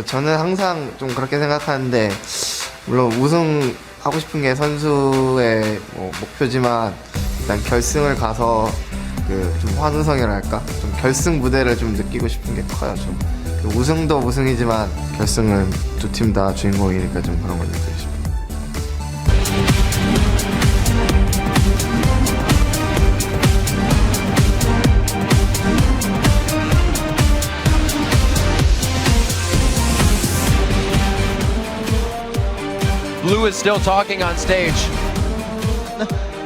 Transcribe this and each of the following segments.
저는 항상 좀 그렇게 생각하는데 물론 우승하고 싶은 게 선수의 목표지만 일단 결승을 가서 좀 환호성이랄까 좀 결승 무대를 좀 느끼고 싶은 게 커요. 좀 우승도 우승이지만 결승은 두 팀 다 주인공이니까 좀 그런 걸 느끼고 싶어요. Blue is still talking on stage.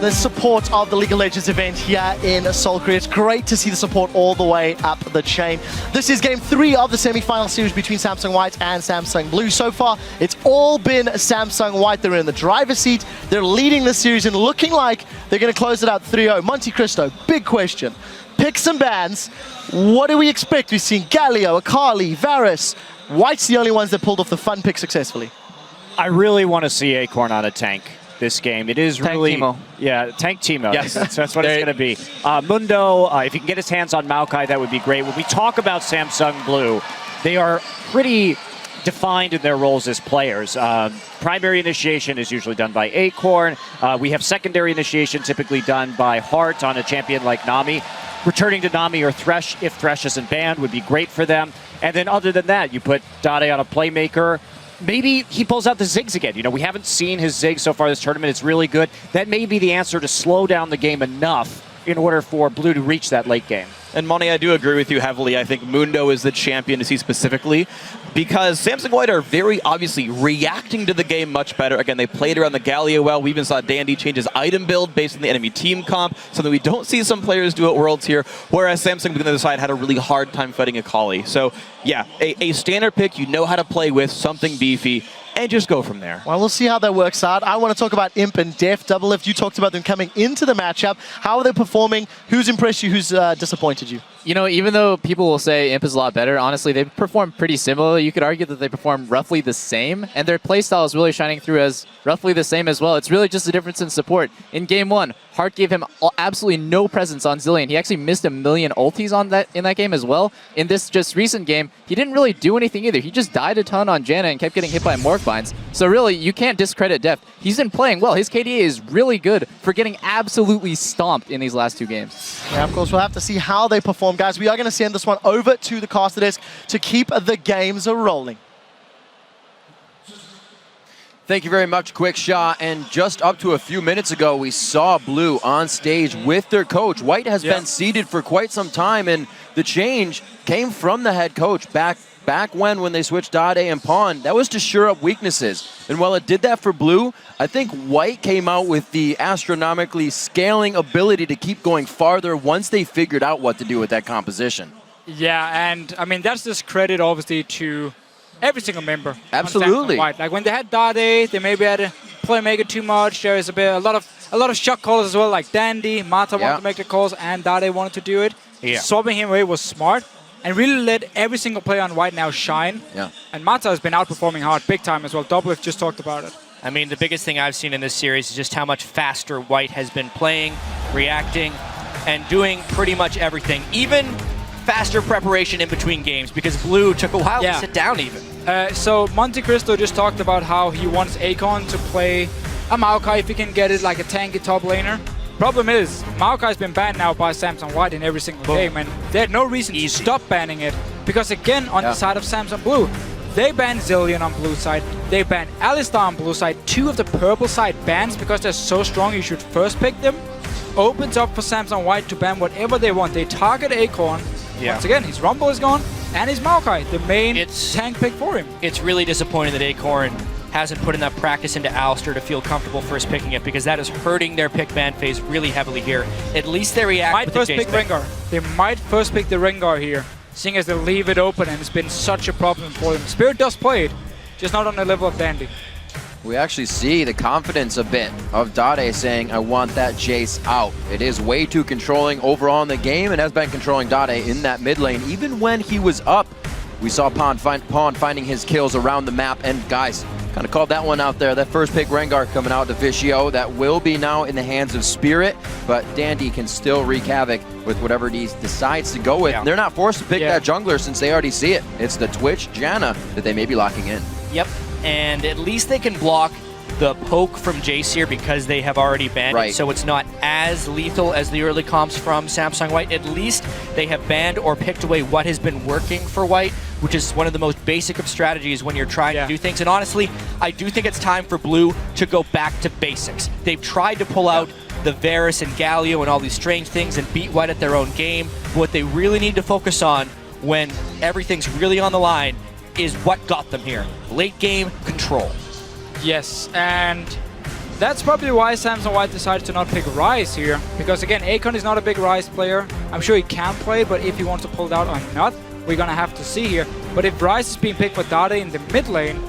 The support of the League of Legends event here in Seoul, Korea. It's great to see the support all the way up the chain. This is game 3 of the semi-final series between Samsung White and Samsung Blue. So far, it's all been Samsung White. They're in the driver's seat. They're leading the series and looking like they're going to close it out 3-0. Monte Cristo, big question. Picks and bans. What do we expect? We've seen Galio, Akali, Varus. White's the only ones that pulled off the fun pick successfully. I really want to see Acorn on a tank this game. It is tank really... Teemo. Yeah, Tank Teemo. Yes. That's what it's going to be. Mundo, if he can get his hands on Maokai, that would be great. When we talk about Samsung Blue, they are pretty defined in their roles as players. Primary initiation is usually done by Acorn. We have secondary initiation typically done by Heart on a champion like Nami. Returning to Nami or Thresh, if Thresh isn't banned, would be great for them. And then other than that, you put Dade on a playmaker. Maybe he pulls out the Ziggs again. You know, we haven't seen his Ziggs so far this tournament. It's really good. That may be the answer to slow down the game enough in order for Blue to reach that late game. And Monty, I do agree with you heavily. I think Mundo is the champion to see specifically because Samsung White are very obviously reacting to the game much better. Again, they played around the Galio well. We even saw Dandy change his item build based on the enemy team comp, something we don't see some players do at Worlds here, whereas Samsung on the other side had a really hard time fighting Akali. So yeah, a standard pick you know how to play with, something beefy, and just go from there. Well, we'll see how that works out. I want to talk about Imp and Deft. Doublelift, you talked about them coming into the matchup. How are they performing? Who's impressed you? Who's disappointed you? You know, even though people will say Imp is a lot better, honestly, they perform pretty similar. You could argue that they perform roughly the same, and their playstyle is really shining through as roughly the same as well. It's really just a difference in support. In game 1, Heart gave him absolutely no presence on Zilean. He actually missed a million ultis in that game as well. In this just recent game, he didn't really do anything either. He just died a ton on Janna and kept getting hit by Morph Binds. So really, you can't discredit Deft. He's been playing well. His KDA is really good for getting absolutely stomped in these last 2 games. Yeah, of course, we'll have to see how they perform. Guys, we are going to send this one over to the caster desk to keep the games rolling. Thank you very much, Quick Shot. And just up to a few minutes ago, we saw Blue on stage with their coach. White has been seated for quite some time, and the change came from the head coach back when they switched Dade and Pawn. That was to shore up weaknesses. And while it did that for Blue, I think White came out with the astronomically scaling ability to keep going farther once they figured out what to do with that composition. Yeah, and I mean, that's just credit, obviously, to every single member. Absolutely. White. Like when they had Dade, they maybe had a playmaker too much. There is a lot of shot callers as well, like Dandy, Mata wanted to make the calls, and Dade wanted to do it. Yeah. Swapping him away was smart, and really let every single player on White now shine. Yeah. And Mata has been outperforming Hard big time as well. Doublelift just talked about it. I mean, the biggest thing I've seen in this series is just how much faster White has been playing, reacting, and doing pretty much everything. Even faster preparation in between games, because Blue took a while to sit down even. So Monte Cristo just talked about how he wants Acorn to play a Maokai if he can get it like a tanky top laner. Problem is, Maokai's been banned now by Samsung White in every single game, and they had no reason to stop banning it, because again, on the side of Samsung Blue, they banned Zilean on blue side, they banned Alistar on blue side. 2 of the purple side bans, because they're so strong you should first pick them, opens up for Samsung White to ban whatever they want. They target Acorn. Once again, his Rumble is gone, and his Maokai, the main tank pick for him. It's really disappointing that Acorn hasn't put enough practice into Alistar to feel comfortable first picking it, because that is hurting their pick ban phase really heavily here. At least they react with the Jace pick. They might first pick the Rengar here, seeing as they leave it open, and it's been such a problem for them. Spirit does play it, just not on the level of Dandy. We actually see the confidence a bit of Dade saying, I want that Jace out. It is way too controlling overall in the game, and has been controlling Dade in that mid lane. Even when he was up, we saw Pawn finding his kills around the map. And guys, Kind of called that one out there. That first pick, Rengar, coming out to Vicio. That will be now in the hands of Spirit, but Dandy can still wreak havoc with whatever he decides to go with. Yeah. They're not forced to pick that jungler since they already see it. It's the Twitch Janna that they may be locking in. Yep, and at least they can block the poke from Jayceer because they have already banned it, so it's not as lethal as the early comps from Samsung White. At least they have banned or picked away what has been working for White, which is one of the most basic of strategies when you're trying to do things. And honestly, I do think it's time for Blue to go back to basics. They've tried to pull out the Varus and Galio and all these strange things and beat White at their own game. But what they really need to focus on when everything's really on the line is what got them here. Late game control. Yes, and that's probably why Samsung White decided to not pick Ryze here. Because again, Akon is not a big Ryze player. I'm sure he can play, but if he wants to pull it out or not, we're gonna have to see here. But if Ryze is being picked for Dade in the mid lane,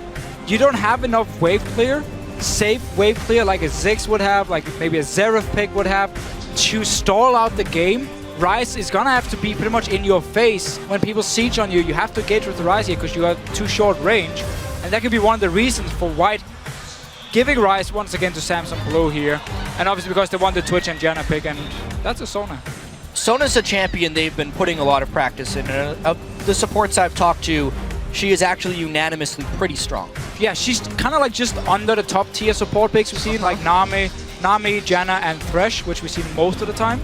you don't have enough wave clear, safe wave clear like a Ziggs would have, like maybe a Xerath pick would have, to stall out the game. Ryze is gonna have to be pretty much in your face when people siege on you. You have to engage with the Ryze here because you have too short range. And that could be one of the reasons for White giving Ryze once again to Samsung Blue here. And obviously because they won the Twitch and Janna pick, and that's a Sona. Sona's a champion they've been putting a lot of practice in. Of the supports I've talked to, she is actually unanimously pretty strong. Yeah, she's kind of like just under the top tier support picks we've seen, like Nami, Janna, and Thresh, which we've seen most of the time.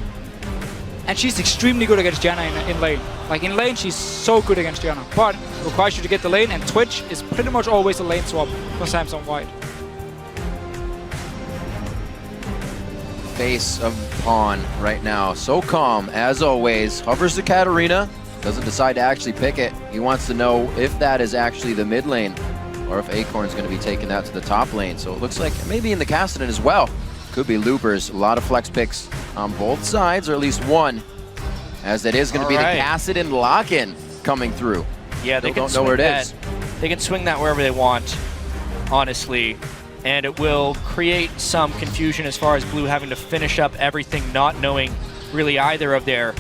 And she's extremely good against Janna in lane. Like in lane, she's so good against Janna, but it requires you to get the lane, and Twitch is pretty much always a lane swap for Samsung White. Face of Pawn right now, so calm as always. Hovers to Katarina, doesn't decide to actually pick it. He wants to know if that is actually the mid lane or if Acorn's going to be taking that to the top lane. So it looks like maybe in the Cassidy as well. Could be loopers. A lot of flex picks on both sides, or at least one, as that is going to be the Cassidy lock-in coming through. Yeah, they don't know where it is. They can swing that wherever they want, honestly. And it will create some confusion as far as Blue having to finish up everything, not knowing really either of their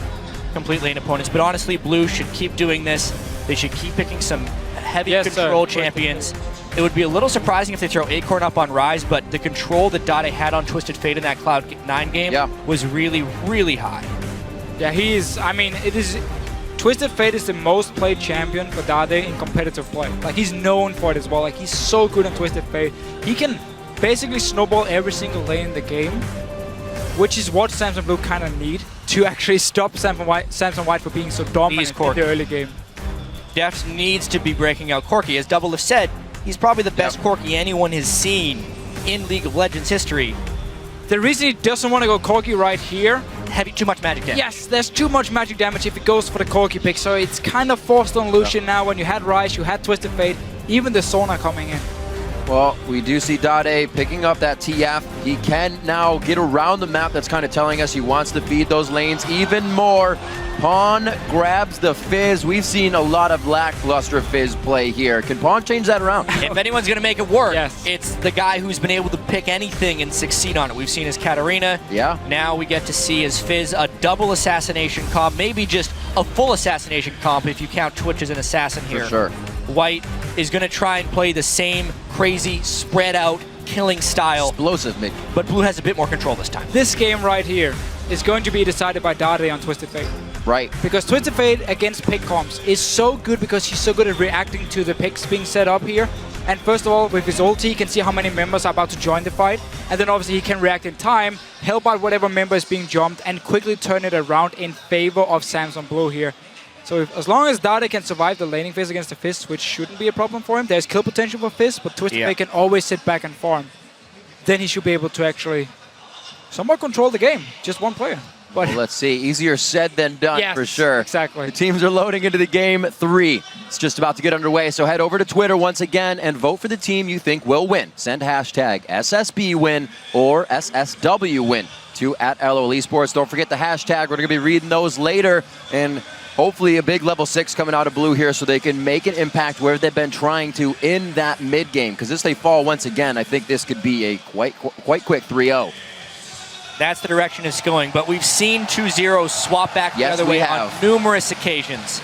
complete lane opponents. But honestly, Blue should keep doing this. They should keep picking some heavy control champions. It would be a little surprising if they throw Acorn up on Ryze, but the control that Dade had on Twisted Fate in that Cloud9 game was really, really high. Yeah, Twisted Fate is the most played champion for Dade in competitive play. Like, he's known for it as well. Like, he's so good on Twisted Fate. He can basically snowball every single lane in the game, which is what Samsung Blue kind of need to actually stop Samsung White for being so dominant in the early game. Deft needs to be breaking out Corki. As Double has said, he's probably the best Corki anyone has seen in League of Legends history. The reason he doesn't want to go Corki right here, too much magic damage. Yes, there's too much magic damage if he goes for the Corki pick, so it's kind of forced on Lucian now. When you had Ryze, you had Twisted Fate, even the Sona coming in. Well, we do see Dade picking up that TF. He can now get around the map. That's kind of telling us he wants to feed those lanes even more. Pawn grabs the Fizz. We've seen a lot of lackluster Fizz play here. Can Pawn change that around? If anyone's going to make it work, it's the guy who's been able to pick anything and succeed on it. We've seen his Katarina. Yeah. Now we get to see his Fizz, a double assassination comp, maybe just a full assassination comp if you count Twitch as an assassin here. For sure. White is going to try and play the same crazy, spread out, killing style. Explosive mid. But Blue has a bit more control this time. This game right here is going to be decided by Dade on Twisted Fate. Right. Because Twisted Fate against pick comps is so good because he's so good at reacting to the picks being set up here. And first of all, with his ulti, he can see how many members are about to join the fight. And then obviously he can react in time, help out whatever member is being jumped, and quickly turn it around in favor of Samsung Blue here. So as long as Dade can survive the laning phase against the Fizz, which shouldn't be a problem for him, there's kill potential for Fizz, but Twisted Fate can always sit back and farm. Then he should be able to actually somewhat control the game. Just one player. But well, let's see. Easier said than done, for sure. Exactly. The teams are loading into the game 3. It's just about to get underway, so head over to Twitter once again and vote for the team you think will win. Send hashtag SSB win or SSW win to @LOL Esports. Don't forget the hashtag. We're going to be reading those later, and hopefully a big level 6 coming out of Blue here so they can make an impact where they've been trying to in that mid game. Because if they fall once again, I think this could be a quite quick 3-0. That's the direction it's going, but we've seen 2-0 swap back the other way on numerous occasions.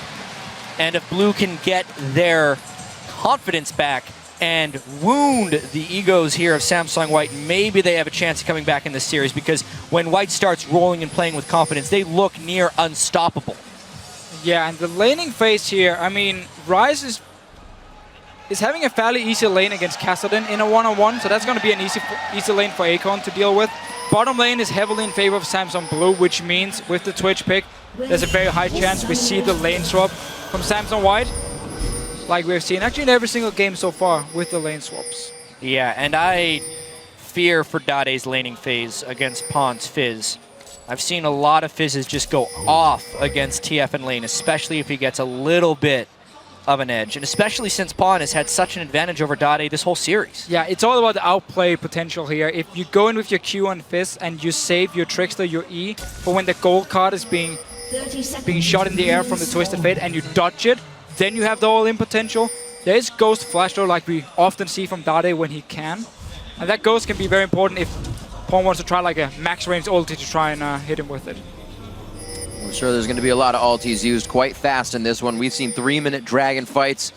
And if Blue can get their confidence back, and wound the egos here of Samsung White. Maybe they have a chance of coming back in this series, because when White starts rolling and playing with confidence, they look near unstoppable. Yeah, and the laning phase here, I mean, Rise is having a fairly easy lane against Kassadin in a one-on-one, so that's going to be an easy lane for Akon to deal with. Bottom lane is heavily in favor of Samsung Blue, which means with the Twitch pick, there's a very high chance we see the lane swap from Samsung White, like we've seen actually in every single game so far with the lane swaps. Yeah, and I fear for Dade's laning phase against Pon's Fizz. I've seen a lot of Fizzes just go off against TF and lane, especially if he gets a little bit of an edge, and especially since Pon has had such an advantage over Dade this whole series. Yeah, it's all about the outplay potential here. If you go in with your Q on Fizz and you save your Trickster, your E, for when the gold card is being shot in the air from the Twisted Fate and you dodge it, then you have the all-in potential. There is Ghost Flash though, like we often see from Dade when he can. And that Ghost can be very important if Pon wants to try like a max range ulti to try and hit him with it. I'm sure there's going to be a lot of ultis used quite fast in this one. We've seen 3-minute dragon fights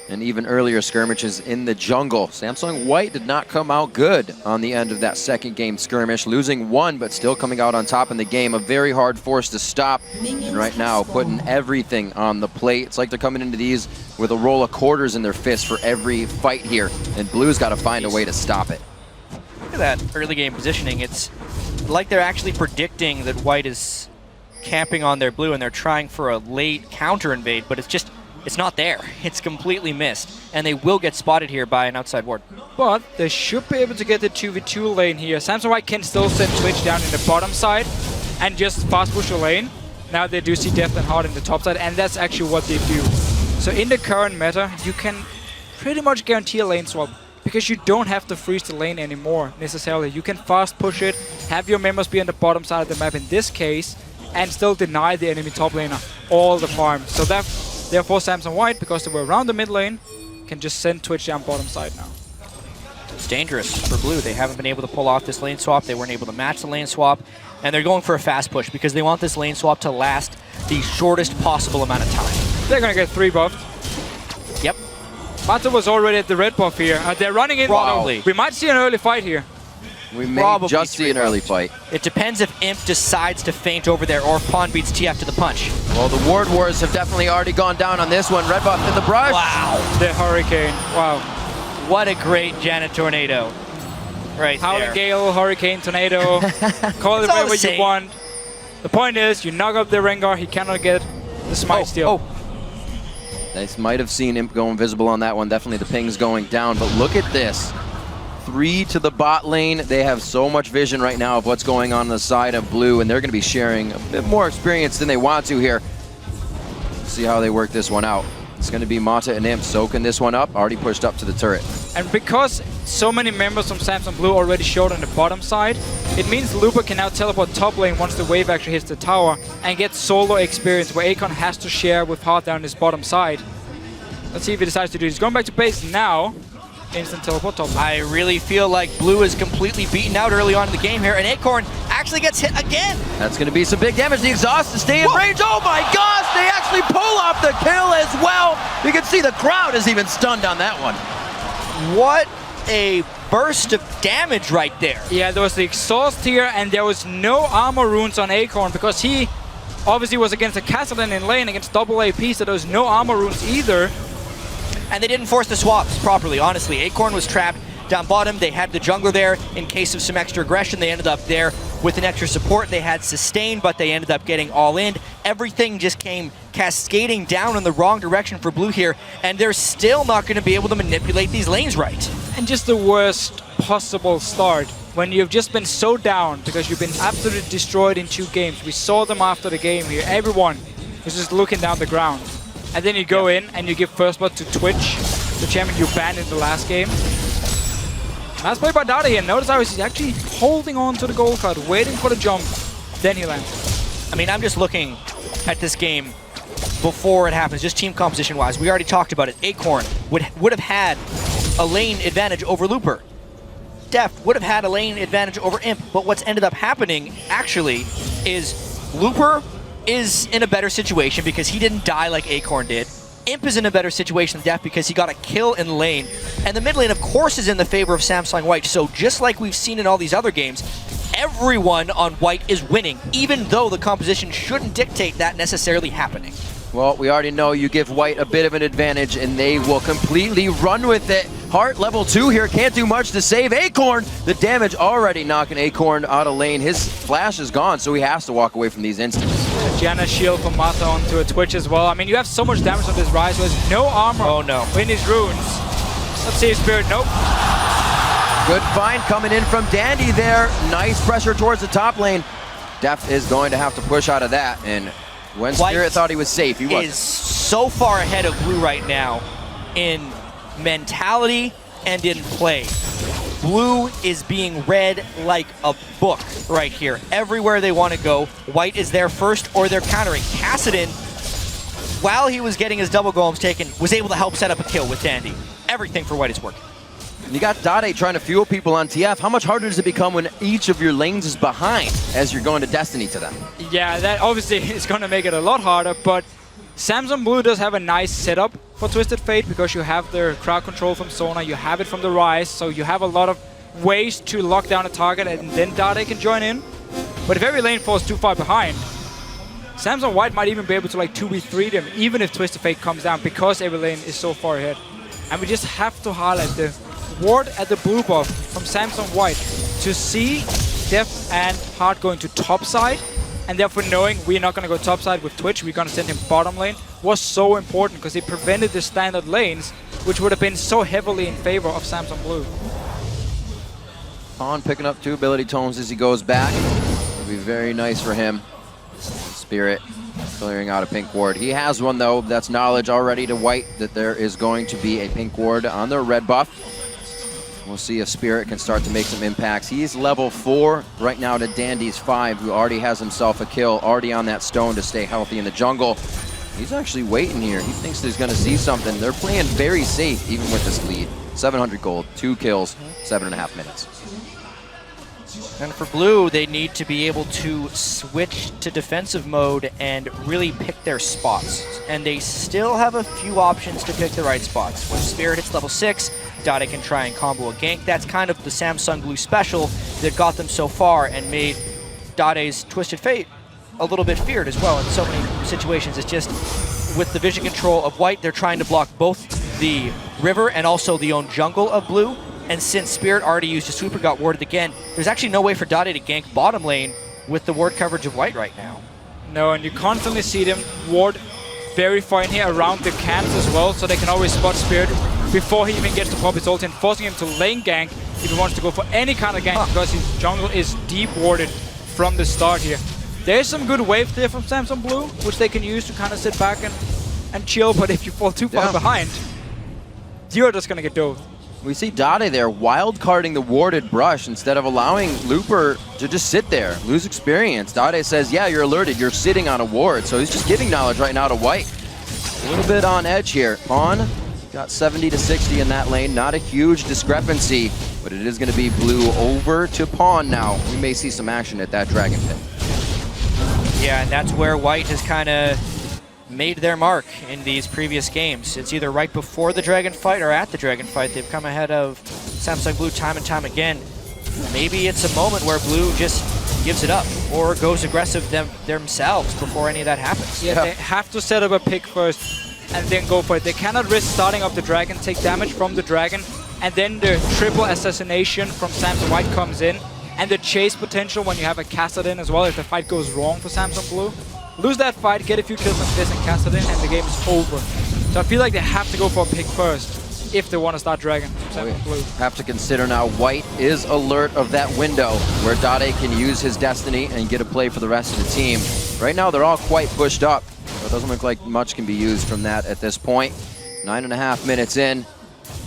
and even earlier skirmishes in the jungle. Samsung White did not come out good on the end of that second game skirmish, losing one but still coming out on top in the game. A very hard force to stop, and right now putting everything on the plate. It's like they're coming into these with a roll of quarters in their fist for every fight here, and Blue's got to find a way to stop it. Look at that early game positioning. It's like they're actually predicting that White is camping on their blue and they're trying for a late counter invade, but it's not there. It's completely missed, and they will get spotted here by an outside ward. But they should be able to get the 2v2 lane here. Samsung White can still send Twitch down in the bottom side and just fast push the lane. Now they do see Deft and Hard in the top side, and that's actually what they do. So in the current meta, you can pretty much guarantee a lane swap, because you don't have to freeze the lane anymore necessarily. You can fast push it, have your members be on the bottom side of the map in this case, and still deny the enemy top laner all the farm. So that, therefore Samsung White, because they were around the mid lane, can just send Twitch down bottom side now. It's dangerous for Blue. They haven't been able to pull off this lane swap. They weren't able to match the lane swap, and they're going for a fast push because they want this lane swap to last the shortest possible amount of time. They're gonna get 3 buffed. Yep. Mata was already at the red buff here. They're running in. Probably. We might see an early fight here. We may Probably just see an early fight. It depends if Imp decides to feint over there or if Pon beats TF to the punch. Well, the ward wars have definitely already gone down on this one. Red buff in the brush. Wow. The Hurricane. Wow. What a great Janet Tornado right Howling there. Gale, Hurricane, Tornado. Call it whatever you want. The point is, you knock up the Rengar, he cannot get the smite steal. They might have seen Imp go invisible on that one. Definitely the ping's going down, but look at this. 3 to the bot lane. They have so much vision right now of what's going on the side of Blue, and they're going to be sharing a bit more experience than they want to here. See how they work this one out. It's going to be Mata and Imp soaking this one up, already pushed up to the turret. And because so many members from Samsung Blue already showed on the bottom side, it means Looper can now teleport top lane once the wave actually hits the tower and get solo experience where Akon has to share with Hard down his bottom side. Let's see if he decides to do it. He's going back to base now. Instant teleport top lane. I really feel like Blue is completely beaten out early on in the game here, and Acorn actually gets hit again. That's going to be some big damage. The exhaust to stay in range. Oh my gosh, they actually pull off the kill as well. You can see the crowd is even stunned on that one. What a burst of damage right there. Yeah, there was the exhaust here, and there was no armor runes on Acorn because he obviously was against a Kassadin in lane against double AP, so there was no armor runes either. And they didn't force the swaps properly, honestly. Acorn was trapped down bottom. They had the jungler there in case of some extra aggression. They ended up there with an extra support. They had sustain, but they ended up getting all in. Everything just came cascading down in the wrong direction for Blue here, and they're still not going to be able to manipulate these lanes right. And just the worst possible start when you've just been so down because you've been absolutely destroyed in 2 games. We saw them after the game here. Everyone was just looking down the ground. And then you go in and you give first blood to Twitch, the champion you banned in the last game. Nice play by Dade, and notice how he's actually holding on to the gold card, waiting for the jump, then he lands. I mean, I'm just looking at this game before it happens, just team composition-wise. We already talked about it. Acorn would have had a lane advantage over Looper. Deft would have had a lane advantage over Imp, but what's ended up happening, actually, is Looper is in a better situation because he didn't die like Acorn did. Imp is in a better situation than Deft because he got a kill in lane. And the mid lane, of course, is in the favor of Samsung White. So just like we've seen in all these other games, everyone on White is winning, even though the composition shouldn't dictate that necessarily happening. Well, we already know you give White a bit of an advantage, and they will completely run with it. Heart level 2 here, can't do much to save Acorn. The damage already knocking Acorn out of lane. His flash is gone, so he has to walk away from these instants. Janna shield from Mata onto a Twitch as well. I mean, you have so much damage on this Rise, who has no armor. Oh no. In his runes. Let's see if Spirit, nope. Good find coming in from Dandy there. Nice pressure towards the top lane. Deft is going to have to push out of that, and when Spirit White thought he was safe, he wasn't. Is so far ahead of Blue right now in mentality and in play. Blue is being read like a book right here. Everywhere they want to go, White is there first or they're countering. Kassadin, while he was getting his double golems taken, was able to help set up a kill with Dandy. Everything for White is working. You got Dade trying to fuel people on TF. How much harder does it become when each of your lanes is behind as you're going to Destiny to them? Yeah, that obviously is going to make it a lot harder, but Samsung Blue does have a nice setup for Twisted Fate because you have their crowd control from Sona, you have it from the Rise, so you have a lot of ways to lock down a target and then Dade can join in. But if every lane falls too far behind, Samsung White might even be able to like 2v3 them, even if Twisted Fate comes down, because every lane is so far ahead. And we just have to highlight the ward at the blue buff from Samsung White to see Deft and Heart going to top side, and therefore knowing we're not going to go top side with Twitch, we're going to send him bottom lane, was so important because it prevented the standard lanes, which would have been so heavily in favor of Samsung Blue. On picking up 2 ability tomes as he goes back. It'll be very nice for him. Spirit clearing out a pink ward. He has one though. That's knowledge already to White that there is going to be a pink ward on the red buff. We'll see if Spirit can start to make some impacts. He's level 4 right now to Dandy's 5, who already has himself a kill, already on that stone to stay healthy in the jungle. He's actually waiting here. He thinks he's going to see something. They're playing very safe even with this lead. 700 gold, 2 kills, 7.5 minutes. And for Blue, they need to be able to switch to defensive mode and really pick their spots. And they still have a few options to pick the right spots. When Spirit hits level 6, Dade can try and combo a gank. That's kind of the Samsung Blue special that got them so far and made Dade's Twisted Fate a little bit feared as well in so many situations. It's just with the vision control of White, they're trying to block both the river and also the own jungle of Blue. And since Spirit already used a sweeper, got warded again, there's actually no way for Dade to gank bottom lane with the ward coverage of White right now. No, and you constantly see them ward very far in here around the camps as well, so they can always spot Spirit before he even gets to pop his ult and forcing him to lane gank if he wants to go for any kind of gank because his jungle is deep warded from the start here. There's some good wave there from Samsung Blue, which they can use to kind of sit back and chill, but if you fall too far behind, you're just going to get dove. We see Dade there wild-carding the warded brush instead of allowing Looper to just sit there, lose experience. Dade says, yeah, you're alerted, you're sitting on a ward, so he's just giving knowledge right now to White. A little bit on edge here. Pawn got 70 to 60 in that lane, not a huge discrepancy, but it is going to be Blue over to Pawn now. We may see some action at that Dragon Pit. Yeah, and that's where White has kind of made their mark in these previous games. It's either right before the Dragon fight or at the Dragon fight. They've come ahead of Samsung Blue time and time again. Maybe it's a moment where Blue just gives it up or goes aggressive themselves before any of that happens. Yeah, they have to set up a pick first and then go for it. They cannot risk starting up the Dragon, take damage from the Dragon, and then the triple assassination from Samsung White comes in, and the chase potential when you have a Kassadin as well if the fight goes wrong for Samsung Blue. Lose that fight, get a few kills on this and Kassadin, and the game is over. So I feel like they have to go for a pick first if they want to start Dragon from Samsung Blue. Have to consider now White is alert of that window where Dade can use his destiny and get a play for the rest of the team. Right now they're all quite pushed up, so it doesn't look like much can be used from that at this point. 9.5 minutes in.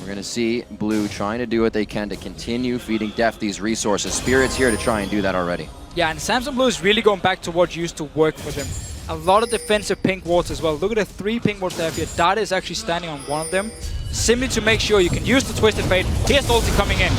We're going to see Blue trying to do what they can to continue feeding Deft these resources. Spirit's here to try and do that already. Yeah, and Samsung Blue is really going back to what used to work for them. A lot of defensive pink wards as well. Look at the 3 pink wards they have here. Dade is actually standing on one of them, simply to make sure you can use the Twisted Fate. Here's the ulti coming in.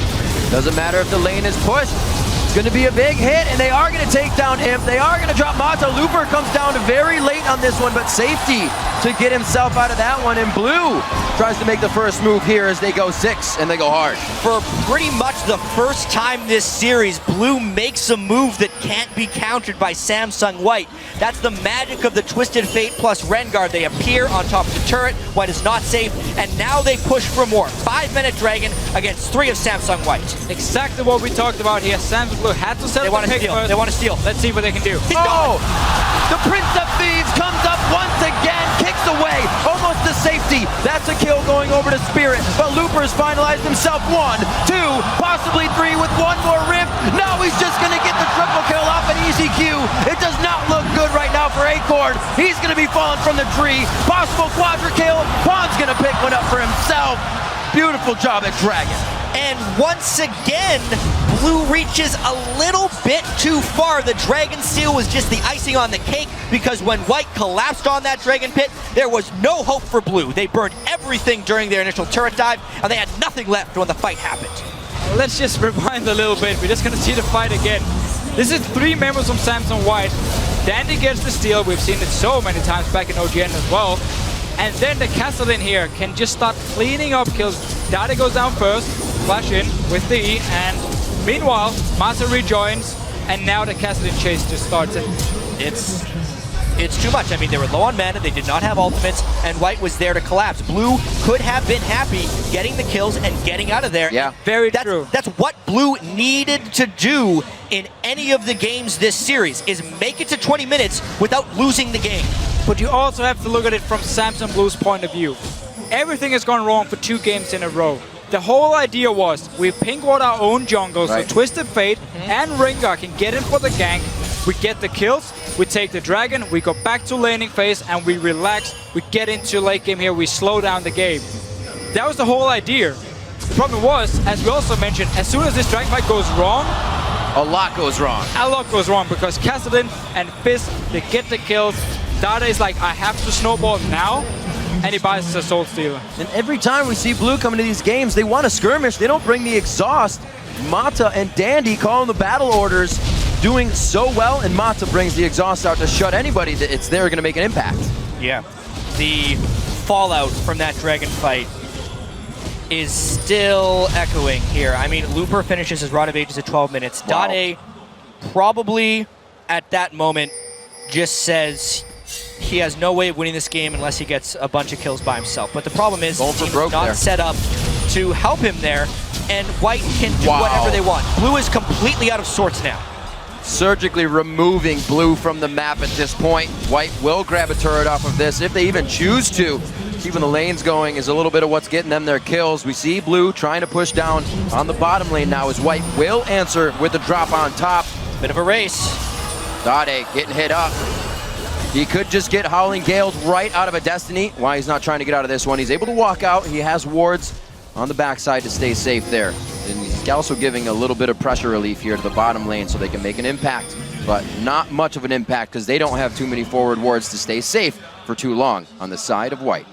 Doesn't matter if the lane is pushed. It's going to be a big hit, and they are going to take down Imp. They are going to drop Mata. Looper comes down very late on this one, but safety to get himself out of that one, and Blue tries to make the first move here as they go 6 and they go hard. For pretty much the first time this series, Blue makes a move that can't be countered by Samsung White. That's the magic of the Twisted Fate plus Rengar. They appear on top of the turret, White is not safe, and now they push for more. 5-minute Dragon against 3 of Samsung White. Exactly what we talked about here. Samsung Blue had to set They up want the to pick steal. first. They want to steal. Let's see what they can do. Oh! The Prince of Thieves comes up once again, kicks away, almost to safety. That's a kill going over to Spirit, but Looper's finalized himself 1, 2, possibly 3 with one more rift. No, he's just gonna get the triple kill off an easy Q. It does not look good right now for Acorn. He's gonna be falling from the tree. Possible quadra kill. Pawn's gonna pick one up for himself. Beautiful job at Dragon. And once again, Blue reaches a little bit too far. The Dragon Seal was just the icing on the cake because when White collapsed on that Dragon Pit, there was no hope for Blue. They burned everything during their initial turret dive, and they had nothing left when the fight happened. Let's just rewind a little bit. We're just going to see the fight again. This is 3 members from Samsung White. Dandy gets the steal. We've seen it so many times back in OGN as well. And then the Kassadin here can just start cleaning up kills. Dade goes down first, flash in with the E, and meanwhile, Masa rejoins, and now the Kassadin chase just starts. And It's too much. I mean, they were low on mana, they did not have ultimates, and White was there to collapse. Blue could have been happy getting the kills and getting out of there. Yeah, very true. That's what Blue needed to do in any of the games this series, is make it to 20 minutes without losing the game. But you also have to look at it from Samsung Blue's point of view. Everything has gone wrong for 2 games in a row. The whole idea was we pink ward our own jungle, so Twisted Fate and Rengar can get in for the gank. We get the kills, we take the dragon, we go back to laning phase, and we relax. We get into late game here, we slow down the game. That was the whole idea. The problem was, as we also mentioned, as soon as this dragon fight goes wrong, a lot goes wrong. A lot goes wrong because Kassadin and Fizz, they get the kills. Dade is like, I have to snowball now, and he buys a Soul Stealer. And every time we see Blue come into these games, they want to skirmish. They don't bring the exhaust. Mata and Dandy calling the battle orders, doing so well, and Mata brings the exhaust out to shut anybody that it's there going to make an impact. Yeah, the fallout from that dragon fight is still echoing here. I mean, Looper finishes his Rod of Ages at 12 minutes. Wow. Dade probably at that moment just says he has no way of winning this game unless he gets a bunch of kills by himself. But the problem is Going the for team broke is not there. set up to help him there, and White can do whatever they want. Blue is completely out of sorts now. Surgically removing Blue from the map at this point. White will grab a turret off of this if they even choose to. Keeping the lanes going is a little bit of what's getting them their kills. We see Blue trying to push down on the bottom lane now as White will answer with the drop on top. Bit of a race. Dade getting hit up. He could just get Howling Gales right out of a Destiny. Why he's not trying to get out of this one. He's able to walk out. He has wards on the backside to stay safe there. And he's also giving a little bit of pressure relief here to the bottom lane so they can make an impact. But not much of an impact because they don't have too many forward wards to stay safe for too long on the side of White.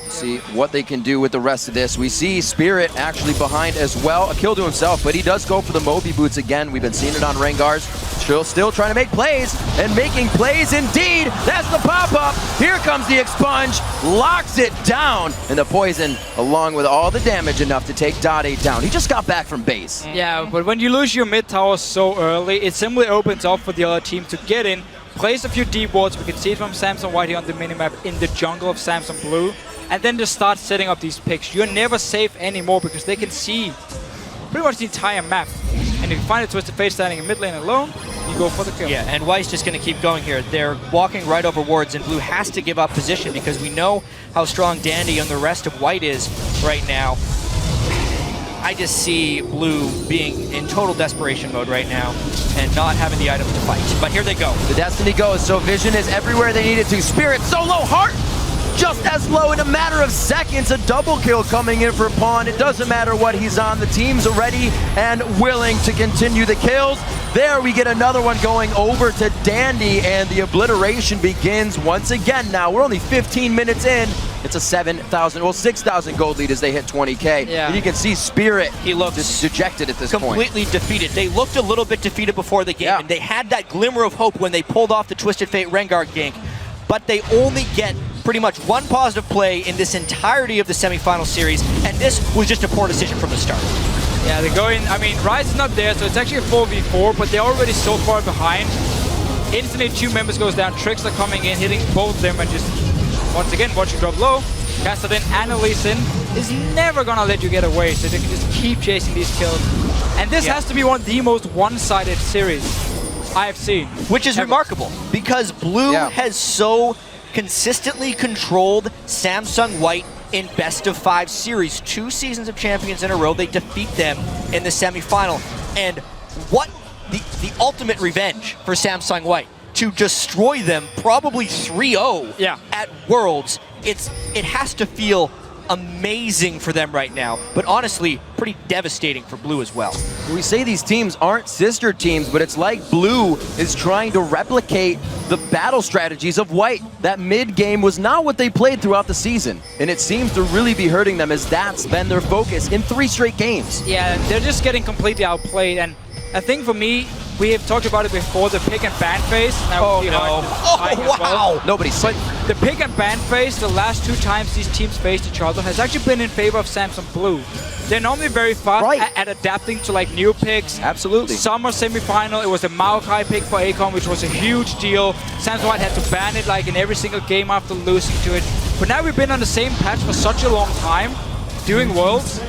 See what they can do with the rest of this. We see Spirit actually behind as well. A kill to himself, but he does go for the Moby boots again. We've been seeing it on Rengar's. Still trying to make plays, and making plays indeed. That's the pop-up. Here comes the expunge, locks it down, and the poison, along with all the damage, enough to take Dade down. He just got back from base. Yeah, but when you lose your mid tower so early, it simply opens up for the other team to get in, place a few deep wards. We can see it from Samsung White here on the minimap in the jungle of Samsung Blue, and then just start setting up these picks. You're never safe anymore because they can see pretty much the entire map. And if you find a Twisted Fate standing in mid lane alone, you go for the kill. Yeah, and White's just going to keep going here. They're walking right over wards, and Blue has to give up position because we know how strong Dandy and the rest of White is right now. I just see Blue being in total desperation mode right now and not having the items to fight. But here they go. The Destiny goes, so Vision is everywhere they need it to. Spirit so low, Heart just as low in a matter of seconds. A double kill coming in for Pawn. It doesn't matter what he's on. The team's ready and willing to continue the kills. There we get another one going over to Dandy, and the obliteration begins once again. Now we're only 15 minutes in. It's a 6,000 gold lead as they hit 20K. Yeah. And you can see Spirit, he looks just dejected at this point. Completely defeated. They looked a little bit defeated before the game, and they had that glimmer of hope when they pulled off the Twisted Fate Rengar gank. but they only get pretty much one positive play in this entirety of the semifinal series, and this was just a poor decision from the start. Yeah, they're going, I mean, Rise is not there, so it's actually a 4v4, but they're already so far behind. Instantly, 2 members goes down, Tricks are coming in, hitting both of them, and just, once again, watch you drop low. Kassadin and Elisin is never gonna let you get away, so they can just keep chasing these kills. And this has to be one of the most one-sided series I've seen. Which is remarkable, because Blue has so consistently controlled Samsung White in best-of-5 series. 2 seasons of champions in a row, they defeat them in the semifinal. And what the ultimate revenge for Samsung White, to destroy them probably 3-0 at Worlds. It has to feel amazing for them right now, but honestly, pretty devastating for Blue as well. We say these teams aren't sister teams, but it's like Blue is trying to replicate the battle strategies of White. That mid game was not what they played throughout the season, and it seems to really be hurting them as that's been their focus in 3 straight games. Yeah, they're just getting completely outplayed, and I think for me, we have talked about it before, the pick and ban phase. Now wow! Nobody's But the pick and ban phase, the last 2 times these teams faced each other, has actually been in favor of Samsung Blue. They're normally very fast at adapting to like new picks. Absolutely. Summer semifinal, it was a Maokai pick for Akon, which was a huge deal. Samsung White had to ban it like in every single game after losing to it. But now we've been on the same patch for such a long time, doing Worlds,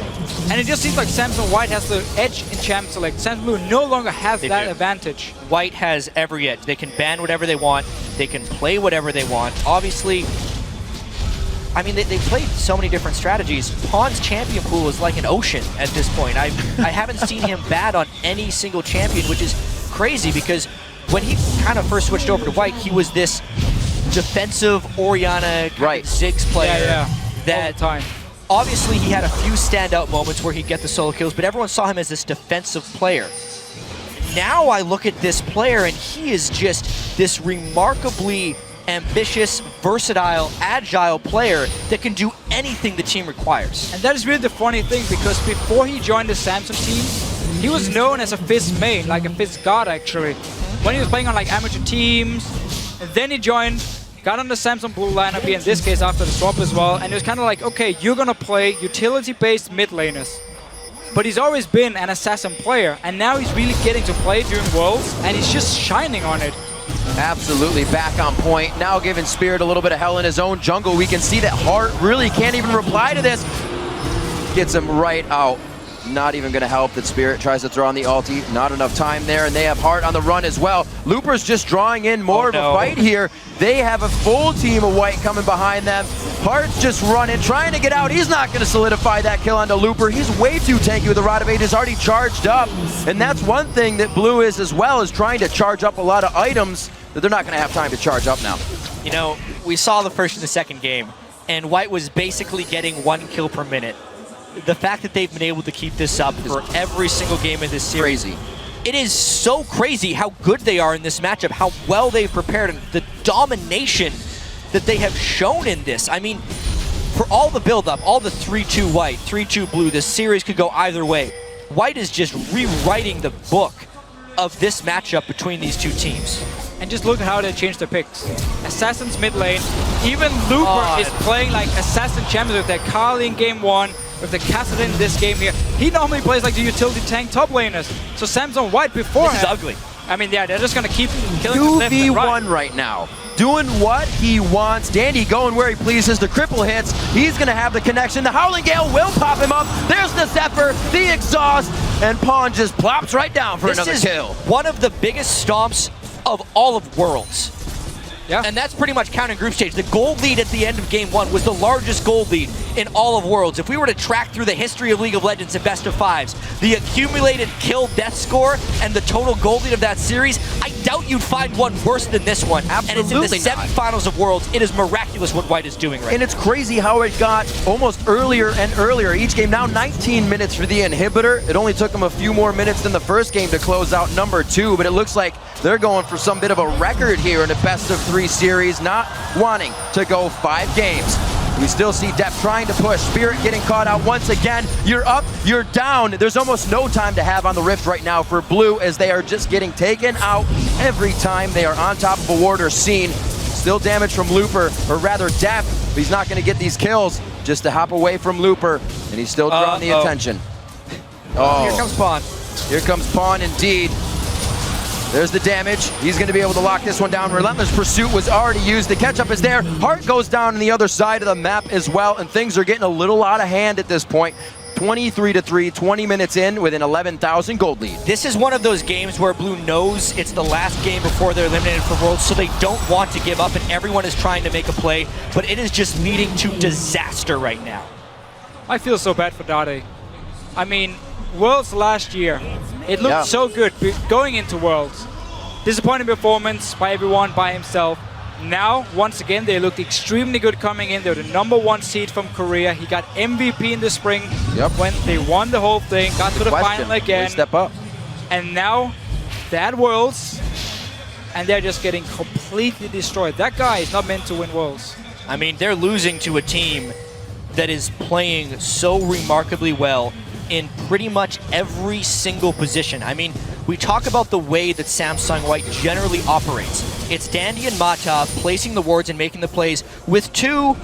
and it just seems like Samsung White has the edge in Champ Select. Samsung Blue no longer has that advantage. White has every edge. They can ban whatever they want. They can play whatever they want. Obviously, I mean, they played so many different strategies. Pawn's champion pool is like an ocean at this point. I haven't seen him bad on any single champion, which is crazy because when he kind of first switched over to White, he was this defensive Orianna Ziggs player that all the time. Obviously, he had a few standout moments where he'd get the solo kills, but everyone saw him as this defensive player. Now I look at this player, and he is just this remarkably ambitious, versatile, agile player that can do anything the team requires. And that is really the funny thing, because before he joined the Samsung team, he was known as a Fizz main, like a Fizz god actually. When he was playing on like amateur teams, and then he joined, got on the Samsung Blue lineup, in this case after the swap as well, and it was kind of like, okay, you're gonna play utility-based mid laners. But he's always been an assassin player, and now he's really getting to play during Worlds, and he's just shining on it. Absolutely back on point. Now giving Spirit a little bit of hell in his own jungle. We can see that Hart really can't even reply to this. Gets him right out. Not even going to help that Spirit tries to throw on the ulti. Not enough time there, and they have Hart on the run as well. Looper's just drawing in more of a fight here. They have a full team of White coming behind them. Hart's just running, trying to get out. He's not going to solidify that kill onto Looper. He's way too tanky with the Rod of Ages already charged up. And that's one thing that Blue is as well, is trying to charge up a lot of items that they're not going to have time to charge up now. You know, we saw the first and the second game, and White was basically getting 1 kill per minute. The fact that they've been able to keep this up for every single game of this series. Crazy. It is so crazy how good they are in this matchup, how well they've prepared, and the domination that they have shown in this. I mean, for all the build-up, all the 3-2 White, 3-2 Blue, this series could go either way. White is just rewriting the book of this matchup between these two teams. And just look at how they changed their picks. Assassin's mid lane. Even Looper is playing like Assassin champions with their Carly in game 1, with the Kassadin in this game here. He normally plays like the utility tank top laners. So Samsung White beforehand. This is ugly. I mean, yeah, they're just going to keep killing them left and right. 2v1 right now. Doing what he wants. Dandy going where he pleases. The cripple hits. He's going to have the connection. The Howling Gale will pop him up. There's the Zephyr, the exhaust, and Pawn just plops right down for another kill. One of the biggest stomps of all of Worlds. Yeah. And that's pretty much counting group stage. The gold lead at the end of game 1 was the largest gold lead in all of Worlds. If we were to track through the history of League of Legends in best of 5s, the accumulated kill death score and the total gold lead of that series, I doubt you'd find one worse than this one. Absolutely. And it's in the semifinals of Worlds. It is miraculous what White is doing right now. And it's crazy how it got almost earlier and earlier each game. Now 19 minutes for the inhibitor. It only took them a few more minutes than the first game to close out number 2, but it looks like they're going for some bit of a record here in a best of 3 series, not wanting to go 5 games. We still see Deft trying to push. Spirit getting caught out once again. You're up, you're down. There's almost no time to have on the Rift right now for Blue, as they are just getting taken out every time they are on top of a ward or scene. Still damage from Looper, or rather Deft. But he's not going to get these kills. Just to hop away from Looper, and he's still drawing the attention. Oh, Here comes Pawn. here comes Pawn indeed. There's the damage. He's going to be able to lock this one down. Relentless Pursuit was already used. The catch-up is there. Heart goes down on the other side of the map as well, and things are getting a little out of hand at this point. 23-3, 20 minutes in with an 11,000 gold lead. This is one of those games where Blue knows it's the last game before they're eliminated from Worlds, so they don't want to give up, and everyone is trying to make a play, but it is just leading to disaster right now. I feel so bad for Dade. I mean, Worlds last year, it looked so good going into Worlds. Disappointing performance by everyone, by himself. Now, once again, they looked extremely good coming in. They're the #1 seed from Korea. He got MVP in the spring when they won the whole thing, got to the final again. Step up. And now, that Worlds, and they're just getting completely destroyed. That guy is not meant to win Worlds. I mean, they're losing to a team that is playing so remarkably well in pretty much every single position. I mean, we talk about the way that Samsung White generally operates. It's Dandy and Mata placing the wards and making the plays with two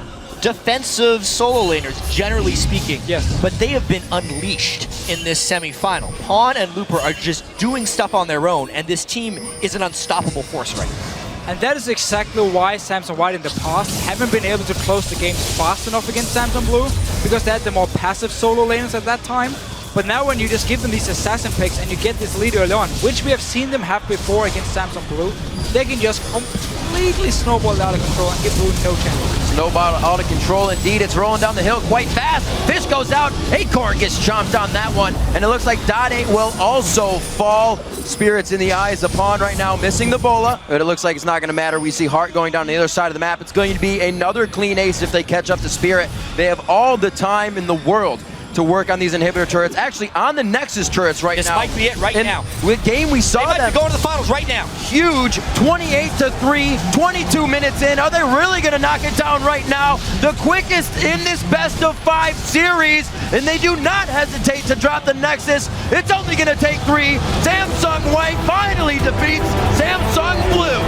defensive solo laners, generally speaking. Yes. But they have been unleashed in this semi-final. Pawn and Looper are just doing stuff on their own, and this team is an unstoppable force right now. And that is exactly why Samsung White in the past haven't been able to close the games fast enough against Samsung Blue, because they had the more passive solo laners at that time. But now when you just give them these assassin picks and you get this lead early on, which we have seen them have before against Samsung Blue, they can just completely snowball out of control and give Blue no chance. Snowball out of control indeed. It's rolling down the hill quite fast. Fish goes out. Acorn gets chomped on that one. And it looks like Dade will also fall. Spirits in the eyes of Pawn right now, missing the bola. But it looks like it's not going to matter. We see Heart going down the other side of the map. It's going to be another clean ace if they catch up to Spirit. They have all the time in the world to work on these inhibitor turrets. Actually, on the Nexus turrets right now. This might be it right now. With game, we saw They might them be going to the finals right now. huge, 28-3, 22 minutes in. Are they really going to knock it down right now? The quickest in this best-of-5 series, and they do not hesitate to drop the Nexus. It's only going to take 3. Samsung White finally defeats Samsung Blue.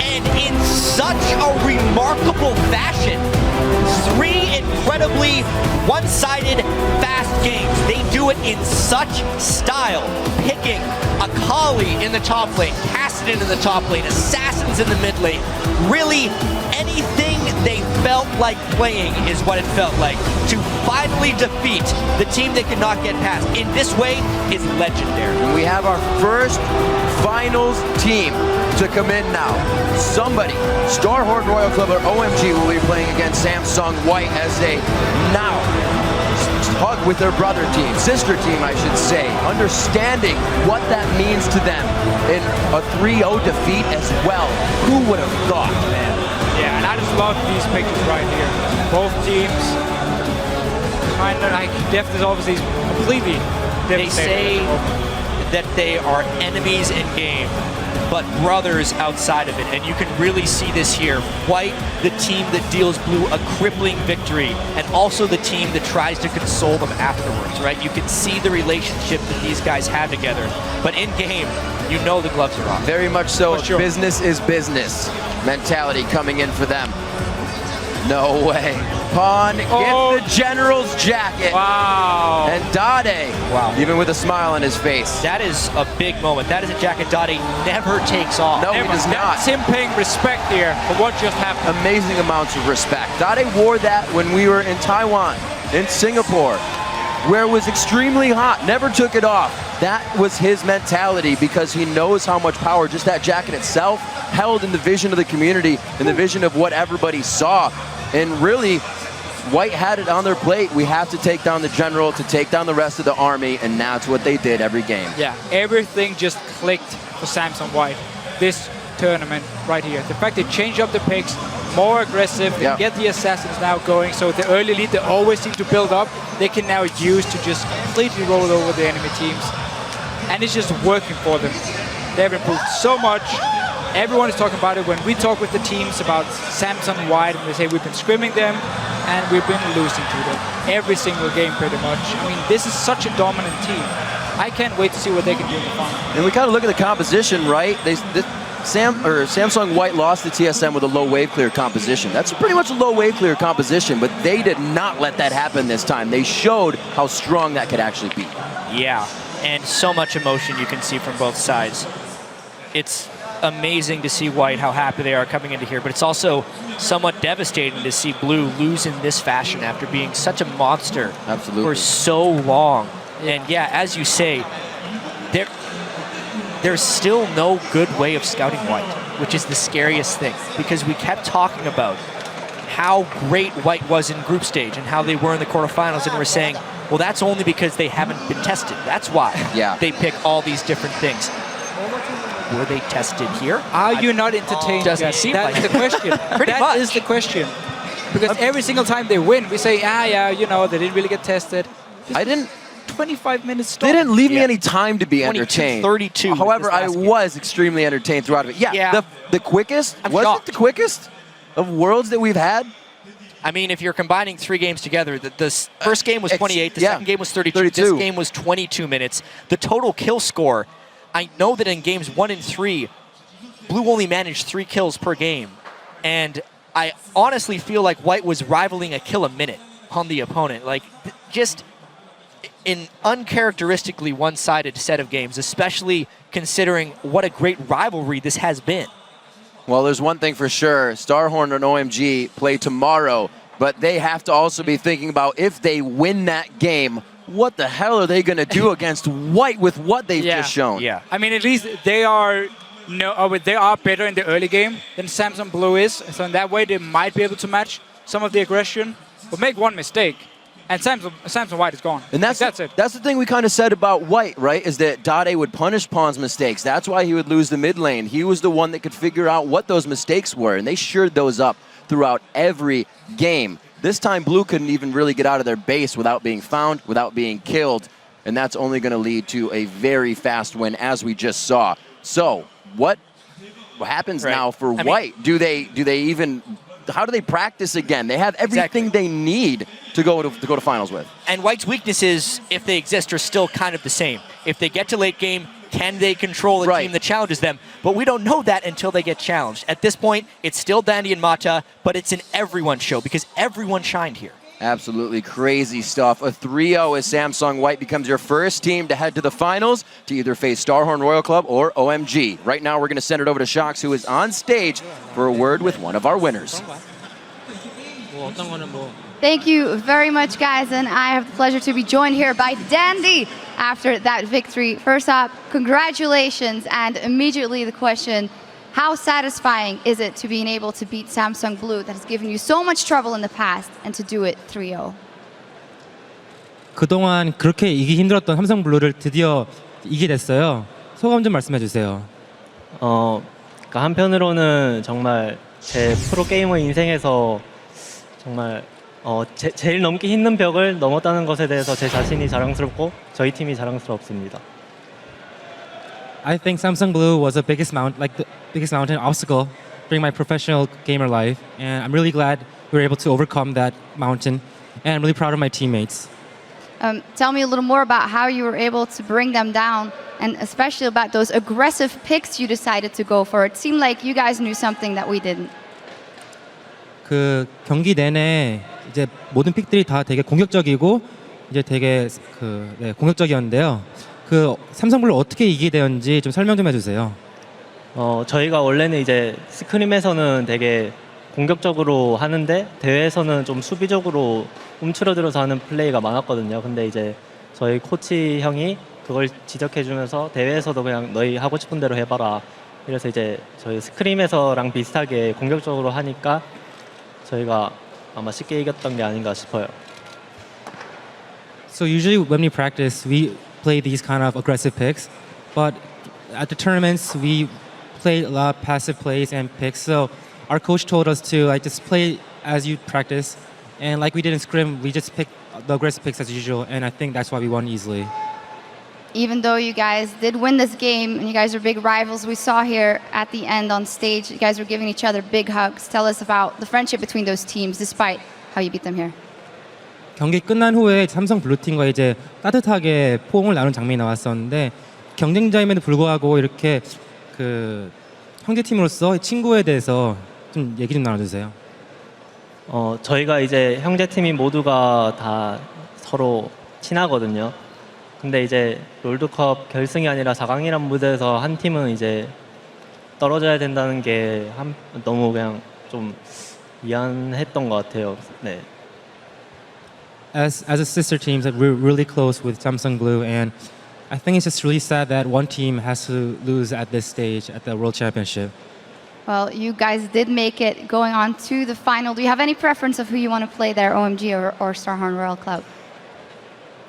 And in such a remarkable fashion. 3 incredibly one-sided fast games. They do it in such style, picking Akali in the top lane, Cassidy in the top lane, Assassins in the mid lane. Really, anything they felt like playing is what it felt like. To finally defeat the team they could not get past in this way is legendary. And we have our first finals team to come in now. Somebody, Starhorn Royal Club or OMG will be playing against Samsung White as they now hug with their brother team, sister team I should say, understanding what that means to them in a 3-0 defeat as well. Who would have thought, man? Yeah, and I just love these pictures right here. Both teams, kind of like Deft is obviously completely They say devastated. that they are enemies in game, but brothers outside of it. And you can really see this here. White, the team that deals Blue a crippling victory, and also the team that tries to console them afterwards, right? You can see the relationship that these guys have together. But in game, you know the gloves are off. Very much so. For sure. Business is business mentality coming in for them. No way. Pawn gets the General's jacket. Wow. And Dade, even with a smile on his face. That is a big moment. That is a jacket Dade never takes off. No, he does not. That's him paying respect here for what just happened. Amazing amounts of respect. Dade wore that when we were in Taiwan, in Singapore, where it was extremely hot, never took it off. That was his mentality because he knows how much power just that jacket itself held in the vision of the community, in the vision of what everybody saw. And really, White had it on their plate. We have to take down the General to take down the rest of the army, and that's what they did every game. Yeah, everything just clicked for Samsung White this tournament right here. The fact they changed up the picks, more aggressive, they get the Assassins now going, so the early lead they always seem to build up, they can now use to just completely roll over the enemy teams. And it's just working for them. They've improved so much. Everyone is talking about it. When we talk with the teams about Samsung White, and they say we've been scrimming them and we've been losing to them every single game pretty much. I mean, this is such a dominant team. I can't wait to see what they can do in the final. And we kind of look at the composition, right? Samsung White lost the TSM with a low wave clear composition. That's pretty much a low wave clear composition, but they did not let that happen this time. They showed how strong that could actually be. Yeah, and so much emotion you can see from both sides. It's amazing to see White, how happy they are coming into here, but it's also somewhat devastating to see Blue lose in this fashion after being such a monster for so long. And yeah, as you say, there's still no good way of scouting White, which is the scariest thing, because we kept talking about how great White was in group stage and how they were in the quarterfinals, and we're saying, well, that's only because they haven't been tested. That's why they pick all these different things. Were they tested here? Are you not entertained? Doesn't seem That's like the question. That is the question. Because every single time they win, we say, yeah, you know, they didn't really get tested. I didn't. 25 minutes. They didn't leave me any time to be entertained. 32. However, I was extremely entertained throughout of it. Yeah. The quickest, was it the quickest of worlds that we've had? I mean, if you're combining 3 games together, the first game was 28, the second game was 32, this game was 22 minutes. The total kill score, I know that in games 1 and 3, Blue only managed 3 kills per game. And I honestly feel like White was rivaling a kill a minute on the opponent. Like, just an uncharacteristically one-sided set of games, especially considering what a great rivalry this has been. Well, there's one thing for sure. Starhorn and OMG play tomorrow, but they have to also be thinking about if they win that game, what the hell are they going to do against White with what they've just shown? Yeah. I mean, at least they are better in the early game than Samsung Blue is. So in that way, they might be able to match some of the aggression, but make one mistake, and Samsung White is gone. And that's it. That's the thing we kind of said about White, right? Is that Dade would punish Pawn's mistakes. That's why he would lose the mid lane. He was the one that could figure out what those mistakes were, and they shored those up throughout every game. This time, Blue couldn't even really get out of their base without being found, without being killed, and that's only going to lead to a very fast win, as we just saw. So, what happens now for White? How do they practice again? They have everything they need to go to finals with. And White's weaknesses, if they exist, are still kind of the same. If they get to late game, can they control a team that challenges them? But we don't know that until they get challenged. At this point, it's still Dandy and Mata, but it's an everyone show because everyone shined here. Absolutely crazy stuff. A 3-0 as Samsung White becomes your first team to head to the finals to either face Starhorn Royal Club or OMG. Right now, we're going to send it over to Shox, who is on stage for a word with one of our winners. Thank you very much, guys, and I have the pleasure to be joined here by Dandy after that victory. First up, congratulations, and immediately the question, how satisfying is it to being able to beat Samsung Blue that has given you so much trouble in the past and to do it 3-0? 그동안 그렇게 이기 힘들었던 삼성 블루를 드디어 이기게 됐어요. 소감 좀 말씀해 주세요. 그러니까 한편으로는 정말 제 프로 게이머 인생에서 정말 제일 넘기 힘든 벽을 넘었다는 것에 대해서 제 자신이 자랑스럽고 저희 팀이 자랑스럽습니다. I think Samsung Blue was the biggest mountain obstacle during my professional gamer life, and I'm really glad we were able to overcome that mountain, and I'm really proud of my teammates. Tell me a little more about how you were able to bring them down, and especially about those aggressive picks you decided to go for. It seemed like you guys knew something that we didn't. 그 경기 내내 이제 모든 픽들이 다 되게 공격적이고 이제 되게 공격적이었는데요. 그 삼성블루 어떻게 이기게 되었는지 좀 설명 좀 해주세요. 저희가 원래는 이제 스크림에서는 되게 공격적으로 하는데 대회에서는 좀 수비적으로 움츠러들어서 하는 플레이가 많았거든요. 근데 이제 저희 코치 형이 그걸 지적해주면서 대회에서도 그냥 너희 하고 싶은 대로 해봐라. 그래서 이제 저희 스크림에서랑 비슷하게 공격적으로 하니까 저희가 아마 쉽게 이겼던 게 아닌가 싶어요. So usually when we practice, we play these kind of aggressive picks, but at the tournaments we play a lot of passive plays and picks. So our coach told us to just play as you practice, and like we did in scrim, we just picked the aggressive picks as usual, and I think that's why we won easily. Even though you guys did win this game and you guys are big rivals, we saw here at the end on stage, you guys were giving each other big hugs. Tell us about the friendship between those teams despite how you beat them here. 경기 끝난 후에 삼성 블루팀과 이제 따뜻하게 포옹을 나눈 장면이 나왔었는데 경쟁자임에도 불구하고 이렇게 그 형제팀으로서 친구에 대해서 좀 얘기 좀 나눠주세요. 저희가 이제 형제팀이 모두가 다 서로 친하거든요. 근데 이제 롤드컵 결승이 아니라 4강이란 무대에서 한 팀은 이제 떨어져야 된다는 게 너무 그냥 좀 미안했던 것 같아요. 네. As a sister team, like we're really close with Samsung Blue, and I think it's just really sad that one team has to lose at this stage at the World Championship. Well, you guys did make it going on to the final. Do you have any preference of who you want to play there, OMG or Starhorn Royal Club?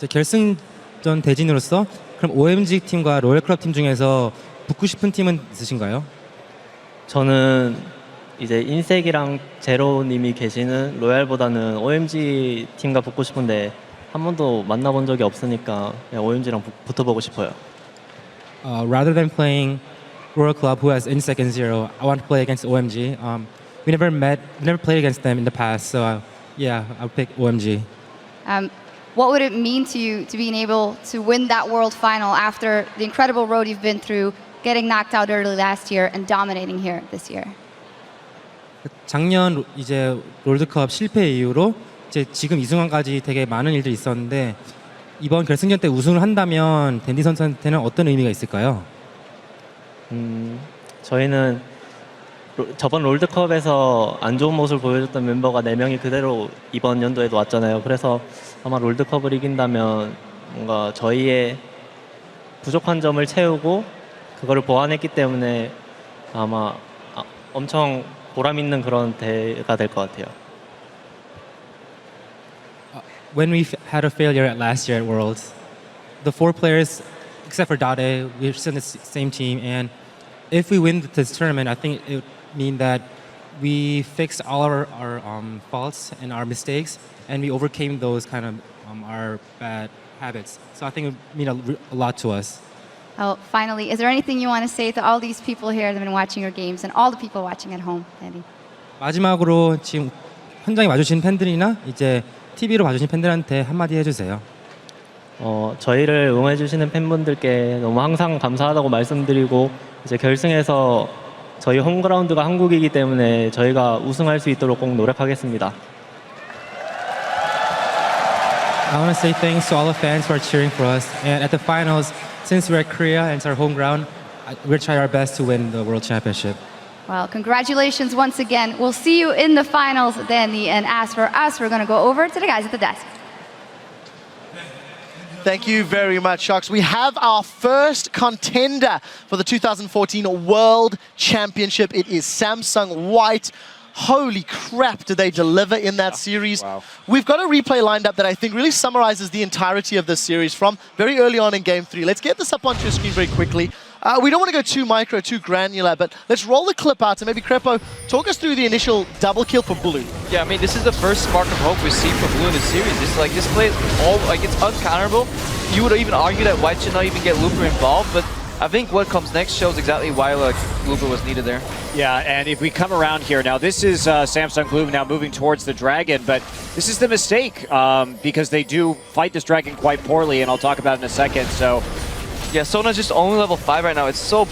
결승전 대진으로서 그럼 OMG 팀과 로열 클럽 팀 중에서 붙고 싶은 팀은 있으신가요? 저는 이제 인색이랑 제로님이 계시는 로얄보다는 OMG 팀과 붙고 싶은데 한 번도 만나본 적이 없으니까 그냥 OMG랑 붙어보고 싶어요. Rather than playing Royal Club, who has Insec and Zero, I want to play against OMG. We never played against them in the past, so yeah, I'll pick OMG. What would it mean to you to being able to win that world final after the incredible road you've been through, getting knocked out early last year and dominating here this year? 작년 이제 롤드컵 실패 이후로 이제 지금 이 순간까지 되게 많은 일들이 있었는데 이번 결승전 때 우승을 한다면 댄디 선수한테는 어떤 의미가 있을까요? 저희는 저번 롤드컵에서 안 좋은 모습을 보여줬던 멤버가 4명이 그대로 이번 연도에도 왔잖아요. 그래서 아마 롤드컵을 이긴다면 뭔가 저희의 부족한 점을 채우고 그거를 보완했기 때문에 아마 엄청 보람 있는 그런 대회가 될 것 같아요. When we had a failure at last year at Worlds, the 4 players, except for Dade, we're still in the same team, and if we win this tournament, I think it would mean that we fixed all our faults and our mistakes, and we overcame those kind of our bad habits. So I think it would mean a lot to us. Oh, finally, is there anything you want to say to all these people here that have been watching your games and all the people watching at home, Andy? 마지막으로 지금 현장에 와주신 팬들이나 이제 TV로 봐주신 팬들한테 한마디 해주세요. 저희를 응원해 주시는 팬분들께 너무 항상 감사하다고 말씀드리고 이제 결승에서 저희 홈그라운드가 한국이기 때문에 저희가 우승할 수 있도록 꼭 노력하겠습니다. I want to say thanks to all the fans who are cheering for us. And at the finals, since we're at Korea and it's our home ground, we'll try our best to win the World Championship. Well, congratulations once again. We'll see you in the finals, Danny. And as for us, we're going to go over to the guys at the desk. Thank you very much, Sharks. We have our first contender for the 2014 World Championship. It is Samsung White. Holy crap, did they deliver in that series. Wow. We've got a replay lined up that I think really summarizes the entirety of this series from very early on in Game 3. Let's get this up onto your screen very quickly. We don't want to go too micro, too granular, but let's roll the clip out and maybe Crepo, talk us through the initial double kill for Blue. Yeah, I mean, this is the first spark of hope we've seen from Blue in the series. It's like this play is all like it's uncounterable. You would even argue that White should not even get Looper involved, but I think what comes next shows exactly why Looper was needed there. Yeah, and if we come around here, now this is Samsung Blue now moving towards the Dragon, but this is the mistake because they do fight this Dragon quite poorly, and I'll talk about it in a second, so... Yeah, Sona's just only level 5 right now. It's so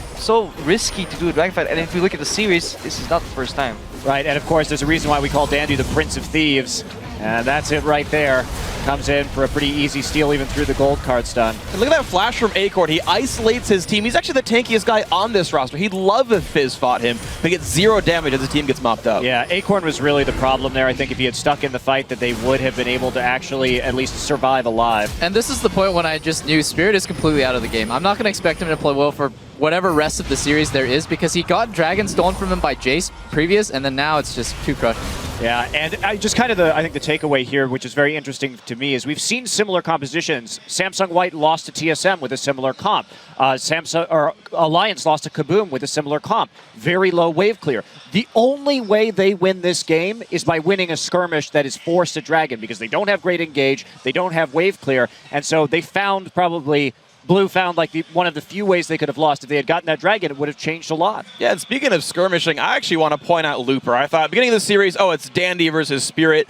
risky to do a Dragon fight, and if we look at the series, this is not the first time. Right, and of course there's a reason why we call Dandy the Prince of Thieves, and that's it right there. Comes in for a pretty easy steal even through the gold card stun. And look at that flash from Acorn. He isolates his team. He's actually the tankiest guy on this roster. He'd love if Fizz fought him, but gets 0 damage as the team gets mopped up. Yeah, Acorn was really the problem there. I think if he had stuck in the fight that they would have been able to actually at least survive alive. And this is the point when I just knew Spirit is completely out of the game. I'm not going to expect him to play well for whatever rest of the series there is because he got Dragon stolen from him by Jace previous, and then now it's just too crushed. Yeah, and just kind of I think the takeaway here, which is very interesting to me, is we've seen similar compositions. Samsung White lost to TSM with a similar comp. Alliance lost to Kaboom with a similar comp. Very low wave clear. The only way they win this game is by winning a skirmish that is forced to Dragon because they don't have great engage, they don't have wave clear, and so they found probably... Blue found like one of the few ways they could have lost. If they had gotten that Dragon, it would have changed a lot. Yeah, and speaking of skirmishing, I actually want to point out Looper. I thought at the beginning of the series, oh, it's Dandy versus Spirit.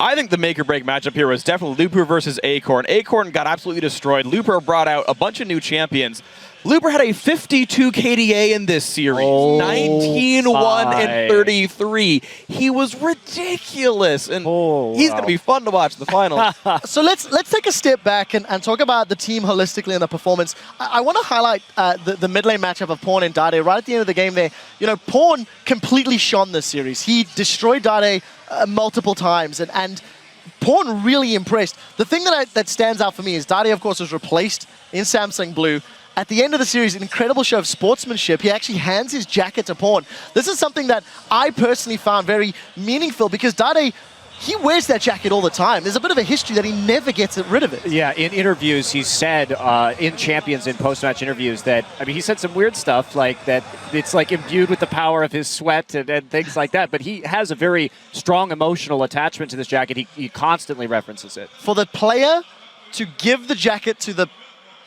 I think the make-or-break matchup here was definitely Looper versus Acorn. Acorn got absolutely destroyed. Looper brought out a bunch of new champions. Looper had a 52 KDA in this series, 19-1 and 33. He was ridiculous, and he's going to be fun to watch in the finals. So let's take a step back and talk about the team holistically and the performance. I want to highlight the mid lane matchup of Pawn and Dade. Right at the end of the game there, you know, Pawn completely shone this series. He destroyed Dade multiple times, and Pawn really impressed. The thing that stands out for me is Dade, of course, was replaced in Samsung Blue. At the end of the series, an incredible show of sportsmanship. He actually hands his jacket to Pawn. This is something that I personally found very meaningful because Dade, he wears that jacket all the time. There's a bit of a history that he never gets rid of it. Yeah, in interviews, he said, in Champions, in post-match interviews, that, I mean, he said some weird stuff, like that it's like imbued with the power of his sweat and things like that, but he has a very strong emotional attachment to this jacket. He constantly references it. For the player to give the jacket to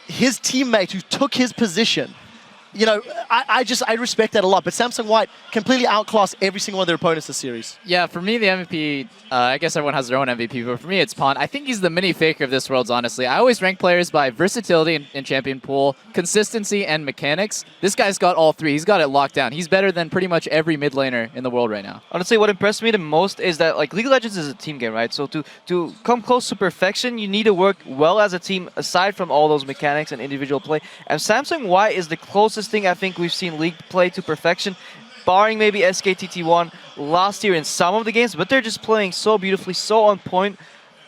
his teammate who took his position, you know, I respect that a lot. But Samsung White completely outclassed every single one of their opponents this series. Yeah, for me, the MVP, I guess everyone has their own MVP, but for me, it's Pawn. I think he's the mini faker of this Worlds, honestly. I always rank players by versatility in champion pool, consistency, and mechanics. This guy's got all three. He's got it locked down. He's better than pretty much every mid laner in the world right now. Honestly, what impressed me the most is that like League of Legends is a team game, right? So to come close to perfection, you need to work well as a team aside from all those mechanics and individual play. And Samsung White is the closest thing I think we've seen League play to perfection, barring maybe SKTT1 last year in some of the games, but they're just playing so beautifully, so on point.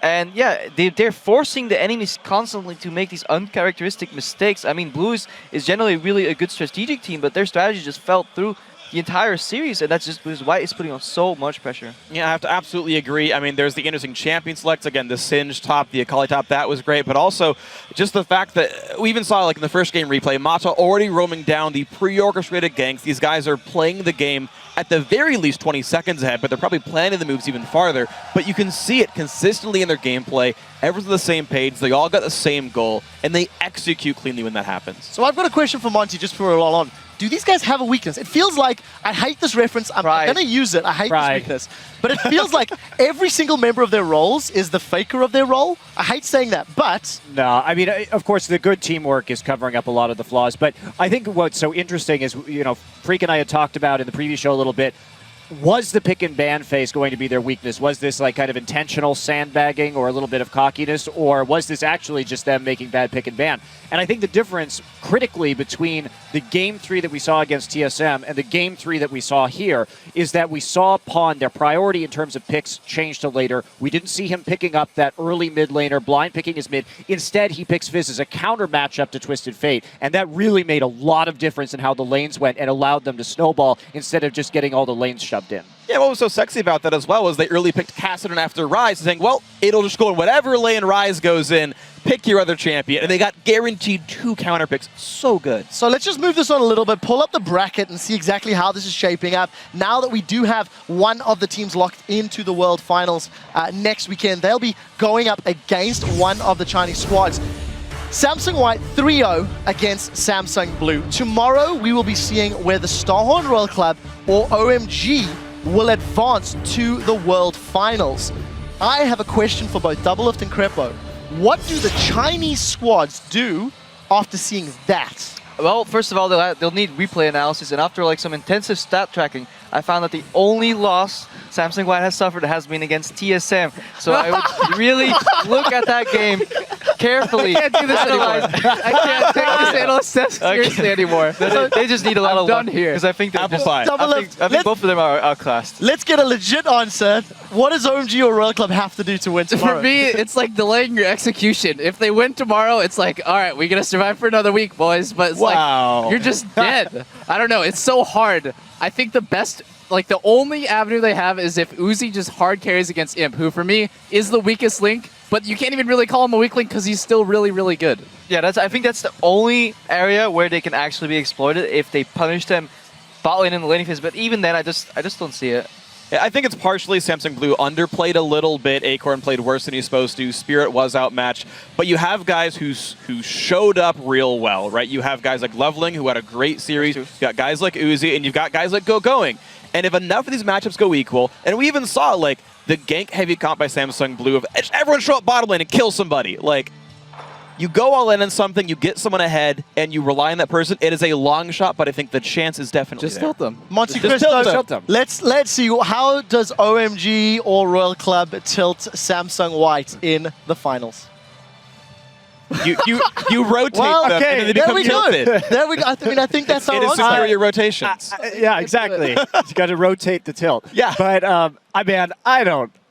And yeah, they're forcing the enemies constantly to make these uncharacteristic mistakes. I mean, Blue is generally really a good strategic team, but their strategy just fell through the entire series, and that's just because White is putting on so much pressure. Yeah, I have to absolutely agree. I mean, there's the interesting champion selects. Again, the Singe top, the Akali top, that was great. But also, just the fact that we even saw, like in the first game replay, Mata already roaming down the pre-orchestrated ganks. These guys are playing the game at the very least 20 seconds ahead, but they're probably planning the moves even farther. But you can see it consistently in their gameplay. Everyone's on the same page. They all got the same goal, and they execute cleanly when that happens. So I've got a question for Monty just for a roll on. Do these guys have a weakness? It feels like, I hate this reference, I'm going to use it, I hate this weakness. But it feels like every single member of their roles is the faker of their role. I hate saying that, but... No, I mean, of course, the good teamwork is covering up a lot of the flaws, but I think what's so interesting is, you know, Freak and I had talked about in the previous show a little bit, was the pick and ban phase going to be their weakness? Was this like kind of intentional sandbagging or a little bit of cockiness, or was this actually just them making bad pick and ban? And I think the difference critically between the Game 3 that we saw against TSM and the Game 3 that we saw here is that we saw Pawn, their priority in terms of picks, change to later. We didn't see him picking up that early mid laner, blind picking his mid. Instead, he picks Fizz as a counter matchup to Twisted Fate, and that really made a lot of difference in how the lanes went and allowed them to snowball instead of just getting all the lanes shoved in. Yeah, what was so sexy about that as well was they early picked Kassadin after Ryze, saying, well, it'll just go in whatever lane Ryze goes in, pick your other champion, and they got guaranteed 2 counter picks. So good. So let's just move this on a little bit, pull up the bracket and see exactly how this is shaping up. Now that we do have one of the teams locked into the World Finals next weekend, they'll be going up against one of the Chinese squads. Samsung White 3-0 against Samsung Blue. Tomorrow we will be seeing where the Starhorn Royal Club, or OMG, will advance to the World Finals. I have a question for both Doublelift and Crepo. What do the Chinese squads do after seeing that? Well, first of all, they'll need replay analysis, and after like some intensive stat tracking, I found that the only loss Samsung White has suffered has been against TSM. So I would really look at that game carefully. I can't do this anymore. I can't take this analyst test seriously anymore. They just need a lot of luck here. because I think they're just, I think both of them are outclassed. Let's get a legit answer. What does OMG or Royal Club have to do to win tomorrow? For me, it's like delaying your execution. If they win tomorrow, it's like, all right, we're going to survive for another week, boys. But it's like, you're just dead. I don't know. It's so hard. I think the best, like the only avenue they have is if Uzi just hard carries against Imp, who for me is the weakest link, but you can't even really call him a weak link because he's still really, really good. Yeah, I think that's the only area where they can actually be exploited if they punish them bot lane in the laning phase. But even then, I just don't see it. Yeah, I think it's partially Samsung Blue underplayed a little bit. Acorn played worse than he's supposed to. Spirit was outmatched. But you have guys who showed up real well, right? You have guys like Loveling, who had a great series. You've got guys like Uzi, and you've got guys like Going. And if enough of these matchups go equal, and we even saw, like, the gank heavy comp by Samsung Blue of everyone show up bottom lane and kill somebody. Like, you go all in on something, you get someone ahead, and you rely on that person. It is a long shot, but I think the chance is definitely Just there. tilt them. Monte Just Cristo, tilt them. let's see, how does OMG or Royal Club tilt Samsung White in the finals? You rotate Well, them, okay, and then they there become we go. tilted. There we go. I mean, I think that's our It is answer. superior rotations. Yeah, exactly. You got to rotate the tilt. Yeah. But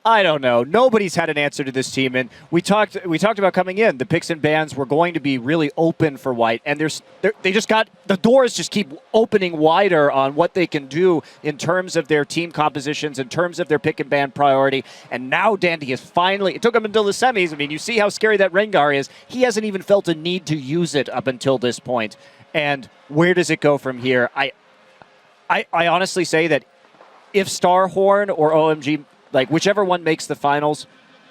I don't know. Nobody's had an answer to this team, and we talked about coming in. The picks and bans were going to be really open for White, and they just got the doors just keep opening wider on what they can do in terms of their team compositions, in terms of their pick and ban priority. And now Dandy is finally. It took him until the semis. I mean, you see how scary that Rengar is. He hasn't even felt a need to use it up until this point. And where does it go from here? I honestly say that if Starhorn or OMG, like whichever one makes the finals,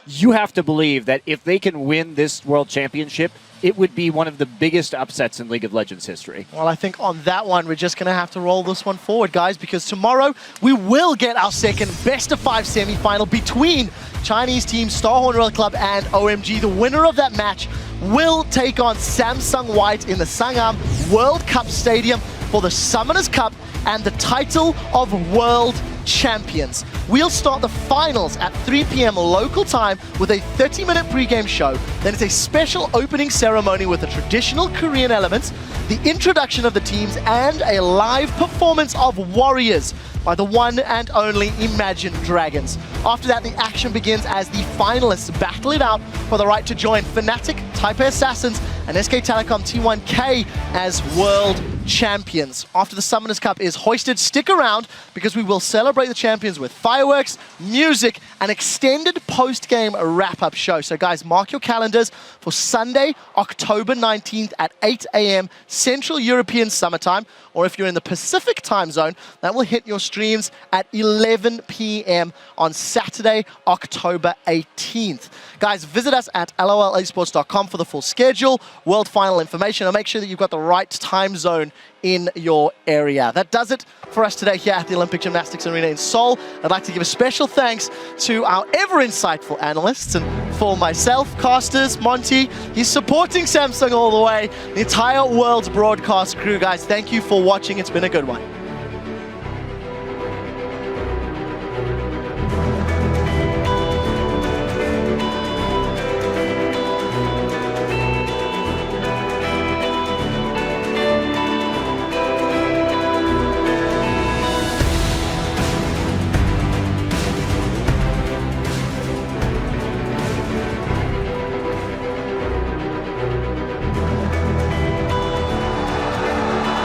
you have to believe that if they can win this World Championship, it would be one of the biggest upsets in League of Legends history. Well, I think on that one, we're just going to have to roll this one forward, guys, because tomorrow we will get our second best-of-5 semi-final between Chinese team Starhorn Royal Club and OMG. The winner of that match will take on Samsung White in the Sangam World Cup Stadium for the Summoners Cup and the title of World Champions. We'll start the finals at 3 p.m. local time with a 30-minute pre-game show. Then it's a special opening ceremony with the traditional Korean elements, the introduction of the teams, and a live performance of Warriors by the one and only Imagine Dragons. After that, the action begins as the finalists battle it out for the right to join Fnatic, Taipei Assassins, and SK Telecom T1K as world champions. After the Summoners Cup is hoisted, stick around because we will celebrate the champions with fireworks, music, and extended post-game wrap-up show. So guys, mark your calendars for Sunday, October 19th at 8 a.m. Central European Summertime, or if you're in the Pacific time zone, that will hit your streams at 11 p.m. on Saturday, October 18th. Guys, visit us at lolsports.com for the full schedule, world final information, and make sure that you've got the right time zone in your area. That does it for us today here at the Olympic Gymnastics Arena in Seoul. I'd like to give a special thanks to our ever-insightful analysts, and for myself, casters, Monty, he's supporting Samsung all the way, the entire world's broadcast crew. Guys, thank you for watching. It's been a good one.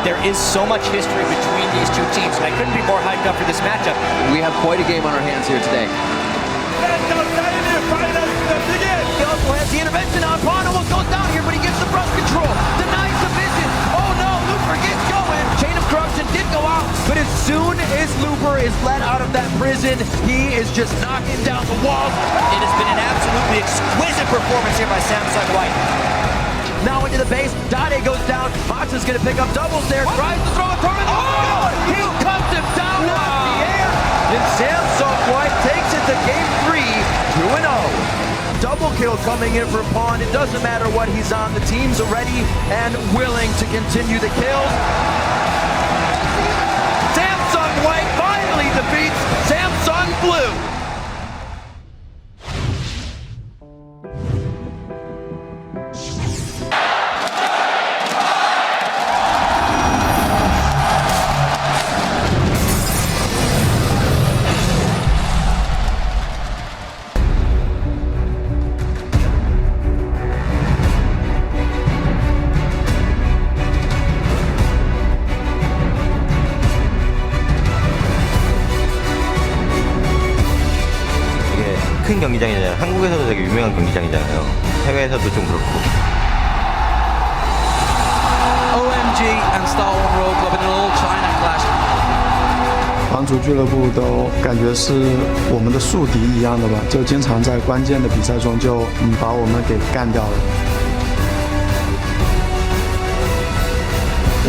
There is so much history between these two teams, and I couldn't be more hyped up for this matchup. We have quite a game on our hands here today. He also has the intervention on. Pawn almost goes down here, but he gets the brush control. Denies the vision. Oh no, Looper gets going. Chain of Corruption did go out, but as soon as Looper is let out of that prison, he is just knocking down the walls. It has been an absolutely exquisite performance here by Samsung White. Now into the base, Dade goes down. Matsu's gonna pick up doubles there. Tries to throw a tornado. Oh! He cuts him down out of the air. And Samsung White takes it to game 3, 2-0. Double kill coming in for Pawn. It doesn't matter what he's on. The team's ready and willing to continue the kills. Samsung White finally defeats Samsung Blue. 큰 경기장이잖아요. 한국에서도 되게 유명한 경기장이잖아요. 해외에서도 좀 그렇고. OMG and Starhorn Royal Club in an all-China clash. 帮主俱乐部都感觉是我们的宿敌一样的吧，就经常在关键的比赛中就把我们给干掉了。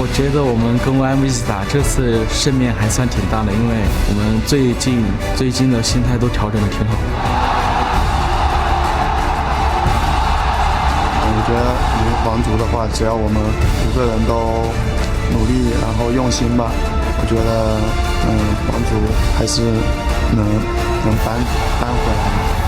我觉得我们跟 OMG 打这次胜面还算挺大的，因为我们最近的心态都调整的挺好。我觉得赢王族的话，只要我们5个人都努力，然后用心吧，我觉得王族还是能扳回来的。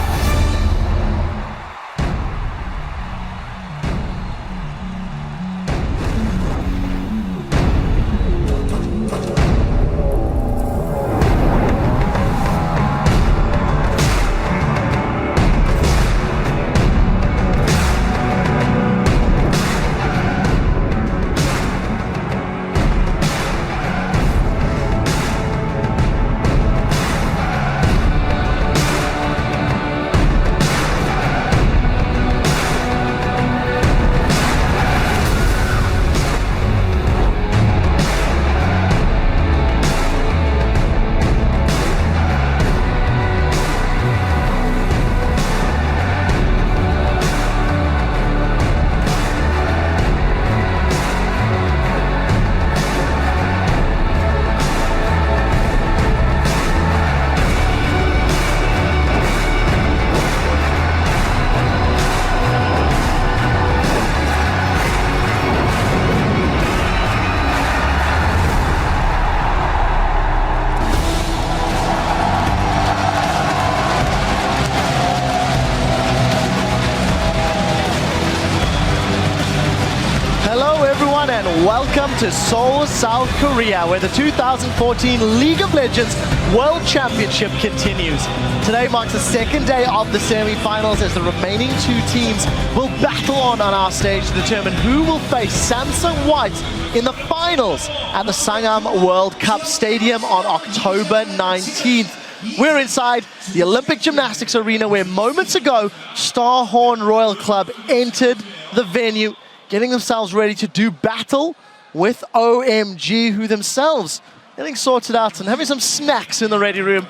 Welcome to Seoul, South Korea, where the 2014 League of Legends World Championship continues. Today marks the second day of the semi-finals as the remaining 2 teams will battle on our stage to determine who will face Samsung White in the finals at the Sangam World Cup Stadium on October 19th. We're inside the Olympic Gymnastics Arena where moments ago, Starhorn Royal Club entered the venue, getting themselves ready to do battle with OMG, who themselves getting sorted out and having some snacks in the ready room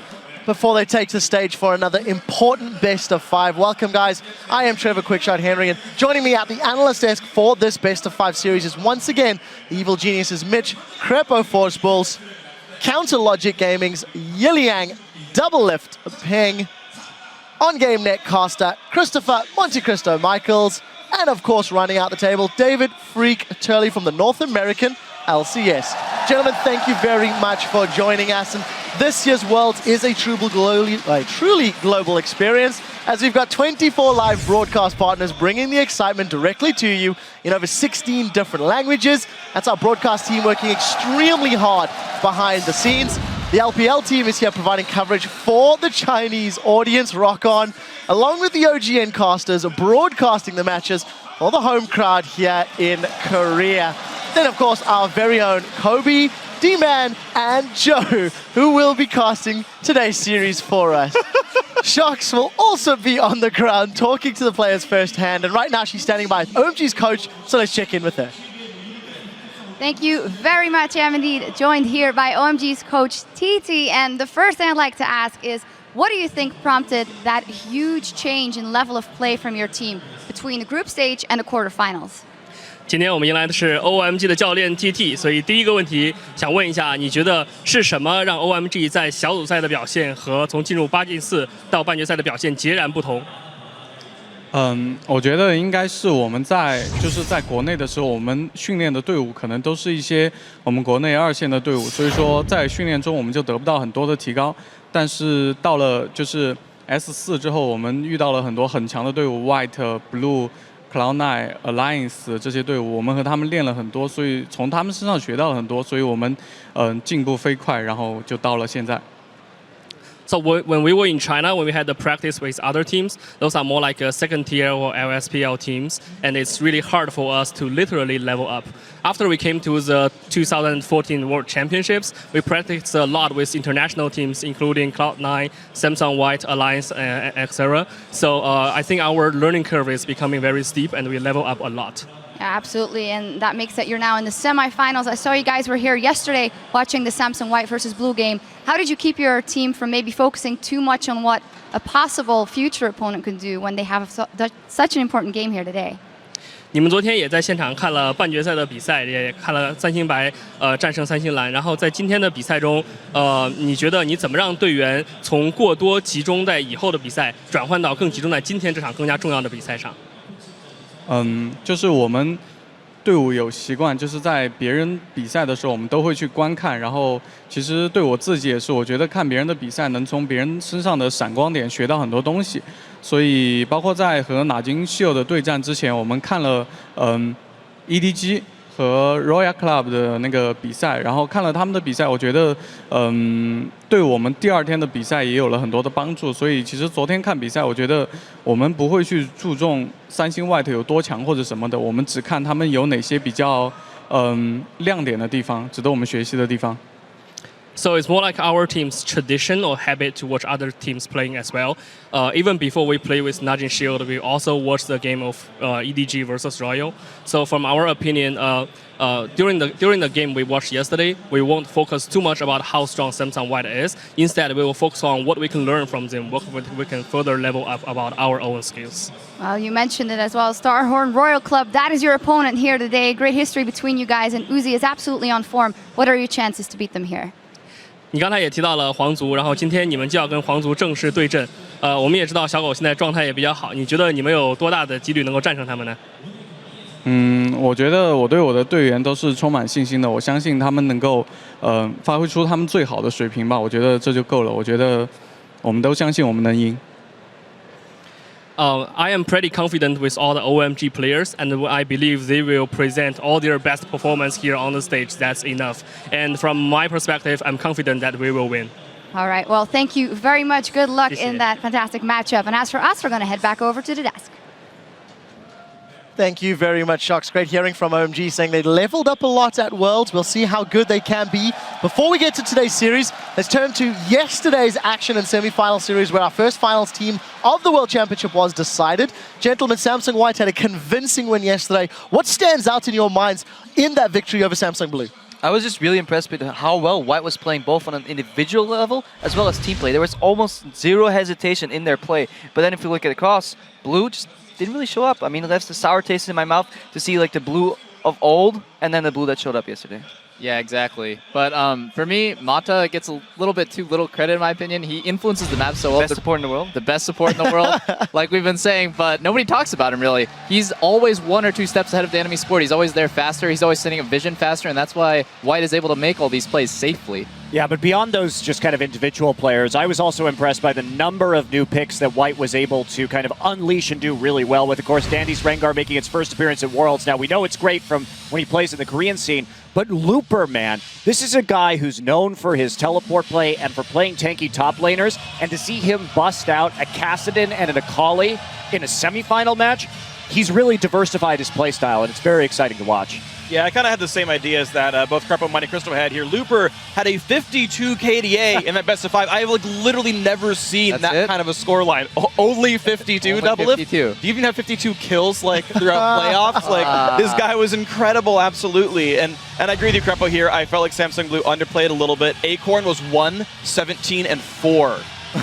before they take the stage for another important best of 5. Welcome, guys. I am Trevor Quickshot Henry, and joining me at the analyst desk for this best of 5 series is once again the evil geniuses Mitch, Crepo Force Bulls, Counter Logic Gaming's Yiliang, Double Lift, Peng, On Game Netcaster, Christopher Monte Cristo Michaels, and of course, running out the table, David Freak Turley from the North American LCS. Gentlemen, thank you very much for joining us. And this year's Worlds is a truly global experience, as we've got 24 live broadcast partners bringing the excitement directly to you in over 16 different languages. That's our broadcast team working extremely hard behind the scenes. The LPL team is here providing coverage for the Chinese audience, rock on, along with the OGN casters broadcasting the matches for the home crowd here in Korea. Then, of course, our very own Kobe, D-Man, and Joe, who will be casting today's series for us. Sharks will also be on the ground talking to the players firsthand, and right now she's standing by OMG's coach, so let's check in with her. Thank you very much. I'm indeed joined here by OMG's coach, TT. And the first thing I'd like to ask is, what do you think prompted that huge change in level of play from your team between the group stage and the quarterfinals? 今天我们迎来的是 OMG 的教练 TT， 所以第一个问题想问一下，你觉得是什么让 OMG 在小组赛的表现和从进入8进4到半决赛的表现截然不同？我觉得应该是我们在国内的时候，我们训练的队伍可能都是一些我们国内2线的队伍，所以说在训练中我们就得不到很多的提高。但是到了S4之后，我们遇到了很多很强的队伍 ，White、Blue、Cloud9、Alliance 这些队伍，我们和他们练了很多，所以从他们身上学到了很多，所以我们进步飞快，然后就到了现在。 So when we were in China, when we had the practice with other teams, those are more like second tier or LSPL teams, and it's really hard for us to literally level up. After we came to the 2014 World Championships, we practiced a lot with international teams, including Cloud9, Samsung White, Alliance, etc. So I think our learning curve is becoming very steep, and we level up a lot. Yeah, absolutely, and that makes that you're now in the semifinals. I saw you guys were here yesterday watching the Samsung White versus Blue game. How did you keep your team from maybe focusing too much on what a possible future opponent could do when they have such an important game here today? 你们昨天也在现场看了半决赛的比赛，也看了三星白战胜三星蓝。然后在今天的比赛中，你觉得你怎么让队员从过多集中在以后的比赛，转换到更集中在今天这场更加重要的比赛上？就是我们队伍有习惯，就是在别人比赛的时候，我们都会去观看。然后，其实对我自己也是，我觉得看别人的比赛，能从别人身上的闪光点学到很多东西。所以，包括在和纳金秀的对战之前，我们看了EDG 和 Royal Club 的那个比赛，然后看了他们的比赛，我觉得对我们第二天的比赛也有了很多的帮助。所以，其实昨天看比赛，我觉得我们不会去注重三星 White 有多强或者什么的，我们只看他们有哪些比较亮点的地方，值得我们学习的地方。So it's more like our team's tradition or habit to watch other teams playing as well. Even before we play with Najin Shield, we also watch the game of EDG versus Royal. So from our opinion, during the game we watched yesterday, we won't focus too much about how strong Samsung White is. Instead, we will focus on what we can learn from them, what we can further level up about our own skills. Well, you mentioned it as well. Starhorn Royal Club, that is your opponent here today. Great history between you guys, and Uzi is absolutely on form. What are your chances to beat them here? 你刚才也提到了皇族，然后今天你们就要跟皇族正式对阵。我们也知道小狗现在状态也比较好，你觉得你们有多大的几率能够战胜他们呢？我觉得我对我的队员都是充满信心的，我相信他们能够发挥出他们最好的水平吧。我觉得这就够了。我觉得我们都相信我们能赢。I am pretty confident with all the OMG players, and I believe they will present all their best performance here on the stage. That's enough. And from my perspective, I'm confident that we will win. All right. Well, thank you very much. Good luck in that fantastic matchup. And as for us, we're going to head back over to the desk. Thank you very much, Shocks. Great hearing from OMG saying they leveled up a lot at Worlds. We'll see how good they can be. Before we get to today's series, let's turn to yesterday's action and semi-final series where our first finals team of the World Championship was decided. Gentlemen, Samsung White had a convincing win yesterday. What stands out in your minds in that victory over Samsung Blue? I was just really impressed with how well White was playing both on an individual level as well as team play. There was almost zero hesitation in their play. But then if you look at across, Blue just didn't really show up. I mean, it left a sour taste in my mouth to see like the Blue of old and then the Blue that showed up yesterday. Yeah, exactly. But for me, Mata gets a little bit too little credit in my opinion. He influences the map so well. Best support in the world. The best support in the world, like we've been saying, but nobody talks about him really. He's always 1 or 2 steps ahead of the enemy sport. He's always there faster. He's always sending a vision faster, and that's why White is able to make all these plays safely. Yeah, but beyond those just kind of individual players, I was also impressed by the number of new picks that White was able to kind of unleash and do really well with. Of course, Dandy's Rengar making its first appearance at Worlds. Now, we know it's great from when he plays in the Korean scene, but Looper, man, this is a guy who's known for his teleport play and for playing tanky top laners, and to see him bust out a Kassadin and an Akali in a semifinal match, he's really diversified his playstyle, and it's very exciting to watch. Yeah, I kind of had the same ideas that both Crepo and Monte Cristo had here. Looper had a 52 KDA in that best of 5. I've like literally never seen that kind of a scoreline. Only 52 Only double 52. lift. Do you even have 52 kills like throughout playoffs? Like this guy was incredible, absolutely. And I agree with you, Crepo, here. I felt like Samsung Blue underplayed a little bit. Acorn was 1, 17, and 4.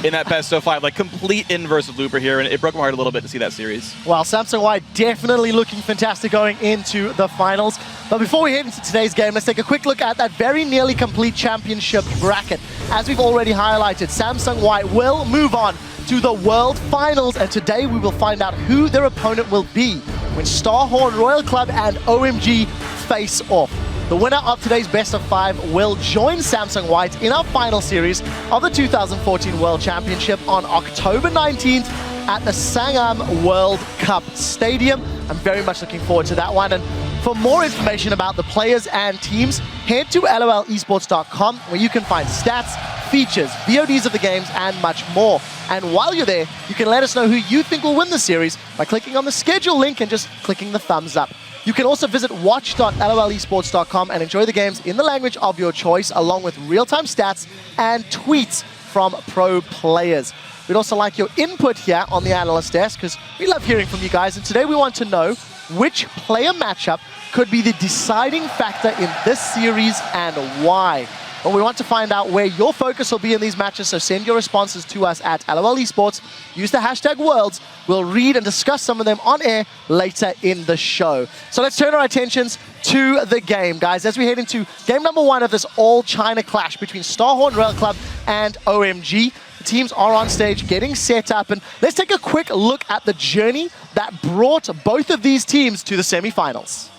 In that best of 5, like complete inverse of Looper here, and it broke my heart a little bit to see that series. Well, Samsung White definitely looking fantastic going into the finals. But before we head into today's game, let's take a quick look at that very nearly complete championship bracket. As we've already highlighted, Samsung White will move on to the World Finals, and today we will find out who their opponent will be when Starhorn Royal Club and OMG face off. The winner of today's best of 5 will join Samsung White in our final series of the 2014 World Championship on October 19th at the Sangam World Cup Stadium. I'm very much looking forward to that one. And for more information about the players and teams, head to lolesports.com where you can find stats, features, VODs of the games, and much more. And while you're there, you can let us know who you think will win the series by clicking on the schedule link and just clicking the thumbs up. You can also visit watch.lolesports.com and enjoy the games in the language of your choice, along with real-time stats and tweets from pro players. We'd also like your input here on the analyst desk, because we love hearing from you guys, and today we want to know which player matchup could be the deciding factor in this series and why. But we want to find out where your focus will be in these matches, so send your responses to us at LOL Esports. Use the hashtag Worlds. We'll read and discuss some of them on air later in the show. So let's turn our attentions to the game, guys, as we head into game number 1 of this all-China clash between Starhorn Royal Club and OMG. The teams are on stage getting set up, and let's take a quick look at the journey that brought both of these teams to the semifinals.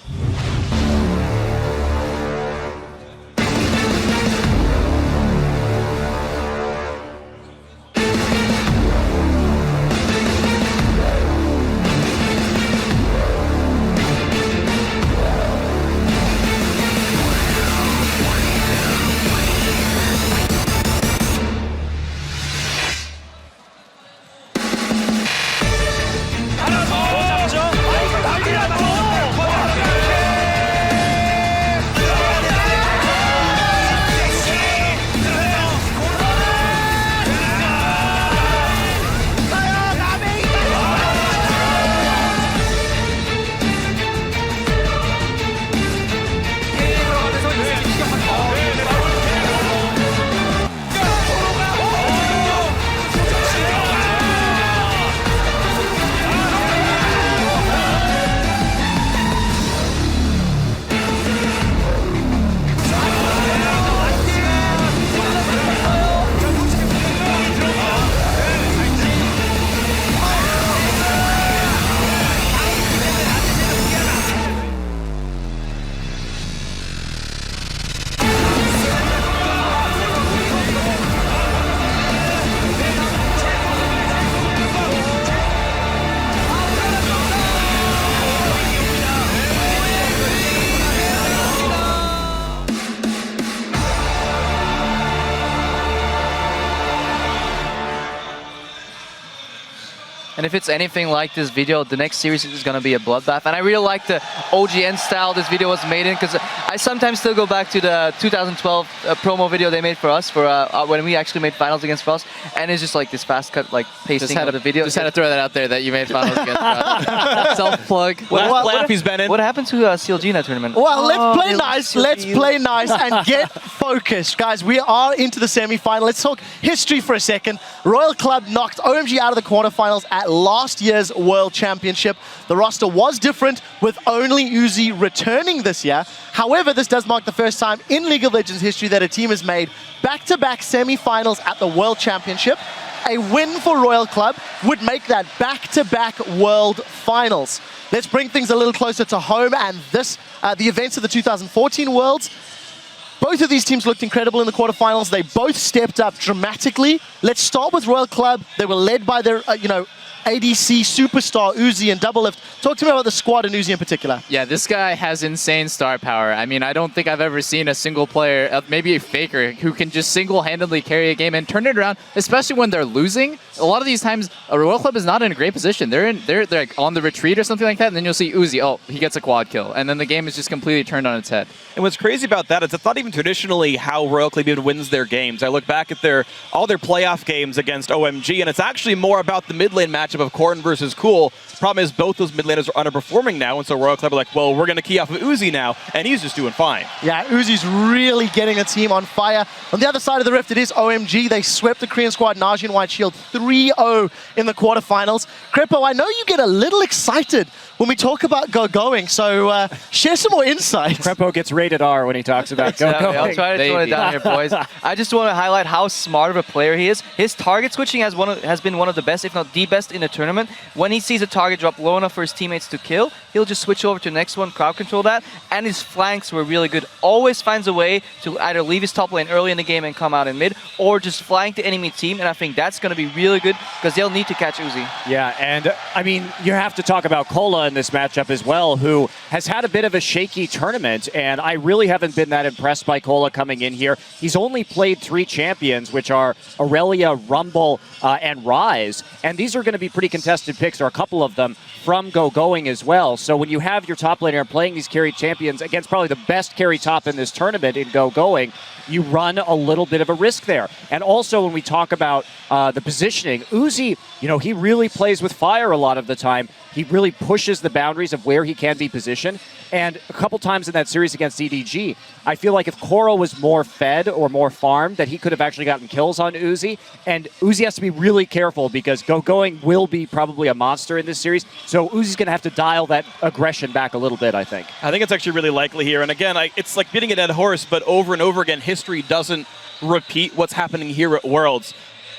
And if it's anything like this video, the next series is going to be a bloodbath. And I really like the OGN style this video was made in, because I sometimes still go back to the 2012 promo video they made for us for when we actually made finals against Frost. And it's just like this fast cut, like pasting of the video. Just had to throw that out there that you made finals against Frost. Self-plug. What happened to CLG in that tournament? Well, let's play nice. Let's play nice and get focused. Guys, we are into the semi-final. Let's talk history for a second. Royal Club knocked OMG out of the quarterfinals at last year's World Championship. The roster was different, with only Uzi returning this year. However, this does mark the first time in League of Legends history that a team has made back-to-back semi-finals at the World Championship. A win for Royal Club would make that back-to-back World Finals. Let's bring things a little closer to home and the events of the 2014 Worlds. Both of these teams looked incredible in the quarterfinals. They both stepped up dramatically. Let's start with Royal Club. They were led by their, ADC superstar Uzi and Double Lift. Talk to me about the squad and Uzi in particular. Yeah, this guy has insane star power. I mean, I don't think I've ever seen a single player, maybe a faker, who can just single-handedly carry a game and turn it around, especially when they're losing. A lot of these times, a Royal Club is not in a great position. They're like on the retreat or something like that, and then you'll see Uzi, oh, he gets a quad kill, and then the game is just completely turned on its head. And what's crazy about that is it's not even traditionally how Royal Club even wins their games. I look back at all their playoff games against OMG, and it's actually more about the mid lane matchup of Corrin versus Cool. Problem is both those mid laners are underperforming now, and so Royal Club are like, well, we're going to key off of Uzi now, and he's just doing fine. Yeah, Uzi's really getting a team on fire. On the other side of the rift, it is OMG. They swept the Korean squad, Najee and White Shield, 3-0 in the quarterfinals. Krepo, I know you get a little excited when we talk about going, so share some more insight. Krepo gets rated R when he talks about going. I'll try to tone it down here, boys. I just want to highlight how smart of a player he is. His target switching has been one of the best, if not the best, in the tournament. When he sees a target drop low enough for his teammates to kill, he'll just switch over to the next one, crowd control that, and his flanks were really good. Always finds a way to either leave his top lane early in the game and come out in mid, or just flank the enemy team, and I think that's going to be really good, because they'll need to catch Uzi. Yeah, and I mean, you have to talk about Kola in this matchup as well, who has had a bit of a shaky tournament, and I really haven't been that impressed by Kola coming in here. He's only played 3 champions, which are Aurelia, Rumble, and Rise, and these are going to be pretty contested picks, or a couple of them, from Going as well. So when you have your top laner playing these carry champions against probably the best carry top in this tournament in Going, you run a little bit of a risk there. And also when we talk about the positioning, Uzi, he really plays with fire a lot of the time. He really pushes the boundaries of where he can be positioned. And a couple times in that series against EDG, I feel like if Coral was more fed or more farmed, that he could have actually gotten kills on Uzi. And Uzi has to be really careful because Going will be probably a monster in this series. So Uzi's going to have to dial that aggression back a little bit, I think. I think it's actually really likely here. And again, it's like beating a dead horse, but over and over again, history doesn't repeat what's happening here at Worlds.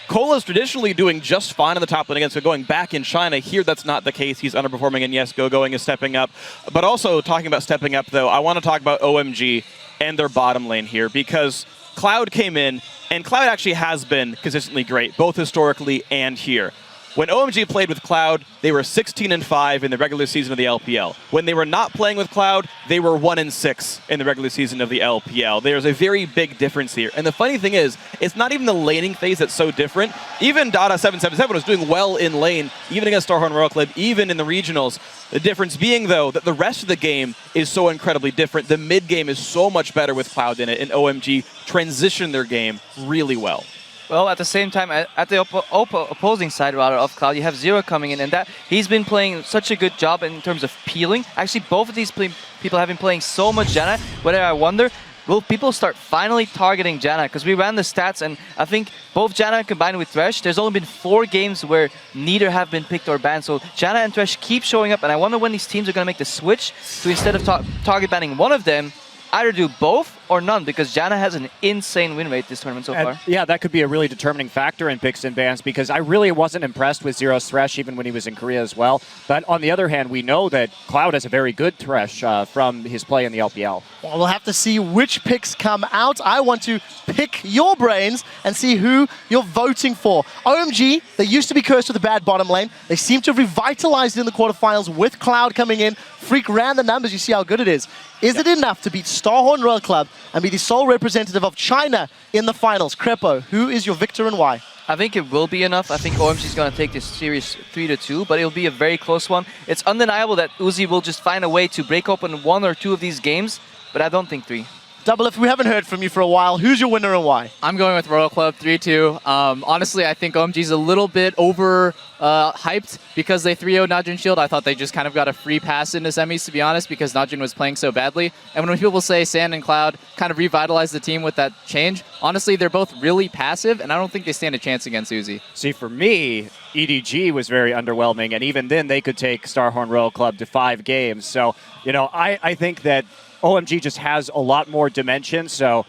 Cola's traditionally doing just fine on the top lane again, so going back in China. Here, that's not the case. He's underperforming, and yes, Going is stepping up. But also, talking about stepping up, though, I want to talk about OMG and their bottom lane here, because Cloud came in, and Cloud actually has been consistently great, both historically and here. When OMG played with Cloud, they were 16-5 in the regular season of the LPL. When they were not playing with Cloud, they were 1-6 in the regular season of the LPL. There's a very big difference here. And the funny thing is, it's not even the laning phase that's so different. Even Dada777 was doing well in lane, even against Starhorn Royal Club, even in the regionals. The difference being, though, that the rest of the game is so incredibly different. The mid game is so much better with Cloud in it, and OMG transitioned their game really well. Well, at the same time, at the opposing side rather of Cloud, you have Zero coming in, and that he's been playing such a good job in terms of peeling. Actually, both of these people have been playing so much Janna, whether I wonder, will people start finally targeting Janna? Because we ran the stats, and I think both Janna combined with Thresh, there's only been 4 games where neither have been picked or banned. So Janna and Thresh keep showing up, and I wonder when these teams are going to make the switch to, instead of target banning one of them, either do both or none, because Janna has an insane win rate this tournament so far. Yeah, that could be a really determining factor in picks and bans, because I really wasn't impressed with Zero's Thresh even when he was in Korea as well. But on the other hand, we know that Cloud has a very good Thresh from his play in the LPL. Well, we'll have to see which picks come out. I want to pick your brains and see who you're voting for. OMG, they used to be cursed with a bad bottom lane. They seem to have revitalized it in the quarterfinals with Cloud coming in. Freak ran the numbers, you see how good it is. Is it enough to beat Starhorn Royal Club and be the sole representative of China in the finals? Crepo, who is your victor and why? I think it will be enough. I think OMG is going to take this series 3-2, but it'll be a very close one. It's undeniable that Uzi will just find a way to break open 1 or 2 of these games, but I don't think 3. Double, if we haven't heard from you for a while, who's your winner and why? I'm going with Royal Club 3-2. Honestly, I think OMG's a little bit over hyped because they 3-0'd Najin Shield. I thought they just kind of got a free pass into semis, to be honest, because Najin was playing so badly. And when people say Sand and Cloud kind of revitalized the team with that change, honestly, they're both really passive, and I don't think they stand a chance against Uzi. See, for me, EDG was very underwhelming, and even then they could take Starhorn Royal Club to 5 games. So, you know, I think that OMG just has a lot more dimension, so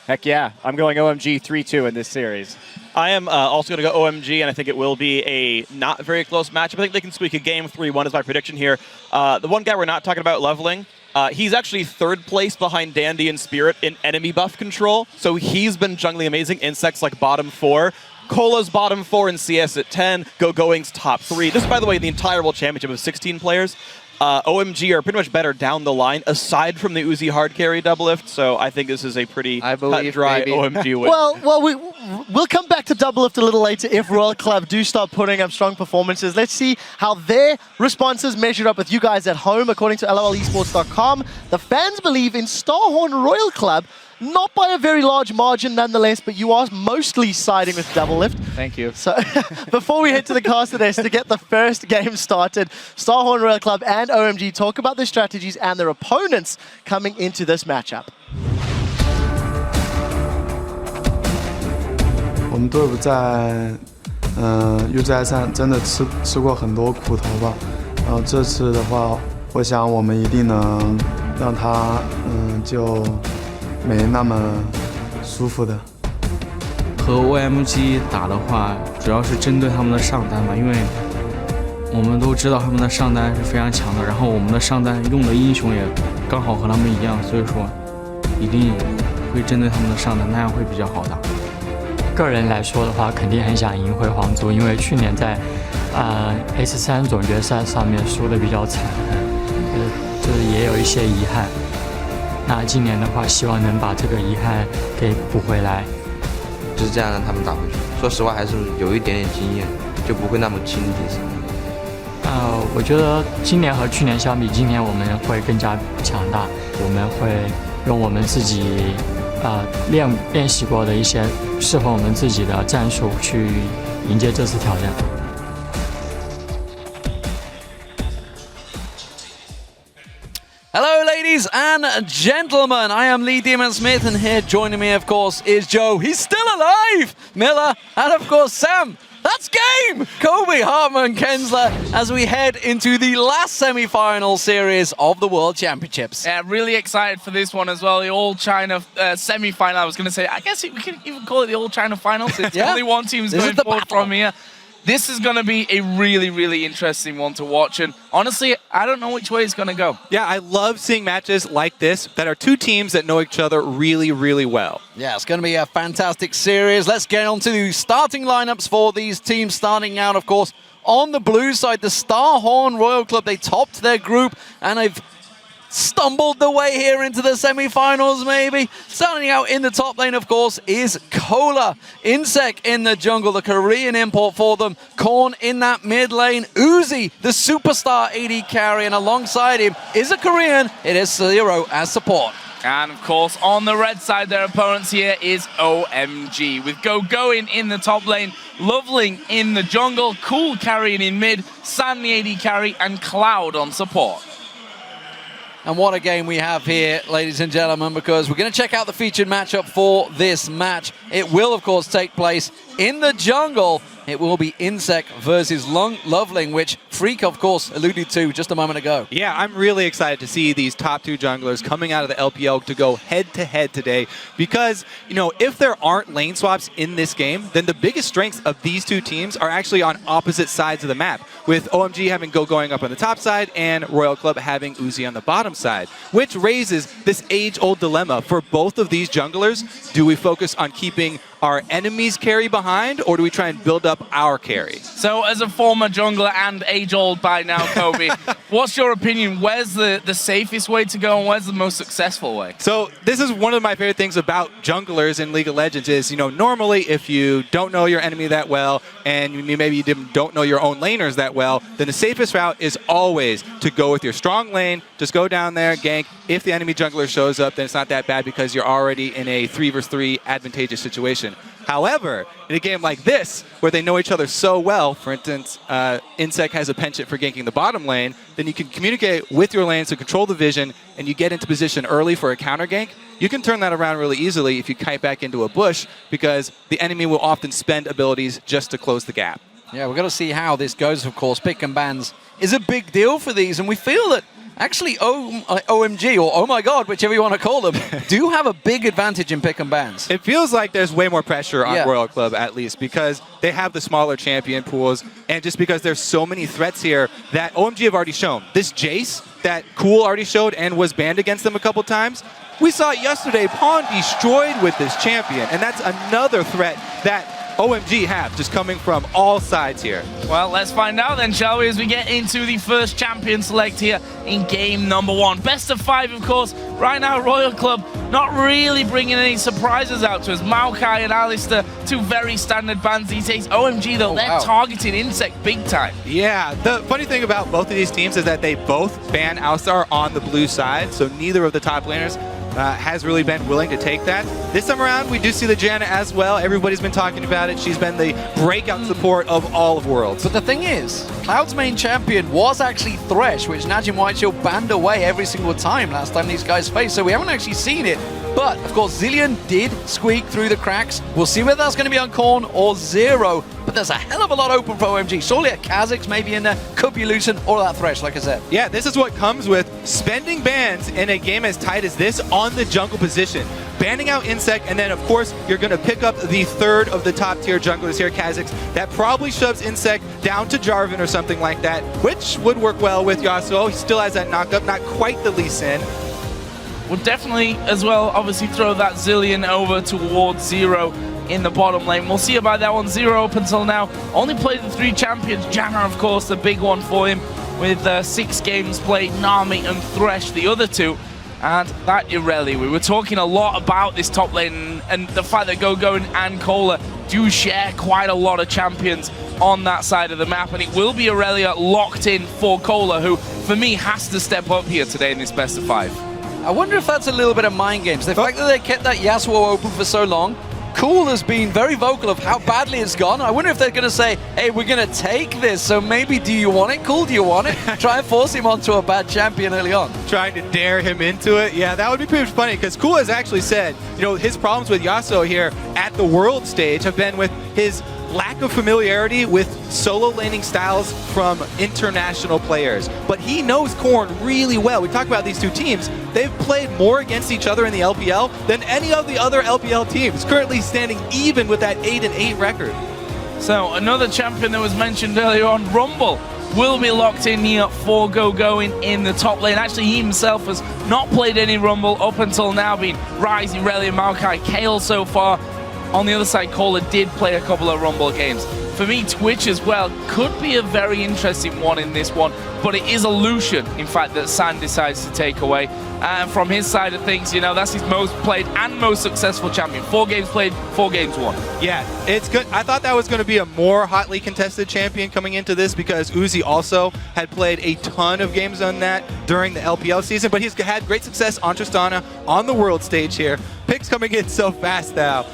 heck yeah, I'm going OMG 3-2 in this series. I am also going to go OMG, and I think it will be a not very close matchup. I think they can squeak a game 3-1 is my prediction here. The one guy we're not talking about leveling, he's actually 3rd place behind Dandy and Spirit in enemy buff control, so he's been jungling amazing. Insects like bottom 4. Cola's bottom 4 in CS at 10. Going's top 3. This is, by the way, the entire World Championship of 16 players. OMG are pretty much better down the line, aside from the Uzi hard carry doublelift. So I think this is a pretty cut-dry OMG win. Well, we'll come back to doublelift a little later if Royal Club do start putting up strong performances. Let's see how their responses measured up with you guys at home. According to LOLesports.com, the fans believe in Starhorn Royal Club, not by a very large margin nonetheless, but you are mostly siding with doublelift. Thank you. So before we head to the caster desk to get the first game started, Starhorn Royal Club and OMG talk about their strategies and their opponents coming into this matchup. 我们队伍在UGI 上真的吃过很多苦头吧，然后这次的话，我想我们一定能让他就没那么舒服的。和 OMG 打的话，主要是针对他们的上单吧，因为我们都知道他们的上单是非常强的，然后我们的上单用的英雄也刚好和他们一样，所以说一定会针对他们的上单，那样会比较好打。个人来说的话，肯定很想赢回皇族，因为去年在S3总决赛上面输的比较惨，就是也有一些遗憾。那今年的话，希望能把这个遗憾给补回来。就是这样让他们打回去。说实话，还是有一点点经验，就不会那么轻敌。我觉得今年和去年相比，今年我们会更加强大。我们会用我们自己练习过的一些适合我们自己的战术去迎接这次挑战。Hello, ladies and gentlemen. I am Lee Demon Smith, and here joining me, of course, is Joe. He's still alive! Miller, and of course, Sam. That's game! Kobe, Hartman, Kensler, as we head into the last semi-final series of the World Championships. Yeah, really excited for this one as well. The All China semi-final, I was going to say. I guess we can even call it the All China Finals. It's only one team's going forward from here. This is going to be a really, really interesting one to watch. And honestly, I don't know which way it's going to go. Yeah, I love seeing matches like this that are two teams that know each other really, really well. Yeah, it's going to be a fantastic series. Let's get on to the starting lineups for these teams. Starting out, of course, on the blue side, the Starhorn Royal Club. They topped their group, and they've stumbled the way here into the semifinals, maybe. Starting out in the top lane, of course, is Cola. Insec in the jungle, the Korean import for them. Korn in that mid lane. Uzi, the superstar AD carry, and alongside him is a Korean. It is Zero as support. And of course, on the red side, their opponents here is OMG. With Going in the top lane, Loveling in the jungle, Cool carrying in mid, San the AD carry, and Cloud on support. And what a game we have here, ladies and gentlemen, because we're going to check out the featured matchup for this match. It will, of course, take place in the jungle. It will be Insec versus Loveling, which Freak, of course, alluded to just a moment ago. Yeah, I'm really excited to see these top two junglers coming out of the LPL to go head-to-head today because, you know, if there aren't lane swaps in this game, then the biggest strengths of these two teams are actually on opposite sides of the map, with OMG having going up on the top side and Royal Club having Uzi on the bottom side, which raises this age-old dilemma for both of these junglers. Do we focus on keeping our enemies' carry behind, or do we try and build up our carry? So as a former jungler and age-old by now, Kobe, what's your opinion? Where's the safest way to go, and where's the most successful way? So this is one of my favorite things about junglers in League of Legends is, you know, normally if you don't know your enemy that well, and maybe you don't know your own laners that well, then the safest route is always to go with your strong lane, just go down there, gank. If the enemy jungler shows up, then it's not that bad because you're already in a 3v3 advantageous situation. However, in a game like this, where they know each other so well, for instance, Insec has a penchant for ganking the bottom lane, then you can communicate with your lanes to control the vision, and you get into position early for a counter gank. You can turn that around really easily if you kite back into a bush, because the enemy will often spend abilities just to close the gap. Yeah, we've got to see how this goes, of course. Pick and bans is a big deal for these, and we feel that actually OMG, or oh my god, whichever you want to call them, do have a big advantage in pick and bans. It feels like there's way more pressure on Royal Club, at least, because they have the smaller champion pools, and just because there's so many threats here that OMG have already shown. This Jace that Cool already showed and was banned against them a couple times, we saw it yesterday, Pawn destroyed with this champion, and that's another threat that OMG have, just coming from all sides here. Well, let's find out then, shall we, as we get into the first champion select here in game number one. Best of 5, of course. Right now, Royal Club not really bringing any surprises out to us. Maokai and Alistair, two very standard bans these days. OMG, though, they're targeting Insec big time. Yeah, the funny thing about both of these teams is that they both ban Alistar on the blue side, so neither of the top laners has really been willing to take that. This time around, we do see the Janna as well. Everybody's been talking about it. She's been the breakout support of all of Worlds. But the thing is, Cloud's main champion was actually Thresh, which Najim Whiteshield banned away every single time last time these guys faced, so we haven't actually seen it. But, of course, Zillion did squeak through the cracks. We'll see whether that's going to be on Korn or Zero. But there's a hell of a lot open for OMG. Surely a Kha'Zix maybe in there, could be Lucian or that Thresh, like I said. Yeah, this is what comes with spending bans in a game as tight as this on the jungle position. Banning out Insec, and then, of course, you're going to pick up the third of the top-tier junglers here, Kha'Zix. That probably shoves Insec down to Jarvan or something like that, which would work well with Yasuo. He still has that knock-up, not quite the Lee Sin. We'll definitely, as well, obviously throw that Zillion over towards Zero in the bottom lane. We'll see about that one. Zero up until now only played the 3 champions. Janna, of course, the big one for him with 6 games played. Nami and Thresh, the other 2. And that Irelia. We were talking a lot about this top lane and the fact that Going and Cola do share quite a lot of champions on that side of the map. And it will be Irelia locked in for Cola, who, for me, has to step up here today in this best of 5. I wonder if that's a little bit of mind games. The fact that they kept that Yasuo open for so long, Cool has been very vocal of how badly it's gone. I wonder if they're going to say, hey, we're going to take this, so maybe do you want it? Cool, do you want it? Try and force him onto a bad champion early on. Trying to dare him into it. Yeah, that would be pretty funny because Cool has actually said, you know, his problems with Yasuo here at the world stage have been with his lack of familiarity with solo laning styles from international players. But he knows Korn really well. We talk about these two teams. They've played more against each other in the LPL than any of the other LPL teams, currently standing even with that 8-8 record. So another champion that was mentioned earlier on, Rumble, will be locked in here for going in the top lane. Actually, he himself has not played any Rumble up until now, being Ryze, Irelia, Maokai, Kale so far. On the other side, Kohler did play a couple of Rumble games. For me, Twitch as well could be a very interesting one in this one, but it is a Lucian, in fact, that San decides to take away. And from his side of things, you know, that's his most played and most successful champion. 4 games played, 4 games won. Yeah, it's good. I thought that was going to be a more hotly contested champion coming into this because Uzi also had played a ton of games on that during the LPL season, but he's had great success on Tristana on the world stage here. Picks coming in so fast now.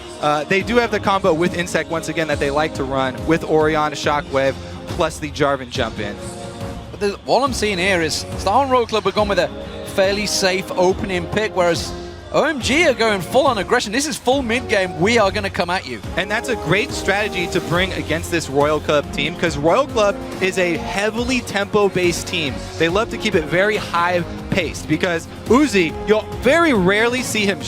They do have the combo with Insect once again that they like to run with Orion, Shockwave, plus the Jarvan jump in. But all I'm seeing here is Star Road Club have gone with a fairly safe opening pick, whereas OMG are going full on aggression. This is full mid game. We are going to come at you. And that's a great strategy to bring against this Royal Club team because Royal Club is a heavily tempo-based team. They love to keep it very high-paced because Uzi, you'll very rarely see him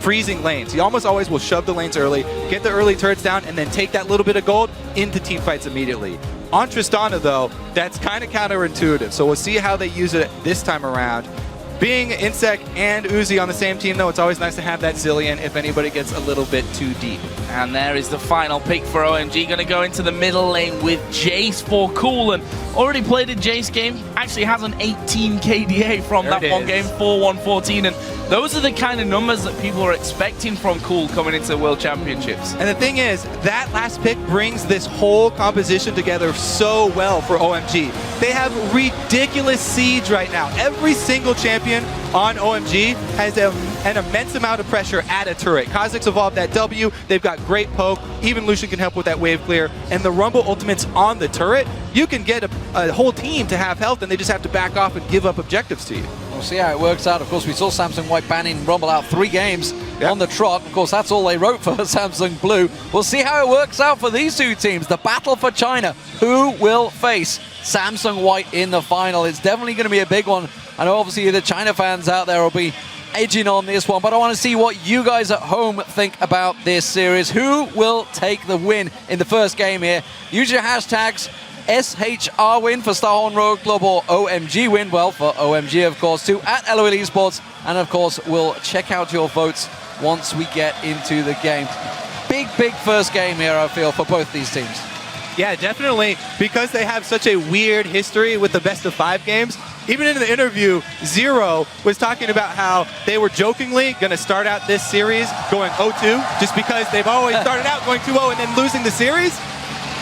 freezing lanes. He almost always will shove the lanes early, get the early turrets down, and then take that little bit of gold into team fights immediately. On Tristana, though, that's kind of counterintuitive, so we'll see how they use it this time around. Being Insect and Uzi on the same team, though, it's always nice to have that Zilean if anybody gets a little bit too deep. And there is the final pick for OMG. Going to go into the middle lane with Jace for Cool. And already played a Jace game. Actually has an 18 KDA from that one game, 4-1-14. And those are the kind of numbers that people are expecting from Cool coming into the World Championships. And the thing is, that last pick brings this whole composition together so well for OMG. They have ridiculous siege right now. Every single champion on OMG has an immense amount of pressure at a turret. Kha'Zix evolved that W, they've got great poke, even Lucian can help with that wave clear, and the Rumble ultimates on the turret, you can get a whole team to have health and they just have to back off and give up objectives to you. We'll see how it works out. Of course, we saw Samsung White banning Rumble out 3 games on the trot. Of course, that's all they wrote for Samsung Blue. We'll see how it works out for these two teams. The battle for China. Who will face Samsung White in the final? It's definitely going to be a big one. I know obviously the China fans out there will be edging on this one, but I want to see what you guys at home think about this series. Who will take the win in the first game here? Use your hashtags SHR win for Starhorn Road Club or OMG win, well, for OMG, of course, too, at LOL Esports. And, of course, we'll check out your votes once we get into the game. Big first game here, I feel, for both these teams. Yeah, definitely, because they have such a weird history with the best-of-5 games. Even in the interview, Zero was talking about how they were jokingly going to start out this series going 0-2, just because they've always started out going 2-0 and then losing the series.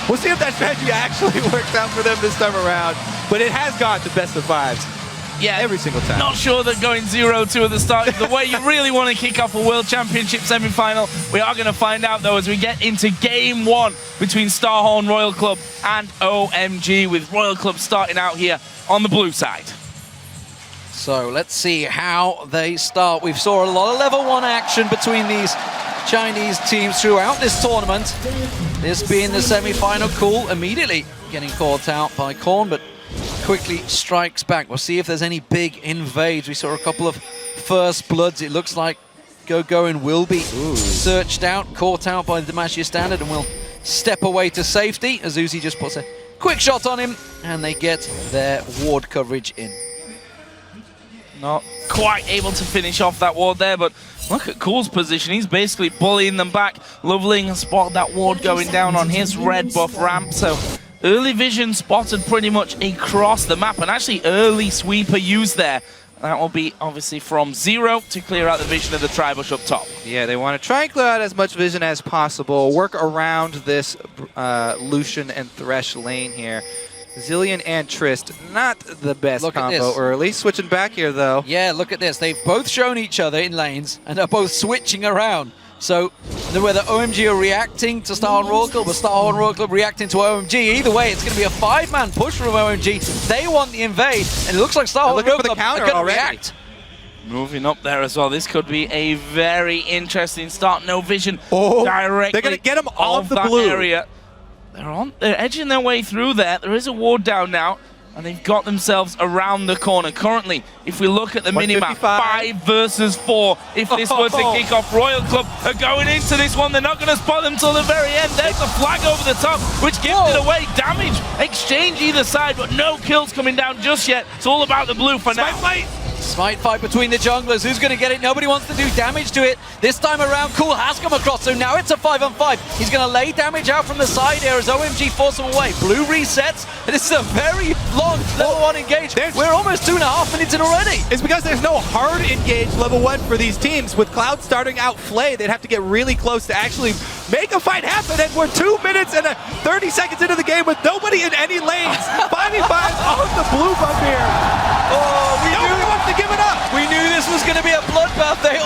We'll see if that strategy actually works out for them this time around. But it has gone to best-of-5s. Yeah, every single time. Not sure that going 0-2 at the start is the way you really want to kick off a World Championship semi-final. We are going to find out, though, as we get into Game 1 between Starhorn Royal Club and OMG, with Royal Club starting out here on the blue side. So let's see how they start. We saw a lot of level 1 action between these Chinese teams throughout this tournament. This being the semi-final. Cool immediately getting caught out by Korn, but quickly strikes back. We'll see if there's any big invades. We saw a couple of first bloods. It looks like Go-Going will be searched out, caught out by the Demacia Standard, and will step away to safety as Uzi just puts a quick shot on him, and they get their ward coverage in. Not quite able to finish off that ward there, but look at Cool's position. He's basically bullying them back. Loveling has spotted that ward going down on his red buff ramp, so early vision spotted pretty much across the map, and actually early sweeper used there. That will be obviously from Zero to clear out the vision of the Tribush up top. Yeah, they want to try and clear out as much vision as possible, work around this Lucian and Thresh lane here. Zilean and Trist, not the best combo early. Switching back here, though. Yeah, look at this. They've both shown each other in lanes and are both switching around. So whether OMG are reacting to Star and Royal Club or Star and Royal Club reacting to OMG, either way, it's going to be a 5-man push from OMG. They want the invade, and it looks like Star and Royal Club are going to react. Moving up there as well. This could be a very interesting start. No vision directly. They're going to get him off the that blue area. They're edging their way through there. There is a ward down now, and they've got themselves around the corner. Currently, if we look at the minimap, 5 versus 4. If this were to kick off, Royal Club are going into this one. They're not going to spot them till the very end. There's the flag over the top, which gives it away. Damage exchange either side, but no kills coming down just yet. It's all about the blue for now. Smite fight between the junglers. Who's going to get it? Nobody wants to do damage to it. This time around, Cool has come across, so now it's a 5-on-5. He's going to lay damage out from the side here as OMG force him away. Blue resets, and this is a very long level 1 engage. We're almost 2.5 minutes in already. It's because there's no hard engage level 1 for these teams. With Cloud starting out Flay, they'd have to get really close to actually make a fight happen, and we're 2 minutes and 30 seconds into the game with nobody in any lanes. 5v5 on the blue buff here. Nobody wants to give it up. We knew this was going to be a bloodbath. They're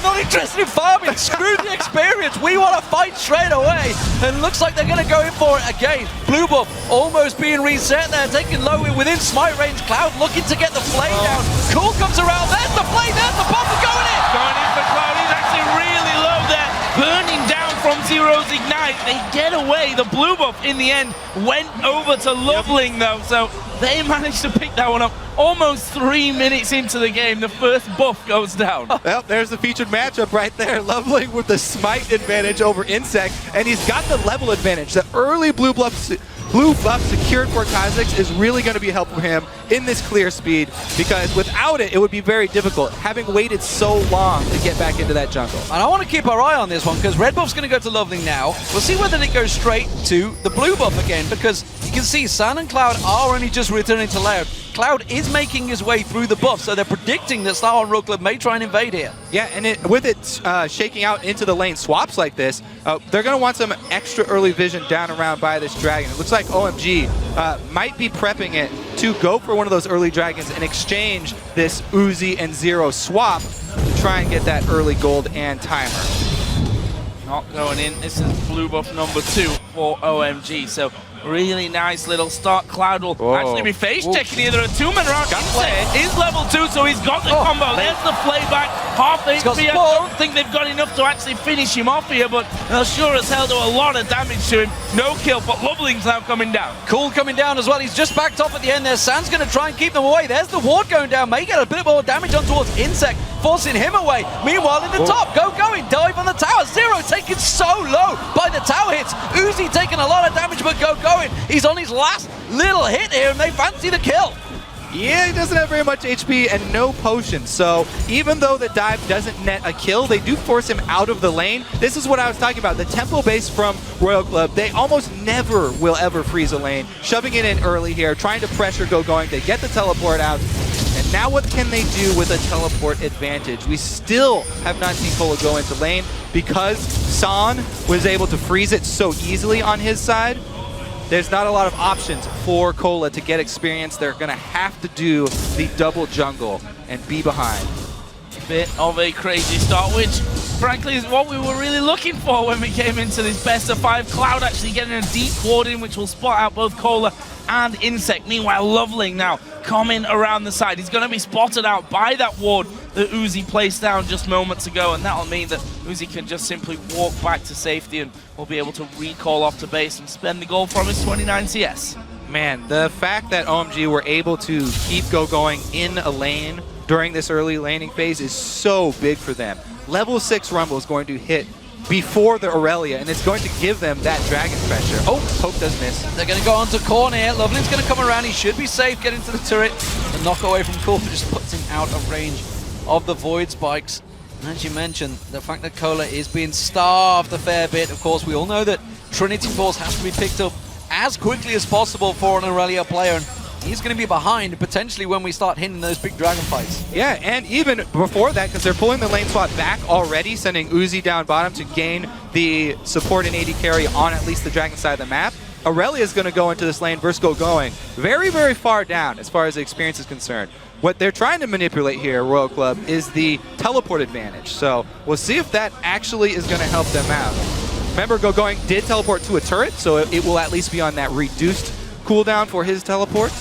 not interested in farming. Screw the experience. We want to fight straight away. And it looks like they're going to go in for it again. Blue buff almost being reset there, taken low within smite range. Cloud looking to get the flay down. Cool comes around. There's the flay. There's the buff going in. Going in for Cloud. He's actually really low there. Burning down from Zero's Ignite. They get away. The blue buff in the end went over to Loveling though. So they managed to pick that one up. Almost 3 minutes into the game, the first buff goes down. Well, there's the featured matchup right there. Loveling with the smite advantage over Insect, and he's got the level advantage. The early blue buff secured for Kha'Zix is really going to be helpful for him in this clear speed, because without it, it would be very difficult, having waited so long to get back into that jungle. And I want to keep our eye on this one, because red buff's going to go to Loveling now. We'll see whether it goes straight to the blue buff again, because you can see San and Cloud are only just returning to layout. Cloud is making his way through the buff, so they're predicting that Star and Royal Club may try and invade here. Yeah, and with it shaking out into the lane swaps like this, they're going to want some extra early vision down around by this dragon. It looks like OMG might be prepping it to go for one of those early dragons and exchange this Uzi and Zero swap to try and get that early gold and timer. Not going in. This is blue buff number 2 for OMG. So really nice little start. Cloud will actually be face checking here. There are 2 men around. Insect is level 2, so he's got the combo. There's the play back. Half HP. I don't think they've got enough to actually finish him off here, but they'll sure as hell do a lot of damage to him. No kill, but Loveling's now coming down. Cool coming down as well. He's just backed off at the end there. San's going to try and keep them away. There's the ward going down. May get a bit more damage on towards Insect, forcing him away. Meanwhile, in the top, going, dive on the tower. Zero taken so low by the tower hits. Uzi taking a lot of damage, but going. He's on his last little hit here, and they fancy the kill. Yeah, he doesn't have very much HP and no potions, so even though the dive doesn't net a kill, they do force him out of the lane. This is what I was talking about. The tempo base from Royal Club, they almost never will ever freeze a lane. Shoving it in early here, trying to pressure going. They get the teleport out. And now what can they do with a teleport advantage? We still have not seen Cola go into lane because San was able to freeze it so easily on his side. There's not a lot of options for Cola to get experience. They're going to have to do the double jungle and be behind. Bit of a crazy start, which frankly is what we were really looking for when we came into this best of 5. Cloud actually getting a deep ward in, which will spot out both Cola and Insect. Meanwhile, Loveling now coming around the side. He's going to be spotted out by that ward that Uzi placed down just moments ago, and that'll mean that Uzi can just simply walk back to safety and will be able to recall off to base and spend the gold from his 29 CS. Man, the fact that OMG were able to keep going in a lane during this early laning phase is so big for them. Level 6 Rumble is going to hit before the Aurelia, and it's going to give them that dragon pressure. Oh, Hope does miss. They're going to go onto corner here. Loveling's going to come around. He should be safe getting to the turret. The knock away from Cool just puts him out of range of the Void Spikes. And as you mentioned, the fact that Cola is being starved a fair bit. Of course, we all know that Trinity Force has to be picked up as quickly as possible for an Aurelia player. And he's going to be behind potentially when we start hitting those big dragon fights. Yeah, and even before that, because they're pulling the lane swap back already, sending Uzi down bottom to gain the support and AD carry on at least the dragon side of the map. Aurelia is going to go into this lane versus going very, very far down as far as the experience is concerned. What they're trying to manipulate here, Royal Club, is the teleport advantage. So we'll see if that actually is going to help them out. Remember, going did teleport to a turret, so it will at least be on that reduced cooldown for his teleport.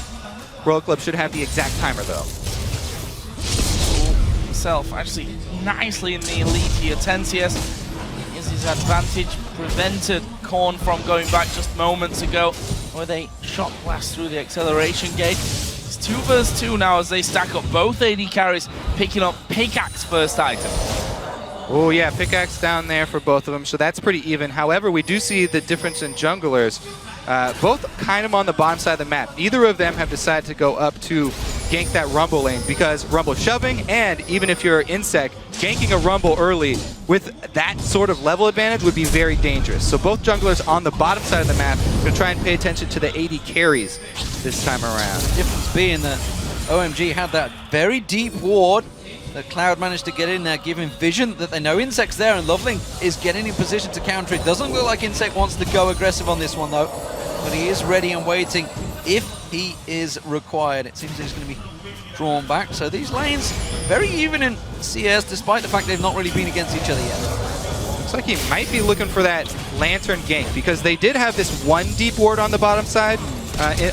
Royal Club should have the exact timer, though. Himself actually nicely in the elite here. 10 CS is his advantage. Prevented Korn from going back just moments ago where they shot blast through the acceleration gate. It's 2 versus 2 now as they stack up both AD carries, picking up Pickaxe first item. Oh yeah, Pickaxe down there for both of them, so that's pretty even. However, we do see the difference in junglers. Both kind of on the bottom side of the map. Neither of them have decided to go up to gank that Rumble lane because Rumble shoving, and even if you're Insect, ganking a Rumble early with that sort of level advantage would be very dangerous. So both junglers on the bottom side of the map are going to try and pay attention to the AD carries this time around. The difference being that OMG had that very deep ward that Cloud managed to get in there, giving vision that they know Insect's there, and Loveling is getting in position to counter it. Doesn't look like Insect wants to go aggressive on this one though, but he is ready and waiting if he is required. It seems he's going to be drawn back. So these lanes very even in CS, despite the fact they've not really been against each other yet. Looks like he might be looking for that Lantern gank because they did have this one deep ward on the bottom side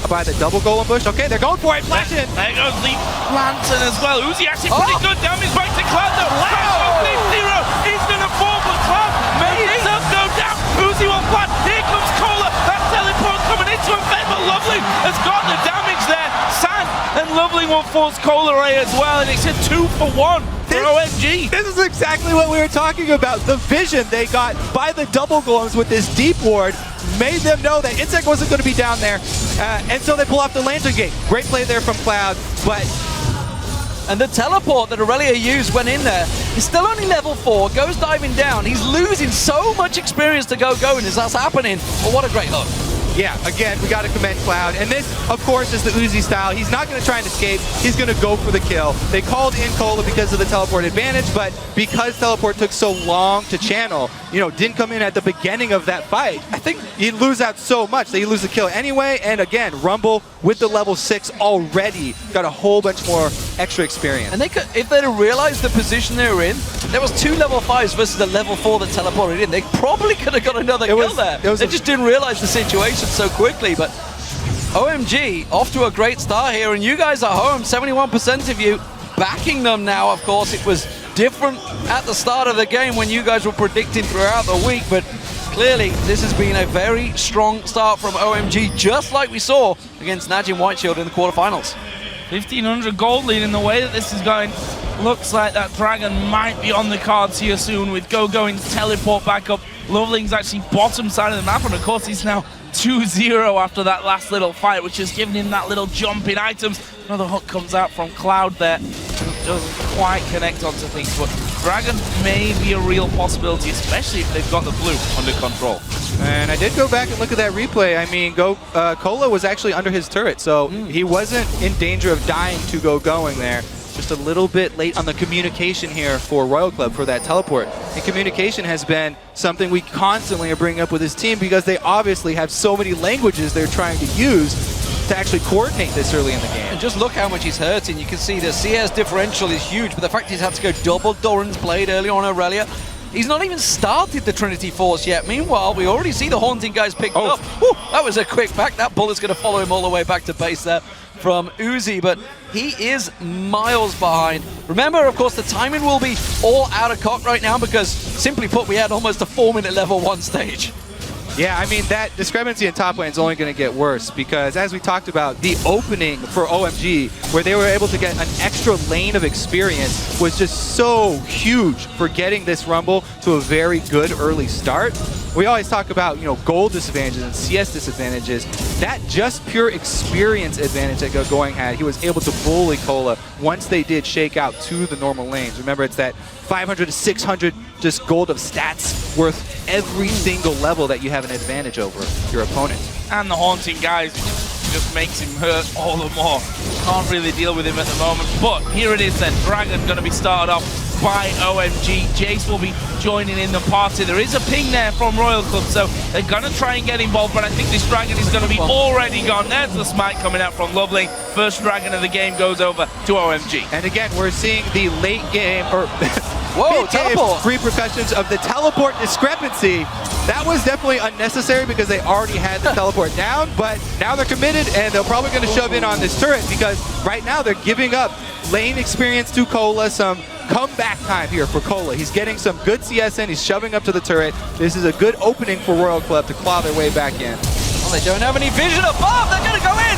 by the double golem bush. Okay, they're going for it. Flash in. There goes the Lantern as well. Uzi actually pretty good damage back to Cloud though. Wow! Zero. He's going to fall, but Cloud made himself go down. Uzi will flat. Here comes Cola. That teleport coming into effect, but Lovely has got the damage there. San and Lovely will force Cola away as well, and it's a 2 for 1 for OMG. This is exactly what we were talking about. The vision they got by the double golems with this deep ward made them know that Insect wasn't going to be down there, and so they pull off the Lantern Gate. Great play there from Cloud, but... And the teleport that Aurelia used went in there. He's still only level 4, goes diving down. He's losing so much experience to going as that's happening. But what a great hook. Yeah, again, we got to commend Cloud. And this, of course, is the Uzi style. He's not going to try and escape. He's going to go for the kill. They called in Cola because of the teleport advantage, but because teleport took so long to channel, didn't come in at the beginning of that fight, I think he'd lose out so much that he'd lose the kill anyway. And again, Rumble with the level 6 already got a whole bunch more extra experience. And they could, if they'd have realized the position they were in, there was 2 level 5s versus the level 4 that teleported in. They probably could have got another kill there. They just didn't realize the situation so quickly, but OMG off to a great start here, and you guys are home, 71% of you backing them now. Of course, it was different at the start of the game when you guys were predicting throughout the week, but clearly this has been a very strong start from OMG, just like we saw against Najim Whiteshield in the quarterfinals. 1,500 gold lead in the way that this is going. Looks like that Dragon might be on the cards here soon with going to teleport back up. Loveling's actually bottom side of the map, and of course he's now 2-0 after that last little fight, which has given him that little jump in items. Another hook comes out from Cloud there. Doesn't quite connect onto things, but Dragon may be a real possibility, especially if they've got the blue under control. And I did go back and look at that replay. I mean, Cola was actually under his turret, so he wasn't in danger of dying to going there. Just a little bit late on the communication here for Royal Club for that teleport. And communication has been something we constantly are bringing up with this team because they obviously have so many languages they're trying to use to actually coordinate this early in the game. And just look how much he's hurting. You can see the CS differential is huge, but the fact he's had to go double Doran's Blade early on Aurelia, he's not even started the Trinity Force yet. Meanwhile, we already see the Haunting guys picked up. Whew, that was a quick back. That bullet's going to follow him all the way back to base there from Uzi, but he is miles behind. Remember, of course, the timing will be all out of cock right now because, simply put, we had almost a 4-minute level 1 stage. Yeah, I mean, that discrepancy in top lane is only going to get worse because, as we talked about, the opening for OMG, where they were able to get an extra lane of experience, was just so huge for getting this Rumble to a very good early start. We always talk about, gold disadvantages and CS disadvantages. That just pure experience advantage that Going had, he was able to bully Cola once they did shake out to the normal lanes. Remember, it's that 500 to 600 just gold of stats worth every single level that you have an advantage over your opponent. And the Haunting guys just makes him hurt all the more. Can't really deal with him at the moment, but here it is then. Dragon going to be started off by OMG. Jace will be joining in the party. There is a ping there from Royal Club, so they're going to try and get involved, but I think this dragon is going to be already gone. There's the smite coming out from Lovely. First dragon of the game goes over to OMG. And again, we're seeing the late game, or whoa, teleport! Repercussions of the teleport discrepancy. That was definitely unnecessary because they already had the teleport down, but now they're committed and they're probably going to shove in on this turret because right now they're giving up lane experience to Cola, some comeback time here for Cola. He's getting some good CS in, he's shoving up to the turret. This is a good opening for Royal Club to claw their way back in. Well, they don't have any vision above, they're going to go in!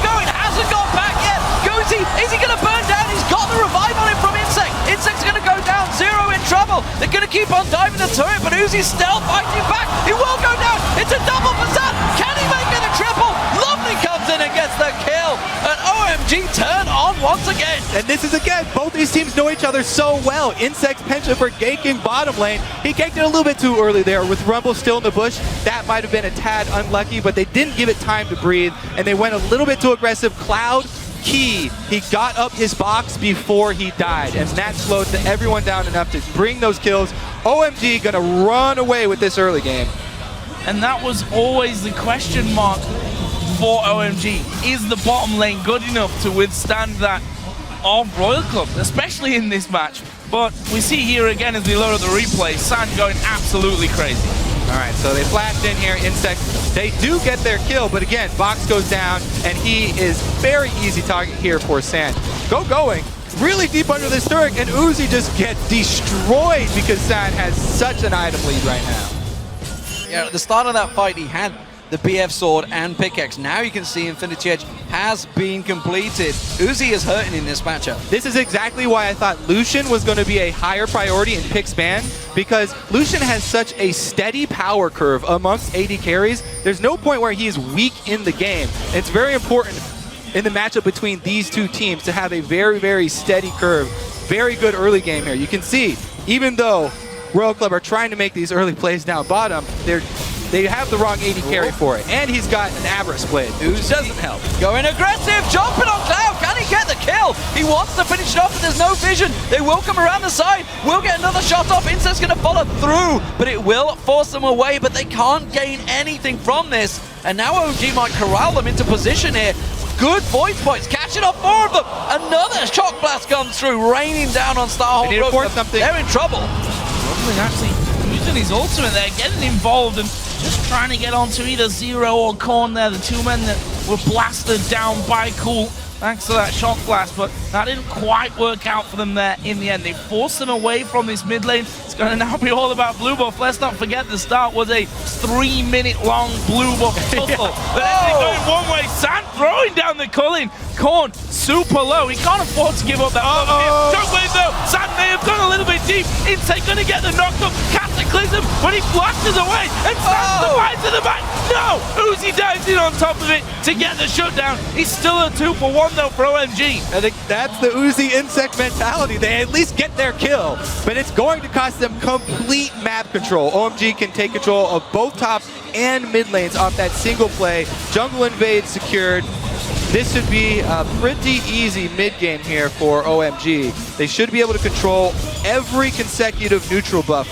Going, hasn't got back yet! Goosey, is he going to burn down? He's got the revive on him from Insect! Insect's going to go down, Zero in trouble! They're going to keep on diving the turret, but Uzi's still fighting back! He will go down! It's a double for Zan! Can he make it a triple? Lovely comes in and gets the kill! And OMG turn on once again! And this is again, both these teams know each other so well. Insect's penchant for ganking bottom lane. He ganked it a little bit too early there with Rumble still in the bush. That might have been a tad unlucky, but they didn't give it time to breathe, and they went a little bit too aggressive. Cloud, key. He got up his box before he died, and that slowed everyone down enough to bring those kills. OMG gonna run away with this early game. And that was always the question mark for OMG. Is the bottom lane good enough to withstand that of Royal Club, especially in this match? But we see here again as we load up the replay, San going absolutely crazy. All right, so they flashed in here, Insect. They do get their kill, but again, Box goes down, and he is very easy target here for San. Going really deep under this turret, and Uzi just gets destroyed because San has such an item lead right now. Yeah, at the start of that fight, he had the BF sword and pickaxe. Now you can see Infinity Edge has been completed. Uzi is hurting in this matchup. This is exactly why I thought Lucian was going to be a higher priority in Pick's ban, because Lucian has such a steady power curve amongst AD carries. There's no point where he is weak in the game. It's very important in the matchup between these two teams to have a very, very steady curve. Very good early game here. You can see, even though Royal Club are trying to make these early plays down bottom, they have the wrong AD carry for it. And he's got an Avarice Blade, which doesn't help. Going aggressive, jumping on Cloud. Can he get the kill? He wants to finish it off, but there's no vision. They will come around the side. We'll get another shot off. Insect's going to follow through, but it will force them away, but they can't gain anything from this. And now OMG might corral them into position here. Good voice points, catching off 4 of them. Another shock blast comes through, raining down on Starhold. They need to force something. They're in trouble. Lovely actually using his ultimate there, getting involved and just trying to get onto either Zero or Korn there, the two men that were blasted down by Cool thanks to that shock blast, but that didn't quite work out for them there in the end. They forced them away from this mid lane. It's going to now be all about blue buff. Let's not forget the start was a 3-minute-long blue buff tussle. But everything going one way. San throwing down the Culling. Korn super low. He can't afford to give up that buff. Don't wait though. San may have gone a little bit deep. Insect going to get the knockdown. Cataclysm, but he flashes away and San's the fight to the back. No! Uzi dives in on top of it to get the shutdown. He's still a 2-for-1 though for OMG. I think that's the Uzi Insect mentality. They at least get their kill, but it's going to cost them complete map control. OMG can take control of both top and mid lanes off that single play. Jungle invade secured. This should be a pretty easy mid game here for OMG. They should be able to control every consecutive neutral buff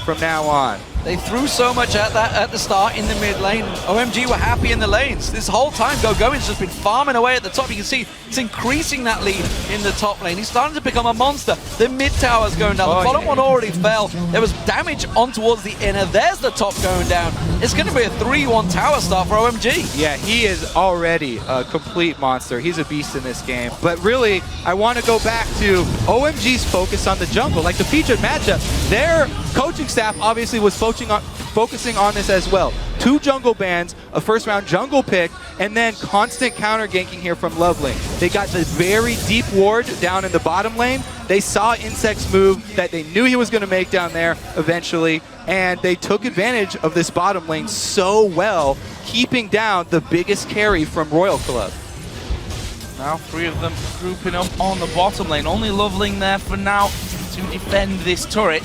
from now on. They threw so much at that at the start in the mid lane. OMG were happy in the lanes. This whole time, Gogoin's just been farming away at the top. You can see it's increasing that lead in the top lane. He's starting to become a monster. The mid tower's going down. The bottom one already fell. There was damage on towards the inner. There's the top going down. It's going to be a 3-1 tower start for OMG. Yeah, he is already a complete monster. He's a beast in this game. But really, I want to go back to OMG's focus on the jungle. Like the featured matchup, their coaching staff obviously was focusing on this as well. 2 jungle bans, a first-round jungle pick, and then constant counter ganking here from Lovely. They got the very deep ward down in the bottom lane. They saw Insect's move that they knew he was going to make down there eventually, and they took advantage of this bottom lane so well, keeping down the biggest carry from Royal Club. Now 3 of them grouping up on the bottom lane. Only Loveling there for now to defend this turret.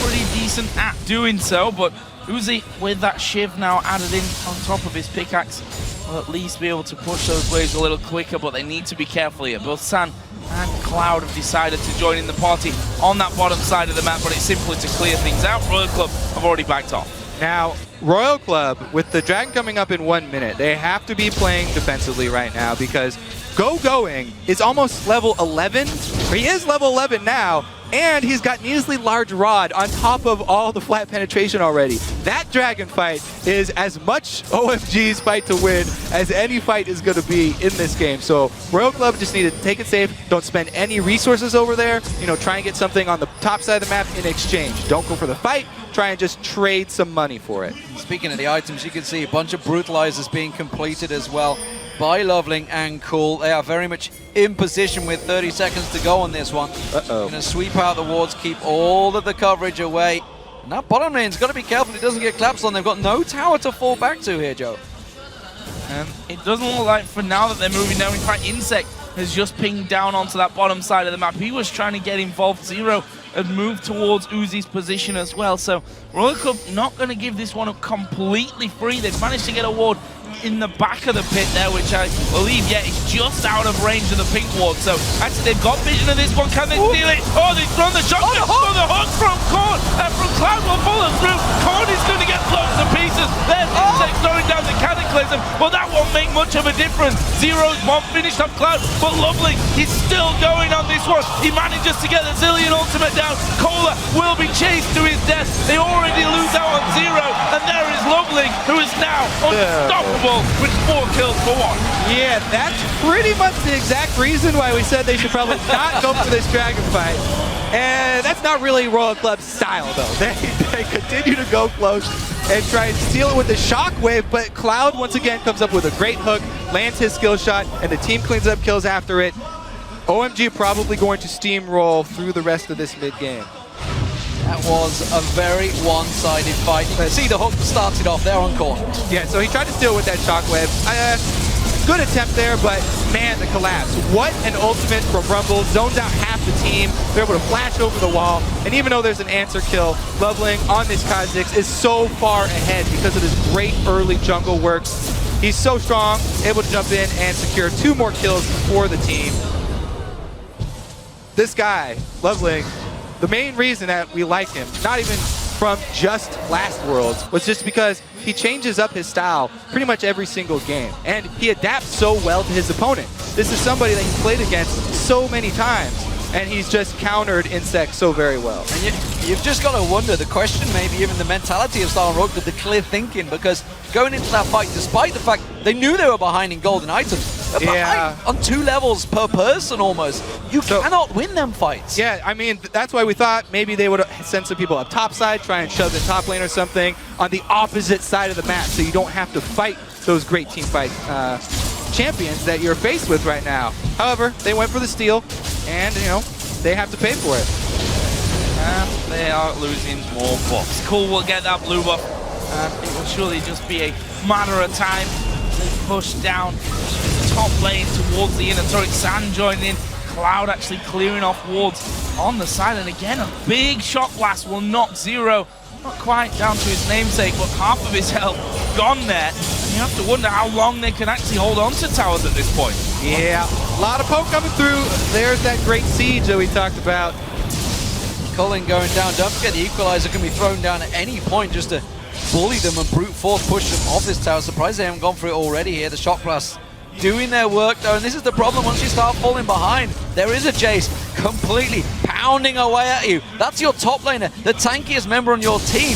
Pretty decent at doing so, but Uzi with that Shiv now added in on top of his pickaxe will at least be able to push those waves a little quicker, but they need to be careful here. Both San and Cloud have decided to join in the party on that bottom side of the map, but it's simply to clear things out. Royal Club have already backed off. Now, Royal Club, with the Dragon coming up in 1 minute, they have to be playing defensively right now because Going is almost level 11. He is level 11 now, and he's got needlessly large rod on top of all the flat penetration already. That Dragon fight is as much OMG's fight to win as any fight is going to be in this game. So Royal Club just need to take it safe. Don't spend any resources over there. You know, try and get something on the top side of the map in exchange. Don't go for the fight. Try and just trade some money for it. Speaking of the items, you can see a bunch of brutalizers being completed as well by Loveling and Cool. They are very much in position with 30 seconds to go on this one. Going to sweep out the wards, keep all of the coverage away. And that bottom lane's got to be careful it doesn't get collapsed on. They've got no tower to fall back to here, Joe. It doesn't look like for now that they're moving down. In fact, Insect has just pinged down onto that bottom side of the map. He was trying to get involved. Zero and move towards Uzi's position as well. So Royal Club not going to give this one up completely free. They've managed to get a ward in the back of the pit there, which I believe, yeah, is just out of range of the pink ward. So actually they've got vision of this one. Can they steal it? Oh, they've thrown the shot. The hook from Korn, and from Cloud will follow through. Korn is going to get blown to pieces. There's Insect throwing down the Cataclysm, but that won't make much of a difference. Zero's one finished up Cloud, but Lovely is still going on this one. He manages to get the Zillion ultimate down. Cola will be chased to his death. They already lose out on Zero, and there is Lovely, who is now unstoppable with 4 kills for 1. Yeah, that's pretty much the exact reason why we said they should probably not go for this Dragon fight. And that's not really Royal Club's style, though. They continue to go close and try and steal it with the Shockwave, but Cloud once again comes up with a great hook, lands his skill shot, and the team cleans up kills after it. OMG probably going to steamroll through the rest of this mid-game. That was a very one-sided fight. You can see the hook started off there on Korn. Yeah, so he tried to steal with that Shockwave. Good attempt there, but man, the collapse. What an ultimate from Rumble. Zones out half the team. They're able to flash over the wall. And even though there's an answer kill, Loveling on this Kha'Zix is so far ahead because of his great early jungle work. He's so strong, able to jump in and secure 2 more kills for the team. This guy, Loveling, the main reason that we like him, not even from just last Worlds, was just because he changes up his style pretty much every single game. And he adapts so well to his opponent. This is somebody that he's played against so many times, and he's just countered Insect so very well. And you've just got to wonder, the question, maybe even the mentality of Star and Rogue, the clear thinking, because going into that fight, despite the fact they knew they were behind in golden items, they're behind on 2 levels per person almost. You cannot win them fights. Yeah, I mean, that's why we thought maybe they would send some people up top side, try and shove the top lane or something on the opposite side of the map so you don't have to fight those great team fight champions that you're faced with right now. However, they went for the steal, and, you know, they have to pay for it. And they are losing more buffs. Cool will get that blue buff, and it will surely just be a matter of time. They push down the top lane towards the inner turret. Sand joining in. Cloud actually clearing off wards on the side. And again, a big shot blast will knock Zero, not quite down to his namesake, but half of his health gone there. And you have to wonder how long they can actually hold on to towers at this point. Yeah, a lot of poke coming through. There's that great siege that we talked about. Culling going down. Don't forget the Equalizer can be thrown down at any point just to bully them and brute force push them off this tower. Surprised they haven't gone for it already here. The shock blast doing their work though, and this is the problem. Once you start falling behind, there is a chase completely pounding away at you. That's your top laner, the tankiest member on your team.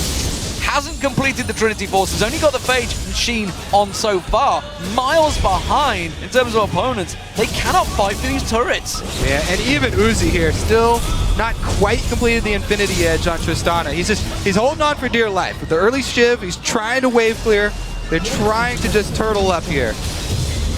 Hasn't completed the Trinity Force, has only got the Phage and Sheen on so far. Miles behind in terms of opponents. They cannot fight for these turrets. Yeah, and even Uzi here still not quite completed the Infinity Edge on Tristana. He's holding on for dear life. With the early Shiv, he's trying to wave clear. They're trying to just turtle up here.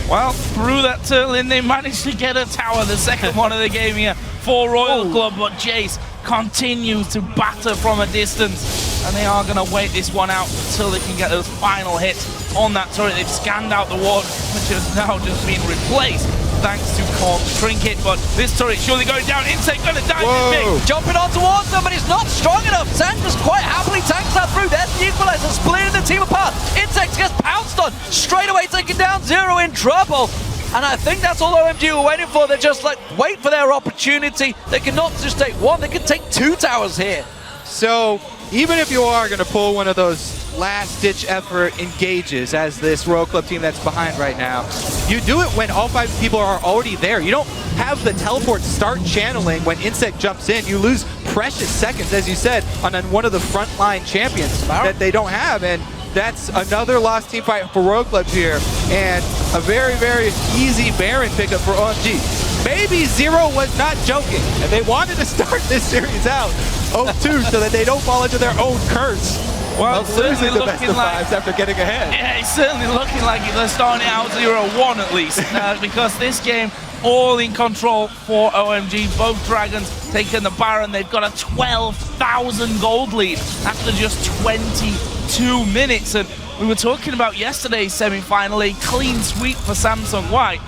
Well, through that turtle-in, they managed to get a tower, the second one of the game here for Royal Club, but Jace continues to batter from a distance, and they are going to wait this one out until they can get those final hits on that turret. They've scanned out the ward, which has now just been replaced thanks to Korn's trinket, but this turret surely going down. Insect going to die big. Jumping on towards them, but it's not strong enough. Sand just quite happily tanks that through. There's the Equalizer splitting the team apart. Insect gets pounced on. Straight away taking down Zero in trouble. And I think that's all OMG were waiting for. They're just like, wait for their opportunity. They cannot just take one, they can take 2 towers here. So even if you are going to pull one of those last-ditch effort engages as this Royal Club team that's behind right now, you do it when all 5 people are already there. You don't have the teleport start channeling when Insect jumps in. You lose precious seconds, as you said, on one of the frontline champions that they don't have. And that's another lost team fight for Royal Club here. And a very, very easy Baron pickup for OMG. Maybe Zero was not joking, and they wanted to start this series out 0-2 so that they don't fall into their own curse. Well, losing the best of 5s after getting ahead. Yeah, it's certainly looking like they're starting out 0-1 at least, because this game all in control for OMG. Both Dragons taking the Baron. They've got a 12,000 gold lead after just 22 minutes. And we were talking about yesterday's semi-final, a clean sweep for Samsung White.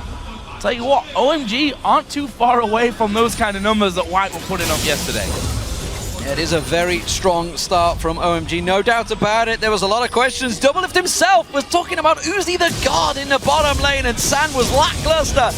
Tell you what, OMG aren't too far away from those kind of numbers that White were putting up yesterday. It is a very strong start from OMG, no doubt about it. There was a lot of questions. Doublelift himself was talking about Uzi the God in the bottom lane, and San was lackluster.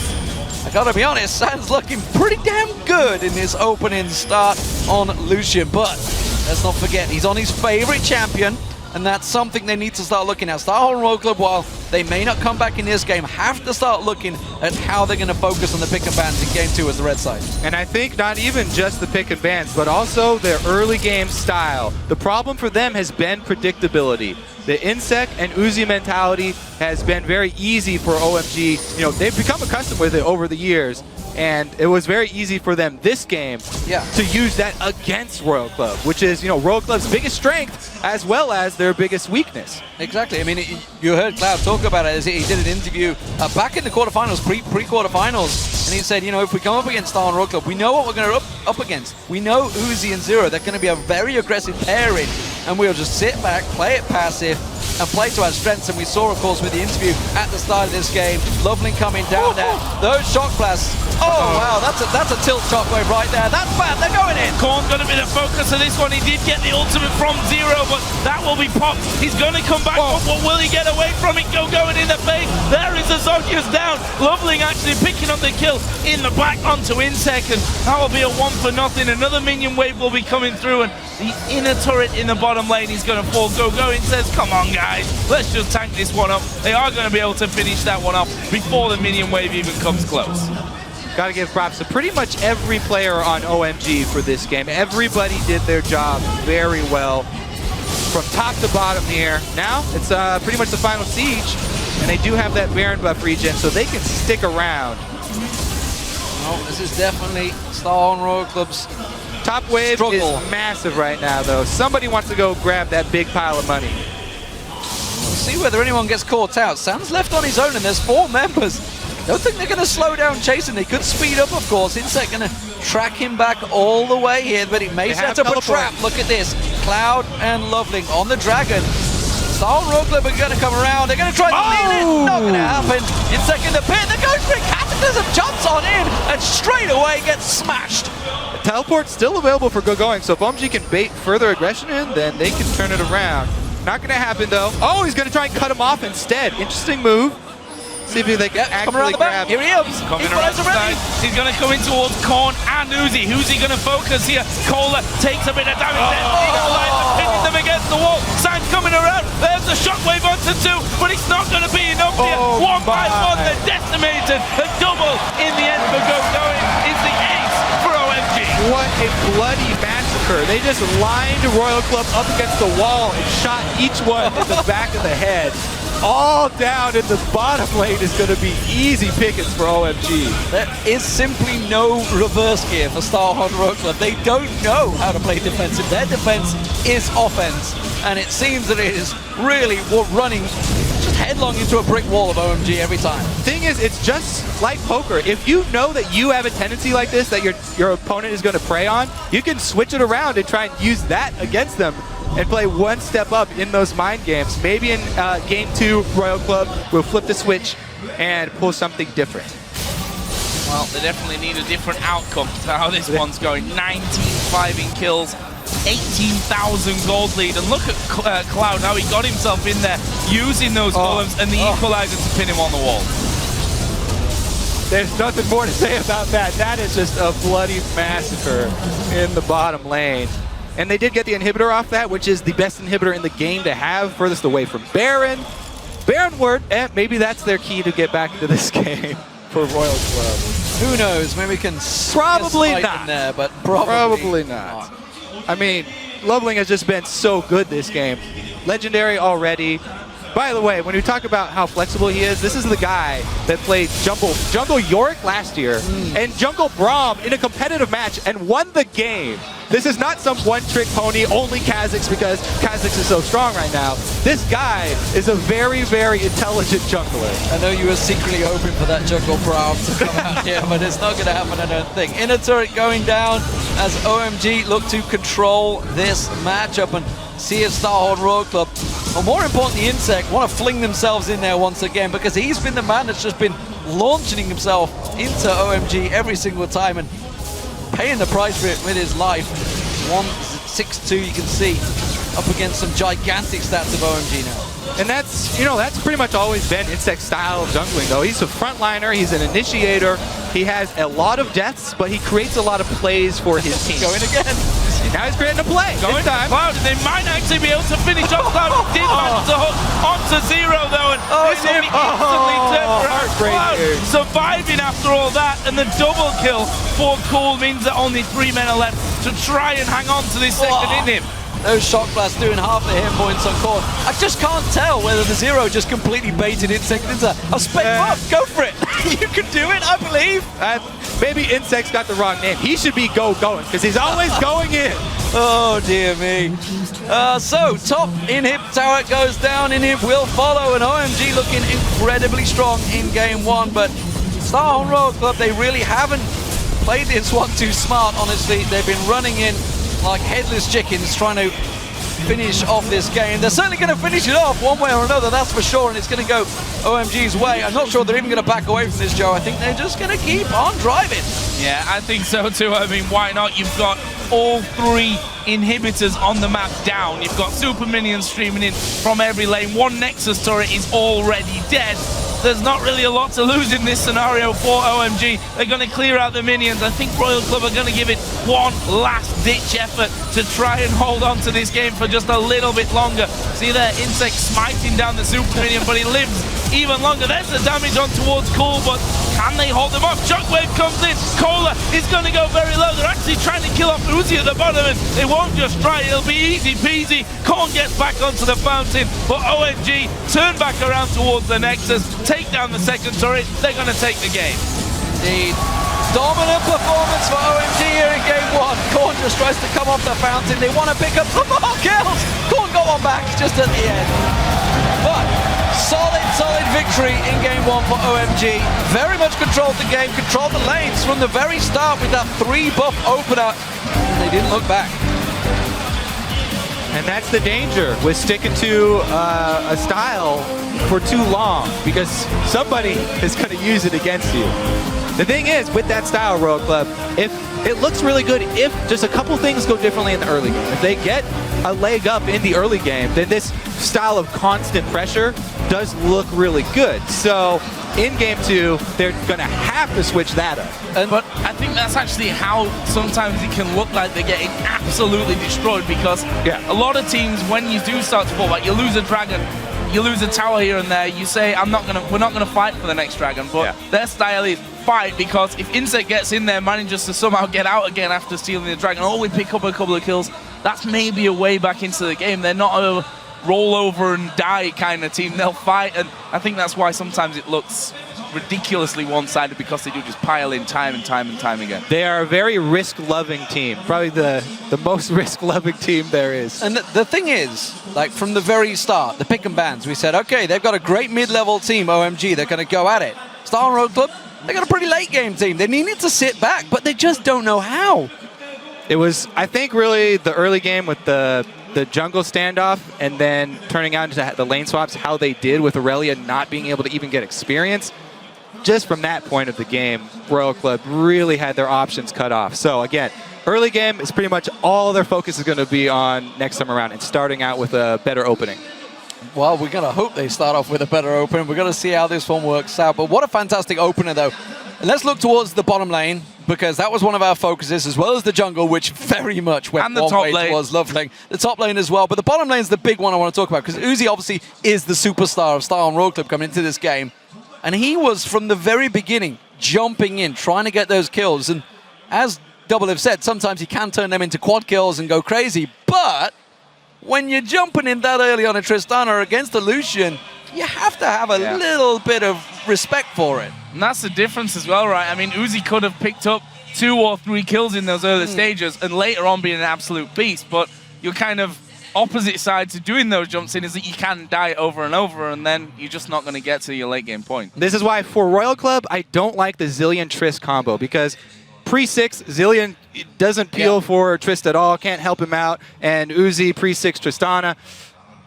I gotta be honest, San's looking pretty damn good in his opening start on Lucian, but let's not forget, he's on his favorite champion, and that's something they need to start looking at. Starhorn Royal Club, while they may not come back in this game, have to start looking at how they're going to focus on the pick and bans in game 2 as the red side. And I think not even just the pick and bans, but also their early game style. The problem for them has been predictability. The Insect and Uzi mentality has been very easy for OMG. You know, they've become accustomed with it over the years, and it was very easy for them this game to use that against Royal Club, which is, you know, Royal Club's biggest strength as well as their biggest weakness. Exactly. I mean, you heard Cloud talk about it as he did an interview back in the quarterfinals, pre-quarterfinals, and he said, you know, if we come up against Starhorn Royal Club, we know what we're going to up against. We know Uzi and Zero. They're going to be a very aggressive pairing, and we'll just sit back, play it passive, and play to our strengths. And we saw, of course, with the interview at the start of this game, Loveling coming down there. Those shock blasts. Oh, wow, that's a tilt shockwave right there. That's bad. They're going in. Korn's got a bit of focus on this one. He did get the ultimate from Zero, but that will be popped. He's going to come back. What will he get away from it? Going in the face. There is Azonia's down. Loveling actually picking up the kill in the back onto Insect, and that will be a 1-0. Another minion wave will be coming through, and the inner turret in the bottom lane is going to fall. Going says, come on, guys. Let's just tank this one up. They are going to be able to finish that one off before the minion wave even comes close. Got to give props to pretty much every player on OMG for this game. Everybody did their job very well from top to bottom here. Now it's pretty much the final siege, and they do have that Baron buff regen, so they can stick around. Oh, this is definitely Starhorn Royal Club's top wave struggle. Is massive right now, though. Somebody wants to go grab that big pile of money. We'll see whether anyone gets caught out. Sam's left on his own, and there's 4 members. Don't think they're going to slow down chasing. They could speed up, of course. Insect going to track him back all the way here, but he may set up a trap. Look at this. Cloud and Loveling on the Dragon. Starhorn Royal Club are going to come around. They're going to try to lean it. Not going to happen. Insect in the pit. They're going for it. Cataclysm jumps on in and straight away gets smashed. The teleport's still available for going, so if OMG can bait further aggression in, then they can turn it around. Not going to happen, though. Oh, he's going to try and cut him off instead. Interesting move. See if they can actually grab. Here he is. Coming around the side. He's going to come in towards Korn and Uzi. Who's he going to focus here? Kohler takes a bit of damage. Pinning them against the wall. Sam's coming around. There's the shockwave onto 2, but it's not going to be enough here. 1 by 1, they're decimated. A double in the end for Going is the ace for OMG. What a bloody massacre. They just lined Royal Club up against the wall and shot each one in the back of the head. All down in the bottom lane is going to be easy pickings for OMG. There is simply no reverse gear for Starhorn Royal Club. They don't know how to play defensive. Their defense is offense, and it seems that it is really running just headlong into a brick wall of OMG every time. Thing is, it's just like poker. If you know that you have a tendency like this that your opponent is going to prey on, you can switch it around and try and use that against them and play one step up in those mind games. Maybe in game 2, Royal Club will flip the switch and pull something different. Well, they definitely need a different outcome to how this one's going. 19-5 in kills, 18,000 gold lead. And look at Cloud, how he got himself in there, using those columns and the equalizer to pin him on the wall. There's nothing more to say about that. That is just a bloody massacre in the bottom lane. And they did get the inhibitor off that, which is the best inhibitor in the game to have, furthest away from Baron. Baron ward, maybe that's their key to get back into this game for Royal Club. Who knows? Maybe we can probably not in there, but probably not. I mean, Loveling has just been so good this game. Legendary already. By the way, when we talk about how flexible he is, this is the guy that played Jungle Yorick last year and Jungle Braum in a competitive match and won the game. This is not some one-trick pony, only Kha'Zix because Kha'Zix is so strong right now. This guy is a very, very intelligent jungler. I know you were secretly hoping for that Jungle Braum to come out here, but it's not going to happen, I don't think. Inner turret going down as OMG look to control this matchup and see if Starhorn Royal Club, or more importantly, Insect, want to fling themselves in there once again because he's been the man that's just been launching himself into OMG every single time and paying the price for it with his life. 1-6-2, you can see, up against some gigantic stats of OMG now. And that's, that's pretty much always been Insect's style of jungling, though. He's a frontliner, he's an initiator, he has a lot of deaths, but he creates a lot of plays for his team. Going again. Now he's creating a play. Going time. Cloud, they might actually be able to finish off Cloud. Did manage to hook onto Zero, though, and this will be instantly turned around. Cloud surviving after all that, and the double kill for Cool means that only 3 men are left to try and hang on to this second in him. Those shock blasts doing half the hit points on Korn. I just can't tell whether the Zero just completely baited Insect into a spec up. Go for it. You can do it, I believe. Maybe Insect's got the wrong name. He should be going, because he's always going in. Oh, dear me. So, top inhib tower goes down. Inhib will follow, and OMG looking incredibly strong in game 1. But Starhorn Royal Club, they really haven't played this one too smart, honestly. They've been running in like headless chickens trying to finish off this game. They're certainly going to finish it off one way or another, that's for sure, and it's going to go OMG's way. I'm not sure they're even going to back away from this, Joe. I think they're just going to keep on driving. Yeah, I think so too. I mean, why not? You've got all 3 inhibitors on the map down. You've got super minions streaming in from every lane. 1 Nexus turret is already dead. There's not really a lot to lose in this scenario for OMG. They're going to clear out the minions. I think Royal Club are going to give it one last-ditch effort to try and hold on to this game for just a little bit longer. See there, Insect smiting down the super minion, but he lives even longer. There's the damage on towards Cool, but can they hold them off? Shockwave comes in. Cola is going to go very low. They're actually trying to kill off Uzi at the bottom, and they won't just try. It'll be easy peasy. Korn gets back onto the fountain, but OMG turn back around towards the Nexus, take down the second turret. They're going to take the game. Indeed. Dominant performance for OMG here in game 1. Korn just tries to come off the fountain. They want to pick up some more kills. Korn got one back just at the end. But solid victory in game 1 for OMG. Very much controlled the game, controlled the lanes from the very start with that 3 buff opener. And they didn't look back. And that's the danger with sticking to a style for too long, because somebody is going to use it against you. The thing is, with that style, Royal Club, if it looks really good if just a couple things go differently in the early game. If they get a leg up in the early game, then this style of constant pressure does look really good. So in game 2, they're going to have to switch that up. But I think that's actually how sometimes it can look like they're getting absolutely destroyed, because a lot of teams, when you do start to fall back, you lose a dragon, you lose a tower here and there, you say, we're not gonna fight for the next dragon. But their style is fight, because if Insect gets in there, manages to somehow get out again after stealing the dragon, or we pick up a couple of kills, that's maybe a way back into the game. They're not a roll over and die kind of team. They'll fight, and I think that's why sometimes it looks ridiculously one-sided, because they do just pile in time and time and time again. They are a very risk-loving team, probably the most risk-loving team there is. And the thing is, like from the very start, the pick and bans, we said, okay, they've got a great mid-level team, OMG, they're going to go at it. Starhorn Road Club, they got a pretty late-game team. They needed to sit back, but they just don't know how. It was, I think, really the early game with the jungle standoff, and then turning out into the lane swaps, how they did with Aurelia not being able to even get experience. Just from that point of the game, Royal Club really had their options cut off. So again, early game is pretty much all their focus is going to be on next time around, and starting out with a better opening. Well, we're going to hope they start off with a better opening. We're going to see how this one works out. But what a fantastic opener, though. And let's look towards the bottom lane, because that was one of our focuses, as well as the jungle, which very much went And the one top way lane. towards love lane. The top lane as well, but the bottom lane is the big one I want to talk about, because Uzi obviously is the superstar of Star on Road Club coming into this game. And he was, from the very beginning, jumping in, trying to get those kills. And as Double have said, sometimes he can turn them into quad kills and go crazy, but when you're jumping in that early on a Tristana against a Lucian, you have to have a little bit of respect for it. And that's the difference as well, right? I mean, Uzi could have picked up 2 or 3 kills in those early stages and later on being an absolute beast, but you're kind of opposite side to doing those jumps in is that you can die over and over, and then you're just not going to get to your late game point. This is why for Royal Club, I don't like the Zilean Trist combo, because pre-6, Zilean doesn't peel for Trist at all, can't help him out, and Uzi pre-6 Tristana,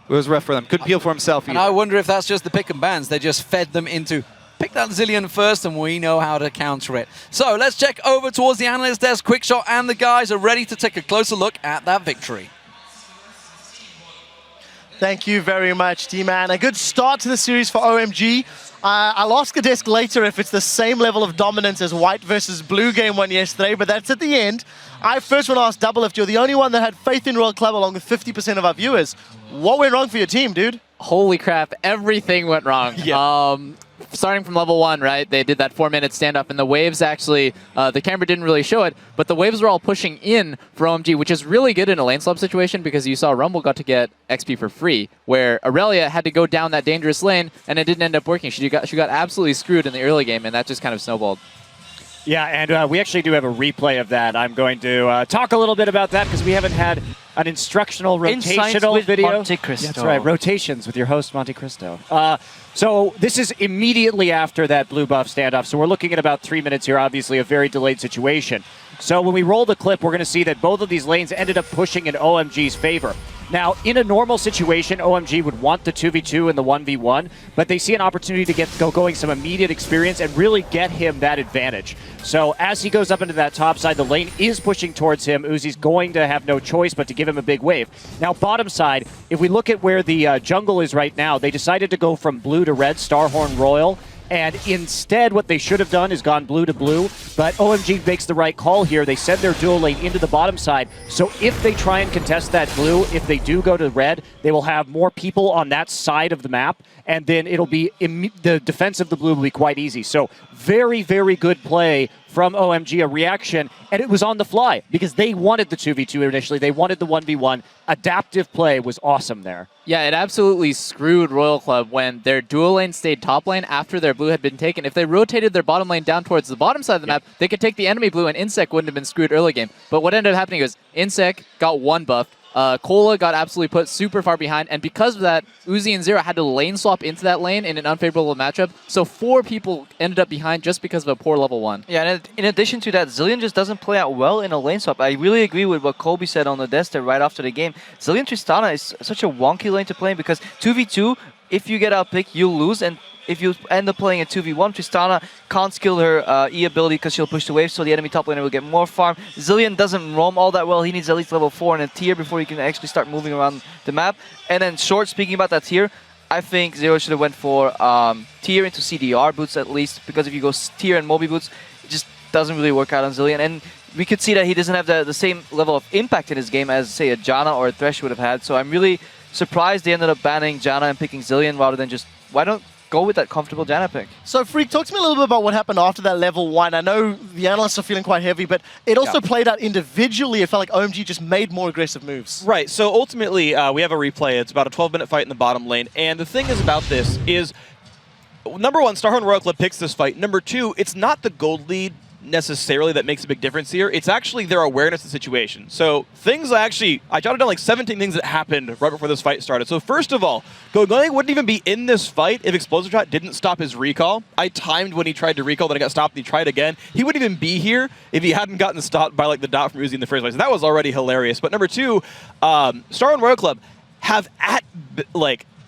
it was rough for them. Couldn't peel for himself either. And I wonder if that's just the pick and bans. They just fed them into pick that Zilean first, and we know how to counter it. So let's check over towards the analyst desk. Quickshot and the guys are ready to take a closer look at that victory. Thank you very much, T-Man. A good start to the series for OMG. I'll ask the desk later if it's the same level of dominance as White versus Blue game one yesterday, but that's at the end. I first want to ask Double, if you're the only one that had faith in Royal Club along with 50% of our viewers, what went wrong for your team, dude? Holy crap, everything went wrong. Starting from level 1, right, they did that 4-minute standoff, and the waves actually, the camera didn't really show it, but the waves were all pushing in for OMG, which is really good in a lane swap situation, because you saw Rumble got to get XP for free, where Aurelia had to go down that dangerous lane, and it didn't end up working. She got absolutely screwed in the early game, and that just kind of snowballed. Yeah, and we actually do have a replay of that. I'm going to talk a little bit about that, because we haven't had an instructional rotational with video. Monte Cristo. That's right, rotations with your host, Monte Cristo. So this is immediately after that blue buff standoff, so we're looking at about 3 minutes here, obviously a very delayed situation. So when we roll the clip, we're going to see that both of these lanes ended up pushing in OMG's favor. Now, in a normal situation, OMG would want the 2v2 and the 1v1, but they see an opportunity to get going some immediate experience and really get him that advantage. So as he goes up into that top side, the lane is pushing towards him. Uzi's going to have no choice but to give him a big wave. Now, bottom side, if we look at where the jungle is right now, they decided to go from blue to red, Starhorn Royal. And instead, what they should have done is gone blue to blue, but OMG makes the right call here. They send their dual lane into the bottom side, so if they try and contest that blue, if they do go to red, they will have more people on that side of the map, and then it'll be the defense of the blue will be quite easy. So very, very good play from OMG, a reaction, and it was on the fly, because they wanted the 2v2 initially, they wanted the 1v1. Adaptive play was awesome there. Yeah, it absolutely screwed Royal Club when their dual lane stayed top lane after their blue had been taken. If they rotated their bottom lane down towards the bottom side of the map, they could take the enemy blue, and Insec wouldn't have been screwed early game. But what ended up happening was Insec got 1 buff, Cola got absolutely put super far behind, and because of that, Uzi and Zero had to lane swap into that lane in an unfavorable matchup, so 4 people ended up behind just because of a poor level 1. Yeah, and in addition to that, Zilean just doesn't play out well in a lane swap. I really agree with what Colby said on the desk there right after the game. Zilean Tristana is such a wonky lane to play because 2v2, if you get outpicked, you'll lose, and if you end up playing a 2v1, Tristana can't skill her E ability because she'll push the wave, so the enemy top laner will get more farm. Zilean doesn't roam all that well. He needs at least level 4 and a tier before he can actually start moving around the map. And then short, speaking about that tier, I think Zero should have went for tier into CDR boots at least, because if you go tier and Moby boots, it just doesn't really work out on Zilean. And we could see that he doesn't have the same level of impact in his game as, say, a Janna or a Thresh would have had. So I'm really surprised they ended up banning Janna and picking Zilean rather than just, why don't go with that comfortable Janna pick. So, Freak, talk to me a little bit about what happened after that level 1. I know the analysts are feeling quite heavy, but it also played out individually. It felt like OMG just made more aggressive moves. Right, so ultimately, we have a replay. It's about a 12-minute fight in the bottom lane, and the thing is about this is, number 1, Starhorn Royal Club picks this fight. Number 2, it's not the gold lead necessarily that makes a big difference here. It's actually their awareness of the situation. So things I jotted down like 17 things that happened right before this fight started. So first of all, Gogoy wouldn't even be in this fight if Explosive Shot didn't stop his recall. I timed when he tried to recall, then he got stopped, and he tried again. He wouldn't even be here if he hadn't gotten stopped by like the dot from Uzi in the first place. So that was already hilarious. But number 2, Star and Royal Club have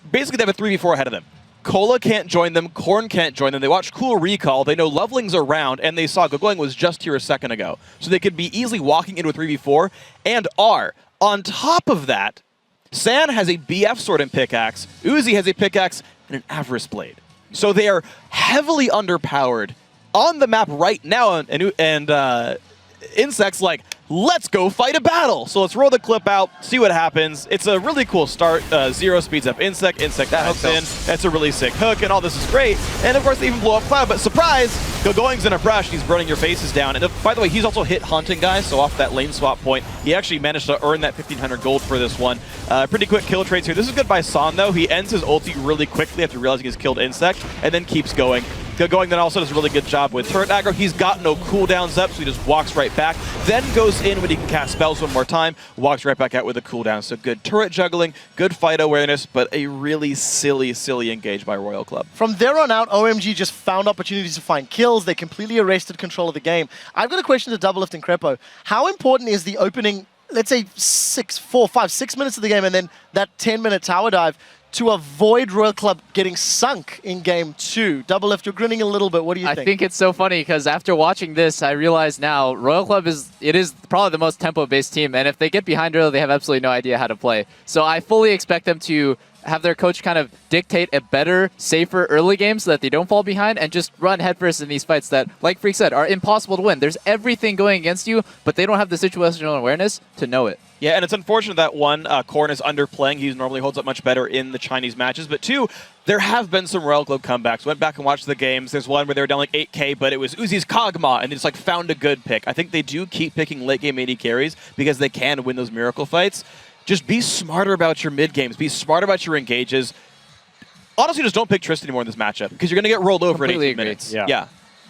basically they have a 3v4 ahead of them. Cola can't join them, Korn can't join them. They watch Cool Recall, they know Loveling's around, and they saw Gogoing was just here a second ago. So they could be easily walking into a 3v4, and are. On top of that, San has a BF sword and pickaxe, Uzi has a pickaxe and an Avarice blade. So they are heavily underpowered on the map right now, and Insect's like, let's go fight a battle. So let's roll the clip out, see what happens. It's a really cool start. Zero speeds up Insect dives in. That's a really sick hook, and all this is great. And of course, they even blow up Cloud, but surprise, Going's in a brush. He's burning your faces down. And by the way, he's also hit Hunting Guys, so off that lane swap point, he actually managed to earn that 1,500 gold for this one. Pretty quick kill trades here. This is good by Son, though. He ends his ulti really quickly after realizing he's killed Insect, and then keeps going. Going then also does a really good job with turret aggro. He's got no cooldowns up, so he just walks right back. Then goes in when he can cast spells one more time, walks right back out with a cooldown. So good turret juggling, good fight awareness, but a really silly engage by Royal Club. From there on out, OMG just found opportunities to find kills. They completely arrested control of the game. I've got a question to Doublelift and Crepo. How important is the opening, let's say 6 minutes of the game and then that 10-minute tower dive to avoid Royal Club getting sunk in game 2? Doublelift, you're grinning a little bit. What do you think? I think it's so funny because after watching this, I realize now Royal Club is probably the most tempo-based team, and if they get behind early, they have absolutely no idea how to play. So I fully expect them to have their coach kind of dictate a better, safer early game so that they don't fall behind and just run headfirst in these fights that, like Freak said, are impossible to win. There's everything going against you, but they don't have the situational awareness to know it. Yeah, and it's unfortunate that one, Korn is underplaying. He normally holds up much better in the Chinese matches. But two, there have been some Royal Club comebacks. Went back and watched the games. There's one where they were down like 8K, but it was Uzi's Kog'Maw, and they just like found a good pick. I think they do keep picking late game AD carries because they can win those miracle fights. Just be smarter about your mid games. Be smarter about your engages. Honestly, just don't pick Tristan anymore in this matchup because you're going to get rolled over in 18 minutes. Yeah,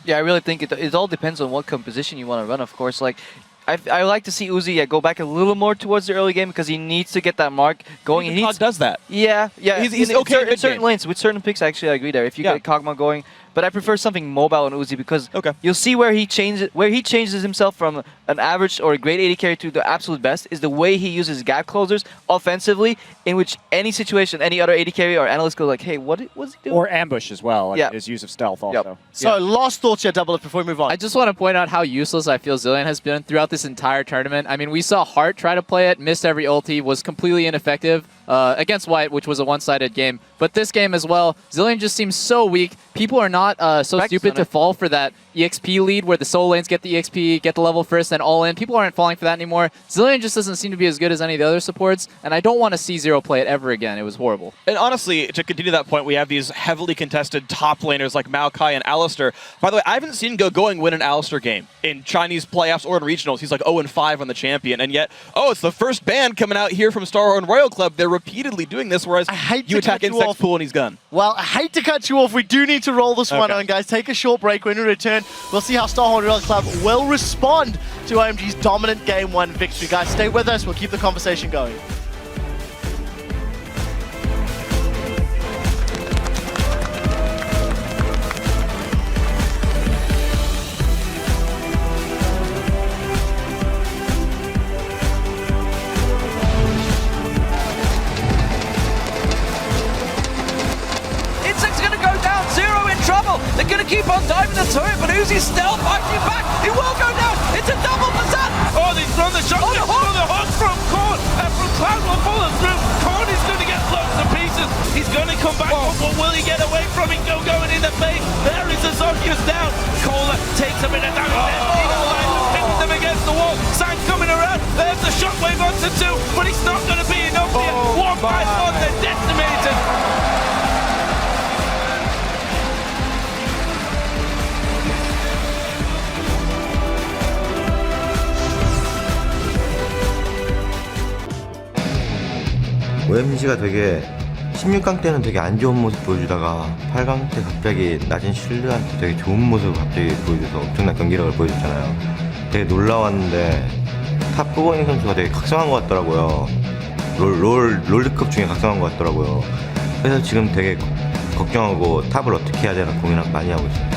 I really think it all depends on what composition you want to run, of course. Like, I like to see Uzi go back a little more towards the early game because he needs to get that mark going. Even Cog does that. Yeah. He's okay in certain lanes. With certain picks, actually, I agree there. If you get Kog'Maw going. But I prefer something mobile on Uzi because you'll see where he changes himself from an average or a great AD carry to the absolute best is the way he uses gap closers offensively, in which any situation, any other AD carry or analyst go like, hey, what's he doing? Or ambush as well, like his use of stealth also. So last thoughts here, Doublelift, before we move on. I just want to point out how useless I feel Zilean has been throughout this entire tournament. I mean, we saw Hart try to play it, missed every ulti, was completely ineffective against White, which was a one-sided game. But this game as well, Zilean just seems so weak. People are not so stupid to fall for that EXP lead where the solo lanes get the EXP, get the level first, and all in. People aren't falling for that anymore. Zilean just doesn't seem to be as good as any of the other supports, and I don't want to see Zero play it ever again. It was horrible. And honestly, to continue that point, we have these heavily contested top laners like Maokai and Alistar. By the way, I haven't seen Going win an Alistar game in Chinese playoffs or in regionals. He's like 0-5 on the champion, and yet, it's the first ban coming out here from Star and Royal Club. They're repeatedly doing this, whereas you attack Insect's pool and he's gone. Well, I hate to cut you off. We do need to roll this one on, guys. Take a short break. When we return, we'll see how Starhorn Royal Club will respond to OMG's dominant Game 1 victory. Guys, stay with us. We'll keep the conversation going. They're going to keep on diving the turret, but Uzi's stealth fighting back. He will go down. It's a double Bazat. Oh, they've thrown the shot. The hook from Korn. And from Cloud will follow through. Korn is going to get blown to pieces. He's going to come back. But will he get away from it? Going in the face. There is Azorius down. Kohler takes a bit of damage. Pinning them against the wall. Sang coming around. There's the shockwave onto 2, but it's not going to be enough here. One by one, they're decimated. OMG가 되게 16강 때는 되게 안 좋은 모습 보여주다가 8강 때 갑자기 낮은 실드한테 되게 좋은 모습을 갑자기 보여줘서 엄청난 경기력을 보여줬잖아요. 되게 놀라웠는데 탑 꾸버닝 선수가 되게 각성한 것 같더라고요. 롤드컵 중에 각성한 것 같더라고요. 그래서 지금 되게 걱정하고 탑을 어떻게 해야 되나 고민 많이 하고 있어요.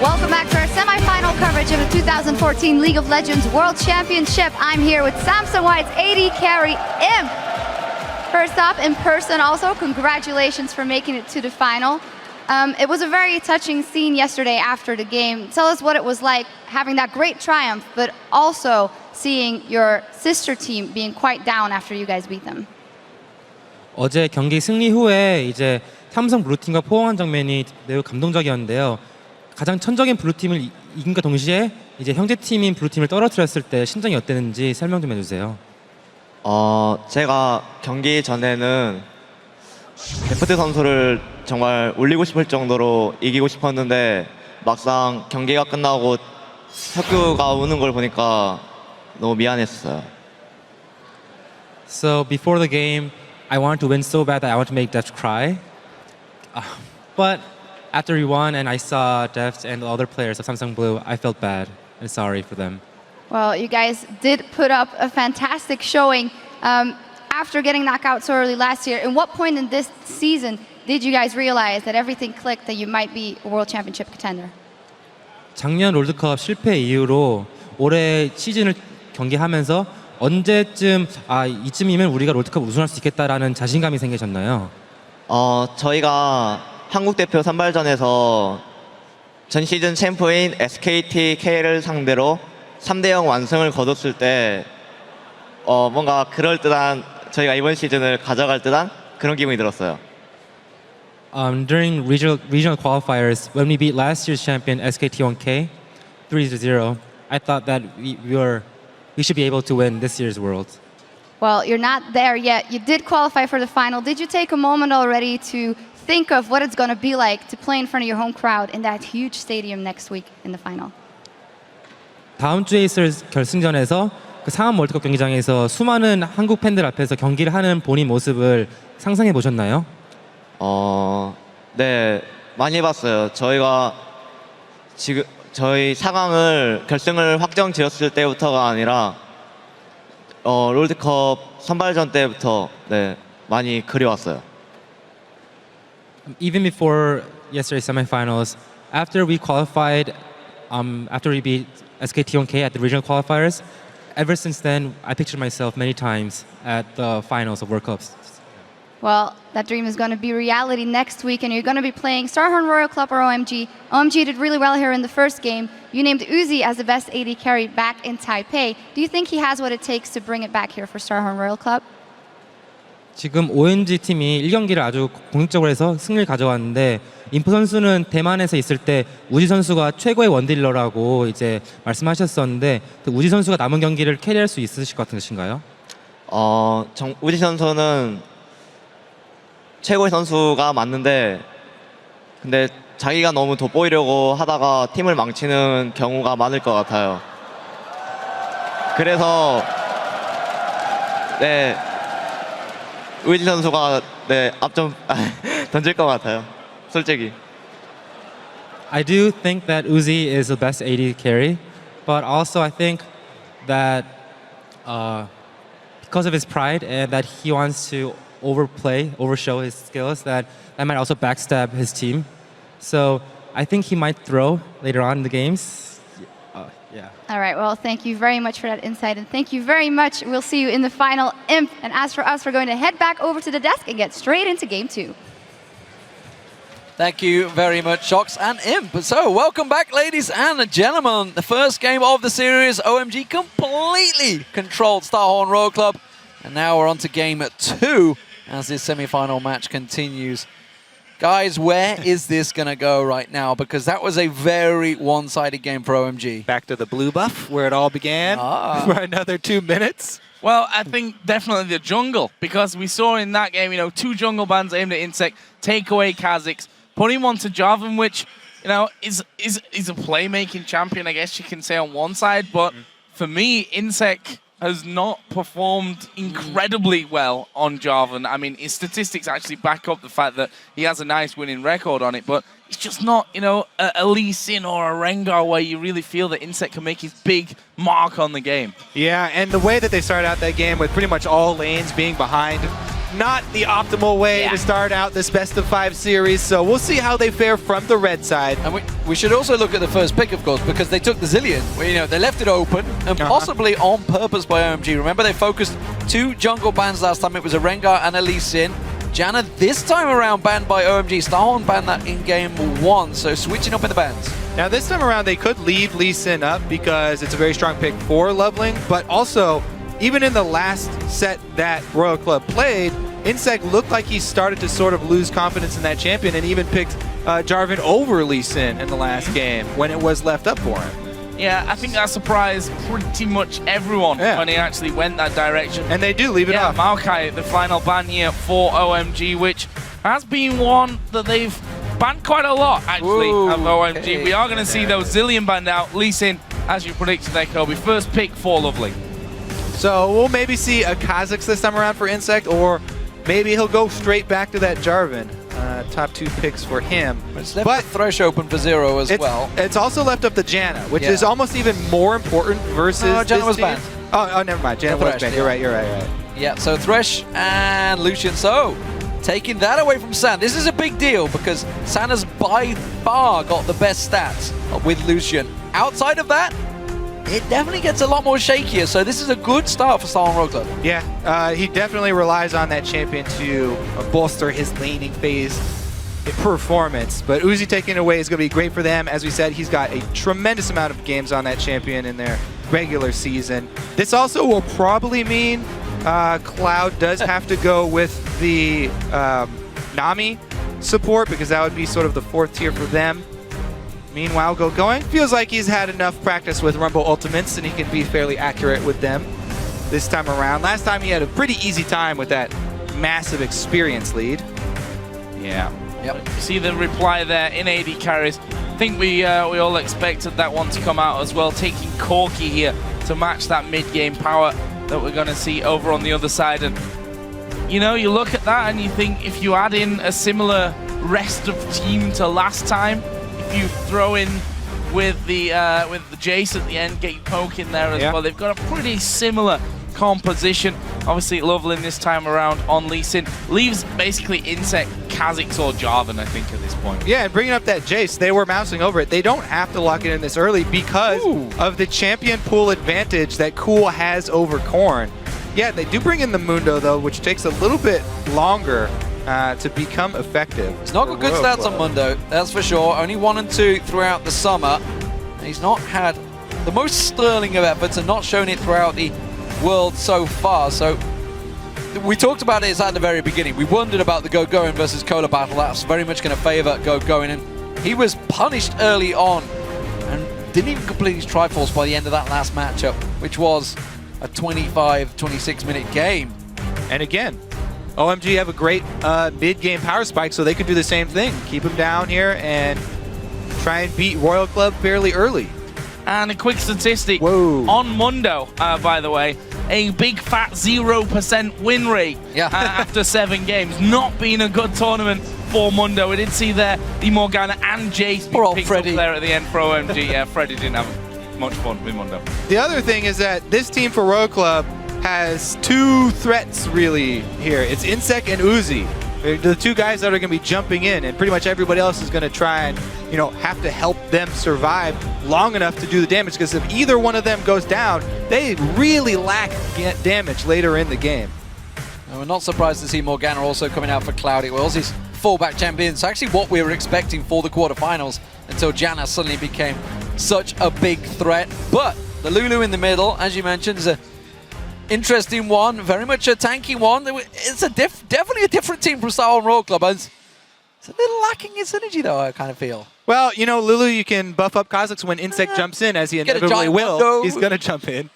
Welcome back to our semi-final coverage of the 2014 League of Legends World Championship. I'm here with Samsung White's AD carry, Imp. First up, in person also, congratulations for making it to the final. It was a very touching scene yesterday after the game. Tell us what it was like having that great triumph, but also seeing your sister team being quite down after you guys beat them. 어제 경기 승리 후에 이제 삼성 블루팀과 포옹한 장면이 매우 감동적이었는데요. 가장 천적인 블루팀을 이긴과 동시에 이제 형제팀인 블루팀을 떨어뜨렸을 때 심정이 어땠는지 설명 좀 해주세요. 제가 경기 전에는 데프트 선수를 정말 올리고 싶을 정도로 이기고 싶었는데 막상 경기가 끝나고 석규가 우는 걸 보니까 너무 미안했어요. So before the game, I wanted to win so bad that I wanted to make Deft cry. But after we won and I saw Deft and the other players of Samsung Blue, I felt bad and sorry for them. Well, you guys did put up a fantastic showing after getting knocked out so early last year. And what point in this season did you guys realize that everything clicked, that you might be a world championship contender? 작년 롤드컵 실패 이후로 올해 시즌을 경기하면서 언제쯤 이쯤이면 우리가 롤드컵 우승할 수 있겠다라는 자신감이 생기셨나요? 저희가 한국 대표 선발전에서 전 시즌 챔프인 SKT K를 상대로 3대0 완승을 거뒀을 때 뭔가 그럴듯한 저희가 이번 시즌을 가져갈 듯한 그런 기분이 들었어요. During regional qualifiers, when we beat last year's champion SKT1K 3-0, I thought that we should be able to win this year's World. Well, you're not there yet. You did qualify for the final. Did you take a moment already to think of what it's going to be like to play in front of your home crowd in that huge stadium next week in the final? 다음 주에 있을 결승전에서 그 상암 월드컵 경기장에서 수많은 한국 팬들 앞에서 경기를 하는 본인 모습을 상상해 보셨나요? 네, 많이 해봤어요. 저희가 지금 저희 4강을 결승을 확정 지었을 때부터가 아니라 롤드컵 선발전 때부터 네, 많이 그려왔어요. Even before yesterday's semifinals, after we qualified, after we beat SKT1K at the regional qualifiers, ever since then, I pictured myself many times at the finals of World Cups. Well, that dream is going to be reality next week, and you're going to be playing Starhorn Royal Club or OMG. OMG did really well here in the first game. You named Uzi as the best AD carry back in Taipei. Do you think he has what it takes to bring it back here for Starhorn Royal Club? 지금 OMG 팀이 1경기를 아주 공격적으로 해서 승리를 가져왔는데 인프 선수는 대만에서 있을 때 우지 선수가 최고의 원딜러라고 이제 말씀하셨었는데 그 우지 선수가 남은 경기를 캐리할 수 있으실 것 같으신가요? 우지 선수는 최고의 선수가 맞는데 근데 자기가 너무 돋보이려고 하다가 팀을 망치는 경우가 많을 것 같아요. 그래서 네 우지 선수가 네 앞 좀 던질 것 같아요. 솔직히. I do think that Uzi is the best AD carry, but also I think that because of his pride and that he wants to overshow his skills, that might also backstab his team. So I think he might throw later on in the games. Yeah. All right, well, thank you very much for that insight, and thank you very much. We'll see you in the final, Imp. And as for us, we're going to head back over to the desk and get straight into game 2. Thank you very much, Shox and Imp. So, welcome back, ladies and gentlemen. The first game of the series, OMG completely controlled Starhorn Royal Club. And now we're on to game 2 as this semi-final match continues. Guys, where is this going to go right now? Because that was a very one-sided game for OMG. Back to the blue buff, where it all began, for another 2 minutes. Well, I think definitely the jungle, because we saw in that game, 2 jungle bans aimed at Insect, take away Kha'Zix, put him onto Jarvan, which, is a playmaking champion, I guess you can say on one side, but for me, Insect has not performed incredibly well on Jarvan. I mean, his statistics actually back up the fact that he has a nice winning record on it, but it's just not, a Lee Sin or a Rengar where you really feel that Insect can make his big mark on the game. Yeah, and the way that they started out that game with pretty much all lanes being behind, not the optimal way to start out this best-of-5 series, so we'll see how they fare from the red side. And we should also look at the first pick, of course, because they took the Zilean, where, they left it open, and possibly on purpose by OMG. Remember, they focused 2 jungle bans last time. It was a Rengar and a Lee Sin. Janna this time around banned by OMG. Starhorn banned that in game 1, so switching up in the bans. Now this time around they could leave Lee Sin up because it's a very strong pick for Loveling, but also even in the last set that Royal Club played, Insec looked like he started to sort of lose confidence in that champion and even picked Jarvan over Lee Sin in the last game when it was left up for him. Yeah, I think that surprised pretty much everyone when he actually went that direction. And they do leave it off. Maokai, the final ban here for OMG, which has been one that they've banned quite a lot, actually, of OMG. Okay. We are going to see those Zillion banned out. Lee Sin, as you predicted there, Kobe. First pick for Lovely. So we'll maybe see a Kha'Zix this time around for Insect, or maybe he'll go straight back to that Jarvan. Top 2 picks for him. It's left the Thresh open for Zero as well. It's also left up the Janna, which is almost even more important versus Janna was banned. Oh, never mind. Janna was banned. You're right. Yeah, so Thresh and Lucian. So, taking that away from San. This is a big deal because San has by far got the best stats with Lucian. Outside of that, it definitely gets a lot more shakier, so this is a good start for Starhorn Royal Club. Yeah, he definitely relies on that champion to bolster his laning phase performance, but Uzi taking it away is going to be great for them. As we said, he's got a tremendous amount of games on that champion in their regular season. This also will probably mean Cloud does have to go with the Nami support because that would be sort of the 4th tier for them. Meanwhile, Going feels like he's had enough practice with Rumble Ultimates and he can be fairly accurate with them this time around. Last time he had a pretty easy time with that massive experience lead. Yeah. Yep. See the reply there in AD carries. I think we all expected that one to come out as well, taking Corki here to match that mid-game power that we're going to see over on the other side. And, you know, you look at that and you think if you add in a similar rest of team to last time, if you throw in with the Jace at the end, get your poke in there as well. They've got a pretty similar composition. Obviously, Loveling this time around on Lee Sin leaves basically Insect, Kha'Zix, or Jarvan, I think, at this point. Yeah, and bringing up that Jace, they were mousing over it. They don't have to lock it in this early because of the champion pool advantage that Cool has over Korn. Yeah, they do bring in the Mundo, though, which takes a little bit longer to become effective. He's not got good stats on Mundo, that's for sure. Only 1 and 2 throughout the summer. He's not had the most sterling of efforts and not shown it throughout the world so far. So we talked about it at the very beginning. We wondered about the Going versus Cola battle. That's very much going to favor Going, and he was punished early on and didn't even complete his Triforce by the end of that last matchup, which was a 25-26 minute game. And again, OMG have a great mid-game power spike, so they could do the same thing. Keep him down here and try and beat Royal Club fairly early. And a quick statistic on Mundo, by the way, a big fat 0% win rate after 7 games. Not been a good tournament for Mundo. We did see there the Morgana and Jace picked up there at the end for OMG. Yeah, Freddy didn't have much fun with Mundo. The other thing is that this team for Royal Club has 2 threats really here. It's Insec and Uzi. They're the 2 guys that are going to be jumping in, and pretty much everybody else is going to try and, you know, have to help them survive long enough to do the damage, because if either one of them goes down, they really lack damage later in the game. And we're not surprised to see Morgana also coming out for Cloud. It was his fallback champion. It's actually what we were expecting for the quarterfinals until Janna suddenly became such a big threat. But the Lulu in the middle, as you mentioned, is a interesting one, very much a tanky one. It's a definitely a different team from Starhorn Royal Club. It's a little lacking in synergy, though, I kind of feel. Well, you know, Lulu, you can buff up Kha'Zix when Insect jumps in, as he inevitably will. Mundo. He's going to jump in.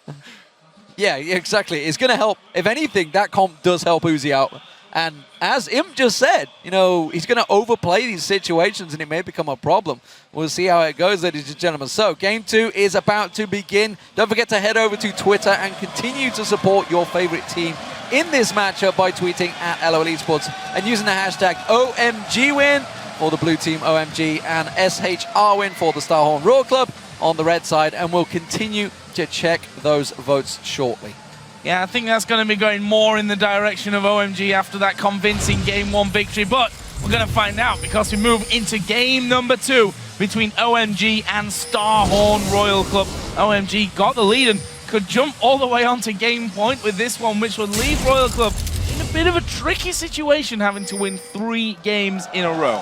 Yeah, exactly. It's going to help. If anything, that comp does help Uzi out. And as Imp just said, you know, he's going to overplay these situations and it may become a problem. We'll see how it goes, ladies and gentlemen. So, Game 2 is about to begin. Don't forget to head over to Twitter and continue to support your favorite team in this matchup by tweeting at LOL Esports and using the hashtag OMGWin for the blue team OMG and SHRWin for the Starhorn Royal Club on the red side. And we'll continue to check those votes shortly. Yeah, I think that's going to be going more in the direction of OMG after that convincing Game 1 victory. But we're going to find out because we move into Game number 2 between OMG and Starhorn Royal Club. OMG got the lead and could jump all the way onto game point with this one, which would leave Royal Club in a bit of a tricky situation having to win 3 games in a row.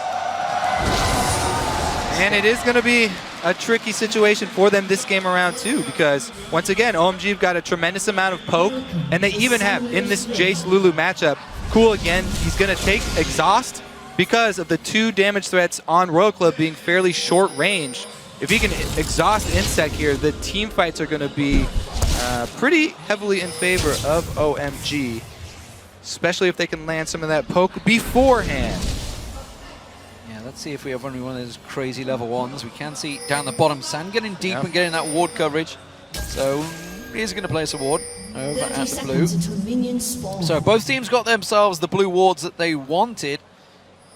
And it is going to be a tricky situation for them this game around too, because once again, OMG have got a tremendous amount of poke, and they even have, in this Jace Lulu matchup, Cool again, he's going to take Exhaust because of the 2 damage threats on Royal Club being fairly short range. If he can exhaust Insect here, the team fights are going to be pretty heavily in favor of OMG, especially if they can land some of that poke beforehand. Yeah, let's see if we have only one of those crazy level 1s. We can see down the bottom, Sand getting deep and getting that ward coverage. So he's going to place a ward over at the blue. So both teams got themselves the blue wards that they wanted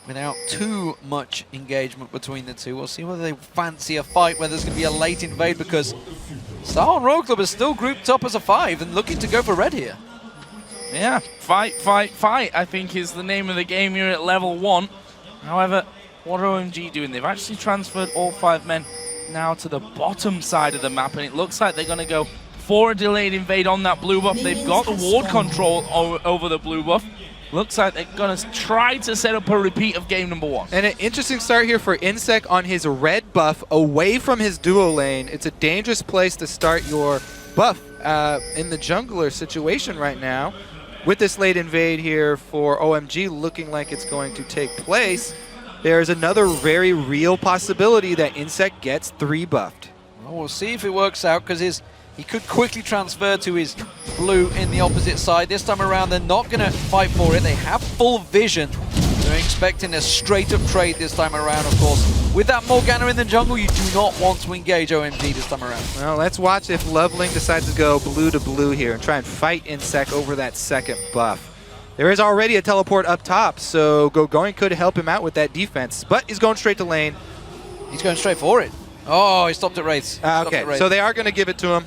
without too much engagement between the two. We'll see whether they fancy a fight, whether there's going to be a late invade, because Star and Royal Club is still grouped up as a 5 and looking to go for red here. Yeah, fight, fight, fight, I think is the name of the game here at level 1. However, what are OMG doing? They've actually transferred all 5 men now to the bottom side of the map, and it looks like they're going to go for a delayed invade on that blue buff. They've got the ward control over the blue buff. Looks like they're going to try to set up a repeat of game number 1. And an interesting start here for Insect on his red buff away from his duo lane. It's a dangerous place to start your buff in the jungler situation right now. With this late invade here for OMG looking like it's going to take place, there's another very real possibility that Insect gets 3 buffed. Well, we'll see if it works out, because he could quickly transfer to his blue in the opposite side. This time around, they're not going to fight for it. They have full vision. They're expecting a straight-up trade this time around, of course. With that Morgana in the jungle, you do not want to engage OMG this time around. Well, let's watch if Loveling decides to go blue to blue here and try and fight Insect over that second buff. There is already a teleport up top, so Going could help him out with that defense, but he's going straight to lane. He's going straight for it. Oh, he stopped at Wraiths. Okay, so they are going to give it to him.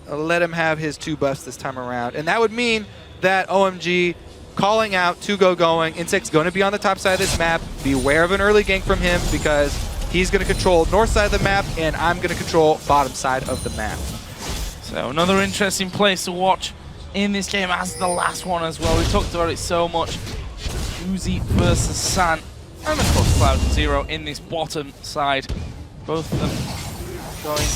Let him have his 2 buffs this time around. And that would mean that OMG calling out to Going. Insect's going to be on the top side of this map. Beware of an early gank from him, because he's going to control north side of the map, and I'm going to control bottom side of the map. So another interesting place to watch in this game as the last one as well. We talked about it so much. Uzi versus San, and of course Cloud and Zero in this bottom side. Both of them going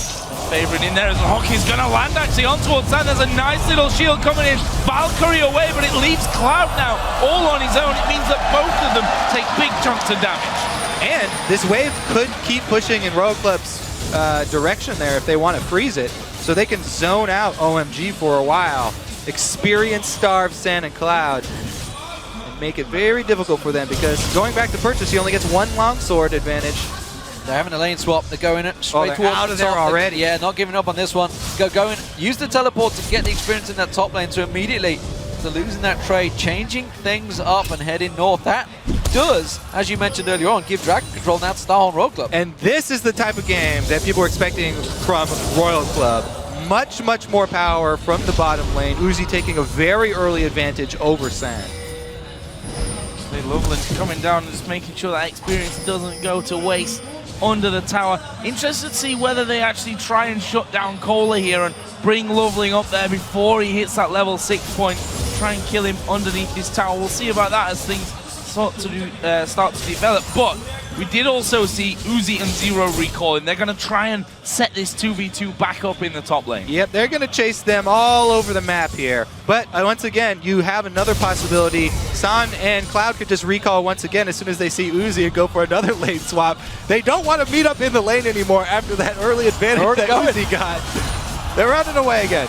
favorite in there as Hockey's going to land actually on towards San. There's a nice little shield coming in. Valkyrie away, but it leaves Cloud now all on his own. It means that both of them take big chunks of damage. And this wave could keep pushing in Royal Club's direction there if they want to freeze it, so they can zone out OMG for a while, experience starve San and Cloud, and make it very difficult for them, because going back to purchase, he only gets 1 longsword advantage. They're having a lane swap. They're going straight towards out the of there top. already. Yeah, not giving up on this one. Going, use the teleport to get the experience in that top lane, so immediately to losing that trade, changing things up and heading north. That does, as you mentioned earlier on, give Dragon control now to Star Royal Club. And this is the type of game that people are expecting from Royal Club. Much, much more power from the bottom lane. Uzi taking a very early advantage over San. Loveland coming down and just making sure that experience doesn't go to waste under the tower. Interested to see whether they actually try and shut down Cola here and bring Loveling up there before he hits that level 6 point. Try and kill him underneath this tower. We'll see about that as things start to develop. But we did also see Uzi and Zero recalling. They're going to try and set this 2v2 back up in the top lane. Yep, they're going to chase them all over the map here. But once again, you have another possibility. San and Cloud could just recall once again as soon as they see Uzi and go for another lane swap. They don't want to meet up in the lane anymore after that early advantage that Uzi got. They're running away again.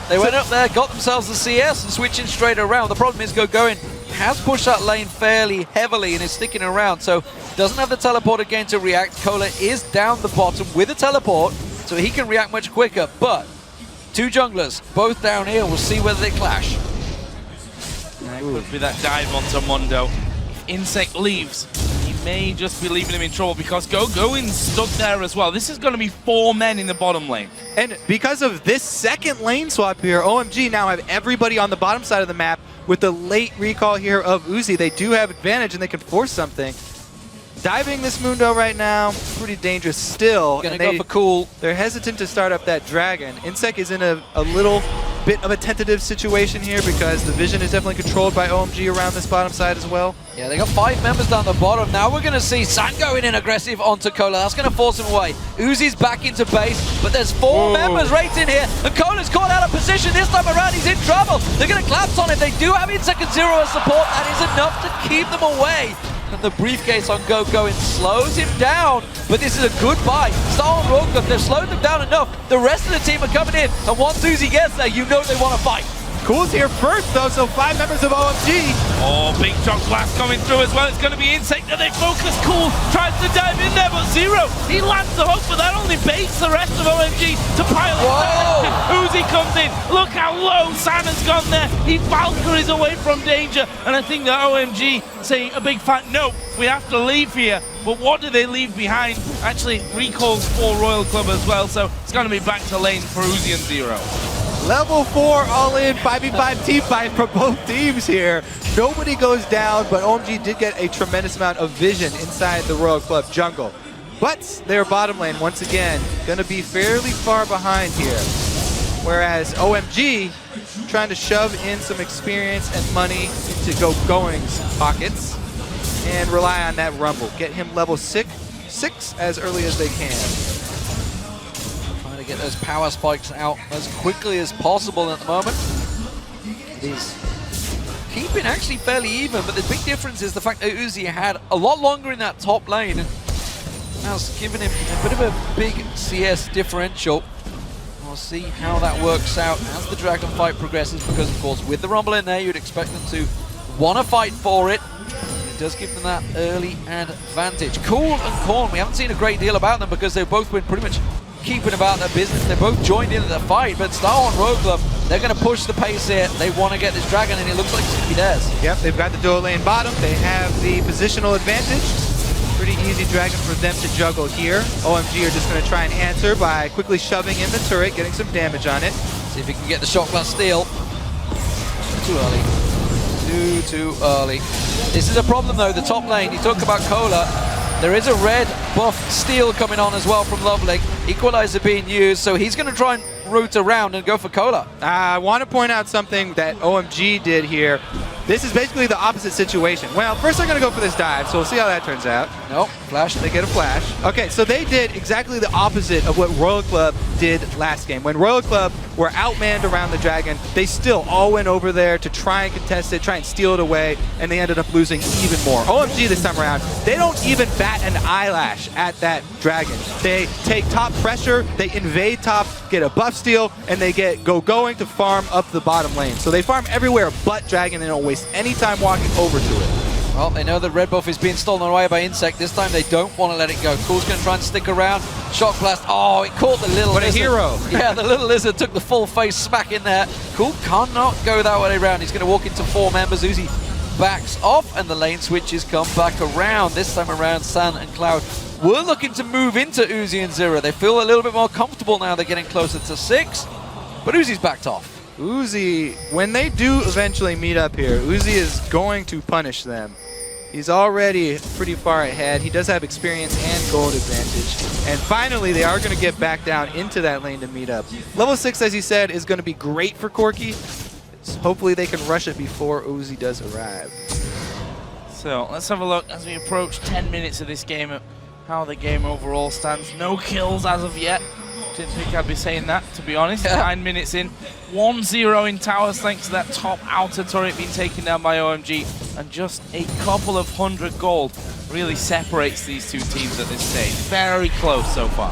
They went up there, got themselves the CS, and switching straight around. The problem is Going has pushed that lane fairly heavily and is sticking around, so doesn't have the teleport again to react. Cola is down the bottom with a teleport, so he can react much quicker, but 2 junglers, both down here. We'll see whether they clash. That could be that dive onto Mundo. If Insect leaves, he may just be leaving him in trouble, because Going's stuck there as well. This is going to be 4 men in the bottom lane. And because of this second lane swap here, OMG now have everybody on the bottom side of the map. With the late recall here of Uzi, they do have advantage and they can force something. Diving this Mundo right now, pretty dangerous still. Gonna go for cool. They're hesitant to start up that dragon. Insect is in a little bit of a tentative situation here because the vision is definitely controlled by OMG around this bottom side as well. Yeah, they got 5 members down the bottom. Now we're going to see San going in aggressive onto Cola. That's going to force him away. Uzi's back into base, but there's 4 members right in here, and Cola's caught out of position. This time around, he's in trouble. They're going to collapse on him. They do have Insect and Zero as support. That is enough to keep them away. And the briefcase on Go Going slows him down, but this is a good buy. Star and Rogue Club, they've slowed them down enough. The rest of the team are coming in, and once Uzi gets there, you know they want to fight. Cool's here first, though, so 5 members of OMG. Oh, big shock blast coming through as well. It's going to be Insect, and they focus. Cool tries to dive in there, but Zero, he lands the hook, but that only baits the rest of OMG to pile it. Uzi comes in. Look how low San has gone there. He Valkyries away from danger, and I think that OMG say a big fat no, we have to leave here. But what do they leave behind? Actually, recalls for Royal Club as well, so it's going to be back to lane for Uzi and Zero. Level 4 all-in 5v5 team fight for both teams here. Nobody goes down, but OMG did get a tremendous amount of vision inside the Royal Club jungle. But their bottom lane, once again, going to be fairly far behind here. Whereas OMG trying to shove in some experience and money into Go Going's pockets and rely on that Rumble. Get him level 6 as early as they can. Get those power spikes out as quickly as possible at the moment. It is keeping actually fairly even, but the big difference is the fact that Uzi had a lot longer in that top lane, and now's given him a bit of a big CS differential. We'll see how that works out as the Dragon fight progresses, because of course with the Rumble in there, you'd expect them to want to fight for it. It does give them that early advantage. Cool and Korn, we haven't seen a great deal about them because they've both been pretty much keeping about their business. They're both joined into the fight, but Star and Rogue Club, they're going to push the pace here. They want to get this Dragon, and it looks like it's going to be theirs. Yep, they've got the dual lane bottom. They have the positional advantage. Pretty easy Dragon for them to juggle here. OMG are just going to try and answer by quickly shoving in the turret, getting some damage on it. See if he can get the Shock Blast steal. Too early. Too early. This is a problem though, the top lane. You talk about Cola. There is a red buff steal coming on as well from Loveling. Equalizer being used, so he's going to try and route around and go for Cola. I want to point out something that OMG did here. This is basically the opposite situation. Well, first they're going to go for this dive, so we'll see how that turns out. Nope, flash. They get a flash. Okay, so they did exactly the opposite of what Royal Club did last game. When Royal Club were outmanned around the Dragon, they still all went over there to try and contest it, try and steal it away, and they ended up losing even more. OMG this time around, they don't even bat an eyelash at that Dragon. They take top pressure, they invade top, get a buff steal, and they get Go Going to farm up the bottom lane. So they farm everywhere but Dragon, and they don't waste any time walking over to it. Well, they know that red buff is being stolen away by Insect. This time they don't want to let it go. Cool's going to try and stick around. Shock Blast. Oh, it caught the little lizard. What a hero. Yeah, the little lizard took the full face smack in there. Cool cannot go that way around. He's going to walk into 4 members. Uzi backs off, and the lane switches come back around. This time around, San and Cloud were looking to move into Uzi and Zero. They feel a little bit more comfortable now. They're getting closer to 6, but Uzi's backed off. Uzi, when they do eventually meet up here, Uzi is going to punish them. He's already pretty far ahead. He does have experience and gold advantage. And finally, they are going to get back down into that lane to meet up. Level 6, as he said, is going to be great for Corki. So hopefully they can rush it before Uzi does arrive. So let's have a look as we approach 10 minutes of this game, how the game overall stands. No kills as of yet. Didn't think I'd be saying that, to be honest. 9 minutes in. 1-0 in towers thanks to that top outer turret being taken down by OMG. And just a couple of 100 gold really separates these two teams at this stage. Very close so far.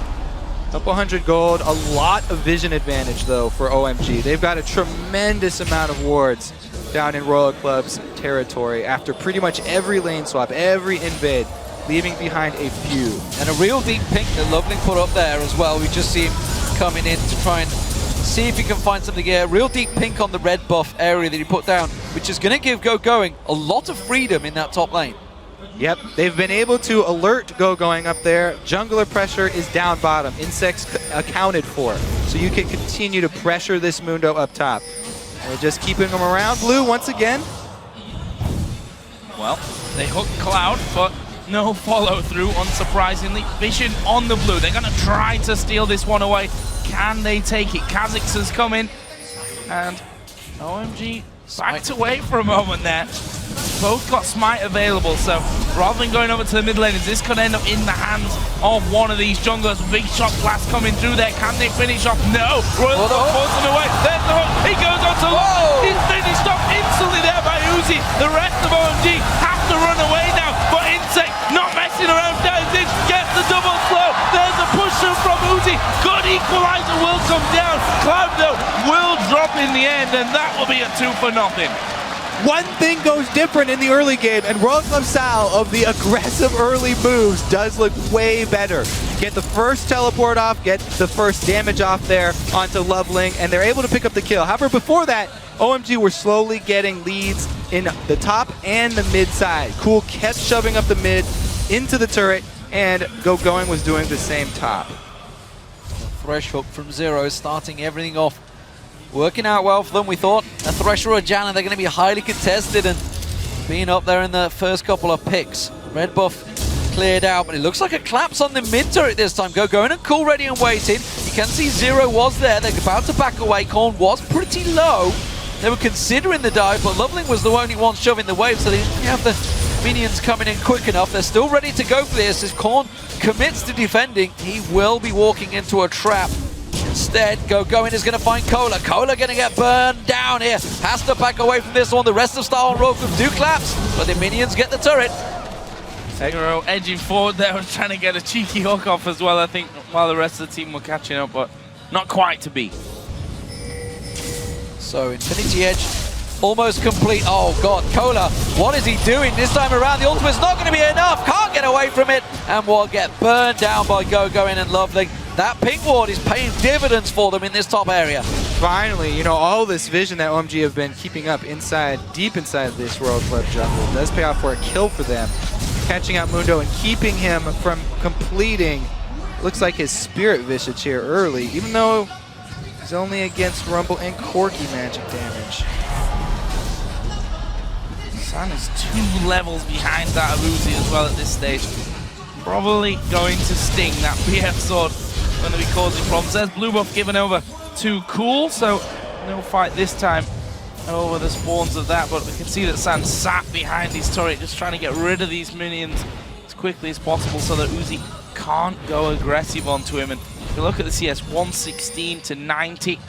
Couple 100 gold, a lot of vision advantage though for OMG. They've got a tremendous amount of wards down in Royal Club's territory after pretty much every lane swap, every invade, leaving behind a few. And a real deep pink that Loveling put up there as well. We just see him coming in to try and see if he can find something here. Real deep pink on the red buff area that he put down, which is going to give Go Going a lot of freedom in that top lane. Yep, they've been able to alert Go Going up there. Jungler pressure is down bottom. Insects accounted for. So you can continue to pressure this Mundo up top. They're just keeping them around. Blue once again. Well, they hook Cloud, but no follow through, unsurprisingly. Vision on the blue. They're going to try to steal this one away. Can they take it? Kha'Zix has come in. and OMG backed away for a moment there. Both got smite available, so rather than going over to the mid laners, this could end up in the hands of one of these junglers. Big shot blast coming through there. Can they finish off? No. Royal forcing him away. There's the hook. He goes on to lock. He's finished off instantly there by Uzi. The rest of OMG have to run away now, but Insect not messing around. Dives in, gets the double slow. There's a push through from Uzi. Good equalizer will come down. Cloud though will drop in the end, and that will be a 2 for nothing. One thing goes different in the early game, and Royal Club Sal of the aggressive early moves does look way better. Get the first teleport off, get the first damage off there onto Loveling, and they're able to pick up the kill. However, before that, OMG were slowly getting leads in the top and the mid side. Cool kept shoving up the mid into the turret, and Going was doing the same top. Thresh hook from Zero, starting everything off. Working out well for them. We thought a Thresh or a Janna, they're going to be highly contested, and being up there in the first couple of picks. Red buff cleared out, but it looks like a collapse on the mid turret this time. Going and Cool ready and waiting. You can see Zero was there. They're about to back away. Korn was pretty low. They were considering the dive, but Loveling was the only one shoving the wave, so they didn't have the minions coming in quick enough. They're still ready to go for this. As Korn commits to defending, he will be walking into a trap. Instead, Going is going to find Cola. Cola going to get burned down here. Has to back away from this one. The rest of Star and Rokum do collapse, but the minions get the turret. Zero edging forward there and trying to get a cheeky hook off as well, I think, while the rest of the team were catching up, but not quite to be. So Infinity Edge almost complete. Oh god, Cola, what is he doing this time around? The ultimate's not going to be enough. Can't get away from it, and will get burned down by Going and Loveling. That pink ward is paying dividends for them in this top area. Finally, you know, all this vision that OMG have been keeping up inside, deep inside this Royal Club jungle does pay off for a kill for them. Catching out Mundo and keeping him from completing, looks like his Spirit Visage here early, even though he's only against Rumble and Corki magic damage. San is 2 levels behind that of Uzi as well at this stage. Probably going to sting. That BF sword going to be causing problems. There's blue buff given over to Cool, so no fight this time over the spawns of that, but we can see that San sat behind his turret, just trying to get rid of these minions as quickly as possible so that Uzi can't go aggressive onto him. And if you look at the CS, 116 to 90.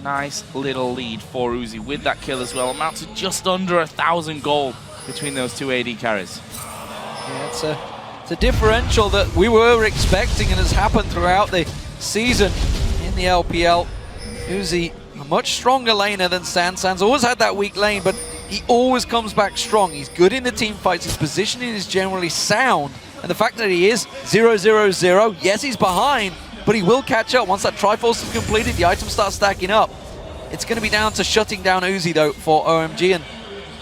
Nice little lead for Uzi with that kill as well. Amounts to just under 1,000 gold between those two AD carries. Yeah, it's a differential that we were expecting and has happened throughout the season in the LPL. Uzi, a much stronger laner than San. San's always had that weak lane, but he always comes back strong. He's good in the team fights. His positioning is generally sound. And the fact that he is 0-0-0, yes, he's behind, but he will catch up. Once that Triforce is completed, the items start stacking up. It's going to be down to shutting down Uzi, though, for OMG. And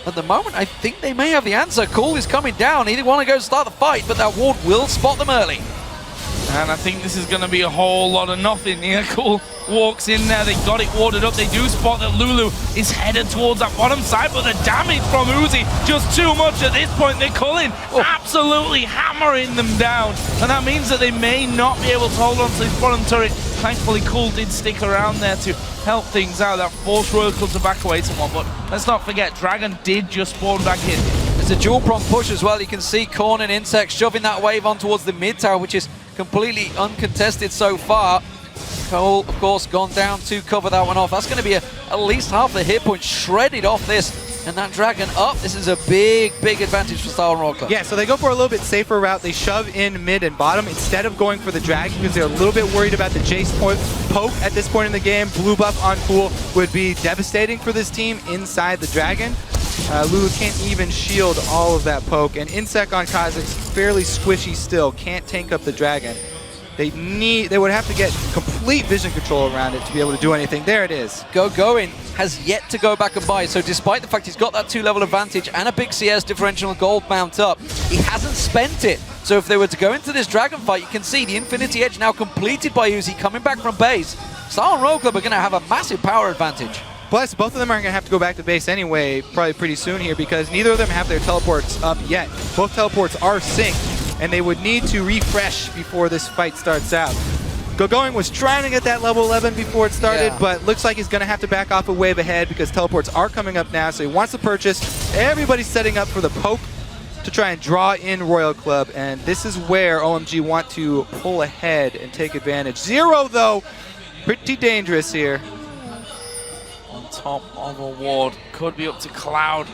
at the moment, I think they may have the answer. Cool is coming down. He want to go start the fight, but that ward will spot them early. And I think this is going to be a whole lot of nothing here. Cool walks in there. They got it warded up. They do spot that Lulu is headed towards that bottom side, but the damage from Uzi just too much at this point. They're Cullen absolutely hammering them down. And that means that they may not be able to hold on to this bottom turret. Thankfully, Cool did stick around there to help things out. That forced Royal Club to back away somewhat. But let's not forget, Dragon did just spawn back in. It's a dual prong push as well. You can see Korn and Insect shoving that wave on towards the mid tower, which is completely uncontested so far. Cole, of course, gone down to cover that one off. That's going to be at least half the hit point shredded off this. And that Dragon up. This is a big, big advantage for Star and Royal Club. Yeah, so they go for a little bit safer route. They shove in mid and bottom instead of going for the Dragon because they're a little bit worried about the Jace poke at this point in the game. Blue buff on Cool would be devastating for this team inside the Dragon. Lulu can't even shield all of that poke. And Insect on Kha'Zix fairly squishy still. Can't tank up the Dragon. They would have to get complete vision control around it to be able to do anything. There it is. Going has yet to go back and buy, so despite the fact he's got that 2-level advantage and a big CS differential gold mount up, he hasn't spent it. So if they were to go into this Dragon fight, you can see the Infinity Edge now completed by Uzi coming back from base. Star and Royal Club are going to have a massive power advantage. Plus, both of them are going to have to go back to base anyway, probably pretty soon here, because neither of them have their teleports up yet. Both teleports are synced, and they would need to refresh before this fight starts out. Going was trying to get that level 11 before it started, Yeah. but looks like he's going to have to back off a wave ahead because teleports are coming up now, so he wants to purchase. Everybody's setting up for the poke to try and draw in Royal Club, and this is where OMG want to pull ahead and take advantage. Zero, though, pretty dangerous here. On top of a ward, could be up to Cloud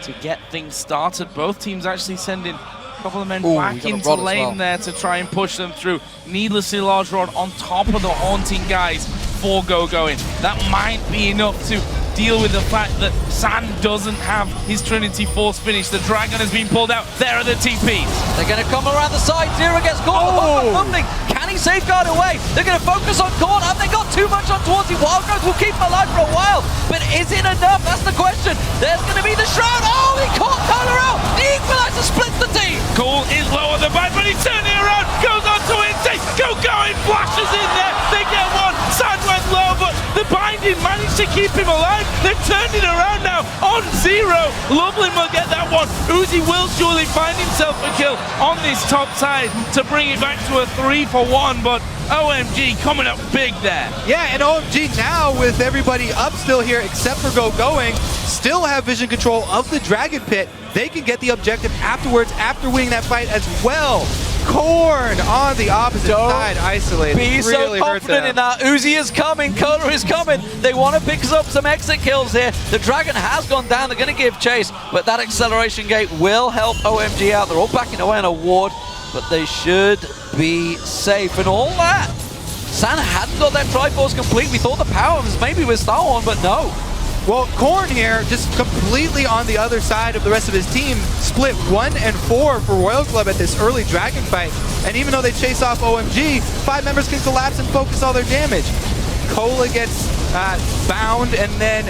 to get things started. Both teams actually sending a couple of men Ooh, back we got a into rod as lane well. there to try and push them through. Needlessly large rod on top of the haunting guys for going. That might be enough to deal with the fact that San doesn't have his Trinity Force finish. The Dragon has been pulled out. There are the TPs. They're going to come around the side. Zero gets caught. The funding. Can he safeguard away? They're going to focus on Korn. Have they got too much on towards him? Wild Growth will keep him alive for a while. But is it enough? That's the question. There's going to be the Shroud. Oh, he caught Cola out. The Equalizer splits the team. Cool is low on the back, but he's turning around. Goes on to Instinct. Going. Flashes in there. They get one. San went low, but the binding managed to keep him alive. They've turned it around now on Zero. Loveland will get that one. Uzi will surely find himself a kill on this top side to bring it back to a 3-for-1, but OMG coming up big there. Yeah, and OMG now with everybody up still here except for going, still have vision control of the Dragon Pit. They can get the objective afterwards after winning that fight as well. Korn on the opposite side, isolated. Be really so confident in that. Uzi is coming, Cola is coming. They want to pick up some exit kills here. The Dragon has gone down. They're going to give chase, but that acceleration gate will help OMG out. They're all backing away on a ward, but they should be safe. And all that, San hadn't got that Triforce complete. We thought the power was maybe with Star One, but no. Well, Korn here, just completely on the other side of the rest of his team, split 1 and 4 for Royal Club at this early Dragon fight. And even though they chase off OMG, 5 members can collapse and focus all their damage. Cola gets bound and then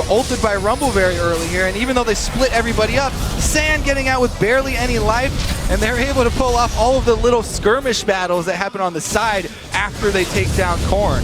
ulted by Rumble very early here. And even though they split everybody up, San getting out with barely any life, and they're able to pull off all of the little skirmish battles that happen on the side after they take down Korn.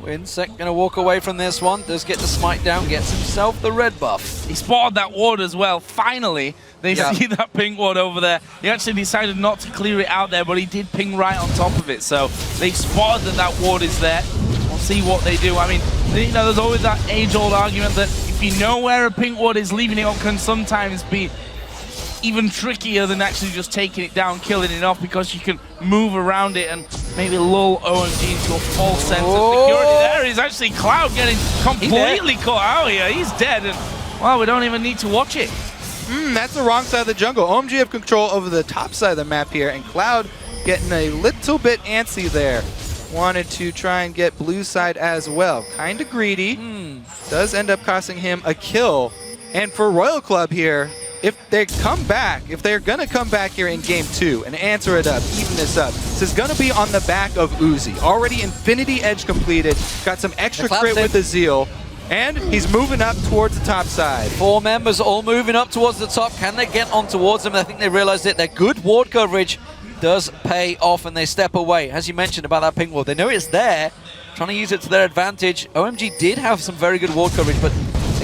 Insect gonna walk away from this one. Does get the smite down, gets himself the red buff. He spotted that ward as well. Finally, they see that ping ward over there. He actually decided not to clear it out there, but he did ping right on top of it. So they spotted that that ward is there. We'll see what they do. I mean, you know, there's always that age-old argument that if you know where a ping ward is, leaving it on can sometimes be even trickier than actually just taking it down, killing it off, because you can move around it and maybe lull OMG into a false sense of security. There is actually Cloud getting completely caught out here. He's dead, and well, we don't even need to watch it. That's the wrong side of the jungle. OMG have control over the top side of the map here, and Cloud getting a little bit antsy there. Wanted to try and get blue side as well. Kind of greedy. Does end up costing him a kill. And for Royal Club here, if they come back, if they're going to come back here in game 2 and answer it up, even this up, this is going to be on the back of Uzi. Already Infinity Edge completed, got some extra crit with the Zeal, and he's moving up towards the top side. 4 members all moving up towards the top. Can they get on towards them? I think they realized it. Their good ward coverage does pay off, and they step away. As you mentioned about that ping ward, they know it's there, trying to use it to their advantage. OMG did have some very good ward coverage, but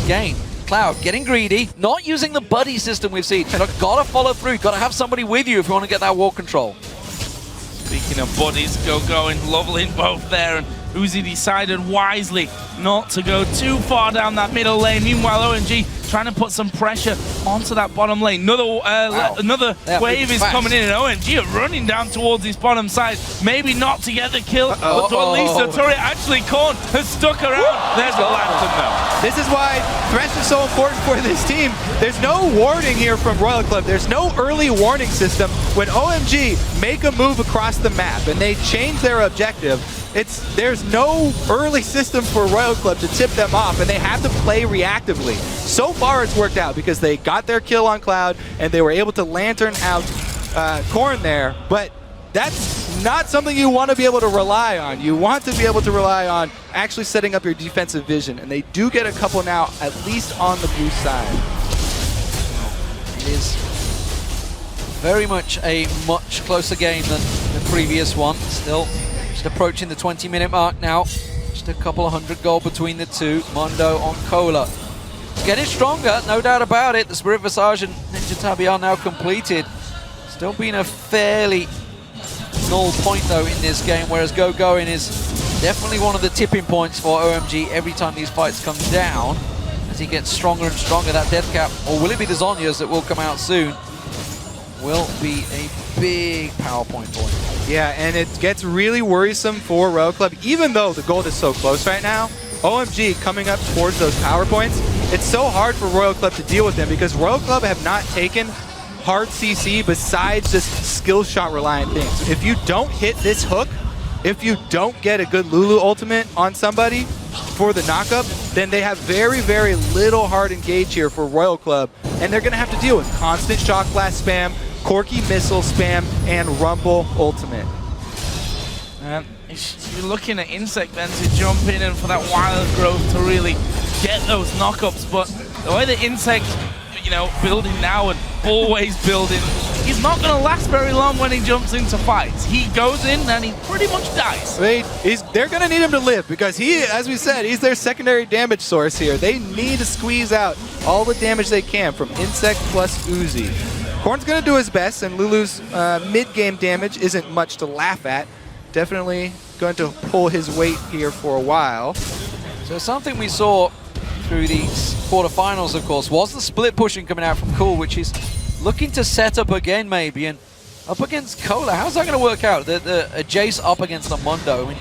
again, Cloud getting greedy, not using the buddy system we've seen. Gotta follow through, gotta have somebody with you if you want to get that wall control. Speaking of buddies, going Loveland both there, and Uzi decided wisely not to go too far down that middle lane. Meanwhile, OMG trying to put some pressure onto that bottom lane. Another wave is coming in, and OMG are running down towards this bottom side. Maybe not to get the kill, but to at least the turret. Actually, Korn has stuck around. There's the lantern, though. This is why Thresh is so important for this team. There's no warning here from Royal Club. There's no early warning system. When OMG make a move across the map and they change their objective, there's no early system for Royal Club to tip them off, and they have to play reactively. So far it's worked out because they got their kill on Cloud and they were able to lantern out Korn there, but that's not something you want to be able to rely on. You want to be able to rely on actually setting up your defensive vision, and they do get a couple now, at least on the blue side. It is very much a much closer game than the previous one. Still just approaching the 20-minute mark now. Just a couple of 100 gold between the two. Mondo on Cola. Getting stronger, no doubt about it. The Spirit Visage and Ninja Tabi are now completed. Still being a fairly null point though in this game, whereas going is definitely one of the tipping points for OMG every time these fights come down. As he gets stronger and stronger, that death cap, or will it be the Zhonya's that will come out soon, will be a big power point for him. Yeah, and it gets really worrisome for Royal Club, even though the gold is so close right now. OMG coming up towards those power points, it's so hard for Royal Club to deal with them because Royal Club have not taken hard CC besides just skill shot reliant things. If you don't hit this hook, if you don't get a good Lulu ultimate on somebody for the knockup, then they have very, very little hard engage here for Royal Club, and they're gonna have to deal with constant shock blast spam, Corky missile spam, and Rumble ultimate. You're looking at Insect then to jump in and for that wild growth to really get those knockups, but the way the Insect, you know, building now and always building, he's not going to last very long when he jumps into fights. He goes in and he pretty much dies. They're going to need him to live because he, as we said, he's their secondary damage source here. They need to squeeze out all the damage they can from Insect plus Uzi. Korn's going to do his best, and Lulu's mid-game damage isn't much to laugh at. Definitely going to pull his weight here for a while. So something we saw through these quarterfinals, of course, was the split pushing coming out from Cool, which is looking to set up again maybe, and up against Cola. How's that going to work out? The Jace up against the Mundo. I mean,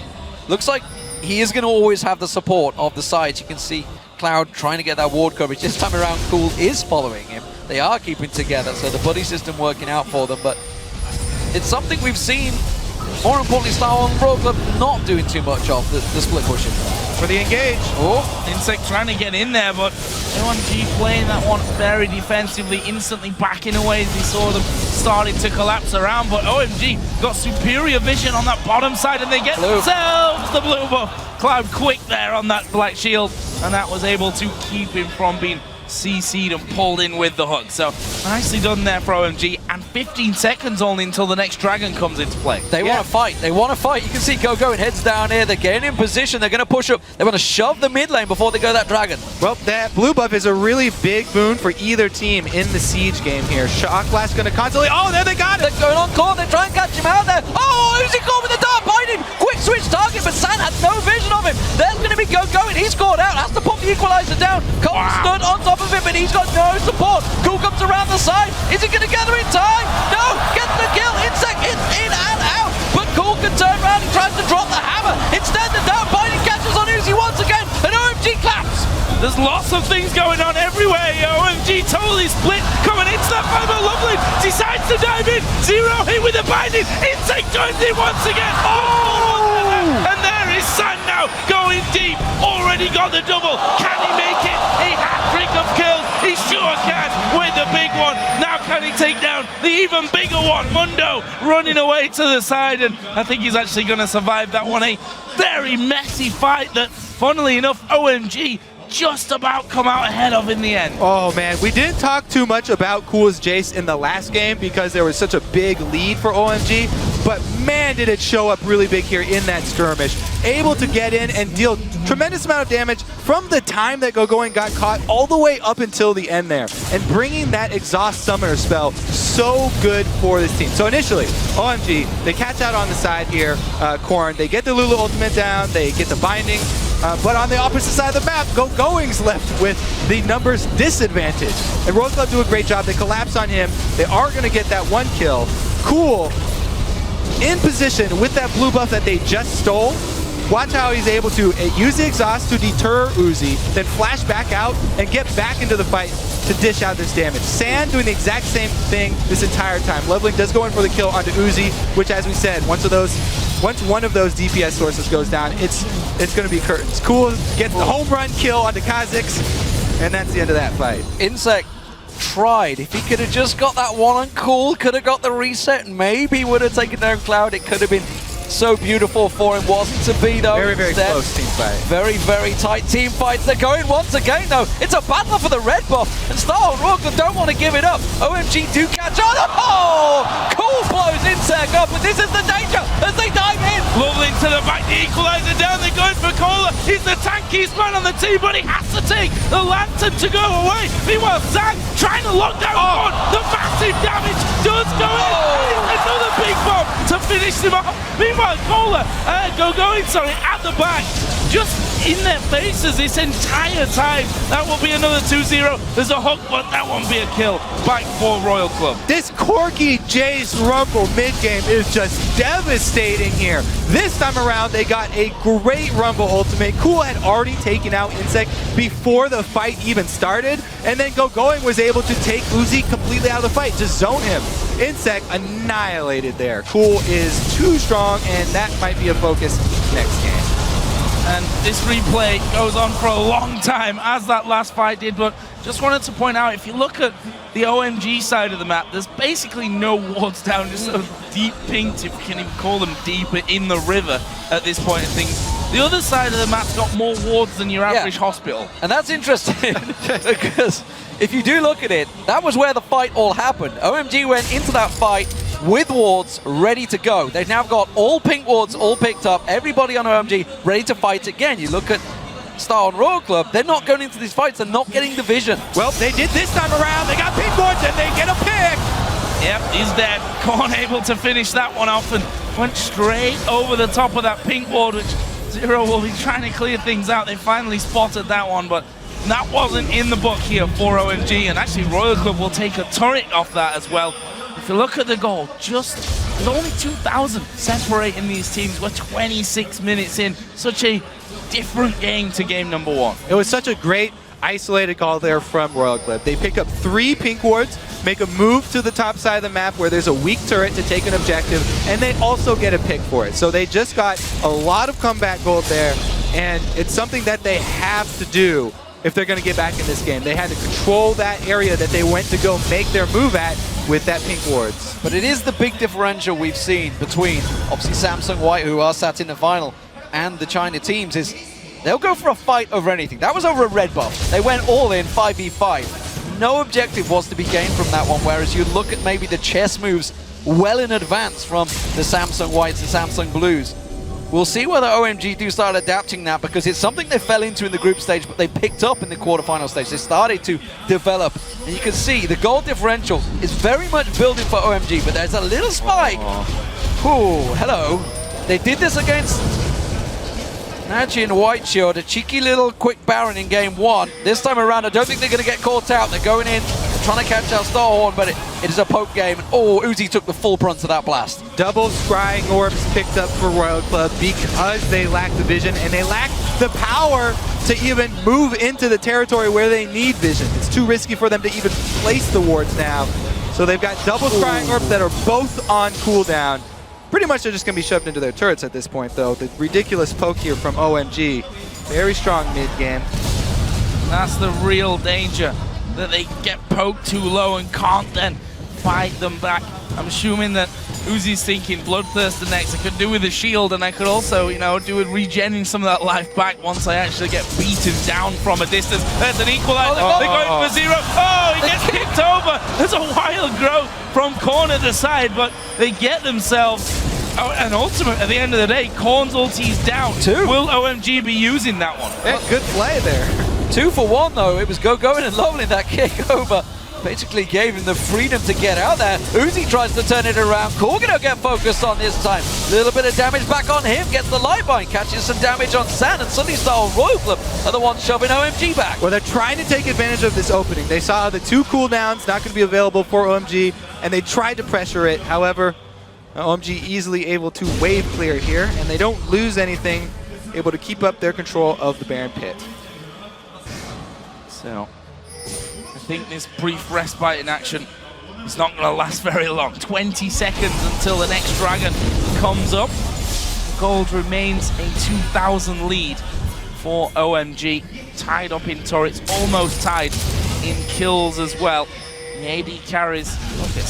looks like he is going to always have the support of the sides. You can see Cloud trying to get that ward coverage. This time around, Cool is following him. They are keeping together, so the buddy system working out for them, but it's something we've seen. More importantly, Star Wars Royal Club not doing too much of the split pushing. For the engage. Oh, Insect trying to get in there, but OMG playing that one very defensively, instantly backing away as he saw them starting to collapse around. But OMG got superior vision on that bottom side, and they get themselves the blue buff. Cloud quick there on that black shield, and that was able to keep him from being CC'd and pulled in with the hook. So nicely done there for OMG, and 15 seconds only until the next dragon comes into play. They want to fight. They want to fight. You can see Go and heads down here. They're getting in position. They're going to push up. They want to shove the mid lane before they go that dragon. Well, that blue buff is a really big boon for either team in the siege game here. Shock Blast going to constantly. Oh, there they got it. They're going on court. They try and catch him out there. Oh, Uzi caught with the dart biting. Quick switch target, but San has no vision of him. There's going to be Go and he's scored out. Has to put the equalizer down. Cole stood on top of him, but he's got no support. Cool comes around the side. Is he going to gather in time? No. Gets the kill. Insect in and out. But Cool can turn around. He tries to drop the hammer. Instead, the down biting catches on Uzi once again, and OMG claps. There's lots of things going on everywhere. OMG totally split. Coming into that fight, but Lovely decides to dive in. Zero hit with the binding. Insect joins in once again. Oh! And there is San now going deep. Already got the double. Can he make it? A hat-trick of kills. He sure can with the big one. Now can he take down the even bigger one? Mundo running away to the side, and I think he's actually going to survive that one. A very messy fight that, funnily enough, OMG just about come out ahead of in the end. Oh man, we didn't talk too much about Cool's Jace in the last game because there was such a big lead for OMG, but man did it show up really big here in that skirmish. Able to get in and deal tremendous amount of damage from the time that Go got caught all the way up until the end there, and bringing that exhaust summoner spell so good for this team. So initially, OMG, they catch out on the side here, Korn, they get the Lulu ultimate down, they get the binding, but on the opposite side of the map, Going's left with the numbers disadvantage. And Royal Club do a great job. They collapse on him. They are going to get that one kill. Cool in position with that blue buff that they just stole. Watch how he's able to use the exhaust to deter Uzi, then flash back out and get back into the fight to dish out this damage. San doing the exact same thing this entire time. Loveling does go in for the kill onto Uzi, which, as we said, once one of those DPS sources goes down, it's going to be curtains. Cool gets the home run kill onto Kha'Zix, and that's the end of that fight. Insect tried. If he could have just got that one on Cool, could have got the reset, and maybe would have taken down Cloud. It could have been so beautiful for him. Wasn't to be, though. Very, very close team fight. Very, very tight team fights. They're going once again, though. It's a battle for the red buff, and Star Royal don't want to give it up. OMG do catch on. Oh! Cool blows Insect up, but this is the danger as they dive in. Lovely to the back, the equalizer down. They're going for Cola. He's the tank luckiest man on the team, but he has to take the lantern to go away. Meanwhile, Zhang trying to lock down one. The massive damage does go in. Another big bomb to finish him off. Meanwhile, Cola, at the back, just in their faces this entire time. That will be another 2-0. There's a hook, but that won't be a kill. Back for Royal Club. This Corky Jace Rumble mid-game is just devastating here. This time around, they got a great Rumble ultimate. Cool had already taken out Insect before the fight even started, and then Going was able to take Uzi completely out of the fight, to zone him. Insect annihilated there. Cool is too strong, and that might be a focus next game. And this replay goes on for a long time, as that last fight did, but just wanted to point out, if you look at the OMG side of the map, there's basically no wards down, just sort of deep pinked, if you can even call them deeper, in the river at this point of things. The other side of the map's got more wards than your average hospital. And that's interesting, because if you do look at it, that was where the fight all happened. OMG went into that fight with wards ready to go. They've now got all pink wards all picked up, everybody on OMG ready to fight again. You look at Star on Royal Club, they're not going into these fights, they're not getting the vision. Well, they did this time around, they got pink wards and they get a pick! Yep, he's dead. Korn able to finish that one off and went straight over the top of that pink ward, which Zero will be trying to clear things out. They finally spotted that one, but that wasn't in the book here for OMG, and actually Royal Club will take a turret off that as well. If you look at the goal, there's only 2,000 separating these teams. We're 26 minutes in. Such a different game to game number one. It was such a great isolated call there from Royal Club. They pick up 3 pink wards, make a move to the top side of the map where there's a weak turret to take an objective, and they also get a pick for it. So they just got a lot of comeback gold there, and it's something that they have to do if they're going to get back in this game. They had to control that area that they went to go make their move at with that pink wards. But it is the big differential we've seen between, obviously, Samsung White, who are sat in the final, and the China teams, is they'll go for a fight over anything. That was over a red buff. They went all in 5v5. No objective was to be gained from that one, whereas you look at maybe the chess moves well in advance from the Samsung Whites and Samsung Blues. We'll see whether OMG do start adapting that, because it's something they fell into in the group stage, but they picked up in the quarterfinal stage. They started to develop, and you can see the goal differential is very much building for OMG, but there's a little spike. Ooh, hello. They did this against Naji and White Shield, a cheeky little quick Baron in game 1. This time around, I don't think they're going to get caught out. They're going in, trying to catch out Starhorn, but it is a poke game. Oh, Uzi took the full brunt of that blast. Double scrying orbs picked up for Royal Club because they lack the vision and they lack the power to even move into the territory where they need vision. It's too risky for them to even place the wards now. So they've got double scrying orbs that are both on cooldown. Pretty much they're just going to be shoved into their turrets at this point, though. The ridiculous poke here from OMG. Very strong mid-game. That's the real danger, that they get poked too low and can't then fight them back. I'm assuming that Uzi's thinking Bloodthirster next. I could do with a shield, and I could also, you know, do with regenerating some of that life back once I actually get beaten down from a distance. There's an equalizer. They're going for Zero. Oh, he gets kicked over. There's a wild growth from corner to side, but they get themselves an ultimate at the end of the day. Korn's ulti's down. Will OMG be using that one? Yeah, good play there. 2 for 1, though. It was going and Lovely that kick over. Basically gave him the freedom to get out there. Uzi tries to turn it around. Cool gonna get focused on this time. Little bit of damage back on him. Gets the light bind. Catches some damage on Sand. And suddenly Star Royal Club are the ones shoving OMG back. Well, they're trying to take advantage of this opening. They saw the 2 cooldowns not going to be available for OMG, and they tried to pressure it. However, OMG easily able to wave clear here, and they don't lose anything, able to keep up their control of the Baron Pit. So, I think this brief respite in action is not going to last very long. 20 seconds until the next dragon comes up. Gold remains a 2,000 lead for OMG. Tied up in turrets, almost tied in kills as well. The AD carries, look at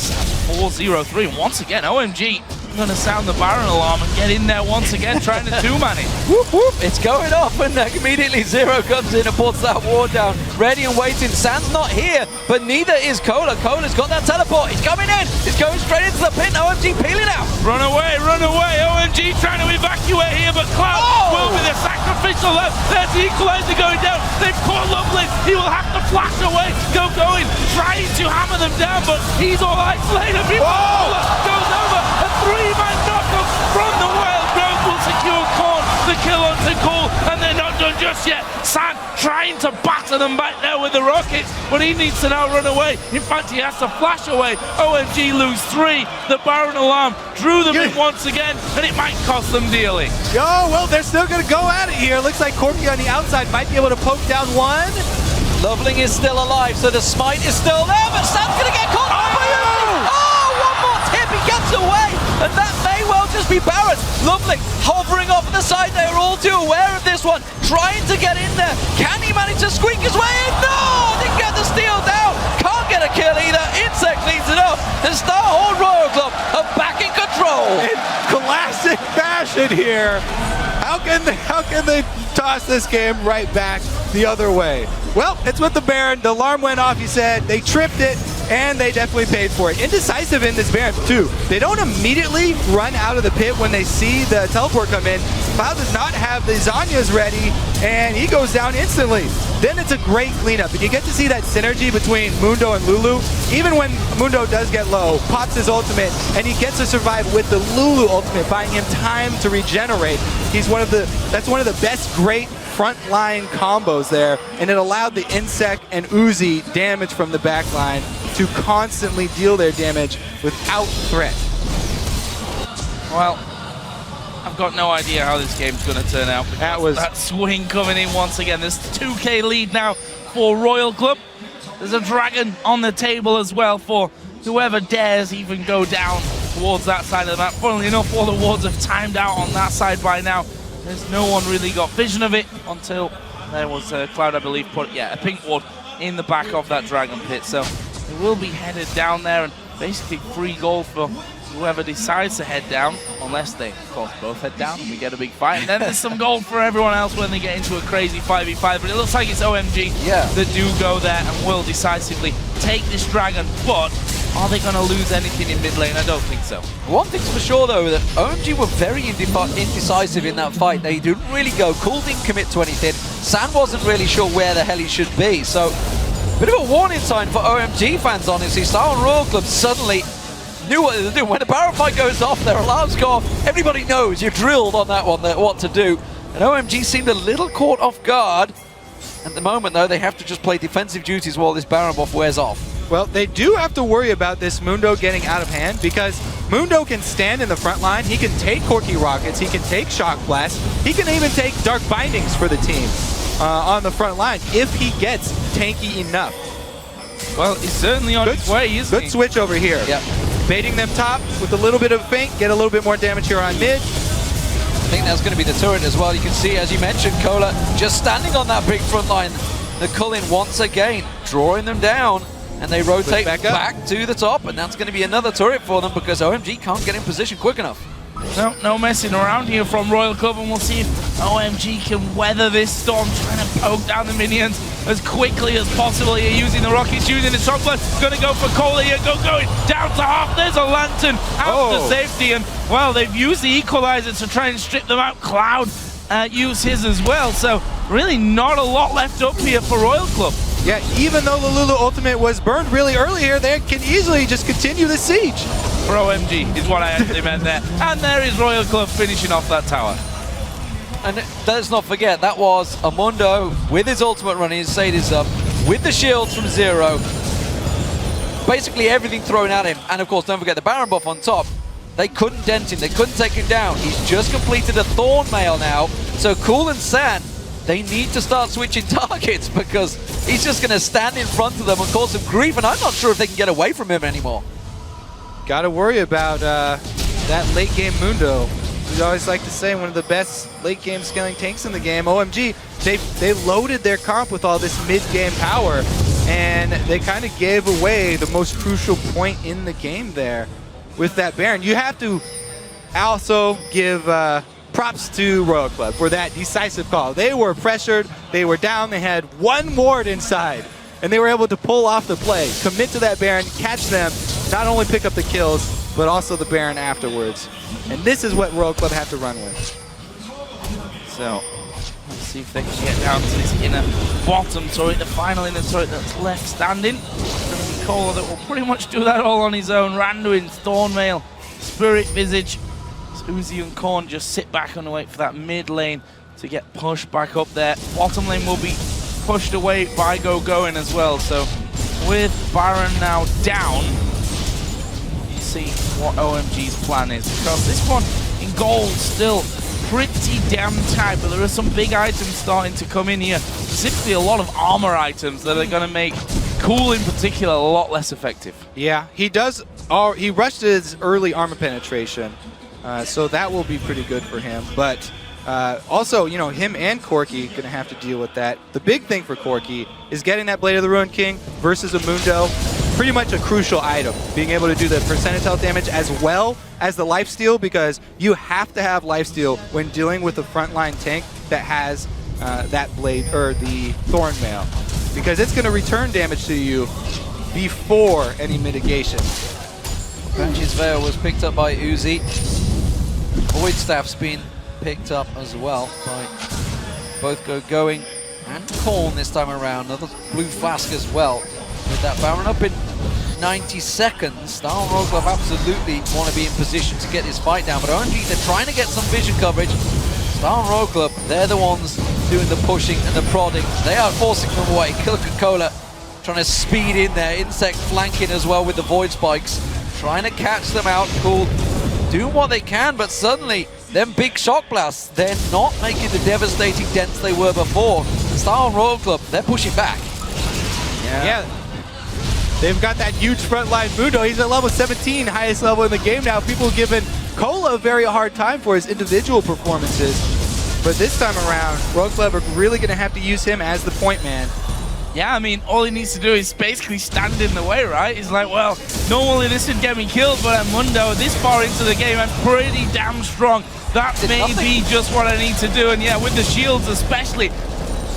4-0-3. And once again, OMG going to sound the Baron alarm and get in there once again, trying to two-man it. Whoop, whoop. It's going off, and immediately Zero comes in and puts that ward down. Ready and waiting. Sand's not here, but neither is Cola. Cola's got that teleport. He's coming in. He's going straight into the pit. OMG peeling out. Run away, run away. OMG trying to evacuate here, but Cloud will be the sacrificial left. There's the equalizer going down. They've caught Lovely. He will have to flash away. Going, trying to hammer them down, but he's all isolated. Cola goes over. A three-man knockup from the Wild Growth will secure Korn. The kill onto Cool, and they're not done just yet. San trying to batter them back there with the rockets, but he needs to now run away. In fact, he has to flash away. OMG lose 3. The Baron alarm drew them in once again, and it might cost them dearly. Well, they're still going to go at it here. Looks like Corky on the outside might be able to poke down one. Loveling is still alive, so the smite is still there, but Sam's going to get caught. One more tip, he gets away, and that may well just be Barrett. Loveling hovering off the side, they are all too aware of this one, trying to get in there. Can he manage to squeak his way in? No, didn't get the steal down. Can't get a kill either. Insect cleans it up, and Starhold Royal Club are back in control. In classic fashion here. How can they toss this game right back the other way? Well, it's with the Baron. The alarm went off, he said. They tripped it, and they definitely paid for it. Indecisive in this Baron, too. They don't immediately run out of the pit when they see the teleport come in. Cloud does not have the Zanyas ready, and he goes down instantly. Then it's a great cleanup, and you get to see that synergy between Mundo and Lulu. Even when Mundo does get low, pops his ultimate, and he gets to survive with the Lulu ultimate, buying him time to regenerate. That's one of the best great frontline combos there, and it allowed the Insect and Uzi damage from the backline to constantly deal their damage without threat. Well, I've got no idea how this game's going to turn out. That swing coming in once again. There's 2K lead now for Royal Club. There's a dragon on the table as well for whoever dares even go down towards that side of the map. Funnily enough, all the wards have timed out on that side by now. There's no one really got vision of it until there was Cloud, I believe, put a pink ward in the back of that dragon pit. So they will be headed down there, and basically free gold for whoever decides to head down, unless they, of course, both head down and we get a big fight. And then there's some gold for everyone else when they get into a crazy 5v5. But it looks like it's OMG that do go there and will decisively take this dragon. But are they going to lose anything in mid lane? I don't think so. One thing's for sure, though, that OMG were very indecisive in that fight. They didn't really go. Cool didn't commit to anything. San wasn't really sure where the hell he should be. So, bit of a warning sign for OMG fans, honestly. Star Royal Club suddenly knew what they were doing. When the barrel fight goes off, their alarms go off. Everybody knows you're drilled on that one, what to do. And OMG seemed a little caught off guard. At the moment, though, they have to just play defensive duties while this Baron buff wears off. Well, they do have to worry about this Mundo getting out of hand, because Mundo can stand in the front line. He can take Corky Rockets. He can take Shock Blast. He can even take Dark Bindings for the team on the front line if he gets tanky enough. Well, he's certainly on his way, isn't he? Good switch over here. Yeah. Baiting them top with a little bit of feint, get a little bit more damage here on mid. I think that's going to be the turret as well. You can see, as you mentioned, Cola just standing on that big front line. The Cullen once again drawing them down, and they rotate back to the top, and that's going to be another turret for them because OMG can't get in position quick enough. No messing around here from Royal Club, and we'll see if OMG can weather this storm, trying to poke down the minions as quickly as possible here, using the rockets, using the chocolate. Going to go for Cola here, going down to half. There's a lantern out to safety, and well, they've used the equalizer to try and strip them out. Cloud used his as well, so really not a lot left up here for Royal Club. Yeah, even though the Lulu ultimate was burned really early here, they can easily just continue the siege. For OMG is what I actually meant there. And there is Royal Club finishing off that tower. And let's not forget, that was Amundo with his ultimate running, his Sadie's up, with the shields from Zero. Basically everything thrown at him. And of course, don't forget the Baron buff on top. They couldn't dent him, they couldn't take him down. He's just completed a Thorn Mail now. So Cool and San, they need to start switching targets because he's just going to stand in front of them and cause some grief. And I'm not sure if they can get away from him anymore. Got to worry about that late game Mundo. We always like to say one of the best late game scaling tanks in the game. OMG, they loaded their comp with all this mid game power, and they kind of gave away the most crucial point in the game there with that Baron. You have to also give props to Royal Club for that decisive call. They were pressured, they were down, they had one ward inside, and they were able to pull off the play, commit to that Baron, catch them, not only pick up the kills, but also the Baron afterwards. And this is what Royal Club have to run with. So, let's see if they can get down to this inner bottom turret, the final inner turret that's left standing. It's going to be Cola that will pretty much do that all on his own. Randuin, Thornmail, Spirit Visage. Uzi and Korn just sit back and wait for that mid lane to get pushed back up there. Bottom lane will be pushed away by Going as well. So with Baron now down, you see what OMG's plan is. Because this one in gold still pretty damn tight, but there are some big items starting to come in here. Specifically a lot of armor items that are going to make Cool in particular a lot less effective. Yeah, he does. He rushed his early armor penetration. So that will be pretty good for him. But also, you know, him and Corki going to have to deal with that. The big thing for Corki is getting that Blade of the Ruined King versus a Mundo. Pretty much a crucial item. Being able to do the percentage health damage as well as the lifesteal, because you have to have lifesteal when dealing with a frontline tank that has that Blade, or the Thornmail. Because it's going to return damage to you before any mitigation. Banshee's Veil was picked up by Uzi. Void Staff's been picked up as well by both Going and Korn this time around. Another blue flask as well. With that Baron up in 90 seconds, Star and Rogue Club absolutely want to be in position to get this fight down. But OMG, they're trying to get some vision coverage. Star and Rogue Club, they're the ones doing the pushing and the prodding. They are forcing them away. Coca-Cola trying to speed in there. Insect flanking as well with the Void Spikes. Trying to catch them out. Cool doing what they can, but suddenly them big shock blasts, they're not making the devastating dents they were before. Star and Royal Club, they're pushing back. Yeah. They've got that huge frontline Mundo. He's at level 17, highest level in the game now. People giving Cola a very hard time for his individual performances. But this time around, Royal Club are really going to have to use him as the point man. Yeah, I mean, all he needs to do is basically stand in the way, right? He's like, well, normally this would get me killed, but at Mundo, this far into the game, I'm pretty damn strong. That may be just what I need to do. And yeah, with the shields especially,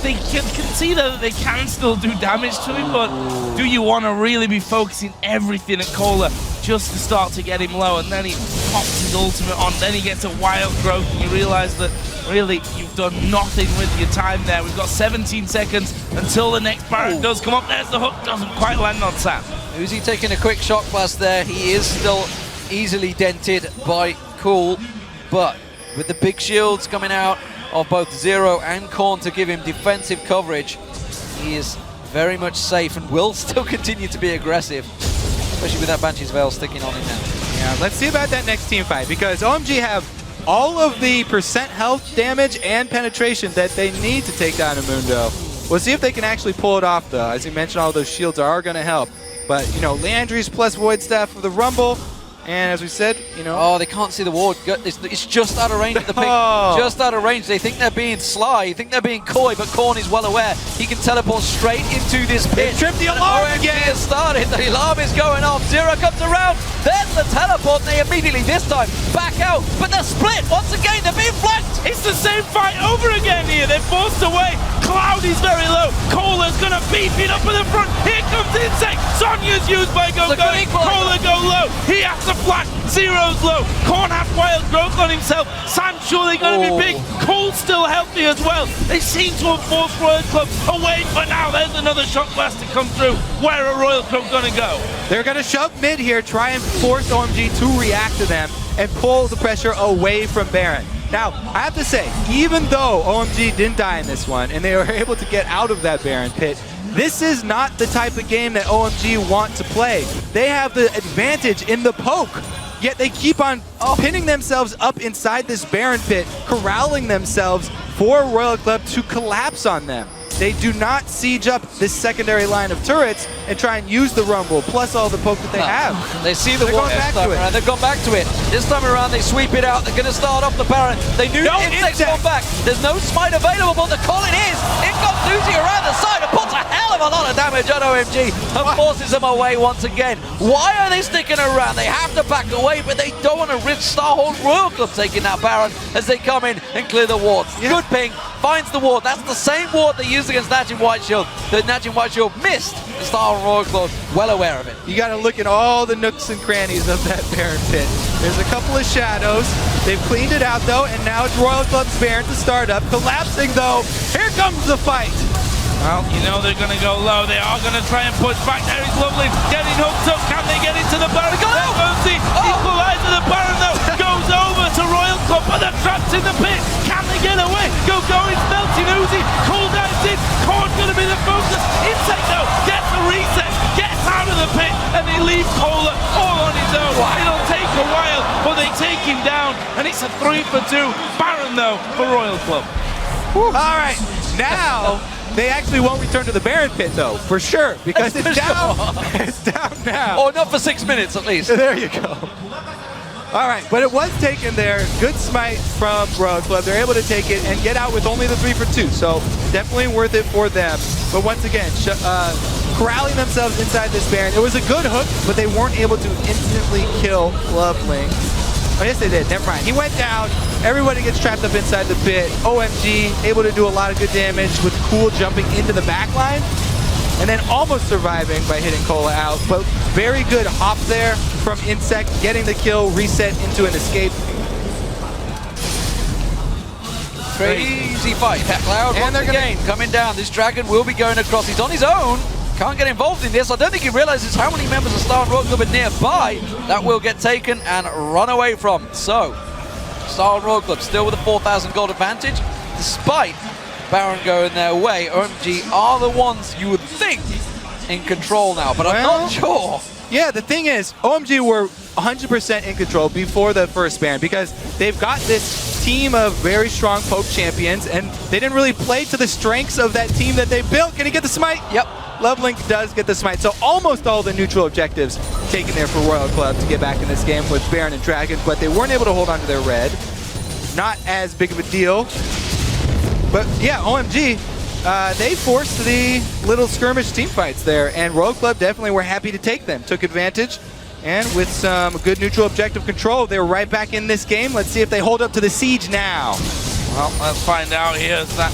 they can see that they can still do damage to him, but do you want to really be focusing everything at Cola just to start to get him low? And then he pops his ultimate on, then he gets a wild growth, and you realize that really you've done nothing with your time there. We've got 17 seconds until the next Baron does come up. There's the hook, doesn't quite land on Sam. Uzi taking a quick shock blast there. He is still easily dented by Cool, but with the big shields coming out of both Zero and Korn to give him defensive coverage, he is very much safe and will still continue to be aggressive, especially with that Banshee's Veil sticking on him now. Yeah, let's see about that next team fight, because OMG have all of the percent health damage and penetration that they need to take down a Mundo. We'll see if they can actually pull it off, though. As you mentioned, all those shields are going to help. But, you know, Landry's plus Void Staff for the Rumble. And as we said, you know... Oh, they can't see the ward. It's just out of range of the pick. Just out of range. They think they're being sly. They think they're being coy, but Korn is well aware. He can teleport straight into this pit. They tripped the alarm again! Has started. The alarm is going off. Zero comes around. Then the teleport. They immediately, this time, back out. But they're split. Once again, they're being flanked. It's the same fight over again here. They're forced away. Cloud is very low. Cola's going to beef it up in the front. Here comes Insect. Sonya's used by Going. Cola go low. He has to flash. Zero's low. Korn has wild growth on himself. Sam's surely going to be big. Cole's still healthy as well. They seem to have forced Royal Club away, but now there's another shock blast to come through. Where are Royal Club going to go? They're going to shove mid here, try and force OMG to react to them and pull the pressure away from Baron. Now, I have to say, even though OMG didn't die in this one and they were able to get out of that Baron pit, this is not the type of game that OMG want to play. They have the advantage in the poke, yet they keep on pinning themselves up inside this Baron pit, corralling themselves for Royal Club to collapse on them. They do not siege up this secondary line of turrets and try and use the Rumble, plus all the poke that they have. They see the wall this time around. They've gone back to it. This time around, they sweep it out. They're going to start off the Baron. They knew Insect's gone back. There's no smite available, but the call it is. In comes Uzi around the side and puts a hell of a a lot of damage on OMG and forces them away once again. Why are they sticking around? They have to back away, but they don't want to risk Starhorn Royal Club taking that Baron as they come in and clear the wards. Good ping, finds the ward. That's the same ward they used against Najin White Shield. That Najin White Shield missed. The Starhorn Royal Club, well aware of it. You got to look at all the nooks and crannies of that Baron pit. There's a couple of shadows. They've cleaned it out though, and now it's Royal Club's Baron to start up. Collapsing though. Here comes the fight. Well, you know they're going to go low. They are going to try and push back. There is Lovely getting hooked up. Can they get into the Baron? There goes the equalizer. The Baron, though, goes over to Royal Club, but they're trapped in the pit. Can they get away? Going, melting Uzi. Cooldown's in. Korn's going to be the focus. Insect, though, gets a reset, gets out of the pit, and they leave Kohler all on his own. It'll take a while, but they take him down, and it's a 3 for 2. Baron, though, for Royal Club. All right, now... They actually won't return to the Baron pit, though, for sure, because it's down. It's down now. Or not for 6 minutes, at least. There you go. All right, but it was taken there. Good smite from Royal Club. They're able to take it and get out with only the 3 for 2, so definitely worth it for them. But once again, corralling themselves inside this Baron. It was a good hook, but they weren't able to instantly kill Loveling. Oh, yes, they did. Never mind. He went down. Everybody gets trapped up inside the pit. OMG able to do a lot of good damage with Cool jumping into the back line and then almost surviving by hitting Cola out. But very good hop there from Insect, getting the kill, reset into an escape. Crazy fight. Cloud And once again coming down. This Dragon will be going across. He's on his own. Can't get involved in this. I don't think he realizes how many members of Starhorn Royal Club are nearby that will get taken and run away from. So, Starhorn Royal Club still with a 4,000 gold advantage, despite Baron going their way. OMG are the ones you would think in control now, but I'm not sure. Yeah, the thing is, OMG were 100% in control before the first Baron because they've got this team of very strong poke champions and they didn't really play to the strengths of that team that they built. Can he get the smite? Yep. Lovelink does get the smite, so almost all the neutral objectives taken there for Royal Club to get back in this game with Baron and Dragon, but they weren't able to hold on to their red. Not as big of a deal. But yeah, OMG, they forced the little skirmish team fights there, and Royal Club definitely were happy to take them. Took advantage, and with some good neutral objective control, they were right back in this game. Let's see if they hold up to the siege now. Well, let's find out here. Is that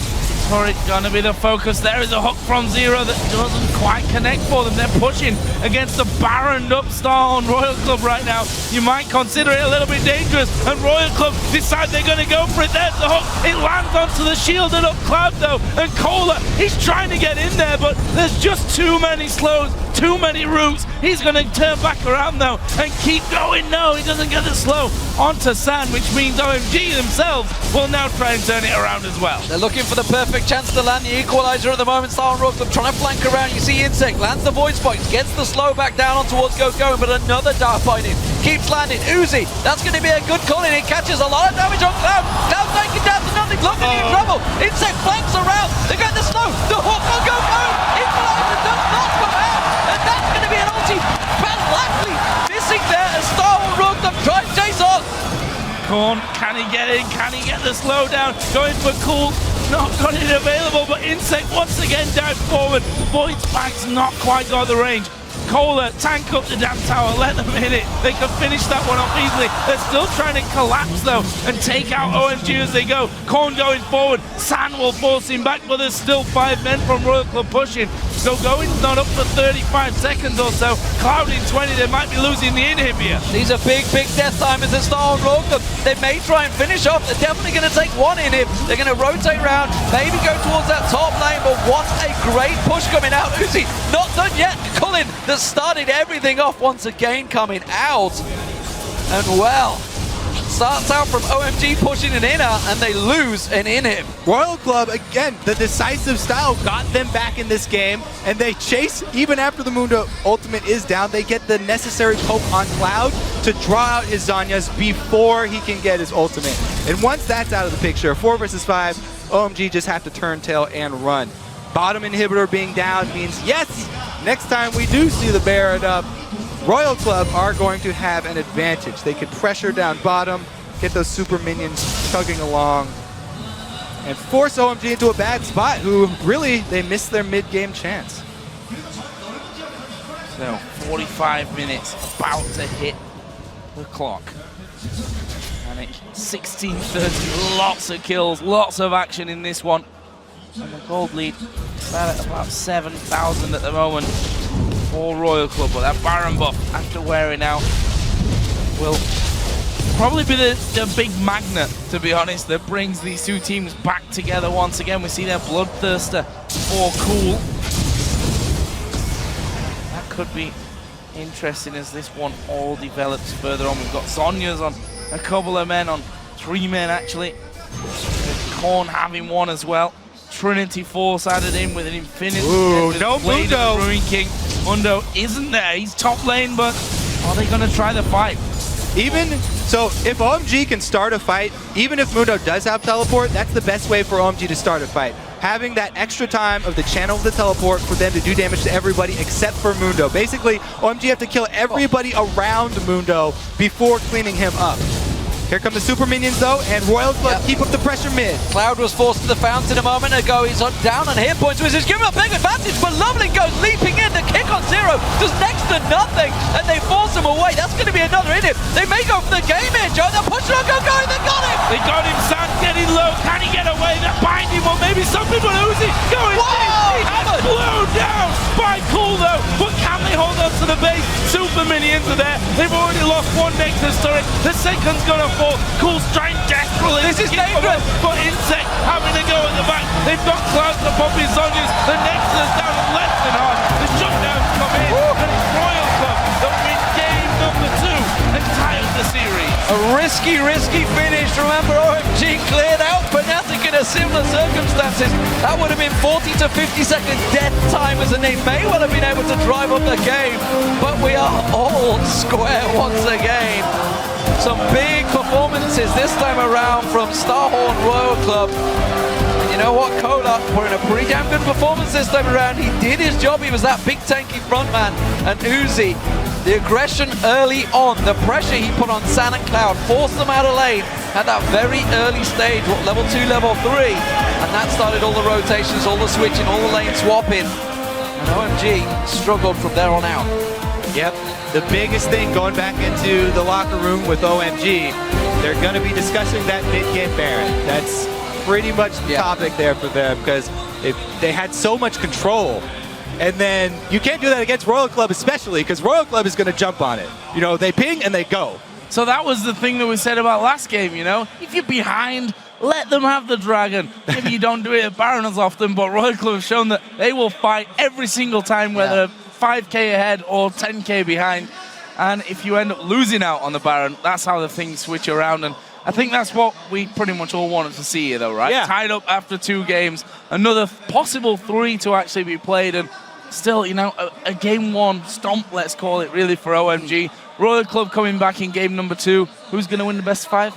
turret gonna be the focus? There is a hook from Zero that doesn't quite connect for them. They're pushing against the Baroned up Starhorn Royal Club right now. You might consider it a little bit dangerous, and Royal Club decide they're gonna go for it. There's the hook. It lands onto the shielded up Cloud though, and Kohler, he's trying to get in there, but there's just too many slows, too many routes. He's gonna turn back around though and keep going. No, he doesn't get the slow onto Sand, which means OMG themselves will now try and turn it around as well. They're looking for the perfect chance to land the equalizer at the moment. Starhorn Royal Club trying to flank around. You see Insect lands the void spikes, gets the slow back down on towards Go Going, but another dart binding keeps landing. Uzi, that's going to be a good call in. It catches a lot of damage on Cloud. Cloud taking down to nothing. Looking in trouble. Insect flanks around. They got the slow. The hook on Go Going. Equalizer does not come out, and that's going to be an ulti. Lastly, missing there as Starhorn Royal Club try and chase on. Korn, can he get in? Can he get the slowdown? Going for Cool, not got it available, but Insect once again down forward. Void Spike's not quite got the range. Kohler, tank up the damn tower, let them hit it. They can finish that one off easily. They're still trying to collapse though and take out OMG as they go. Korn going forward, San will force him back, but there's still 5 men from Royal Club pushing. So Going's not up for 35 seconds or so. Cloud in 20, they might be losing the inhib here. These are big death timers at Starhorn Royal Club. They may try and finish off. They're definitely going to take one inhib. They're going to rotate around, maybe go towards that top lane, but what a great push coming out. Uzi, not done yet. Cullen that started everything off once again coming out. And well, starts out from OMG pushing an inner, and they lose an inhib. Royal Club, again, the decisive style got them back in this game, and they chase, even after the Mundo ultimate is down, they get the necessary poke on Cloud to draw out his Zanyas before he can get his ultimate. And once that's out of the picture, 4 versus 5, OMG just have to turn tail and run. Bottom inhibitor being down means, yes, next time we do see the Baron up, Royal Club are going to have an advantage. They can pressure down bottom, get those super minions chugging along, and force OMG into a bad spot, who really, they missed their mid-game chance. So 45 minutes about to hit the clock. And it's 16-30, lots of kills, lots of action in this one. And the gold lead at about 7,000 at the moment for Royal Club. But that Baron buff, after wearing out, will probably be the big magnet, to be honest, that brings these two teams back together once again. We see their bloodthirster for cool. That could be interesting as this one all develops further on. We've got Sonya's on a couple of men, on 3 men actually. With Korn having one as well. Trinity Force added in with an infinity. Ooh, no Mundo. Ruin King. Mundo isn't there. He's top lane, but are they going to try the fight? So if OMG can start a fight, even if Mundo does have teleport, that's the best way for OMG to start a fight. Having that extra time of the channel of the teleport for them to do damage to everybody except for Mundo. Basically, OMG have to kill everybody around Mundo before cleaning him up. Here come the super minions though, and Royal Club keep up the pressure mid. Cloud was forced to the fountain a moment ago. He's down on hit points, which is giving him a big advantage, but Lovely goes leaping in. The kick on Zero does next to nothing, and they force him away. That's going to be another inhib. They may go for the game here, Joe. They're pushing on, going, they got him! They got him, San getting low. Can he get away? They're binding him, or maybe something, but Uzi going deep and blown down by Cool though. But can they hold on to the base? Super minions are there. They've already lost one Nexus turret. The second's gonna fall. Cool's trying desperately. This is dangerous. But Insect having to go at the back. They've got Cloud to pop his Zonyas. The Nexus down at less than hard. The shutdowns come in. And it's Royal Club that win game number 2 and tied the series. A risky finish. Remember, OMG cleared out Fnatic in a similar circumstances. That would have been 40 to 50 seconds dead time, as they may well have been able to drive up the game. But we are all square once again. Some big performances this time around from Starhorn Royal Club. And you know what, Cola put in a pretty damn good performance this time around. He did his job. He was that big tanky frontman. And Uzi, the aggression early on, the pressure he put on San and Cloud, forced them out of lane at that very early stage, level 2, level 3. And that started all the rotations, all the switching, all the lane swapping. And OMG struggled from there on out. Yep, the biggest thing going back into the locker room with OMG, they're going to be discussing that mid-game Baron. That's pretty much the topic there for them, because they had so much control. And then you can't do that against Royal Club, especially because Royal Club is going to jump on it. You know, they ping and they go. So that was the thing that we said about last game, you know? If you're behind, let them have the dragon. Maybe you don't do it at Baron as often, but Royal Club have shown that they will fight every single time, whether 5k ahead or 10k behind. And if you end up losing out on the Baron, that's how the things switch around. And I think that's what we pretty much all wanted to see here, though, right? Yeah. Tied up after 2 games, another possible 3 to actually be played, and still, you know, a game 1 stomp, let's call it, really, for OMG. Royal Club coming back in game number 2. Who's going to win the best 5?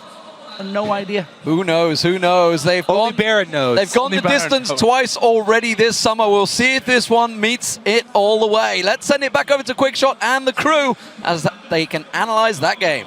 No idea. Who knows? Who knows? Only Baron knows. They've gone Only the Baron distance knows. twice already this summer. We'll see if this one meets it all the way. Let's send it back over to Quickshot and the crew as they can analyze that game.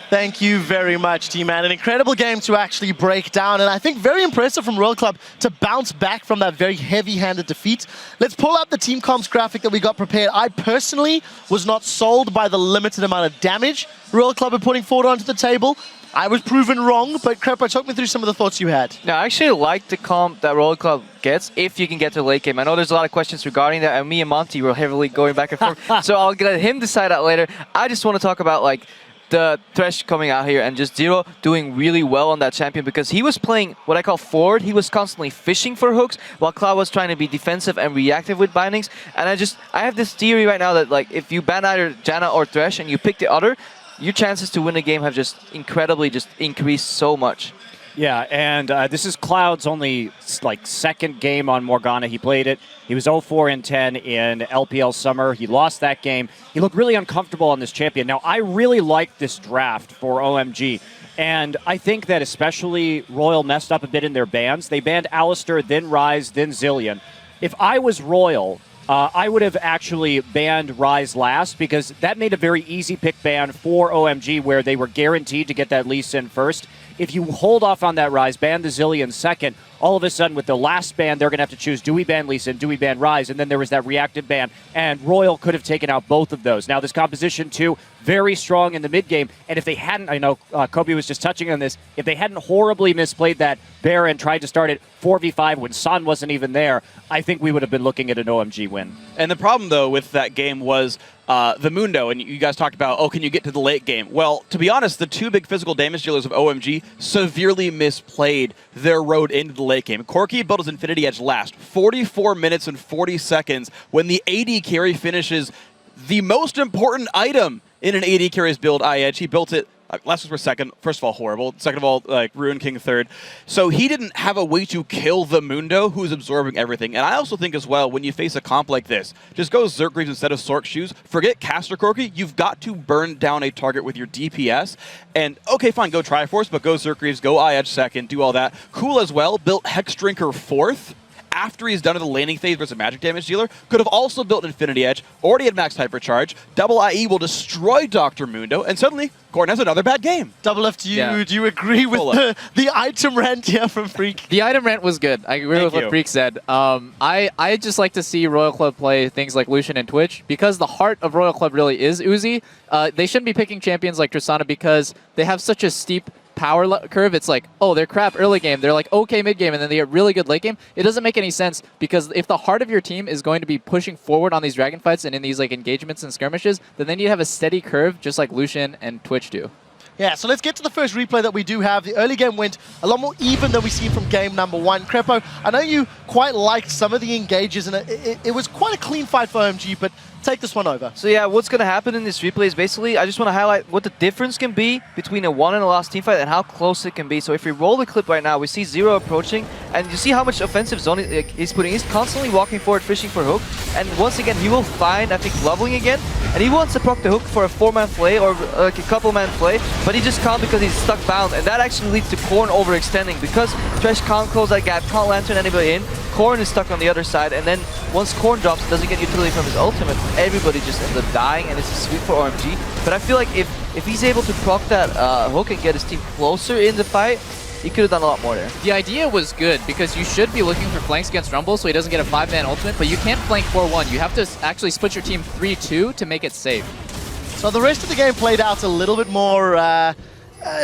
Thank you very much, T-Man. An incredible game to actually break down, and I think very impressive from Royal Club to bounce back from that very heavy-handed defeat. Let's pull up the team comps graphic that we got prepared. I personally was not sold by the limited amount of damage Royal Club are putting forward onto the table. I was proven wrong, but Crepa, talk me through some of the thoughts you had. Yeah, I actually like the comp that Royal Club gets if you can get to the late game. I know there's a lot of questions regarding that, and me and Monty were heavily going back and forth, so I'll let him decide that later. I just want to talk about, like, the Thresh coming out here and just Zero doing really well on that champion, because he was playing what I call forward. He was constantly fishing for hooks while Cloud was trying to be defensive and reactive with bindings. And I have this theory right now that, like, if you ban either Janna or Thresh and you pick the other, your chances to win the game have just incredibly just increased so much. Yeah, and this is Cloud's only second game on Morgana. He played it. He was 0-4-10 in LPL Summer. He lost that game. He looked really uncomfortable on this champion. Now, I really like this draft for OMG. And I think that especially Royal messed up a bit in their bans. They banned Alistar, then Ryze, then Zillion. If I was Royal, I would have actually banned Ryze last, because that made a very easy pick ban for OMG where they were guaranteed to get that Lee Sin first. If you hold off on that Ryze, ban the Zillion second, all of a sudden with the last ban, they're going to have to choose, do we ban Lee Sin, do we ban Rise? And then there was that reactive ban, and Royal could have taken out both of those. Now this composition too, very strong in the mid game, and if they hadn't, I know Kobe was just touching on this, if they hadn't horribly misplayed that Baron, tried to start it 4v5 when Sun wasn't even there, I think we would have been looking at an OMG win. And the problem, though, with that game was the Mundo, and you guys talked about, oh, can you get to the late game? Well, to be honest, the two big physical damage dealers of OMG severely misplayed their road into the late game. Corki built his Infinity Edge last 44 minutes and 40 seconds when the AD carry finishes the most important item in an AD carries build, Edge. He built it. Last was for second. First of all, horrible. Second of all, like Ruin King third. So he didn't have a way to kill the Mundo, who's absorbing everything. And I also think as well, when you face a comp like this, just go Zergreaves instead of Sork Shoes. Forget Caster Corki. You've got to burn down a target with your DPS. And okay, fine, go Triforce, but go Zergreaves, go Edge second, do all that. Cool as well. Built Hex Drinker fourth. After he's done in the laning phase versus a magic damage dealer, could have also built Infinity Edge, already had max hypercharge, double IE will destroy Dr. Mundo, and suddenly Gordon has another bad game. Double F, do you agree with the item rant here from Freak? The item rant was good. I agree with what Freak said. I just like to see Royal Club play things like Lucian and Twitch, because the heart of Royal Club really is Uzi. They shouldn't be picking champions like Tristana because they have such a steep power curve. It's like, oh, they're crap early game, they're like okay mid game, and then they get really good late game. It doesn't make any sense, because if the heart of your team is going to be pushing forward on these dragon fights and in these like engagements and skirmishes, then they need to have a steady curve just like Lucian and Twitch do. Yeah, so let's get to the first replay that we do have. The early game went a lot more even than we see from game number one. Crepo, I know you quite liked some of the engages, and it was quite a clean fight for OMG, but take this one over. So yeah, what's going to happen in this replay is basically, I just want to highlight what the difference can be between a one and a last team fight and how close it can be. So if we roll the clip right now, we see Zero approaching, and you see how much offensive zone he's putting. He's constantly walking forward, fishing for hook, and once again, he will find, I think, leveling again, and he wants to proc the hook for a 4-man play or like a couple-man play, but he just can't because he's stuck bound, and that actually leads to Korn overextending because Thresh can't close that gap, can't lantern anybody in. Korn is stuck on the other side, and then once Korn drops, doesn't get utility from his ultimate, everybody just ends up dying, and it's a sweep for OMG. But I feel like if he's able to proc that hook and get his team closer in the fight, he could have done a lot more there. The idea was good, because you should be looking for flanks against Rumble so he doesn't get a 5-man ultimate, but you can't flank 4-1. You have to actually split your team 3-2 to make it safe. So the rest of the game played out a little bit more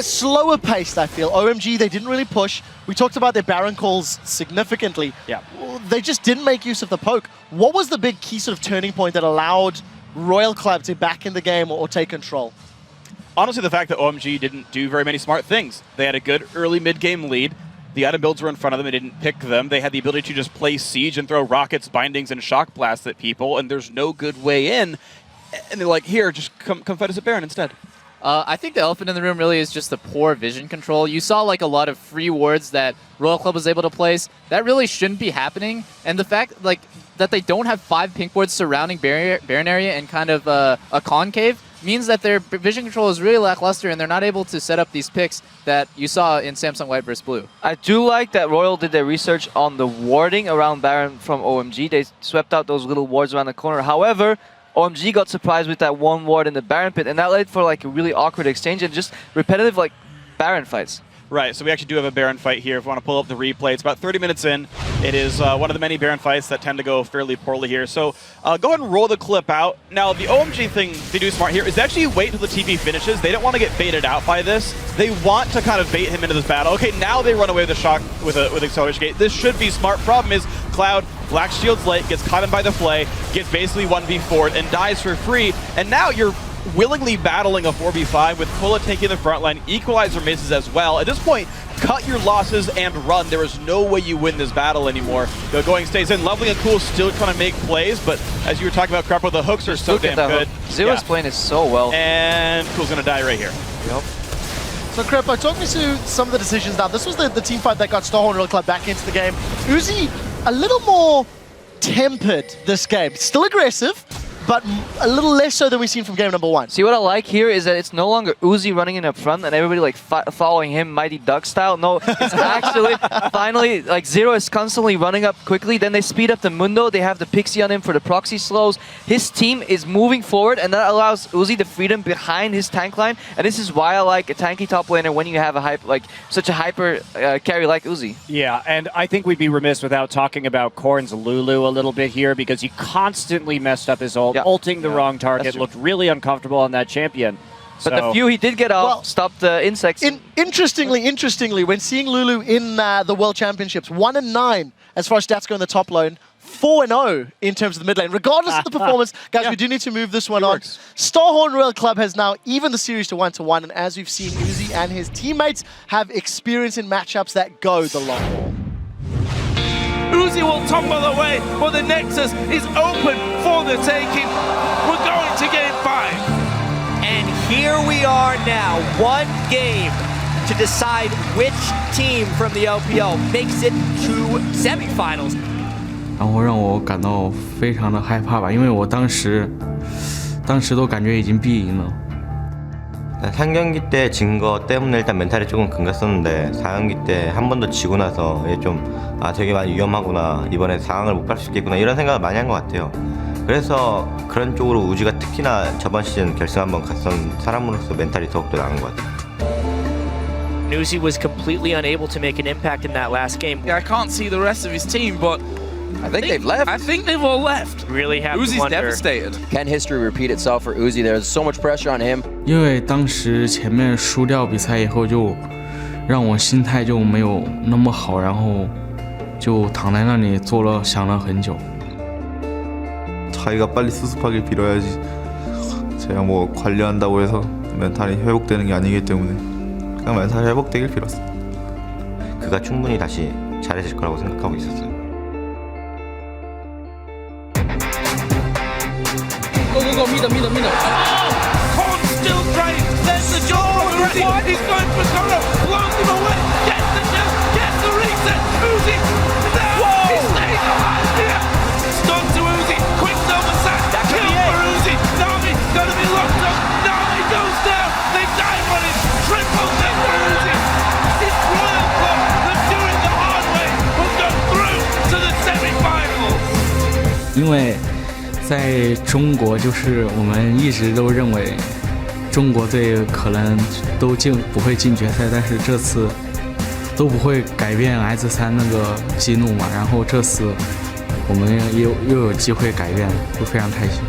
slower paced, I feel. OMG, they didn't really push. We talked about their Baron calls significantly. Yeah. They just didn't make use of the poke. What was the big key sort of turning point that allowed Royal Club to back in the game or take control? Honestly, the fact that OMG didn't do very many smart things. They had a good early mid-game lead. The item builds were in front of them. They didn't pick them. They had the ability to just play Siege and throw rockets, bindings, and shock blasts at people, and there's no good way in. And they're like, here, just come fight us at Baron instead. I think the elephant in the room really is just the poor vision control. You saw like a lot of free wards that Royal Club was able to place. That really shouldn't be happening. And the fact like that they don't have 5 pink wards surrounding Baron area and kind of a concave means that their vision control is really lackluster, and they're not able to set up these picks that you saw in Samsung White vs. Blue. I do like that Royal did their research on the warding around Baron from OMG. They swept out those little wards around the corner. However, OMG got surprised with that one ward in the Baron pit, and that led for like a really awkward exchange and just repetitive like Baron fights. Right, so we actually do have a Baron fight here. If you want to pull up the replay, it's about 30 minutes in. It is one of the many Baron fights that tend to go fairly poorly here. So go ahead and roll the clip out. Now, the OMG thing they do smart here is actually wait until the TP finishes. They don't want to get baited out by this. They want to kind of bait him into this battle. Okay, now they run away with a shock with Acceleration Gate. This should be smart. Problem is, Cloud, Black Shield's late, gets caught in by the Flay, gets basically 1v4'd and dies for free. And now you're willingly battling a 4v5 with Kola taking the front line, Equalizer misses as well. At this point, cut your losses and run. There is no way you win this battle anymore. The going stays in. Lovely and Cool still trying to make plays, but as you were talking about, Crepo, the hooks are so damn good. Zero's playing it so well. And Cool's gonna die right here. Yep. So Crepo, talk me through some of the decisions now. This was the team fight that got Starhorn Royal Club back into the game. Uzi, a little more tempered this game. Still aggressive, but a little less so than we've seen from game number 1. See, what I like here is that it's no longer Uzi running in up front and everybody like following him Mighty Duck style. No, it's actually finally like Zero is constantly running up quickly. Then they speed up the Mundo. They have the Pixie on him for the proxy slows. His team is moving forward, and that allows Uzi the freedom behind his tank line. And this is why I like a tanky top laner when you have a such a hyper carry like Uzi. Yeah, and I think we'd be remiss without talking about Korn's Lulu a little bit here, because he constantly messed up his ult. Ulting the wrong target looked really uncomfortable on that champion. But the few he did get off stopped the insects. Interestingly, when seeing Lulu in the World Championships, 1-9 as far as stats go in the top lane, 4-0 in terms of the mid lane. Regardless of the performance, guys, we do need to move this one on. Starhorn Royal Club has now even the series to 1-1, and as we've seen, Uzi and his teammates have experience in matchups that go the long haul. Uzi will tumble away, but the Nexus is open for the taking. We're going to game 5. And here we are now, one game to decide which team from the LPL makes it to semifinals. 然后让我感到非常的害怕吧，因为我当时都感觉已经必赢了。 3경기 때 진 거 때문에 일단 멘탈이 조금 금갔었는데 4경기 때 한 번 더 지고 나서 되게 많이 위험하구나, 이번에 상황을 못 갈 수 있겠구나 이런 생각을 많이 한 것 같아요. 그래서 그런 쪽으로 우지가 특히나 저번 시즌 결승 한번 갔던 사람으로서 멘탈이 더욱더 나은 것 같아요. Uzi was completely unable to make an impact in that last game. Yeah, I can't see the rest of his team, but I think they've left. I think they've all left. Really have Uzi's to wonder. devastated. Can history repeat itself for Uzi? There's so much pressure on him. 因为当时前面输掉比赛以后，就让我心态就没有那么好，然后就躺在那里想了很久。 자기가 빨리 수습하길 빌어야지. 제가 뭐 관리한다고 해서 멘탈이 회복되는 게 아니기 때문에 그냥 멘탈이 회복되길 빌었어. 그가 충분히 다시 잘해질 거라고 생각하고 있었어요. Go, meet him. Korn still trying. There's the jump from Uzi. He's going for Koro. Blows him away. Gets the jump. Gets the reset. Uzi. Whoa! He's staying alive here. Stun to Uzi. Quick double sack. Kill for Uzi. Nami gonna be locked up. Nami goes down. They dive on him. Triple kill for Uzi. It's Royal Club. They're doing the hard way. Will go through to the semi-finals. 因为在中国，就是我们一直都认为中国队可能都不会进决赛，但是这次都不会改变 S3那个激怒嘛。然后这次我们又有机会改变，就非常开心。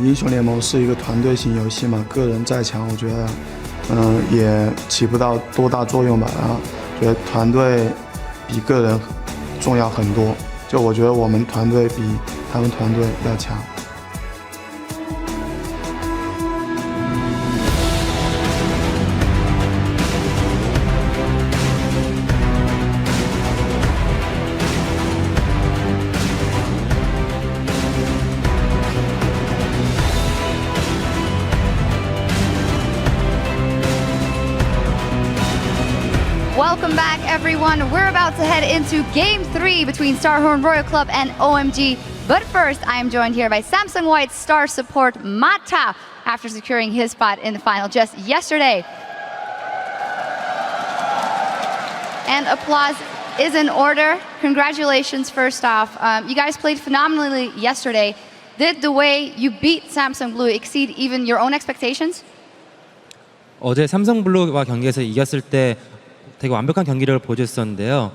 英雄联盟是一个团队型游戏嘛，个人再强，我觉得，也起不到多大作用吧。然后，觉得团队比个人重要很多。就我觉得我们团队比他们团队要强。 Welcome back, everyone. We're about to head into Game 3 between Starhorn Royal Club and OMG. But first, I am joined here by Samsung White's star support, Mata, after securing his spot in the final just yesterday. And applause is in order. Congratulations, first off. You guys played phenomenally yesterday. Did the way you beat Samsung Blue exceed even your own expectations? 어제 삼성블루와 경기에서 이겼을 때 되게 완벽한 경기력을 보여줬었는데요.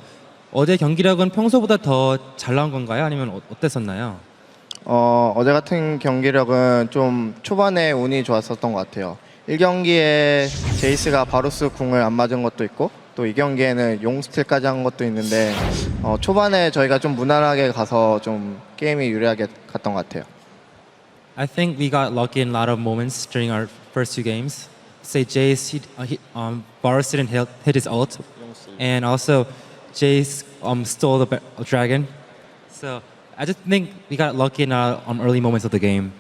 어제 경기력은 평소보다 더 잘 나온 건가요? 아니면 어땠었나요? 어제 같은 경기력은 좀 초반에 운이 좋았었던 것 같아요. 1경기에 제이스가 바루스 궁을 안 맞은 것도 있고 또 2경기에는 용 스틸까지 한 것도 있는데 초반에 저희가 좀 무난하게 가서 좀 게임이 유리하게 갔던 것 같아요. I think we got lucky in a lot of moments during our first two games. say Jace, Varus didn't hit his ult, and also Jace stole the dragon. So I just think we got lucky in early moments of the game.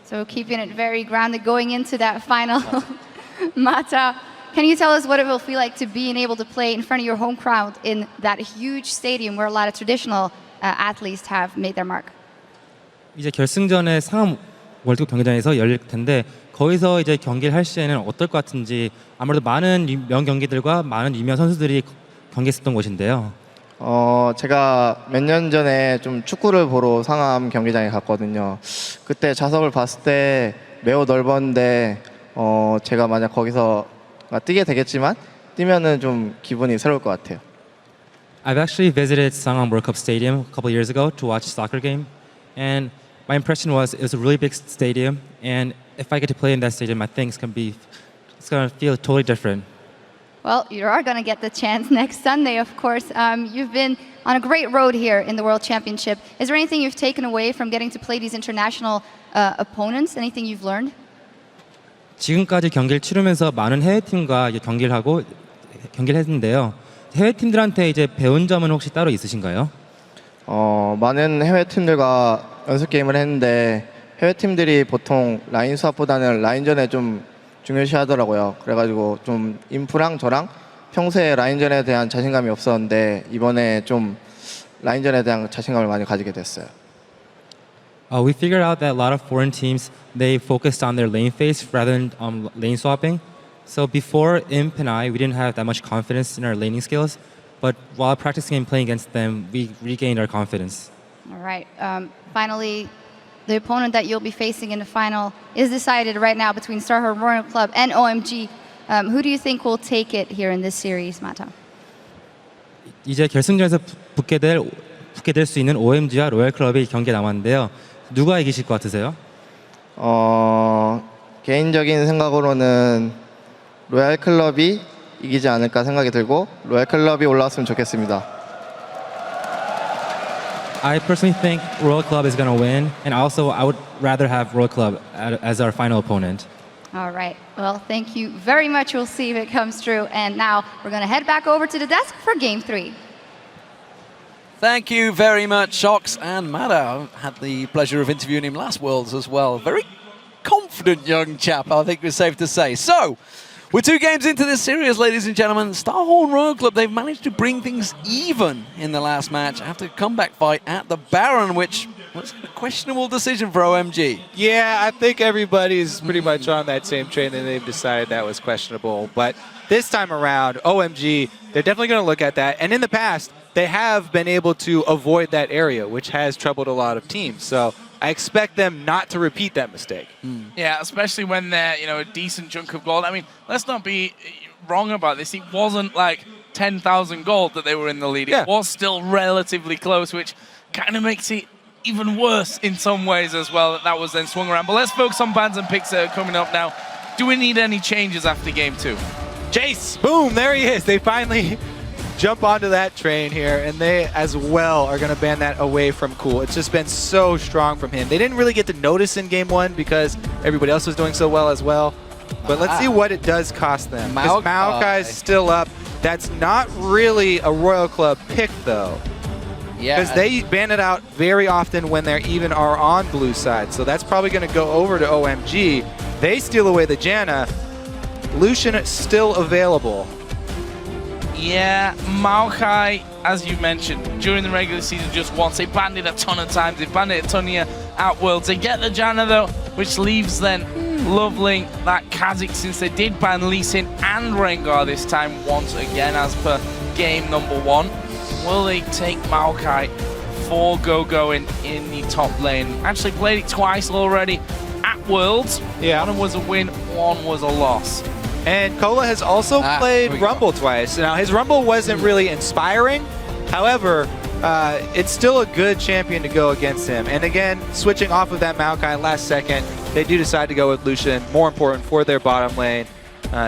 So keeping it very grounded going into that final. Mata, can you tell us what it will feel like to being able to play in front of your home crowd in that huge stadium where a lot of traditional athletes have made their mark? 이제 결승전에 상암 월드컵 경기장에서 열릴 텐데 거기서 이제 경기를 할 시에는 어떨 것 같은지 아무래도 많은 명 경기들과 많은 유명 선수들이 경기했었던 곳인데요. 제가 몇 년 전에 좀 축구를 보러 상암 경기장에 갔거든요. 그때 좌석을 봤을 때 매우 넓었는데 제가 만약 거기서 뛰게 되겠지만 뛰면은 좀 기분이 새로울 것 같아요. I've actually visited Sangam World Cup Stadium a couple of years ago to watch a soccer game, and my impression was it was a really big stadium, and if I get to play in that stadium, I think it's going to feel totally different. Well, you are going to get the chance next Sunday, of course. You've been on a great road here in the World Championship. Is there anything you've taken away from getting to play these international opponents? Anything you've learned? 지금까지 경기를 치르면서 많은 해외 팀과 경기를 했는데요. 해외 팀들한테 이제 배운 점은 혹시 따로 있으신가요? 많은 해외 팀들과 연습 게임을 했는데 해외 팀들이 보통 라인 수합보다는 라인전에 좀 중요시하더라고요. 그래가지고 좀 인프랑 저랑 평소에 라인전에 대한 자신감이 없었는데 이번에 좀 라인전에 대한 자신감을 많이 가지게 됐어요. We figured out that a lot of foreign teams, they focused on their lane phase rather than lane swapping. So before Imp and we didn't have that much confidence in our laning skills, but while practicing and playing against them, we regained our confidence. All right. Finally, the opponent that you'll be facing in the final is decided right now between Starhorn Royal Club and OMG. Who do you think will take it here in this series, Mata? 이제 결승전에서 붙게 될 수 있는 OMG와 로얄 클럽이 경기에 남았는데요. 누가 이기실 것 같으세요? 개인적인 생각으로는 로얄 클럽이 이기지 않을까 생각이 들고 로얄 클럽이 올라왔으면 좋겠습니다. I personally think Royal Club is going to win, and also I would rather have Royal Club as our final opponent. All right. Well, thank you very much. We'll see if it comes true. And now we're going to head back over to the desk for Game 3. Thank you very much, Shox and Mata. I had the pleasure of interviewing him last Worlds as well. Very confident young chap, I think it's safe to say. So, we're 2 games into this series, ladies and gentlemen. Starhorn Royal Club, they've managed to bring things even in the last match after a comeback fight at the Baron, which was a questionable decision for OMG. Yeah, I think everybody's pretty much on that same train and they've decided that was questionable. But this time around, OMG, they're definitely going to look at that. And in the past, they have been able to avoid that area, which has troubled a lot of teams. So I expect them not to repeat that mistake. Yeah, especially when they're, a decent chunk of gold. I mean, let's not be wrong about this. It wasn't like 10,000 gold that they were in the lead. It was still relatively close, which kind of makes it even worse in some ways as well that was then swung around. But let's focus on bans and picks that are coming up now. Do we need any changes after game 2? Jace, boom, there he is. They finally jump onto that train here, and they as well are going to ban that away from Cool. It's just been so strong from him. They didn't really get to notice in game 1 because everybody else was doing so well as well. But let's see what it does cost them. Maokai's still up. That's not really a Royal Club pick, though. Yeah. Because they ban it out very often when they even are on blue side. So that's probably going to go over to OMG. They steal away the Janna. Lucian is still available. Yeah, Maokai, as you mentioned, during the regular season just once. They banned it a ton of times. They banned it a ton here at Worlds. They get the Janna though, which leaves then Lovelink, that Kha'Zix, since they did ban Lee Sin and Rengar this time once again as per game number 1. Will they take Maokai for Go-Go in the top lane? Actually played it twice already at Worlds. Yeah. One was a win, one was a loss. And Kola has also played Rumble twice. Now, his Rumble wasn't really inspiring. However, it's still a good champion to go against him. And again, switching off of that Maokai last second, they do decide to go with Lucian. More important for their bottom lane.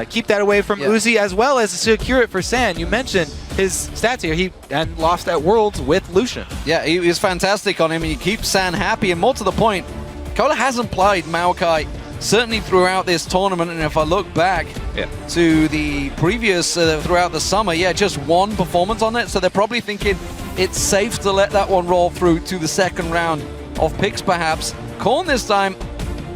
Keep that away from Uzi, as well as secure it for San. You mentioned his stats here. He lost at Worlds with Lucian. Yeah, he was fantastic on him, and he keeps San happy. And more to the point, Kola hasn't played Maokai certainly throughout this tournament, and if I look back, to the previous throughout the summer. Yeah, just one performance on it, so they're probably thinking it's safe to let that one roll through to the second round of picks perhaps. Korn this time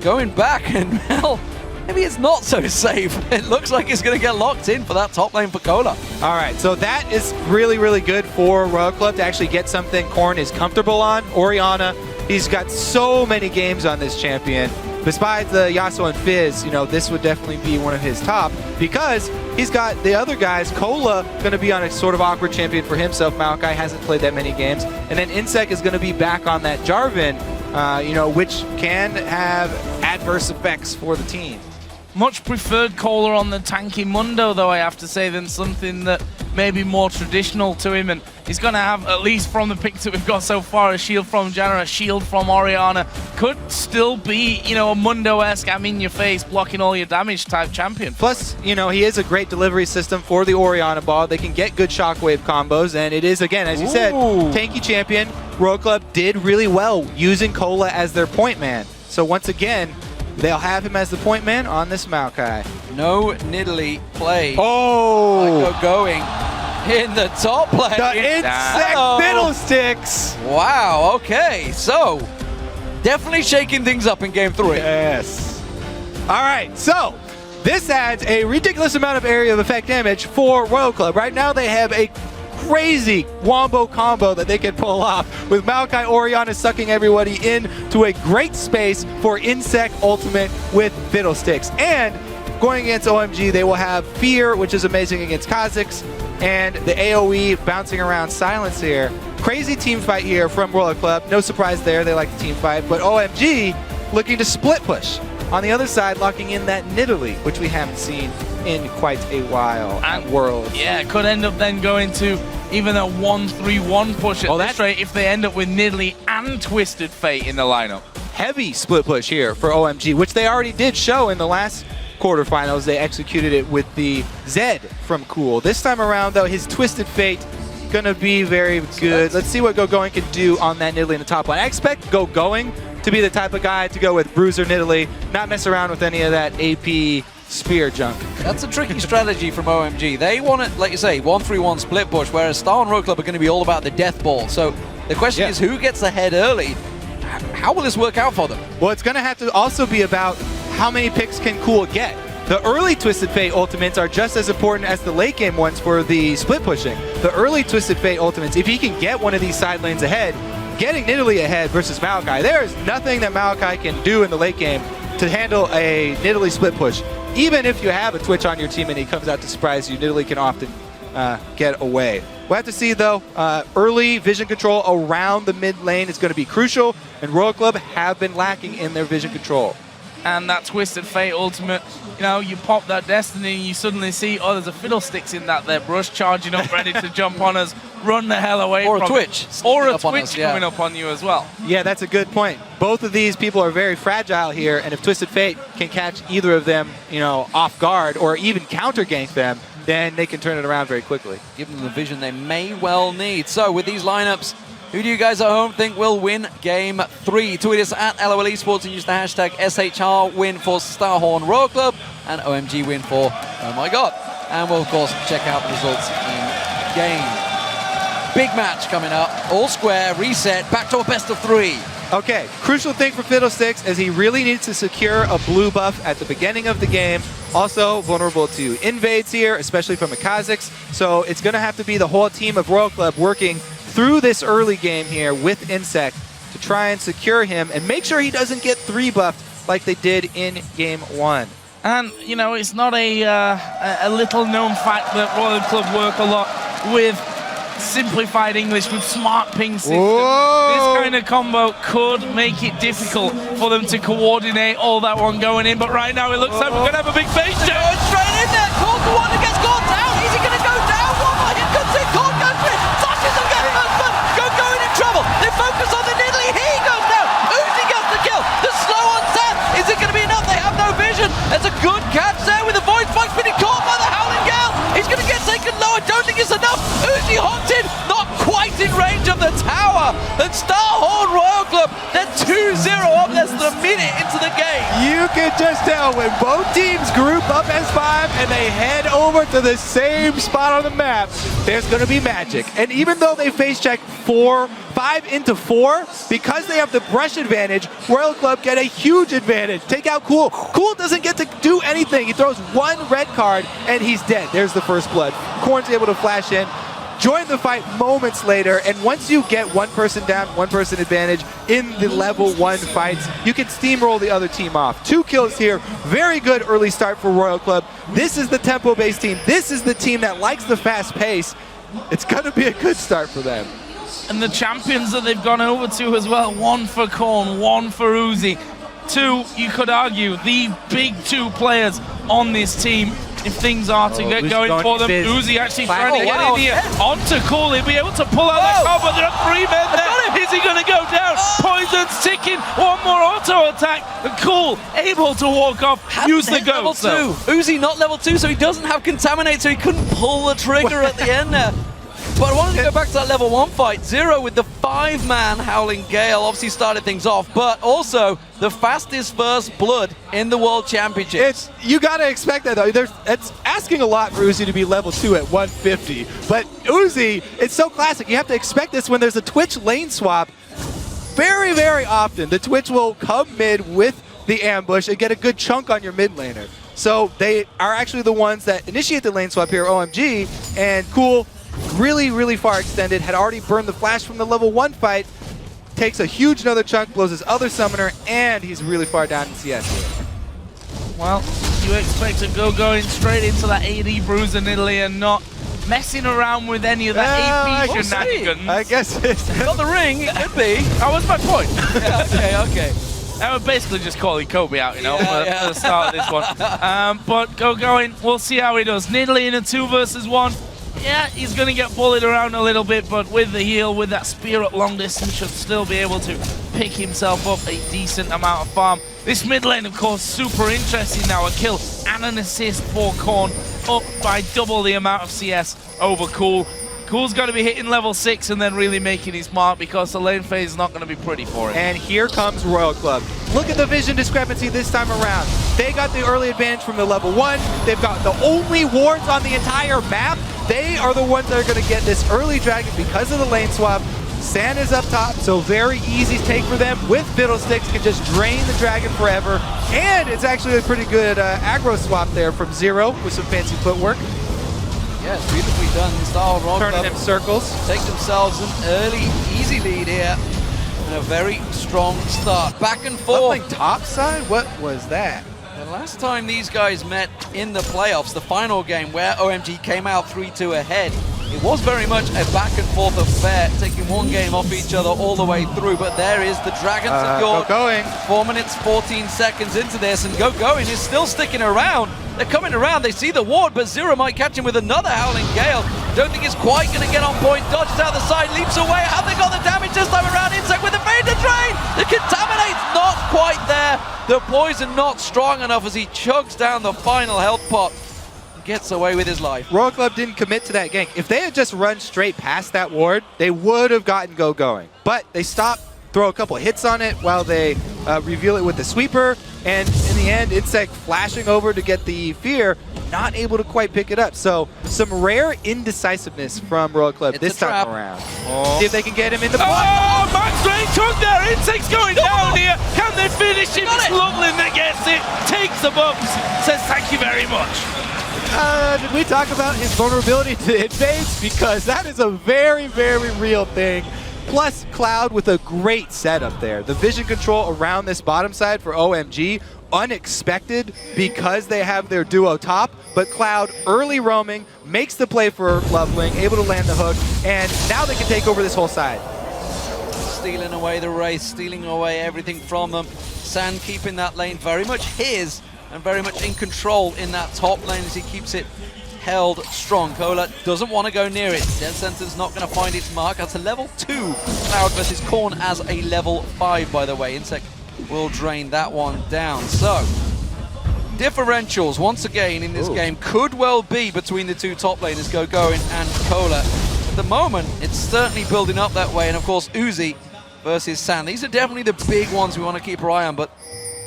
going back, and well, maybe it's not so safe. It looks like it's going to get locked in for that top lane for Cola. All right, so that is really, really good for Royal Club to actually get something Korn is comfortable on. Orianna, he's got so many games on this champion. Besides the Yasuo and Fizz, you know, this would definitely be one of his top because he's got the other guys. Cola going to be on a sort of awkward champion for himself. Maokai hasn't played that many games. And then Insec is going to be back on that Jarvan, you know, which can have adverse effects for the team. Much preferred Cola on the tanky Mundo, though, I have to say, than something that may be more traditional to him. And he's going to have, at least from the picks that we've got so far, a shield from Janna, a shield from Orianna. Could still be, you know, a Mundo-esque, I'm in your face, blocking all your damage type champion. Plus, you know, he is a great delivery system for the Orianna ball. They can get good shockwave combos, and it is, again, as you said, tanky champion. Royal Club did really well using Cola as their point man. So once again, they'll have him as the point man on this Maokai. No Nidalee play. Oh! Going in the top lane. The Insect Fiddlesticks! Wow, okay. So, definitely shaking things up in game 3. Yes. All right, so this adds a ridiculous amount of area of effect damage for Royal Club. Right now they have a crazy wombo combo that they can pull off with Maokai Orianna sucking everybody into a great space for Insect Ultimate with Fiddlesticks. And going against OMG, they will have Fear, which is amazing against Kha'Zix, and the AoE bouncing around Silence here. Crazy team fight here from Royal Club. No surprise there, they like the team fight. But OMG looking to split push. On the other side, locking in that Nidalee, which we haven't seen in quite a while at Worlds. Yeah, it could end up then going to even a 1-3-1 push at this rate if they end up with Nidalee and Twisted Fate in the lineup. Heavy split push here for OMG, which they already did show in the last quarterfinals. They executed it with the Zed from Cool. This time around, though, his Twisted Fate gonna be very good. Let's see what GoGoing can do on that Nidalee in the top line. I expect GoGoing to be the type of guy to go with Bruiser Nidalee, not mess around with any of that AP spear junk. That's a tricky strategy from OMG. They want it, like you say, 1-3-1 split push, whereas Star and Royal Club are going to be all about the death ball. So the question is, who gets ahead early? How will this work out for them? Well, it's going to have to also be about how many picks can Cool get. The early Twisted Fate ultimates are just as important as the late game ones for the split pushing. The early Twisted Fate ultimates, if he can get one of these side lanes ahead, getting Nidalee ahead versus Maokai, there is nothing that Maokai can do in the late game to handle a Nidalee split push. Even if you have a Twitch on your team and he comes out to surprise you, Nidalee can often get away. We'll have to see, though. Early vision control around the mid lane is going to be crucial, and Royal Club have been lacking in their vision control. And that Twisted Fate ultimate, you know, you pop that Destiny and you suddenly see, oh, there's a Fiddlesticks in that there, Brush charging up, ready to jump on us, run the hell away from Or a Twitch. Or a Twitch coming up on you as well. Yeah, that's a good point. Both of these people are very fragile here, and if Twisted Fate can catch either of them, you know, off guard or even counter gank them, then they can turn it around very quickly. Give them the vision they may well need. So with these lineups, who do you guys at home think will win Game 3? Tweet us at LOL Esports and use the hashtag SHR win for Starhorn Royal Club and OMG win for Oh My God. And we'll, of course, check out the results in game. Big match coming up. All square, reset, back to a best of 3. Okay, crucial thing for Fiddlesticks is he really needs to secure a blue buff at the beginning of the game. Also vulnerable to invades here, especially from a Kha'Zix. So it's going to have to be the whole team of Royal Club working through this early game here with Insect to try and secure him and make sure he doesn't get 3 buffed like they did in Game 1. And, you know, it's not a little known fact that Royal Club work a lot with simplified English with smart ping system. This kind of combo could make it difficult for them to coordinate all that one going in, but right now it looks like we're going to have a big face Going straight in there, Korn the one who gets caught down. Is he going to go down? One more hit comes in, Korn goes for it. Flashes and gets first blood. Going in trouble. They focus on the Nidalee. He goes down. Uzi gets the kill. The slow on Seth. Is it going to be enough? They have no vision. There's a good catch there with the void spikes being caught by the Howling Gale. He's going to get taken low. I don't think it's enough. Uzi hopped in, not quite in range of the tower. And Starhorn Royal Club, they're 2-0 up less than a minute into the game. You You can just tell when both teams group up as 5 and they head over to the same spot on the map, there's going to be magic. And even though they face check 5 into 4, because they have the brush advantage, Royal Club get a huge advantage. Take out Cool. Cool doesn't get to do anything. He throws 1 red card and he's dead. There's the first blood. Corn's able to flash in, join the fight moments later, and once you get one person down, one person advantage in the level 1 fights, you can steamroll the other team off. 2 kills here, very good early start for Royal Club. This is the tempo-based team. This is the team that likes the fast pace. It's gonna be a good start for them. And the champions that they've gone over to as well, 1 for Korn, 1 for Uzi. 2, you could argue, the big 2 players on this team. If things are to get going for them, Uzi actually trying to get in here onto Cool. He'll be able to pull out that card, but there are 3 men there. Is he going to go down? Poison's ticking. 1 more auto attack. And Cool able to walk off. Use the ghost. Level 2. Uzi not level 2, so he doesn't have Contaminate, so he couldn't pull the trigger at the end there. But I wanted to go back to that level 1 fight. Zero with the 5-man Howling Gale obviously started things off, but also the fastest first blood in the World Championships. You gotta expect that though. It's asking a lot for Uzi to be level 2 at 150. But Uzi, it's so classic. You have to expect this when there's a Twitch lane swap. Very, very often, the Twitch will come mid with the ambush and get a good chunk on your mid laner. So they are actually the ones that initiate the lane swap here, OMG, and Cool, really far extended, had already burned the flash from the level 1 fight, takes a huge another chunk, blows his other summoner, and he's really far down in CS here. Well, you expect to go going straight into that AD bruise in Italy and not messing around with any of that AP shenanigans. I guess it's got the ring, it could be. That was my point. Yeah, okay. I would basically just calling Kobe out, you know, for the start of this one. But go going, we'll see how he does. Nidalee in a 2 versus 1. Yeah, he's going to get bullied around a little bit, but with the heal, with that spear at long distance, should still be able to pick himself up a decent amount of farm. This mid lane, of course, super interesting now. A kill and an assist for Korn, up by double the amount of CS over Cool. Cool's got to be hitting level 6 and then really making his mark, because the lane phase is not going to be pretty for him. And here comes Royal Club. Look at the vision discrepancy this time around. They got the early advantage from the level 1. They've got the only wards on the entire map. They are the ones that are going to get this early dragon because of the lane swap. Sand is up top, so very easy take for them. With Fiddlesticks, can just drain the dragon forever. And it's actually a pretty good aggro swap there from Zero with some fancy footwork. Yeah, it's beautifully done. Star Rock Turning them circles. Take themselves an early, easy lead here. And a very strong start. Back and forth. Something topside? What was that? The last time these guys met in the playoffs, the final game where OMG came out 3-2 ahead, it was very much a back and forth affair, taking one game off each other all the way through. But there is the dragon secured. Going. 4 minutes, 14 seconds into this, and Going is still sticking around. They're coming around, they see the ward, but Zero might catch him with another Howling Gale. Don't think it's quite going to get on point. Dodges out the side, leaps away. Have they got the damage this time around? Insect with the fade to drain. The Contaminate's not quite there. The poison not strong enough as he chugs down the final health pot. Gets away with his life. Royal Club didn't commit to that gank. If they had just run straight past that ward, they would have gotten going. But they stopped, throw a couple hits on it while they reveal it with the sweeper, and in the end, Insect flashing over to get the fear, not able to quite pick it up. So some rare indecisiveness from Royal Club this time around. See if they can get him in the block. Oh, Max Drain took there. Insect's going down here. Can they finish him? It's Loveland that gets it, takes the bumps, says thank you very much. Did we talk about his vulnerability to invades? Because that is a very, very real thing. Plus, Cloud with a great setup there. The vision control around this bottom side for OMG, unexpected because they have their duo top, but Cloud early roaming, makes the play for Loveling, able to land the hook, and now they can take over this whole side. Stealing away the race, stealing away everything from them. Sand keeping that lane very much his, and very much in control in that top lane as he keeps it held strong. Cola doesn't want to go near it. Dead Center's not going to find its mark. That's a level 2 Cloud versus Korn as a level 5, by the way. Insect will drain that one down. So, differentials once again in this game could well be between the two top laners, Going and Cola. At the moment, it's certainly building up that way. And of course, Uzi versus Sand. These are definitely the big ones we want to keep our eye on, but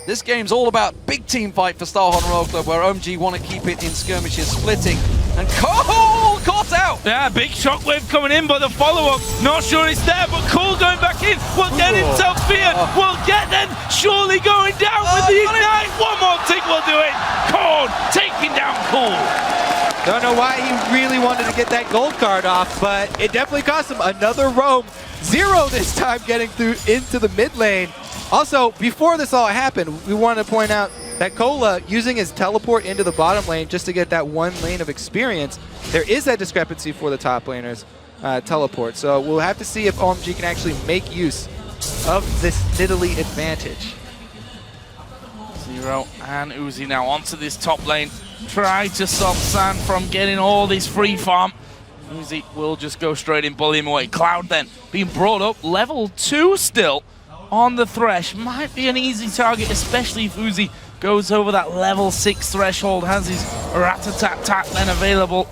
This game's all about big team fight for Starhorn Royal Club, where OMG want to keep it in skirmishes, splitting. And Cole caught out! Yeah, big shockwave coming in, but the follow-up, not sure it's there, but Cole going back in, will get himself fear, will get then surely going down with the ignite. One more tick will do it. Cole taking down Cole. Don't know why he really wanted to get that gold card off, but it definitely cost him another roam. 0 this time getting through into the mid lane. Also, before this all happened, we wanted to point out that Cola using his teleport into the bottom lane just to get that 1 lane of experience. There is that discrepancy for the top laners teleport. So we'll have to see if OMG can actually make use of this Nidalee advantage. Zero and Uzi now onto this top lane. Try to stop San from getting all this free farm. Uzi will just go straight in, bully him away. Cloud then being brought up, level 2 still on the Thresh. Might be an easy target, especially if Uzi goes over that level 6 threshold, has his rat-a-tat-tat then available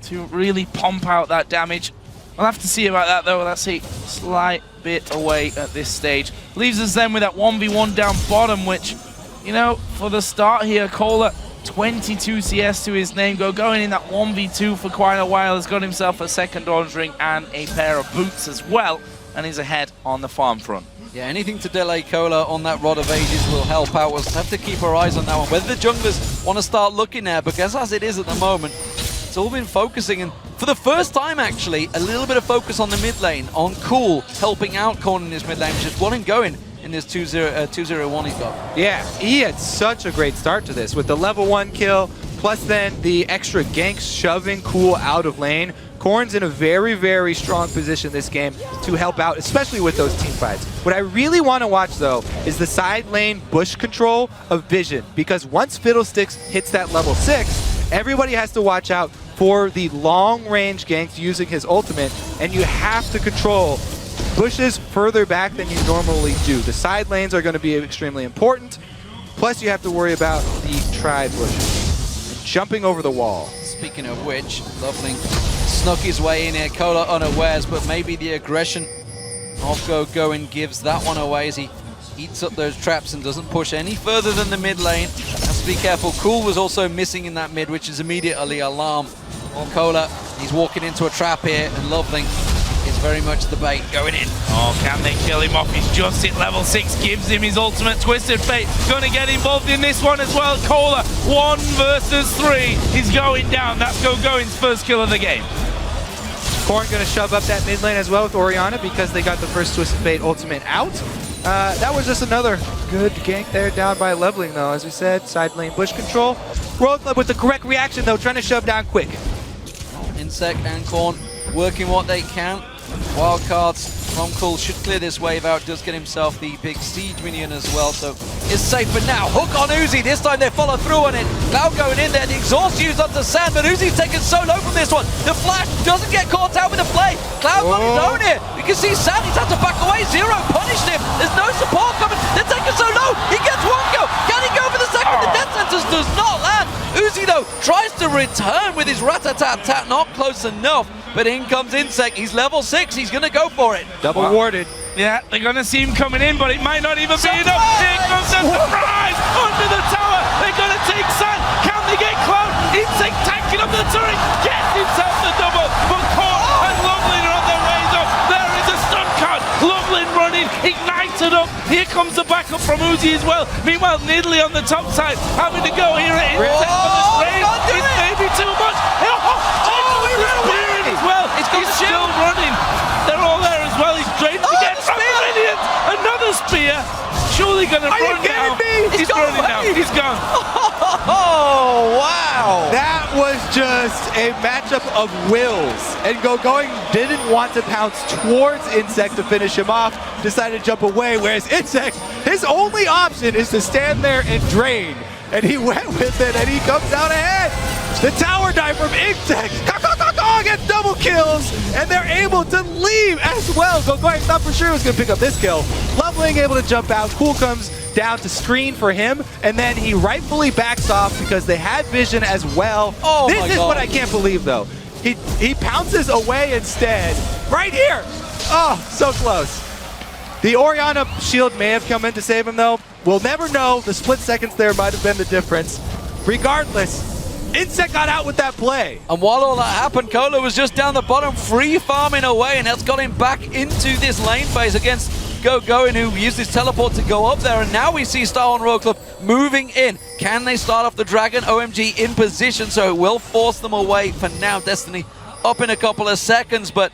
to really pump out that damage. We'll have to see about that though. That's a slight bit away at this stage. Leaves us then with that 1v1 down bottom, which, you know, for the start here, Cola 22 CS to his name, going in that 1v2 for quite a while, has got himself a second orange ring and a pair of boots as well, and is ahead on the farm front. Yeah, anything to delay Cola on that Rod of Ages will help out. We'll have to keep our eyes on that one. Whether the junglers want to start looking there, because as it is at the moment, it's all been focusing, and for the first time actually, a little bit of focus on the mid lane, on Cool, helping out Korn in his mid lane, just one and going in this 2-0-1 he's got. Yeah, he had such a great start to this with the level 1 kill, plus then the extra ganks shoving Cool out of lane. Korn's in a very, very strong position this game to help out, especially with those team fights. What I really want to watch, though, is the side lane bush control of Vision, because once Fiddlesticks hits that level 6, everybody has to watch out for the long-range ganks using his ultimate, and you have to control bushes further back than you normally do. The side lanes are going to be extremely important, plus you have to worry about the tri bushes. And jumping over the wall. Speaking of which, Loveling snuck his way in here, Cola unawares, but maybe the aggression of Going gives that one away as he eats up those traps and doesn't push any further than the mid lane. Has to be careful. Cool was also missing in that mid, which is immediately alarm on Cola. He's walking into a trap here, and Loveling is very much the bait going in. Oh, can they kill him off? He's just hit level 6, gives him his ultimate. Twisted Fate gonna get involved in this one as well. Cola, 1 versus 3. He's going down. That's Going's first kill of the game. Korn gonna shove up that mid lane as well with Orianna because they got the first Twisted Fate ultimate out. That was just another good gank there down by Leveling though. As we said, side lane bush control. Royal Club with the correct reaction though, trying to shove down quick. Insect and Korn working what they can. Wildcards from Cool should clear this wave out. Does get himself the big siege minion as well, so it's safe for now. Hook on Uzi. This time they follow through on it. Cloud going in there. The exhaust used onto Sand, but Uzi's taken solo from this one. The flash doesn't get caught out with the play. Cloud got his own here. You can see Sand, he's had to back away. Zero punished him. There's no support coming. They're taking so low. He gets one go. Can he go for the second? The death sentence does not land. Uzi though tries to return with his rat-a-tat-tat. Not close enough. But in comes Insect. He's level 6. He's going to go for it. Double warded. Yeah, they're going to see him coming in, but it might not even be enough. Here comes the surprise under the tower. They're going to take Sand. Can they get Cloud? Insect tanking up the turret. Gets himself the double. But Korn and Loveling are on their way though. There is a stun card. Loveling running. Ignited up. Here comes the backup from Uzi as well. Meanwhile, Nidalee on the top side having to go here at Insect for the strain. It's maybe too much. He ran away. Well, he's still running. They're all there as well. He's draining again. Brilliant! Another spear. Surely gonna run now. He's running now. He's gone. Oh, wow! That was just a matchup of wills. And Going didn't want to pounce towards Insect to finish him off. Decided to jump away, whereas Insect, his only option is to stand there and drain. And he went with it, and he comes out ahead. The tower dive from Insect. Gets double kills, and they're able to leave as well. Going thought for sure he was going to pick up this kill. Loveling able to jump out. Cool comes down to screen for him, and then he rightfully backs off because they had vision as well. Oh, this is what I can't believe, though. He pounces away instead. Right here. Oh, so close. The Orianna shield may have come in to save him, though. We'll never know. The split seconds there might have been the difference. Regardless, Insect got out with that play. And while all that happened, Cola was just down the bottom, free farming away, and that's got him back into this lane phase against Going, who used his teleport to go up there. And now we see Star Royal Club moving in. Can they start off the Dragon? OMG in position, so it will force them away for now. Destiny up in a couple of seconds, but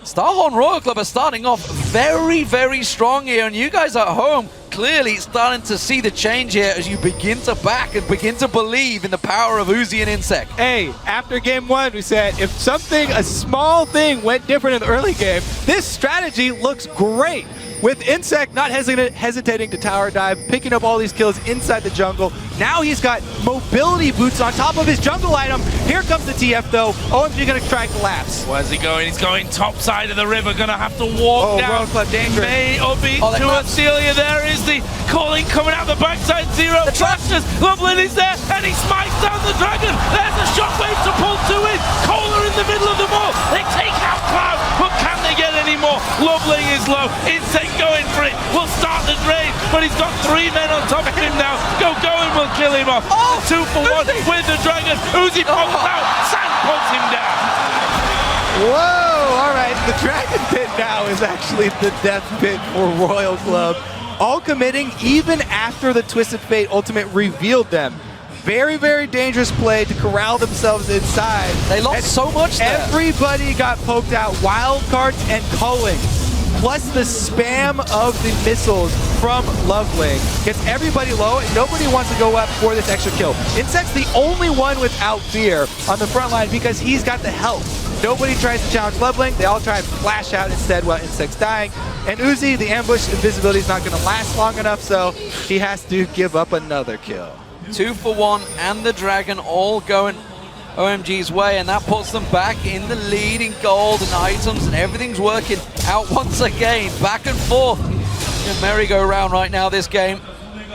Starhorn Royal Club are starting off very, very strong here, and you guys at home clearly starting to see the change here as you begin to back and begin to believe in the power of Uzi and Insect. Hey, after game one, we said if a small thing went different in the early game, this strategy looks great. With Insect not hesitating to tower dive, picking up all these kills inside the jungle. Now he's got mobility boots on top of his jungle item. Here comes the TF though. OMG gonna try collapse. Where's he going? He's going top side of the river. Gonna have to walk down. Royal Club dangerous. May or be to Celia. There is the calling coming out the backside. Zero flashes. Loveland is there and he smites down the dragon. There's a shockwave to pull two in. Kohler in the middle of them all. They take out Cloud, but can they get any more? Loveling is low. Insect going for it. Will start the drain, but he's got 3 men on top of him now. Going will kill him off. 2 for 1 with the dragon. Uzi pokes out. Sand pulls him down. Whoa, all right. The Dragon Pit now is actually the death pit for Royal Club. All committing even after the Twisted Fate Ultimate revealed them. Very, very dangerous play to corral themselves inside. They lost so much there. Everybody got poked out. Wild cards and culling. Plus the spam of the missiles from Loveling gets everybody low, and nobody wants to go up for this extra kill. Insect's the only one without fear on the front line because he's got the health. Nobody tries to challenge Loveling. They all try and flash out instead while Insect's dying. And Uzi, the ambush invisibility is not going to last long enough, so he has to give up another kill. 2 for 1 and the Dragon all going OMG's way, and that puts them back in the lead in gold and items, and everything's working out once again. Back and forth. Merry-go-round right now this game.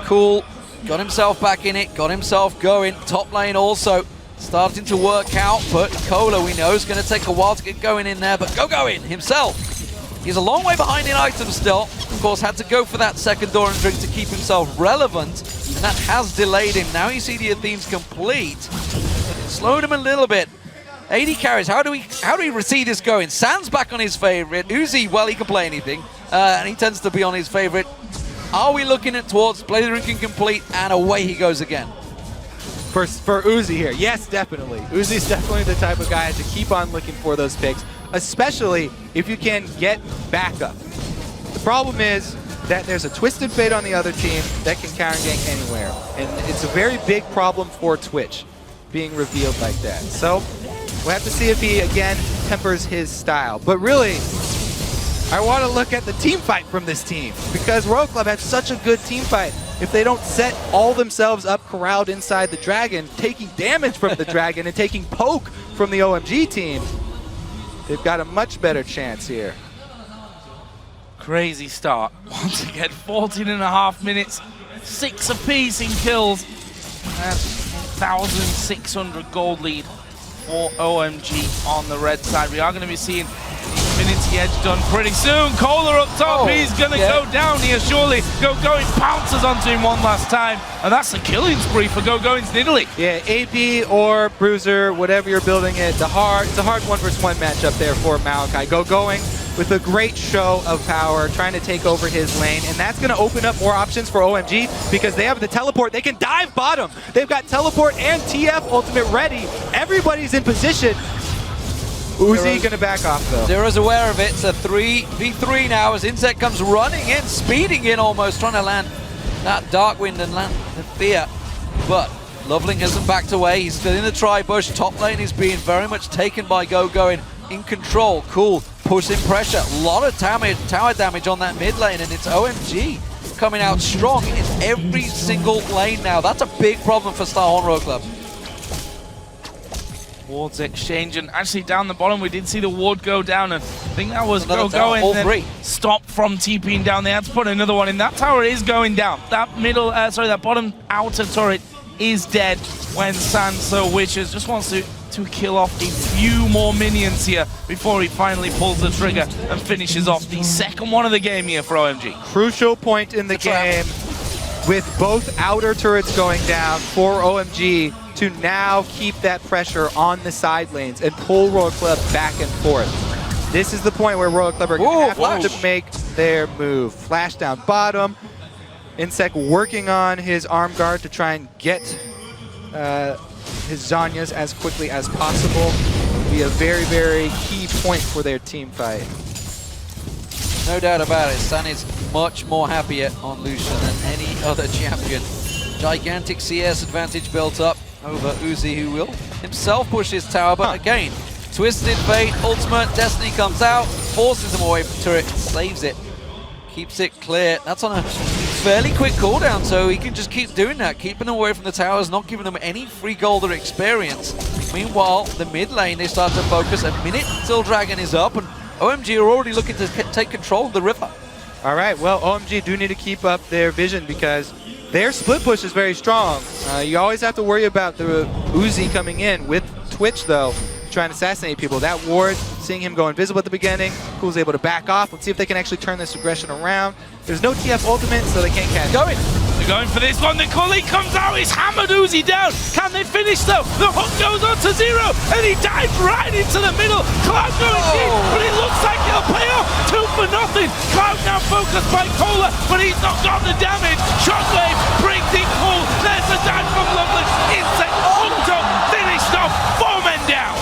Cool. Got himself back in it. Got himself going. Top lane also starting to work out, but Cola we know is going to take a while to get going in there, but Going himself. He's a long way behind in items still. Of course, had to go for that second door and drink to keep himself relevant, and that has delayed him. Now you see the themes complete. Slowed him a little bit. 80 carries. How do we see this going? Sand's back on his favorite. Uzi, well, he can play anything, and he tends to be on his favorite. Are we looking at towards play the ranking complete, and away he goes again? For Uzi here, yes, definitely. Uzi's definitely the type of guy to keep on looking for those picks, especially if you can get backup. The problem is that there's a Twisted Fate on the other team that can counter gank anywhere, and it's a very big problem for Twitch being revealed like that. So we'll have to see if he again tempers his style. But really, I want to look at the team fight from this team because Royal Club has such a good team fight. If they don't set all themselves up corralled inside the Dragon, taking damage from the Dragon and taking poke from the OMG team, they've got a much better chance here. Crazy start. Once again, 14.5 minutes, 6 apiece in kills. And 1,600 gold lead for OMG on the red side. We are going to be seeing Infinity Edge done pretty soon. Kohler up top, he's going to go down here surely. Going pounces onto him one last time, and that's a killing spree for Going's Nidalee. Yeah, AP or Bruiser, whatever you're building it, it's a hard 1v1 matchup there for Maokai. Going with a great show of power, trying to take over his lane, and that's going to open up more options for OMG because they have the teleport. They can dive bottom. They've got teleport and TF ultimate ready. Everybody's in position. Uzi gonna back off though. Zero's aware of it. It's a 3v3 now as Insect comes running in, speeding in almost, trying to land that Dark Wind and land the Fear. But Loveling hasn't backed away. He's still in the tri-bush. Top lane is being very much taken by Going in control. Cool, pushing pressure. A lot of tower damage on that mid lane, and it's OMG coming out strong in every single lane now. That's a big problem for Starhorn Royal Club. Wards exchange, and actually down the bottom we did see the ward go down, and I think that was Going all three. Stop from TPing down. They had to put another one in. That tower is going down. That middle, that bottom outer turret is dead when Sand so wishes. Just wants to kill off a few more minions here before he finally pulls the trigger and finishes off the second one of the game here for OMG. Crucial point in the game. with both outer turrets going down for OMG to now keep that pressure on the side lanes and pull Royal Club back and forth. This is the point where Royal Club are going to have to make their move. Flash down bottom. Insec working on his arm guard to try and get his Zhonya's as quickly as possible. Be a very, very key point for their team fight. No doubt about it. San is much more happier on Lucian than any other champion. Gigantic CS advantage built up over Uzi, who will himself push his tower, but again, Twisted Fate, ultimate, Destiny comes out, forces him away from turret, saves it, keeps it clear. That's on a fairly quick cooldown, so he can just keep doing that, keeping them away from the towers, not giving them any free gold or experience. Meanwhile, the mid lane, they start to focus. A minute till Dragon is up, and OMG are already looking to take control of the river. All right, well, OMG do need to keep up their vision because their split push is very strong. You always have to worry about the Uzi coming in. With Twitch, though, trying to assassinate people. That ward, seeing him go invisible at the beginning, Cool's able to back off. Let's see if they can actually turn this aggression around. There's no TF ultimate, so they can't catch it. They're going for this one. The colleague comes out. He's hammered Uzi down. Can they finish, though? The hook goes on to 0, and he dives right into the middle. Cloud going deep, but it looks like it'll pay off. 2 for nothing. Cloud now focused by Cola, but he's not got the damage. Shockwave brings in Cool. There's the dive from Loveless. Insect hooked up, finished off. 4 men down.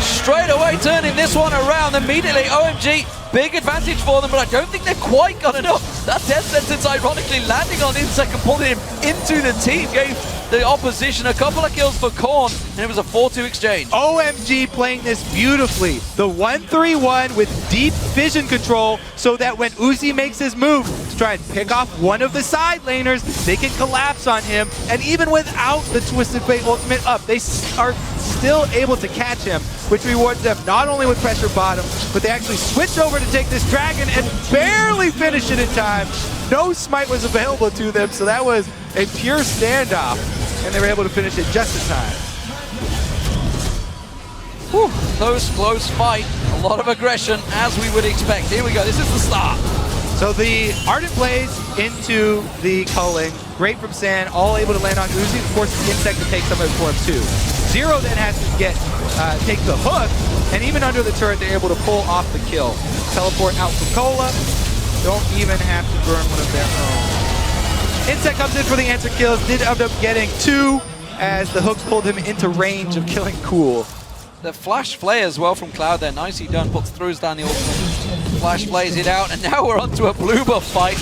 Straight away turning this one around immediately. OMG, big advantage for them, but I don't think they've quite got enough. That death sentence ironically landing on Insect and pulling him into the team, gave the opposition a couple of kills for Korn, and it was a 4-2 exchange. OMG playing this beautifully. The 1-3-1 with deep vision control so that when Uzi makes his move to try and pick off one of the side laners, they can collapse on him. And even without the Twisted Fate ultimate up, they are still able to catch him, which rewards them not only with pressure bottom, but they actually switch over to take this dragon and barely finish it in time. No smite was available to them, so that was a pure standoff, and they were able to finish it just in time. Whew, close fight. A lot of aggression, as we would expect. Here we go, this is the start. So the Ardent plays into the culling. Great from San, all able to land on Uzi. Of course, Insect to take some of it for him too. Zero then has to take the hook, and even under the turret, they're able to pull off the kill. Teleport out for Cola. Don't even have to burn one of their own. Insect comes in for the answer kills, did end up getting 2 as the hooks pulled him into range of killing Cool. The flash flare as well from Cloud there, nicely done, throws down the ultimate. Flash plays it out, and now we're onto a blue buff fight.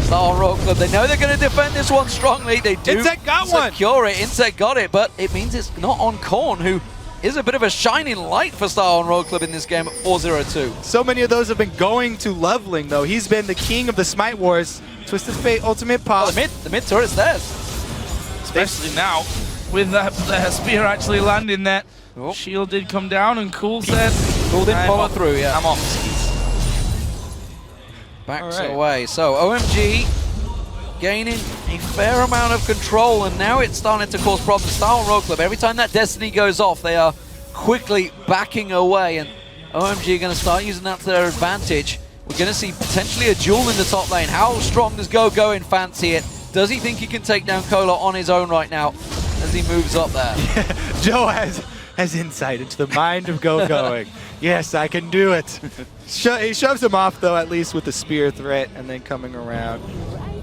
Star Royal Club, they know they're going to defend this one strongly. They do Insect got one. Secure it. Insect got it, but it means it's not on Korn, who is a bit of a shining light for Star Royal Club in this game at 4-0-2. So many of those have been going to Loveling, though. He's been the king of the Smite Wars. Twisted Fate ultimate pop. Oh, the mid turret's theirs. Especially now, with the spear actually landing there. Oh. Shield did come down, and Cool said... Cool didn't follow through, yeah. I'm off. Backs away. So OMG gaining a fair amount of control, and now it's starting to cause problems. Star Royal Club, every time that Destiny goes off, they are quickly backing away, and OMG are going to start using that to their advantage. We're going to see potentially a duel in the top lane. How strong does Go in fancy it? Does he think he can take down Cola on his own right now as he moves up there? Joe has insight into the mind of going. Yes, I can do it. He shoves him off, though, at least with the spear threat, and then coming around.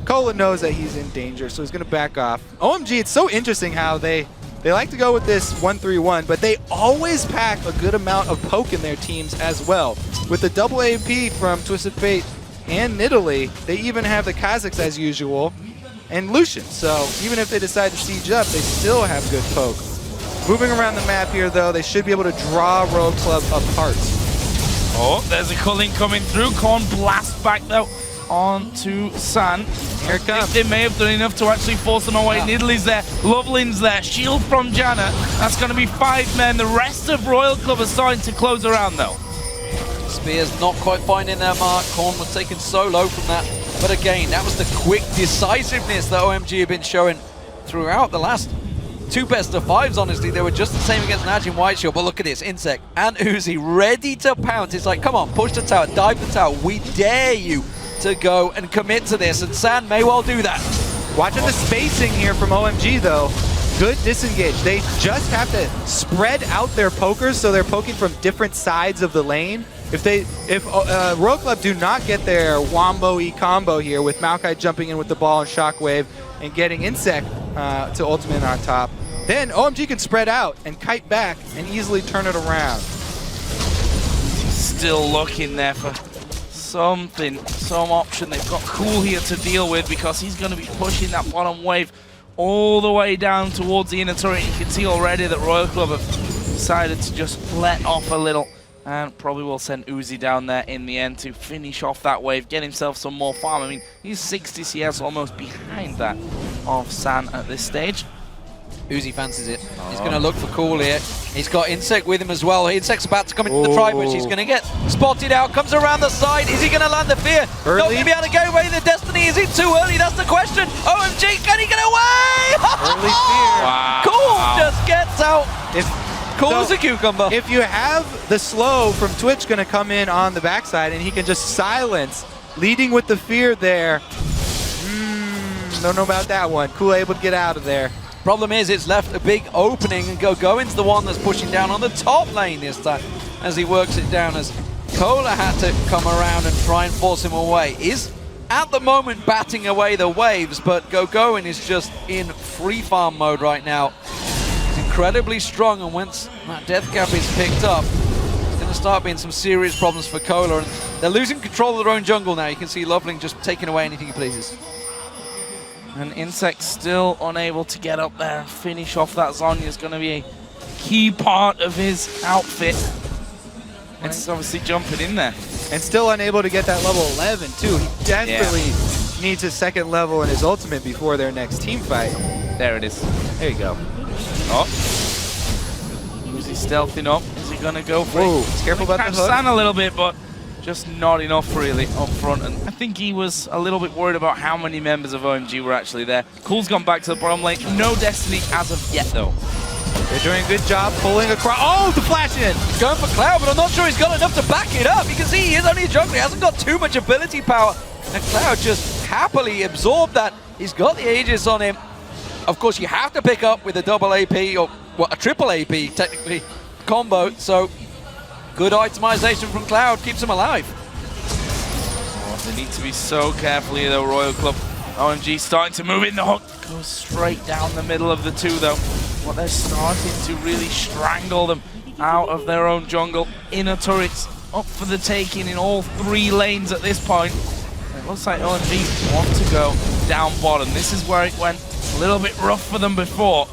Cola knows that he's in danger, so he's going to back off. OMG, it's so interesting how they like to go with this 1-3-1, but they always pack a good amount of poke in their teams as well. With the double AP from Twisted Fate and Nidalee, they even have the Kazakhs as usual, and Lucian. So even if they decide to siege up, they still have good poke. Moving around the map here, though, they should be able to draw Royal Club apart. Oh, there's a culling coming through. Korn blast back, though, onto San. Here it comes. They may have done enough to actually force them away. Nidalee's there, Loveling's there, shield from Janna. That's going to be 5 men. The rest of Royal Club are starting to close around, though. Spears not quite finding their mark. Korn was taken so low from that. But again, that was the quick decisiveness that OMG have been showing throughout the last 2 best-of-5s, honestly. They were just the same against Najin Whiteshield, but look at this, Insect and Uzi ready to pounce. It's like, come on, push the tower, dive the tower. We dare you to go and commit to this, and San may well do that. Watching the spacing here from OMG though. Good disengage. They just have to spread out their pokers so they're poking from different sides of the lane. If Royal Club do not get their wombo-y combo here with Maokai jumping in with the ball and Shockwave and getting Insect to ultimate on top, then OMG can spread out and kite back and easily turn it around. Still looking there for something, some option. They've got Cool here to deal with because he's going to be pushing that bottom wave all the way down towards the inner turret. You can see already that Royal Club have decided to just let off a little and probably will send Uzi down there in the end to finish off that wave, get himself some more farm. I mean, he's 60 CS almost behind that of San at this stage. Uzi fancies it. He's going to look for Cool here. He's got Insect with him as well. Insect's about to come into the try, which he's going to get spotted out. Comes around the side. Is he going to land the fear? Early. Not going to be able to get away with the Destiny. Is it too early? That's the question. OMG, can he get away? Early fear. Wow. Cool just gets out. Cool as a cucumber. If you have the slow from Twitch going to come in on the backside and he can just silence, leading with the fear there. Don't know about that one. Cool able to get out of there. Problem is, it's left a big opening, and Gogoin's the one that's pushing down on the top lane this time as he works it down, as Cola had to come around and try and force him away. Is at the moment batting away the waves, but Gogoin is just in free farm mode right now. He's incredibly strong, and once that death cap is picked up, it's going to start being some serious problems for Cola, and they're losing control of their own jungle now. You can see Loveling just taking away anything he pleases. And Insect still unable to get up there and finish off that Zhonya is going to be a key part of his outfit. And he's obviously jumping in there. And still unable to get that level 11 too. He desperately needs his second level in his ultimate before their next team fight. There it is. There you go. Oh. Is he stealthing up? Is he going to go for it? He's careful about the hook. San a little bit, but just not enough really up front. And I think he was a little bit worried about how many members of OMG were actually there. Cool's gone back to the bottom lane. No Destiny as of yet though. They're doing a good job pulling across. Oh, the flash in! He's going for Cloud, but I'm not sure he's got enough to back it up. You can see he is only a jungler. He hasn't got too much ability power. And Cloud just happily absorbed that. He's got the Aegis on him. Of course, you have to pick up with a double AP, or well, a triple AP, technically, combo. So, good itemization from Cloud keeps him alive. Oh, they need to be so careful here though, Royal Club. OMG starting to move in. The hook goes straight down the middle of the two though. But they're starting to really strangle them out of their own jungle. Inner turrets up for the taking in all three lanes at this point. It looks like OMG want to go down bottom. This is where it went a little bit rough for them before.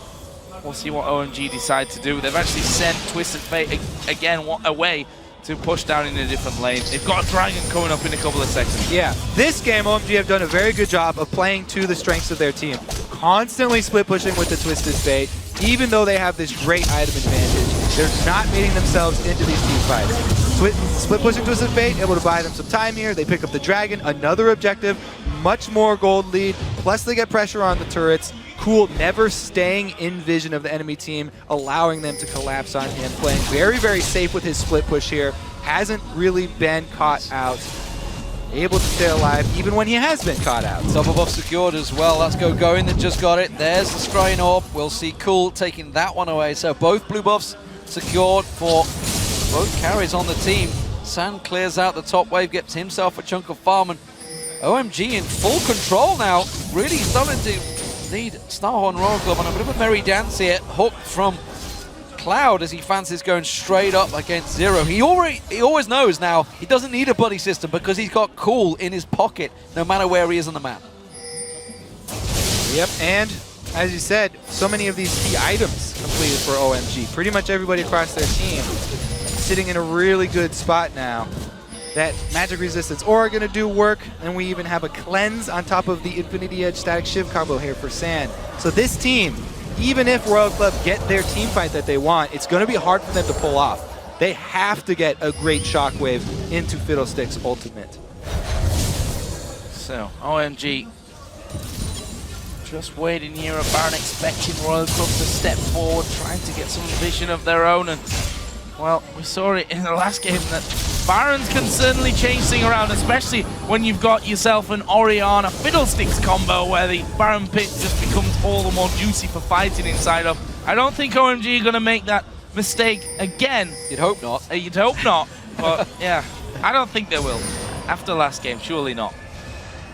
We'll see what OMG decide to do. They've actually sent Twisted Fate again away to push down in a different lane. They've got a dragon coming up in a couple of seconds. Yeah, this game OMG have done a very good job of playing to the strengths of their team. Constantly split pushing with the Twisted Fate, even though they have this great item advantage. They're not meeting themselves into these team fights. Split pushing Twisted Fate, able to buy them some time here. They pick up the dragon, another objective, much more gold lead, plus they get pressure on the turrets. Cool never staying in vision of the enemy team, allowing them to collapse on him, playing very, very safe with his split push here. Hasn't really been caught out. Able to stay alive even when he has been caught out. Double buff secured as well. Let's go going that just got it. There's the Scrying Orb. We'll see Cool taking that one away. So both blue buffs secured for both carries on the team. San clears out the top wave, gets himself a chunk of farm, and OMG in full control now. Really starting to lead Starhorn Royal Club on a bit of a merry dance here. Hook from Cloud as he fancies going straight up against Zero. He always knows now he doesn't need a buddy system because he's got Cool in his pocket no matter where he is on the map. Yep, and as you said, so many of these key items completed for OMG. Pretty much everybody across their team sitting in a really good spot now. That magic resistance aura going to do work, and we even have a cleanse on top of the Infinity Edge static shiv combo here for San. So this team, even if Royal Club get their team fight that they want, it's going to be hard for them to pull off. They have to get a great shockwave into Fiddlestick's ultimate. So OMG just waiting here at Baron, expecting Royal Club to step forward, trying to get some vision of their own. And well, we saw it in the last game that Barons can certainly change things around, especially when you've got yourself an Oriana Fiddlesticks combo where the Baron pit just becomes all the more juicy for fighting inside of. I don't think OMG are going to make that mistake again. You'd hope not. You'd hope not, but yeah, I don't think they will. After last game, surely not.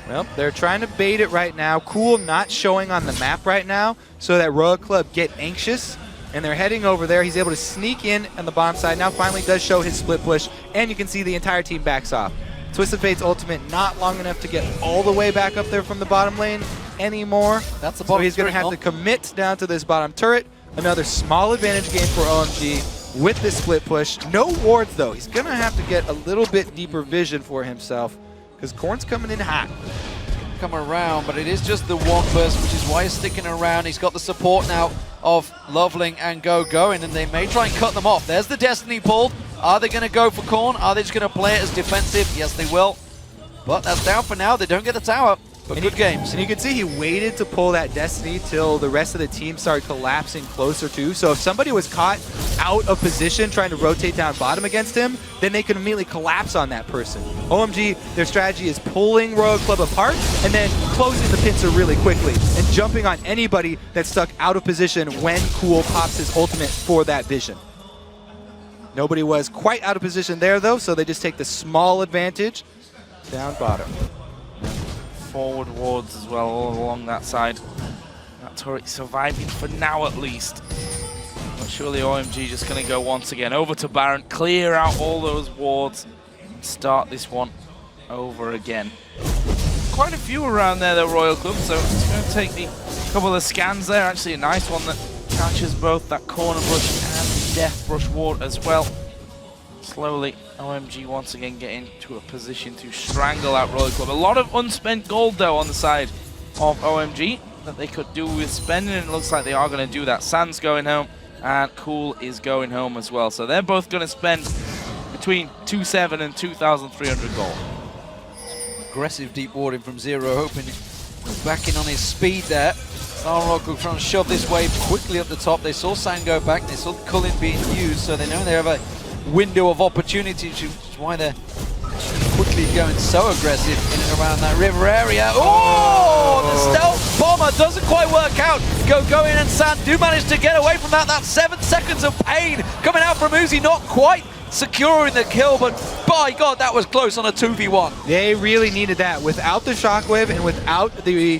Well, they're trying to bait it right now. Cool not showing on the map right now so that Royal Club get anxious. And they're heading over there. He's able to sneak in on the bottom side. Now finally does show his split push. And you can see the entire team backs off. Twisted Fate's ultimate not long enough to get all the way back up there from the bottom lane anymore. That's the so bottom he's going to have to commit down to this bottom turret. Another small advantage game for OMG with this split push. No wards though. He's going to have to get a little bit deeper vision for himself because Korn's coming in hot. Come around, but it is just the one burst, which is why he's sticking around. He's got the support now of Loveling and Go going, and they may try and cut them off. There's the Destiny pulled. Are they going to go for Korn? Are they just going to play it as defensive? Yes, they will. But that's down for now. They don't get the tower. But good games. And you can see he waited to pull that Destiny till the rest of the team started collapsing closer to. So if somebody was caught out of position trying to rotate down bottom against him, then they could immediately collapse on that person. OMG, their strategy is pulling Royal Club apart and then closing the pincer really quickly and jumping on anybody that's stuck out of position when Cool pops his ultimate for that vision. Nobody was quite out of position there though, so they just take the small advantage down bottom. Forward wards as well all along that side. That turret surviving for now at least. But surely OMG just going to go once again over to Baron, clear out all those wards, and start this one over again. Quite a few around there, the Royal Club, so it's going to take the couple of scans there. Actually a nice one that catches both that corner brush and death brush ward as well. Slowly, OMG once again getting to a position to strangle out Royal Club. A lot of unspent gold though on the side of OMG that they could do with spending, and it looks like they are going to do that. Sand's going home and Cool is going home as well. So they're both going to spend between 2,700 and 2,300 gold. Aggressive deep warding from Zero, hoping backing on his speed there. Starrock will try and shove this wave quickly up the top. They saw Sand go back, they saw the Cullen being used, so they know they have a window of opportunity, which is why they're quickly going so aggressive in and around that river area. Oh, the stealth bomber doesn't quite work out. Going and Sand do manage to get away from that. That's 7 seconds of pain coming out from Uzi, not quite securing the kill, but by God, that was close on a 2v1. They really needed that. Without the shockwave and without the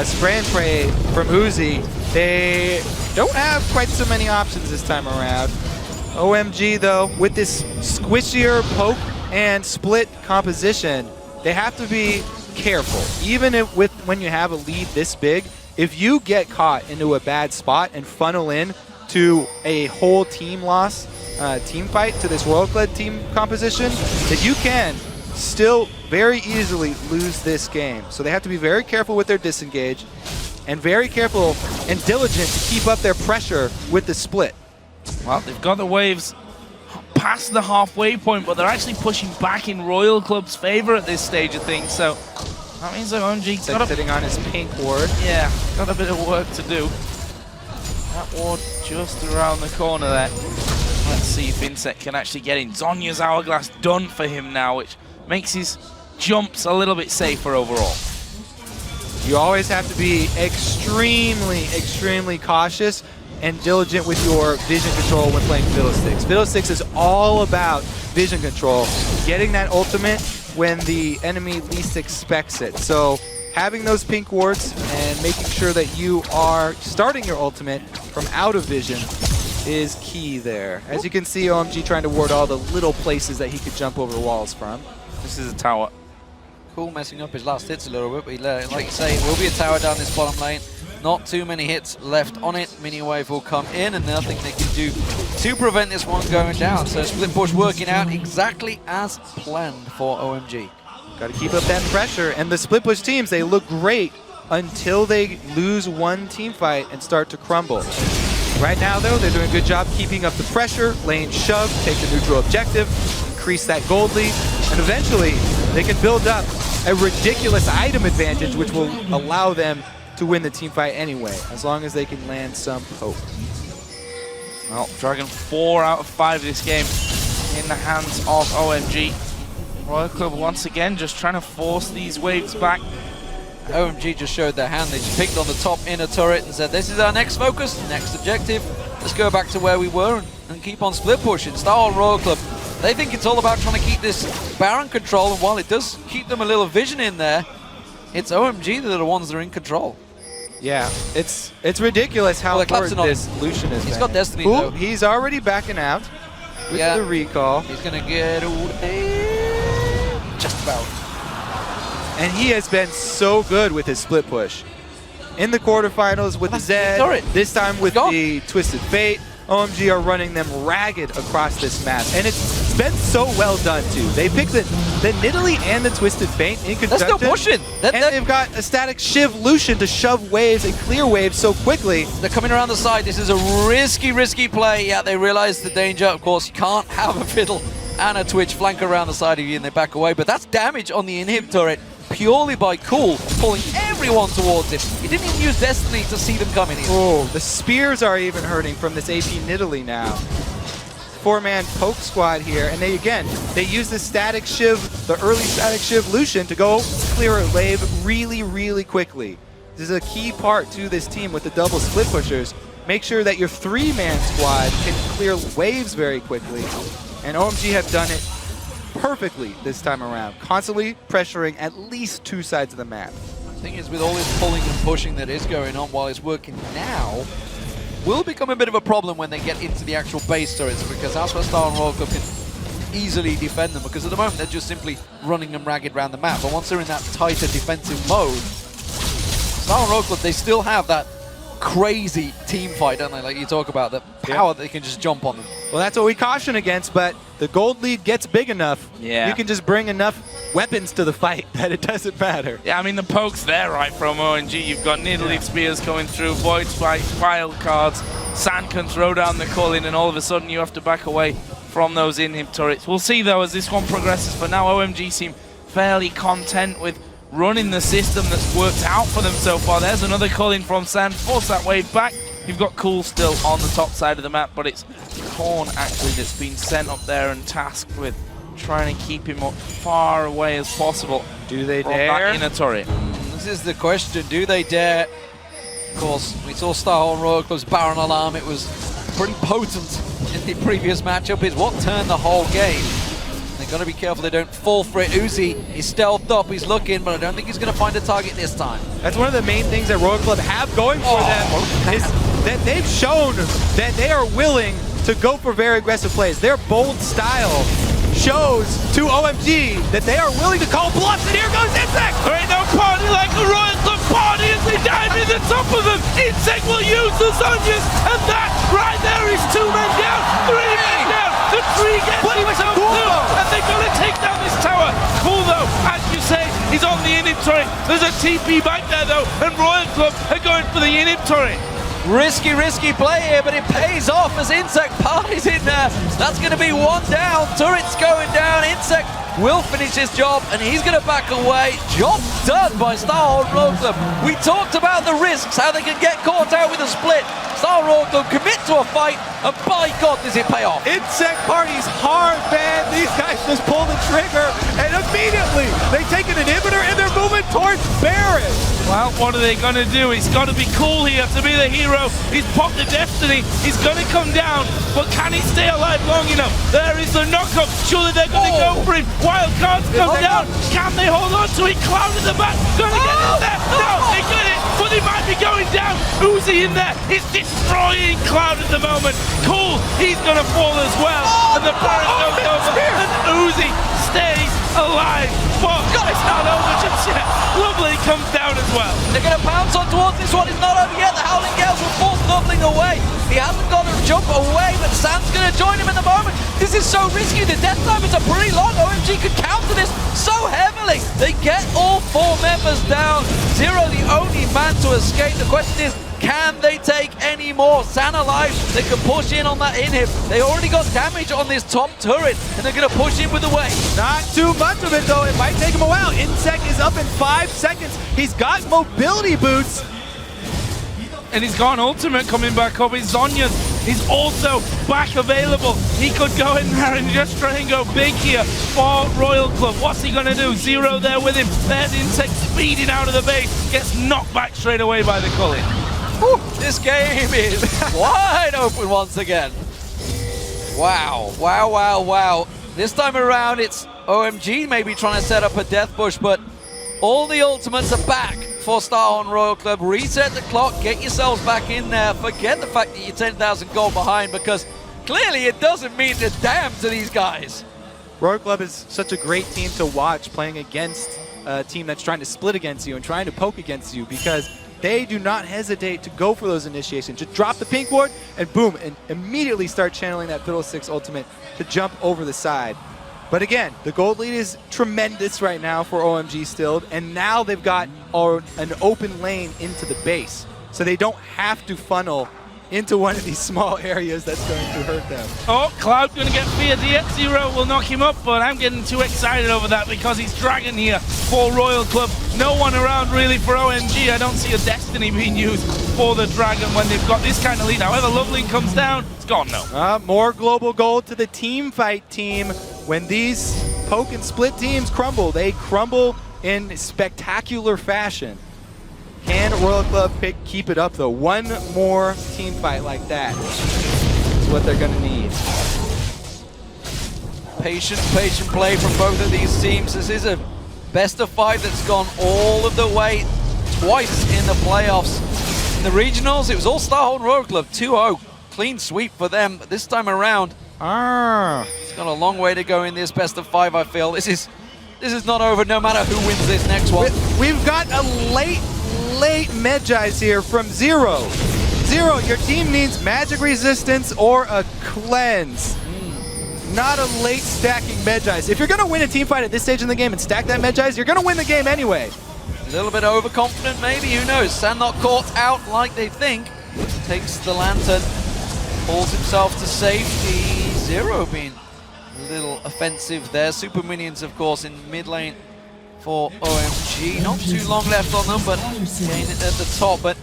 spray and pray from Uzi, they don't have quite so many options this time around. OMG though, with this squishier poke and split composition, they have to be careful. Even if when you have a lead this big, if you get caught into a bad spot and funnel in to a whole team loss, team fight to this Royal Club team composition, that you can still very easily lose this game. So they have to be very careful with their disengage and very careful and diligent to keep up their pressure with the split. Well, they've got the waves past the halfway point, but they're actually pushing back in Royal Club's favor at this stage of things. So that means that OMG's got sitting on his pink ward. Yeah, got a bit of work to do. That ward just around the corner there. Let's see if Insect can actually get in. Zonya's Hourglass done for him now, which makes his jumps a little bit safer overall. You always have to be extremely, extremely cautious and diligent with your vision control when playing Fiddlesticks. Fiddlesticks is all about vision control, getting that ultimate when the enemy least expects it. So having those pink wards and making sure that you are starting your ultimate from out of vision is key there. As you can see, OMG trying to ward all the little places that he could jump over walls from. This is a tower. Cool messing up his last hits a little bit, but like you say, it will be a tower down this bottom lane. Not too many hits left on it. Mini wave will come in, and nothing they can do to prevent this one going down. So split push working out exactly as planned for OMG. Got to keep up that pressure, and the split push teams, they look great until they lose one team fight and start to crumble. Right now, though, they're doing a good job keeping up the pressure, lane shove, take the neutral objective, increase that gold lead, and eventually they can build up a ridiculous item advantage, which will allow them to win the team fight anyway, as long as they can land some poke. Well, Dragon 4 out of 5 this game in the hands of OMG. Royal Club once again just trying to force these waves back. OMG just showed their hand. They just picked on the top inner turret and said, this is our next focus, next objective. Let's go back to where we were and keep on split pushing. Star Royal Club, they think it's all about trying to keep this Baron control, and while it does keep them a little vision in there, it's OMG that are the ones that are in control. Yeah, it's ridiculous how forward this Lucian is. He's got Destiny though. He's already backing out with the recall. He's gonna get away. Just about. And he has been so good with his split push. In the quarterfinals with the Zed, this time with the Twisted Fate, OMG are running them ragged across this map. And it's been so well done too. They picked the Nidalee and the Twisted Fate in conjunction. They're still pushing. And they've got a static Shiv Lucian to shove waves and clear waves so quickly. They're coming around the side. This is a risky play. Yeah, they realize the danger. Of course, you can't have a Fiddle and a Twitch flank around the side of you and they back away. But that's damage on the inhib turret purely by Cool, pulling everyone towards him. He didn't even use Destiny to see them coming in. Oh, the spears are even hurting from this AP Nidalee now. 4-man poke squad here, and they use the static Shiv, the early static Shiv Lucian to go clear a wave really quickly. This is a key part to this team with the double split pushers. Make sure that your 3-man squad can clear waves very quickly, and OMG have done it perfectly this time around, constantly pressuring at least 2 sides of the map. The thing is, with all this pulling and pushing that is going on while it's working now, will become a bit of a problem when they get into the actual base turrets, because that's where Star and Royal Club can easily defend them, because at the moment they're just simply running them ragged around the map. But once they're in that tighter defensive mode, Star and Royal Club, they still have that crazy team fight, don't they? Like you talk about, the power that they can just jump on them. Well, that's what we caution against, but the gold lead gets big enough. Yeah. You can just bring enough weapons to the fight that it doesn't matter. Yeah, I mean, the poke's there, right, from OMG. You've got Nidalee spears coming through, Void Spikes, wild cards, Sand can throw down the call-in, and all of a sudden you have to back away from those inhib turrets. We'll see, though, as this one progresses, but now OMG seem fairly content with running the system that's worked out for them so far. There's another call-in from Sand, force that wave back. You've got Cool still on the top side of the map, but it's Korn actually that's been sent up there and tasked with trying to keep him up far away as possible. Do they from dare? that inner turret. This is the question, do they dare? Of course, we saw Star and Royal Club's Baron Alarm. It was pretty potent in the previous matchup. It's what turned the whole game. They've got to be careful they don't fall for it. Uzi is stealthed up, he's looking, but I don't think he's going to find a target this time. That's one of the main things that Royal Club have going for them, is that they've shown that they are willing to go for very aggressive plays. Their bold style shows to OMG that they are willing to call bluffs, and here goes Insect! There ain't no party like a Royal Club party as they dive in the top of them. Insect will use the Zonias, and that right there is 2 men down, 3 men down. The 3 gets himself through, and they're going to take down this tower. Cool though, as you say, he's on the inhib turret. There's a TP back there though, and Royal Club are going for the inhib turret. Risky play here, but it pays off as Insect parties in there. That's going to be 1 down. Turret's going down. Insect will finish his job, and he's going to back away. Job done by Star Royal Club. We talked about the risks, how they can get caught out with a split. Star Royal Club commit to a fight, and by God, does it pay off. Insect parties hard, man. These guys just pull the trigger, and immediately they take an inhibitor, and they're moving towards Baron. Well, what are they going to do? He's got to be Cool here to be the hero. He's popped the Destiny. He's going to come down, but can he stay alive long enough? There is the knockup. Surely they're going to go for him. Wild cards come down. Can they hold on to it? Cloud in the back. Going to get in there. No, they got it, but they might be going down. Uzi in there. He's destroying Cloud at the moment. Cool, he's going to fall as well. And the Baron goes over. And Uzi stays alive. But it's not over just yet. Lovely comes down as well. They're going to pounce on towards this one. It's not over yet. The Howling Gales will force Lovely away. He hasn't got to jump away, but Sam's going to join him in the moment. This is so risky. The death timers are pretty long. OMG could counter this so heavily. They get all 4 members down. Zero, the only man to escape. The question is, can they take any more? San alive, they can push in on that inhib. They already got damage on this top turret, and they're going to push in with the wave. Not too much of it, though. It might take him a while. Insect is up in 5 seconds. He's got mobility boots. And he's got an ultimate coming back up. His Zonya's is also back available. He could go in there and just try and go big here for Royal Club. What's he gonna do? Zero there with him. There's Insect speeding out of the base. Gets knocked back straight away by the Cully. This game is wide open once again. Wow, wow, wow, wow. This time around, it's OMG maybe trying to set up a death bush, but all the ultimates are back for Starhorn Royal Club. Reset the clock, get yourselves back in there. Forget the fact that you're 10,000 gold behind, because clearly it doesn't mean a damn to these guys. Royal Club is such a great team to watch playing against a team that's trying to split against you and trying to poke against you, because they do not hesitate to go for those initiations. Just drop the pink ward and boom, and immediately start channeling that Fiddlesticks ultimate to jump over the side. But again, the gold lead is tremendous right now for OMG still, and now they've got an open lane into the base. So they don't have to funnel into one of these small areas that's going to hurt them. Oh, Cloud gonna get feared here. Zero will knock him up, but I'm getting too excited over that because he's Dragon here for Royal Club. No one around really for OMG. I don't see a Destiny being used for the Dragon when they've got this kind of lead. However, Loveling comes down, it's gone now. More global gold to the team fight team. When these poke and split teams crumble, they crumble in spectacular fashion. Can Royal Club keep it up though? One more team fight like that is what they're gonna need. Patient play from both of these teams. This is a best of 5 that's gone all of the way twice in the playoffs. In the regionals, it was all Starhorn Royal Club, 2-0. Clean sweep for them. But this time around, it's got a long way to go in this best of 5, I feel. This is not over no matter who wins this next one. We've got a late Medjais here from Zero. Zero, your team needs magic resistance or a cleanse. Not a late stacking Medjais. If you're gonna win a team fight at this stage in the game and stack that Medjais, you're gonna win the game anyway. A little bit overconfident maybe, who knows? Sandknot caught out like they think. Takes the lantern, pulls himself to safety. Zero being a little offensive there. Super minions, of course, in mid lane for OMG. Not too long left on them, but getting it at the top. But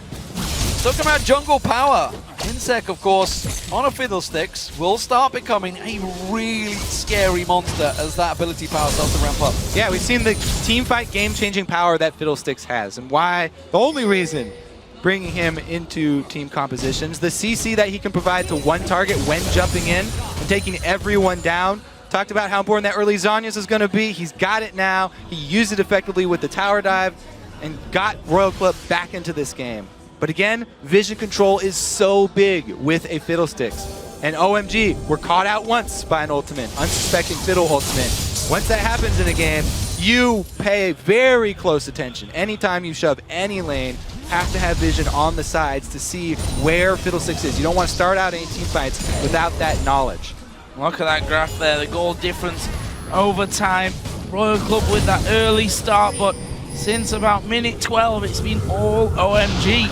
talking about jungle power, Insect, of course, on a Fiddlesticks will start becoming a really scary monster as that ability power starts to ramp up. Yeah, we've seen the team fight game-changing power that Fiddlesticks has, and why the only reason bringing him into team compositions, the CC that he can provide to one target when jumping in and taking everyone down. Talked about how important that early Zhonya's is going to be. He's got it now. He used it effectively with the tower dive and got Royal Club back into this game. But again, vision control is so big with a Fiddlesticks. And OMG were caught out once by an ultimate, unsuspecting Fiddle ultimate. Once that happens in a game, you pay very close attention. Anytime you shove any lane, have to have vision on the sides to see where Fiddlesticks is. You don't want to start out any team fights without that knowledge. Look at that graph there, the goal difference over time. Royal Club with that early start, but since about minute 12, it's been all OMG.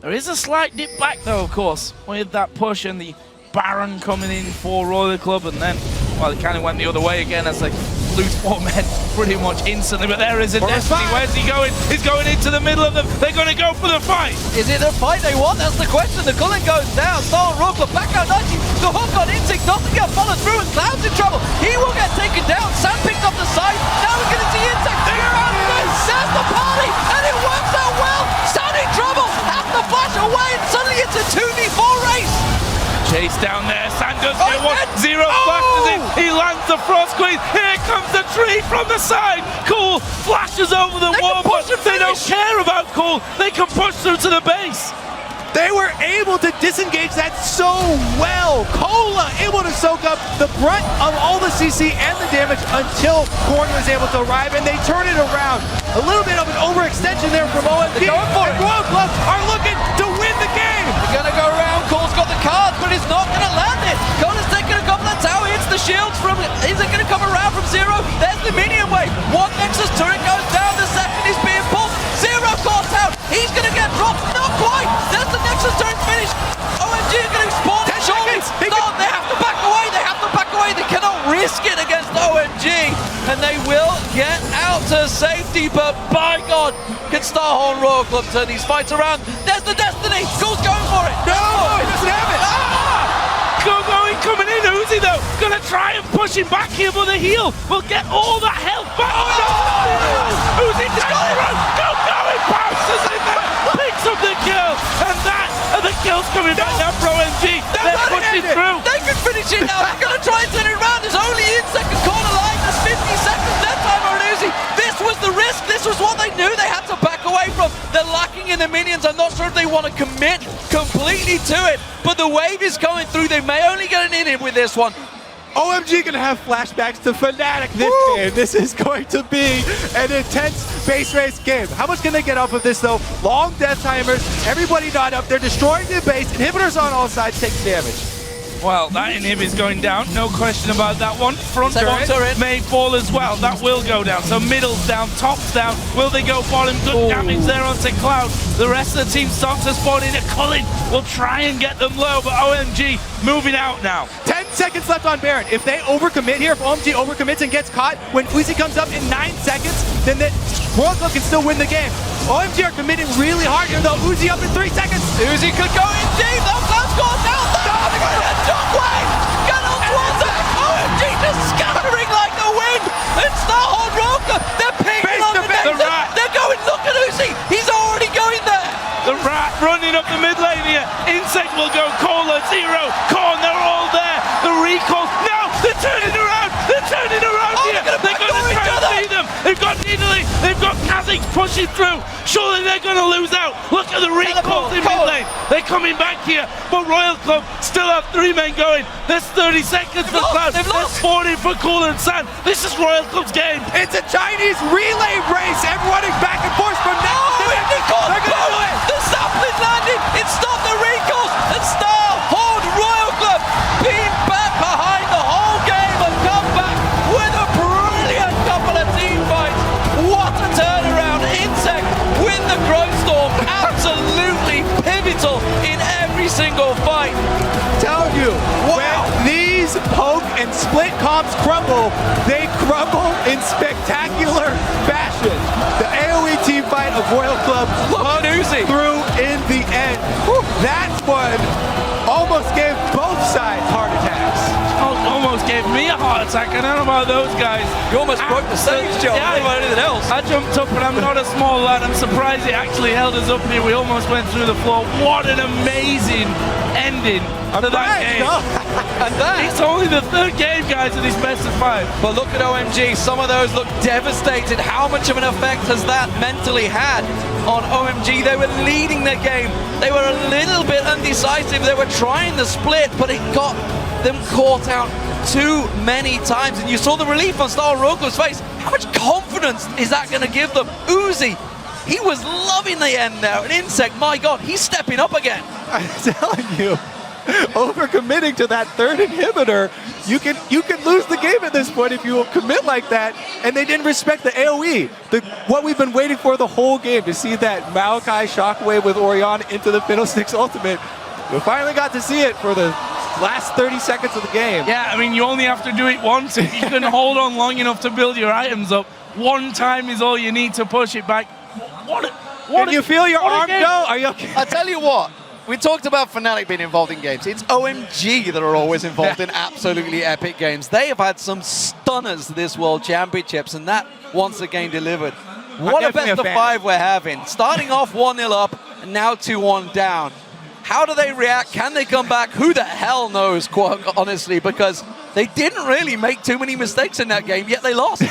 There is a slight dip back though, of course, with that push and the Baron coming in for Royal Club, and then, well, it kind of went the other way again as they lose 4 men pretty much instantly. But there is a Destiny. Where's he going? He's going into the middle of them. They're going to go for the fight. Is it the fight they want? That's the question. The Cullen goes down. Starhorn Royal Club back out 90. The hook on Instinct doesn't get followed through, and Cloud's in trouble. He will get taken down. Sam picked up the side. Now we're going to see Instinct figure out this. There's the party, and it works out well. Sam in trouble. Have to flash away, and suddenly it's a 2v4 race. Chase down there, Sand does get one, Zero flashes in, he lands the Frost Queen, here comes the tree from the side, Cool flashes over the wall, but they don't care about Cool, they can push through to the base. They were able to disengage that so well. Cola able to soak up the brunt of all the CC and the damage until Corn was able to arrive, and they turn it around. A little bit of an overextension there from OMG. And Royal Club are looking to win the game. They're going to go around. Cole's got the card, but he's not going to land it. Cola's taking a couple of tower hits. The shields from it. Is it going to come around from Zero? There's the minion wave. One Nexus turret goes down. The second is being pulled. Zero caught out. He's going to get dropped. Not quite. There's the Nexus turret finish. OMG are going to spawn it. Surely. No, they have to back away. They have to back away. They cannot risk it against OMG. And they will get out to safety. But by God, can Starhorn Royal Club turn these fights around? There's the Destiny. Cool's going for it. No, he doesn't have it. coming in. Uzi, though, gonna try and push him back here, but the heel will get all that health back. Oh, no! Uzi down the run. Go, he bounces in there, picks up the kill, and the kill's coming back now for OMG. They're pushing through. They can finish it now. They're going to try and turn it around. There's only in second corner line. There's 50 seconds that time on Uzi. This was the risk. This was what they knew they had to back away from. They're lacking in the minions. I'm not sure if they want to commit completely to it, but the wave is coming through. They may only get an in with this one. OMG gonna have flashbacks to Fnatic this game. This is going to be an intense base race game. How much can they get off of this though? Long death timers, everybody not up. They're destroying the base. Inhibitors on all sides taking damage. Well, that inhib is going down, no question about that one. Front turret may fall as well, that will go down. So middle's down, top's down. Will they go bottom? Good damage there onto Cloud. The rest of the team starts to spawn in. Cullen will try and get them low, but OMG moving out now. 10 seconds left on Baron. If they overcommit here, if OMG overcommits and gets caught, when Uzi comes up in 9 seconds, then the Royal Club can still win the game. OMG are committing really hard here though. Uzi up in 3 seconds. Uzi could go in deep. Though Cloud's gone down. Shockwave! Get on towards it! OMG just scattering like the wind! And Starhorn Roka, they're pinging on the net! They're going, look at Uzi! He's already going there! The rat running up the mid lane here. Insect will go, Cola, Zero, Korn, they're all there! The recall, now they're turning around! They're turning around here! They're going to try and see them! They've got Nidalee, they've got Kha'Zix pushing through! Surely they're going to lose out! Look at the recalls in mid lane! They're coming back here, but Royal Club still have 3 men going. There's 30 seconds for Cloud. There's 40 for Cool and San. This is Royal Club's game. It's a Chinese relay race. Everyone is back and forth from now. They're going to do it. The sapling landed. It stopped the recalls. And Starhorn Royal Club being back behind the whole game and come back with a brilliant couple of team fights. What a turnaround. Insect with the Growth Storm. Absolutely pivotal in every single fight. Tell you, when these poke and split comps crumble, they crumble in spectacular fashion. The AoE team fight of Royal Club through in the end. That one almost gave both sides heart attacks. Almost gave me a heart attack. I don't know about those guys. You almost broke the stage, Joe. Yeah, I don't know about anything else. I jumped up, and I'm not a small lad. I'm surprised it actually held us up here. We almost went through the floor. What an amazing ending to that game. And that, it's only the 3rd game, guys, of this best of 5. But look at OMG. Some of those look devastated. How much of an effect has that mentally had on OMG? They were leading the game. They were a little bit undecisive. They were trying the split, but it got them caught out too many times. And you saw the relief on Star Roko's face. How much confidence is that going to give them? Uzi, he was loving the end now. And Insect, my God, he's stepping up again. I'm telling you, overcommitting to that 3rd inhibitor, you can lose the game at this point if you commit like that. And they didn't respect the AoE. What we've been waiting for the whole game, to see that Maokai shockwave with Orion into the Fiddlesticks ultimate. We finally got to see it for the last 30 seconds of the game. Yeah, I mean, you only have to do it once. If you can hold on long enough to build your items up, one time is all you need to push it back. Can you feel your arm go? Are you okay? I tell you what, we talked about Fnatic being involved in games. It's OMG that are always involved in absolutely epic games. They have had some stunners this World Championships, and that once again delivered. What a best of 5 we're having. Starting off 1-0 up, and now 2-1 down. How do they react? Can they come back? Who the hell knows, quite honestly, because they didn't really make too many mistakes in that game, yet they lost.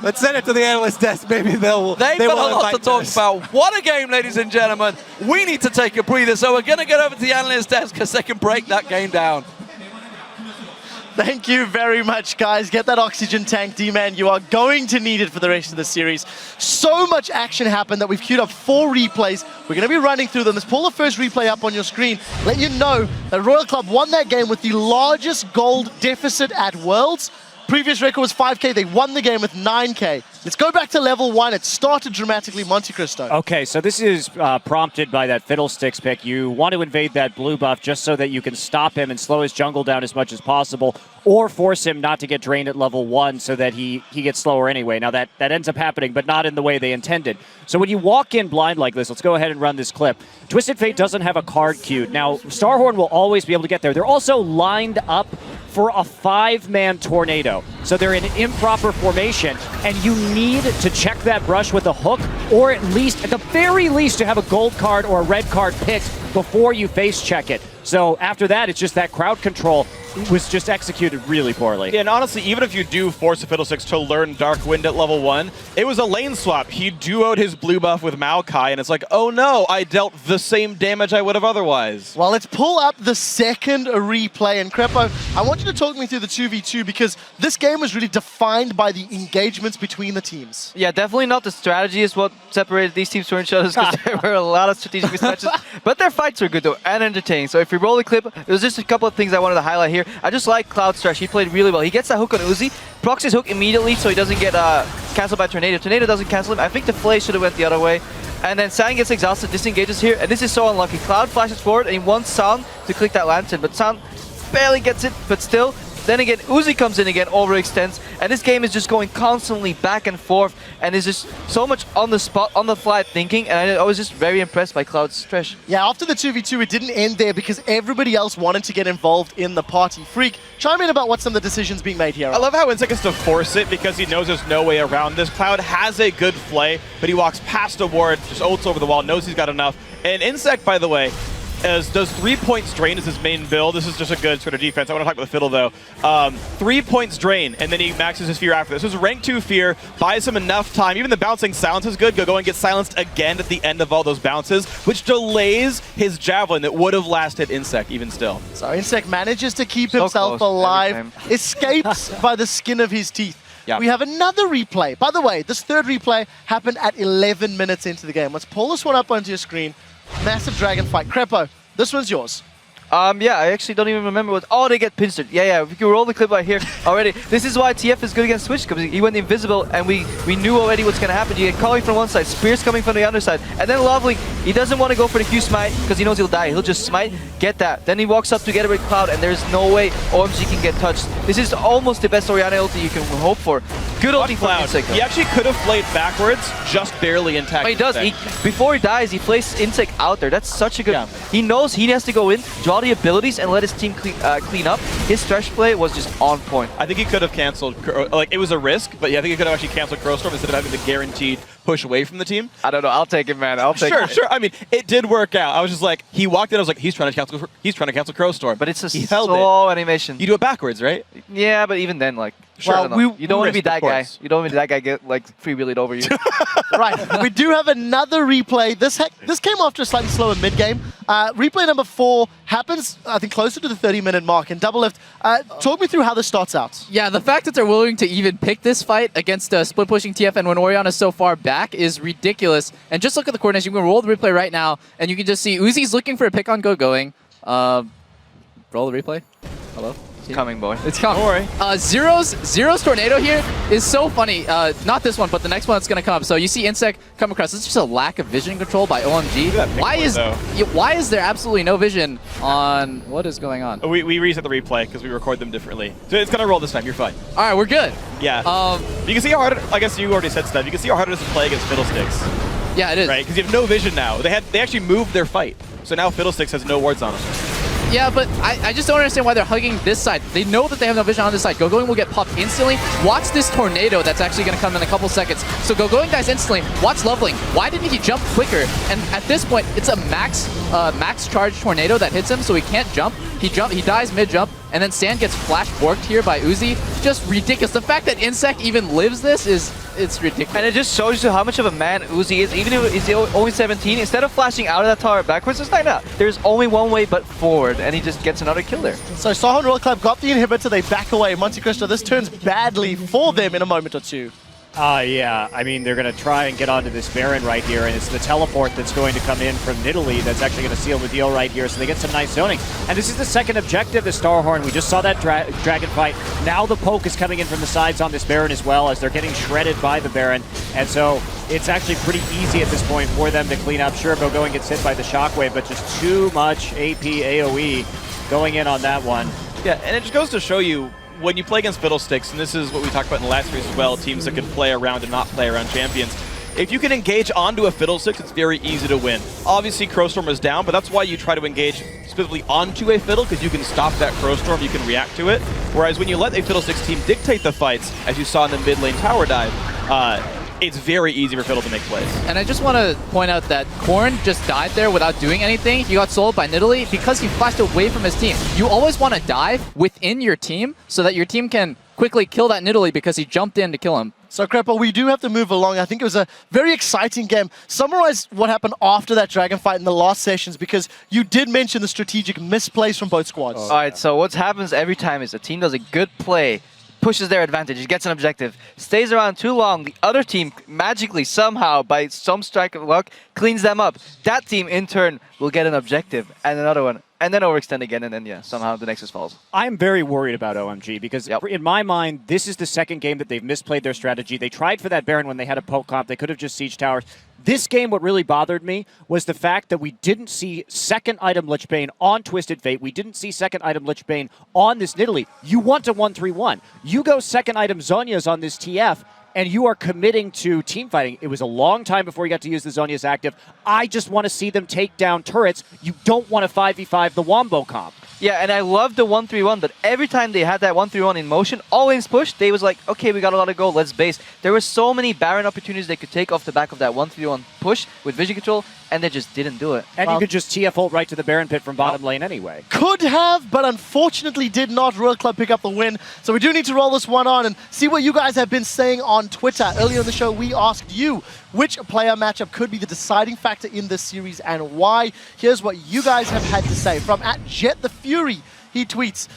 Let's send it to the analyst desk. Maybe They've got a lot to talk us. about. What a game, ladies and gentlemen. We need to take a breather, so we're going to get over to the analyst desk because they can break that game down. Thank you very much, guys. Get that oxygen tank, D-Man. You are going to need it for the rest of the series. So much action happened that we've queued up 4 replays. We're going to be running through them. Let's pull the first replay up on your screen. Let you know that Royal Club won that game with the largest gold deficit at Worlds. Previous record was 5K. They won the game with 9K. Let's go back to level 1. It started dramatically, Monte Cristo. Okay, so this is prompted by that Fiddlesticks pick. You want to invade that blue buff just so that you can stop him and slow his jungle down as much as possible, or force him not to get drained at level 1 so that he gets slower anyway. Now that ends up happening, but not in the way they intended. So when you walk in blind like this, let's go ahead and run this clip. Twisted Fate doesn't have a card queued. Now, Starhorn will always be able to get there. They're also lined up for a 5-man tornado. So they're in improper formation, and you need to check that brush with a hook, or at least, at the very least, to have a gold card or a red card picked before you face check it. So after that, it's just that crowd control was just executed really poorly. Yeah, and honestly, even if you do force a Fiddlesticks to learn Dark Wind at level 1, it was a lane swap. He duoed his blue buff with Maokai, and it's like, oh no, I dealt the same damage I would have otherwise. Well, let's pull up the second replay. And Crepo, I want you to talk me through the 2v2 because this game was really defined by the engagements between the teams. Yeah, definitely not the strategy is what separated these teams from each other because there were a lot of strategic mismatches. But their fights were good though and entertaining. So if we roll the clip, there's just a couple of things I wanted to highlight here. I just like Cloud's stretch. He played really well. He gets that hook on Uzi, procs his hook immediately so he doesn't get cancelled by Tornado. Tornado doesn't cancel him. I think the Flay should have went the other way. And then Sound gets exhausted, disengages here, and this is so unlucky. Cloud flashes forward and he wants Sound to click that lantern, but Sound barely gets it, but still. Then again, Uzi comes in again, overextends, and this game is just going constantly back and forth, and is just so much on the spot, on the fly thinking, and I was just very impressed by Cloud's stretch. Yeah, after the 2v2, it didn't end there because everybody else wanted to get involved in the party. Freak, chime in about what some of the decisions being made here. I love how Insect is to force it because he knows there's no way around this. Cloud has a good play, but he walks past a ward, just ults over the wall, knows he's got enough. And Insect, by the way, does 3 points drain as his main build. This is just a good sort of defense. I want to talk about the Fiddle though. 3 points drain, and then he maxes his fear after this. This is rank 2 fear, buys him enough time. Even the bouncing silence is good. Go and get silenced again at the end of all those bounces, which delays his javelin that would have lasted Insect even still. So Insect manages to keep himself alive, escapes by the skin of his teeth. Yeah. We have another replay. By the way, this third replay happened at 11 minutes into the game. Let's pull this one up onto your screen. Massive dragon fight. Crepo, this one's yours. Yeah, I actually don't even remember what. Oh, they get pincered. Yeah, we can roll the clip right here already. This is why TF is good against Switch, because he went invisible, and we knew already what's going to happen. You get Kali from one side, Spears coming from the other side, and then Lovely, he doesn't want to go for the Q smite, because he knows he'll die. He'll just smite, get that. Then he walks up together with Cloud, and there's no way OMG can get touched. This is almost the best Orianna ulti you can hope for. Good ulti from Insect. He actually could have played backwards, just barely intact. But he does. Before he dies, he plays Insect out there. That's such a good... He knows he has to go in, draw the abilities, and let his team clean up. His stretch play was just on point. I think he could have canceled, like it was a risk, but yeah, I think he could have actually canceled Crowstorm instead of having the guaranteed push away from the team. I don't know. I'll take it, man. I'll take it. Sure. I mean, it did work out. I was just like, he walked in. I was like, he's trying to cancel Crowstorm. But it's a slow animation. You do it backwards, right? Yeah, but even then, like, Well, you don't want to be that guy. You don't want to be that guy get like freewheeled over you. Right. We do have another replay. This came after a slightly slower mid game. Replay number 4 happens, I think, closer to the 30-minute mark. And Double Lift, talk me through how this starts out. Yeah, the fact that they're willing to even pick this fight against split pushing TFN when Orianna's so far back is ridiculous. And just look at the coordination. You can roll the replay right now, and you can just see Uzi's looking for a pick on go going. Roll the replay. Hello? It's coming, boy. It's coming. Don't worry. Zero's tornado here is so funny. Not this one, but the next one that's going to come. So you see Insect come across. It's just a lack of vision control by OMG. Why is there absolutely no vision on what is going on? We reset the replay because we record them differently. So it's going to roll this time. You're fine. All right, we're good. Yeah. You can see how hard I guess you already said stuff. You can see how hard it is to play against Fiddlesticks. Yeah, it is. Right, because you have no vision now. They actually moved their fight. So now Fiddlesticks has no wards on him. Yeah, but I just don't understand why they're hugging this side. They know that they have no vision on this side. Going will get popped instantly. Watch this tornado that's actually going to come in a couple seconds. So Going dies instantly. Watch Loveling. Why didn't he jump quicker? And at this point, it's a max charge tornado that hits him, so he can't jump. He dies mid-jump, and then Sand gets flash borked here by Uzi. Just ridiculous. The fact that Insect even lives this it's ridiculous. And it just shows you how much of a man Uzi is. Even if he's only 17, instead of flashing out of that tower backwards, it's like that. There's only one way but forward, and he just gets another kill there. So Sahon Royal Club got the inhibitor, they back away. Monte Cristo, this turns badly for them in a moment or two. Yeah, I mean, they're going to try and get onto this Baron right here, and it's the teleport that's going to come in from Nidalee that's actually going to seal the deal right here, so they get some nice zoning. And this is the second objective, the Starhorn. We just saw that dragon fight. Now the poke is coming in from the sides on this Baron as well, as they're getting shredded by the Baron. And so it's actually pretty easy at this point for them to clean up. Sure, Going gets hit by the Shockwave, but just too much AP AoE going in on that one. Yeah, and it just goes to show you, when you play against Fiddlesticks, and this is what we talked about in the last series as well, teams that can play around and not play around champions, if you can engage onto a Fiddlesticks, it's very easy to win. Obviously, Crowstorm is down, but that's why you try to engage specifically onto a Fiddle, because you can stop that Crowstorm, you can react to it. Whereas when you let a Fiddlesticks team dictate the fights, as you saw in the mid lane tower dive, it's very easy for Fiddle to make plays. And I just want to point out that Korn just died there without doing anything. He got sold by Nidalee because he flashed away from his team. You always want to dive within your team so that your team can quickly kill that Nidalee because he jumped in to kill him. So, Crepper, we do have to move along. I think it was a very exciting game. Summarize what happened after that Dragon fight in the last sessions, because you did mention the strategic misplays from both squads. All right, so what happens every time is the team does a good play, pushes their advantage, gets an objective, stays around too long, the other team magically, somehow, by some strike of luck, cleans them up. That team, in turn, will get an objective and another one, and then overextend again, and then, yeah, somehow the Nexus falls. I'm very worried about OMG because in my mind, this is the second game that they've misplayed their strategy. They tried for that Baron when they had a poke comp. They could have just siege towers. This game, what really bothered me was the fact that we didn't see second item Lichbane on Twisted Fate. We didn't see second item Lichbane on this Nidalee. You want a 1-3-1. You go second item Zhonya's on this TF, and you are committing to team fighting. It was a long time before you got to use the Zhonya's active. I just want to see them take down turrets. You don't want to 5v5 the Wombo comp. Yeah, and I love the 1-3-1, but every time they had that 1-3-1 in motion, always push, they was like, okay, we got a lot of gold, let's base. There were so many Baron opportunities they could take off the back of that 1-3-1 push with vision control, and they just didn't do it. And you could just TF ult right to the Baron pit from bottom lane anyway. Could have, but unfortunately did not. Royal Club pick up the win. So we do need to roll this one on and see what you guys have been saying on Twitter. Earlier in the show, we asked you which player matchup could be the deciding factor in this series and why. Here's what you guys have had to say. From @JetTheFury, he tweets,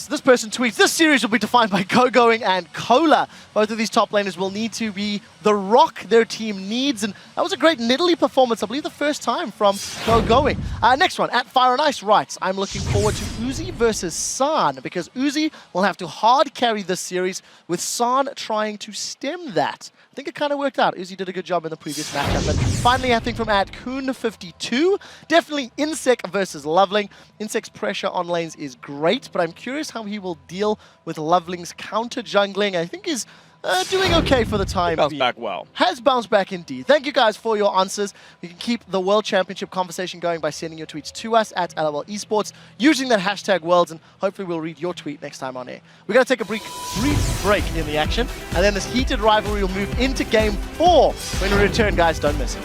this person tweets, this series will be defined by Go-Going and Cola. Both of these top laners will need to be the rock their team needs. And that was a great Nidalee performance, I believe the first time from Go-Going. Next one, @FireandIce writes, I'm looking forward to Uzi versus San because Uzi will have to hard carry this series with San trying to stem that. I think it kind of worked out. Uzi did a good job in the previous matchup. And finally, I think from @Coon52, definitely Insec versus Loveling. Insec's pressure on lanes is great, but I'm curious how he will deal with Loveling's counter jungling. I think he's doing okay for the time. Bounced back well. Has bounced back indeed. Thank you guys for your answers. You can keep the World Championship conversation going by sending your tweets to us at LOL Esports using that hashtag Worlds, and hopefully we'll read your tweet next time on air. We're going to take a brief break in the action, and then this heated rivalry will move into Game 4. When we return, guys, don't miss it.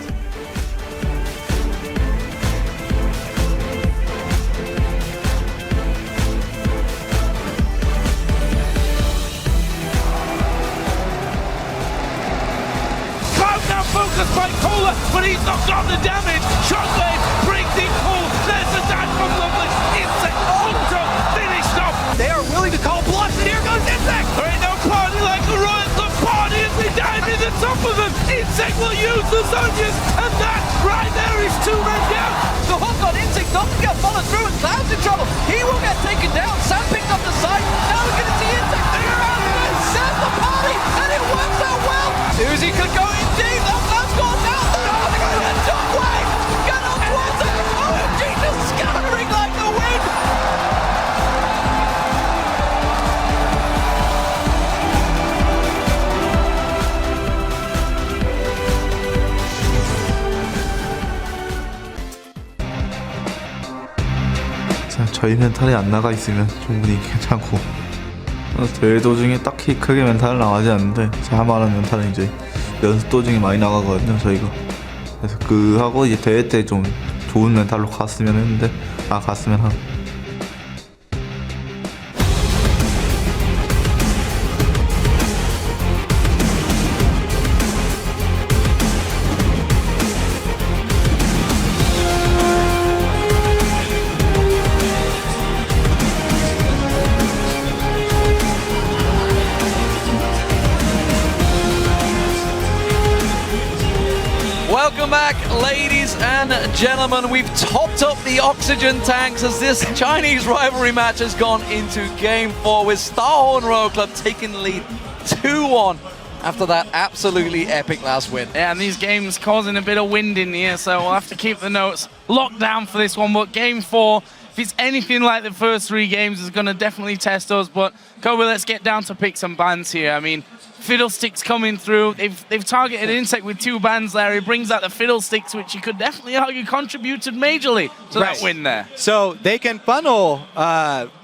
Focused by Cola, but he's not got the damage. Shockwave brings in full. There's the dash from Lovelace. Insect auto finished off. They are willing to call bluffs, and here goes Insect. There ain't no party like the Royals. The party as they dive in the top of them. Insect will use the Zhonya's, and that right there is 2 men down. The hook on Insect doesn't get followed through, and Cloud's in trouble. He will get taken down. Sam picked up the side. Now we're going to see Insect figure out the net. There's the party, and it works out well. Susie could go in deep. That's gone down. The top way. Get on towards it. OMG just scattering like the wind. 자, 저희 멘탈이 안 나가 있으면 충분히 괜찮고 대회 도중에 딱히 크게 멘탈은 나가지 않는데 제가 말하는 멘탈은 이제 연습 도중에 많이 나가거든요, 저희가. 그래서 하고 이제 대회 때 좀 좋은 멘탈로 갔으면 했는데 갔으면 하고. Welcome back, ladies and gentlemen. We've topped up the oxygen tanks as this Chinese rivalry match has gone into Game 4 with Starhorn Royal Club taking the lead 2-1 after that absolutely epic last win. Yeah, and these games causing a bit of wind in here, so we'll have to keep the notes locked down for this one. But Game 4, if it's anything like the first 3 games, is going to definitely test us. But Kobe, let's get down to picks and bans here. I mean, Fiddlesticks coming through. They've targeted Insect with 2 bans there. He brings out the Fiddlesticks, which you could definitely argue contributed majorly to that win there. So they can funnel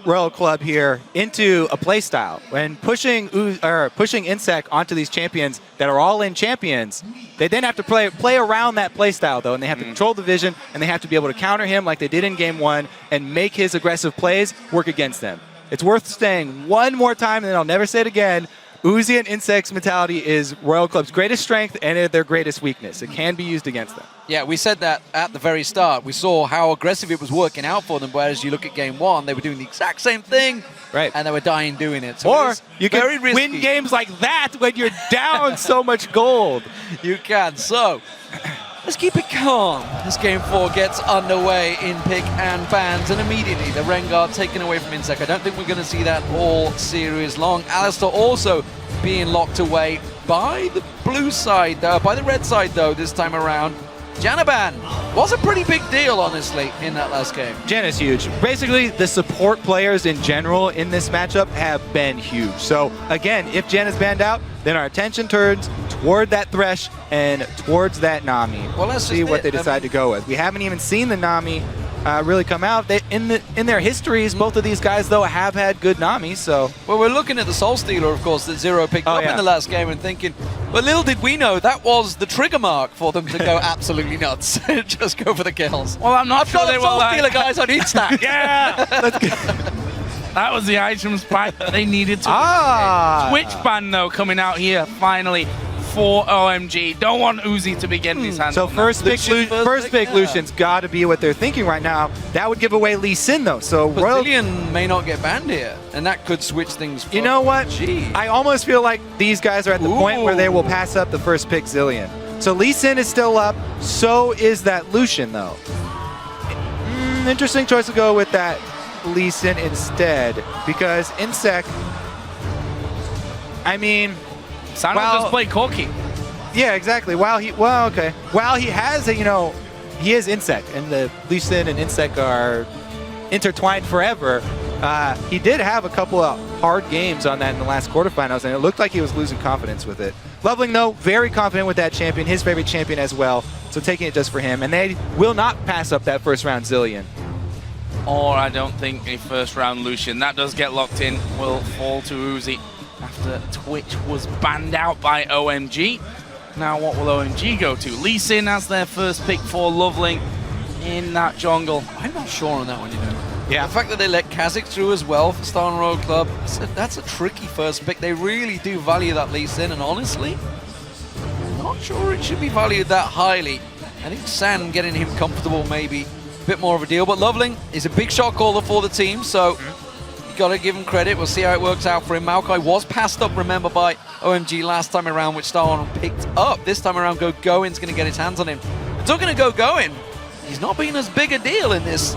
Royal Club here into a play style. When pushing Insect onto these champions that are all in champions, they then have to play around that play style though, and they have to control the vision, and they have to be able to counter him like they did in game 1 and make his aggressive plays work against them. It's worth saying one more time, and then I'll never say it again. Uzi and Insect's mentality is Royal Club's greatest strength and their greatest weakness. It can be used against them. Yeah, we said that at the very start. We saw how aggressive it was working out for them, whereas you look at game 1, they were doing the exact same thing, and they were dying doing it. So or you can win games like that when you're down so much gold. You can. So let's keep it calm as game 4 gets underway in pick and bans, and immediately the Rengar taken away from Insect. I don't think we're going to see that all series long. Alistair also being locked away by the blue side, by the red side though this time around. Janaban was a pretty big deal, honestly, in that last game. Janna's huge. Basically, the support players in general in this matchup have been huge. So, again, if Janna's banned out, then our attention turns toward that Thresh and towards that Nami. Well, let's see what they decide to go with. We haven't even seen the Nami really come out. In their histories, both of these guys, though, have had good Namis, so... Well, we're looking at the Soul Stealer, of course, that Zero picked up in the last game and thinking, well, little did we know that was the trigger mark for them to go absolutely nuts. Just go for the kills. Well, I'm not I've sure got they the were Soul like... Stealer guys on each stack. Yeah! That was the items pack that they needed to Twitch ban, though, coming out here, finally, for OMG. Don't want Uzi to be getting his hands on first pick Lucian's got to be what they're thinking right now. That would give away Lee Sin, though. So Brazilian may not get banned here, and that could switch things. You know what? I almost feel like these guys are at the point where they will pass up the first pick Zillion. So Lee Sin is still up. So is that Lucian, though. Interesting choice to go with that Lee Sin instead, because Insect, I mean, Sandra just played Corki. Yeah, exactly. While he has he is Insect, and the Lee Sin and Insect are intertwined forever. He did have a couple of hard games on that in the last quarterfinals, and it looked like he was losing confidence with it. Loveling, though, very confident with that champion, his favorite champion as well, so taking it just for him. And they will not pass up that first round Zillion. Or I don't think a first round Lucian. That does get locked in, will fall to Uzi after Twitch was banned out by OMG. Now what will OMG go to? Lee Sin as their first pick for Loveling in that jungle. I'm not sure on that one, you know. Yeah. The fact that they let Kha'Zix through as well for Star and Royal Club, that's a tricky first pick. They really do value that Lee Sin, and honestly, I'm not sure it should be valued that highly. I think San getting him comfortable maybe a bit more of a deal, but Loveling is a big shot caller for the team, so you got to give him credit. We'll see how it works out for him. Maokai was passed up, remember, by OMG last time around, which Star picked up. This time around, Goin's going to get his hands on him. Talking to Goin, he's not been as big a deal in this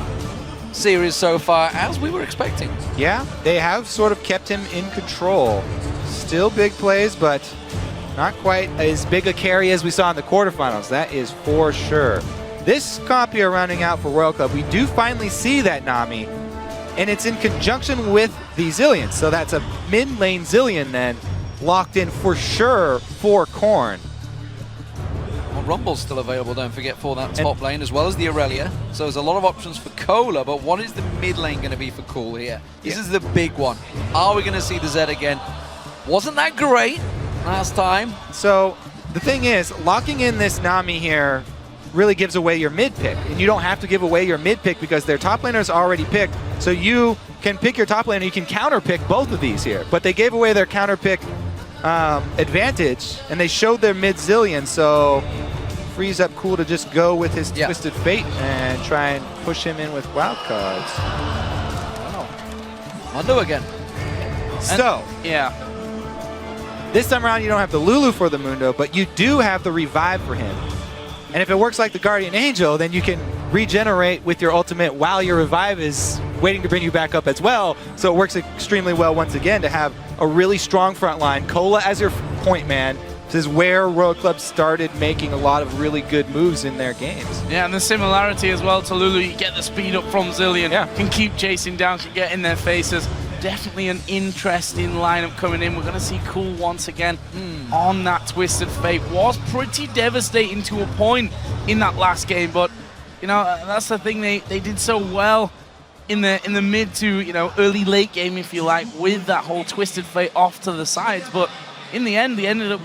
series so far as we were expecting. Yeah, they have sort of kept him in control. Still big plays, but not quite as big a carry as we saw in the quarterfinals. That is for sure. This comp here rounding out for Royal Club, we do finally see that Nami, and it's in conjunction with the Zillion. So that's a mid-lane Zillion then, locked in for sure for Korn. Well, Rumble's still available, don't forget, for that top lane, as well as the Aurelia. So there's a lot of options for Cola, but what is the mid lane going to be for Cool here? This is the big one. Are we going to see the Zed again? Wasn't that great last time? So the thing is, locking in this Nami here really gives away your mid pick, and you don't have to give away your mid pick because their top laner is already picked. So you can pick your top laner, you can counter pick both of these here, but they gave away their counter pick advantage, and they showed their mid Zillion, so frees up Cool to just go with his Twisted Fate and try and push him in with wild cards. Mundo again. So, this time around you don't have the Lulu for the Mundo, but you do have the revive for him. And if it works like the Guardian Angel, then you can regenerate with your ultimate while your revive is waiting to bring you back up as well. So it works extremely well once again to have a really strong front line. Cola as your point man. This is where Royal Club started making a lot of really good moves in their games. Yeah, and the similarity as well to Lulu, you get the speed up from Zillion, can keep chasing down, can get in their faces. definitely an interesting lineup coming in. We're going to see Cool once again on that Twisted Fate. Was pretty devastating to a point in that last game, but you know, that's the thing, they did so well in the mid to, you know, early late game, if you like, with that whole Twisted Fate off to the sides, but in the end they ended up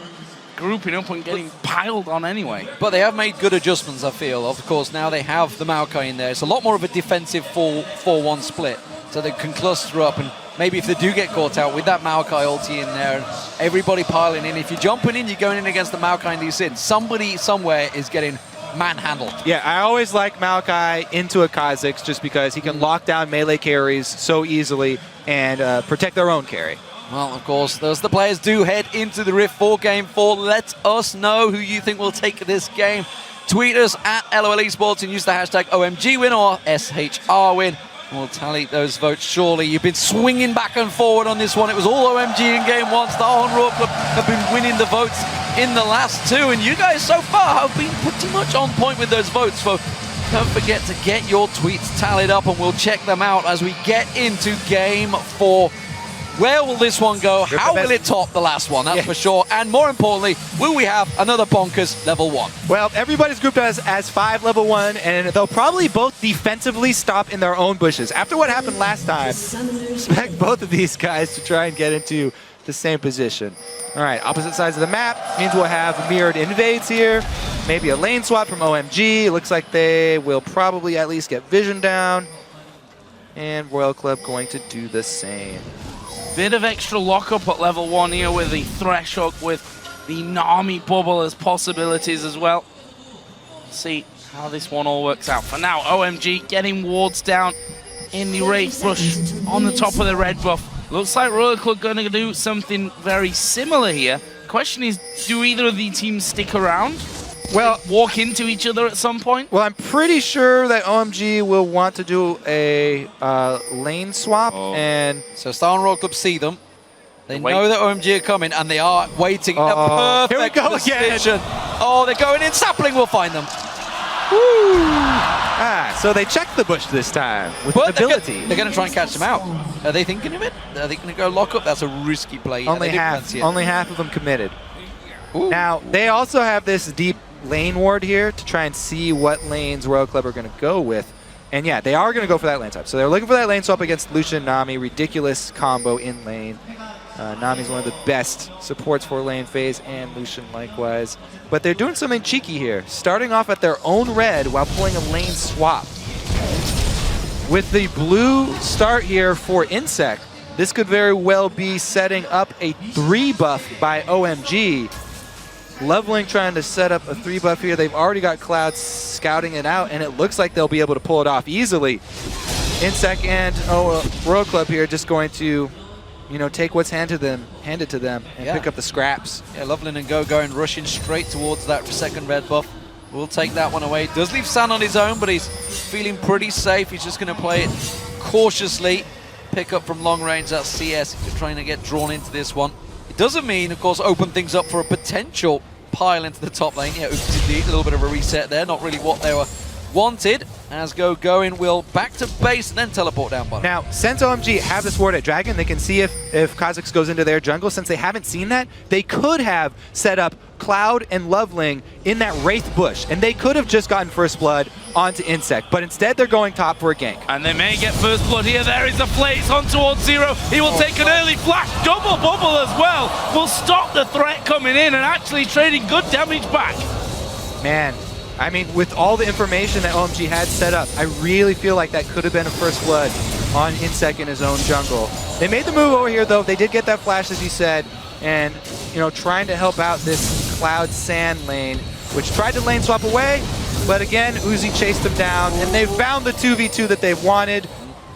grouping up and getting piled on anyway. But they have made good adjustments, I feel. Of course, now they have the Maokai in there. It's a lot more of a defensive 4-1 split, so they can cluster up, and maybe if they do get caught out with that Maokai ulti in there and everybody piling in, if you're jumping in, you're going in against the Maokai and Lee Sin. Somebody somewhere is getting manhandled. Yeah, I always like Maokai into a Kha'Zix just because he can lock down melee carries so easily and protect their own carry. Well, of course, those the players do head into the Rift for Game 4. Let us know who you think will take this game. Tweet us at LOL Esports and use the hashtag OMG win or SHR win. We'll tally those votes surely. You've been swinging back and forward on this one. It was all OMG in Game 1. Star Royal Club have been winning the votes in the last 2, and you guys so far have been pretty much on point with those votes. So don't forget to get your tweets tallied up, and we'll check them out as we get into Game 4. Where will this one go? How will it top the last one? That's for sure. And more importantly, will we have another bonkers level 1? Well, everybody's grouped as 5 level 1, and they'll probably both defensively stop in their own bushes. After what happened last time, expect both of these guys to try and get into the same position. All right, opposite sides of the map means we'll have mirrored invades here. Maybe a lane swap from OMG. Looks like they will probably at least get vision down. And Royal Club going to do the same. Bit of extra lockup at level 1 here with the Thresh Hook, with the Nami bubble as possibilities as well. See how this one all works out. For now, OMG getting wards down in the Wraith Rush on the top of the red buff. Looks like Royal Club going to do something very similar here. Question is, do either of the teams stick around? Well, walk into each other at some point? Well, I'm pretty sure that OMG will want to do a lane swap. And so Star and Royal Club see them. They know that OMG are coming, and they are waiting. A perfect Here we go position. again. Oh, they're going in. Sapling will find them. So they checked the bush this time with But ability. They're going to try and catch them out. Are they thinking of it? Are they going to go lock up? That's a risky play. Only half of them committed. Now, they also have this deep lane ward here to try and see what lanes Royal Club are going to go with. And yeah, they are going to go for that lane type. So they're looking for that lane swap against Lucian and Nami. Ridiculous combo in lane. Nami's one of the best supports for lane phase, and Lucian likewise. But they're doing something cheeky here, starting off at their own red while pulling a lane swap. With the blue start here for Insect, this could very well be setting up a 3 buff by OMG. Leveling trying to set up a 3 buff here. They've already got Cloud scouting it out, and it looks like they'll be able to pull it off easily. Insect and Royal Club here just going to, you know, take what's handed to them, and pick up the scraps. Yeah, Loveland and Go going rushing straight towards that second red buff. We'll take that one away. Does leave San on his own, but he's feeling pretty safe. He's just going to play it cautiously. Pick up from long range that CS. He's trying to get drawn into this one. It doesn't mean, of course, open things up for a potential pile into the top lane. Yeah, oops, indeed, a little bit of a reset there. Not really what they were wanted. As going will back to base and then teleport down bottom. Now, since OMG have this ward at Dragon, they can see if Kha'Zix goes into their jungle. Since they haven't seen that, they could have set up Cloud and Loveling in that Wraith bush, and they could have just gotten First Blood onto Insect, but instead they're going top for a gank. And they may get First Blood here. There is a Flaze on towards Zero. He will take an early flash. Double bubble as well. Will stop the threat coming in and actually trading good damage back. Man, I mean, with all the information that OMG had set up, I really feel like that could have been a First Blood on Insect in his own jungle. They made the move over here, though. They did get that flash, as you said, and, you know, trying to help out this Cloud Sand lane, which tried to lane swap away, but again, Uzi chased them down, and they found the 2v2 that they've wanted.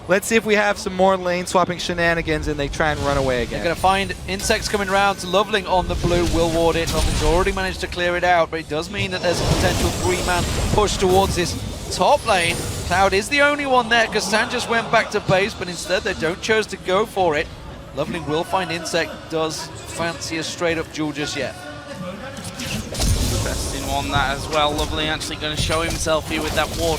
Let's see if we have some more lane swapping shenanigans and they try and run away again. They're going to find Insects coming around to Loveling on the blue. Will ward it. Loveling's already managed to clear it out, but it does mean that there's a potential 3-man push towards this top lane. Cloud is the only one there because San just went back to base, but instead they don't choose to go for it. Loveling will find Insect. Does fancy a straight up duel just yet. Interesting one that as well. Loveling actually going to show himself here with that ward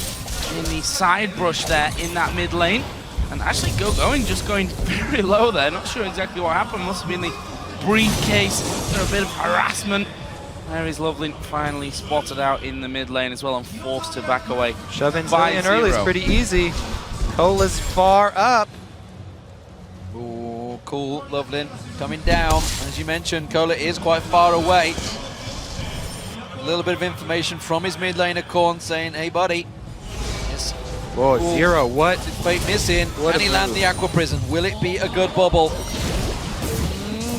in the side brush there in that mid lane. And actually going just going very low there. Not sure exactly what happened. Must have been the briefcase. A bit of harassment. There is Loveland finally spotted out in the mid lane as well and forced to back away. Shoving Zillion early is pretty easy. Cola's far up. Ooh, cool. Loveland coming down. As you mentioned, Cola is quite far away. A little bit of information from his mid laner, Korn, saying, hey, buddy. Yes. Whoa, Zero, what? Fate missing. What Can he land the Aqua Prison? Will it be a good bubble?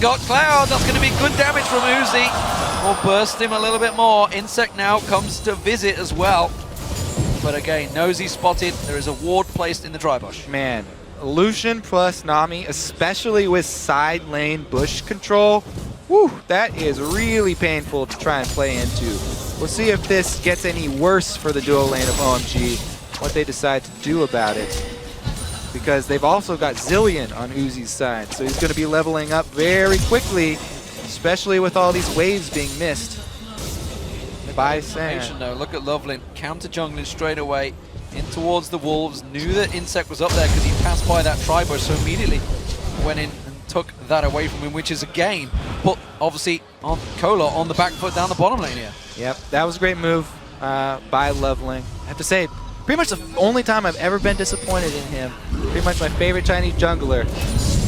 Got Cloud. That's going to be good damage from Uzi. Will burst him a little bit more. Insect now comes to visit as well. But again, Nosy spotted. There is a ward placed in the dry bush. Man, Lucian plus Nami, especially with side lane bush control, whew, that is really painful to try and play into. We'll see if this gets any worse for the duo lane of OMG, what they decide to do about it. Because they've also got Zillion on Uzi's side, so he's going to be leveling up very quickly, especially with all these waves being missed by Sam. Though. Look at Loveland, counter jungling straight away in towards the Wolves. Knew that Insect was up there because he passed by that tri-bush, so immediately went in and took that away from him, which is a gain. But obviously on Cola on the back foot down the bottom lane here. Yep, that was a great move by Loveling. I have to say, pretty much the only time I've ever been disappointed in him. Pretty much my favorite Chinese jungler.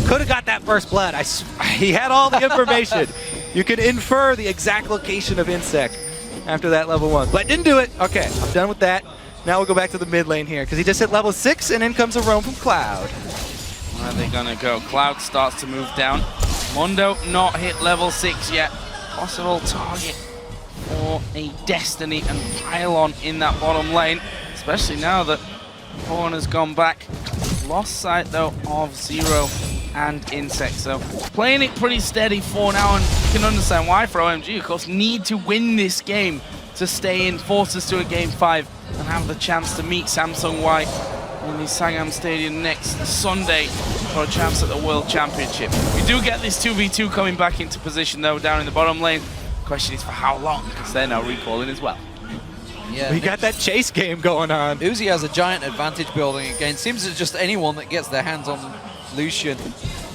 Could have got that first blood. He had all the information. You could infer the exact location of Insect after that level 1, but didn't do it. Okay, I'm done with that. Now we'll go back to the mid lane here because he just hit level 6 and in comes a roam from Cloud. Where are they gonna go? Cloud starts to move down. Mondo not hit level 6 yet. Possible target for a Destiny and Pylon in that bottom lane, especially now that Horn has gone back. Lost sight though of Zero and Insect, so playing it pretty steady for now, and you can understand why for OMG, of course, need to win this game to stay in, force us to a game 5 and have the chance to meet Samsung White in the Sangam Stadium next Sunday for a chance at the World Championship. We do get this 2v2 coming back into position though down in the bottom lane. The question is for how long, because they're now recalling as well. Yeah, we got that chase game going on. Uzi has a giant advantage building again. Seems that just anyone that gets their hands on Lucian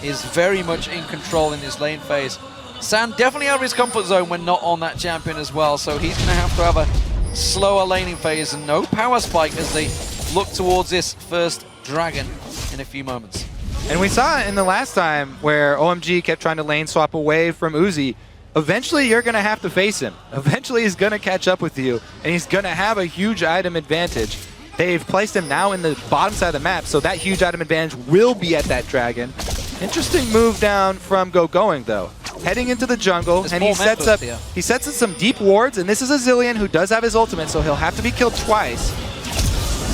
is very much in control in his lane phase. San definitely out of his comfort zone when not on that champion as well, so he's going to have a slower laning phase and no power spike as they look towards this first dragon in a few moments. And we saw it in the last time where OMG kept trying to lane swap away from Uzi. Eventually, you're going to have to face him. Eventually, he's going to catch up with you, and he's going to have a huge item advantage. They've placed him now in the bottom side of the map, so that huge item advantage will be at that dragon. Interesting move down from Going, though. Heading into the jungle, and he sets up some deep wards, and this is a Zillion who does have his ultimate, so he'll have to be killed twice.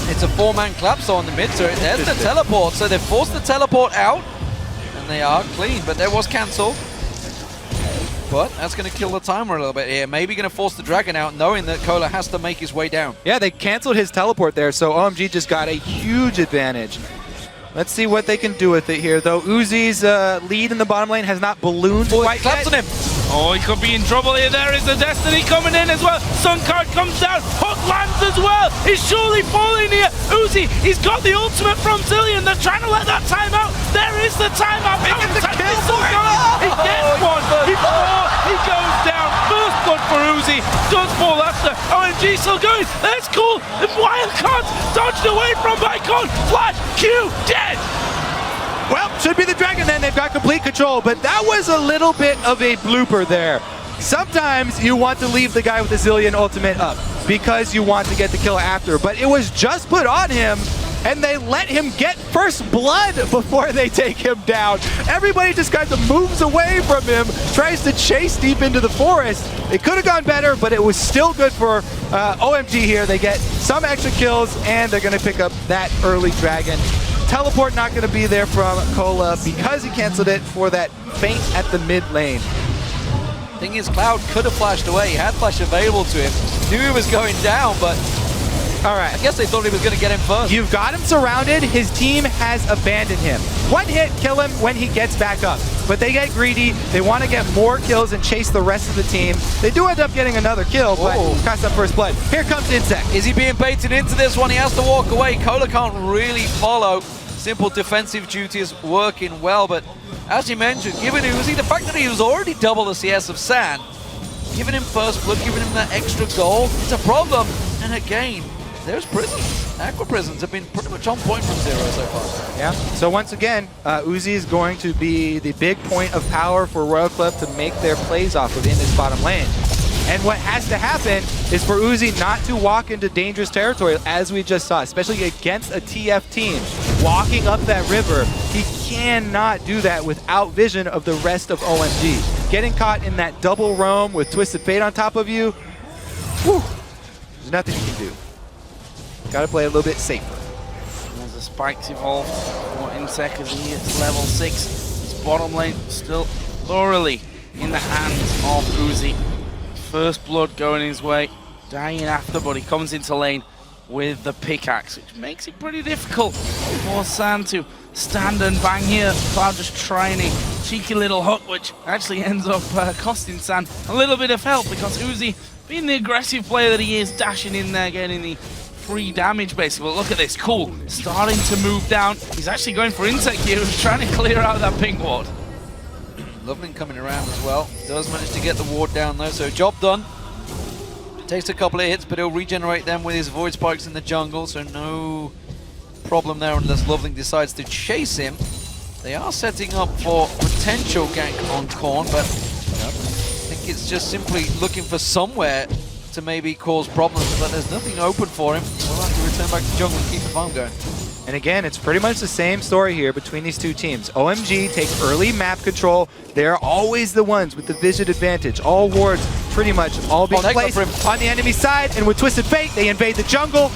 It's a 4-man collapse on the mid turret. There's the teleport, so they've forced the teleport out, and they are clean, but there was cancel. But that's going to kill the timer a little bit here. Maybe going to force the dragon out, knowing that Cola has to make his way down. Yeah, they canceled his teleport there, so OMG just got a huge advantage. Let's see what they can do with it here, though. Uzi's lead in the bottom lane has not ballooned quite yet. On him. Oh, he could be in trouble here. There is the Destiny coming in as well. Sun card comes down. Hook lands as well. He's surely falling here. Uzi, he's got the ultimate from Zillion. They're trying to let that time out. There is the timeout. He gets the kill. He gets one. He goes down. First blood for Uzi. Does fall after. OMG still going. That's cool. The wild cards dodged away from Bicon. Flash. Q. Dead. Well, should be the dragon then. They've got complete control, but that was a little bit of a blooper there. Sometimes you want to leave the guy with the Zillion ultimate up because you want to get the kill after, but it was just put on him, and they let him get first blood before they take him down. Everybody just kind of moves away from him, tries to chase deep into the forest. It could have gone better, but it was still good for OMG here. They get some extra kills, and they're going to pick up that early dragon. Teleport not going to be there from Cola because he canceled it for that feint at the mid lane. Thing is, Cloud could have flashed away. He had flash available to him. Knew he was going down, but all right. I guess they thought he was going to get him first. You've got him surrounded. His team has abandoned him. One hit, kill him when he gets back up. But they get greedy. They want to get more kills and chase the rest of the team. They do end up getting another kill, but cost up first blood. Here comes Insect. Is he being baited into this one? He has to walk away. Cola can't really follow. simple defensive duties working well, but as you mentioned, giving Uzi, the fact that he was already double the CS of San, giving him first blood, giving him that extra goal, it's a problem. And again, there's prisons. Aqua prisons have been pretty much on point from Zero so far. Yeah, so once again, Uzi is going to be the big point of power for Royal Club to make their plays off within this bottom lane. And what has to happen is for Uzi not to walk into dangerous territory, as we just saw, especially against a TF team. Walking up that river, he cannot do that without vision of the rest of OMG. Getting caught in that double roam with Twisted Fate on top of you, whew, there's nothing you can do. Gotta play a little bit safer. As the spikes evolve for Insec as he hits level 6. His bottom lane still thoroughly in the hands of Uzi. First blood going his way, dying after, but he comes into lane with the pickaxe, which makes it pretty difficult for San to stand and bang here. Cloud just trying a cheeky little hook, which actually ends up costing San a little bit of help, because Uzi, being the aggressive player that he is, dashing in there, getting the free damage basically. But look at this, Cool starting to move down. He's actually going for Insect here, who's trying to clear out that pink ward. Loveling coming around as well. Does manage to get the ward down though, so job done. Takes a couple of hits, but he'll regenerate them with his Void Spikes in the jungle, so no problem there unless Loveling decides to chase him. They are setting up for potential gank on Korn, but I think it's just simply looking for somewhere to maybe cause problems, but there's nothing open for him. We'll have to return back to jungle and keep the farm going. And again, it's pretty much the same story here between these two teams. OMG take early map control. They're always the ones with the vision advantage. All wards pretty much all being placed on the enemy side, and with Twisted Fate, they invade the jungle.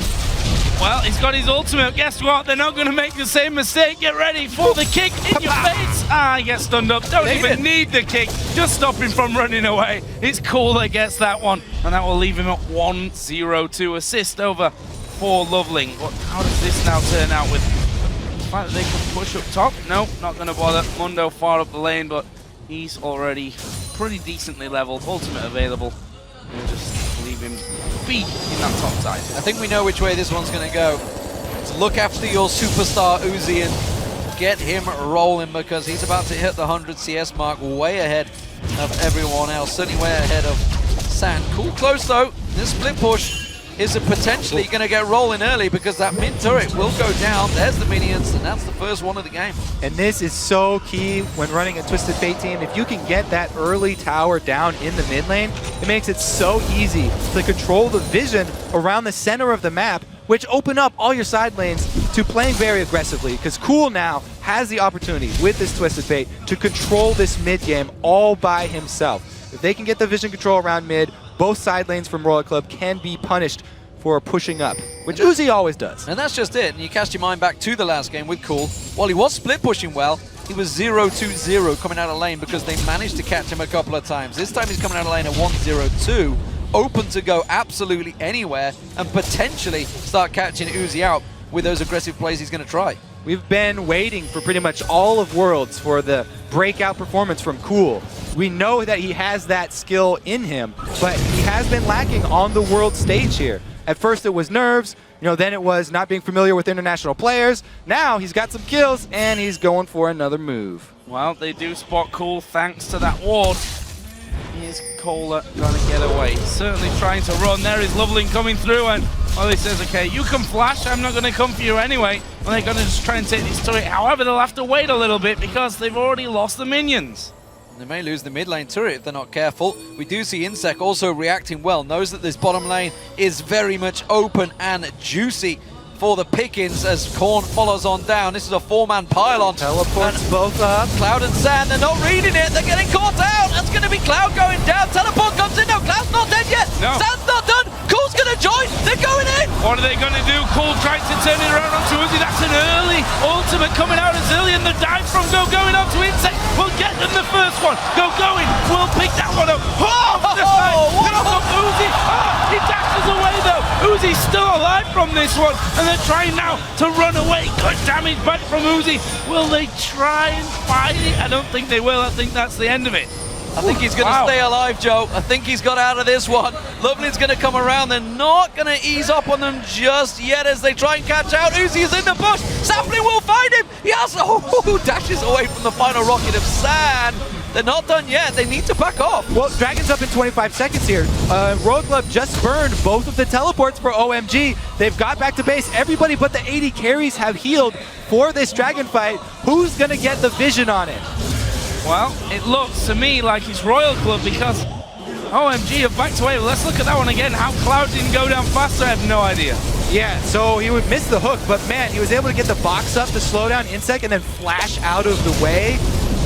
Well, he's got his ultimate. Guess what? They're not going to make the same mistake. Get ready for the kick in your face. Ah, he gets stunned up. Don't even need the kick. Just stop him from running away. It's Cool that gets that one, and that will leave him at 1-0 assist over for Loveling. How does this now turn out with the fact that they can push up top? No, not going to bother. Mundo far up the lane, but he's already pretty decently leveled. Ultimate available. We'll just leave him be in that top side. I think we know which way this one's going to go. So look after your superstar Uzi and get him rolling, because he's about to hit the 100 CS mark, way ahead of everyone else. Certainly way ahead of San. Cool close though. This split push is potentially going to get rolling early, because that mid turret will go down. There's the minions, and that's the first one of the game. And this is so key when running a Twisted Fate team. If you can get that early tower down in the mid lane, it makes it so easy to control the vision around the center of the map, which open up all your side lanes to playing very aggressively, because Cool now has the opportunity with this Twisted Fate to control this mid game all by himself. If they can get the vision control around mid, both side lanes from Royal Club can be punished for pushing up, which Uzi always does. And that's just it. And you cast your mind back to the last game with Cool. While he was split pushing well, he was 0-2-0 coming out of lane, because they managed to catch him a couple of times. This time he's coming out of lane at 1-0-2, open to go absolutely anywhere and potentially start catching Uzi out with those aggressive plays he's going to try. We've been waiting for pretty much all of Worlds for the breakout performance from Cool. We know that he has that skill in him, but he has been lacking on the world stage here. At first it was nerves, then it was not being familiar with international players. Now he's got some kills, and he's going for another move. Well, they do spot Cool thanks to that ward. Here's Kohler trying to get away. Certainly trying to run. There is Loveling coming through, and he says, okay, you can flash, I'm not going to come for you anyway. Well, they're going to just try and take this turret. However, they'll have to wait a little bit, because they've already lost the minions. They may lose the mid lane turret if they're not careful. We do see Insec also reacting well, knows that this bottom lane is very much open and juicy for the pickings as Korn follows on down. This is a four-man pylon. Teleports both up. Cloud and San, they're not reading it. They're getting caught out. That's going to be Cloud going down. Teleport comes in. No, Cloud's not dead yet. No. San's not done. Cool's going to join. They're going in. What are they going to do? Cool tries to turn it around onto Uzi. That's an early ultimate coming out of Zillion. The dive from going up to Insect will get them the first one. Going. We'll pick that one up. Uzi. He dashes away though. Uzi's still alive from this one, and they're trying now to run away. Good damage back from Uzi. Will they try and fight it? I don't think they will. I think that's the end of it. I think he's going to stay alive, Joe. I think he's got out of this one. Lovely's going to come around. They're not going to ease up on them just yet as they try and catch out. Uzi is in the bush. Sapling will find him. He also dashes away from the final rocket of sand. They're not done yet. They need to back off. Well, Dragon's up in 25 seconds here. Royal Club just burned both of the teleports for OMG. They've got back to base. Everybody but the 80 carries have healed for this Dragon fight. Who's going to get the vision on it? Well, it looks to me like it's Royal Club because OMG have backed away. Let's look at that one again. How Cloud didn't go down faster, I have no idea. Yeah, so he would miss the hook, but man, he was able to get the box up to slow down Insect and then flash out of the way.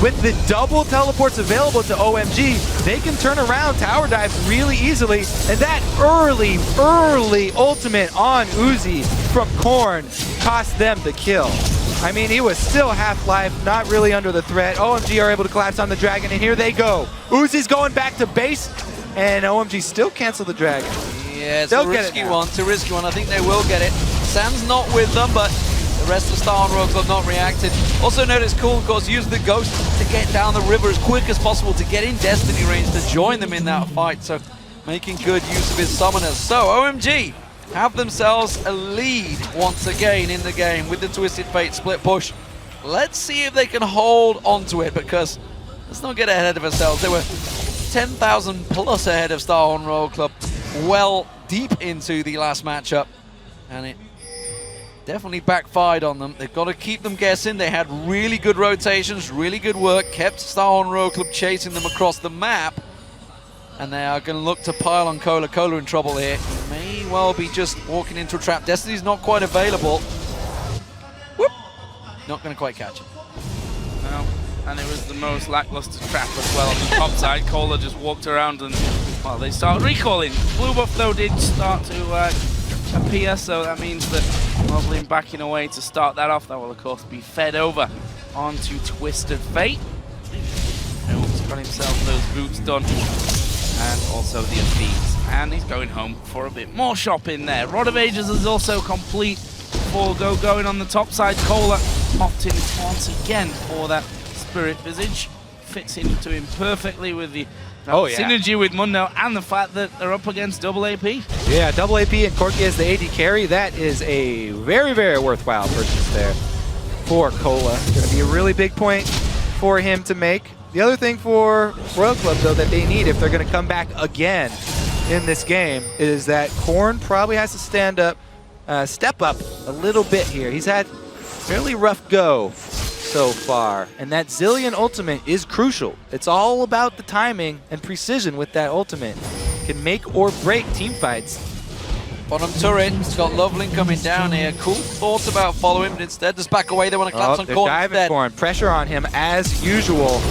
With the double teleports available to OMG, they can turn around tower dives really easily, and that early ultimate on Uzi from Korn cost them the kill. I mean, he was still half-life, not really under the threat. OMG are able to collapse on the Dragon, and here they go. Uzi's going back to base, and OMG still cancel the Dragon. Yeah, it's a risky one. It's a risky one. I think they will get it. Sam's not with them, but the rest of Star and Royal Club not reacted. Also notice Cool, of course, used the Ghost to get down the river as quick as possible to get in Destiny range to join them in that fight. So making good use of his summoners. So OMG have themselves a lead once again in the game with the Twisted Fate split push. Let's see if they can hold onto it, because let's not get ahead of ourselves. They were 10,000 plus ahead of Star and Royal Club well deep into the last matchup, and it definitely backfired on them. They've got to keep them guessing. They had really good rotations, really good work, kept Star and Royal Club chasing them across the map, and they are going to look to pile on Cola. Cola in trouble here. He may well be just walking into a trap. Destiny's not quite available. Whoop! Not going to quite catch him. No, and it was the most lackluster trap as well on the top side. Cola just walked around and, well, they started recalling. Blue buff, though, did start to appear, so that means that Loveling backing away to start that off. That will, of course, be fed over onto Twisted Fate. He's got himself those boots done, and also the Thieves. And he's going home for a bit more shopping there. Rod of Ages is also complete for going on the top side. Cola opting once again for that Spirit Visage. Fits into him perfectly with the synergy with Mundo and the fact that they're up against double AP. Yeah, double AP and Corky as the AD carry. That is a very, very worthwhile purchase there for Cola. Going to be a really big point for him to make. The other thing for Royal Club, though, that they need if they're going to come back again in this game is that Korn probably has to step up a little bit here. He's had fairly rough go so far, and that Zillion ultimate is crucial. It's all about the timing and precision with that ultimate. Can make or break team fights. Bottom turret, it's got Loveling coming down here. Cool thoughts about following, but instead just back away. They want to collapse on Korn instead. Korn. Pressure on him as usual.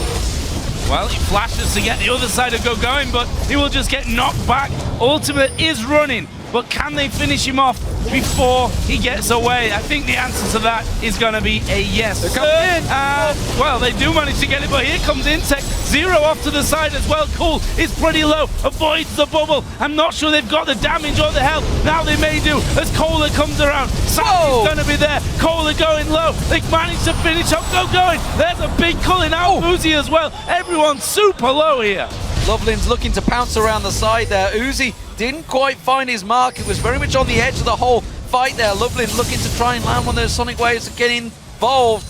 Well, he flashes to get the other side to go going, but he will just get knocked back. Ultimate is running, but can they finish him off before he gets away? I think the answer to that is going to be a yes. They're coming in. Well, they do manage to get it, but here comes Insect. Zero off to the side as well. Cool is pretty low, avoids the bubble. I'm not sure they've got the damage or the health. Now they may do as Cola comes around. Sam's going to be there. Cola going low. They managed to finish up. Going. There's a big culling out. Uzi as well. Everyone's super low here. Loveling's looking to pounce around the side there. Uzi didn't quite find his mark. It was very much on the edge of the whole fight there. Loveling looking to try and land one of those sonic waves to get involved,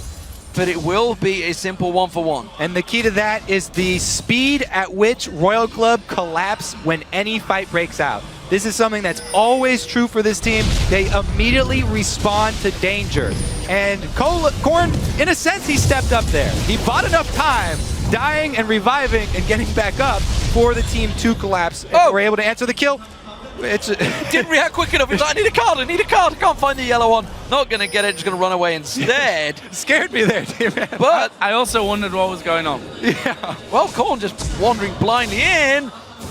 but it will be a simple 1-for-1. And the key to that is the speed at which Royal Club collapse when any fight breaks out. This is something that's always true for this team. They immediately respond to danger. And Korn, in a sense, he stepped up there. He bought enough time dying and reviving and getting back up for the team to collapse. And were able to answer the kill. Didn't react quick enough. He's like, I need a card, I need a card. I can't find the yellow one. Not going to get it, just going to run away instead. Scared me there, but I also wondered what was going on. Yeah. Well, Korn just wandering blindly in.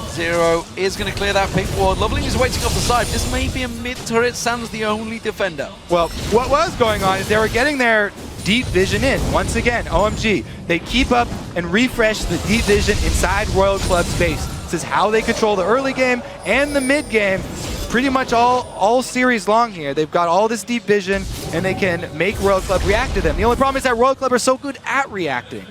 Zero is going to clear that pink ward. Loveling is waiting off the side. This may be a mid-turret. Sam's the only defender. Well, what was going on is they were getting their deep vision in. Once again, OMG, they keep up and refresh the deep vision inside Royal Club's base. This is how they control the early game and the mid game. Pretty much all series long here. They've got all this deep vision and they can make Royal Club react to them. The only problem is that Royal Club are so good at reacting.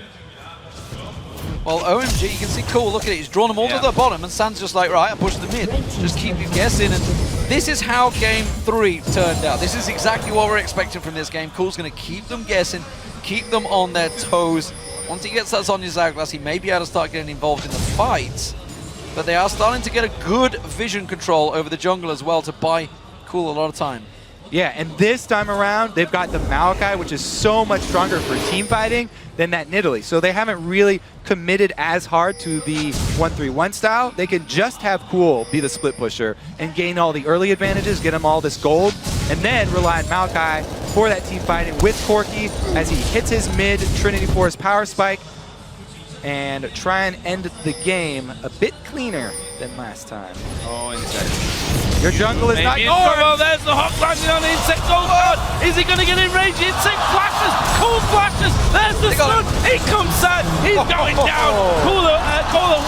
Well, OMG, you can see Cool, look at it, he's drawn them all to the bottom, and San's just like, right, I push the mid, just keep you guessing, and this is how game 3 turned out. This is exactly what we're expecting from this game. Cool's going to keep them guessing, keep them on their toes. Once he gets that Sonya's hourglass, he may be able to start getting involved in the fights, but they are starting to get a good vision control over the jungle as well to buy Cool a lot of time. Yeah, and this time around, they've got the Maokai, which is so much stronger for team fighting than that Nidalee. So they haven't really committed as hard to the 1-3-1 style. They can just have Cool be the split pusher and gain all the early advantages, get him all this gold, and then rely on Maokai for that team fighting with Corki as he hits his mid Trinity Force power spike and try and end the game a bit cleaner than last time. Oh, insect. Your jungle is not Maybe yours! oh, there's the hot landing on Insect. Oh god! Is he going to get in range? Insect flashes! Cool flashes! There's the stun! He comes San! He's going down! Cooler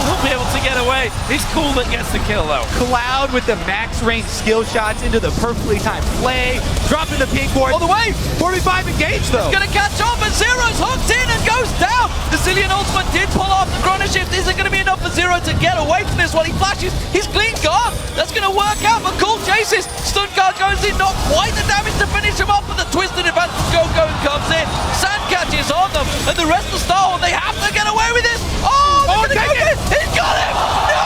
will be able to get away. It's Cool that gets the kill though. Cloud with the max range skill shots into the perfectly timed play. Dropping the pink ward. All the way! 45 engaged though. He's going to catch up, and Zero's hooked in and goes down! The Zillion ultimate did pull off the chrono shift. Is it going to be enough for Zero to get away from this one? He flashes. He's clean guard. That's going to work out, but Cool chases. Stun guard goes in. Not quite the damage to finish him off, but the twisted advantage Go comes in. Sand catches on them, and the rest of Star Wars, they have to get away with this. Oh, they're going to go in. He's got him. No,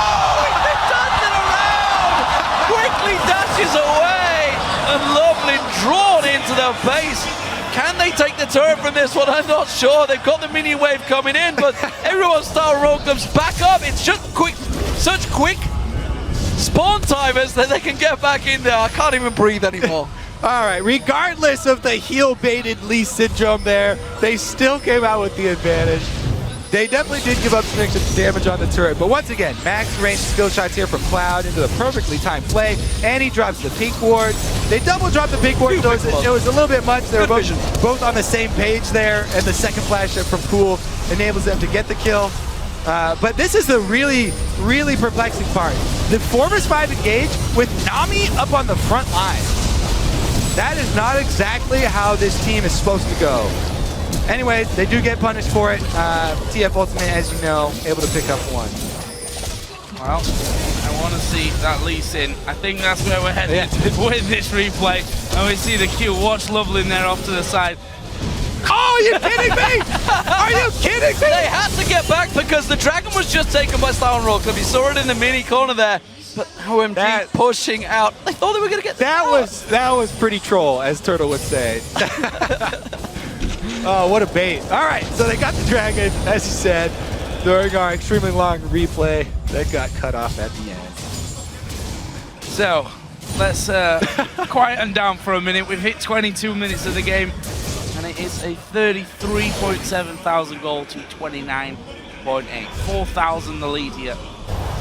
he turns it around. Quickly dashes away, and Lovely drawn into the base. Can they take the turret from this one? I'm not sure. They've got the mini wave coming in, but everyone's Star Roll comes back up. It's just such quick spawn timers that they can get back in there. I can't even breathe anymore. All right, regardless of the heel-baited Lee syndrome there, they still came out with the advantage. They definitely did give up some extra damage on the turret, but once again, max range skill shots here from Cloud into the perfectly timed play, and he drops the pink ward. They double dropped the pink ward, so it was a little bit much. They were both on the same page there, and the second flash hit from Cool enables them to get the kill. But this is the really, really perplexing part. The 4vs5 engage with Nami up on the front line. That is not exactly how this team is supposed to go. Anyway, they do get punished for it. TF Ultimate, as you know, able to pick up one. Well, I want to see that Lee Sin. I think that's where we're headed with this replay. And we see the Q. Watch Lovelin there off to the side. Oh, are you kidding me? Are you kidding me? They had to get back because the dragon was just taken by Star Roll Club. You saw it in the mini corner there. But OMG pushing out. They thought they were going to get that was pretty troll, as Turtle would say. Oh, what a bait. All right, so they got the dragon, as you said, during our extremely long replay that got cut off at the end. So, let's quieten down for a minute. We've hit 22 minutes of the game, and it is a 33.7 thousand goal to 29.8. 4,000 the lead here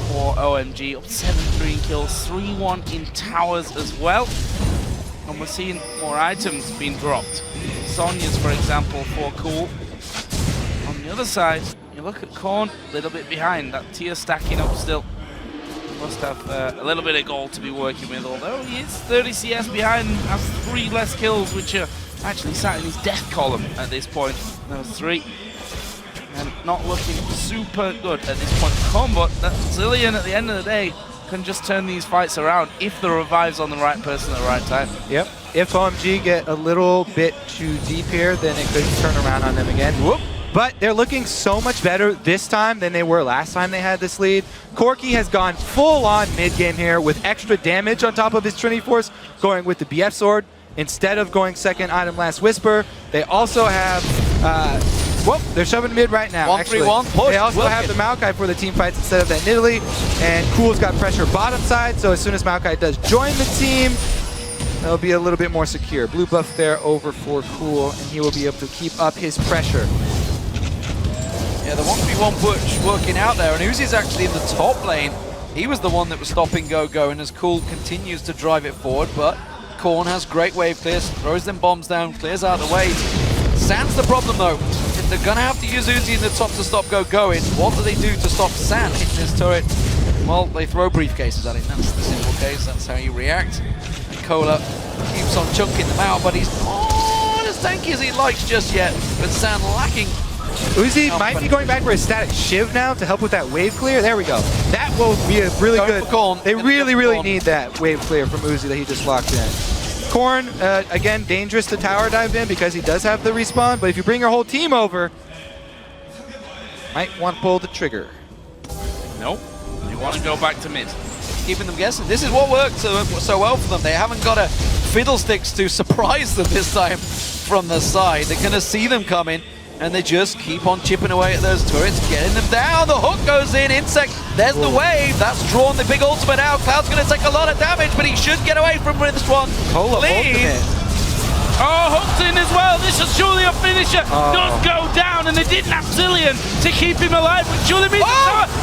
for OMG. Up 7-3 in kills, 3-1 in towers as well. And we're seeing more items being dropped. Sonya's, for example, for Cool. On the other side, you look at Korn, a little bit behind. That tier stacking up still. Must have a little bit of gold to be working with, although he is 30 CS behind and has 3 less kills, which are actually sat in his death column at this point. Those 3. And not looking super good at this point for Korn, but that Zillion at the end of the day can just turn these fights around if the revive's on the right person at the right time. Yep. If OMG get a little bit too deep here, then it could turn around on them again. Whoop. But they're looking so much better this time than they were last time they had this lead. Corki has gone full-on mid-game here with extra damage on top of his Trinity Force, going with the BF Sword instead of going second item Last Whisper. They also have... Whoop, they're shoving mid right now. 1-3-1 push. They also have the Maokai for the team fights instead of that Nidalee. And Cool's got pressure bottom side, so as soon as Maokai does join the team, it'll be a little bit more secure. Blue buff there over for Cool, and he will be able to keep up his pressure. Yeah, the 1v1 push working out there, and Uzi's actually in the top lane. He was the one that was stopping Go and as Cool continues to drive it forward, but Korn has great wave clears, throws them bombs down, clears out the way. Sand's the problem though. If they're gonna have to use Uzi in the top to stop going, what do they do to stop Sand hitting his turret? Well, they throw briefcases at him. That's the simple case. That's how you react. And Cola keeps on chunking them out, but he's not as tanky as he likes just yet. But Sand lacking Uzi might be going back for a static shiv now to help with that wave clear. There we go. That will be a really good. They really need that wave clear from Uzi that he just locked in. Korn, again, dangerous to tower dive in because he does have the respawn, but if you bring your whole team over, might want to pull the trigger. Nope. They want to go back to mid. Keeping them guessing. This is what worked so well for them. They haven't got a fiddlesticks to surprise them this time from the side. They're going to see them coming, and they just keep on chipping away at those turrets, getting them down. The hook goes in. Insect, there's the wave. That's drawn the big ultimate out. Cloud's going to take a lot of damage, but he should get away from this one. Please. Oh, hooked in as well. This is surely a finisher. Does go down, and they didn't have Zillion to keep him alive. But surely means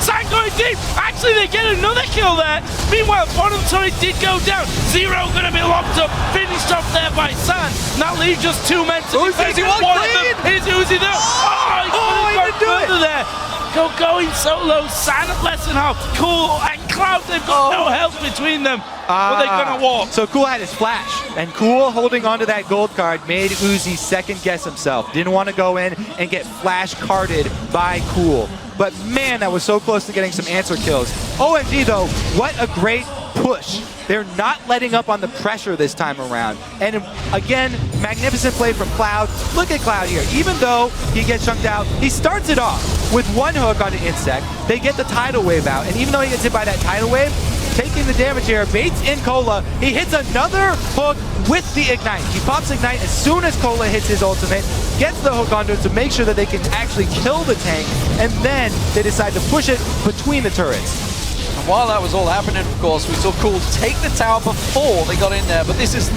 San going deep. Actually, they get another kill there. Meanwhile, bottom turret did go down. Zero going to be locked up. Finished off there by San. That leaves just 2 men to defend. One of them is Uzi there. Oh, he didn't go further there. Going solo. San at less than half. Cool and Cloud, they've got no help between them. But they're going to walk. So Cool had his flash, and Cool holding onto that gold card made Uzi second guess himself. Didn't want to go in and get flash carded by Cool. But man, that was so close to getting some answer kills. OMG though, what a great push. They're not letting up on the pressure this time around. And again, magnificent play from Cloud. Look at Cloud here. Even though he gets chunked out, he starts it off with one hook on an insect. They get the tidal wave out. And even though he gets hit by that tidal wave, taking the damage here, baits in Cola. He hits another hook with the Ignite. He pops Ignite as soon as Cola hits his ultimate, gets the hook onto it to make sure that they can actually kill the tank, and then they decide to push it between the turrets. And while that was all happening, of course, we saw Cool take the tower before they got in there, but this is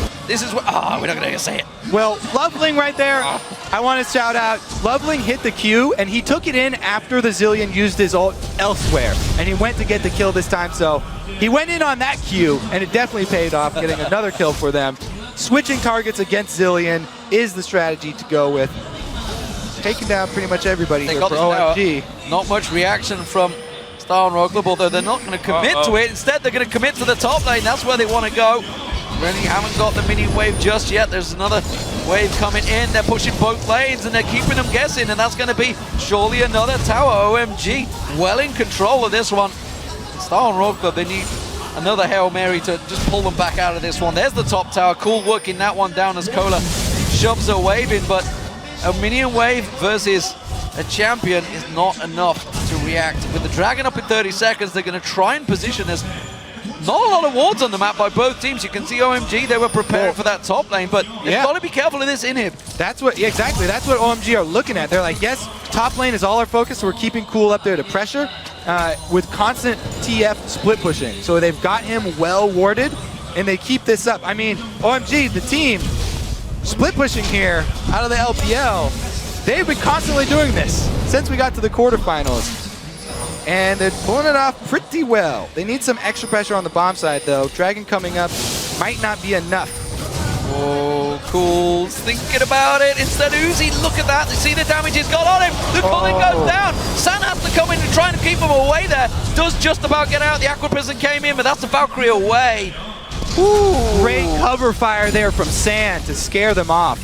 what, we're not going to say it. Well, Loveling right there, I want to shout out, Loveling hit the Q, and he took it in after the Zillion used his ult elsewhere, and he went to get the kill this time, so he went in on that Q, and it definitely paid off, getting another kill for them. Switching targets against Zillion is the strategy to go with. Taking down pretty much everybody here for OMG. Not much reaction from Star and Rogue Club, although they're not going to commit to it. Instead, they're going to commit to the top lane. That's where they want to go. Really haven't got the mini wave just yet. There's another wave coming in. They're pushing both lanes, and they're keeping them guessing, and that's going to be surely another tower. OMG well in control of this one. Star and Rogue Club, they need another Hail Mary to just pull them back out of this one. There's the top tower. Cool working that one down as Cola shoves a wave in, but a minion wave versus a champion is not enough to react. With the Dragon up in 30 seconds, they're going to try and position. There's not a lot of wards on the map by both teams. You can see OMG, they were preparing for that top lane, but you've got to be careful of this inhib. That's what, exactly, that's what OMG are looking at. They're like, yes, top lane is all our focus, so we're keeping Cool up there to pressure with constant TF split pushing. So they've got him well warded, and they keep this up. I mean, OMG, the team, split pushing here out of the LPL, they've been constantly doing this since we got to the quarterfinals. And they're pulling it off pretty well. They need some extra pressure on the bomb side, though. Dragon coming up might not be enough. Oh, Cool's thinking about it. Instead, Uzi, look at that. You see the damage he's got on him. The culling goes down. San has to come in and try and keep him away there. Does just about get out. The Aqua Prison came in, but that's the Valkyrie away. Ooh, great cover fire there from San to scare them off.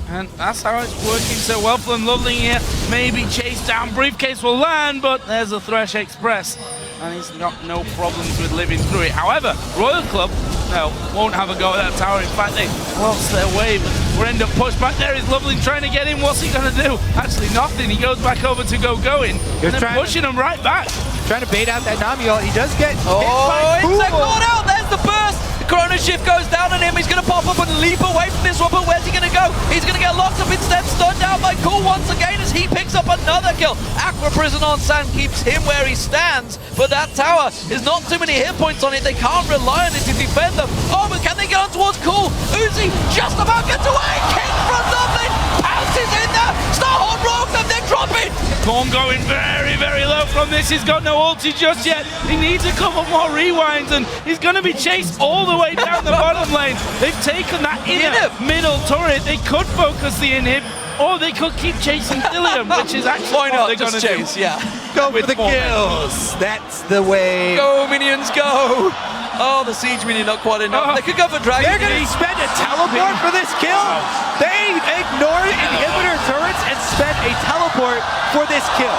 And that's how it's working so well for them. Loveling here, maybe chase down. Briefcase will land, but there's a Thresh Express. And he's got no problems with living through it. However, Royal Club, no, won't have a go at that tower. In fact, they lost their wave. We'll end up pushed back there. Is Loveling trying to get in? What's he going to do? Actually, nothing. He goes back over to going. And then pushing him right back. Trying to bait out that Nami ult. He does get hit by Insect caught out. There's the burst. The Chrono Shift goes down on him. He's going to pop up and leap away from this one, but where's he going to go? He's going to get locked up instead, stunned down by Cool once again as he picks up another kill. Aqua Prison on San keeps him where he stands, but that tower is not too many hit points on it. They can't rely on it to defend them. Oh, but can they get on towards Cool? Uzi just about gets away. King from Dublin. Pounces in there. Starhorn rogues them, they're dropping. Korn going very, very low from this. He's got no ulti just yet. He needs a couple more rewinds, and he's going to be chased all the way down the bottom lane. They've taken that inner middle turret. They could focus the inhib, or they could keep chasing Dillium, which is actually what they're going to do. Yeah. Go with the kills. That's the way. Go, minions, go. Oh, the siege minion not quite enough. They could go for dragon. They're going to spend a teleport for this kill. They ignored inhibitor turrets and spent a teleport for this kill.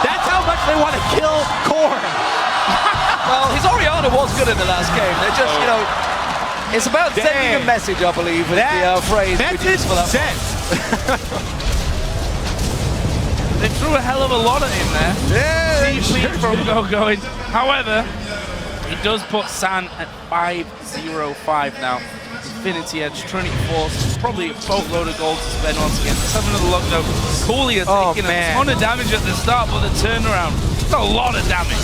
That's how much they want to kill Korn. Well, his Oriana was good in the last game. They're just, you know, it's about sending a message, I believe, with the phrase. Message sent. They threw a hell of a lot at him there. Yeah, sure from going. However, he does put San at 5-0-5 now. Infinity Edge, Trinity Force, probably a boatload of gold to spend once again. Let's have another look though. Cooley are taking a ton of damage at the start, but the turnaround, it's a lot of damage.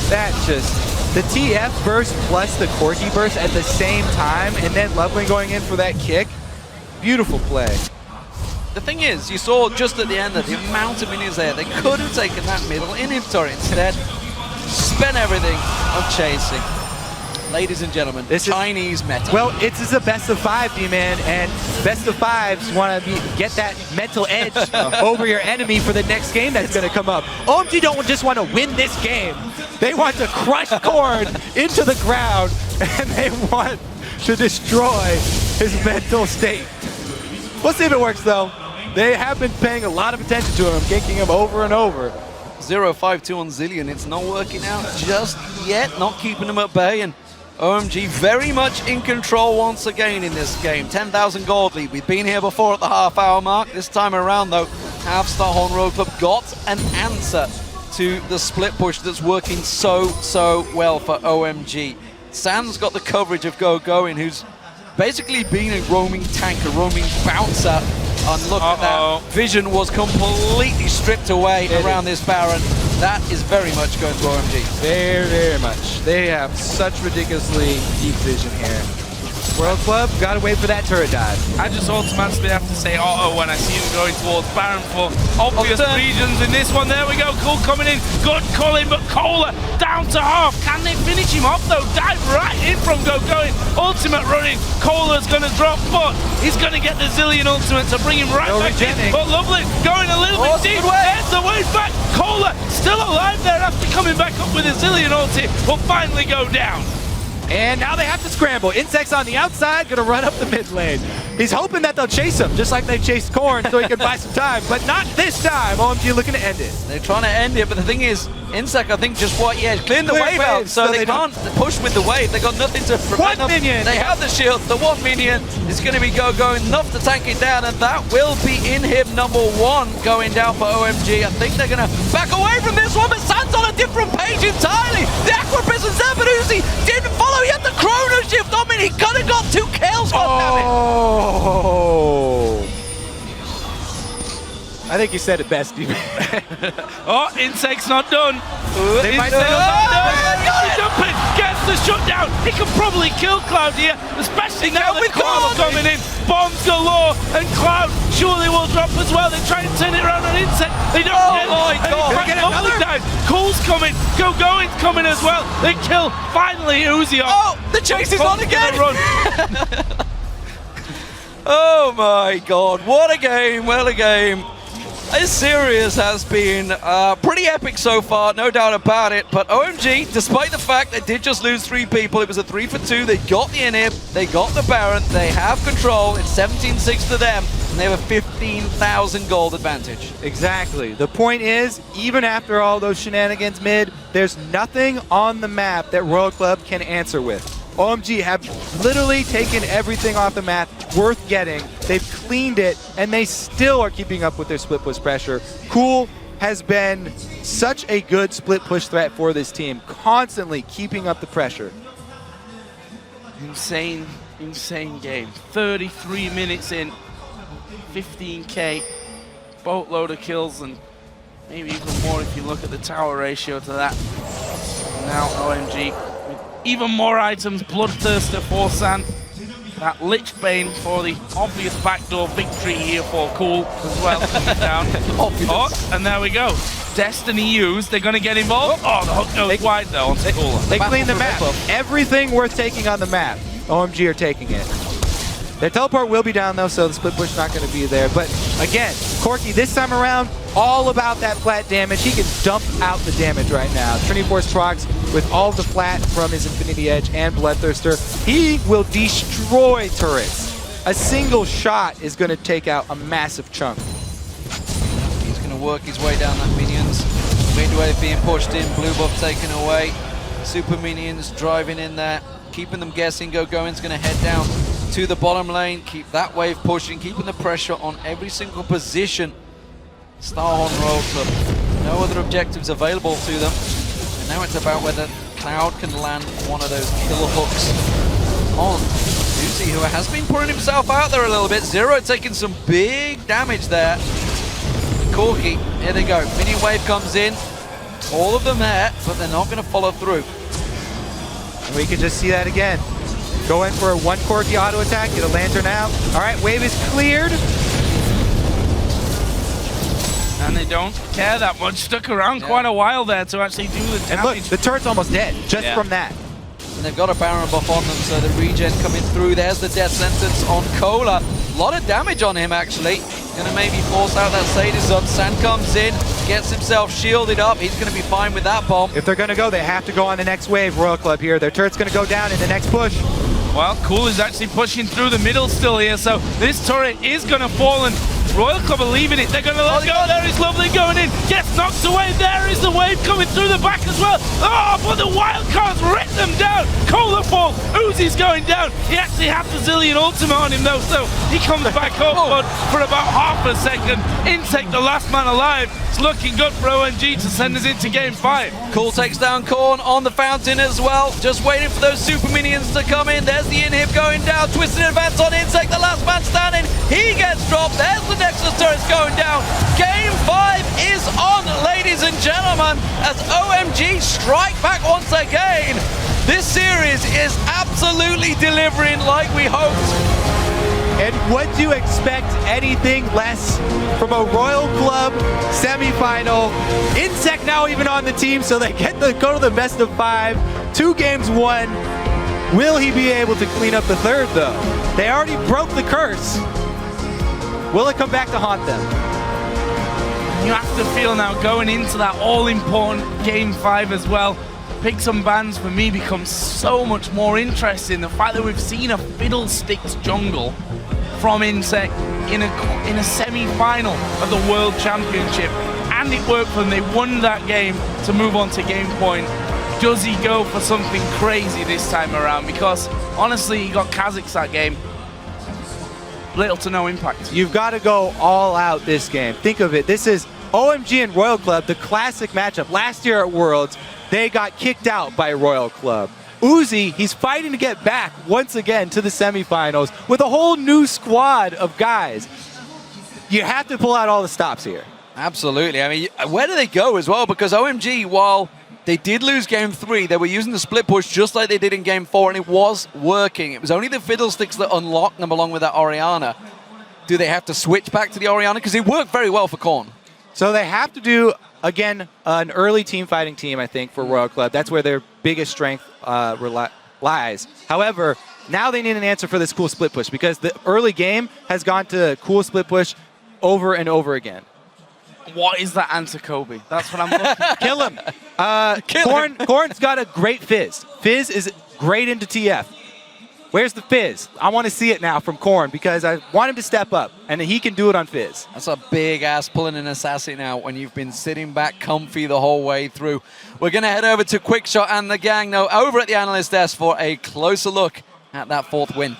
That just, the TF burst plus the Corki burst at the same time, and then Loveling going in for that kick. Beautiful play. The thing is, you saw just at the end that the amount of minions there, they could have taken that middle inhibitor. Instead, spent everything on chasing. Ladies and gentlemen, this Chinese meta. Well, it's a best of 5, D-Man, and best of 5s want to get that mental edge over your enemy for the next game that's going to come up. OMG don't just want to win this game. They want to crush Korn into the ground, and they want to destroy his mental state. We'll see if it works, though. They have been paying a lot of attention to him, ganking him over and over. 0-5-2 on Zillion. It's not working out just yet, not keeping him at bay, and OMG very much in control once again in this game. 10,000 gold lead. We've been here before at the half-hour mark. This time around, though, Half-Star Horn Road Club got an answer to the split push that's working so well for OMG. Sam's got the coverage of Going, who's basically been a roaming tank, a roaming bouncer. And look at that. Vision was completely stripped away around this Baron. That is very much going to OMG. Very much. They have such ridiculously deep vision here. World Club, gotta wait for that turret dive. I just automatically have to say uh-oh when I see him going towards Baron for obvious reasons in this one. There we go, Cool coming in. Good calling, but Kohler down to half. Can they finish him off though? Dive right in from Going. Ultimate running. Kohler's gonna drop, but he's gonna get the Zillion ultimate to bring him right back in. But Lovely going a little bit deep. There's the way back. Kohler still alive there after coming back up with a Zillion ulti. Will finally go down. And now they have to scramble. Insect's on the outside, gonna run up the mid lane. He's hoping that they'll chase him, just like they chased Korn, so he can buy some time, but not this time. OMG looking to end it. They're trying to end it, but the thing is, Insect, I think, just clearing the wave out, so they can't push with the wave. They got nothing to prevent them. Minion. They have the shield. The one minion is going to be going enough to tank it down, and that will be inhib number 1 going down for OMG. I think they're going to back away from this one, but San's on a different page entirely. The Aqua Prison Zephyruzzi didn't follow. He had the Chrono Shift on me. He could have got 2 kills. Oh. I think you said it best, Steve. Oh, Insect's not done. They might say not done. Jumping, gets the shutdown. He can probably kill Cloud here, especially now that Cloud coming in. Bombs galore, and Cloud surely will drop as well. They try and turn it around on Insect. They don't get it. My God. They get another time. Cool's coming. Going's coming as well. They kill finally Uzi off. Oh, the chase is on again. Oh my God, what a game, what a game. This series has been pretty epic so far, no doubt about it, but OMG, despite the fact they did just lose 3 people, it was a 3-for-2, they got the inhib, they got the Baron, they have control, it's 17-6 to them, and they have a 15,000 gold advantage. Exactly. The point is, even after all those shenanigans mid, there's nothing on the map that World Club can answer with. OMG have literally taken everything off the map worth getting. They've cleaned it, and they still are keeping up with their split push pressure. Cool has been such a good split push threat for this team, constantly keeping up the pressure. Insane game. 33 minutes in, 15k, boatload of kills, and maybe even more if you look at the tower ratio to that. Now OMG. Even more items, Bloodthirster for San. That Lichbane for the obvious backdoor victory here for Cool as well. Down. Oh, and there we go. Destiny used, they're going to get involved. Oh, the hook goes wide though on Cooler. They cleaned the map. Everything worth taking on the map, OMG are taking it. Their teleport will be down though, so the split push not going to be there. But again, Corky, this time around, all about that flat damage. He can dump out the damage right now. Trinity Force procs with all of the flat from his Infinity Edge and Bloodthirster. He will destroy turrets. A single shot is going to take out a massive chunk. He's going to work his way down that minions. Midwave being pushed in, blue buff taken away. Super minions driving in there, keeping them guessing. Gogoin's going to head down to the bottom lane, keep that wave pushing, keeping the pressure on every single position. Starhorn Royal Club, no other objectives available to them. And now it's about whether Cloud can land one of those killer hooks on Uzi, who has been putting himself out there a little bit. Zero taking some big damage there. Corky, here they go. Minion wave comes in. All of them there, but they're not going to follow through. And we can just see that again. Go in for a one Corky auto attack, get a lantern out. All right, wave is cleared. And they don't care that much. Stuck around quite a while there to actually do the damage. And look, the turret's almost dead just from that. And they've got a Baron buff on them, so the regen coming through. There's the death sentence on Cola. A lot of damage on him, actually. Gonna maybe force out that sadism. Sand comes in, gets himself shielded up. He's gonna be fine with that bomb. If they're gonna go, they have to go on the next wave, Royal Club here. Their turret's gonna go down in the next push. Well, Cool is actually pushing through the middle still here, so this turret is gonna fall, and Royal Club are leaving it. They're gonna let go. There is Lovely going in. Gets knocked away. There is the wave coming through the back as well. Oh, but the wild cards rip them down. Cola falls. Uzi's going down. He actually had the Zillion ultimate on him though, so he comes back up, but for about half a second. Intake, the last man alive. It's looking good for OMG to send us into game 5. Cool takes down Korn on the fountain as well. Just waiting for those super minions to come in. There's the inhib going down. Twisted advance on Intake, the last man standing. He gets dropped. There's the Nexus turret's going down. Game 5 is on, ladies and gentlemen, as OMG strike back once again. This series is absolutely delivering like we hoped. And would you expect anything less from a Royal Club semifinal? Insect now even on the team, so they get to go to the best of 5. 2 games won. Will he be able to clean up the third, though? They already broke the curse. Will it come back to haunt them? You have to feel now going into that all-important game 5 as well. Picks and bans for me becomes so much more interesting. The fact that we've seen a Fiddlesticks jungle from Insect in a semi-final of the World Championship, and it worked for them. They won that game to move on to game point. Does he go for something crazy this time around? Because honestly, he got Kazakhs that game. Little to no impact. You've got to go all out this game. Think of it. This is OMG and Royal Club, the classic matchup. Last year at Worlds, they got kicked out by Royal Club. Uzi, he's fighting to get back once again to the semifinals with a whole new squad of guys. You have to pull out all the stops here. Absolutely. I mean, where do they go as well? Because OMG, while they did lose game 3, they were using the split push just like they did in game 4, and it was working. It was only the Fiddlesticks that unlocked them along with that Orianna. Do they have to switch back to the Orianna? Because it worked very well for Korn. So they have to do, again, an early team fighting team, I think, for Royal Club. That's where their biggest strength lies. However, now they need an answer for this cool split push, because the early game has gone to cool split push over and over again. What is that answer, Kobe? That's what I'm looking for. Kill him. Korn's got a great Fizz. Fizz is great into TF. Where's the Fizz? I want to see it now from Korn, because I want him to step up, and he can do it on Fizz. That's a big ass pulling an assassin out when you've been sitting back comfy the whole way through. We're going to head over to Quickshot and the gang, though, over at the analyst desk for a closer look at that 4th win.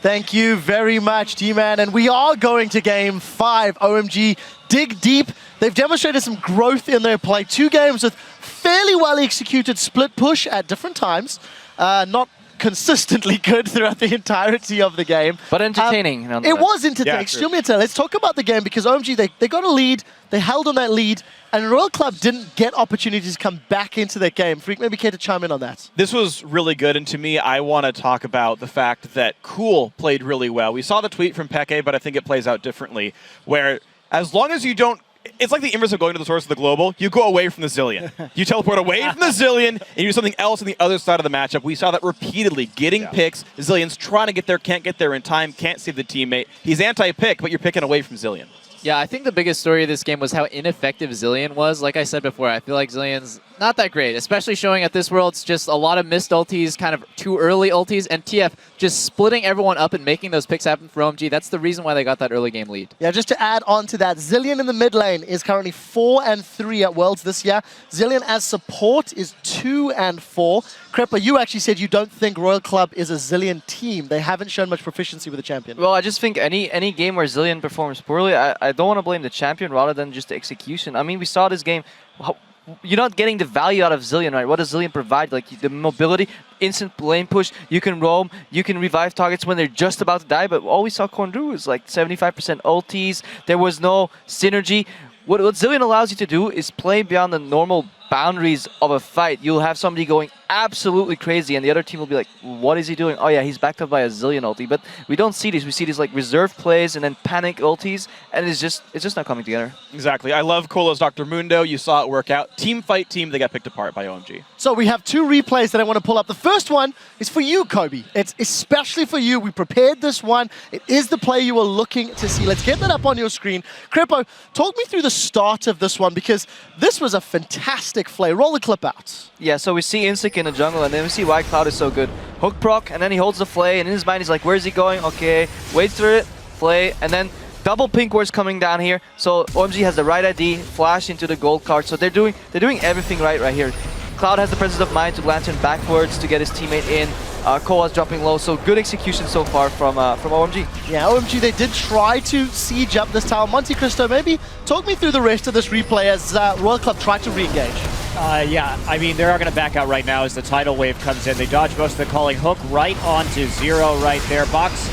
Thank you very much, D-Man. And we are going to game 5. OMG dig deep. They've demonstrated some growth in their play. 2 games with fairly well executed split push at different times. Not consistently good throughout the entirety of the game. But entertaining. It was entertaining, extremely entertaining. Let's talk about the game, because OMG, they got a lead, they held on that lead, and Royal Club didn't get opportunities to come back into their game. Freak, maybe care to chime in on that. This was really good, and to me, I want to talk about the fact that Cool played really well. We saw the tweet from Peke, but I think it plays out differently, where as long as you don't it's like the inverse of going to the source of the global. You go away from the Zillion. You teleport away from the Zillion, and you do something else on the other side of the matchup. We saw that repeatedly. Getting picks, Zillion's trying to get there, can't get there in time, can't save the teammate. He's anti-pick, but you're picking away from Zillion. Yeah, I think the biggest story of this game was how ineffective Zillion was. Like I said before, I feel like Zillion's not that great, especially showing at this Worlds just a lot of missed ultis, kind of too early ultis, and TF just splitting everyone up and making those picks happen for OMG. That's the reason why they got that early game lead. Yeah, just to add on to that, Zillion in the mid lane is currently 4-3 at Worlds this year. Zillion as support is 2-4. Crepper, you actually said you don't think Royal Club is a Zillion team. They haven't shown much proficiency with the champion. Well, I just think any game where Zillion performs poorly, I don't want to blame the champion rather than just the execution. I mean, we saw this game. You're not getting the value out of Zillion, right? What does Zillion provide? Like the mobility, instant lane push, you can roam, you can revive targets when they're just about to die, but all we saw Korn do is like 75% ultis. There was no synergy. What Zillion allows you to do is play beyond the normal boundaries of a fight. You'll have somebody going absolutely crazy and the other team will be like, what is he doing? Oh yeah, he's backed up by a Zillion ulti. But we don't see these. We see these like reserve plays and then panic ultis, and it's just not coming together. Exactly. I love Colo's Dr. Mundo. You saw it work out. Team fight team, they got picked apart by OMG. So we have two replays that I want to pull up. The first one is for you, Kobe. It's especially for you. We prepared this one. It is the play you were looking to see. Let's get that up on your screen. Crepo, talk me through the start of this one, because this was a fantastic play. Roll the clip out. Yeah, so we see Insik in the jungle, and then we see why Cloud is so good. Hook proc, and then he holds the flay, and in his mind he's like, where's he going? Okay, waits for it, flay, and then double pink wards coming down here. So OMG has the right ID, flash into the gold card. So they're doing everything right here. Cloud has the presence of mind to lantern backwards to get his teammate in. Koa's dropping low, so good execution so far from OMG. Yeah, OMG, they did try to siege up this tower. Monte Cristo, maybe talk me through the rest of this replay as Royal Club tried to re-engage. Yeah, I mean, they're going to back out right now as the tidal wave comes in. They dodge most of the calling. Hook right onto Zero right there. Box,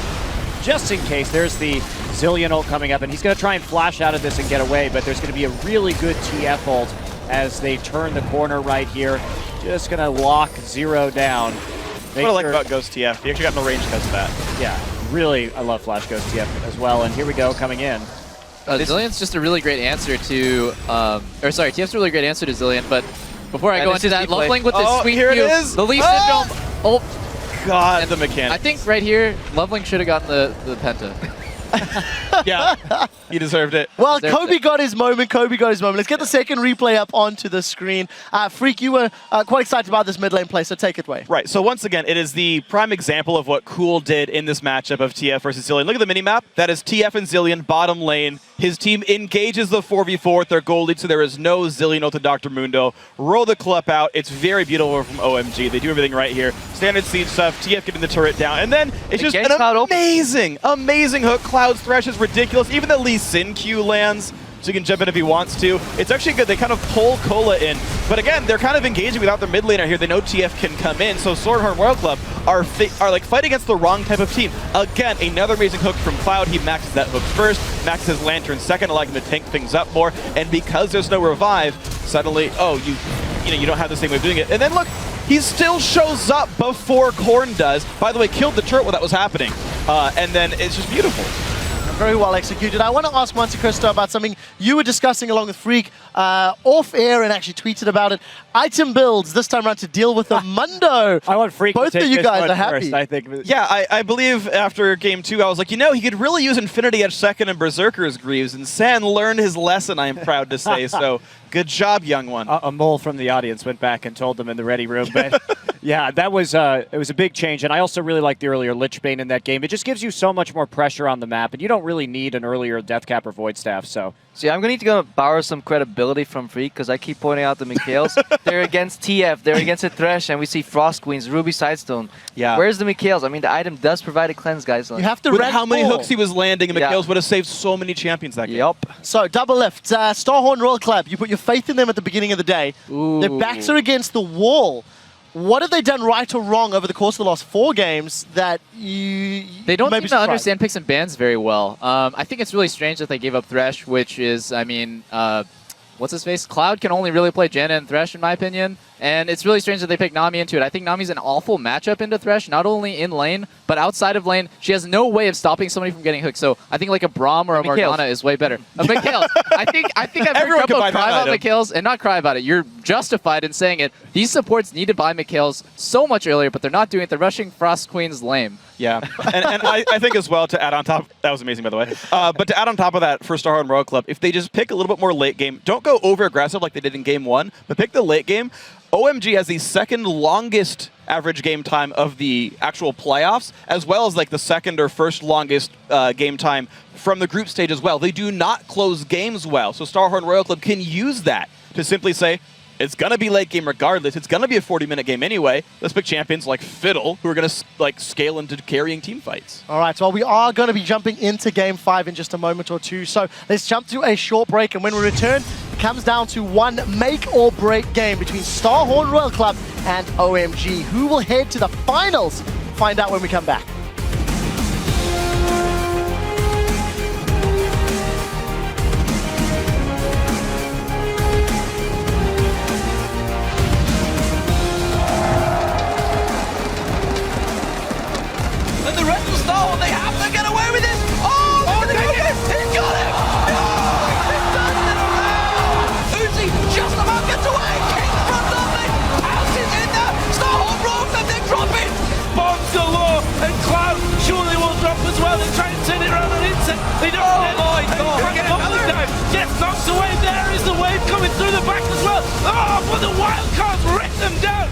just in case, there's the Zillion ult coming up, and he's going to try and flash out of this and get away, but there's going to be a really good TF ult as they turn the corner right here. Just going to lock Zero down. What I like about Ghost TF, he actually got no range because of that. Yeah, really, I love Flash Ghost TF as well, and here we go, coming in. Zillion's just a really great answer to, TF's a really great answer to Zillion, but before I go into that, Loveling with the sweet here view, it is. the Leaf Syndrome, God, the mechanics. I think right here, Loveling should have gotten the Penta. Yeah, he deserved it. Well, Kobe got his moment. Let's get the second replay up onto the screen. Freak, you were quite excited about this mid lane play, so take it away. Right, so once again, it is the prime example of what Cool did in this matchup of TF versus Zillion. Look at the minimap. That is TF and Zillion, bottom lane. His team engages the 4v4 with their gold lead, so there is no Zillion ult to Dr. Mundo. Roll the clip out. It's very beautiful from OMG. They do everything right here. Standard siege stuff, TF getting the turret down, and then it's just an amazing hook. Cloud's thresh is ridiculous. Even the Lee Sin Q lands, so he can jump in if he wants to. It's actually good. They kind of pull Cola in. But again, they're kind of engaging without their mid laner here. They know TF can come in, so Swordhorn Royal Club are like fighting against the wrong type of team. Again, another amazing hook from Cloud. He maxes that hook first, maxes his Lantern second, allowing him to tank things up more. And because there's no revive, suddenly, you don't have the same way of doing it. And then look, he still shows up before Korn does. By the way, killed the turret while that was happening. And then it's just beautiful. Very well executed. I want to ask Monte Cristo about something you were discussing along with Freak off air and actually tweeted about it. Item builds this time around to deal with the Mundo. I want Freak Both to take of you this guys one are happy. first, I think. Yeah, I believe after game 2, I was like, he could really use Infinity Edge second and Berserker's Greaves, and San learned his lesson, I am proud to say. So good job, young one. A mole from the audience went back and told them in the ready room. But yeah, that was it was a big change. And I also really liked the earlier Lich Bane in that game. It just gives you so much more pressure on the map, and you don't really need an earlier Death Cap or Void Staff. So I'm going to need to borrow some credibility from Freak, because I keep pointing out the Mikhails. They're against TF, they're against the Thresh, and we see Frost Queens, Ruby Sidestone. Yeah. Where's the Mikhails? I mean, the item does provide a cleanse, guys. You have to With red how many ball. hooks he was landing, and Mikhails would have saved so many champions that game. Yep. So, double lift. Starhorn Royal Club, you put your faith in them at the beginning of the day. Ooh. Their backs are against the wall. What have they done right or wrong over the course of the last 4 games that They don't seem to understand picks and bans very well. I think it's really strange that they gave up Thresh, which is, what's his face? Cloud can only really play Janna and Thresh, in my opinion. And it's really strange that they picked Nami into it. I think Nami's an awful matchup into Thresh, not only in lane, but outside of lane. She has no way of stopping somebody from getting hooked. So I think like a Braum or a Morgana is way better. Mikhail, I think I've heard Grumpo cry about Mikhail's, and not cry about it. You're justified in saying it. These supports need to buy Mikhail's so much earlier, but they're not doing it. They're rushing Frost Queen's lame. Yeah, and I think as well, to add on top, that was amazing by the way, but to add on top of that for Starhorn Royal Club, if they just pick a little bit more late game, don't go over aggressive like they did in game 1, but pick the late game. OMG has the second longest average game time of the actual playoffs, as well as like the second or first longest game time from the group stage as well. They do not close games well, so Starhorn Royal Club can use that to simply say, it's going to be late game regardless. It's going to be a 40-minute game anyway. Let's pick champions like Fiddle, who are going to like scale into carrying team fights. All right, well, we are going to be jumping into Game 5 in just a moment or two. So let's jump to a short break. And when we return, it comes down to one make-or-break game between Starhorn Royal Club and OMG. Who will head to the finals? Find out when we come back. The rest of Starhorn, they have to get away with it. Oh, look at the goalkeeper. He got him. Oh, he turns it around. Uzi just about gets away. King front of it. Pounces in there. Starhorn rolls and they drop it. Bombs galore, and Cloud surely will drop as well. They're trying to turn it around on Insect. They don't get it. My God. Gets knocked away. There is the wave coming through the back as well. Oh, but the wild cards rip them down.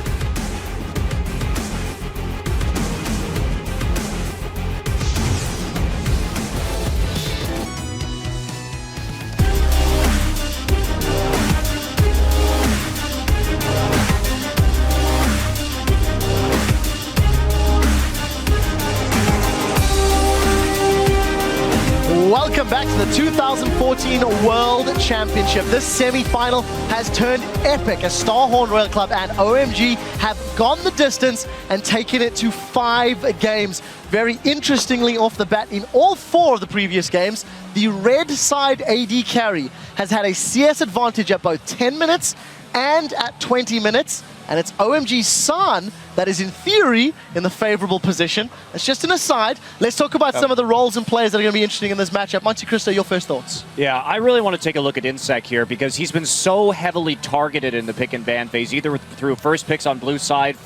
Welcome back to the 2014 World Championship. This semi-final has turned epic as Starhorn Royal Club and OMG have gone the distance and taken it to 5 games. Very interestingly off the bat, in all 4 of the previous games, the red side AD carry has had a CS advantage at both 10 minutes and at 20 minutes. And it's OMG's San that is, in theory, in the favorable position. It's just an aside. Let's talk about some of the roles and players that are going to be interesting in this matchup. Monte Cristo, your first thoughts? Yeah, I really want to take a look at Insect here because he's been so heavily targeted in the pick and ban phase, either through first picks on blue side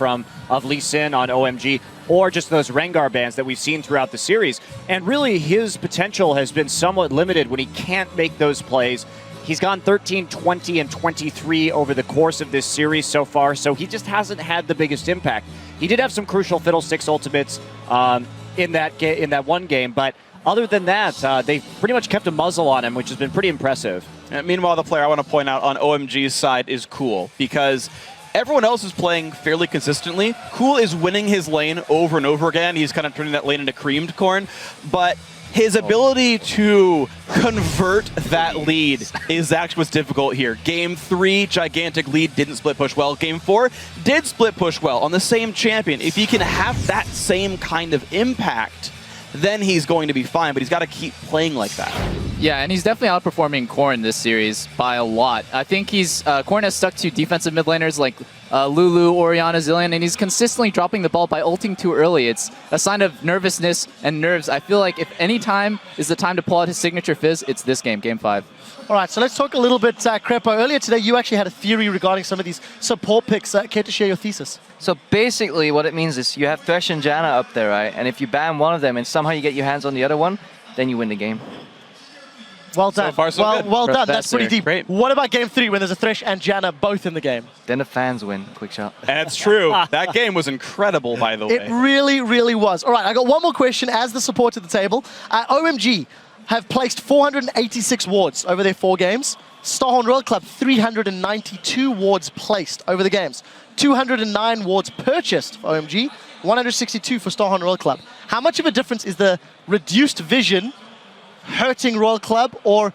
of Lee Sin on OMG, or just those Rengar bans that we've seen throughout the series. And really, his potential has been somewhat limited when he can't make those plays. He's gone 13, 20, and 23 over the course of this series so far, so he just hasn't had the biggest impact. He did have some crucial Fiddlesticks ultimates in that one game, but other than that, they've pretty much kept a muzzle on him, which has been pretty impressive. And meanwhile, the player I want to point out on OMG's side is Cool, because everyone else is playing fairly consistently. Cool is winning his lane over and over again. He's kind of turning that lane into creamed corn, but his ability to convert that lead is actually what's difficult here. Game 3, gigantic lead, didn't split push well. Game 4, did split push well on the same champion. If he can have that same kind of impact, then he's going to be fine, but he's got to keep playing like that. Yeah, and he's definitely outperforming Korn this series by a lot. I think Korn has stuck to defensive mid laners like Lulu, Orianna, Zilean, and he's consistently dropping the ball by ulting too early. It's a sign of nervousness and nerves. I feel like if any time is the time to pull out his signature fizz, it's this game, Game 5. All right, so let's talk a little bit, Crepo. Earlier today, you actually had a theory regarding some of these support picks. Care to share your thesis? So basically what it means is you have Thresh and Janna up there, right? And if you ban one of them and somehow you get your hands on the other one, then you win the game. Well done. So far, so good. Well done. That's pretty deep. Great. What about Game 3 when there's a Thresh and Janna both in the game? Then the fans win. Quick shot. And it's true. That game was incredible, by the way. It really, really was. All right, I got one more question as the support at the table. OMG have placed 486 wards over their 4 games. Starhorn Royal Club, 392 wards placed over the games. 209 wards purchased for OMG, 162 for Starhorn Royal Club. How much of a difference is the reduced vision hurting Royal Club or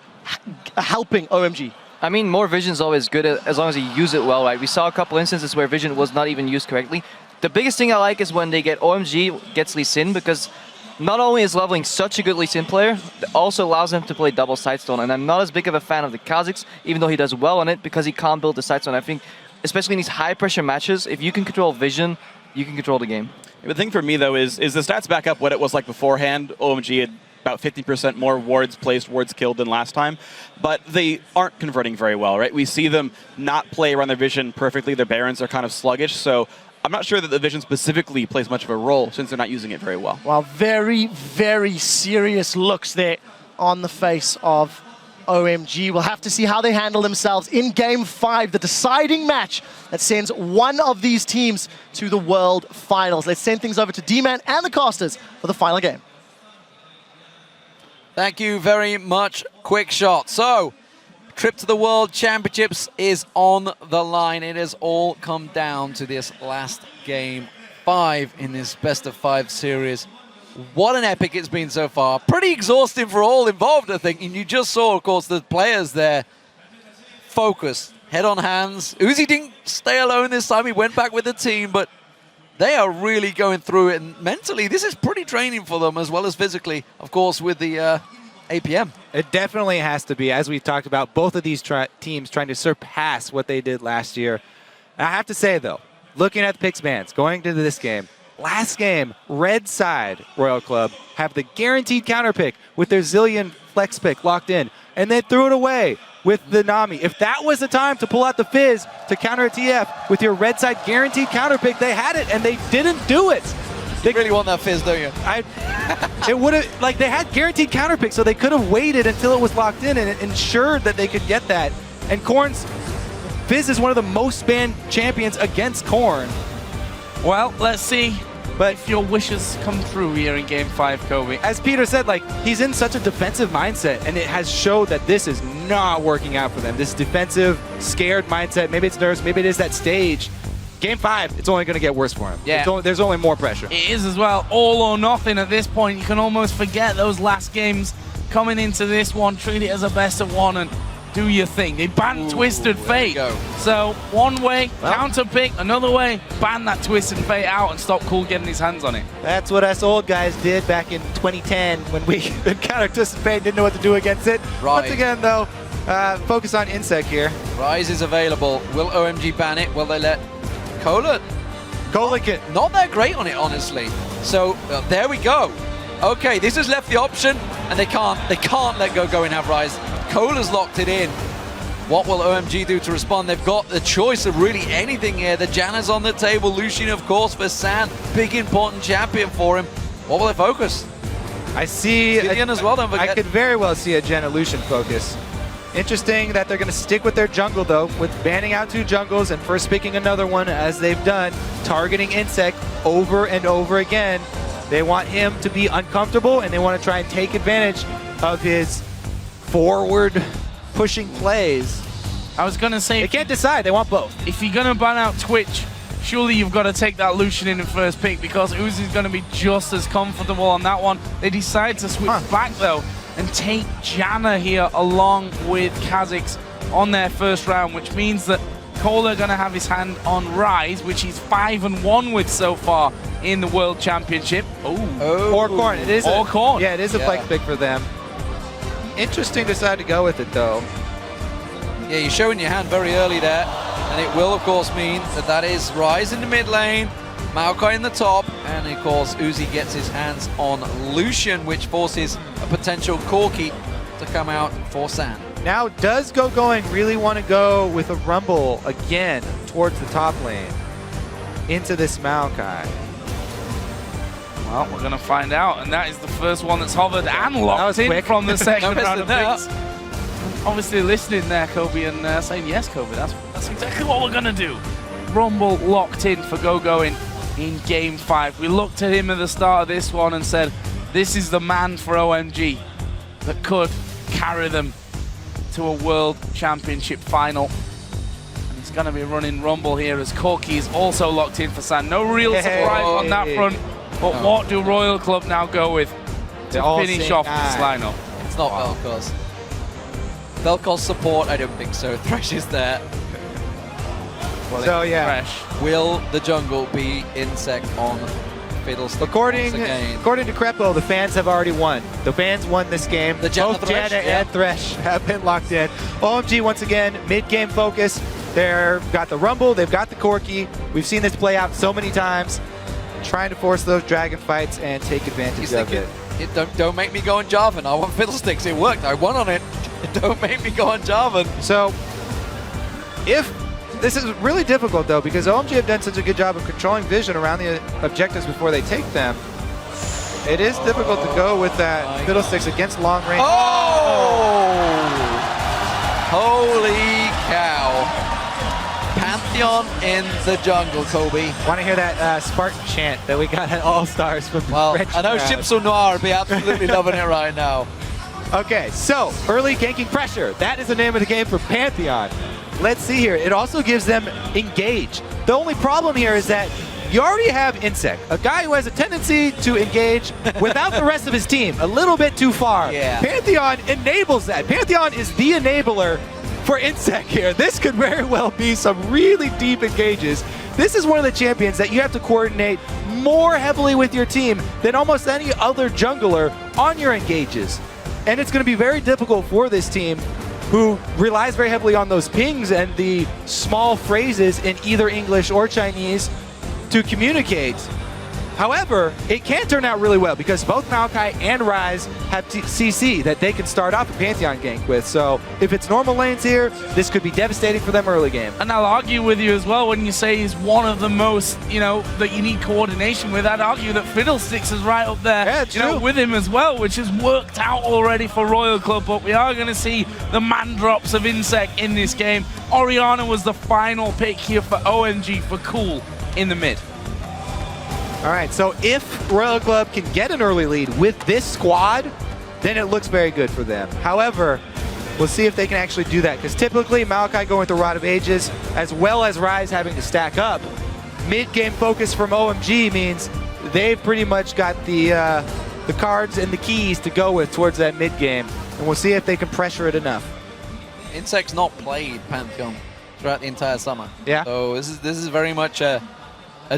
helping OMG? I mean, more vision is always good as long as you use it well, right? We saw a couple instances where vision was not even used correctly. The biggest thing I like is when they get OMG gets Lee Sin, because not only is leveling such a good Lee Sin player, it also allows him to play double Sidestone. And I'm not as big of a fan of the Kazakhs, even though he does well on it, because he can't build the Sidestone. I think especially in these high pressure matches, if you can control vision, you can control the game. The thing for me, though, is the stats back up what it was like beforehand. OMG had about 50% more wards placed, wards killed than last time, but they aren't converting very well, right? We see them not play around their vision perfectly. Their Barons are kind of sluggish, so I'm not sure that the vision specifically plays much of a role since they're not using it very well. Well, very, very serious looks there on the face of OMG. We'll have to see how they handle themselves in Game 5, the deciding match that sends one of these teams to the World Finals. Let's send things over to D-Man and the casters for the final game. Thank you very much, Quick Shot. So, trip to the World Championships is on the line. It has all come down to this last Game 5 in this best-of-5 series. What an epic it's been so far. Pretty exhausting for all involved, I think. And you just saw, of course, the players there focused, head on hands. Uzi didn't stay alone this time. He went back with the team, but they are really going through it. And mentally, this is pretty draining for them, as well as physically, of course, with the APM. It definitely has to be, as we talked about, both of these teams trying to surpass what they did last year. And I have to say, though, looking at the picks bands, going into this game, last game, red side Royal Club have the guaranteed counter pick with their Zillion flex pick locked in, and they threw it away with the Nami. If that was the time to pull out the Fizz to counter a TF with your red side guaranteed counter pick, they had it, and they didn't do it. They really want that Fizz, don't you? It would have, like, they had guaranteed counter pick, so they could have waited until it was locked in and ensured that they could get that. And Korn's Fizz is one of the most banned champions against Korn. Well, let's see if your wishes come true here in Game 5, Kobe. As Peter said, like, he's in such a defensive mindset, and it has showed that this is not working out for them. This defensive, scared mindset, maybe it's nerves, maybe it is that stage. Game 5, it's only going to get worse for him. Yeah. There's only more pressure. It is as well, all or nothing at this point. You can almost forget those last games coming into this one, treat it as a best of one, and do your thing. They banned Twisted Fate. So one way, counter pick, another way, ban that Twisted Fate out and stop Cool getting his hands on it. That's what us old guys did back in 2010 when we encountered Twisted Fate and didn't know what to do against it. Right. Once again, though, focus on Insect here. Rise is available. Will OMG ban it? Will they let Cola get not that great on it, honestly. So there we go. Okay, this has left the option, and they can't let go and have Rise. Cola's locked it in. What will OMG do to respond? They've got the choice of really anything here. The Janna's on the table. Lucian, of course, for San. Big, important champion for him. What will they focus? I see Gideon as well, don't forget. I could very well see a Janna Lucian focus. Interesting that they're going to stick with their jungle, though, with banning out 2 jungles and first picking another one, as they've done, targeting Insect over and over again. They want him to be uncomfortable, and they want to try and take advantage of his forward pushing plays. I was going to say, they can't decide. They want both. If you're going to ban out Twitch, surely you've got to take that Lucian in the first pick, because Uzi's going to be just as comfortable on that one. They decide to switch back, though, and take Janna here along with Kha'Zix on their first round, which means that Cola going to have his hand on Rise, which he's 5-1 with so far in the World Championship. Or Korn. It is Korn. Yeah, it is a flex pick for them. Interesting decide to go with it, though. Yeah, you're showing your hand very early there, and it will, of course, mean that that is Rise in the mid lane, Maokai in the top, and, of course, Uzi gets his hands on Lucian, which forces a potential Corki to come out for San. Now, does Going really want to go with a Rumble again towards the top lane into this Maokai? Well, we're going to find out, and that is the first one that's hovered and locked in quick. from the second No round of missing picks. Obviously listening there, Kobe, and saying, yes, Kobe, that's exactly what we're going to do. Rumble locked in for Going in Game 5. We looked at him at the start of this one and said, this is the man for OMG that could carry them to a World Championship final. And he's going to be running Rumble here as Corki is also locked in for San. No real surprise on that front. But what do Royal Club now go with to finish off this lineup? It's not Vel'Koz. Vel'Koz support, I don't think so. Thresh is there. Well, so, yeah. Thresh. Will the jungle be Insect on Fiddlestick? According to Crepo, the fans have already won. The fans won this game. The Both Janna and Thresh have been locked in. OMG, once again, mid-game focus. They've got the Rumble, they've got the Corki. We've seen this play out so many times, trying to force those dragon fights and take advantage of it. Don't make me go on Jarvan. I want Fiddlesticks. It worked. I won on it. Don't make me go on Jarvan. So, this is really difficult though, because OMG have done such a good job of controlling vision around the objectives before they take them. It is difficult to go with that Fiddlesticks against long range. Oh! Holy cow. Pantheon in the jungle, Kobe. Want to hear that Spartan chant that we got at All-Stars from the French I know crowd. Chips au Noir would be absolutely loving it right now. Okay, so early ganking pressure. That is the name of the game for Pantheon. Let's see here. It also gives them engage. The only problem here is that you already have Insect, a guy who has a tendency to engage without the rest of his team, a little bit too far. Yeah. Pantheon enables that. Pantheon is the enabler for Insect here. This could very well be some really deep engages. This is one of the champions that you have to coordinate more heavily with your team than almost any other jungler on your engages. And it's going to be very difficult for this team who relies very heavily on those pings and the small phrases in either English or Chinese to communicate. However, it can turn out really well because both Maokai and Ryze have CC that they can start off a Pantheon gank with. So if it's normal lanes here, this could be devastating for them early game. And I'll argue with you as well when you say he's one of the most, that you need coordination with. I'd argue that Fiddlesticks is right up there, with him as well, which has worked out already for Royal Club. But we are going to see the man drops of Insect in this game. Orianna was the final pick here for OMG for Cool in the mid. All right, so if Royal Club can get an early lead with this squad, then it looks very good for them. However, we'll see if they can actually do that, because typically Maokai going with the Rod of Ages, as well as Ryze having to stack up, mid-game focus from OMG means they've pretty much got the cards and the keys to go with towards that mid-game, and we'll see if they can pressure it enough. Insect's not played Pantheon throughout the entire summer. Yeah. So this is very much a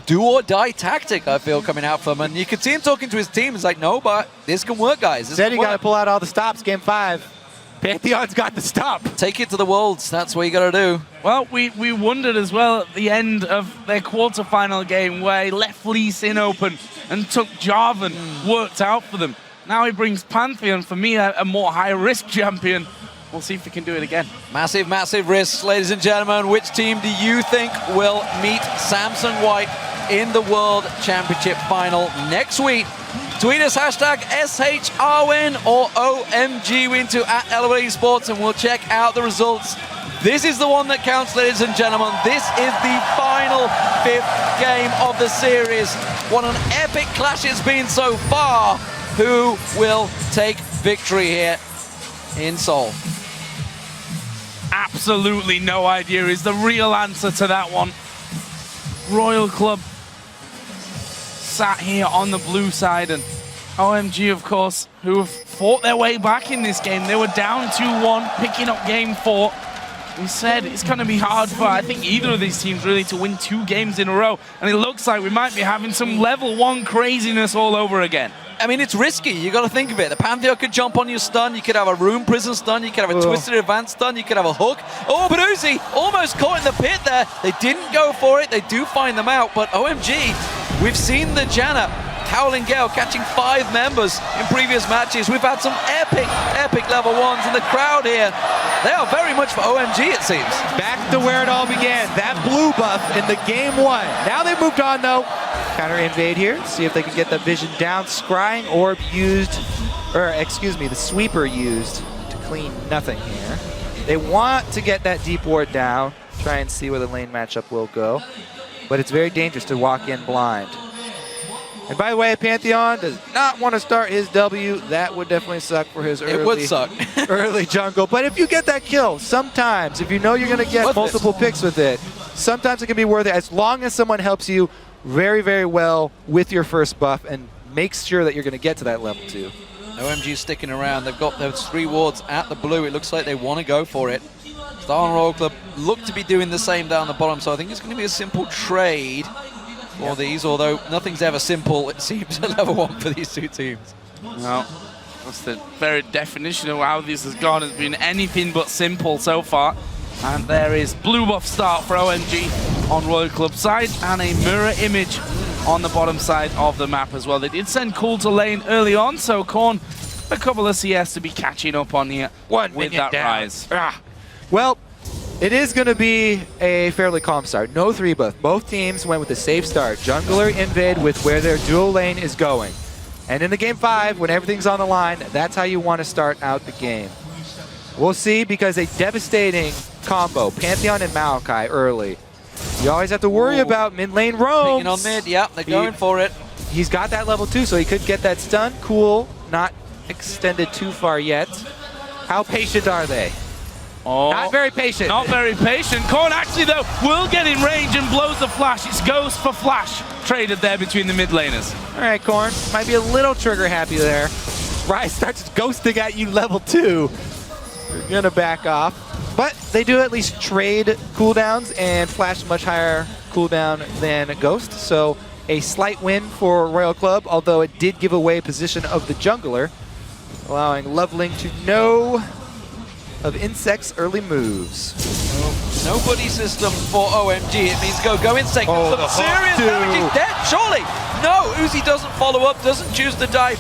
do or die tactic, I feel, coming out from him. And you can see him talking to his team. He's like, no, but this can work, guys. This Said you can got to work. pull out all the stops, game 5. Pantheon's got the stop. Take it to the Worlds. That's what you got to do. Well, we wondered as well at the end of their quarterfinal game where he left Lee Sin open and took Jarvan, worked out for them. Now he brings Pantheon, for me, a more high-risk champion. We'll see if we can do it again. Massive, massive risks, ladies and gentlemen. Which team do you think will meet Samsung White in the World Championship final next week? Tweet us hashtag SHRWin or OMGWin to @LOL Esports and we'll check out the results. This is the one that counts, ladies and gentlemen. This is the final 5th game of the series. What an epic clash it's been so far. Who will take victory here in Seoul? Absolutely no idea is the real answer to that one. Royal Club sat here on the blue side, and OMG, of course, who have fought their way back in this game. They were down 2-1, picking up game 4. We said it's going to be hard for, I think, either of these teams really to win 2 games in a row, and it looks like we might be having some level 1 craziness all over again. I mean, it's risky. You got to think of it. The Pantheon could jump on your stun. You could have a Rune Prison stun. You could have a Twisted Advance stun. You could have a hook. Oh, but Uzi almost caught in the pit there. They didn't go for it. They do find them out. But OMG, we've seen the Janna, Howling Gale, catching 5 members in previous matches. We've had some epic level 1s. And the crowd here, they are very much for OMG, it seems. Back to where it all began. That blue buff in the game 1. Now they've moved on, though. Counter invade here. See if they can get the vision down. Scrying orb used, or excuse me, the sweeper used to clean nothing here. They want to get that deep ward down. Try and see where the lane matchup will go. But it's very dangerous to walk in blind. And by the way, Pantheon does not want to start his W. That would definitely suck for his early, It would suck. early jungle. But if you get that kill, sometimes, if you know you're going to get multiple picks with it, sometimes it can be worth it as long as someone helps you very, very well with your first buff and makes sure that you're going to get to that level 2. OMG sticking around. They've got those 3 wards at the blue. It looks like they want to go for it. Star and Royal Club look to be doing the same down the bottom, so I think it's going to be a simple trade for these, although nothing's ever simple, it seems, at level 1 for these 2 teams. Well, that's the very definition of how this has gone. Has been anything but simple so far. And there is blue buff start for OMG on Royal Club side, and a mirror image on the bottom side of the map as well. They did send Cool to lane early on, so Korn, a couple of CS to be catching up on here with that rise. Well, it is going to be a fairly calm start. No 3-buff. Both teams went with a safe start. Jungler invade with where their dual lane is going. And in the game 5, when everything's on the line, that's how you want to start out the game. We'll see, because a devastating combo, Pantheon and Maokai early. You always have to worry about mid lane roams. Picking on mid, yep, they're going for it. He's got that level 2, so he could get that stun. Cool, not extended too far yet. How patient are they? Oh, not very patient. Not very patient. Korn actually, though, will get in range and blows the flash. It's Ghost for flash traded there between the mid laners. All right, Korn, might be a little trigger happy there. Rise starts ghosting at you level 2. You're gonna back off. But they do at least trade cooldowns, and Flash much higher cooldown than Ghost. So a slight win for Royal Club, although it did give away position of the jungler, allowing Loveling to know of Insect's early moves. No buddy system for OMG. It means go Insect. Oh, Some serious damage. He's dead, surely. No, Uzi doesn't follow up, doesn't choose to dive.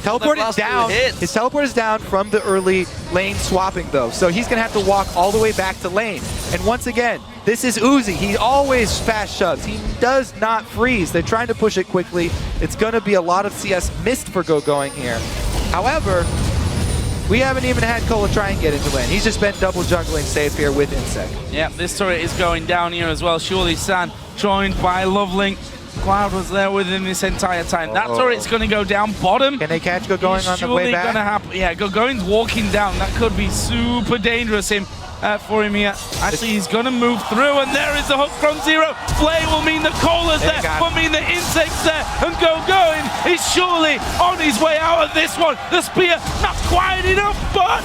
Teleport is down. His teleport is down from the early lane swapping, though. So he's going to have to walk all the way back to lane. And once again, this is Uzi. He always fast shoves. He does not freeze. They're trying to push it quickly. It's going to be a lot of CS missed for going here. However, we haven't even had Kola try and get into lane. He's just been double jungling safe here with Insect. Yeah, this turret is going down here as well. Surely San joined by Loveling. Cloud was there with him this entire time. That turret's going to go down bottom. Can they catch Gogoing on the way back? Gonna happen. Yeah, Gogoing's walking down. That could be super dangerous for him here. Actually, he's going to move through, and there is the hook from Zero. Flay will mean the Cola's there, will mean the Insect's there, and Gogoing is surely on his way out of this one. The spear, not quite enough, but,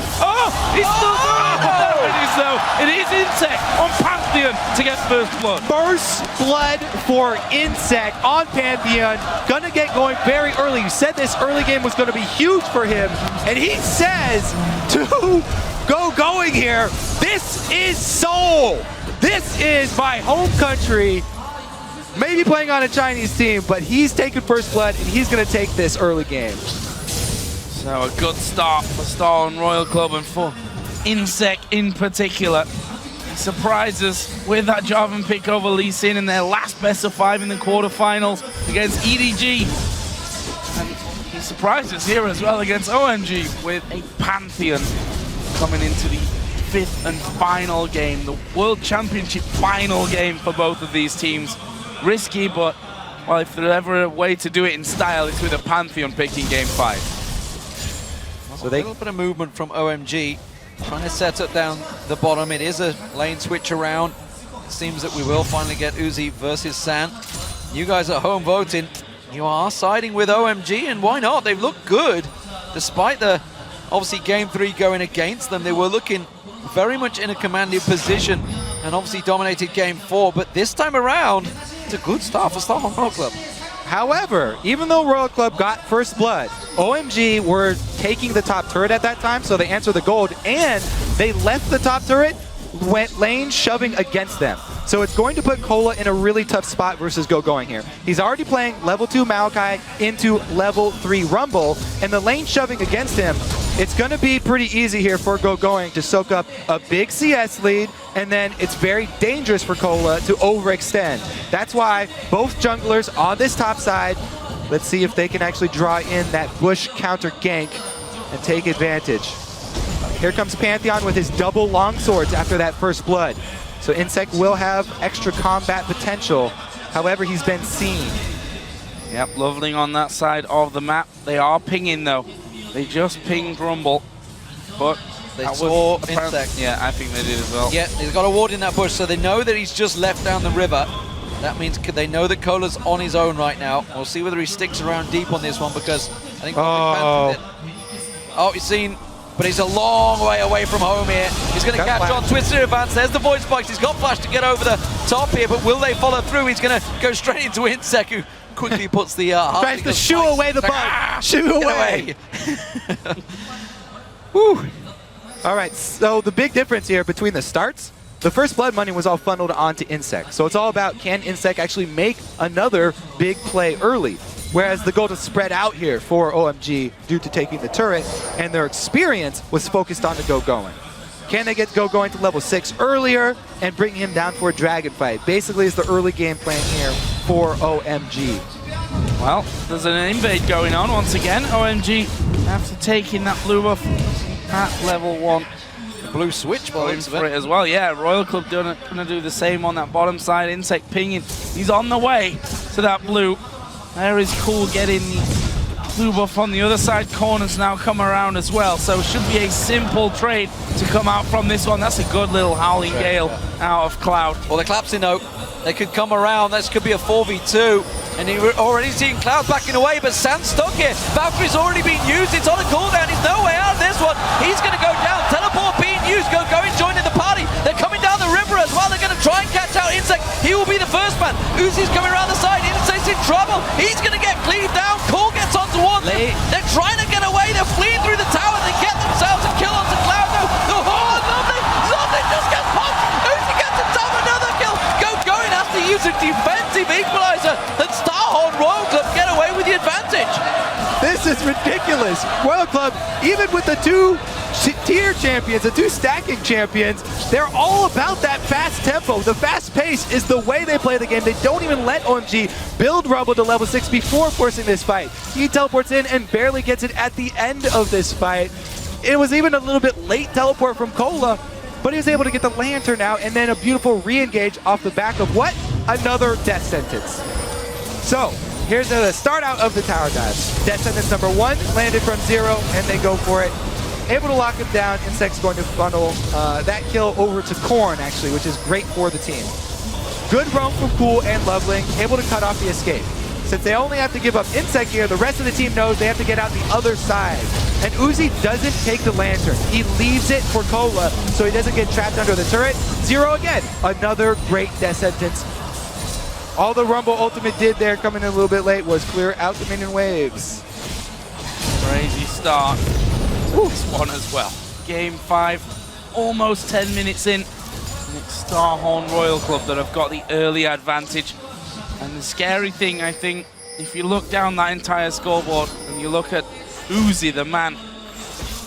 he's still going. There it is, though. It is Insect on Pantheon to get first blood. First blood for Insect on Pantheon. Gonna get going very early. You said this early game was gonna be huge for him, and he says to Gogoing here, this is Seoul. This is my home country. Maybe playing on a Chinese team, but he's taking first blood, and he's gonna take this early game. So a good start for Star and Royal Club, and for Insect in particular. He surprises with that Jarvan pick over Lee Sin in their last best of 5 in the quarterfinals against EDG. And he surprises here as well against OMG with a Pantheon coming into the 5th and final game, the World Championship final game for both of these teams. Risky, but well, if there's ever a way to do it in style, it's with a Pantheon picking game 5. So a little bit of movement from OMG. Trying to set up down the bottom. It is a lane switch around. It seems that we will finally get Uzi versus San. You guys at home voting. You are siding with OMG, and why not? They've looked good. Despite the, obviously, game 3 going against them, they were looking very much in a commanding position and obviously dominated game 4. But this time around, it's a good start for Star Royal Club. However, even though Royal Club got first blood, OMG were taking the top turret at that time, so they answered the gold, and they left the top turret, went lane shoving against them. So it's going to put Kola in a really tough spot versus Gogoing here. He's already playing level 2 Maokai into level 3 Rumble, and the lane shoving against him, it's going to be pretty easy here for Gogoing to soak up a big CS lead, and then it's very dangerous for Kola to overextend. That's why both junglers on this top side, let's see if they can actually draw in that bush counter gank and take advantage. Here comes Pantheon with his double longswords after that first blood. So Insect will have extra combat potential. However, he's been seen. Yep, Loveling on that side of the map. They are pinging, though. They just pinged Rumble, but they saw Insect. Yeah, I think they did as well. Yeah, he's got a ward in that bush, so they know that he's just left down the river. That means they know that Kola's on his own right now. We'll see whether he sticks around deep on this one, because I think... Oh, he's seen... But he's a long way away from home here. He's going to catch on Twister advance. There's the void spikes. He's got flash to get over the top here, but will they follow through? He's going to go straight into Insect, who quickly puts the... tries to shoo away the bug. Shoo away. Woo. All right, so the big difference here between the starts, the first blood money was all funneled onto Insect. So it's all about, can Insect actually make another big play early? Whereas the goal to spread out here for OMG due to taking the turret, and their experience was focused on the Go Going. Can they get Go Going to level 6 earlier and bring him down for a dragon fight? Basically, is the early game plan here for OMG. Well, there's an invade going on once again. OMG after taking that blue buff at level 1. Blue switch by for it as well. Yeah, Royal Club gonna do the same on that bottom side. Insect pinging. He's on the way to that blue. There is Cool getting the blue buff on the other side. Corners now come around as well. So it should be a simple trade to come out from this one. That's a good little Howling Gale out of Cloud. Well, the collapsing oak, they could come around. This could be a 4v2. And you're already seeing Cloud backing away, but Sand's stuck here. Valkyrie's already been used. It's on a cooldown. He's no way out of this one. He's going to go down. Teleport being used. Going, joining the party. They're coming down the river as well. They're going to try and catch out Insect. He will be the first man. Uzi's coming around the side. Insect's in trouble. He's going to get cleaved down. Cole gets on towards him. They're trying to get away. They're fleeing through the tower. They get themselves a kill onto Cloud. No. Oh, lovely. Lovely just gets popped. Uzi gets himself another kill. Going has to use a defensive equalizer. And Starhorn Royal Club get away with the advantage. This is ridiculous. Royal Club, even with the two tier champions, the two stacking champions, they're all about that fast tempo. The fast pace is the way they play the game. They don't even let OMG build Rumble to level 6 before forcing this fight. He teleports in and barely gets it at the end of this fight. It was even a little bit late teleport from Cola, but he was able to get the lantern out and then a beautiful re-engage off the back of what? Another death sentence. So, here's the start out of the tower dive. Death sentence number 1, landed from 0, and they go for it. Able to lock him down. Insect's going to funnel that kill over to Korn, actually, which is great for the team. Good roam from Cool and Loveling, able to cut off the escape. Since they only have to give up Insect here, the rest of the team knows they have to get out the other side. And Uzi doesn't take the lantern. He leaves it for Cola, so he doesn't get trapped under the turret. 0 again. Another great death sentence. All the Rumble ultimate did there, coming in a little bit late, was clear out the minion waves. Crazy start. This one as well. Game 5, almost 10 minutes in. And it's Starhorn Royal Club that have got the early advantage. And the scary thing, I think, if you look down that entire scoreboard and you look at Uzi, the man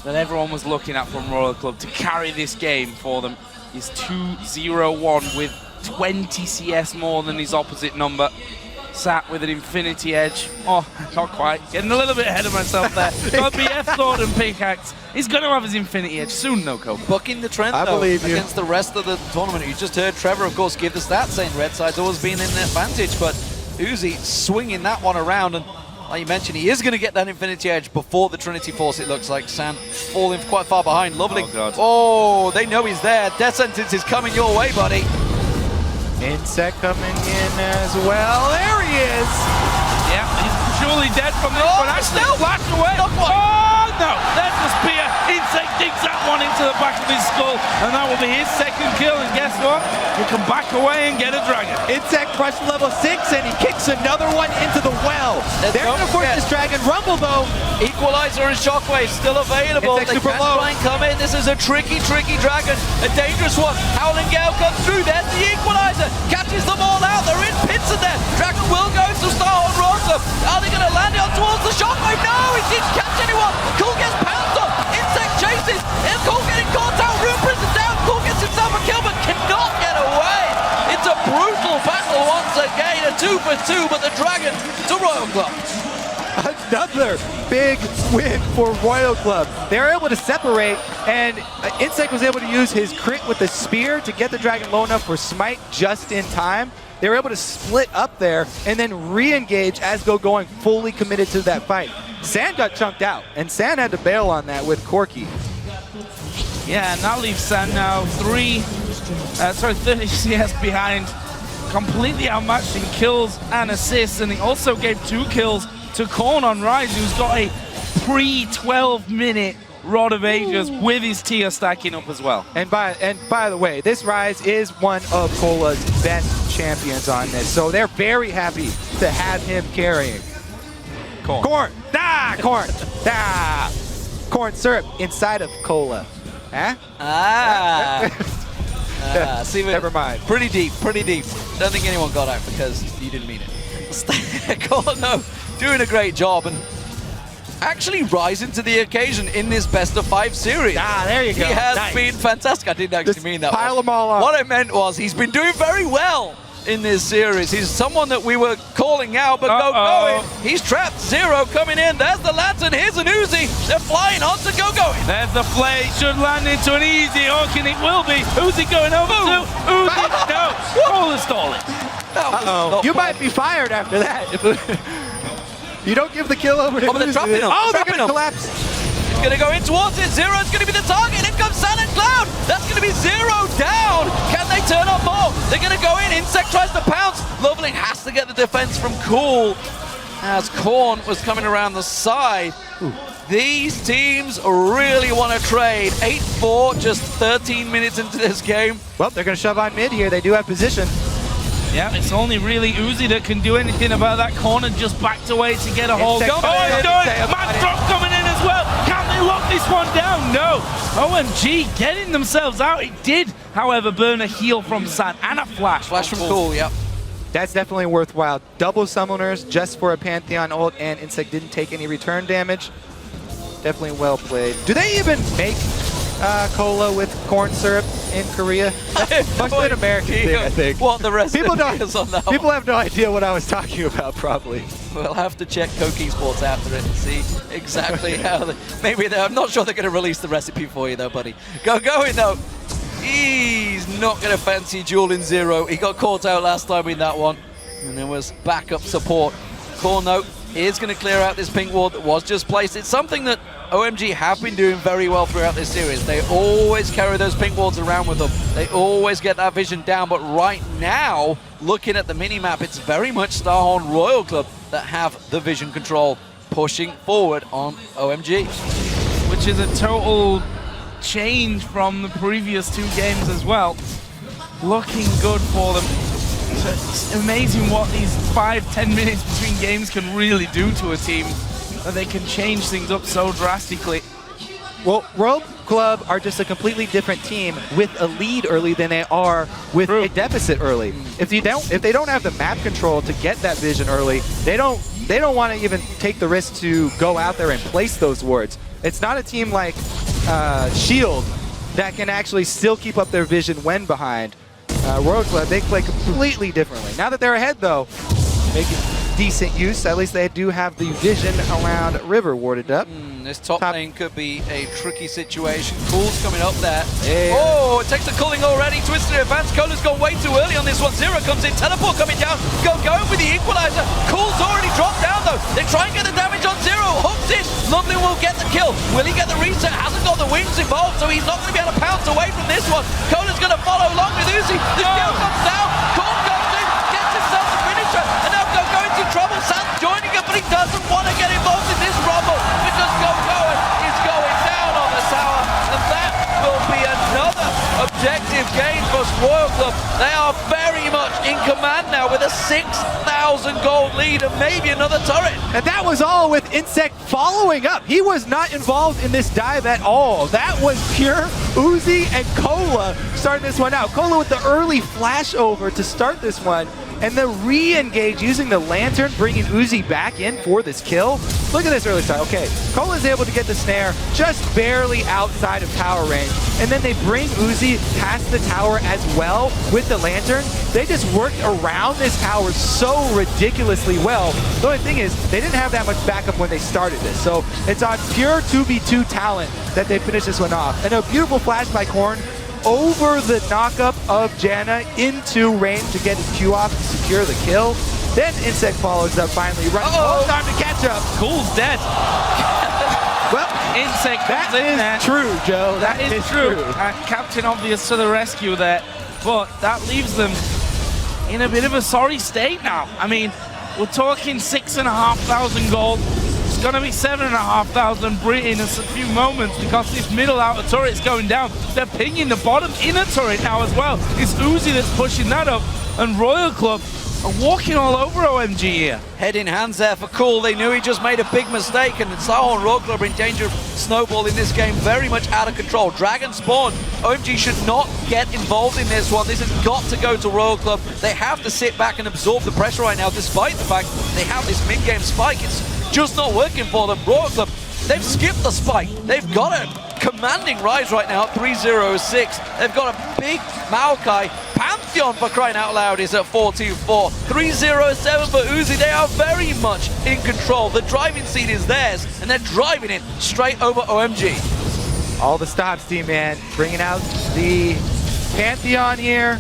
that everyone was looking at from Royal Club to carry this game for them, is 2-0-1 with 20 CS more than his opposite number. Sat with an Infinity Edge. Oh, not quite. Getting a little bit ahead of myself there. Got to be F-Sword and Pickaxe. He's going to have his Infinity Edge soon, no, Cole. Bucking the trend, though, against the rest of the tournament. You just heard Trevor, of course, give the stats saying Red Side's always been in an advantage, but Uzi swinging that one around, and like you mentioned, he is going to get that Infinity Edge before the Trinity Force, it looks like. San falling quite far behind. Lovely. Oh, they know he's there. Death Sentence is coming your way, buddy. Insect coming in as well. There he is. Yeah, he's surely dead from this one. Actually, flashed away. Oh, no. There's the spear. Insect digs that one into the back of his skull, and that will be his second kill. And guess what? He can back away and get a dragon. Insect crushed level 6, and he kicks another one into the well. They're going to force this dragon rumble, though. Equalizer and Shockwave still available. They can try and come in. This is a tricky, tricky dragon. A dangerous one. Howling Gale comes through. There's the equalizer. Catches them all out. They're in pits in there. Dragon will go to Starhorn Royal Club. Are they going to land it on towards the Shockwave? No, he didn't catch anyone. Cool gets pounced on. Insect chases. And Cool getting caught out. Rune Prison down. Cool gets himself a kill, but cannot get away. It's a brutal battle once again. A 2 for 2, but the dragon to Royal Club. Another big win for Royal Club. They're able to separate, and Insect was able to use his crit with the spear to get the dragon low enough for Smite just in time. They were able to split up there and then re-engage as going fully committed to that fight. San got chunked out, and San had to bail on that with Corky. Yeah, and that leaves San now 30 CS behind. Completely outmatched in kills and assists, and he also gave 2 kills to Korn on Rise, who's got a pre-12-minute Rod of Ages with his tier stacking up as well. And by the way, this Rise is one of Cola's best champions on this, so they're very happy to have him carrying. Corn! Ah! Corn! Ah! Corn syrup inside of Cola. Huh? Ah! See, never mind. Pretty deep, pretty deep. Don't think anyone got out because you didn't mean it. No, doing a great job and actually rising to the occasion in this best-of-5 series. There you go. He has Nice. been fantastic. I didn't actually mean that. Pile them all up. What I meant was he's been doing very well in this series. He's someone that we were calling out, but Go-Going. He's trapped. Zero coming in. There's the Lantern. Here's an Uzi. They're flying on to Go-Going. There's the play. Should land into an easy hook, and it will be. Uzi going over to Uzi. No, Cola stole it. You might be fired after that. You don't give the kill over to they're trapping him. Oh, they're Trapping going to him. collapse. He's going to go in towards it. Zero's going to be the target. In comes Sand and Cloud. That's going to be Zero down. Can they turn on more? They're going to go in. Insect tries to pounce. Loveling has to get the defense from Cool as Korn was coming around the side. These teams really want to trade. 8-4, just 13 minutes into this game. Well, they're going to shove on mid here. They do have position. Yeah, it's only really Uzi that can do anything about that corner, just backed away to get a hold. Oh, he's doing it! Mad drop coming in as well! Can they lock this one down? No! OMG getting themselves out. It did, however, burn a heal from San and a flash. Flash from Cool, yep. That's definitely worthwhile. Double summoners just for a Pantheon ult, and Insect didn't take any return damage. Definitely well played. Do they even make cola with corn syrup in Korea? Must be an American thing, I think. What the rest People of don't. is on that People one. have no idea what I was talking about, probably. We'll have to check Koki Sports after it and see exactly how. I'm not sure they're going to release the recipe for you, though, buddy. Going though. He's not going to fancy dueling Zero. He got caught out last time in that one, and there was backup support. Corno is going to clear out this pink ward that was just placed. It's something that OMG have been doing very well throughout this series. They always carry those pink wards around with them. They always get that vision down, but right now, looking at the mini-map, it's very much Starhorn Royal Club that have the vision control pushing forward on OMG. Which is a total change from the previous 2 games as well. Looking good for them. So it's amazing what these 5-10 minutes between games can really do to a team. That they can change things up so drastically. Well, Royal Club are just a completely different team with a lead early than they are with a deficit early. If they don't have the map control to get that vision early, they don't want to even take the risk to go out there and place those wards. It's not a team like Shield that can actually still keep up their vision when behind. Royal Club, they play completely differently. Now that they're ahead, though, making decent use. At least they do have the vision around River warded up. This top lane could be a tricky situation. Cool's coming up there. Yeah. Oh, it takes the culling already. Twisted advance. Cola's gone way too early on this one. Zero comes in. Teleport coming down. Going with the equalizer. Cool's already dropped down though. They try and get the damage on Zero. Hooks in. Lovely will get the kill. Will he get the reset? Hasn't got the wings involved, so he's not going to be able to pounce away from this one. Cola's going to follow along with Uzi. The skill comes down. Cool goes in. Gets himself the finisher. And now going to trouble. Sam's joining him, but he doesn't want to get involved in this rumble because Go-Going is going down on the tower, and that will be another objective gain for Royal Club. They are very much in command now with a 6,000 gold lead and maybe another turret. And that was all with Insect following up. He was not involved in this dive at all. That was pure Uzi and Cola starting this one out. Cola with the early flash over to start this one, and the re-engage using the Lantern, bringing Uzi back in for this kill. Look at this early start. Okay, Cola's able to get the snare just barely outside of tower range, and then they bring Uzi past the tower as well with the Lantern. They just worked around this tower so ridiculously well. The only thing is, they didn't have that much backup when they started this, so it's on pure 2v2 talent that they finished this one off. And a beautiful flash by Korn over the knockup of Janna into range to get his Q off to secure the kill. Then Insect follows up finally. Time to catch up. Cool's dead. Well, Insect that is true, Joe. That is true. Captain Obvious to the rescue there. But that leaves them in a bit of a sorry state now. I mean, we're talking 6,500 gold. It's going to be 7,500 in a few moments because this middle outer turret's going down. They're pinging the bottom inner turret now as well. It's Uzi that's pushing that up. And Royal Club are walking all over OMG here. Head in hands there for Cool. They knew he just made a big mistake, and Seoul Road Club are in danger of snowballing this game very much out of control. Dragon Spawn. OMG should not get involved in this one. This has got to go to Royal Club. They have to sit back and absorb the pressure right now, despite the fact they have this mid-game spike. It's just not working for them. Royal Club, they've skipped the spike. They've got a commanding rise right now at 306. They've got a big Maokai. Pantheon, for crying out loud, is at 424. 307 for Uzi. They are very much in control. The driving seat is theirs, and they're driving it straight over OMG. All the stops, D-Man, bringing out the Pantheon here.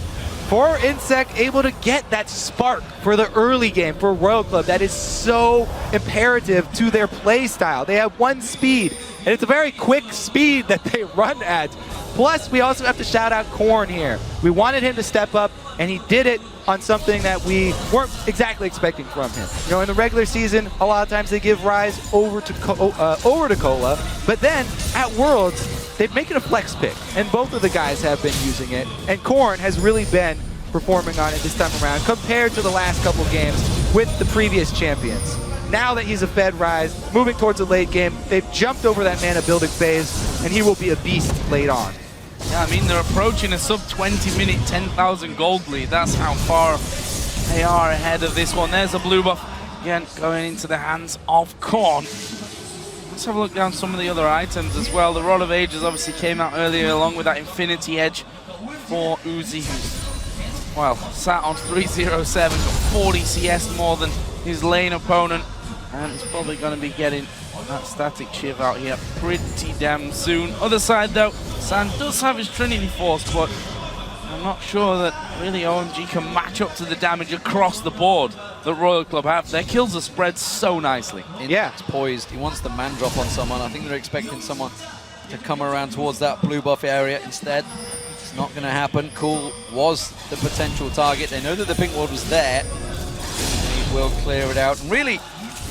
For Insect, able to get that spark for the early game for Royal Club. That is so imperative to their play style. They have one speed, and it's a very quick speed that they run at. Plus, we also have to shout out Korn here. We wanted him to step up, and he did it on something that we weren't exactly expecting from him. You know, in the regular season, a lot of times they give Rise over to Cola, but then at Worlds, they make it a flex pick, and both of the guys have been using it, and Korn has really been performing on it this time around compared to the last couple games with the previous champions. Now that he's a Fed Rise, moving towards the late game, they've jumped over that mana building phase, and he will be a beast late on. Yeah, I mean, they're approaching a sub 20-minute 10,000 gold lead. That's how far they are ahead of this one. There's a blue buff, again, going into the hands of Korn. Let's have a look down some of the other items as well. The Rod of Ages obviously came out earlier along with that Infinity Edge for Uzi, who's, well, sat on 307, got 40 CS more than his lane opponent, and he's probably going to be getting that Static Shiv out here pretty damn soon. Other side though, San does have his Trinity Force, but I'm not sure that really OMG can match up to the damage across the board that Royal Club have. Their kills are spread so nicely. It's poised. He wants the man drop on someone. I think they're expecting someone to come around towards that blue buff area instead. It's not going to happen. Cool was the potential target. They know that the pink ward was there. He will clear it out. And really,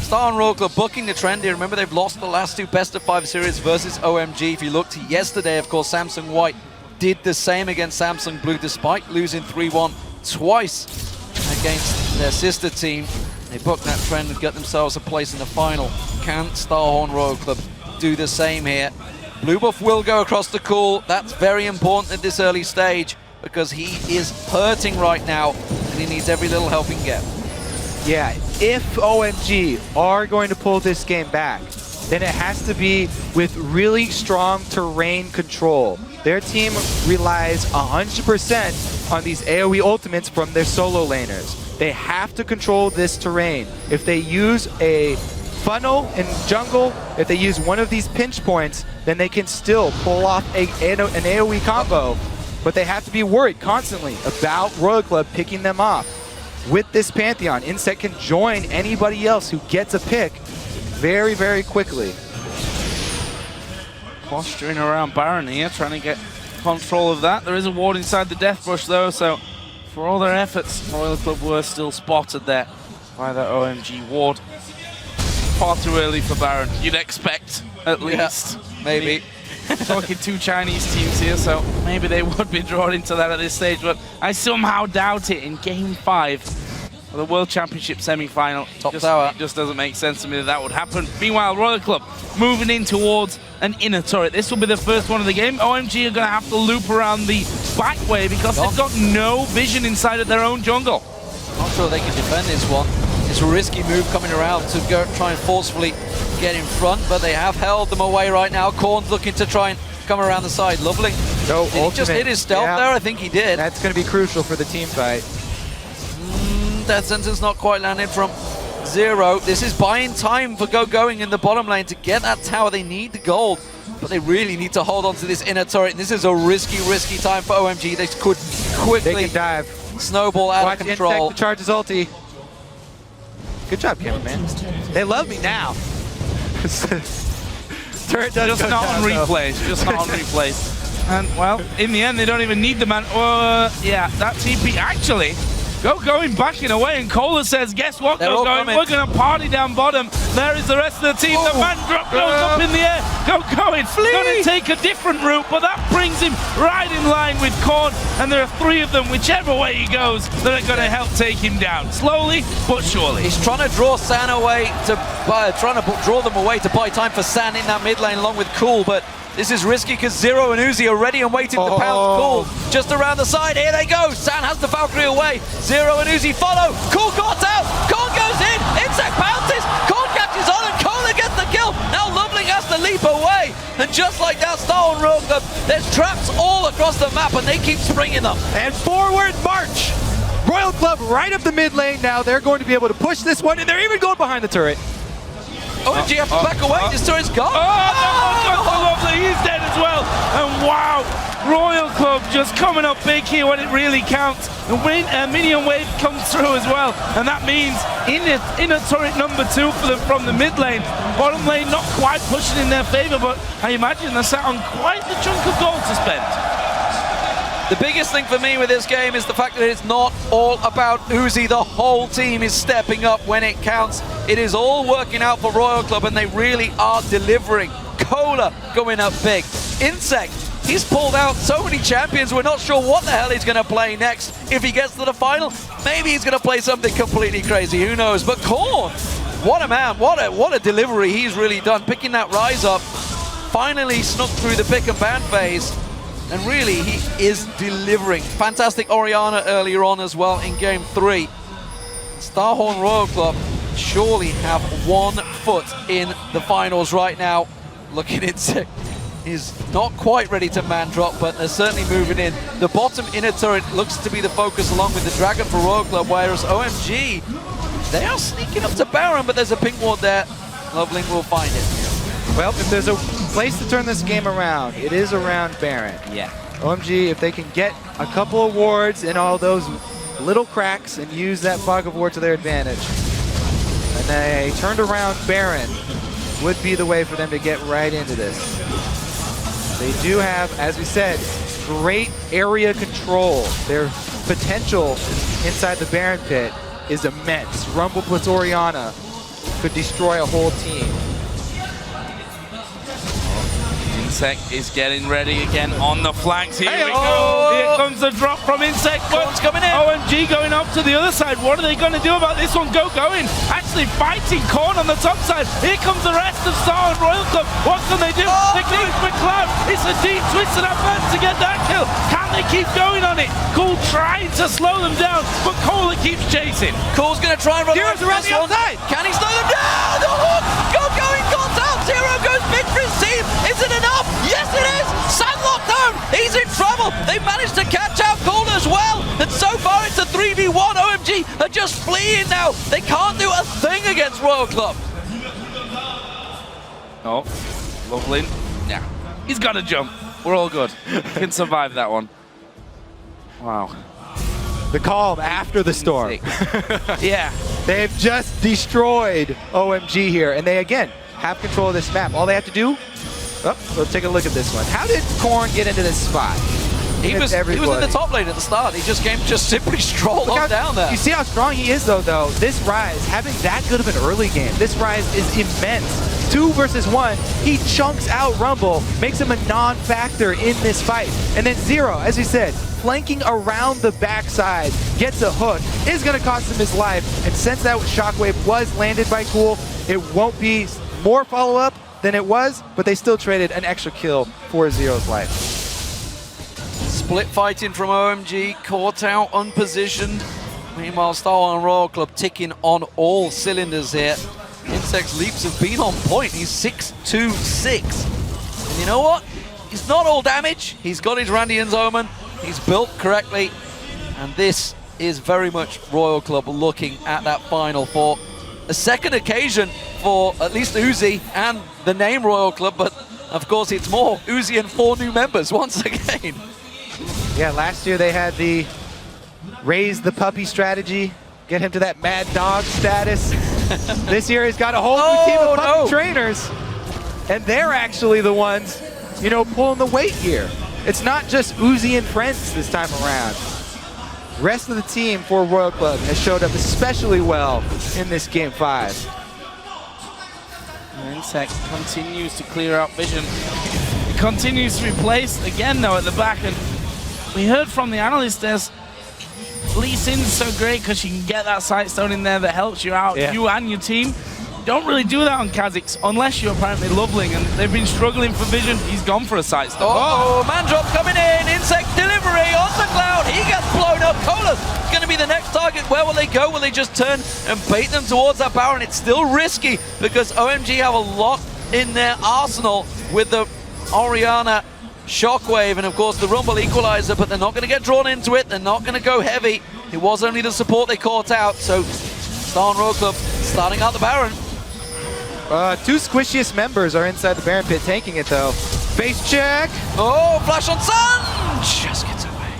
Star and Royal Club booking the trend here. Remember, they've lost the last two best-of-5 series versus OMG. If you look to yesterday, of course, Samsung White did the same against Samsung Blue, despite losing 3-1 twice against their sister team. They booked that trend and got themselves a place in the final. Can Starhorn Royal Club do the same here? Blue buff will go across the Cool. That's very important at this early stage because he is hurting right now and he needs every little help he can get. Yeah, if OMG are going to pull this game back, then it has to be with really strong terrain control. Their team relies 100% on these AoE ultimates from their solo laners. They have to control this terrain. If they use a funnel in jungle, if they use one of these pinch points, then they can still pull off an AoE combo. But they have to be worried constantly about Royal Club picking them off. With this Pantheon, Insect can join anybody else who gets a pick very, very quickly. Posturing around Baron here, trying to get control of that. There is a ward inside the Death Brush though, so for all their efforts, Royal Club were still spotted there by the OMG ward. Far too early for Baron, you'd expect, at least. Maybe. Talking two Chinese teams here, so maybe they would be drawn into that at this stage, but I somehow doubt it in Game 5 of the World Championship semi-final. Top tower. It just doesn't make sense to me that would happen. Meanwhile, Royal Club moving in towards an inner turret. This will be the first one of the game. OMG are going to have to loop around the back way because they've got no vision inside of their own jungle. Not sure they can defend this one. It's a risky move coming around to go try and forcefully get in front, but they have held them away right now. Korn's looking to try and come around the side. Lovely. No, did he just hit his stealth there? I think he did. That's going to be crucial for the team fight. Death sentence not quite landed from Zero. This is buying time for going in the bottom lane to get that tower. They need the gold, but they really need to hold on to this inner turret. This is a risky time for OMG. They could quickly they can dive. Snowball out of control. Insect to charge his ulti. Good job, cameraman. They love me now. Turret does just not on replays. Just not on replays. And well, in the end, they don't even need the man. Yeah, that TP actually Going backing away, and Kohler says, guess what, They're all Going? coming. We're going to party down bottom. There is the rest of the team. The man drop goes up in the air. Going. Going to take a different route, but that brings him right in line with Korn, and there are 3 of them, whichever way he goes, that are going to help take him down. Slowly, but surely. He's trying to draw San away draw them away to buy time for San in that mid lane along with Cool, but this is risky because Zero and Uzi are ready and waiting to pounce Cool. Just around the side, here they go. San has the Valkyrie away. Zero and Uzi follow. Cool caught out. Korn goes in. Insect pounces. Korn catches on and Kohler gets the kill. Now Loveling has to leap away. And just like that, Star on Royal Club, there's traps all across the map and they keep springing them. And forward march. Royal Club right up the mid lane now. They're going to be able to push this one, and they're even going behind the turret. OMG have to back away. This turret's gone. Lovely. He's dead as well. And wow, Royal Club just coming up big here when it really counts. And Minion Wave comes through as well. And that means in a turret number 2 for them from the mid lane. Bottom lane not quite pushing in their favor, but I imagine they're sat on quite the chunk of gold to spend. The biggest thing for me with this game is the fact that it's not all about Uzi. The whole team is stepping up when it counts. It is all working out for Royal Club, and they really are delivering. Kohler going up big. Insect, he's pulled out so many champions, we're not sure what the hell he's going to play next. If he gets to the final, maybe he's going to play something completely crazy, who knows. But Korn, what a man, what a delivery he's really done. Picking that Rise up, finally snuck through the pick and ban phase. And really, he is delivering. Fantastic Orianna earlier on as well in Game 3. Starhorn Royal Club surely have 1 foot in the finals right now. Looking Insect is not quite ready to man drop, but they're certainly moving in. The bottom inner turret looks to be the focus along with the Dragon for Royal Club, whereas OMG, they are sneaking up to Baron, but there's a pink ward there. Loveling will find it. Well, if there's a place to turn this game around, it is around Baron. Yeah. OMG, if they can get a couple of wards in all those little cracks and use that fog of war to their advantage, and they turned around Baron, would be the way for them to get right into this. They do have, as we said, great area control. Their potential inside the Baron pit is immense. Rumble plus Orianna could destroy a whole team. Insect is getting ready again on the flanks. Here we go. Here comes the drop from Insect. Korn's coming in. OMG going up to the other side. What are they going to do about this one? Going. Actually fighting Korn on the top side. Here comes the rest of Star and Royal Club. What can they do? They're going for Cloud. It's a deep twist and advance to get that kill. Can they keep going on it? Cool trying to slow them down, but Kohler keeps chasing. Cool's going to try and run Zero's around the outside. Can he slow them down? The hook! Going, got out. Zero goes big for his team. Is it enough? Yes, it is. San locked down. He's in trouble. They managed to catch out Kohler as well. And so far, it's a 3v1. OMG are just fleeing now. They can't do a thing against Royal Club. Oh, Loveling. Yeah, he's got to jump. We're all good. Can survive that one. Wow. The calm after the storm. Yeah. They've just destroyed OMG here, and they, again, have control of this map. All they have to do, let's take a look at this one. How did Korn get into this spot? He was in the top lane at the start. He just simply strolled on down there. You see how strong he is, though. This Rise, having that good of an early game, this Rise is immense. 2 versus 1, he chunks out Rumble, makes him a non-factor in this fight. And then Zero, as he said, flanking around the backside, gets a hook, is going to cost him his life. And since that Shockwave was landed by Cool, it won't be more follow-up than it was, but they still traded an extra kill for Zero's life. Split fighting from OMG, caught out, unpositioned. Meanwhile, Star and Royal Club ticking on all cylinders here. Insect's leaps have been on point. He's 6-2-6. And you know what? He's not all damage. He's got his Randian's Omen. He's built correctly. And this is very much Royal Club looking at that final for a second occasion for at least Uzi and the name Royal Club. But of course, it's more Uzi and 4 new members once again. Yeah, last year they had the raise the puppy strategy, get him to that mad dog status. This year he's got a whole new team of puppy trainers, and they're actually the ones, pulling the weight here. It's not just Uzi and friends this time around. rest of the team for Royal Club has showed up especially well in this Game 5. Insect continues to clear out vision. It continues to be placed again though at the back, and we heard from the analyst there's Lee Sin's so great because she can get that sight stone in there that helps you out, you and your team. Don't really do that on Kha'Zix unless you're apparently Loveling, and they've been struggling for vision. He's gone for a sight stone. Oh, man drop coming in. Insect delivery on the cloud. He gets blown up. Cola's going to be the next target. Where will they go? Will they just turn and bait them towards that Baron? It's still risky because OMG have a lot in their arsenal with the Orianna Shockwave and of course the Rumble Equalizer, but they're not going to get drawn into it. They're not going to go heavy. It was only the support they caught out, so Star Royal Club starting out the Baron. Two squishiest members are inside the Baron pit tanking it though. Face check! Oh, flash on Sun! Just gets away.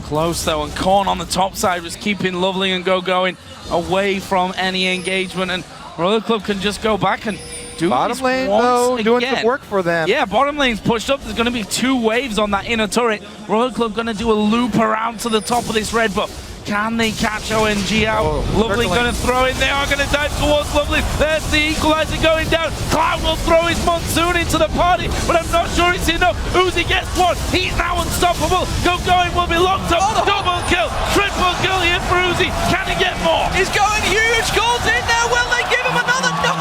Close though, and Korn on the top side was keeping Lovely and Go going away from any engagement, and Royal Club can just go back and do bottom lane though, doing some work for them. Yeah, bottom lane's pushed up. There's going to be 2 waves on that inner turret. Royal Club going to do a loop around to the top of this red buff. Can they catch OMG out? Lovely going to throw in. They are going to dive towards Lovely. There's the equalizer going down. Cloud will throw his monsoon into the party, but I'm not sure it's enough. Uzi gets one. He's now unstoppable. Go going will be locked up. Double kill. Triple kill here for Uzi. Can he get more? He's going huge. Calls in there. Will they give him another? No!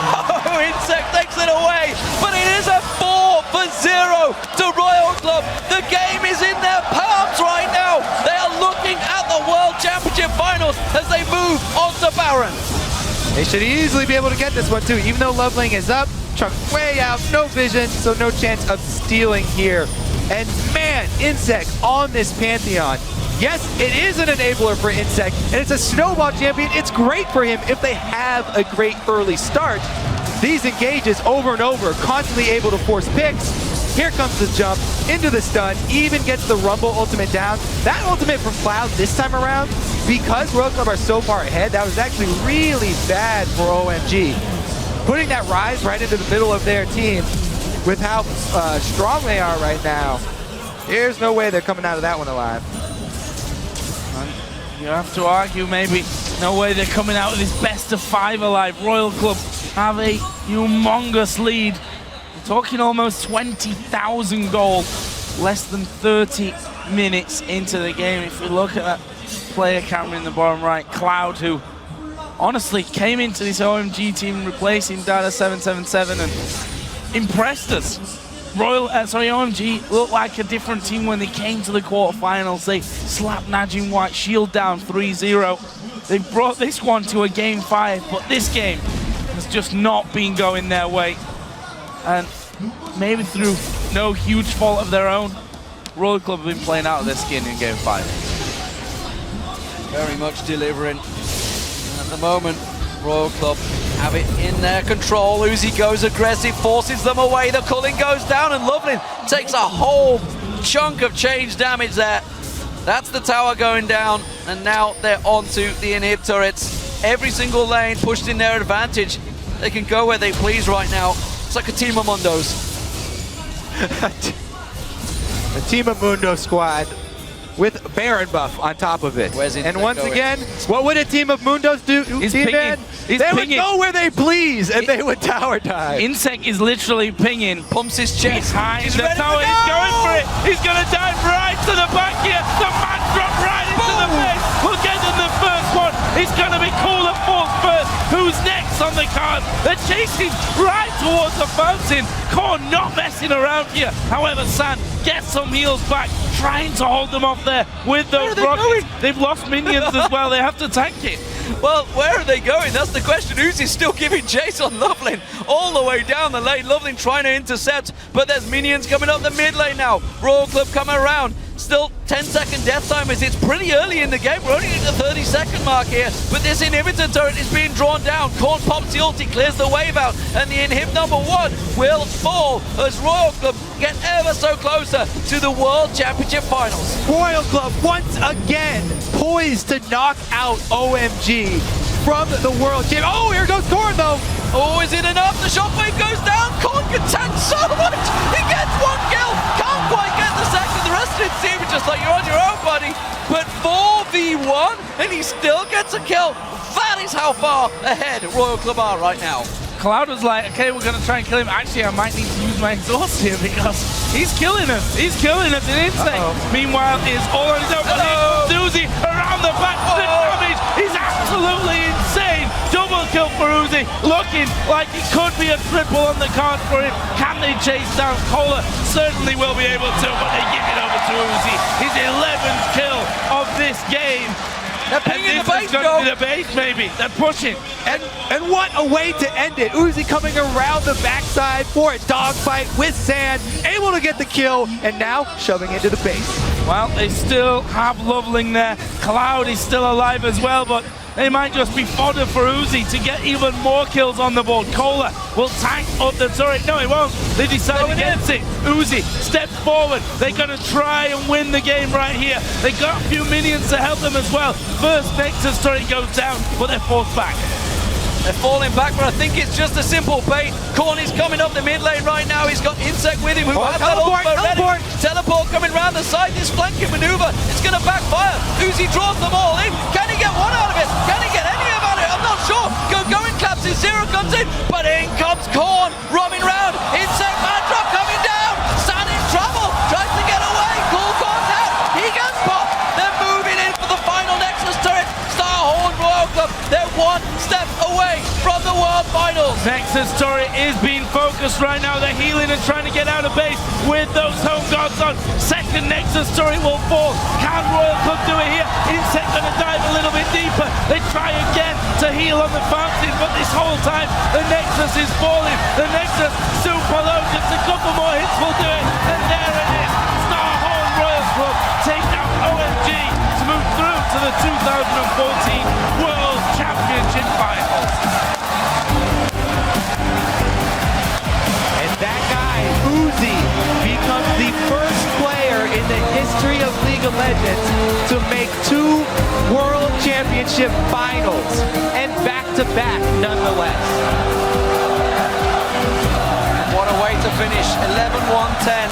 Insect takes it away, but it is a 4-0 to Royal Club. The game is in their palms right now. They are looking at the World Championship Finals as they move on to Baron. They should easily be able to get this one too, even though Loveling is up, Chuck way out, no vision, so no chance of stealing here. And man, Insect on this Pantheon. Yes, it is an enabler for Insect, and it's a snowball champion. It's great for him if they have a great early start. These engages over and over, constantly able to force picks. Here comes the jump into the stun, even gets the Rumble ultimate down. That ultimate from Cloud this time around, because Royal Club are so far ahead, that was actually really bad for OMG. Putting that Rise right into the middle of their team with how strong they are right now, there's no way they're coming out of that one alive. You have to argue maybe no way they're coming out of this best of 5 alive. Royal Club have a humongous lead. We're talking almost 20,000 gold, less than 30 minutes into the game. If we look at that player camera in the bottom right, Cloud, who honestly came into this OMG team replacing Data 777 and impressed us. OMG looked like a different team when they came to the quarterfinals. They slapped Najin White Shield down 3-0. They brought this one to a Game 5, but this game has just not been going their way. And maybe through no huge fault of their own, Royal Club have been playing out of their skin in Game 5. Very much delivering. And at the moment, Royal Club have it in their control. Uzi goes aggressive, forces them away. The culling goes down, and Loveling takes a whole chunk of change damage there. That's the tower going down, and now they're onto the inhib turrets. Every single lane pushed in their advantage. They can go where they please right now. It's like a Team of Mundos. A Team of Mundo squad with Baron buff on top of it. And once again, what would a Team of Mundos do? They would go where they please, and they would tower dive. Insect is literally pinging. Pumps his chest. Behind the tower. He's going for it. He's going to dive right to the back here. The man dropped right into the face. We'll get to the first one. It's going to be cool at fourth first. Who's next on the card? They're chasing right towards the fountain. Korn not messing around here. However, San gets some heals back, trying to hold them off there with those rockets. They've lost minions as well. They have to tank it. Well, where are they going? That's the question. Uzi's still giving chase on Loveling all the way down the lane. Loveling trying to intercept, but there's minions coming up the mid lane now. Royal Club coming around. Still 10-second death timers. It's pretty early in the game. We're only at the 30-second mark here, but this inhibitor turret is being drawn down. Korn pops the ulti, clears the wave out, and the inhib number 1 will fall as Royal Club get ever so closer to the World Championship Finals. Royal Club once again poised to knock out OMG from the World Championship. Oh, here goes Korn though. Oh, is it enough? The shockwave goes down. Korn can tank so much. He gets 1 kill. Can't quite get the second. The rest of it seems just like you're on your own, buddy. But 4v1, and he still gets a kill. That is how far ahead Royal Club are right now. Cloud was like, okay, we're going to try and kill him. Actually, I might need to use my exhaust here because he's killing us. He's killing us in instinct. Meanwhile, is all on his own. Uzi around the back. The damage is absolutely insane. Double kill for Uzi. Looking like it could be a triple on the card for him. Can they chase down Cola? Certainly will be able to, but they give it over to Uzi. His 11th kill of this game. They're pinging the base, Joe. The base, maybe. They're pushing. And what a way to end it. Uzi coming around the backside for a dogfight with Sand, able to get the kill, and now shoving into the base. Well, they still have Loveling there. Cloud is still alive as well, but they might just be fodder for Uzi to get even more kills on the board. Cola will tank up the turret. No, he won't. They decide against it. Uzi steps forward. They're going to try and win the game right here. They got a few minions to help them as well. First Nexus turret goes down, but they're forced back. They're falling back, but I think it's just a simple bait. Corny's coming up the mid lane right now. He's got Insect with him. Teleport coming round the side. This flanking maneuver, it's going to backfire. Uzi draws them all in. Can he get one out of it? Can he get any out of it? I'm not sure. Going claps in, Zero comes in, but in comes Corn, roaming round. Insect man drop coming down. Sand in trouble, tries to get away. Cool Corn's out. He gets popped. They're moving in for the final Nexus turret. Starhorn Royal Club, they're one step away from the World Finals. Nexus turret is being focused right now. They're healing and trying to get out of base with those home guards on. Second Nexus turret will fall. Can Royal Club do it here? Insect gonna dive a little bit deeper. They try again to heal on the fountain, but this whole time the Nexus is falling. The Nexus super low, just a couple more hits will do it. And there it is. Starhorn Royal Club take down OMG to move through to the 2014 World Championship Finals. And that guy, Uzi, becomes the first player in the history of League of Legends to make 2 World Championship Finals, and back-to-back nonetheless. What a way to finish, 11-1-10.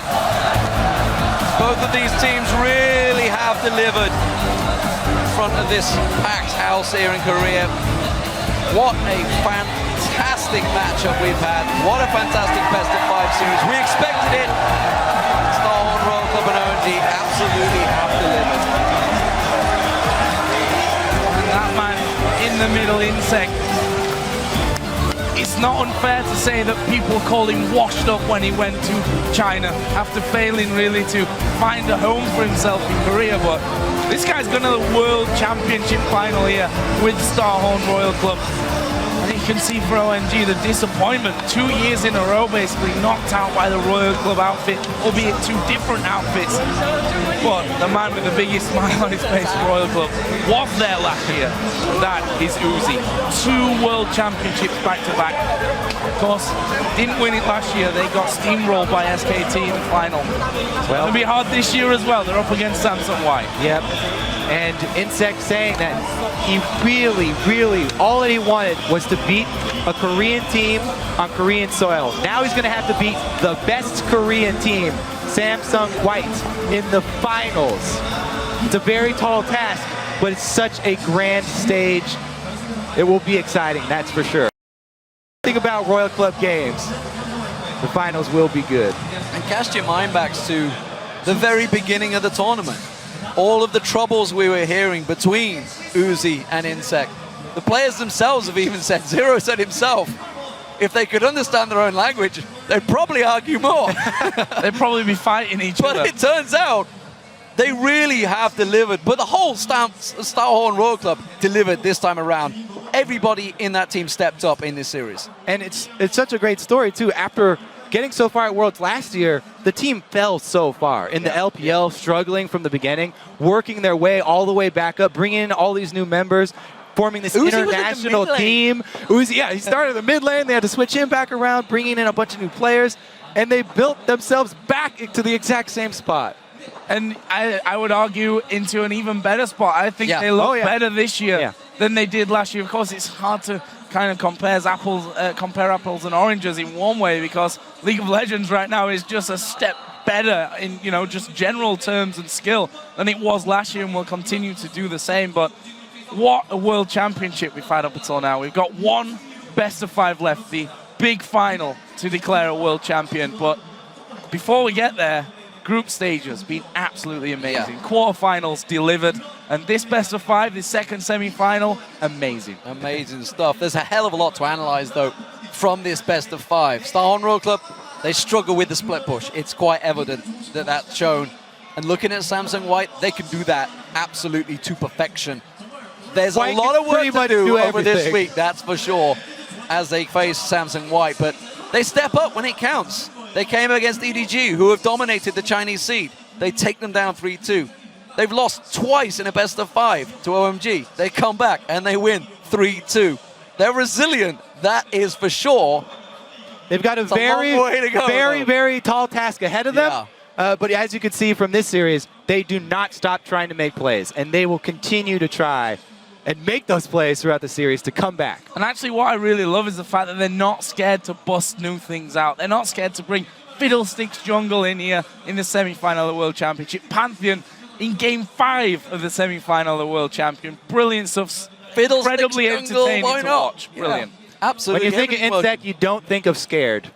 Both of these teams really have delivered in front of this packed house here in Korea. What a fantastic matchup we've had. What a fantastic best-of-5 series. We expected it. Starhorn Royal Club and OMG absolutely have delivered. And that man in the middle, Insect. It's not unfair to say that people call him washed up when he went to China after failing really to find a home for himself in Korea, but this guy's going to the World Championship final here with Starhorn Royal Club. And you can see for OMG the disappointment. 2 years in a row basically knocked out by the Royal Club outfit, albeit 2 different outfits. But the man with the biggest smile on his face, Royal Club, was there last year. That is Uzi. 2 World Championships back-to-back. Of course, didn't win it last year. They got steamrolled by SKT in the final. Well, it'll be hard this year as well. They're up against Samsung White. Yep. And Insect saying that he really, all that he wanted was to beat a Korean team on Korean soil. Now he's going to have to beat the best Korean team, Samsung White, in the finals. It's a very tall task, but it's such a grand stage. It will be exciting, that's for sure. Think about Royal Club games. The finals will be good. And cast your mind back to the very beginning of the tournament. All of the troubles we were hearing between Uzi and Insect. The players themselves have even said, Zero said himself, if they could understand their own language, they'd probably argue more. They'd probably be fighting each other. But it turns out they really have delivered. But the whole Starhorn Royal Club delivered this time around. Everybody in that team stepped up in this series. And it's such a great story, too. After getting so far at Worlds last year, the team fell so far in the LPL, struggling from the beginning, working their way all the way back up, bringing in all these new members, forming this international team. Uzi, yeah, he started in the mid lane. They had to switch him back around, bringing in a bunch of new players, and they built themselves back to the exact same spot. And I would argue into an even better spot. I think they look better this year than they did last year. Of course, it's hard to kind of compare apples and oranges in one way because League of Legends right now is just a step better in, just general terms and skill than it was last year, and will continue to do the same. But what a world championship we've had up until now. We've got one best of 5 left, the big final to declare a world champion. But before we get there, group stage has been absolutely amazing. Yeah. Quarterfinals delivered, and this best of 5, this second semi-final, amazing. Amazing stuff. There's a hell of a lot to analyze, though, from this best of 5. Star Honor Club, they struggle with the split push. It's quite evident that that's shown. And looking at Samsung White, they can do that absolutely to perfection. There's White a lot of work to do over this everything. week, that's for sure, as they face Samsung White. But they step up when it counts. They came against EDG, who have dominated the Chinese seed. They take them down 3-2. They've lost twice in a best of 5 to OMG. They come back and they win 3-2. They're resilient, that is for sure. They've got a It's a long way to go, though. very tall task ahead of them. But as you can see from this series, they do not stop trying to make plays, and they will continue to try and make those plays throughout the series to come back. And actually what I really love is the fact that they're not scared to bust new things out. They're not scared to bring Fiddlesticks Jungle in here in the semi-final of the World Championship. Pantheon in Game 5 of the semi-final of the World Champion. Brilliant stuff. Incredibly entertaining to watch. Brilliant. Absolutely. When you think of Insect, you don't think of scared.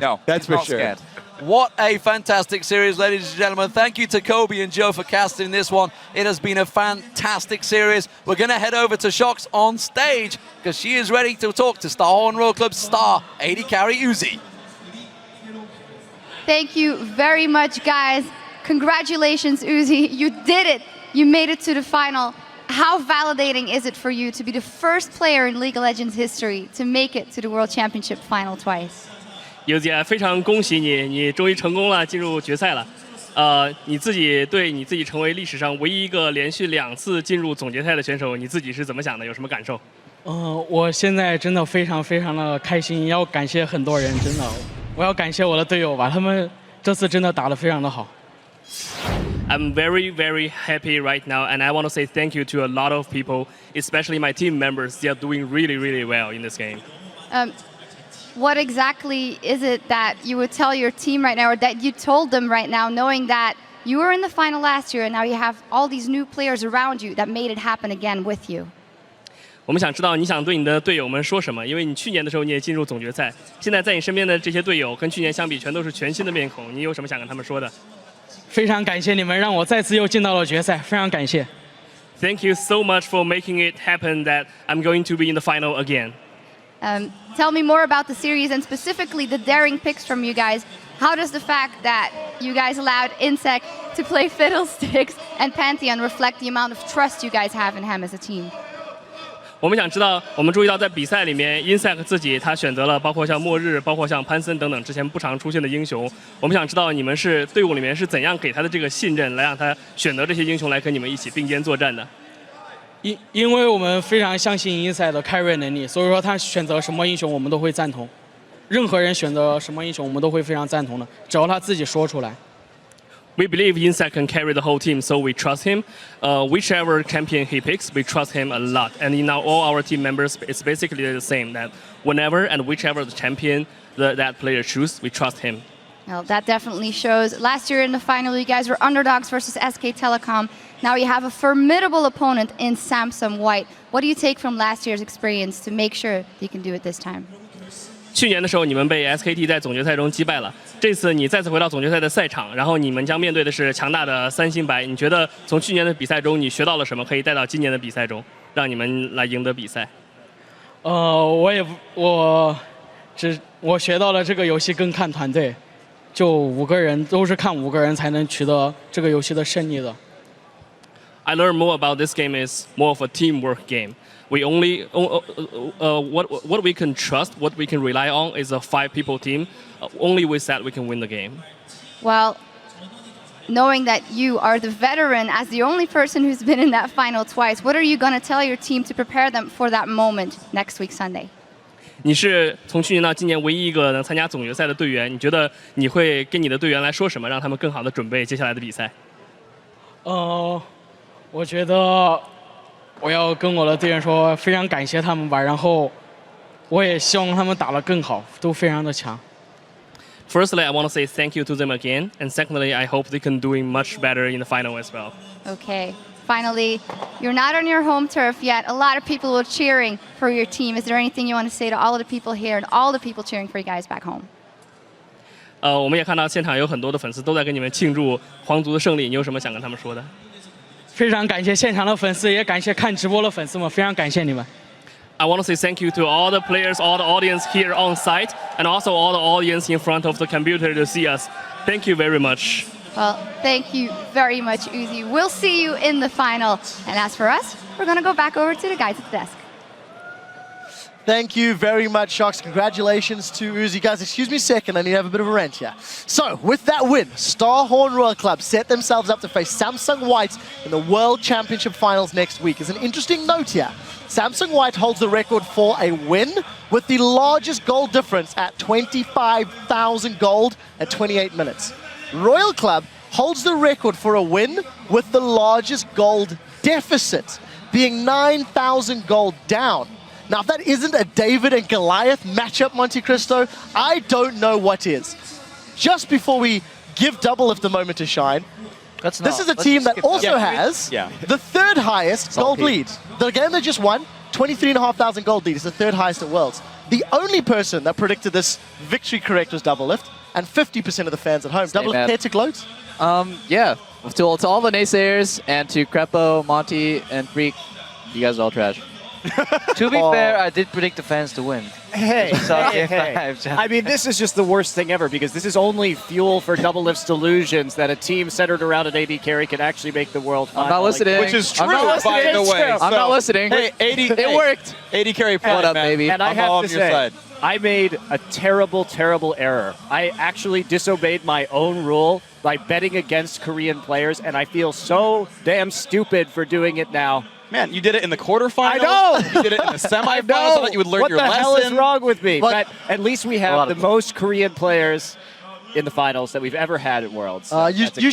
No, that's for not sure. scared. What a fantastic series, ladies and gentlemen. Thank you to Kobe and Joe for casting this one. It has been a fantastic series. We're going to head over to Shox on stage because she is ready to talk to Star Horn Royal Club star 80 carry Uzi. Thank you very much, guys. Congratulations, Uzi. You did it. You made it to the final. How validating is it for you to be the first player in League of Legends history to make it to the World Championship final twice? 尤姐，非常恭喜你，你终于成功了，进入决赛了。你自己对你自己成为历史上唯一一个连续2次进入总决赛的选手，你自己是怎么想的？有什么感受？我现在真的非常非常的开心，要感谢很多人，真的，我要感谢我的队友吧，他们这次真的打得非常的好。I'm very, very happy right now, and I want to say thank you to a lot of people, especially my team members. They are doing really, really well in this game. What exactly is it that you would tell your team right now, or that you told them right now, knowing that you were in the final last year and now you have all these new players around you that made it happen again with you? 我们想知道你想对你的队友们说什么，因为你去年的时候你也进入总决赛，现在在你身边的这些队友跟去年相比全都是全新的面孔，你有什么想跟他们说的？非常感谢你们，让我再次又进到了决赛，非常感谢。Thank you so much for making it happen that I'm going to be in the final again. Tell me more about the series and specifically the daring picks from you guys. How does the fact that you guys allowed Insect to play Fiddlesticks and Pantheon reflect the amount of trust you guys have in him as a team? 我们想知道，我们注意到在比赛里面 ，Insect 自己他选择了包括像末日、包括像潘森等等之前不常出现的英雄。我们想知道你们是队伍里面是怎样给他的这个信任，来让他选择这些英雄来跟你们一起并肩作战的。因为我们非常相信Insect的 carry 能力，所以说他选择什么英雄我们都会赞同。任何人选择什么英雄我们都会非常赞同的，只要他自己说出来。We believe Insect can carry the whole team, so we trust him. Whichever champion he picks, we trust him a lot. And in all our team members, it's basically the same. That whenever and whichever the champion that player chooses, we trust him. Well, that definitely shows. Last year in the final, you guys were underdogs versus SK Telecom. Now you have a formidable opponent in Samsung White. What do you take from last year's experience to make sure you can do it this time? 去年的时候，你们被 SKT 在总决赛中击败了。这次你再次回到总决赛的赛场，然后你们将面对的是强大的三星白。你觉得从去年的比赛中你学到了什么，可以带到今年的比赛中，让你们来赢得比赛？我学到了这个游戏更看团队，就5个人都是看5个人才能取得这个游戏的胜利的。I learned more about this game is more of a teamwork game. We only what we can trust, what we can rely on is a 5-people team. Only with that we can win the game. Well, knowing that you are the veteran as the only person who's been in that final twice, what are you going to tell your team to prepare them for that moment next week Sunday? 你是从去年到今年唯一一个能参加总决赛的队员，你觉得你会跟你的队员来说什么，让他们更好的准备接下来的比赛？我觉得我要跟我的队员说，非常感谢他们吧，然后我也希望他们打得更好，都非常的强。Firstly, I want to say thank you to them again. And secondly, I hope they can do much better in the final as well. Okay. Finally, you're not on your home turf yet. A lot of people were cheering for your team. Is there anything you want to say to all of the people here and all the people cheering for you guys back home? 我们也看到现场有很多的粉丝都在跟你们庆祝皇族的胜利，你有什么想跟他们说的？非常感谢现场的粉丝，也感谢看直播的粉丝们，非常感谢你们。I want to say thank you to all the players, all the audience here on site, and also all the audience in front of the computer to see us. Thank you very much. Well, thank you very much, Uzi. We'll see you in the final. And as for us, we're going to go back over to the guys at the desk. Thank you very much, Sharks. Congratulations to Uzi. Guys, excuse me a second. I need to have a bit of a rant here. So, with that win, Starhorn Royal Club set themselves up to face Samsung White in the World Championship Finals next week. As an interesting note here, Samsung White holds the record for a win with the largest gold difference at 25,000 gold at 28 minutes. Royal Club holds the record for a win with the largest gold deficit, being 9,000 gold down. Now, if that isn't a David and Goliath matchup, Monte Cristo, I don't know what is. Just before we give Doublelift a moment to shine, this is a team that also has the third highest gold lead. The game they just won, 23,500 gold lead, is the third highest at Worlds. The only person that predicted this victory correct was Doublelift, and 50% of the fans at home. Doublelift, care to gloat? Yeah. To all the naysayers and to Crepo, Monty, and Freak, you guys are all trash. To be fair, I did predict the fans to win. Hey. I mean, this is just the worst thing ever because this is only fuel for Doublelift's delusions that a team centered around an AD carry can actually make the world final. I'm not listening. Which is true, by the way. I'm not listening. Hey, it worked. AD carry point, What up, man. baby? And I I'm all have to on your say, side. I made a terrible, terrible error. I actually disobeyed my own rule by betting against Korean players, and I feel so damn stupid for doing it now. Man, you did it in the quarterfinals. I know. You did it in the semifinals. I thought you would learn what your lesson. What the hell is wrong with me? But at least we have the most Korean players in the finals that we've ever had at Worlds. So You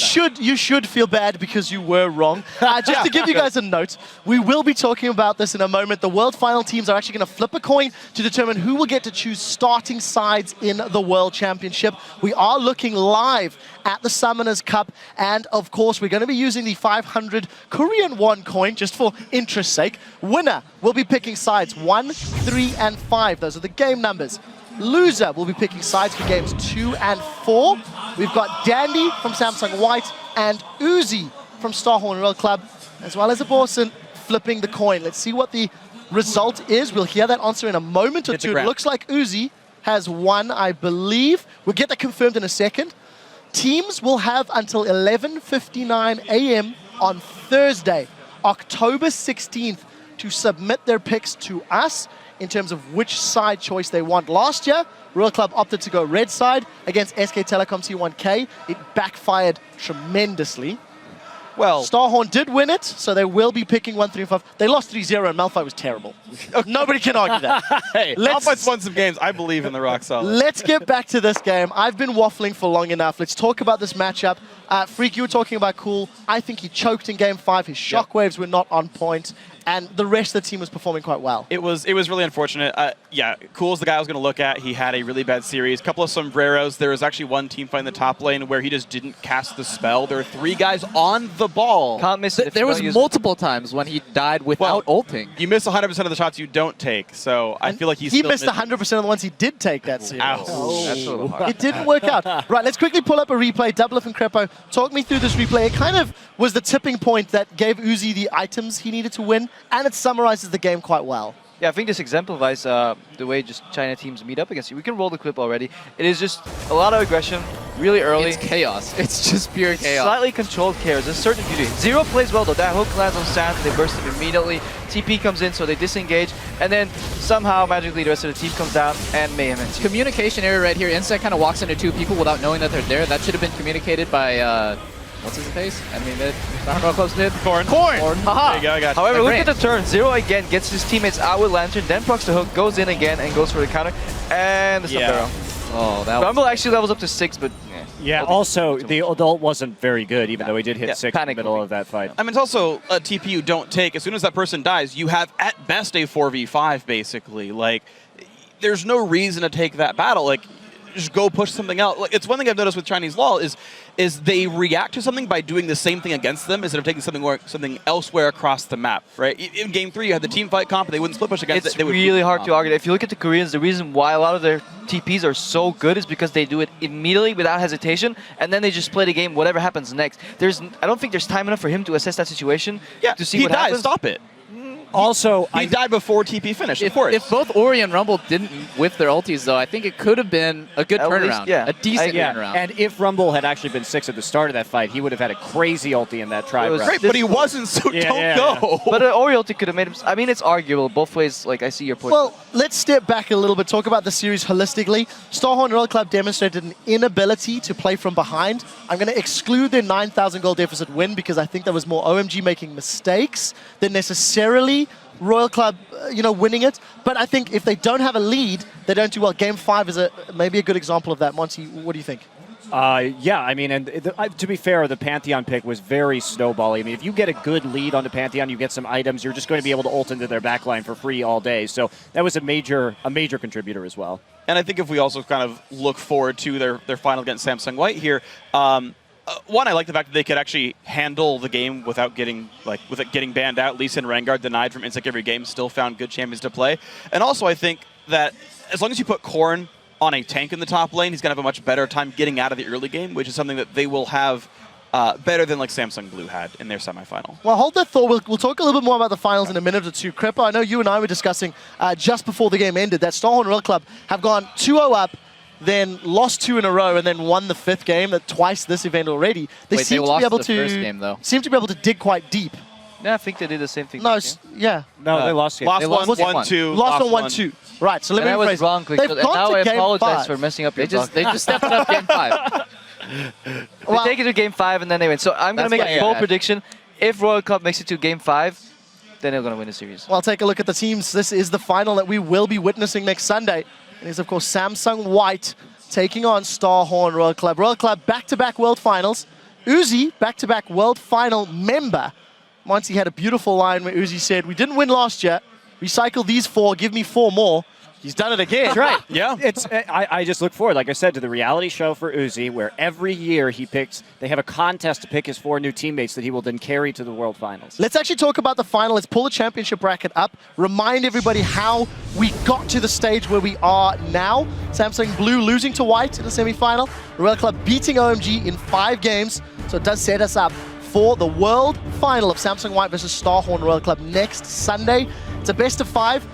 should feel bad because you were wrong. Just to give you guys a note, we will be talking about this in a moment. The World Final teams are actually going to flip a coin to determine who will get to choose starting sides in the World Championship. We are looking live at the Summoners Cup, and of course we're going to be using the 500 Korean won coin just for interest's sake. Winner will be picking sides 1, 3, and 5. Those are the game numbers. Loser will be picking sides for games 2 and 4. We've got Dandy from Samsung White and Uzi from Starhorn Royal Club, as well as a Borson flipping the coin. Let's see what the result is. We'll hear that answer in a moment or two. It looks like Uzi has won, I believe. We'll get that confirmed in a second. Teams will have until 11:59 a.m. on Thursday, October 16th, to submit their picks to us in terms of which side choice they want. Last year, Royal Club opted to go red side against SK Telecom T1K. It backfired tremendously. Well, Starhorn did win it, so they will be picking 1, 3, and 5. They lost 3-0, and Malphite was terrible. Nobody can argue that. Hey, Malphite's won some games. I believe in the Rock Solid. Let's get back to this game. I've been waffling for long enough. Let's talk about this matchup. Freak, you were talking about Cool. I think he choked in Game 5. His shockwaves were not on point. And the rest of the team was performing quite well. It was really unfortunate. Yeah, Cool's the guy I was going to look at. He had a really bad series. A couple of sombreros. There was actually one team fight in the top lane where he just didn't cast the spell. There were 3 guys on the ball. Can't miss it. There was multiple times when he died without ulting. You miss 100% of the shots you don't take. So I feel like he missed 100% of the ones he did take that series. That's a little hard. It didn't work out. Right, let's quickly pull up a replay. Doublelift and Crepo, talk me through this replay. It kind of was the tipping point that gave Uzi the items he needed to win, and it summarizes the game quite well. Yeah, I think this exemplifies the way just China teams meet up against you. We can roll the clip already. It is just a lot of aggression, really early. It's chaos. It's just pure chaos. Slightly controlled chaos. There's a certain beauty. Zero plays well though. That hook lands on Sand, they burst him immediately. TP comes in, so they disengage, and then somehow magically the rest of the team comes down and mayhem ensues. Communication error right here. Insect kind of walks into 2 people without knowing that they're there. That should have been communicated by what's his face? Enemy mid. Not close mid. Corn. Haha. There you go, I got you. However, look at the turn. Zero again gets his teammates out with Lantern, then procs the hook, goes in again, and goes for the counter. And the sombrero. Oh, that Rumble actually levels up to 6, but yeah. Also, the adult wasn't very good, even though he did hit 6 in the middle of that fight. I mean, it's also a TP you don't take. As soon as that person dies, you have at best a 4v5, basically. Like, there's no reason to take that battle. Like, just go push something out. Like, it's one thing I've noticed with Chinese LoL is they react to something by doing the same thing against them instead of taking something elsewhere across the map, right? In Game 3, you had the team fight comp, and they wouldn't split push against it. It's really hard to argue. If you look at the Koreans, the reason why a lot of their TPs are so good is because they do it immediately without hesitation, and then they just play the game, whatever happens next. I don't think there's time enough for him to assess that situation to see what happens. Stop it. Also, he died before TP finished, of course. If both Ori and Rumble didn't whiff their ultis, though, I think it could have been a good turnaround. A decent turnaround. And if Rumble had actually been 6 at the start of that fight, he would have had a crazy ulti in that tribe. Great, but he wasn't, so don't go. But an Ori ulti could have made him... I mean, it's arguable. Both ways, like, I see your point. Well, let's step back a little bit, talk about the series holistically. Starhorn Royal Club demonstrated an inability to play from behind. I'm going to exclude their 9,000 goal deficit win because I think that was more OMG making mistakes than necessarily Royal Club, winning it. But I think if they don't have a lead, they don't do well. Game 5 is maybe a good example of that. Monty, what do you think? Yeah, I mean, and to be fair, the Pantheon pick was very snowbally. I mean, if you get a good lead on the Pantheon, you get some items, you're just going to be able to ult into their backline for free all day. So that was a major contributor as well. And I think if we also kind of look forward to their final against Samsung White here, one, I like the fact that they could actually handle the game without getting banned out. Lee Sin Rengar denied from Insec every game, still found good champions to play. And also, I think that as long as you put Corrin on a tank in the top lane, he's going to have a much better time getting out of the early game, which is something that they will have better than like Samsung Blue had in their semifinal. Well, hold that thought. We'll talk a little bit more about the finals in a minute or two. Crepper, I know you and I were discussing just before the game ended that Starhorn Royal Club have gone 2-0 up, then lost 2 in a row, and then won the 5th game. That twice this event already. They seem to be able to first game, though. Seem to be able to dig quite deep. Yeah, I think they did the same thing. No, yeah. No, they lost. Lost 1-2. Lost on 1-2. Right. So let me rephrase. Wrong, They've gone now to I game apologize 5. for messing up They just stepped it up game 5. They take it to game 5 and then they win. So I'm going to make a bold prediction. If Royal Cup makes it to game 5, then they're going to win the series. Well, take a look at the teams. This is the final that we will be witnessing next Sunday. It is, of course, Samsung White taking on Starhorn Royal Club. Royal Club back-to-back World Finals. Uzi, back-to-back World Final member. Monty had a beautiful line where Uzi said, we didn't win last year. Recycle these 4, give me 4 more. He's done it again. That's right. Yeah. I just look forward, like I said, to the reality show for Uzi, where every year they have a contest to pick his 4 new teammates that he will then carry to the World Finals. Let's actually talk about the final. Let's pull the championship bracket up. Remind everybody how we got to the stage where we are now. Samsung Blue losing to White in the semifinal. Royal Club beating OMG in 5 games. So it does set us up for the world final of Samsung White versus Starhorn Royal Club next Sunday. It's a best of 5.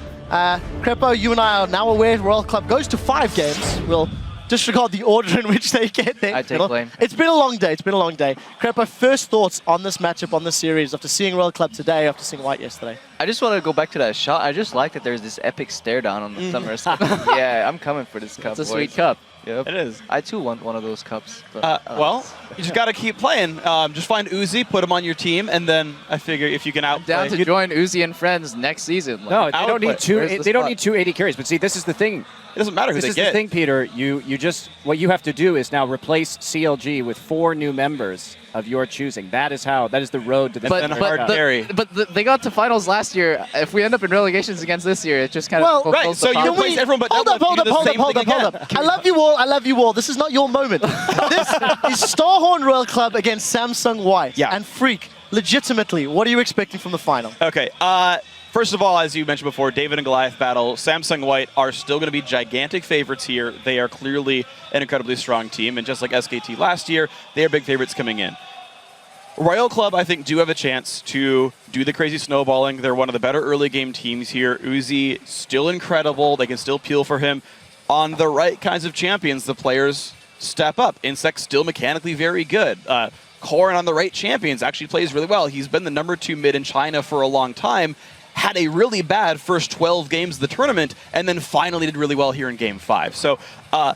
Crepo, you and I are now aware Royal Club goes to 5 games. We'll disregard the order in which they get there. I take blame. It's been a long day. Crepo, first thoughts on this matchup, on this series, after seeing Royal Club today, after seeing White yesterday? I just want to go back to that shot. I just like that there's this epic stare down on the summer. Yeah, I'm coming for this cup. It's a sweet cup. Yep. It is. I too want one of those cups. Well, you just got to keep playing. Just find Uzi, put him on your team, and then I figure if you can outplay. Down to join Uzi and friends next season. No, they don't need they don't need 280 carries. But see, this is the thing. It doesn't matter who they get. This is the thing, Peter. What you have to do is now replace CLG with 4 new members of your choosing. That is the road to the But they got to finals last year. If we end up in relegations against this year, it just kind of right. So you replace everyone, but hold up. I love you all. This is not your moment. This is Starhorn Royal Club against Samsung White. Yeah. And Freak, legitimately, what are you expecting from the final? Okay. First of all, as you mentioned before, David and Goliath battle. Samsung White are still going to be gigantic favorites here. They are clearly an incredibly strong team, and just like SKT last year, they are big favorites coming in. Royal Club, I think, do have a chance to do the crazy snowballing. They're one of the better early game teams here. Uzi, still incredible. They can still peel for him. On the right kinds of champions, the players step up. Insect still mechanically very good. Corrin on the right champions actually plays really well. He's been the number 2 mid in China for a long time. Had a really bad first 12 games of the tournament, and then finally did really well here in Game 5. So a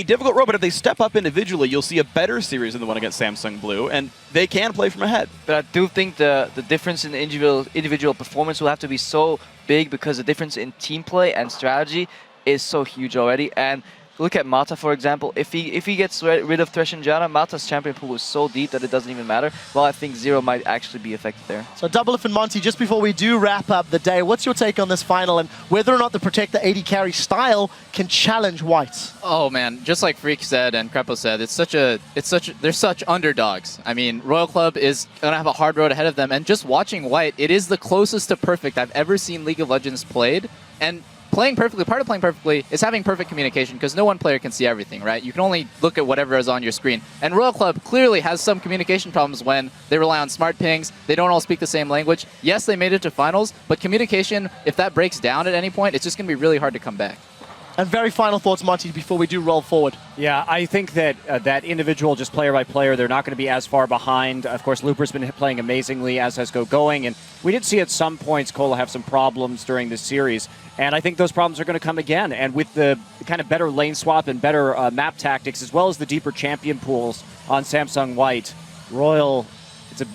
difficult road, but if they step up individually, you'll see a better series than the one against Samsung Blue, and they can play from ahead. But I do think the difference in individual performance will have to be so big because the difference in team play and strategy is so huge already. And look at Mata, for example. If he gets rid of Thresh and Janna, Mata's champion pool is so deep that it doesn't even matter. Well, I think Zero might actually be affected there. So Doublelift and Monty, just before we do wrap up the day, what's your take on this final and whether or not the Protect the AD carry style can challenge White? Oh man, just like Freak said and Crepo said, they're such underdogs. I mean, Royal Club is gonna have a hard road ahead of them, and just watching White, it is the closest to perfect I've ever seen League of Legends played. And playing perfectly, part of playing perfectly is having perfect communication, because no one player can see everything, right? You can only look at whatever is on your screen. And Royal Club clearly has some communication problems when they rely on smart pings, they don't all speak the same language. Yes, they made it to finals, but communication, if that breaks down at any point, it's just going to be really hard to come back. And very final thoughts, Monty, before we do roll forward. Yeah, I think that that individual, just player by player, they're not going to be as far behind. Of course, Looper's been playing amazingly, as has Going, and we did see at some points Cola have some problems during this series, and I think those problems are going to come again. And with the kind of better lane swap and better map tactics, as well as the deeper champion pools on Samsung White, Royal,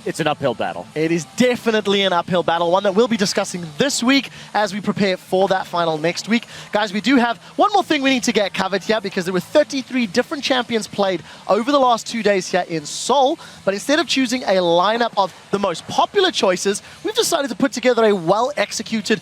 it's an uphill battle. It is definitely an uphill battle, one that we'll be discussing this week as we prepare for that final next week. Guys, we do have one more thing we need to get covered here, because there were 33 different champions played over the last 2 days here in Seoul, but instead of choosing a lineup of the most popular choices, we've decided to put together a well-executed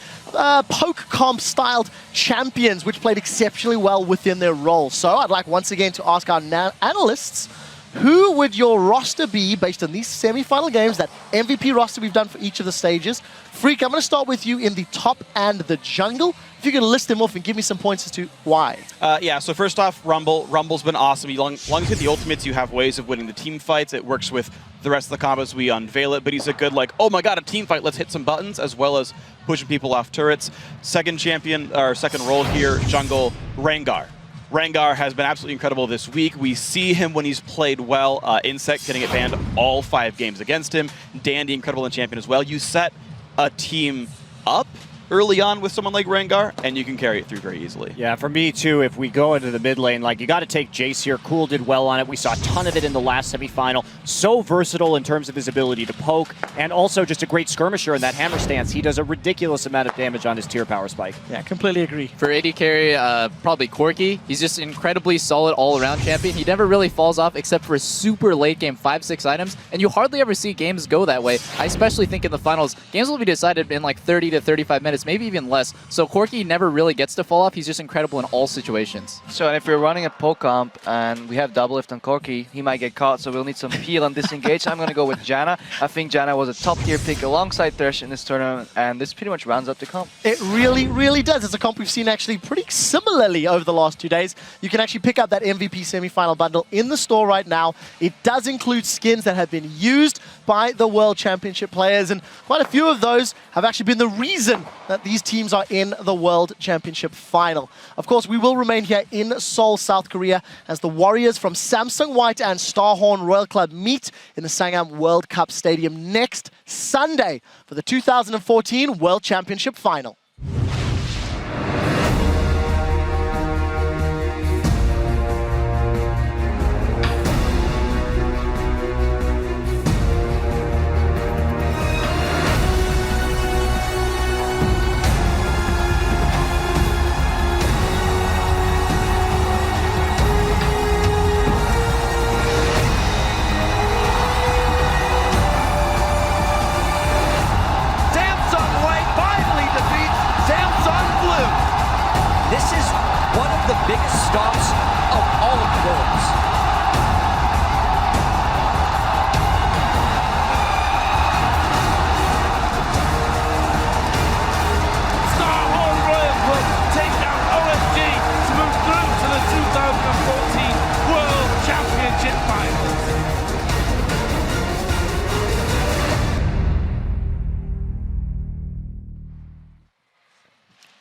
poke comp styled champions which played exceptionally well within their roles. So I'd like once again to ask our analysts, who would your roster be based on these semi-final games, that MVP roster we've done for each of the stages? Freak, I'm going to start with you in the top and the jungle. If you can list them off and give me some points as to why. Yeah, so first off, Rumble. Rumble's been awesome. As long as you get the ultimates, you have ways of winning the team fights. It works with the rest of the combos. We unveil it, but he's a good, like, oh my god, a team fight, let's hit some buttons, as well as pushing people off turrets. Second champion, or second role here, jungle, Rengar. Rengar has been absolutely incredible this week. We see him when he's played well. Insect getting it banned all 5 games against him. Dandy, incredible in champion as well. You set a team up early on with someone like Rengar, and you can carry it through very easily. Yeah, for me too, if we go into the mid lane, like, you got to take Jace here. Cool did well on it. We saw a ton of it in the last semifinal. So versatile in terms of his ability to poke, and also just a great skirmisher in that hammer stance. He does a ridiculous amount of damage on his tier power spike. Yeah, completely agree. For AD carry, probably Corki. He's just incredibly solid all-around champion. He never really falls off except for super late game 5-6 items, and you hardly ever see games go that way. I especially think in the finals, games will be decided in like 30 to 35 minutes, maybe even less. So Corki never really gets to fall off. He's just incredible in all situations. So and if we're running a poke comp and we have Doublelift on Corki, he might get caught, so we'll need some peel and disengage. I'm going to go with Janna. I think Janna was a top tier pick alongside Thresh in this tournament, and this pretty much rounds up the comp. It really, really does. It's a comp we've seen actually pretty similarly over the last 2 days. You can actually pick up that MVP semi-final bundle in the store right now. It does include skins that have been used by the World Championship players, and quite a few of those have actually been the reason that these teams are in the World Championship final. Of course, we will remain here in Seoul, South Korea, as the Warriors from Samsung White and Starhorn Royal Club meet in the Sangam World Cup Stadium next Sunday for the 2014 World Championship final. The biggest stops of all of the worlds. Starhorn Royal Club take down OMG to move through to the 2014 World Championship Finals.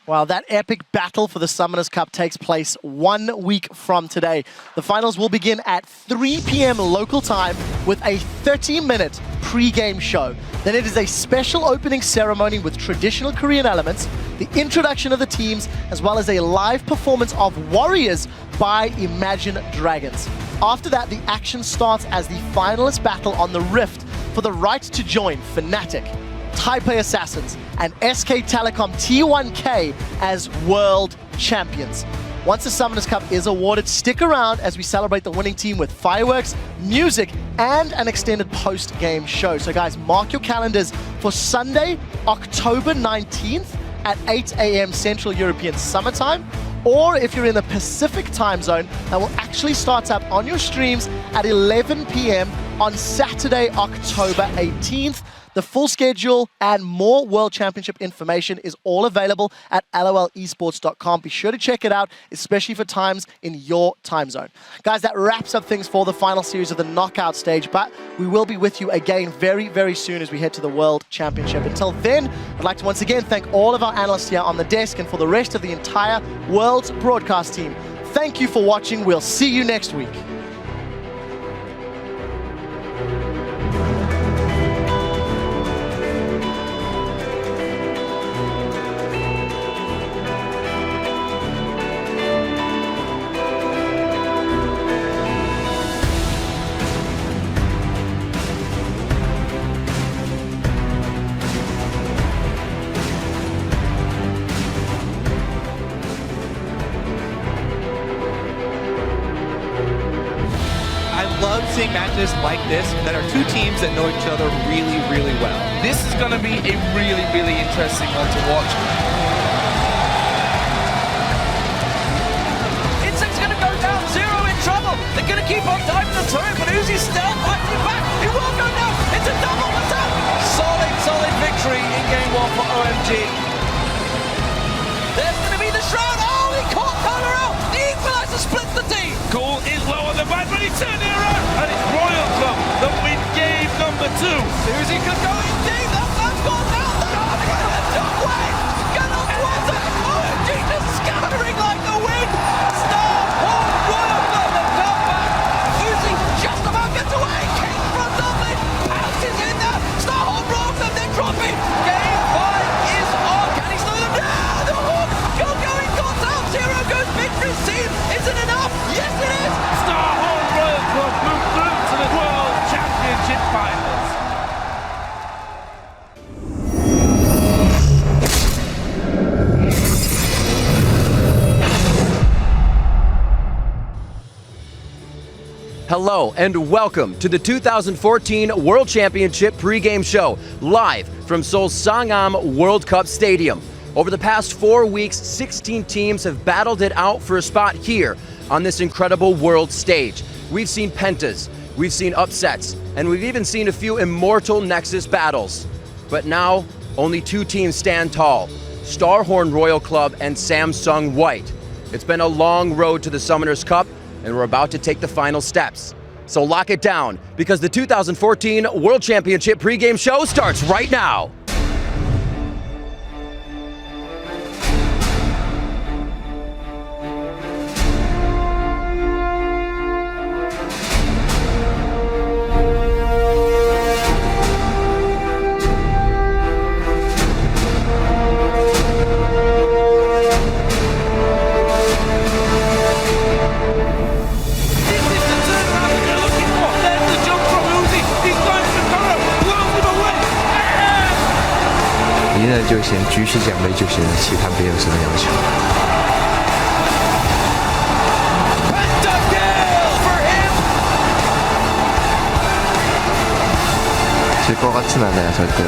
Wow, that epic battle for the Summoners Cup takes place 1 week from today. The finals will begin at 3 p.m. local time with a 30-minute pre-game show. Then it is a special opening ceremony with traditional Korean elements, the introduction of the teams, as well as a live performance of Warriors by Imagine Dragons. After that, the action starts as the finalist battle on the Rift for the right to join Fnatic, Taipei Assassins, and SK Telecom T1K as world champions. Once the Summoners Cup is awarded, stick around as we celebrate the winning team with fireworks, music, and an extended post-game show. So guys, mark your calendars for Sunday, October 19th at 8 a.m. Central European Summertime. Or if you're in the Pacific time zone, that will actually start up on your streams at 11 p.m. on Saturday, October 18th. The full schedule and more World Championship information is all available at lolesports.com. Be sure to check it out, especially for times in your time zone. Guys, that wraps up things for the final series of the knockout stage, but we will be with you again very, very soon as we head to the World Championship. Until then, I'd like to once again thank all of our analysts here on the desk and for the rest of the entire World's broadcast team. Thank you for watching. We'll see you next week. Seeing matches like this that are two teams that know each other really, really well. This is going to be a really, really interesting one to watch. Insect's going to go down, Zero in trouble. They're going to keep on diving the turret, but Uzi's still fighting back. He will go down. It's a double attack. Solid victory in game one for OMG. There's going to be the shroud. Oh, he caught Cola out. The equalizer splits the team. Cool is low on the back, but he turned it around, and it's Royal Club that win game number 2. Uzi could go in deep. That man's gone down. Don't wait. Get on towards it. OMG just scattering like the wind. Star Horn Royal Club have come back. Uzi just about gets away. King from Dublin pounces in there. Star Horn Royal Club then dropping. Game 5 is on. Can he slow them down? The Horn going got out. Zero goes big for his team. Is it enough? Yes, it is. Star Horn Royal Club move through to the World Championship Finals. Hello and welcome to the 2014 World Championship pregame show, live from Seoul's Sangam World Cup Stadium. Over the past 4 weeks, 16 teams have battled it out for a spot here on this incredible world stage. We've seen pentas, we've seen upsets, and we've even seen a few immortal Nexus battles. But now, only 2 teams stand tall, Starhorn Royal Club and Samsung White. It's been a long road to the Summoners Cup, and we're about to take the final steps. So lock it down, because the 2014 World Championship pregame show starts right now.就先继续奖杯就行了，其他没有什么要求。 질 것 같진 않아요, 절대.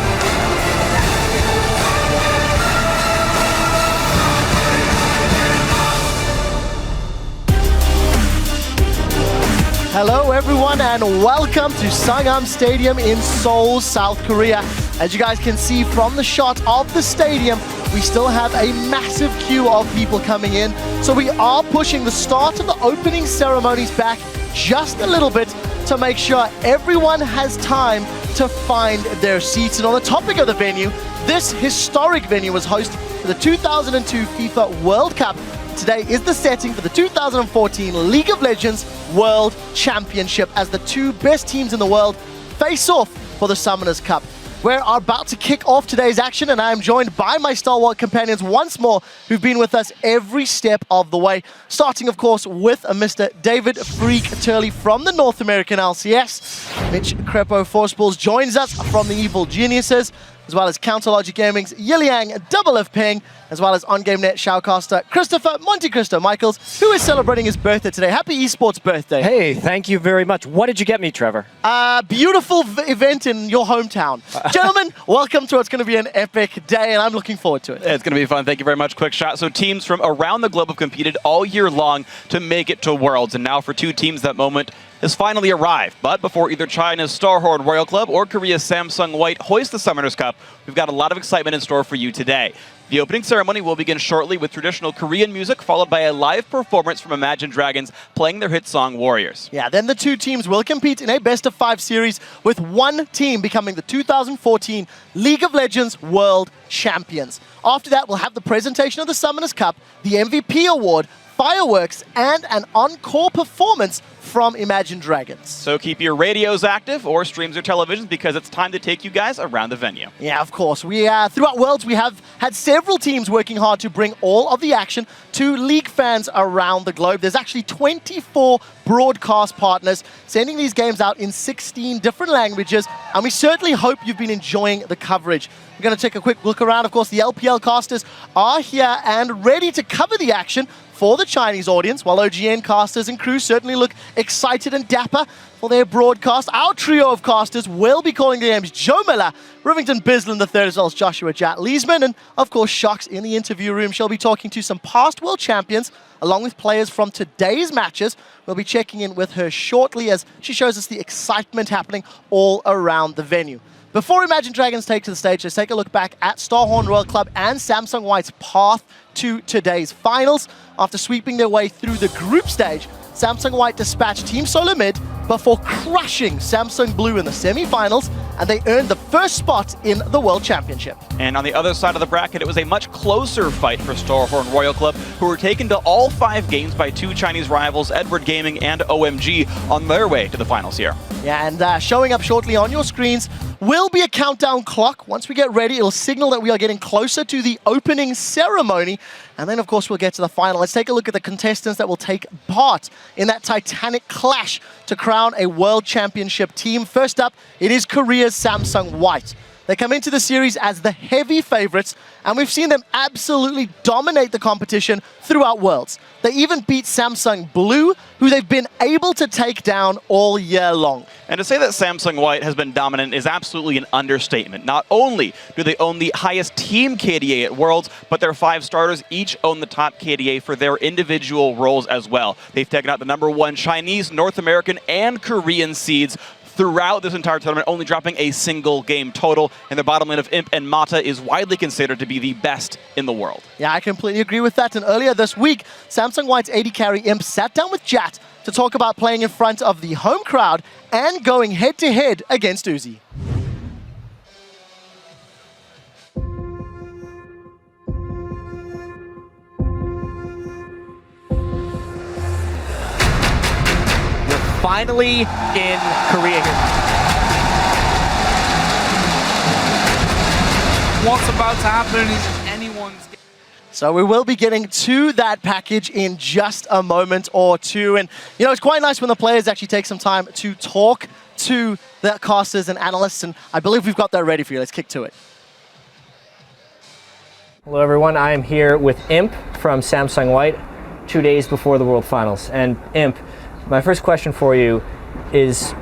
Hello everyone and welcome to Sangam Stadium in Seoul, South Korea. As you guys can see from the shot of the stadium, we still have a massive queue of people coming in. So we are pushing the start of the opening ceremonies back just a little bit to make sure everyone has time to find their seats. And on the topic of the venue, this historic venue was host for the 2002 FIFA World Cup. Today is the setting for the 2014 League of Legends World Championship as the 2 best teams in the world face off for the Summoners Cup. We're about to kick off today's action, and I am joined by my stalwart companions once more who've been with us every step of the way. Starting, of course, with Mr. David Freak Turley from the North American LCS. Mitch Crepo Forceballs joins us from the Evil Geniuses. as well as Counterlogic Gaming's Yiliang Double of Ping, as well as on-game.net shoutcaster Christopher Monte Cristo Michaels, who is celebrating his birthday today. Happy esports birthday. Hey, thank you very much. What did you get me, Trevor? Beautiful event in your hometown. Gentlemen, welcome to what's going to be an epic day, and I'm looking forward to it. It's going to be fun. Thank you very much, Quick Shot. So teams from around the globe have competed all year long to make it to Worlds, and now for two teams that moment has finally arrived. But before either China's Starhorn Royal Club or Korea's Samsung White hoist the Summoners Cup, we've got a lot of excitement in store for you today. The opening ceremony will begin shortly with traditional Korean music, followed by a live performance from Imagine Dragons playing their hit song Warriors. Yeah, then the two teams will compete in a best-of-5 series, with one team becoming the 2014 League of Legends World Champions. After that, we'll have the presentation of the Summoners Cup, the MVP award, fireworks, and an encore performance from Imagine Dragons. So keep your radios active or streams or televisions, because it's time to take you guys around the venue. Yeah, of course. We throughout Worlds, we have had several teams working hard to bring all of the action to League fans around the globe. There's actually 24 broadcast partners sending these games out in 16 different languages, and we certainly hope you've been enjoying the coverage. We're going to take a quick look around. Of course, the LPL casters are here and ready to cover the action for the Chinese audience, while OGN casters and crew certainly look excited and dapper for their broadcast. Our trio of casters will be calling the games: Joe Miller, Rivington Bislin III, as well as Joshua Jat Leesman, and of course Shocks in the interview room. She'll be talking to some past world champions, along with players from today's matches. We'll be checking in with her shortly as she shows us the excitement happening all around the venue. Before Imagine Dragons take to the stage, let's take a look back at Starhorn Royal Club and Samsung White's path to today's finals. After sweeping their way through the group stage, Samsung White dispatched Team Solar Mid before crushing Samsung Blue in the semifinals, and they earned the first spot in the World Championship. And on the other side of the bracket, it was a much closer fight for Starhorn Royal Club, who were taken to all 5 games by two Chinese rivals, Edward Gaming and OMG, on their way to the finals here. Yeah, and showing up shortly on your screens will be a countdown clock. Once we get ready, it'll signal that we are getting closer to the opening ceremony. And then, of course, we'll get to the final. Let's take a look at the contestants that will take part in that titanic clash to crown a World Championship team. First up, it is Korea's Samsung White. They come into the series as the heavy favorites, and we've seen them absolutely dominate the competition throughout Worlds. They even beat Samsung Blue, who they've been able to take down all year long. And to say that Samsung White has been dominant is absolutely an understatement. Not only do they own the highest team KDA at Worlds, but their 5 starters each own the top KDA for their individual roles as well. They've taken out the #1 Chinese, North American, and Korean seeds throughout this entire tournament, only dropping a single game total, and their bottom lane of Imp and Mata is widely considered to be the best in the world. Yeah, I completely agree with that. And earlier this week, Samsung White's AD carry Imp sat down with Jat to talk about playing in front of the home crowd and going head-to-head against Uzi. Finally in Korea here. What's about to happen is anyone's... So we will be getting to that package in just a moment or two. And, you know, it's quite nice when the players actually take some time to talk to the casters and analysts. And I believe we've got that ready for you. Let's kick to it. Hello, everyone. I am here with Imp from Samsung White, 2 days before the World Finals. And Imp, my first question for you is,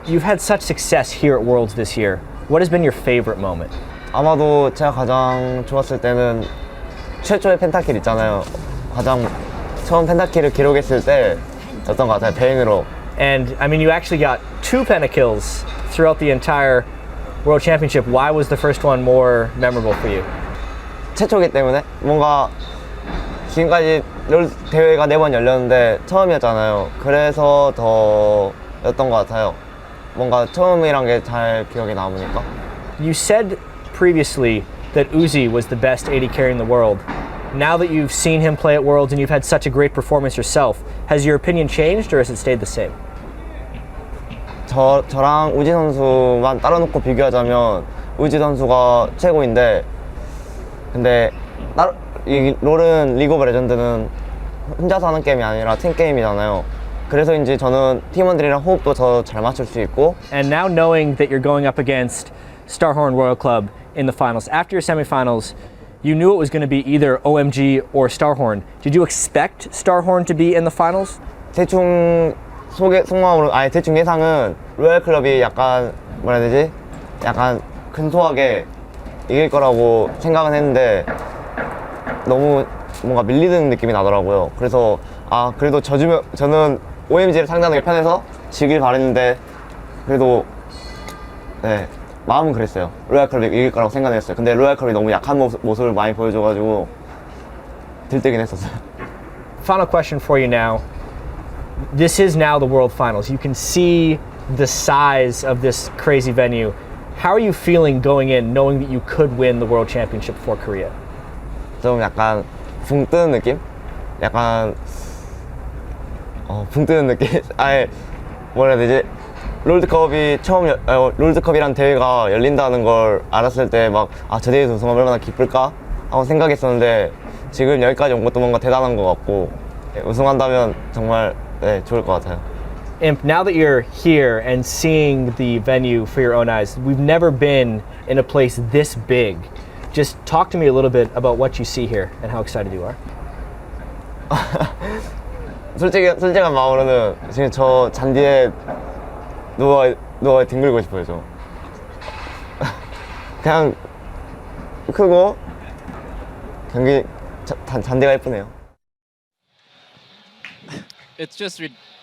you've had such success here at Worlds this year. What has been your favorite moment? 아마도 제가 가장 좋았을 때는 최초의 펜타킬 있잖아요. 가장 처음 펜타킬을 기록했을 때였던 것 같아요. 베인으로. And I mean, you actually got 2 pentakills throughout the entire World Championship. Why was the first one more memorable for you? 최초기 때문에 뭔가 지금까지 롤 대회가 4번 열렸는데 처음이었잖아요. 그래서 더였던 것 같아요. 뭔가 처음이란 게 잘 기억에 남으니까. You said previously that Uzi was the best AD carry in the world. Now that you've seen him play at Worlds and you've had such a great performance yourself, has your opinion changed or has it stayed the same? 저랑 우지 선수만 따로 놓고 비교하자면 우지 선수가 최고인데, 근데 이 롤은 리그 오브 레전드는 혼자서 하는 게임이 아니라 팀 게임이잖아요. 그래서인지 저는 팀원들이랑 호흡도 더 잘 맞출 수 있고. And now knowing that you're going up against Starhorn Royal Club in the finals. After your semifinals, you knew it was going to be either OMG or Starhorn. Did you expect Starhorn to be in the finals? 대충 속마음으로 대충 예상은 로얄 클럽이 약간 뭐라 해야 되지? 약간 근소하게 이길 거라고 생각은 했는데 너무 뭔가 밀리는 느낌이 나더라고요. 그래서 그래도 저는 OMG를 상대하는 게 편해서 지길 바랬는데 그래도 네 마음은 그랬어요. 로얄 클럽이 이길 거라고 생각했어요. 근데 로얄 클럽이 너무 약한 모습을 많이 보여줘가지고 들뜨긴 했었어요. Final question for you now. This is now the World Finals. You can see the size of this crazy venue. How are you feeling going in, knowing that you could win the World Championship for Korea? 좀 약간 붕 뜨는 느낌? 약간 붕 뜨는 느낌? 뭐라 해야 되지? 롤드컵이 롤드컵이란 대회가 열린다는 걸 알았을 때 막 저 대회에서 우승하면 얼마나 기쁠까? 하고 생각했었는데 지금 여기까지 온 것도 뭔가 대단한 것 같고 우승한다면 정말 좋을 것 같아요. Imp, now that you're here and seeing the venue for your own eyes, we've never been in a place this big. Just talk to me a little bit about what you see here and how excited you are. 솔직한 마음으로는 지금 저 잔디에 누워 뒹굴고 싶어요. 저 그냥 크고 경기 잔디가 예쁘네요.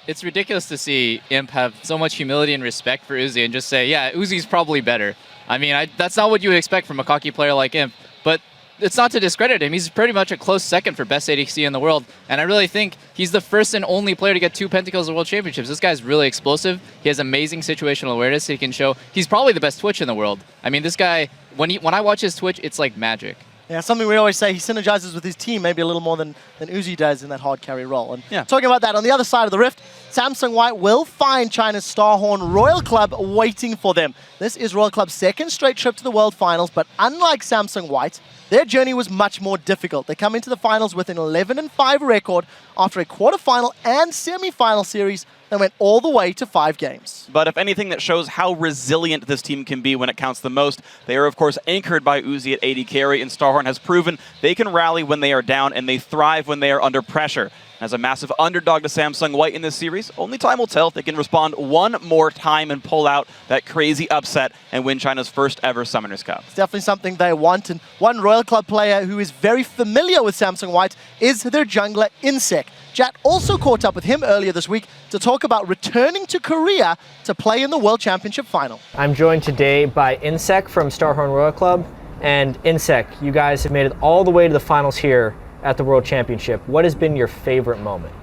It's ridiculous to see Imp have so much humility and respect for Uzi and just say, yeah, Uzi's probably better. I mean, that's not what you would expect from a cocky player like Imp, but it's not to discredit him. He's pretty much a close second for best ADC in the world, and I really think he's the first and only player to get 2 Pentacles of World Championships. This guy's really explosive. He has amazing situational awareness. He can show. He's probably the best Twitch in the world. I mean, this guy, when I watch his Twitch, it's like magic. Yeah, something we always say, he synergizes with his team maybe a little more than Uzi does in that hard carry role. And talking about that, on the other side of the rift, Samsung White will find China's Starhorn Royal Club waiting for them. This is Royal Club's second straight trip to the World Finals, but unlike Samsung White, their journey was much more difficult. They come into the finals with an 11-5 record after a quarterfinal and semi-final series that went all the way to 5 games. But if anything, that shows how resilient this team can be when it counts the most. They are, of course, anchored by Uzi at AD carry, and Starhorn has proven they can rally when they are down, and they thrive when they are under pressure. As a massive underdog to Samsung White in this series, only time will tell if they can respond one more time and pull out that crazy upset and win China's first ever Summoners Cup. It's definitely something they want, and one Royal Club player who is very familiar with Samsung White is their jungler, Insec. Jat also caught up with him earlier this week to talk about returning to Korea to play in the World Championship final. I'm joined today by Insec from Starhorn Royal Club. And Insec, you guys have made it all the way to the finals here at the World Championship. What has been your favorite moment?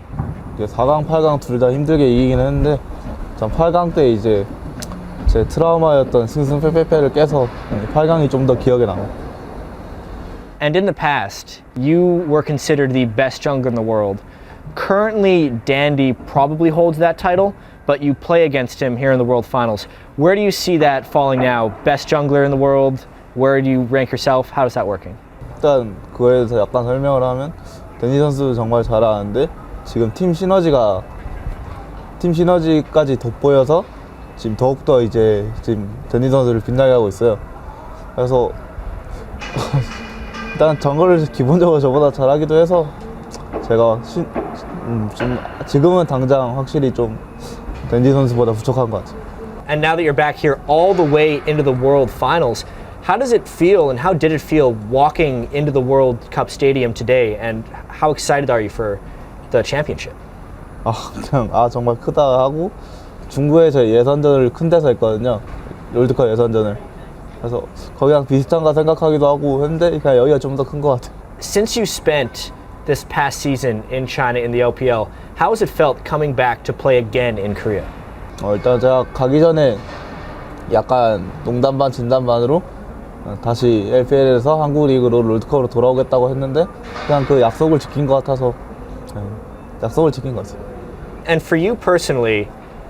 4강, 8강 둘 다 힘들게 이기긴 했는데 전 8강 때 이제 제 트라우마였던 승승패패패를 깨서 8강이 좀 더 기억에 남아요. And in the past, you were considered the best jungler in the world. Currently, Dandy probably holds that title, but you play against him here in the World Finals. Where do you see that falling now? Best jungler in the world? Where do you rank yourself? How is that working? 일단 그거에 대해서 약간 설명을 하면 댄디 선수 정말 잘하는데 지금 팀 시너지까지 돋보여서 지금 더욱더 이제 지금 댄디 선수를 빛나게 하고 있어요. 그래서 일단 정글을 기본적으로 저보다 잘하기도 해서 제가 좀 지금은 당장 확실히 좀 댄디 선수보다 부족한 것 같아요. And now that you're back here all the way into the World Finals, how does it feel and how did it feel walking into the World Cup Stadium today, and how excited are you for the championship? 그냥 정말 크다 하고 중구에 제 예선전을 큰 데서 했거든요. 롤드컵 예선전을. 그래서 거기랑 비슷한가 생각하기도 하고 했는데 그냥 여기가 좀 더 큰 것 같아요. Since you spent this past season in China in the LPL, how has it felt coming back to play again in Korea? 일단 제가 가기 전에 약간 농담 반 진담 반으로 다시 LPL에서 한국 리그로 롤드컵으로 돌아오겠다고 했는데 그냥 그 약속을 지킨 것 같아서 약속을 지킨 것 같아요. And for you personally,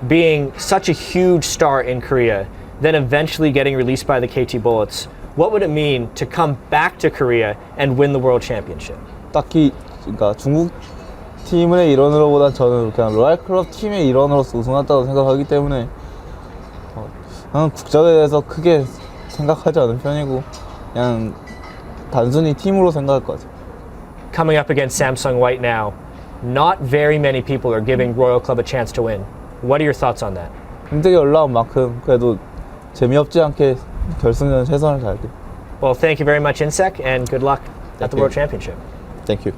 being such a huge star in Korea, then eventually getting released by the KT Bullets, what would it mean to come back to Korea and win the World Championship? 딱히 그러니까 중국 팀의 일원으로보단 저는 그냥 로얄 클럽 팀의 일원으로서 우승했다고 생각하기 때문에 그냥 국적에 대해서 크게 생각하지 않은 편이고 그냥 단순히 팀으로 생각할 것 같아요. Coming up against Samsung White now, not very many people are giving Royal Club a chance to win. What are your thoughts on that? 힘들게 올라온 만큼 그래도 재미없지 않게 결승전 최선을 다할게요. Well, thank you very much, Insec, and good luck at the World Championship. Thank you.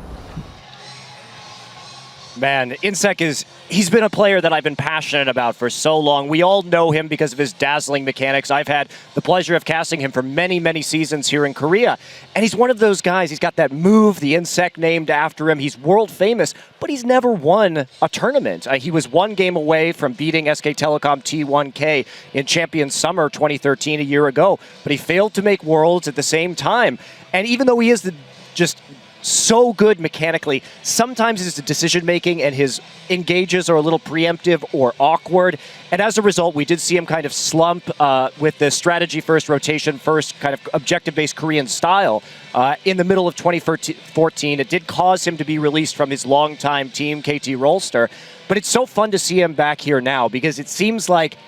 Man, Insec he's been a player that I've been passionate about for so long. We all know him because of his dazzling mechanics. I've had the pleasure of casting him for many, many seasons here in Korea. And he's one of those guys, he's got that move, the Insec named after him. He's world famous, but he's never won a tournament. He was one game away from beating SK Telecom T1K in Champions Summer 2013 a year ago, but he failed to make Worlds at the same time. And even though he is just so good mechanically, sometimes his decision-making and his engages are a little preemptive or awkward. And as a result, we did see him kind of slump with the strategy first, rotation first, kind of objective-based Korean style in the middle of 2014. It did cause him to be released from his longtime team, KT Rolster. But it's so fun to see him back here now because it seems like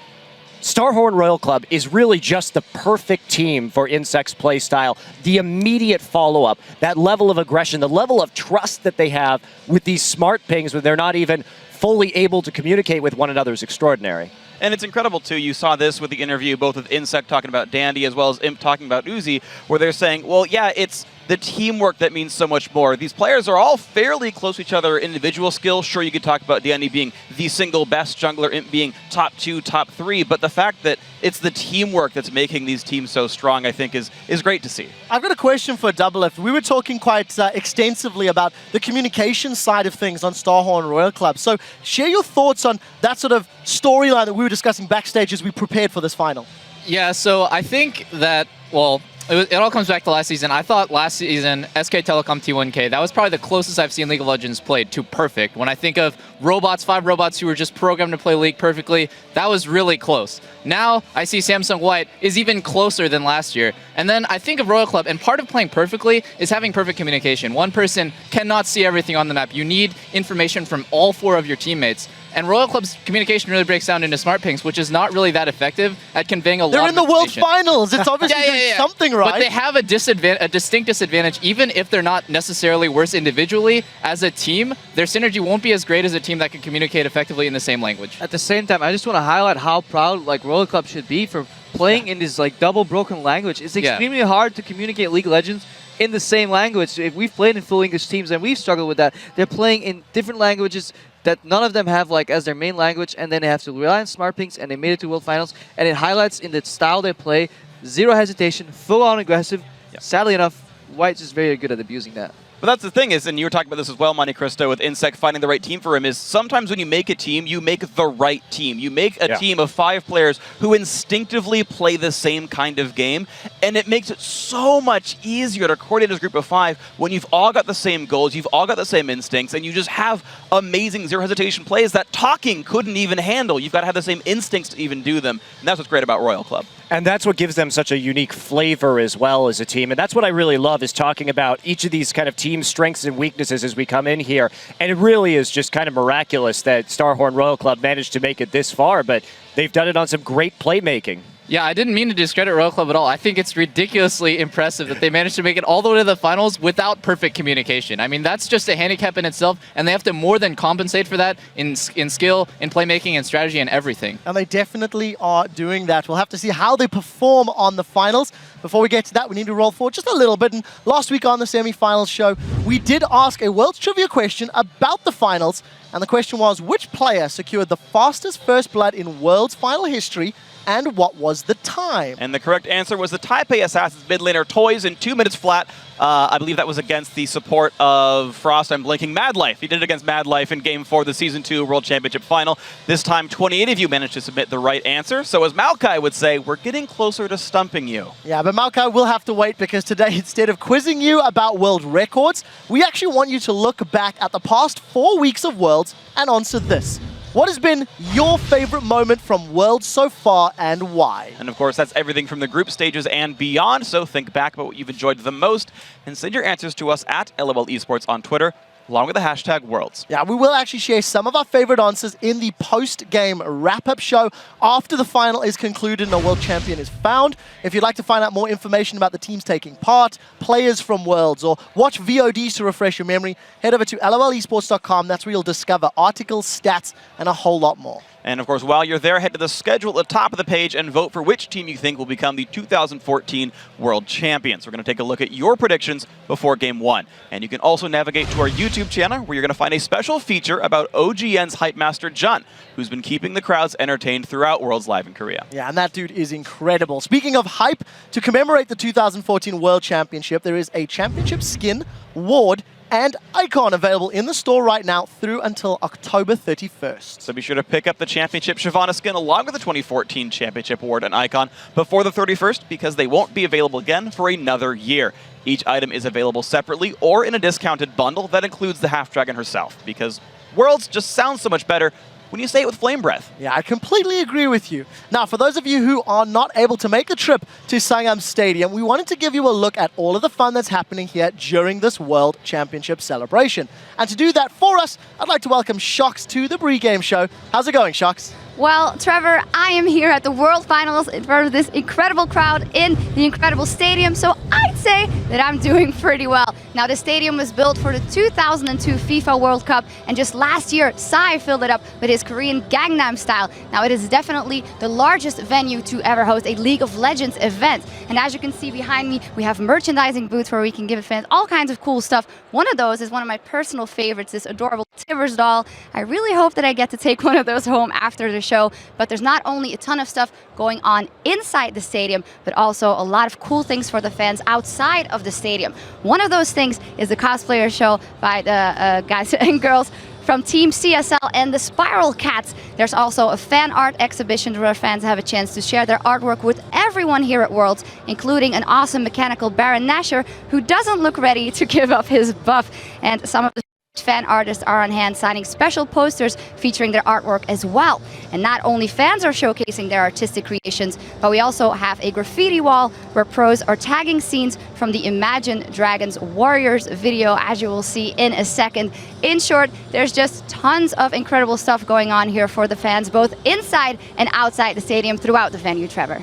Starhorn Royal Club is really just the perfect team for Insec's play style. The immediate follow-up, that level of aggression, the level of trust that they have with these smart pings when they're not even fully able to communicate with one another is extraordinary. And it's incredible, too. You saw this with the interview, both with Insec talking about Dandy as well as Imp talking about Uzi, where they're saying, well, yeah, it's the teamwork that means so much more. These players are all fairly close to each other, individual skill. Sure, you could talk about Dandy being the single best jungler, Imp being top 2, top 3, but the fact that it's the teamwork that's making these teams so strong, I think, is great to see. I've got a question for Double F. We were talking quite extensively about the communication side of things on Starhorn Royal Club. So share your thoughts on that sort of storyline that we were discussing backstage as we prepared for this final. Yeah, so I think that, well, it all comes back to last season. I thought last season, SK Telecom T1K, that was probably the closest I've seen League of Legends played to perfect. When I think of robots, 5 robots who were just programmed to play League perfectly, that was really close. Now, I see Samsung White is even closer than last year. And then I think of Royal Club, and part of playing perfectly is having perfect communication. One person cannot see everything on the map. You need information from all 4 of your teammates. And Royal Club's communication really breaks down into smart pings, which is not really that effective at conveying a lot of They're in the World Finals. It's obviously doing something right. But they have a distinct disadvantage, even if they're not necessarily worse individually. As a team, their synergy won't be as great as a team that can communicate effectively in the same language. At the same time, I just want to highlight how proud Royal Club should be for playing in this double broken language. It's extremely hard to communicate League of Legends in the same language. If we've played in full English teams and we've struggled with that, they're playing in different languages that none of them have as their main language, and then they have to rely on smart pings, and they made it to World Finals, and it highlights in the style they play, zero hesitation, full-on aggressive. Sadly enough, White's is very good at abusing that. But that's the thing is, and you were talking about this as well, Monte Cristo, with Insec finding the right team for him, is sometimes when you make a team, you make the right team. You make a team of 5 players who instinctively play the same kind of game, and it makes it so much easier to coordinate as a group of 5 when you've all got the same goals, you've all got the same instincts, and you just have amazing zero hesitation plays that talking couldn't even handle. You've got to have the same instincts to even do them, and that's what's great about Royal Club. And that's what gives them such a unique flavor as well as a team. And that's what I really love, is talking about each of these kind of team strengths and weaknesses as we come in here. And it really is just kind of miraculous that Starhorn Royal Club managed to make it this far, but they've done it on some great playmaking. Yeah, I didn't mean to discredit Royal Club at all. I think it's ridiculously impressive that they managed to make it all the way to the finals without perfect communication. I mean, that's just a handicap in itself, and they have to more than compensate for that in skill, in playmaking, and strategy, and everything. And they definitely are doing that. We'll have to see how they perform on the finals. Before we get to that, we need to roll forward just a little bit. And last week on the semi-finals show, we did ask a World's Trivia question about the finals. And the question was, which player secured the fastest first blood in World's final history? And what was the time? And the correct answer was the Taipei Assassins mid laner Toys in 2 minutes flat. I believe that was against the support of Frost. I'm blinking Mad Life. He did it against Mad Life in Game 4 of the Season 2 World Championship Final. This time, 28 of you managed to submit the right answer. So as Maokai would say, we're getting closer to stumping you. Yeah, but Maokai will have to wait, because today, instead of quizzing you about world records, we actually want you to look back at the past 4 weeks of Worlds and answer this. What has been your favorite moment from Worlds so far, and why? And of course, that's everything from the group stages and beyond, so think back about what you've enjoyed the most and send your answers to us at LOL Esports on Twitter along with the hashtag Worlds. Yeah, we will actually share some of our favorite answers in the post-game wrap-up show after the final is concluded and a world champion is found. If you'd like to find out more information about the teams taking part, players from Worlds, or watch VODs to refresh your memory, head over to lolesports.com. That's where you'll discover articles, stats, and a whole lot more. And of course, while you're there, head to the schedule at the top of the page and vote for which team you think will become the 2014 World Champions. We're going to take a look at your predictions before Game 1. And you can also navigate to our YouTube channel, where you're going to find a special feature about OGN's hype master, Jun, who's been keeping the crowds entertained throughout Worlds Live in Korea. Yeah, and that dude is incredible. Speaking of hype, to commemorate the 2014 World Championship, there is a championship skin, ward, and icon available in the store right now through until October 31st. So be sure to pick up the Championship Shyvana skin along with the 2014 Championship Award and icon before the 31st, because they won't be available again for another year. Each item is available separately or in a discounted bundle that includes the Half Dragon herself, because Worlds just sounds so much better when you say it with flame breath. Yeah, I completely agree with you. Now, for those of you who are not able to make the trip to Sangam Stadium, we wanted to give you a look at all of the fun that's happening here during this World Championship celebration. And to do that for us, I'd like to welcome Shox to the pre-game show. How's it going, Shox? Well, Trevor, I am here at the World Finals in front of this incredible crowd in the incredible stadium, so I'd say that I'm doing pretty well. Now, the stadium was built for the 2002 FIFA World Cup, and just last year, Psy filled it up with his Korean Gangnam Style. Now, it is definitely the largest venue to ever host a League of Legends event. And as you can see behind me, we have merchandising booths where we can give fans all kinds of cool stuff. One of those is one of my personal favorites, this adorable Tivers doll. I really hope that I get to take one of those home after the show. But there's not only a ton of stuff going on inside the stadium, but also a lot of cool things for the fans outside of the stadium. One of those things is the cosplayer show by the guys and girls from Team CSL and the Spiral Cats. There's also a fan art exhibition where fans have a chance to share their artwork with everyone here at Worlds, including an awesome mechanical Baron Nashor who doesn't look ready to give up his buff. And some of the fan artists are on hand signing special posters featuring their artwork as well. And not only fans are showcasing their artistic creations, but we also have a graffiti wall where pros are tagging scenes from the Imagine Dragons Warriors video, as you will see in a second. In short, there's just tons of incredible stuff going on here for the fans, both inside and outside the stadium throughout the venue, Trevor.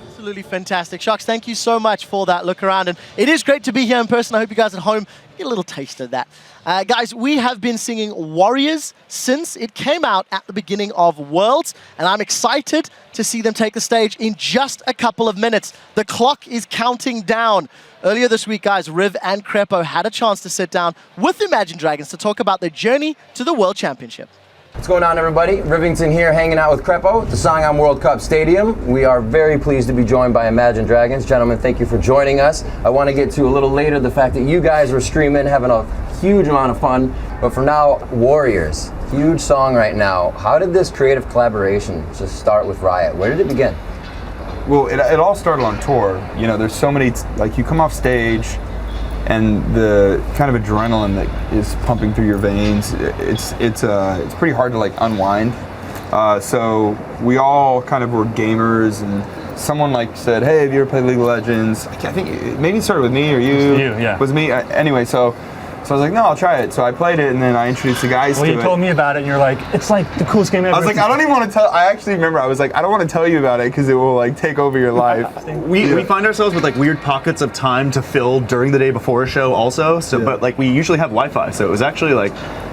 Absolutely fantastic. Shox, thank you so much for that look around. And it is great to be here in person. I hope you guys at home get a little taste of that. Guys, we have been singing Warriors since it came out at the beginning of Worlds, and I'm excited to see them take the stage in just a couple of minutes. The clock is counting down. Earlier this week, guys, Riv and Crepo had a chance to sit down with Imagine Dragons to talk about their journey to the World Championship. What's going on, everybody? Rivington here, hanging out with Crepo at the Sangam World Cup Stadium. We are very pleased to be joined by Imagine Dragons. Gentlemen, thank you for joining us. I want to get to a little later the fact that you guys were streaming, having a huge amount of fun. But for now, Warriors, huge song right now. How did this creative collaboration just start with Riot? Where did it begin? Well, it all started on tour. You know, there's so many, like you come off stage, and the kind of adrenaline that is pumping through your veins, it's pretty hard to like unwind. So we all kind of were gamers, and someone like said, "Hey, have you ever played League of Legends?" I think maybe it started with me or you. You, yeah. It was me. Anyway, so I was like, "No, I'll try it." So I played it, and then I introduced the guys to it. Well, you told me about it, and you're like, "It's like the coolest game ever." I was like, I don't even want to tell. I actually remember I was like, I don't want to tell you about it because it will like take over your life. We find ourselves with like weird pockets of time to fill during the day before a show also. So, but like we usually have Wi-Fi, so it was actually like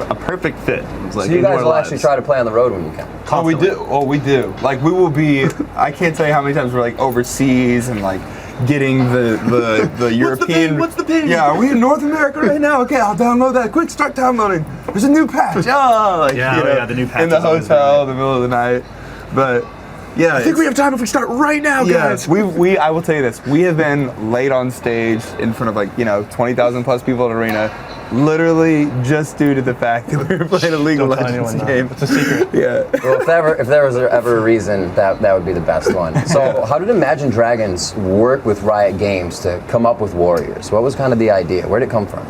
a perfect fit. It was like, so you guys will actually try to play on the road when you can? Oh, we do. Oh, we do. Like we will be. I can't tell you how many times we're like overseas and like getting the European. What's the ping? Yeah, are we in North America right now? Okay, I'll download that. Quick, start downloading. There's a new patch. Oh, like, yeah, the new patch in the hotel in the middle of the night. But yeah, I think we have time if we start right now, guys. Yes, I will tell you this. We have been late on stage in front of like 20,000 plus people at Arena, literally just due to the fact that we were playing a League of Legends game. It's a secret. Yeah. Well, if there was ever a reason, that would be the best one. So how did Imagine Dragons work with Riot Games to come up with Warriors? What was kind of the idea? Where did it come from?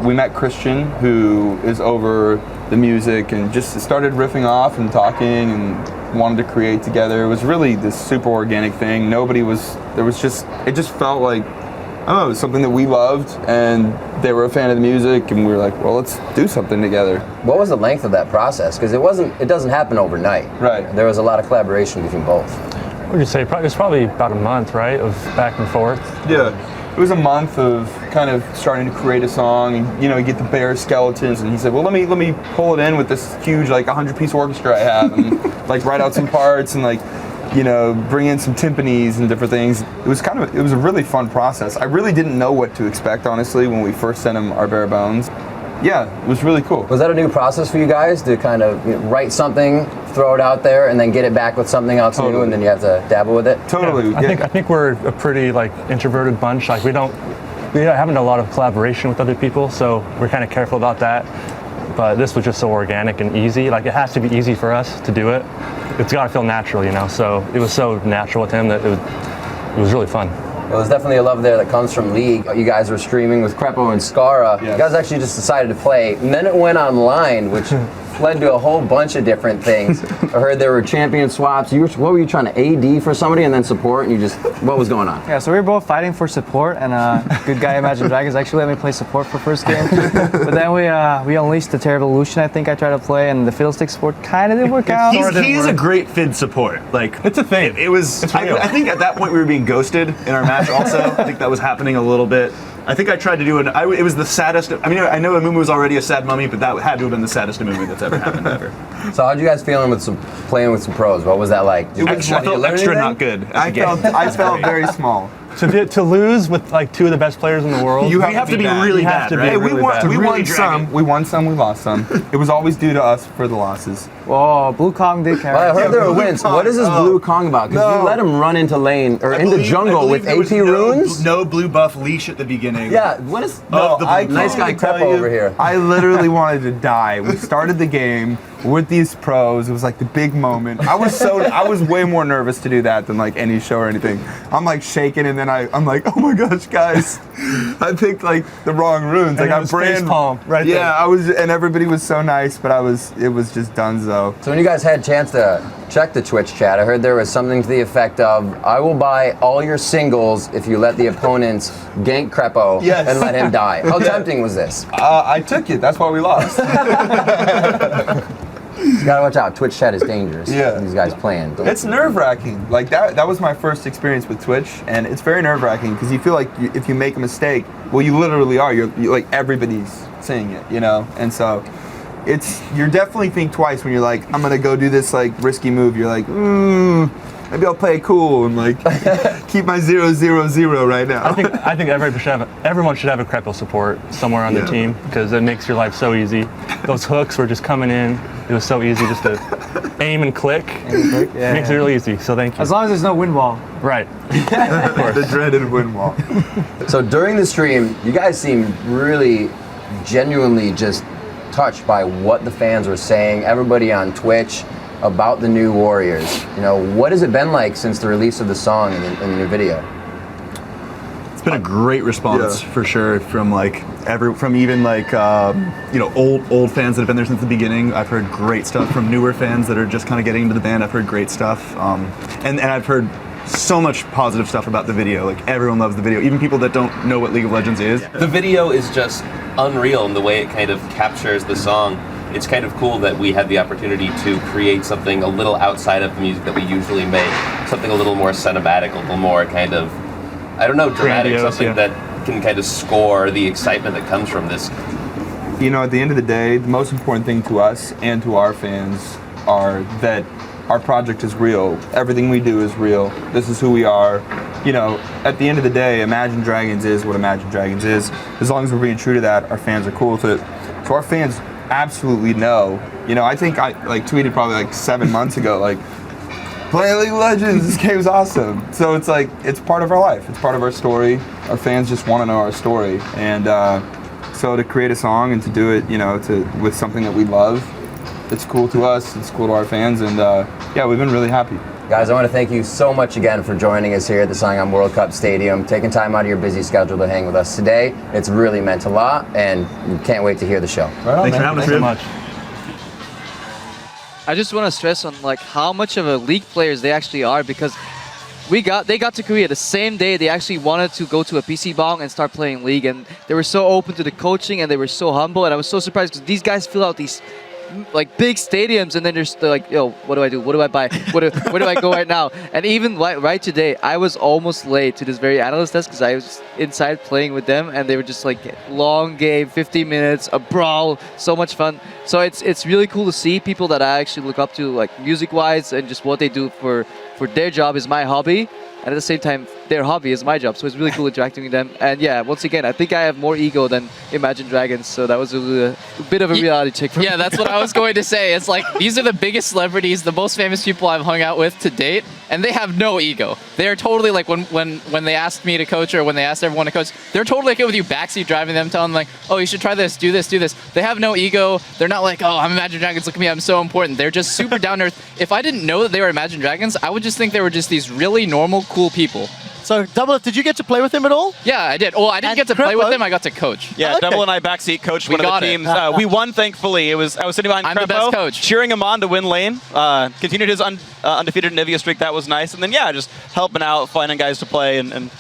We met Christian, who is over the music, and just started riffing off and talking and wanted to create together. It was really this super organic thing. It just felt like I don't know, it was something that we loved, and they were a fan of the music, and we were like, well, let's do something together. What was the length of that process? Because it doesn't happen overnight. Right. There was a lot of collaboration between both. What would you say? It was probably about a month, right, of back and forth. Yeah. It was a month of kind of starting to create a song, and you get the bare skeletons, and he said, well, let me pull it in with this huge 100-piece orchestra I have, and write out some parts, and bring in some timpanis and different things. It was a really fun process. I really didn't know what to expect, honestly, when we first sent him our bare bones. Yeah, it was really cool. Was that a new process for you guys to kind of write something, throw it out there, and then get it back with something else new, and then you have to dabble with it? Totally. Yeah. I think we're a pretty introverted bunch. We haven't done a lot of collaboration with other people, so we're kind of careful about that. But this was just so organic and easy. It has to be easy for us to do it. It's got to feel natural, So it was so natural with him that it was really fun. Well, there's definitely a love there that comes from League. You guys were streaming with Crepo and Skara. Yes. You guys actually just decided to play, and then it went online, which led to a whole bunch of different things. I heard there were champion swaps. What were you trying to AD for somebody and then support, and what was going on? Yeah, so we were both fighting for support, and good guy Imagine Dragons actually let me play support for first game. But then we unleashed the Terrible Illusion, I think I tried to play, and the Fiddlestick support kind of didn't work out. He's a great Fid support. It's a thing. It's real. I think at that point we were being ghosted in our match also. I think that was happening a little bit. I think I tried to do it was the saddest. I know Amumu was already a sad mummy, but that had to have been the saddest Amumu that's ever happened ever. So how'd you guys feeling playing with some pros? What was that like? I felt extra not good. I felt very small. To lose with two of the best players in the world, you have to be really bad. Right? We won some, we lost some. It was always due to us for the losses. Whoa, Blue Kong did carry. Well, I heard there were wins. What is this Blue Kong about? Because you let him run into lane or into jungle with AP runes. No blue buff leash at the beginning. Yeah, what is? Nice guy Crepo over here. I literally wanted to die. We started the game with these pros. It was the big moment. I was way more nervous to do that than any show or anything. I'm shaking, and then I'm like, oh my gosh, guys, I picked the wrong runes. And I brand palm right there. Yeah, I was, and everybody was so nice, but it was just donezo. So when you guys had a chance to check the Twitch chat, I heard there was something to the effect of, I will buy all your singles if you let the opponents gank Crepo and let him die. How tempting was this? I took it. That's why we lost. You gotta watch out. Twitch chat is dangerous. Yeah, these guys playing. It's nerve-wracking. That was my first experience with Twitch, and it's very nerve-wracking because you feel like if you make a mistake, well, you literally are. You're everybody's saying it, and so you're definitely think twice when you're I'm gonna go do this risky move. You're maybe I'll play it cool and keep my 0-0-0 right now. I think everyone should have a Crepo support somewhere on the team because it makes your life so easy. Those hooks were just coming in. It was so easy just to aim and click. It makes it really easy. So thank you. As long as there's no wind wall. Right. The dreaded wind wall. So during the stream, you guys seemed really genuinely just touched by what the fans were saying. Everybody on Twitch about the new Warriors. What has it been like since the release of the song and the new video? It's been a great response for sure from even old fans that have been there since the beginning. I've heard great stuff from newer fans that are just kind of getting into the band. I've heard great stuff, and I've heard so much positive stuff about the video. Everyone loves the video, even people that don't know what League of Legends is. The video is just unreal in the way it kind of captures the song. It's kind of cool that we had the opportunity to create something a little outside of the music that we usually make, something a little more cinematic, a little more kind of, dramatic, something that can kind of score the excitement that comes from this. At the end of the day, the most important thing to us and to our fans are that our project is real. Everything we do is real. This is who we are. At the end of the day, Imagine Dragons is what Imagine Dragons is. As long as we're being true to that, our fans are cool with it. So our fans absolutely know. I think I tweeted probably 7 months ago, playing League of Legends, this game's awesome. So it's part of our life. It's part of our story. Our fans just want to know our story. And so to create a song and to do it, with something that we love, it's cool to us, it's cool to our fans, and we've been really happy. Guys, I want to thank you so much again for joining us here at the Sangam World Cup Stadium, taking time out of your busy schedule to hang with us today. It's really meant a lot, and we can't wait to hear the show. Right on, Thanks for having us so much. I just want to stress on how much of a league players they actually are, because they got to Korea the same day they actually wanted to go to a PC Bong and start playing League, and they were so open to the coaching and they were so humble, and I was so surprised because these guys fill out these like big stadiums, and then they're like, yo, what do I do? What do I buy? Where do I go right now? And even right today, I was almost late to this very analyst desk because I was inside playing with them, and they were just like long game, 50 minutes, a brawl, so much fun. So it's really cool to see people that I actually look up to, like music-wise, and just what they do for their job is my hobby. And at the same time, their hobby is my job. So it's really cool interacting with them. And yeah, once again, I think I have more ego than Imagine Dragons. So that was a bit of a reality check for me. Yeah, that's what I was going to say. It's like, these are the biggest celebrities, the most famous people I've hung out with to date, and they have no ego. They're totally like, when they asked me to coach, or when they asked everyone to coach, they're totally okay with you backseat driving them, telling them like, oh, you should try this, do this, do this. They have no ego. They're not like, oh, I'm Imagine Dragons, look at me, I'm so important. They're just super down to earth. If I didn't know that they were Imagine Dragons, I would just think they were just these really normal, cool people. So, Double F, did you get to play with him at all? Yeah, I did. Well, I didn't get to play with him, I got to coach. Yeah, Double and I backseat coached one of the teams. We won, thankfully. I was sitting behind I'm the best coach. cheering him on to win lane. Continued his undefeated Nivea streak. That was nice. And then, yeah, just helping out, finding guys to play. And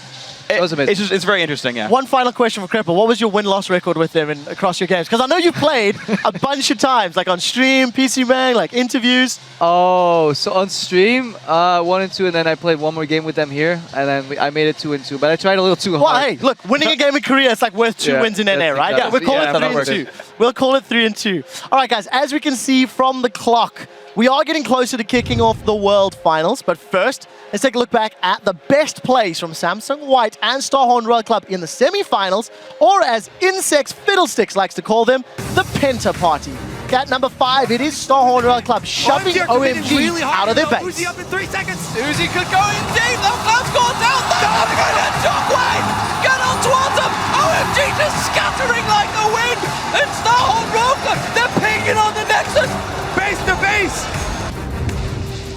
it's very interesting, yeah. One final question for Cripple. What was your win-loss record with him across your games? Because I know you've played a bunch of times, like on stream, PC Bang, like interviews. Oh, so on stream, 1 and 2, and then I played one more game with them here, and then I made it 2 and 2. But I tried a little too hard. Well, hey, look, winning a game in Korea, it's like worth 2 wins in NA, right? Yeah, we'll call it 3 and 2. We'll call it 3 and 2. All right, guys, as we can see from the clock, we are getting closer to kicking off the World Finals. But first, let's take a look back at the best plays from Samsung White and Starhorn Royal Club in the semi-finals, or as Insects Fiddlesticks likes to call them, the Penta Party. At number 5, it is Starhorn Royal Club shoving OMG really out of their base. Uzi up in 3 seconds. Uzi could go in deep. The flash goes down. Shockwave. Get on towards him. OMG just scattering like the wind. And Starhorn Royal Club, they're pinging on the Nexus. Base to base.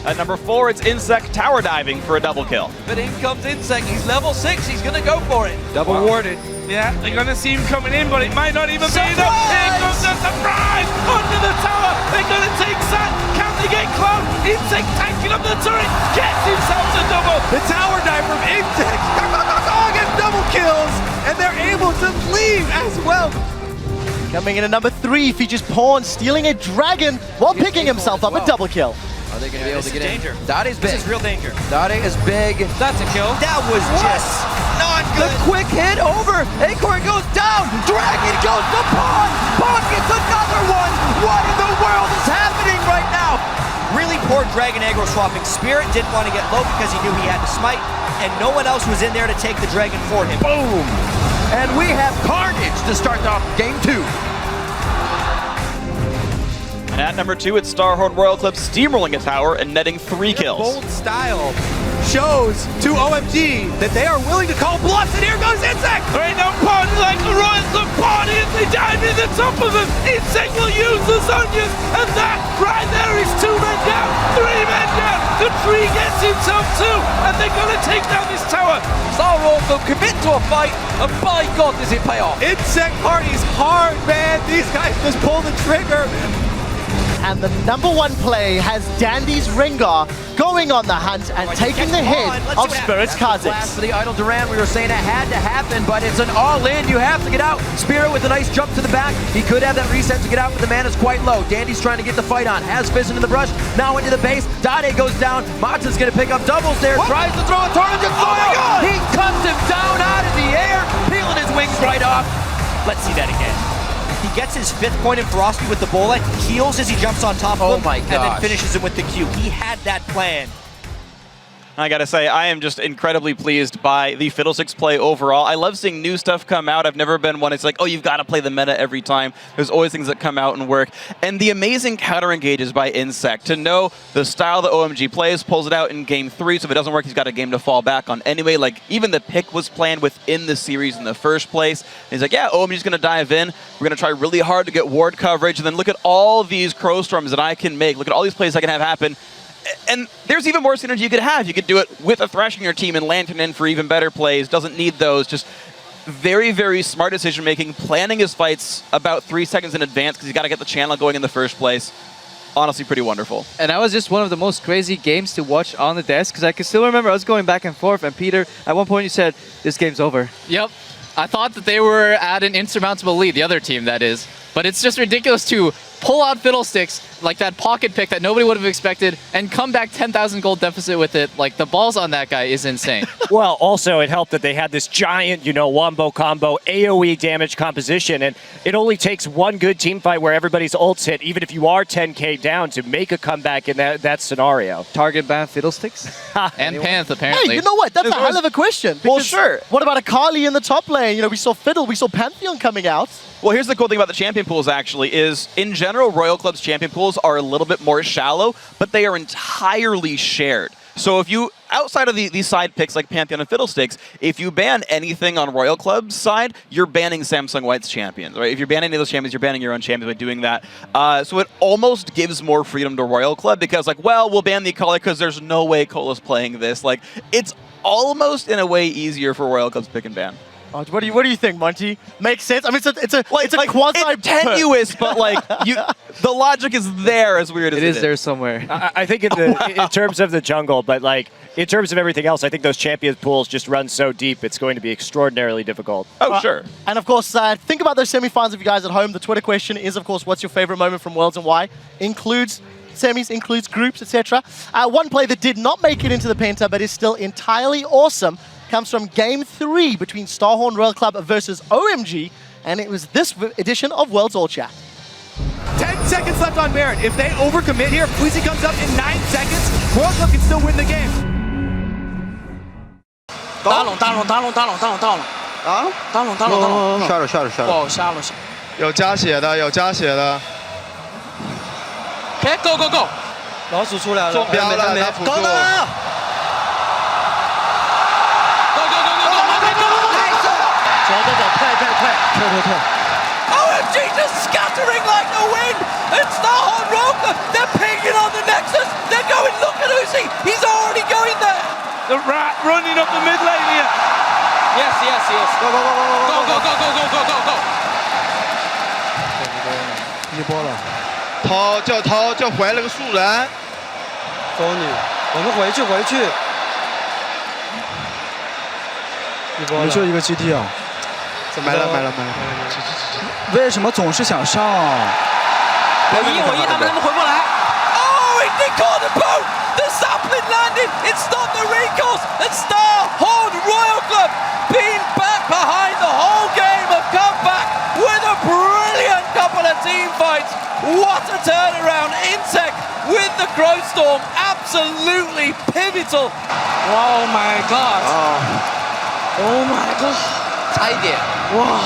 At number 4, it's Insect tower diving for a double kill. But in comes Insect. He's level 6. He's going to go for it. Double warded. Yeah, they're going to see him coming in, but it might not even be enough. Here comes the surprise under the tower. They're going to take Sat. Can they get close? Insect tanking up the turret. Gets himself to double. The tower dive from Insect. Gets double kills, and they're able to leave as well. Coming in at number 3, features Pawn stealing a dragon while picking himself up a double kill. Are they going to be able to get danger. in? Dade's big. This is real danger. Dade is big. That's a kill. That was just not good. The quick hit over. Acorn goes down. Dragon goes to Pawn. Pawn gets another one. What in the world is happening right now? Really poor Dragon aggro swapping. Spirit didn't want to get low because he knew he had to smite, and no one else was in there to take the Dragon for him. Boom. And we have Carnage to start off game 2. And at number 2, it's Starhorn Royal Club steamrolling a tower and netting 3 kills. Bold style shows to OMG that they are willing to call bluffs, and here goes Insect! There ain't no party like the Royals Club party if they dive in the top of him. Insect will use the Zonias, and that right there is 2 men down, 3 men down. The tree gets himself 2, and they're going to take down this tower. Star Royal Club commit to a fight, and by God does it pay off. Insect party's hard, man. These guys just pull the trigger. And the number 1 play has Dandy's Rengar going on the hunt and taking the hit of Spirit's Kha'Zix. For the Idle Duran, we were saying it had to happen, but it's an all-in. You have to get out. Spirit with a nice jump to the back. He could have that reset to get out, but the man is quite low. Dandy's trying to get the fight on. Has Fizzin in the brush. Now into the base. Dade goes down. Mata's going to pick up doubles there. What? Tries to throw a torrent of soil. He cuts him down out of the air, peeling his wings right off. Let's see that again. He gets his 5th point in ferocity with the bullet, heals as he jumps on top of him, and then finishes him with the Q. He had that plan. I gotta say, I am just incredibly pleased by the Fiddlesticks play overall. I love seeing new stuff come out. I've never been one, it's like, oh, you've got to play the meta every time. There's always things that come out and work. And the amazing counter engages by Insect. To know the style that OMG plays, pulls it out in game 3, so if it doesn't work, he's got a game to fall back on anyway. Like, even the pick was planned within the series in the first place. And he's like, yeah, OMG's gonna dive in. We're gonna try really hard to get ward coverage, and then look at all these Crow Storms that I can make. Look at all these plays I can have happen. And there's even more synergy you could have. You could do it with a Thresh in your team and Lantern in for even better plays. Doesn't need those. Just very, very smart decision-making, planning his fights about 3 seconds in advance because he's got to get the channel going in the first place. honestly pretty wonderful. And that was just one of the most crazy games to watch on the desk, because I can still remember I was going back and forth, and Peter, at one point you said, this game's over. Yep. I thought that they were at an insurmountable lead, the other team that is. But it's just ridiculous to pull out Fiddlesticks, like that pocket pick that nobody would have expected, and come back 10,000 gold deficit with it. Like, the balls on that guy is insane. Well, also, it helped that they had this giant, wombo combo AoE damage composition, and it only takes one good team fight where everybody's ults hit, even if you are 10k down, to make a comeback in that scenario. Target ban Fiddlesticks? And Panth, apparently. Hey, you know what? That's a hell of a question. Well, sure. What about Akali in the top lane? We saw Fiddle, we saw Pantheon coming out. Well, here's the cool thing about the champion pools, actually, is in general, Royal Club's champion pools are a little bit more shallow, but they are entirely shared. So if you, outside of these side picks like Pantheon and Fiddlesticks, if you ban anything on Royal Club's side, you're banning Samsung White's champions, right? If you're banning any of those champions, you're banning your own champions by doing that. So it almost gives more freedom to Royal Club because, like, well, we'll ban the Akali because there's no way Cola's playing this. Like, it's almost, in a way, easier for Royal Club's pick and ban. What do you think, Monty? Makes sense. I mean, it's a quasi. It's tenuous, but like the logic is there. As weird as it is, there somewhere. I think in terms of the jungle, but like in terms of everything else, I think those champions pools just run so deep. It's going to be extraordinarily difficult. Oh, sure. And of course, think about those semifinals of you guys at home. The Twitter question is, of course, what's your favorite moment from Worlds and why? Includes semis, includes groups, etc. One play that did not make it into the Penta, but is still entirely awesome, comes from Game 3 between Starhorn Royal Club versus OMG, and it was this edition of World's All Chat. 10 seconds left on Merit. If they overcommit here, Fleecy comes up in 9 seconds, Royal Club can still win the game. 打拢，打拢，打拢，打拢，打拢，打拢。啊？打拢，打拢，打拢。下了，下了，下了。哦，下了。有加血的，有加血的。OK， go go go。老鼠出来了，中标了，他辅助。退。OMG just scattering like the wind! It's Starhorn Royal Club! They're pinging on the Nexus! They're going, look at Uzi! He's already going there! The rat running up the mid lane here! Yes. Go! Go! 一波了，偷就回了个树人。走你，我们回去。你就一个 GT 啊。买了。为什么总是想上？我一，他们回不来。Oh, he caught the boat! The sapling landed! It stopped the recourse! And Starhorn Royal Club been back behind the whole game have come back with a brilliant couple of team fights. What a turnaround! Insect with the Crow Storm, absolutely pivotal. Oh my god! Oh my god! 差一点. Wow.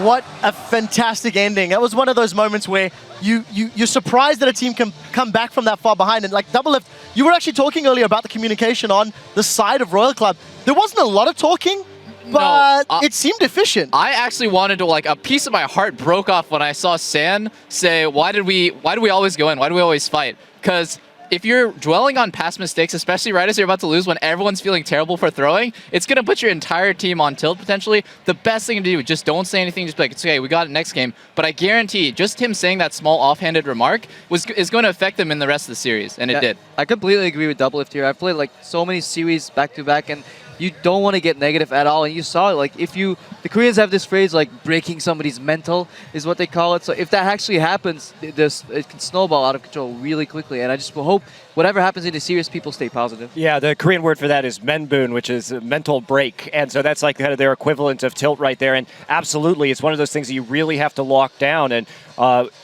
What a fantastic ending. That was one of those moments where you're surprised that a team can come back from that far behind. And like Doublelift, you were actually talking earlier about the communication on the side of Royal Club. There wasn't a lot of talking, but it seemed efficient. I actually wanted to, like, a piece of my heart broke off when I saw San say, why do we always go in? Why do we always fight? Because if you're dwelling on past mistakes, especially right as you're about to lose when everyone's feeling terrible for throwing, it's going to put your entire team on tilt potentially. The best thing to do is just don't say anything. Just be like, it's okay, we got it next game. But I guarantee just him saying that small offhanded remark is going to affect them in the rest of the series, and it did. I completely agree with Doublelift here. I've played like so many series back to back, and you don't want to get negative at all. And you saw it, like the Koreans have this phrase like breaking somebody's mental is what they call it. So if that actually happens, it can snowball out of control really quickly. And I just hope whatever happens in the series, people stay positive. Yeah, the Korean word for that is menbun, which is a mental break. And so that's like kind of their equivalent of tilt right there. And absolutely, it's one of those things that you really have to lock down. And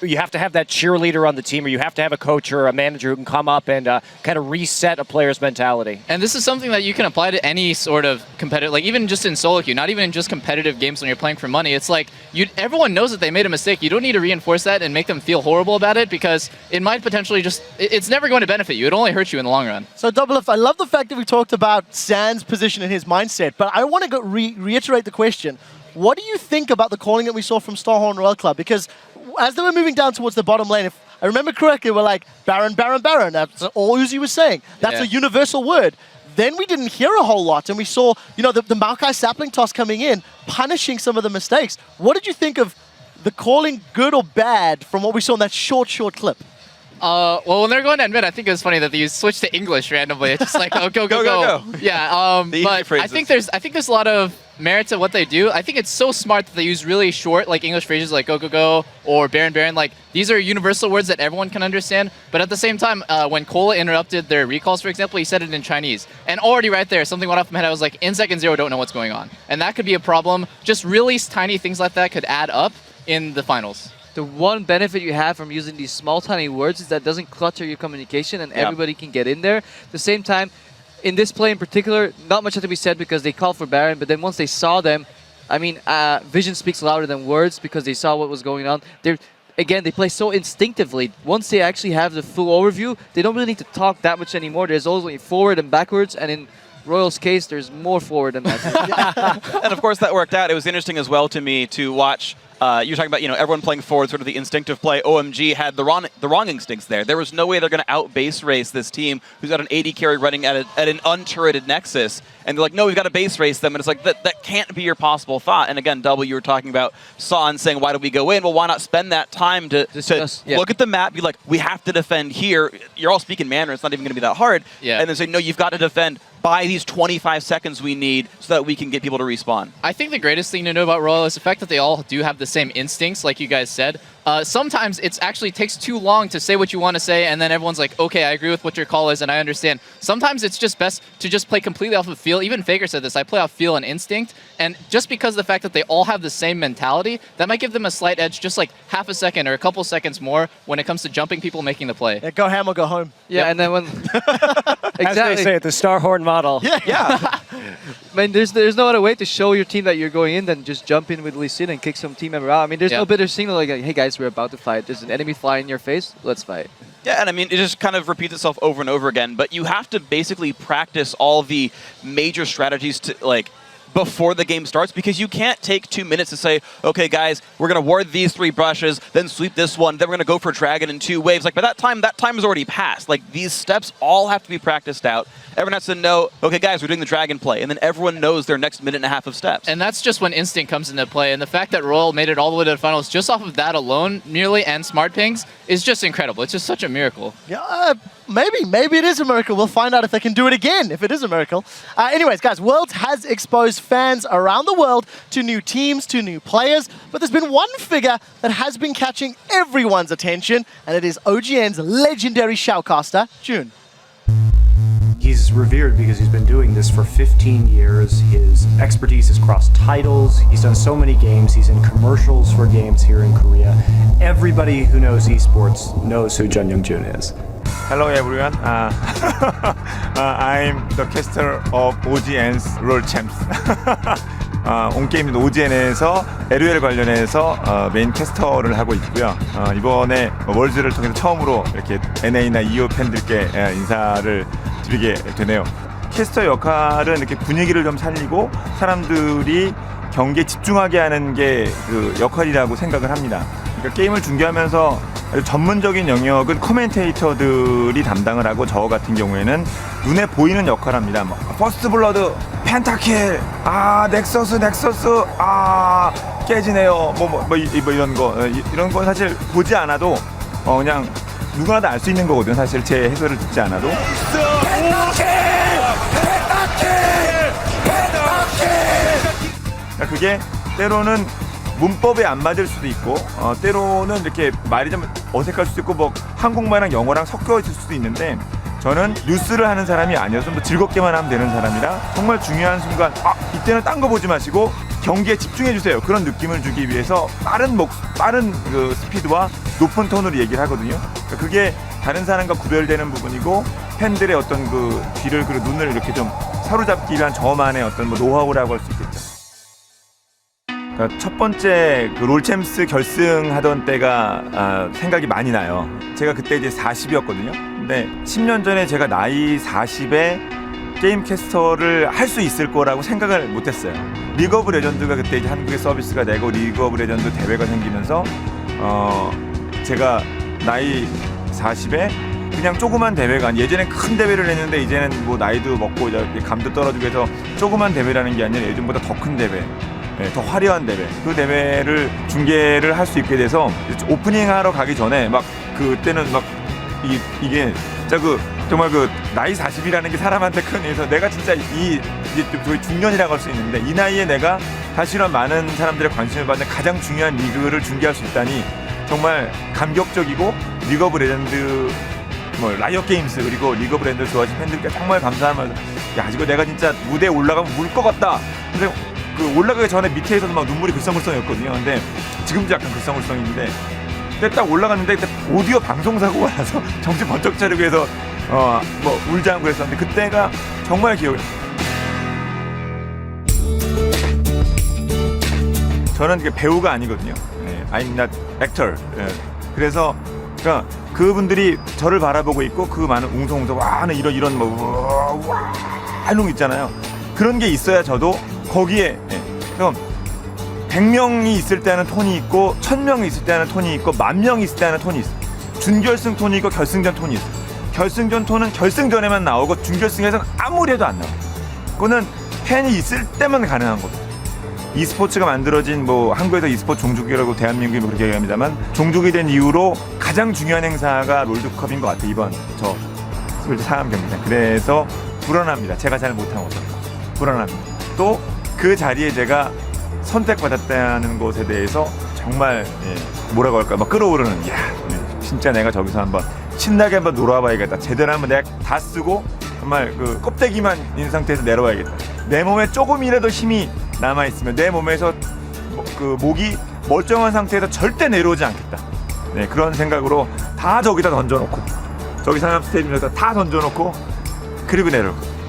you have to have that cheerleader on the team, or you have to have a coach or a manager who can come up and kind of reset a player's mentality. And this is something that you can apply to any sort of competitive, like even just in solo queue, not even in just competitive games when you're playing for money. It's like everyone knows that they made a mistake. You don't need to reinforce that and make them feel horrible about it, because it might potentially it's never going to benefit you. It only hurts you in the long run. So Doublelift, I love the fact that we talked about San's position and his mindset, but I want to reiterate the question. What do you think about the calling that we saw from Starhorn Royal Club? Because as they were moving down towards the bottom lane, if I remember correctly, we're like, Baron, Baron, Baron. That's all Uzi was saying. That's a universal word. Then we didn't hear a whole lot, and we saw, the Maokai sapling toss coming in, punishing some of the mistakes. What did you think of the calling good or bad from what we saw in that short clip? Well, when they're going to admit, I think it was funny that they switched to English randomly. It's just like, oh, go. Yeah, but I think there's a lot of merit to what they do. I think it's so smart that they use really short, like English phrases like go, or Baron. Like, these are universal words that everyone can understand. But at the same time, when Cola interrupted their recalls, for example, he said it in Chinese. And already right there, something went off my head. I was like, in second zero, don't know what's going on. And that could be a problem. Just really tiny things like that could add up in the finals. The one benefit you have from using these small, tiny words is that it doesn't clutter your communication and everybody can get in there. At the same time, in this play in particular, not much had to be said because they called for Baron, but then once they saw them, I mean, vision speaks louder than words because they saw what was going on. Again, they play so instinctively. Once they actually have the full overview, they don't really need to talk that much anymore. There's only forward and backwards, and in Royal's case, there's more forward than that. And of course, that worked out. It was interesting as well to me to watch. You're talking about, everyone playing forward, sort of the instinctive play. OMG had the wrong instincts there. There was no way they're going to out-base race this team who's got an 80 carry running at an unturreted Nexus. And they're like, no, we've got to base race them. And it's like, that can't be your possible thought. And again, Double, you were talking about Son saying, why do we go in? Well, why not spend that time to look at the map, be like, we have to defend here. You're all speaking Mandarin. It's not even going to be that hard. Yeah. And then say, no, you've got to defend by these 25 seconds we need so that we can get people to respawn. I think the greatest thing to know about Royal is the fact that they all do have the same instincts, like you guys said. Sometimes it actually takes too long to say what you want to say, and then everyone's like, okay, I agree with what your call is, and I understand. Sometimes it's just best to just play completely off of feel. Even Faker said this, I play off feel and instinct, and just because of the fact that they all have the same mentality, that might give them a slight edge, just like half a second or a couple seconds more when it comes to jumping people making the play. Yeah, go ham or go home. Yeah, and then when... As they say it, the Starhorn model. Yeah. I mean, there's no other way to show your team that you're going in than just jump in with Lee Sin and kick some team member out. I mean, there's no better signal like, hey guys, we're about to fight. There's an enemy flying in your face. Let's fight. Yeah, and I mean, it just kind of repeats itself over and over again, but you have to basically practice all the major strategies to, like, before the game starts, because you can't take 2 minutes to say, okay, guys, we're going to ward these 3 brushes, then sweep this one, then we're going to go for Dragon in 2 waves. Like, by that time is already passed. Like, these steps all have to be practiced out. Everyone has to know, okay, guys, we're doing the Dragon play, and then everyone knows their next minute and a half of steps. And that's just when instinct comes into play, and the fact that Royal made it all the way to the finals just off of that alone, nearly, and smart pings, is just incredible. It's just such a miracle. Yeah, maybe it is a miracle. We'll find out if they can do it again, if it is a miracle. Anyways, guys, Worlds has exposed fans around the world to new teams, to new players, but there's been one figure that has been catching everyone's attention, and it is OGN's legendary shoutcaster, Jun. He's revered because he's been doing this for 15 years. His expertise is cross titles. He's done so many games. He's in commercials for games here in Korea. Everybody who knows esports knows who Jun Jun is. Hello everyone. I'm the caster of OGN's World Champs. 온게임 OGN에서 LOL 관련해서 메인 캐스터를 하고 있고요. 이번에 월즈를 통해서 처음으로 이렇게 NA나 EO 팬들께 인사를 드리게 되네요. 캐스터 역할은 이렇게 분위기를 좀 살리고 사람들이 경기에 집중하게 하는 게 그 역할이라고 생각을 합니다. 그러니까 게임을 중계하면서 아주 전문적인 영역은 코멘테이터들이 담당을 하고 저 같은 경우에는 눈에 보이는 역할을 합니다. 뭐 퍼스트 블러드, 펜타킬, 넥서스, 깨지네요. 뭐 이런 거 사실 보지 않아도 그냥 누구나 다 알 수 있는 거거든요. 사실 제 해설을 듣지 않아도. 그게 때로는 문법에 안 맞을 수도 있고 때로는 이렇게 말이 좀 어색할 수도 있고 뭐 한국말이랑 영어랑 섞여 있을 수도 있는데 저는 뉴스를 하는 사람이 아니어서 좀 더 즐겁게만 하면 되는 사람이라 정말 중요한 순간 이때는 딴 거 보지 마시고 경기에 집중해 주세요. 그런 느낌을 주기 위해서 빠른 그 스피드와 높은 톤으로 얘기를 하거든요. 그게 다른 사람과 구별되는 부분이고 팬들의 어떤 그 귀를 그리고 눈을 이렇게 좀 사로잡기 위한 저만의 어떤 뭐 노하우라고 할 수 있겠죠. 첫 번째 그 롤챔스 결승하던 때가 생각이 많이 나요. 제가 그때 이제 40이었거든요. 근데 10년 전에 제가 나이 40에 게임 캐스터를 할 수 있을 거라고 생각을 못했어요. 리그 오브 레전드가 그때 이제 한국에 서비스가 되고 리그 오브 레전드 대회가 생기면서 제가 나이 40에 그냥 조그만 대회가 예전엔 큰 대회를 했는데 이제는 뭐 나이도 먹고 이제 감도 떨어지고 해서 조그만 대회라는 게 아니라 예전보다 더 큰 대회. 더 화려한 대회, 그 대회를 중계를 할 수 있게 돼서 오프닝 하러 가기 전에 막 그때는 막 이게 진짜 정말 나이 40이라는 게 사람한테 큰 일에서 내가 진짜 이제 거의 중년이라고 할 수 있는데 이 나이에 내가 사실은 많은 사람들의 관심을 받는 가장 중요한 리그를 중계할 수 있다니 정말 감격적이고 리그 오브 레전드 라이엇 게임스 그리고 리그 오브 레전드 좋아하시는 팬들께 정말 감사하면서 야 이거 내가 진짜 무대에 올라가면 울 것 같다. 근데 올라가기 전에 밑에서도 막 눈물이 글썽글썽이었거든요. 근데 지금도 약간 글썽글썽인데 그때 딱 올라갔는데 그때 오디오 방송 사고가 나서 정신 번쩍 차리고 해서 울지 않고 그랬었는데 그때가 정말 기억에 저는 배우가 아니거든요. I'm not actor. 그래서 그러니까 그분들이 저를 바라보고 있고 그 많은 웅성웅성 와 하는 이런 와 하는 거 있잖아요. 그런 게 있어야 저도 거기에 그럼 100명이 있을 때는 톤이 있고 1000명이 있을 때는 톤이 있고 10,000명이 있을 때는 톤이 있어. 준결승 톤이 있고 결승전 톤이 있어. 결승전 톤은 결승전에만 나오고 준결승에서는 아무리 해도 안 나와. 그거는 팬이 있을 때만 가능한 거고. e스포츠가 만들어진 한국에서 e스포츠 종족이라고 대한민국이 그렇게 얘기합니다만 종족이 된 이후로 가장 중요한 행사가 롤드컵인 것 같아요. 이번 저 상암 경기장. 그래서 불안합니다. 제가 잘 못한 거죠. 불안합니다. 또 그 자리에 제가 선택받았다는 것에 대해서 정말 뭐라고 할까 막 끌어오르는 진짜 내가 저기서 한번 신나게 한번 놀아봐야겠다. 제대로 한번 내가 다 쓰고 정말 껍데기만 있는 상태에서 내려와야겠다. 내 몸에 조금이라도 힘이 남아있으면 내 몸에서 목이 멀쩡한 상태에서 절대 내려오지 않겠다. 그런 생각으로 다 저기다 던져놓고 저기 상암 스테디움에서 다 던져놓고 그리고 내려오고.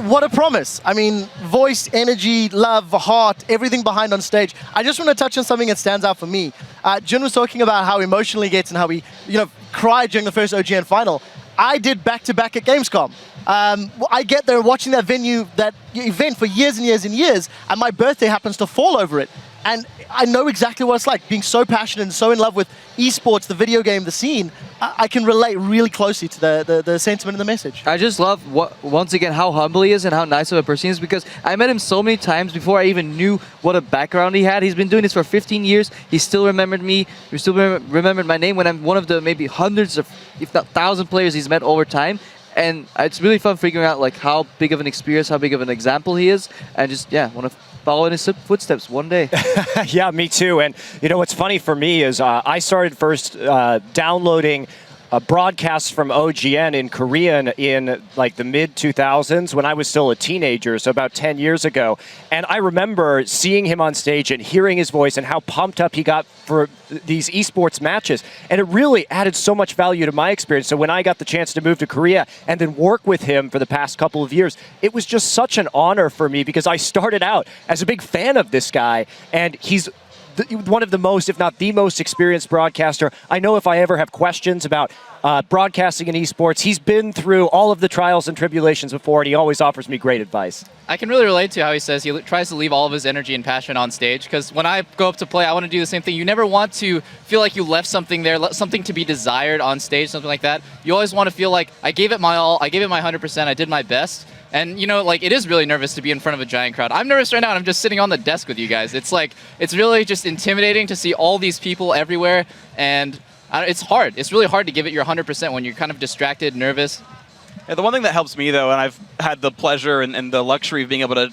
What a promise. I mean, voice, energy, love, heart, everything behind on stage. I just want to touch on something that stands out for me. Jun was talking about how emotional he gets and how he, cried during the first OGN final. I did back-to-back at Gamescom. I get there watching that event for years and years and years, and my birthday happens to fall over it. And I know exactly what it's like, being so passionate and so in love with esports, the video game, the scene. I can relate really closely to the sentiment and the message. I just love, once again, how humble he is and how nice of a person he is, because I met him so many times before I even knew what a background he had. He's been doing this for 15 years. He still remembered me. He still remembered my name when I'm one of the maybe hundreds of, if not 1,000 players he's met over time. And it's really fun figuring out how big of an experience, how big of an example he is, and just want to follow in his footsteps one day. Yeah, me too. And what's funny for me is I started first downloading broadcasts from OGN in Korean in the mid-2000s when I was still a teenager, so about 10 years ago. And I remember seeing him on stage and hearing his voice and how pumped up he got for these esports matches. And it really added so much value to my experience. So when I got the chance to move to Korea and then work with him for the past couple of years, it was just such an honor for me because I started out as a big fan of this guy, and he's one of the most, if not the most experienced broadcaster. I know if I ever have questions about broadcasting in esports, he's been through all of the trials and tribulations before, and he always offers me great advice. I can really relate to how he says he tries to leave all of his energy and passion on stage, because when I go up to play, I want to do the same thing. You never want to feel like you left something there, something to be desired on stage, something like that. You always want to feel like I gave it my all, I gave it my 100%, I did my best. And it is really nervous to be in front of a giant crowd. I'm nervous right now, and I'm just sitting on the desk with you guys. It's really just intimidating to see all these people everywhere, and it's hard. It's really hard to give it your 100% when you're kind of distracted, nervous. Yeah, the one thing that helps me, though, and I've had the pleasure and the luxury of being able to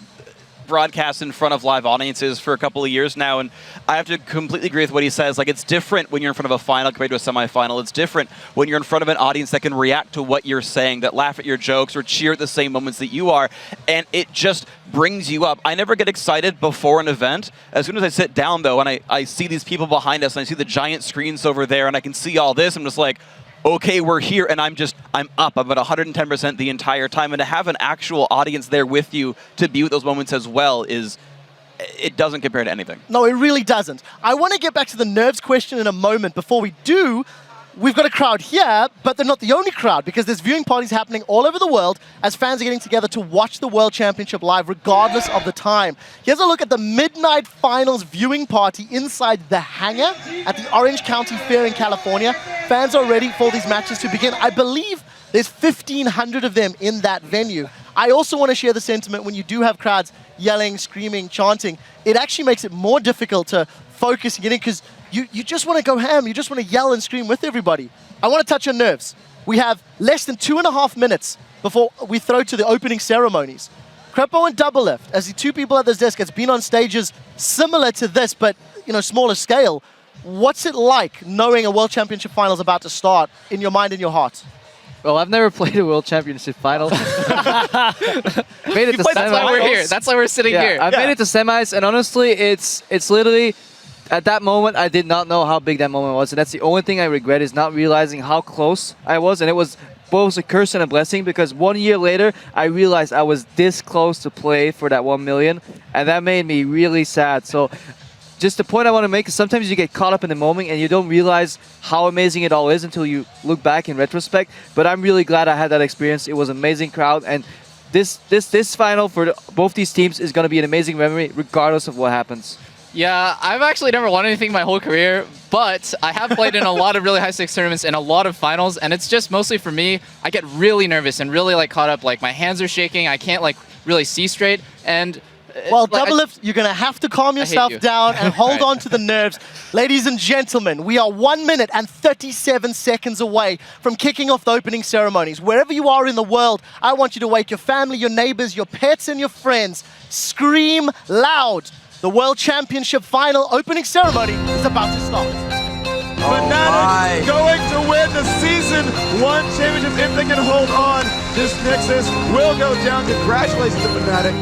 broadcast in front of live audiences for a couple of years now, and I have to completely agree with what he says. It's different when you're in front of a final compared to a semifinal. It's different when you're in front of an audience that can react to what you're saying, that laugh at your jokes or cheer at the same moments that you are, and it just brings you up. I never get excited before an event. As soon as I sit down, though, and I see these people behind us, and I see the giant screens over there, and I can see all this, I'm just like, okay, we're here, and I'm up. I'm at 110% the entire time, and to have an actual audience there with you to be with those moments as well it doesn't compare to anything. No, it really doesn't. I want to get back to the nerves question in a moment. Before we do, we've got a crowd here, but they're not the only crowd, because there's viewing parties happening all over the world as fans are getting together to watch the World Championship live, regardless of the time. Here's a look at the Midnight Finals viewing party inside the hangar at the Orange County Fair in California. Fans are ready for these matches to begin. I believe there's 1,500 of them in that venue. I also want to share the sentiment when you do have crowds yelling, screaming, chanting, it actually makes it more difficult to focus and get in because you just want to go ham. You just want to yell and scream with everybody. I want to touch on nerves. We have less than 2.5 minutes before we throw to the opening ceremonies. Crepo and Double Lift, as the two people at this desk, has been on stages similar to this, but smaller scale. What's it like knowing a World Championship final is about to start in your mind and your heart? Well, I've never played a World Championship final. Made it to semis. That's why we're here. That's why we're sitting here. I've made it to semis, and honestly, it's literally, at that moment, I did not know how big that moment was, and that's the only thing I regret is not realizing how close I was, and it was both a curse and a blessing because 1 year later, I realized I was this close to play for that 1 million, and that made me really sad. So just the point I want to make is sometimes you get caught up in the moment and you don't realize how amazing it all is until you look back in retrospect. But I'm really glad I had that experience. It was an amazing crowd, and this final for both these teams is going to be an amazing memory regardless of what happens. Yeah, I've actually never won anything my whole career, but I have played in a lot of really high-stakes tournaments and a lot of finals, and it's just mostly for me, I get really nervous and really caught up. My hands are shaking, I can't really see straight, and well, Double Lift, you're going to have to calm yourself down and hold on to the nerves. Ladies and gentlemen, we are 1 minute and 37 seconds away from kicking off the opening ceremonies. Wherever you are in the world, I want you to wake your family, your neighbors, your pets, and your friends. Scream loud. The World Championship final opening ceremony is about to start. Fnatic going to win the Season 1 championship if they can hold on. This Nexus will go down. Congratulations to Fnatic.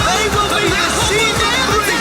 They will be the Season 3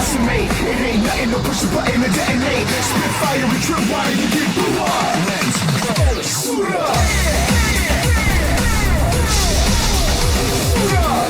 decimate. It ain't nothing, no push the button and detonate. Spit fire and trip wire, you get blew up. Let's go. Shoot up. Shoot up.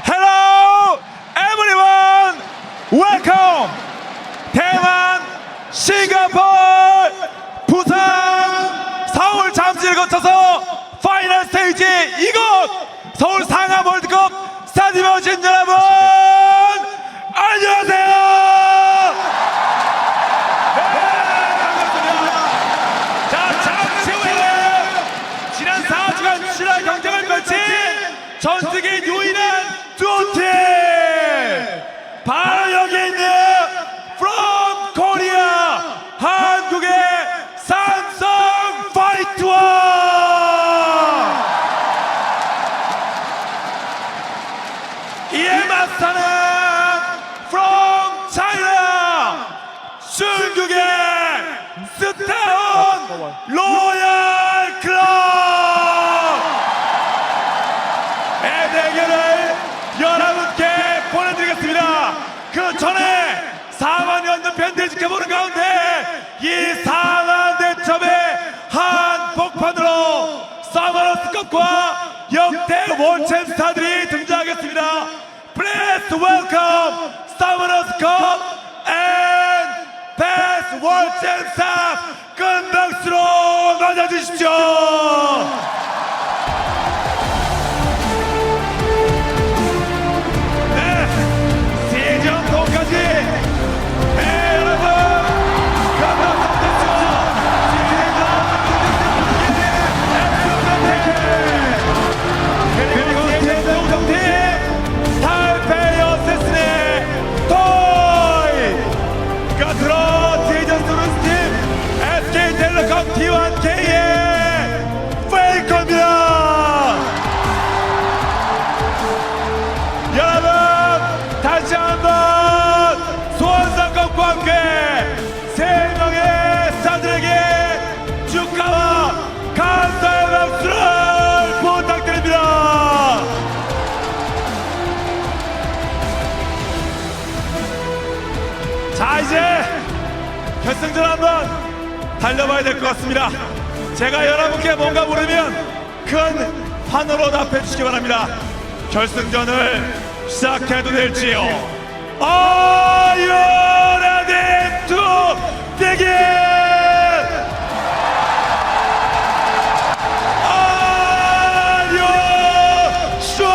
Hello, everyone. Welcome. 대만, 싱가포르, 부산, 서울 잠실을 거쳐서 파이널 스테이지 이곳 서울 상암 월드컵 스타디움에 오신 여러분 안녕하세요. 자, 잠시 후에는 지난 4주간 치열한 경쟁을 펼친 전 세계 유일한 두팀 바로 여기 있는 From Korea 한국의 삼성 파이트와 이에 맞서는 From China 중국의 스타운 로얄 클럽 의 대결을 여러분께 보내드리겠습니다. 그 전에 4만여 넘는 팬들이 지켜보는 가운데 이 상한 대첩의 한 복판으로 서머너스컵과 역대 원챔 스타들이 등장하겠습니다. Please welcome 서머너스컵 and best 원챔 스타 큰 박수로 맞아주십시오. T1K의 페이커입니다. 여러분 다시 한번 소원상컵과 함께 3명의 스타들에게 축하와 감사의 박수를 부탁드립니다. 자, 이제 결승전 한번 달려봐야 될 것 같습니다. 제가 여러분께 뭔가 물으면 큰 환호로 답해 주시기 바랍니다. 결승전을 시작해도 될지요? Are you ready to begin? Are you sure?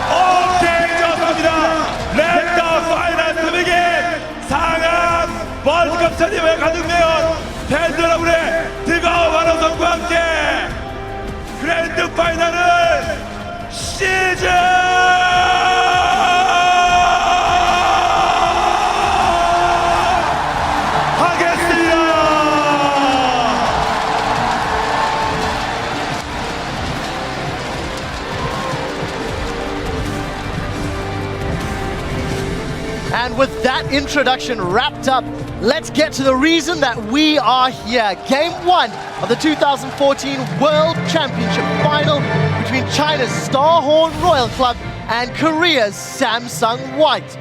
오케이, 좋습니다. Let the finals begin. 상암 월드컵 스타디움에 가득내온 팬들 여러분의 뜨거운 환호성과 함께 그랜드 파이널을 And with that introduction wrapped up, let's get to the reason that we are here. Game 1 of the 2014 World Championship final between China's Starhorn Royal Club and Korea's Samsung White.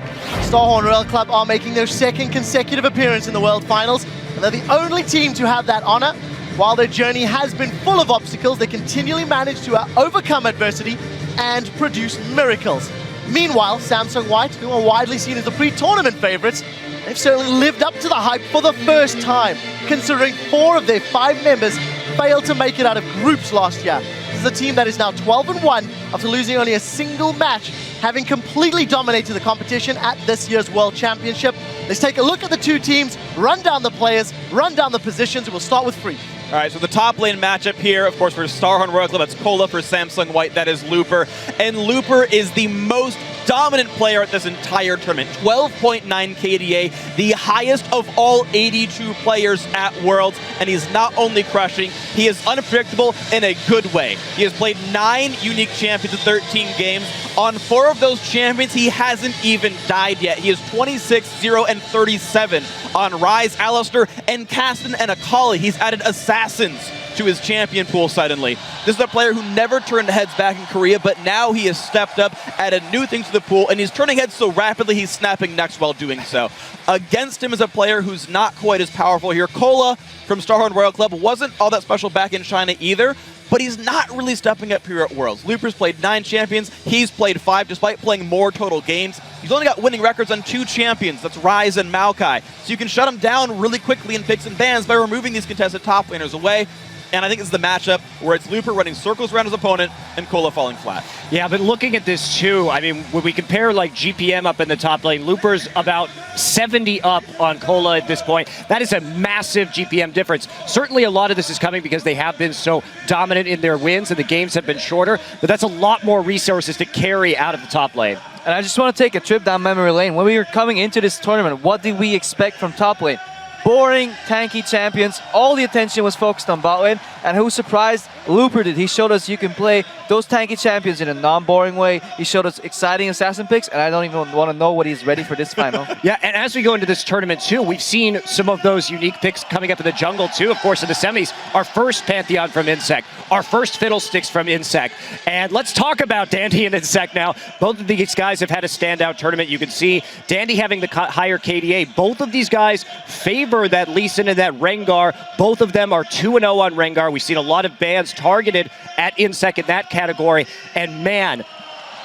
Starhorn Royal Club are making their second consecutive appearance in the World Finals, and they're the only team to have that honor. While their journey has been full of obstacles, they continually manage to overcome adversity and produce miracles. Meanwhile, Samsung White, who are widely seen as the pre-tournament favorites, they've certainly lived up to the hype for the first time, considering 4 of their 5 members failed to make it out of groups last year. This is a team that is now 12-1 after losing only a single match, having completely dominated the competition at this year's World Championship. Let's take a look at the two teams, run down the players, run down the positions, and we'll start with Free. All right, so the top lane matchup here, of course, for Starhorn Royal Club, that's Cola. For Samsung White, that is Looper. And Looper is the most dominant player at this entire tournament. 12.9 KDA, the highest of all 82 players at Worlds, and he's not only crushing, he is unpredictable in a good way. He has played 9 unique champions in 13 games. On 4 of those champions, he hasn't even died yet. He is 26, 0, and 37 on Ryze, Alistar, and Kasten and Akali. He's added assassins to his champion pool suddenly. This is a player who never turned heads back in Korea, but now he has stepped up, added new things to the pool, and he's turning heads so rapidly he's snapping necks while doing so. Against him is a player who's not quite as powerful here. Kola from Starhorn Royal Club wasn't all that special back in China either, but he's not really stepping up here at Worlds. Looper's played 9 champions, he's played 5 despite playing more total games. He's only got winning records on 2 champions, that's Ryze and Maokai. So you can shut him down really quickly in picks and bans by removing these contested top laners away. And I think it's the matchup where it's Looper running circles around his opponent and Kola falling flat. Yeah, but looking at this too, I mean, when we compare like GPM up in the top lane, Looper's about 70 up on Kola at this point. That is a massive GPM difference. Certainly a lot of this is coming because they have been so dominant in their wins and the games have been shorter, but that's a lot more resources to carry out of the top lane. And I just want to take a trip down memory lane. When we were coming into this tournament, what did we expect from top lane? Boring, tanky champions. All the attention was focused on bot lane. And who surprised? Looper did. He showed us you can play those tanky champions in a non-boring way. He showed us exciting assassin picks, and I don't even want to know what he's ready for this final. Yeah, and as we go into this tournament too, we've seen some of those unique picks coming up in the jungle too. Of course, in the semis, our first Pantheon from Insect, our first Fiddlesticks from Insect. And let's talk about Dandy and Insect now. Both of these guys have had a standout tournament. You can see Dandy having the higher KDA. Both of these guys favor that Lee Sin and that Rengar. Both of them are 2-0 on Rengar. We've seen a lot of bans targeted at Insect in that category. And man,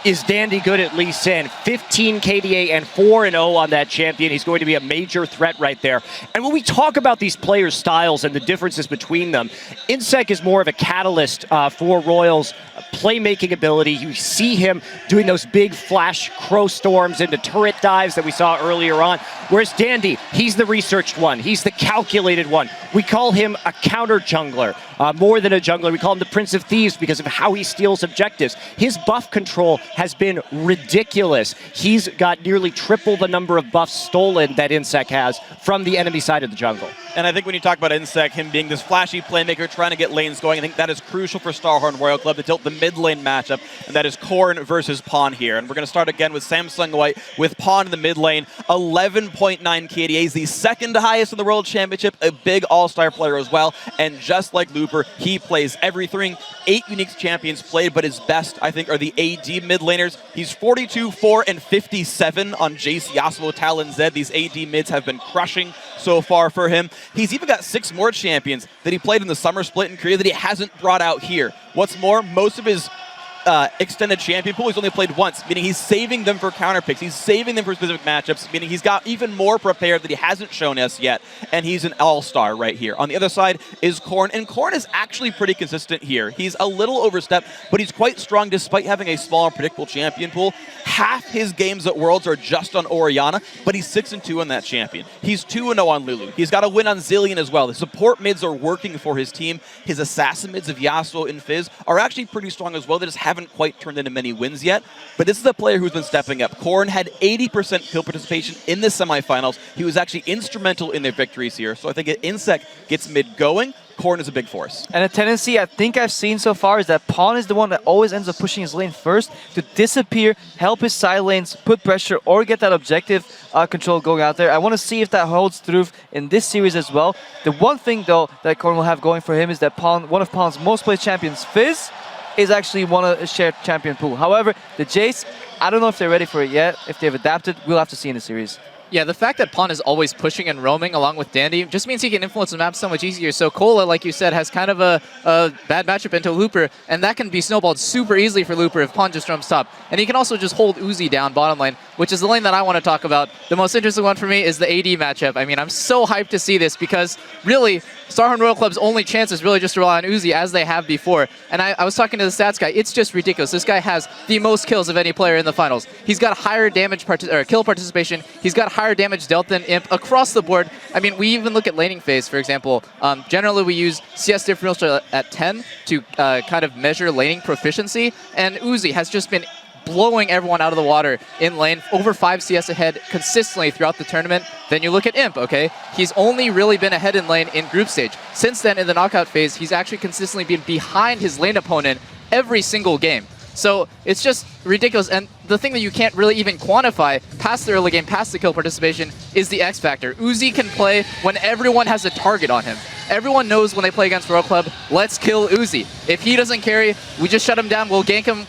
is Dandy good at Lee Sin. 15 KDA and 4-0 on that champion. He's going to be a major threat right there. And when we talk about these players' styles and the differences between them, Insect is more of a catalyst for Royals' playmaking ability. You see him doing those big flash crow storms into turret dives that we saw earlier on. Whereas Dandy, he's the researched one. He's the calculated one. We call him a counter jungler. More than a jungler, we call him the Prince of Thieves because of how he steals objectives. His buff control has been ridiculous. He's got nearly triple the number of buffs stolen that Insect has from the enemy side of the jungle. And I think when you talk about Insect, him being this flashy playmaker, trying to get lanes going, I think that is crucial for Starhorn Royal Club to tilt the mid lane matchup, and that is Korn versus Pawn here. And we're going to start again with Samsung White with Pawn in the mid lane. 11.9 KDA is the second highest in the World Championship, a big all-star player as well. And just like Looper, he plays everything. 8 unique champions played, but his best, I think, are the AD mid laners. He's 42, 4, and 57 on Jace, Yasuo, Talon, Zed. These AD mids have been crushing so far for him. He's even got 6 more champions that he played in the summer split in Korea that he hasn't brought out here. What's more, most of his extended champion pool he's only played once, meaning he's saving them for counter picks. He's saving them for specific matchups, meaning he's got even more prepared that he hasn't shown us yet, and he's an all-star right here. On the other side is Korn, and Korn is actually pretty consistent here. He's a little overstepped, but he's quite strong despite having a small and predictable champion pool. Half his games at Worlds are just on Orianna, but he's 6-2 on that champion. He's 2-0 on Lulu. He's got a win on Zillion as well. The support mids are working for his team. His assassin mids of Yasuo and Fizz are actually pretty strong as well. They just haven't quite turned into many wins yet, but this is a player who's been stepping up. Korn had 80% kill participation in the semifinals. He was actually instrumental in their victories here, so I think if Insect gets mid going, Korn is a big force. And a tendency I think I've seen so far is that Pawn is the one that always ends up pushing his lane first to disappear, help his side lanes, put pressure, or get that objective control going out there. I want to see if that holds through in this series as well. The one thing, though, that Korn will have going for him is that Pawn, one of Pawn's most played champions, Fizz, is actually one of a shared champion pool. However, the Jace, I don't know if they're ready for it yet. If they've adapted, we'll have to see in the series. Yeah, the fact that Pawn is always pushing and roaming along with Dandy just means he can influence the map so much easier. So Kola, like you said, has kind of a bad matchup into Looper, and that can be snowballed super easily for Looper if Pawn just roams top. And he can also just hold Uzi down bottom lane, which is the lane that I want to talk about. The most interesting one for me is the AD matchup. I mean, I'm so hyped to see this because really, Starhorn Royal Club's only chance is really just to rely on Uzi as they have before. And I was talking to the stats guy. It's just ridiculous. This guy has the most kills of any player in the finals. He's got higher damage kill participation. He's got higher damage dealt than Imp across the board. I mean, we even look at laning phase, for example. Generally, we use CS differential at 10 to kind of measure laning proficiency. And Uzi has just been blowing everyone out of the water in lane, over 5 CS ahead consistently throughout the tournament. Then you look at Imp, okay? He's only really been ahead in lane in group stage. Since then, in the knockout phase, he's actually consistently been behind his lane opponent every single game. So it's just ridiculous. And the thing that you can't really even quantify past the early game, past the kill participation, is the X factor. Uzi can play when everyone has a target on him. Everyone knows when they play against Royal Club, let's kill Uzi. If he doesn't carry, we just shut him down, we'll gank him,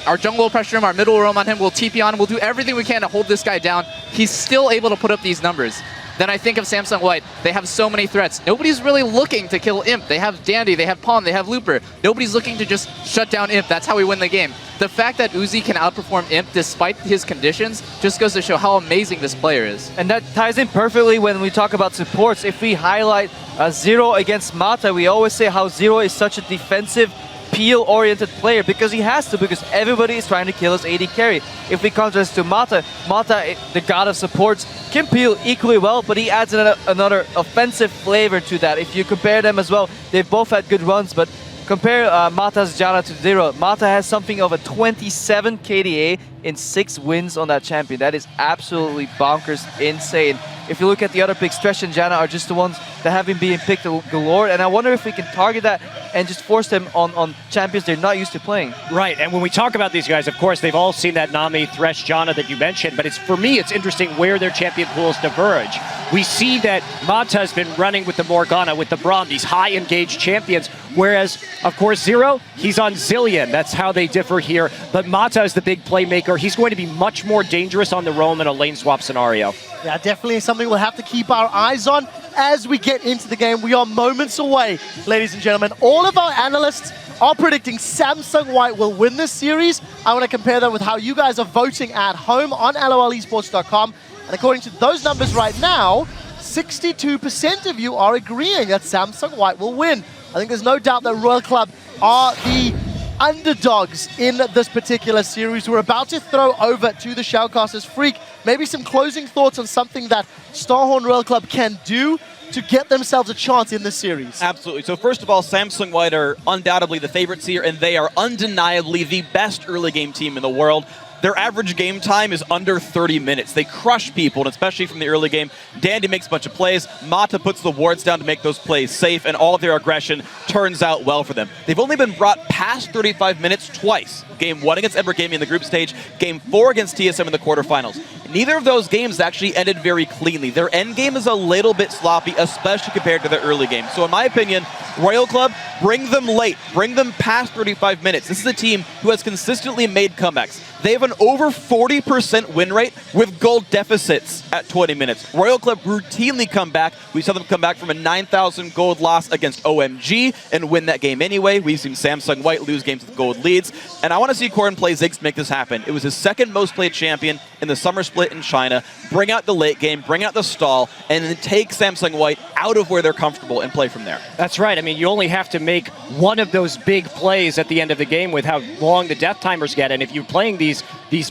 our jungle will pressure him, our middle will roam on him, we'll TP on him, we'll do everything we can to hold this guy down. He's still able to put up these numbers. Then I think of Samsung White. They have so many threats. Nobody's really looking to kill Imp. They have Dandy, they have Pawn, they have Looper. Nobody's looking to just shut down Imp. That's how we win the game. The fact that Uzi can outperform Imp despite his conditions just goes to show how amazing this player is. And that ties in perfectly when we talk about supports. If we highlight Zero against Mata, we always say how Zero is such a defensive, peel-oriented player because he has to, because everybody is trying to kill his AD carry. If we contrast to Mata, the god of supports, can peel equally well, but he adds another offensive flavor to that. If you compare them as well, they've both had good runs, but compare Mata's Janna to Zero. Mata has something of a 27 KDA in 6 wins on that champion. That is absolutely bonkers, insane. If you look at the other picks, Thresh and Janna are just the ones that have been being picked galore, and I wonder if we can target that and just force them on champions they're not used to playing. Right, and when we talk about these guys, of course, they've all seen that Nami, Thresh, Janna that you mentioned, but for me, it's interesting where their champion pools diverge. We see that Mata has been running with the Morgana, with the Braum, these high engaged champions, whereas, of course, Zero, he's on Zillion. That's how they differ here, but Mata is the big playmaker. He's going to be much more dangerous on the roam in a lane swap scenario. Yeah, definitely something we'll have to keep our eyes on as we get into the game. We are moments away, ladies and gentlemen. All of our analysts are predicting Samsung White will win this series. I want to compare that with how you guys are voting at home on lolesports.com. And according to those numbers right now, 62% of you are agreeing that Samsung White will win. I think there's no doubt that Royal Club are the underdogs in this particular series. We're about to throw over to the Shoutcasters. Freak, maybe some closing thoughts on something that Starhorn Royal Club can do to get themselves a chance in this series. Absolutely. So first of all, Samsung White are undoubtedly the favorites here, and they are undeniably the best early game team in the world. Their average game time is under 30 minutes. They crush people, and especially from the early game. Dandy makes a bunch of plays. Mata puts the wards down to make those plays safe, and all of their aggression turns out well for them. They've only been brought past 35 minutes twice. Game 1 against Edward Gaming in the group stage, Game 4 against TSM in the quarterfinals. Neither of those games actually ended very cleanly. Their end game is a little bit sloppy, especially compared to their early game. So in my opinion, Royal Club, bring them late. Bring them past 35 minutes. This is a team who has consistently made comebacks. They have an over 40% win rate with gold deficits at 20 minutes. Royal Club routinely come back. We saw them come back from a 9,000 gold loss against OMG and win that game anyway. We've seen Samsung White lose games with gold leads. And I want to see Corrin play Ziggs to make this happen. It was his second most played champion in the summer split in China. Bring out the late game, bring out the stall, and then take Samsung White out of where they're comfortable and play from there. That's right. I mean, you only have to make one of those big plays at the end of the game with how long the death timers get. And if you're playing these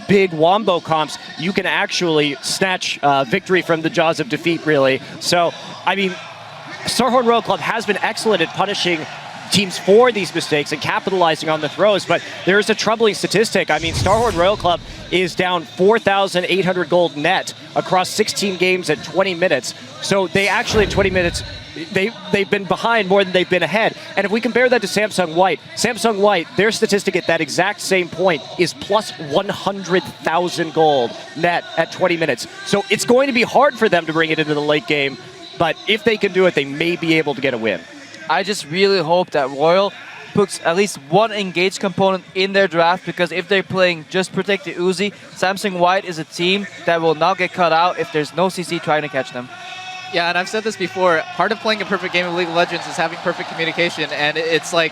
big wombo comps, you can actually snatch victory from the jaws of defeat, really. So, I mean, Starhorn Royal Club has been excellent at punishing teams for these mistakes and capitalizing on the throws, but there's a troubling statistic. I mean, Starhorn Royal Club is down 4,800 gold net across 16 games at 20 minutes. So they actually, at 20 minutes, they've been behind more than they've been ahead. And if we compare that to Samsung White, their statistic at that exact same point is plus 100,000 gold net at 20 minutes. So it's going to be hard for them to bring it into the late game, but if they can do it, they may be able to get a win. I just really hope that Royal puts at least one engaged component in their draft, because if they're playing just protect the Uzi, Samsung White is a team that will not get cut out if there's no CC trying to catch them. Yeah, and I've said this before, part of playing a perfect game of League of Legends is having perfect communication, and it's like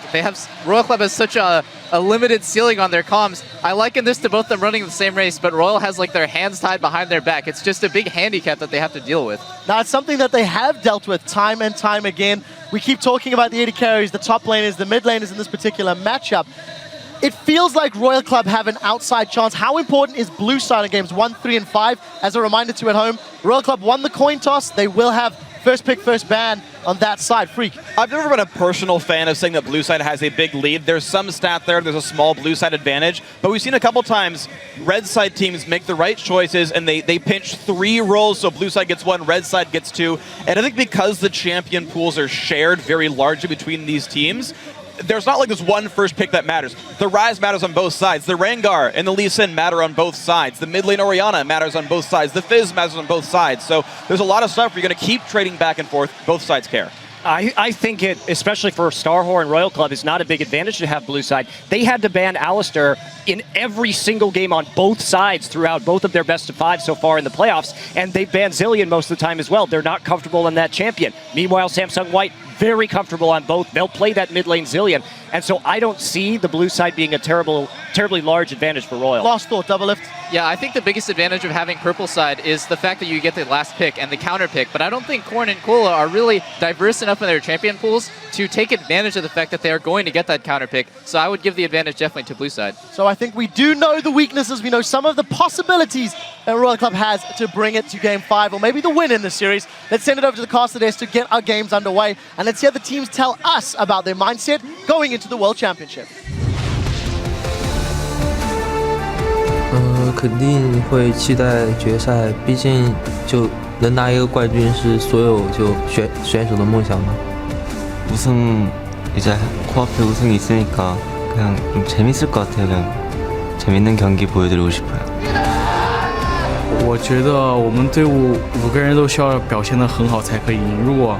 Royal Club has such a limited ceiling on their comms. I liken this to both them running the same race, but Royal has like their hands tied behind their back. It's just a big handicap that they have to deal with. Now, it's something that they have dealt with time and time again. We keep talking about the AD carries, the top laners, the mid laners in this particular matchup. It feels like Royal Club have an outside chance. How important is blue side in games 1, 3, and 5? As a reminder to at home, Royal Club won the coin toss. They will have first pick, first ban on that side. Freak. I've never been a personal fan of saying that blue side has a big lead. There's some stat there's a small blue side advantage, but we've seen a couple times red side teams make the right choices and they pinch 3 rolls, so blue side gets 1, red side gets 2. And I think because the champion pools are shared very largely between these teams, there's not like this one first pick that matters. The Ryze matters on both sides. The Rengar and the Lee Sin matter on both sides. The mid lane Orianna matters on both sides. The Fizz matters on both sides. So there's a lot of stuff where you're going to keep trading back and forth. Both sides care. I think it, especially for Starhorn Royal Club, is not a big advantage to have blue side. They had to ban Alistar in every single game on both sides throughout both of their best of 5 so far in the playoffs, and they banned Zilean most of the time as well. They're not comfortable in that champion. Meanwhile, Samsung White, very comfortable on both. They'll play that mid lane Zilean, and so I don't see the blue side being a terribly large advantage for Royal. Last thought, Double Lift. Yeah, I think the biggest advantage of having purple side is the fact that you get the last pick and the counter pick, but I don't think Korn and Kola are really diverse enough in their champion pools to take advantage of the fact that they are going to get that counter pick, so I would give the advantage definitely to blue side. So I think we do know the weaknesses, we know some of the possibilities that Royal Club has to bring it to Game 5, or maybe the win in the series. Let's send it over to the caster desk to get our games underway, and let's hear the teams tell us about their mindset going into the World Championship. 肯定会期待决赛，毕竟就能拿一个冠军是所有就选手的梦想嘛。 우승 이제 코앞에 우승이 있으니까 그냥 좀 재밌을 것 같아요. 그냥 재밌는 경기 보여드리고 싶어요. 我觉得我们队伍5个人都需要表现得很好才可以赢。如果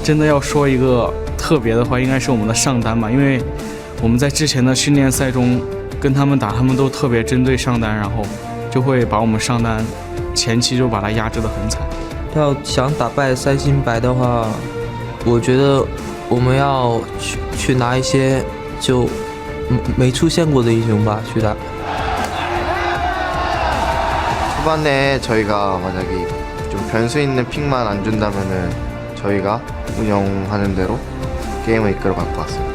真的要说一个特别的话，应该是我们的上单吧，因为我们在之前的训练赛中跟他们打，他们都特别针对上单，然后就会把我们上单前期就把它压制得很惨。要想打败3星白的话，我觉得我们要去拿一些就没出现过的英雄吧，去打。 초반에 저희가 만약에 좀 변수 있는 픽만 안 준다면은 저희가 운영하는 대로 게임을 이끌어 갈 것 같습니다.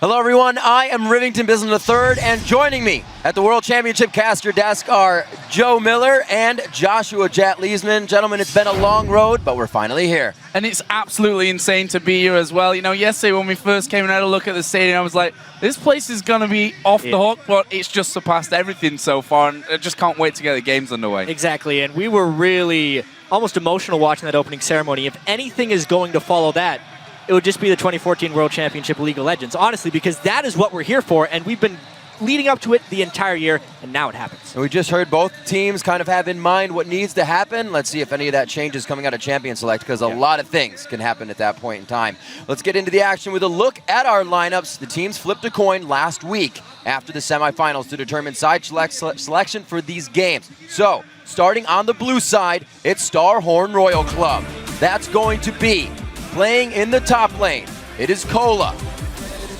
Hello everyone, I am Rivington Business III, and joining me at the World Championship caster desk are Joe Miller and Joshua Jet Leesman. Gentlemen, it's been a long road, but we're finally here. And it's absolutely insane to be here as well. You know, yesterday when we first came and had a look at the stadium, I was like, this place is going to be off the hook, but it's just surpassed everything so far, and I just can't wait to get the games underway. Exactly, and we were really almost emotional watching that opening ceremony. If anything is going to follow that, it would just be the 2014 World Championship League of Legends, honestly, because that is what we're here for, and we've been leading up to it the entire year, and now it happens. And we just heard both teams kind of have in mind what needs to happen. Let's see if any of that changes coming out of Champion Select, because a lot of things can happen at that point in time. Let's get into the action with a look at our lineups. The teams flipped a coin last week after the semifinals to determine side selection for these games. So, starting on the blue side, it's Starhorn Royal Club. That's going to be playing in the top lane, it is Kola.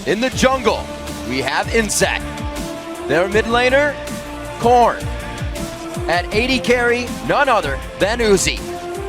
In the jungle, we have Insect. Their mid laner, Korn. At 80 carry, none other than Uzi.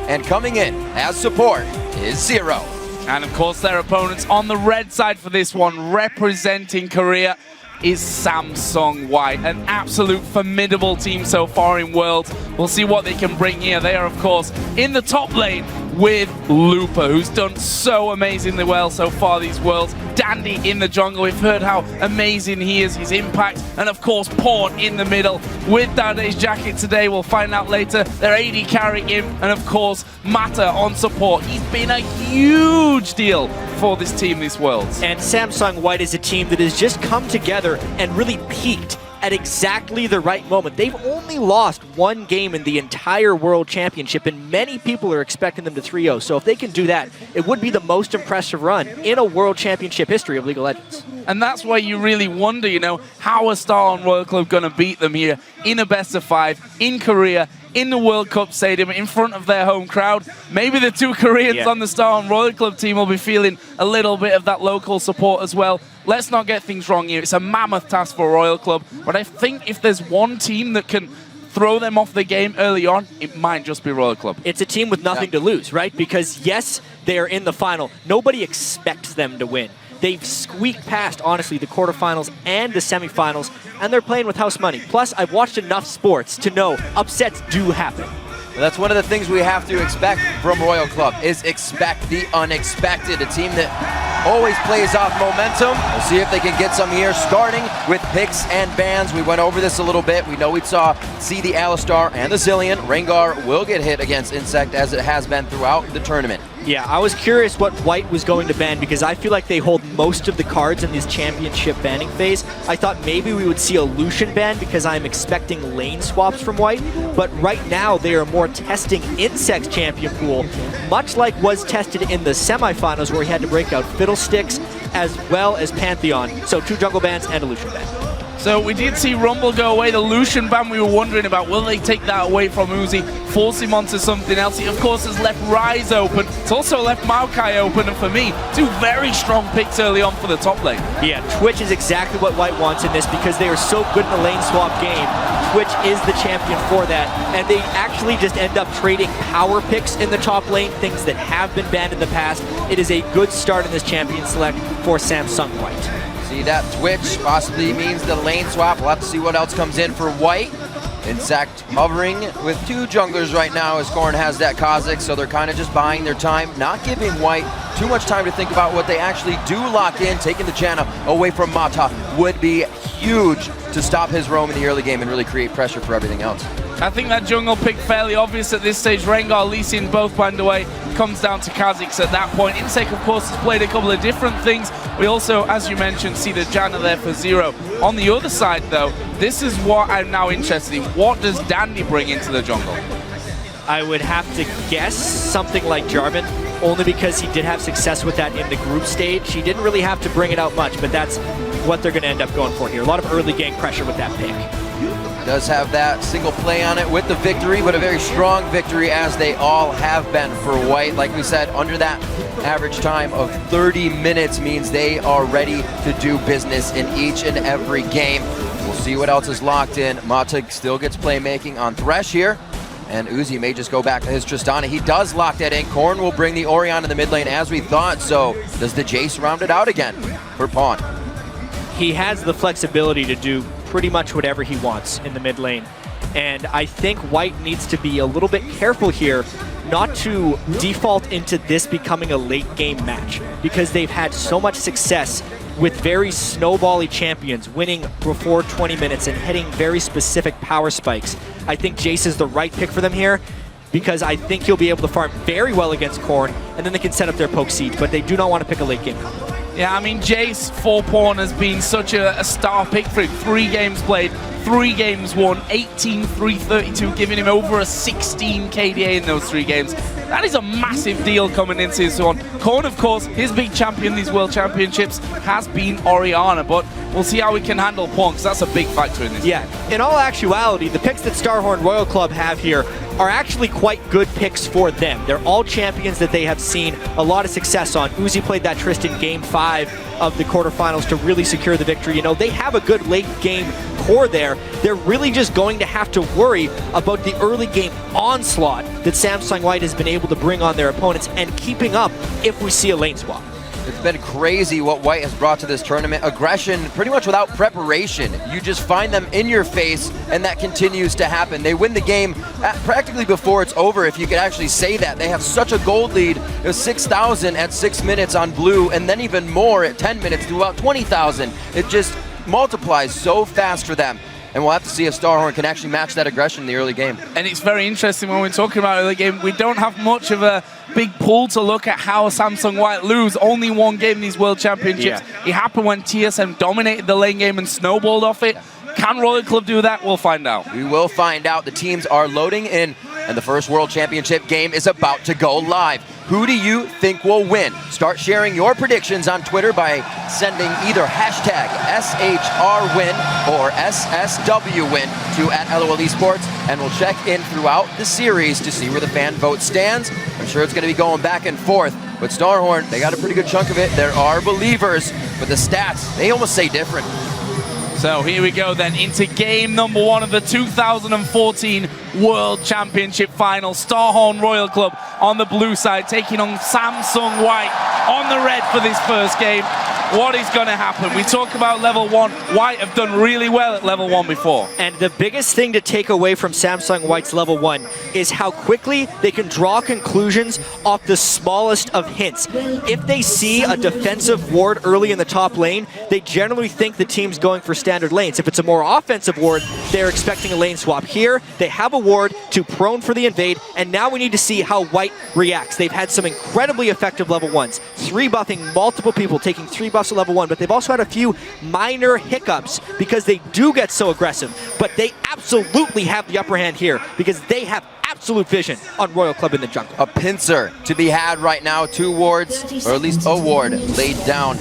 And coming in as support is Zero. And of course their opponents on the red side for this one, representing Korea, is Samsung White. An absolute formidable team so far in Worlds. We'll see what they can bring here. They are, of course, in the top lane with Looper, who's done so amazingly well so far these Worlds. Dandy in the jungle. We've heard how amazing he is, his impact. And, of course, Pawn in the middle with Dandy's jacket today. We'll find out later. Their AD carry him. And, of course, Mata on support. He's been a huge deal for this team this Worlds. And Samsung White is a team that has just come together and really peaked at exactly the right moment. They've only lost one game in the entire World Championship, and many people are expecting them to 3-0. So if they can do that, it would be the most impressive run in a World Championship history of League of Legends. And that's why you really wonder, you know, how are Starhorn Royal Club going to beat them here in a best of 5 in Korea, in the World Cup Stadium, in front of their home crowd. Maybe the two Koreans on the Starhorn Royal Club team will be feeling a little bit of that local support as well. Let's not get things wrong here. It's a mammoth task for Royal Club, but I think if there's one team that can throw them off the game early on, it might just be Royal Club. It's a team with nothing to lose, right? Because yes, they're in the final. Nobody expects them to win. they've squeaked past, honestly, the quarterfinals and the semifinals, and they're playing with house money. Plus, I've watched enough sports to know upsets do happen. That's one of the things we have to expect from Royal Club, is expect the unexpected. A team that always plays off momentum. We'll see if they can get some here, starting with picks and bans. We went over this a little bit. We know we see the Alistar and the Zillion. Rengar will get hit against Insect, as it has been throughout the tournament. Yeah, I was curious what White was going to ban, because I feel like they hold most of the cards in this championship banning phase. I thought maybe we would see a Lucian ban, because I'm expecting lane swaps from White, but right now they are more testing Insect's champion pool, much like was tested in the semifinals, where he had to break out Fiddlesticks as well as Pantheon. So 2 jungle bans and a Lucian ban. So we did see Rumble go away. The Lucian ban we were wondering about, will they take that away from Uzi, force him onto something else? He of course has left Rise open. It's also left Maokai open, and for me, 2 very strong picks early on for the top lane. Yeah, Twitch is exactly what White wants in this, because they are so good in the lane swap game. Twitch is the champion for that, and they actually just end up trading power picks in the top lane, things that have been banned in the past. It is a good start in this champion select for Samsung White. See that Twitch possibly means the lane swap. We'll have to see what else comes in for White. Insect hovering with 2 junglers right now, as Korn has that Kha'Zix, so they're kind of just buying their time, not giving White too much time to think about what they actually do lock in. Taking the Janna away from Mata would be huge to stop his roam in the early game and really create pressure for everything else. I think that jungle pick fairly obvious at this stage. Rengar, Lee Sin both banned away. Comes down to Kha'Zix at that point. Insect, of course, has played a couple of different things. We also, as you mentioned, see the Janna there for Zero. On the other side, though, this is what I'm now interested in. What does Dandy bring into the jungle? I would have to guess something like Jarvan, only because he did have success with that in the group stage. He didn't really have to bring it out much, but that's what they're going to end up going for here. A lot of early game pressure with that pick. Does have that single play on it with the victory, but a very strong victory, as they all have been for White. Like we said, under that average time of 30 minutes means they are ready to do business in each and every game. We'll see what else is locked in. Mata still gets playmaking on Thresh here, and Uzi may just go back to his Tristana. He does lock that in. Korn will bring the Orion in the mid lane, as we thought. So does the Jace round it out again for Pawn? He has the flexibility to do pretty much whatever he wants in the mid lane. And I think White needs to be a little bit careful here not to default into this becoming a late game match, because they've had so much success with very snowbally champions, winning before 20 minutes and hitting very specific power spikes. I think Jace is the right pick for them here, because I think he'll be able to farm very well against Korn, and then they can set up their poke siege, but they do not want to pick a late game combo. Yeah, I mean, Jace for Pawn has been such a star pick for him. 3 games played, 3 games won, 18-3-32, giving him over a 16 KDA in those 3 games. That is a massive deal coming into this one. Korn, of course, his big champion in these World Championships has been Orianna, but we'll see how we can handle Pawn, because that's a big factor in this. Yeah, in all actuality, the picks that Starhorn Royal Club have here are actually quite good picks for them. They're all champions that they have seen a lot of success on. Uzi played that Tristan game 5 of the quarterfinals to really secure the victory. You know, they have a good late game core there. They're really just going to have to worry about the early game onslaught that Samsung White has been able to bring on their opponents and keeping up if we see a lane swap. It's been crazy what White has brought to this tournament. Aggression, pretty much without preparation. You just find them in your face, and that continues to happen. They win the game practically before it's over, if you could actually say that. They have such a gold lead. It was 6,000 at 6 minutes on blue, and then even more at 10 minutes to about 20,000. It just multiplies so fast for them. And we'll have to see if Starhorn can actually match that aggression in the early game. And it's very interesting when we're talking about early game. We don't have much of a big pool to look at how Samsung White lose. Only 1 game in these World Championships. Yeah. It happened when TSM dominated the lane game and snowballed off it. Can Royal Club do that? We'll find out. We will find out. The teams are loading in, and the first World Championship game is about to go live. Who do you think will win? Start sharing your predictions on Twitter by sending either hashtag SHRWin or SSWWin to @LOLesports, and we'll check in throughout the series to see where the fan vote stands. I'm sure it's going to be going back and forth, but Starhorn, they got a pretty good chunk of it. There are believers, but the stats, they almost say different. So here we go then into game number 1 of the 2014 World Championship Final. Starhorn Royal Club on the blue side taking on Samsung White on the red for this first game. what is going to happen. We talk about level 1. White have done really well at level 1 before. And the biggest thing to take away from Samsung White's level 1 is how quickly they can draw conclusions off the smallest of hints. If they see a defensive ward early in the top lane, they generally think the team's going for standard lanes. If it's a more offensive ward, they're expecting a lane swap. Here, they have a ward to prone for the invade, and now we need to see how White reacts. They've had some incredibly effective level 1s, 3-buffing multiple people, taking 3 buffs at level 1, but they've also had a few minor hiccups because they do get so aggressive. But they absolutely have the upper hand here because they have absolute vision on Royal Club in the jungle. A pincer to be had right now. 2 wards, or at least a ward, laid down.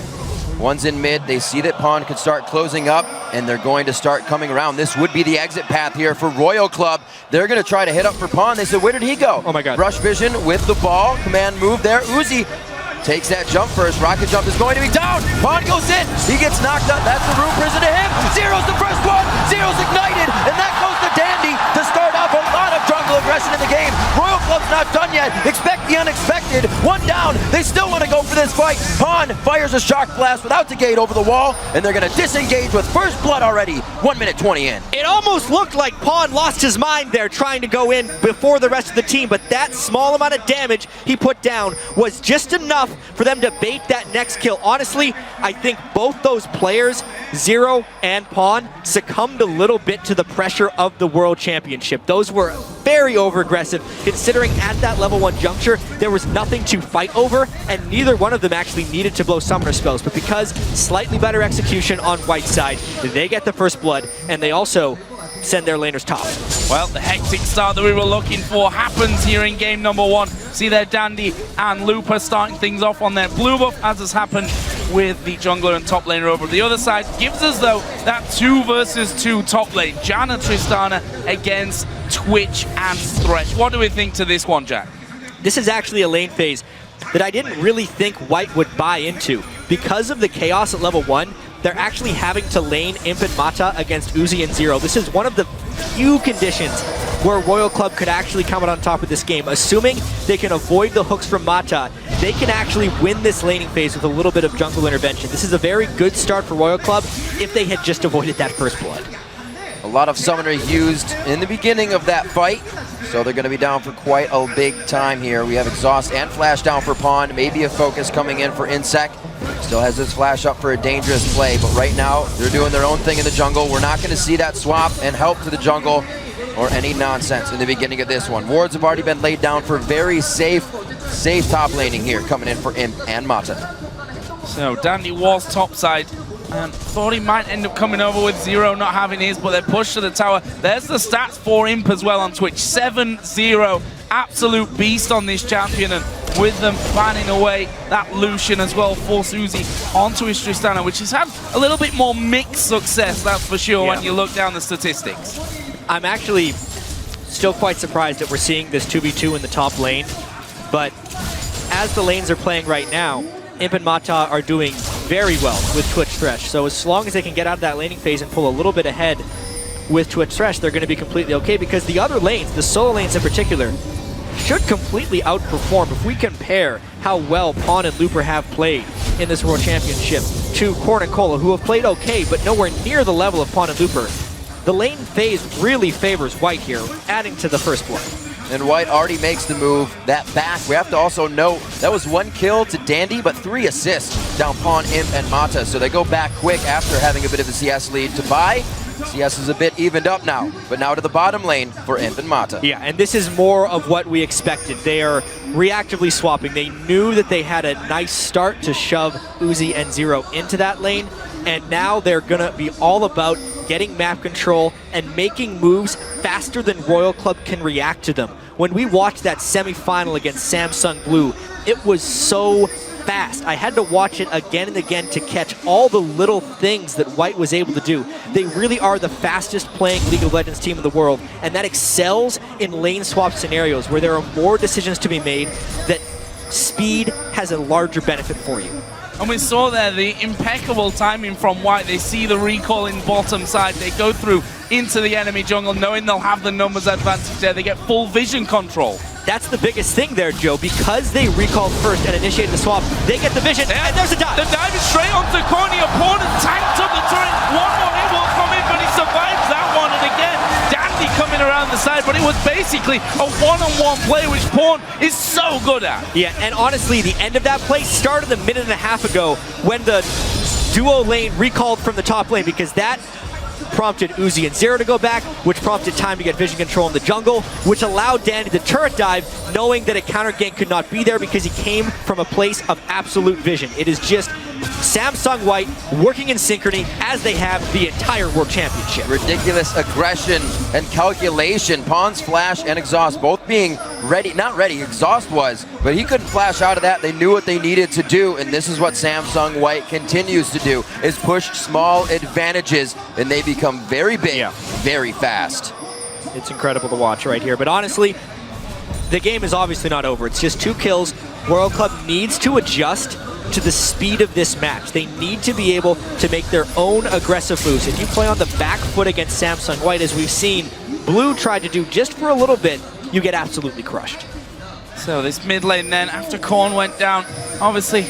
One's in mid. They see that Pawn can start closing up, and they're going to start coming around. This would be the exit path here for Royal Club. They're going to try to hit up for Pawn. They said, where did he go? Oh my God. Rush vision with the ball. Command move there. Uzi takes that jump first. Rocket jump is going to be down. Pawn goes in. He gets knocked up. That's the room prison to him. Zero's the first one. Zero's ignited, and that goes to Dandy to start off a lot of jungle aggression in the game. Royal Club's not done yet. Expect the unexpected. 1 down. They still want to go for this fight. Pawn fires a shock blast without the gate over the wall, and they're going to disengage with first blood already. 1 minute 20 in. It almost looked like Pawn lost his mind there trying to go in before the rest of the team, but that small amount of damage he put down was just enough for them to bait that next kill. Honestly, I think both those players, Zero and Pawn, succumbed a little bit to the pressure of the World Championship. Those were very over-aggressive, considering at that level 1 juncture, there was nothing to fight over, and neither one of them actually needed to blow summoner spells. But because slightly better execution on White's side, they get the first blood, and they also send their laners top. Well, the hectic start that we were looking for happens here in game number 1. See there, Dandy and Looper starting things off on their blue buff, as has happened with the jungler and top laner over the other side. Gives us, though, that 2 versus 2 top lane. Janna Tristana against Twitch and Thresh. What do we think to this one, Jack? This is actually a lane phase that I didn't really think White would buy into. Because of the chaos at level 1, they're actually having to lane Imp and Mata against Uzi and Zero. This is one of the few conditions where Royal Club could actually come out on top of this game. Assuming they can avoid the hooks from Mata, they can actually win this laning phase with a little bit of jungle intervention. This is a very good start for Royal Club if they had just avoided that first blood. A lot of summoner used in the beginning of that fight, so they're going to be down for quite a big time here. We have exhaust and flash down for Pawn, maybe a focus coming in for Insec. Still has his flash up for a dangerous play, but right now they're doing their own thing in the jungle. We're not going to see that swap and help to the jungle or any nonsense in the beginning of this one. Wards have already been laid down for very safe top laning here, coming in for Imp and Mata. So Dandy was topside. Thought he might end up coming over with Zero not having his, but they're pushed to the tower. There's the stats for Imp as well on Twitch. 7-0. Absolute beast on this champion, and with them fanning away that Lucian as well, force Uzi onto his Tristana, which has had a little bit more mixed success, that's for sure, when you look down the statistics. I'm actually still quite surprised that we're seeing this 2v2 in the top lane, but as the lanes are playing right now, Imp and Mata are doing very well with Twitch Thresh. So as long as they can get out of that laning phase and pull a little bit ahead with Twitch Thresh, they're going to be completely okay, because the other lanes, the solo lanes in particular, should completely outperform. If we compare how well Pawn and Looper have played in this World Championship to Korn and Cola, who have played okay, but nowhere near the level of Pawn and Looper, the lane phase really favors White here, adding to the first blood. And White already makes the move. That back, we have to also note, that was 1 kill to Dandy, but 3 assists down Pawn, Imp, and Mata. So they go back quick after having a bit of a CS lead to buy. CS is a bit evened up now, but now to the bottom lane for Imp and Mata. Yeah, and this is more of what we expected. They are reactively swapping. They knew that they had a nice start to shove Uzi and Zero into that lane, and now they're gonna be all about getting map control and making moves faster than Royal Club can react to them. When we watched that semi-final against Samsung Blue, it was so fast. I had to watch it again and again to catch all the little things that White was able to do. They really are the fastest playing League of Legends team in the world, and that excels in lane swap scenarios where there are more decisions to be made, that speed has a larger benefit for you. And we saw there the impeccable timing from White. They see the recall in bottom side. They go through into the enemy jungle knowing they'll have the numbers advantage there. They get full vision control that's the biggest thing there, Joe. Because they recalled first and initiated the swap, they get the vision, and there's a dive. The dive is straight onto Corny. Opponent tanked up the turret. One more hit will come in, but he survives that one. And again, Dandy coming around the side, but it was basically a one-on-one play, which Pawn is so good at. Yeah, and honestly, the end of that play started a minute and a half ago when the duo lane recalled from the top lane, because that prompted Uzi and Zero to go back, which prompted time to get vision control in the jungle, which allowed Dandy to turret dive, knowing that a counter gank could not be there because he came from a place of absolute vision. It is just Samsung White working in synchrony as they have the entire World Championship. Ridiculous aggression and calculation. Pawn's flash and exhaust both being ready, not ready, exhaust was, but he couldn't flash out of that. They knew what they needed to do, and this is what Samsung White continues to do, is push small advantages, and they become very big, very fast. It's incredible to watch right here, but honestly, the game is obviously not over. It's just 2 kills. World Club needs to adjust to the speed of this match. They need to be able to make their own aggressive moves. If you play on the back foot against Samsung White, as we've seen Blue tried to do just for a little bit, you get absolutely crushed. So this mid lane then, after Korn went down, obviously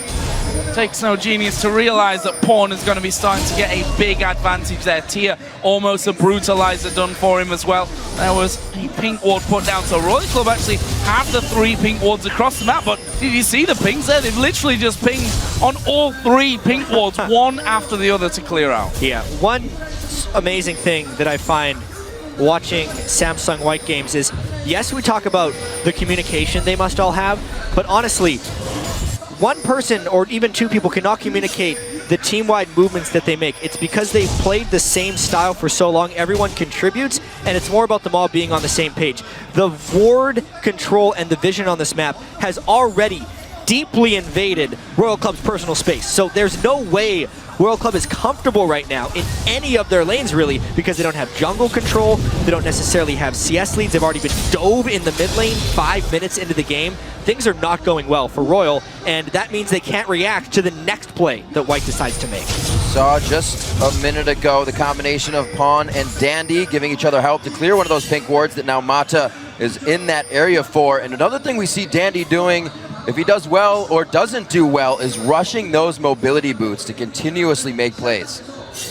takes no genius to realize that Pawn is going to be starting to get a big advantage there. Tia, almost a brutalizer done for him as well. There was a pink ward put down, so Royal Club actually have the 3 pink wards across the map, but did you see the pings there? They've literally just pinged on all 3 pink wards, one after the other to clear out. Yeah, one amazing thing that I find watching Samsung White games is, yes, we talk about the communication they must all have, but honestly, one person or even 2 people cannot communicate the team-wide movements that they make. It's because they've played the same style for so long, everyone contributes, and it's more about them all being on the same page. The ward control and the vision on this map has already deeply invaded Royal Club's personal space. So there's no way Royal Club is comfortable right now in any of their lanes, really, because they don't have jungle control, they don't necessarily have CS leads, they've already been dove in the mid lane 5 minutes into the game. Things are not going well for Royal, and that means they can't react to the next play that White decides to make. Saw just a minute ago the combination of Pawn and Dandy giving each other help to clear one of those pink wards that now Mata is in that area for. And another thing we see Dandy doing, if he does well or doesn't do well, is rushing those mobility boots to continuously make plays.